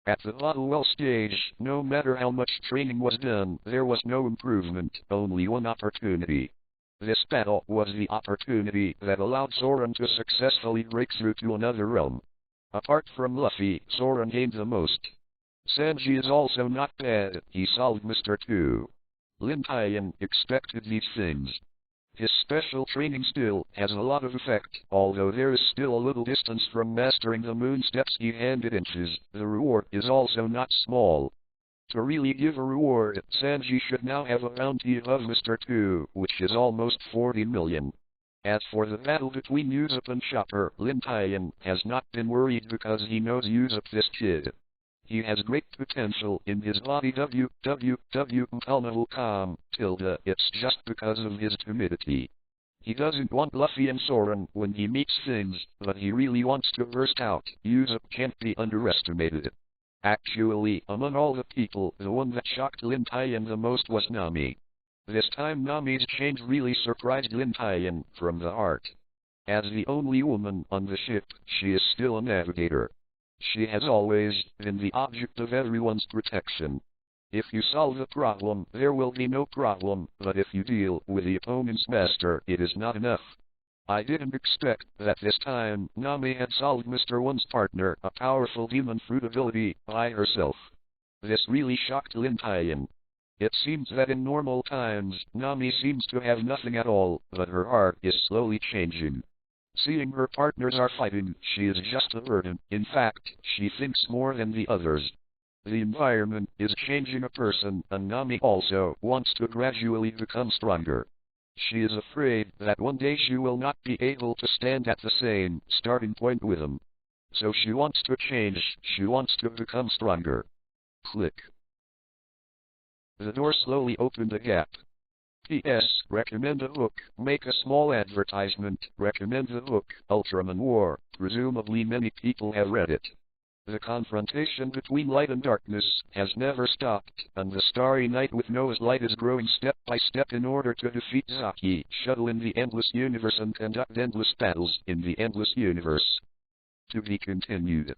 At the Bottlewell stage, no matter how much training was done, there was no improvement, only one opportunity. This battle was the opportunity that allowed Soren to successfully break through to another realm. Apart from Luffy, Soren gained the most. Sanji is also not bad, he solved Mr. 2. Lin Tian expected these things. His special training still has a lot of effect, although there is still a little distance from mastering the moon steps he handed inches. The reward is also not small. To really give a reward, Sanji should now have a bounty above Mr. 2, which is almost 40 million. As for the battle between Usopp and Chopper, Lin Tian has not been worried because he knows Usopp, this kid. He has great potential in his body. It's just because of his timidity. He doesn't want Luffy and Soren when he meets things, but he really wants to burst out. Usopp can't be underestimated. Actually, among all the people, the one that shocked Lin Tian the most was Nami. This time Nami's change really surprised Lin Tian from the heart. As the only woman on the ship, she is still a navigator. She has always been the object of everyone's protection. If you solve a problem, there will be no problem, but if you deal with the opponent's master, it is not enough. I didn't expect that this time Nami had solved Mr. 1's partner, a powerful demon fruit ability, by herself. This really shocked Lin Tian. It seems that in normal times, Nami seems to have nothing at all, but her heart is slowly changing. Seeing her partners are fighting, she is just a burden. In fact, she thinks more than the others. The environment is changing a person, and Nami also wants to gradually become stronger. She is afraid that one day she will not be able to stand at the same starting point with him. So she wants to change, she wants to become stronger. Click. The door slowly opened a gap. P.S. Recommend a book. Make a small advertisement. Recommend the book, Ultraman War. Presumably many people have read it. The confrontation between light and darkness has never stopped, and the starry night with Noah's light is growing step by step in order to defeat Zaki, Shuttle in the Endless Universe and conduct endless battles in the Endless Universe. To be continued.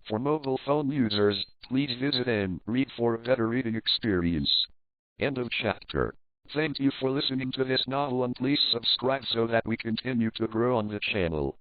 For mobile phone users, please visit and read for a better reading experience. End of chapter. Thank you for listening to this novel and please subscribe so that we continue to grow on the channel.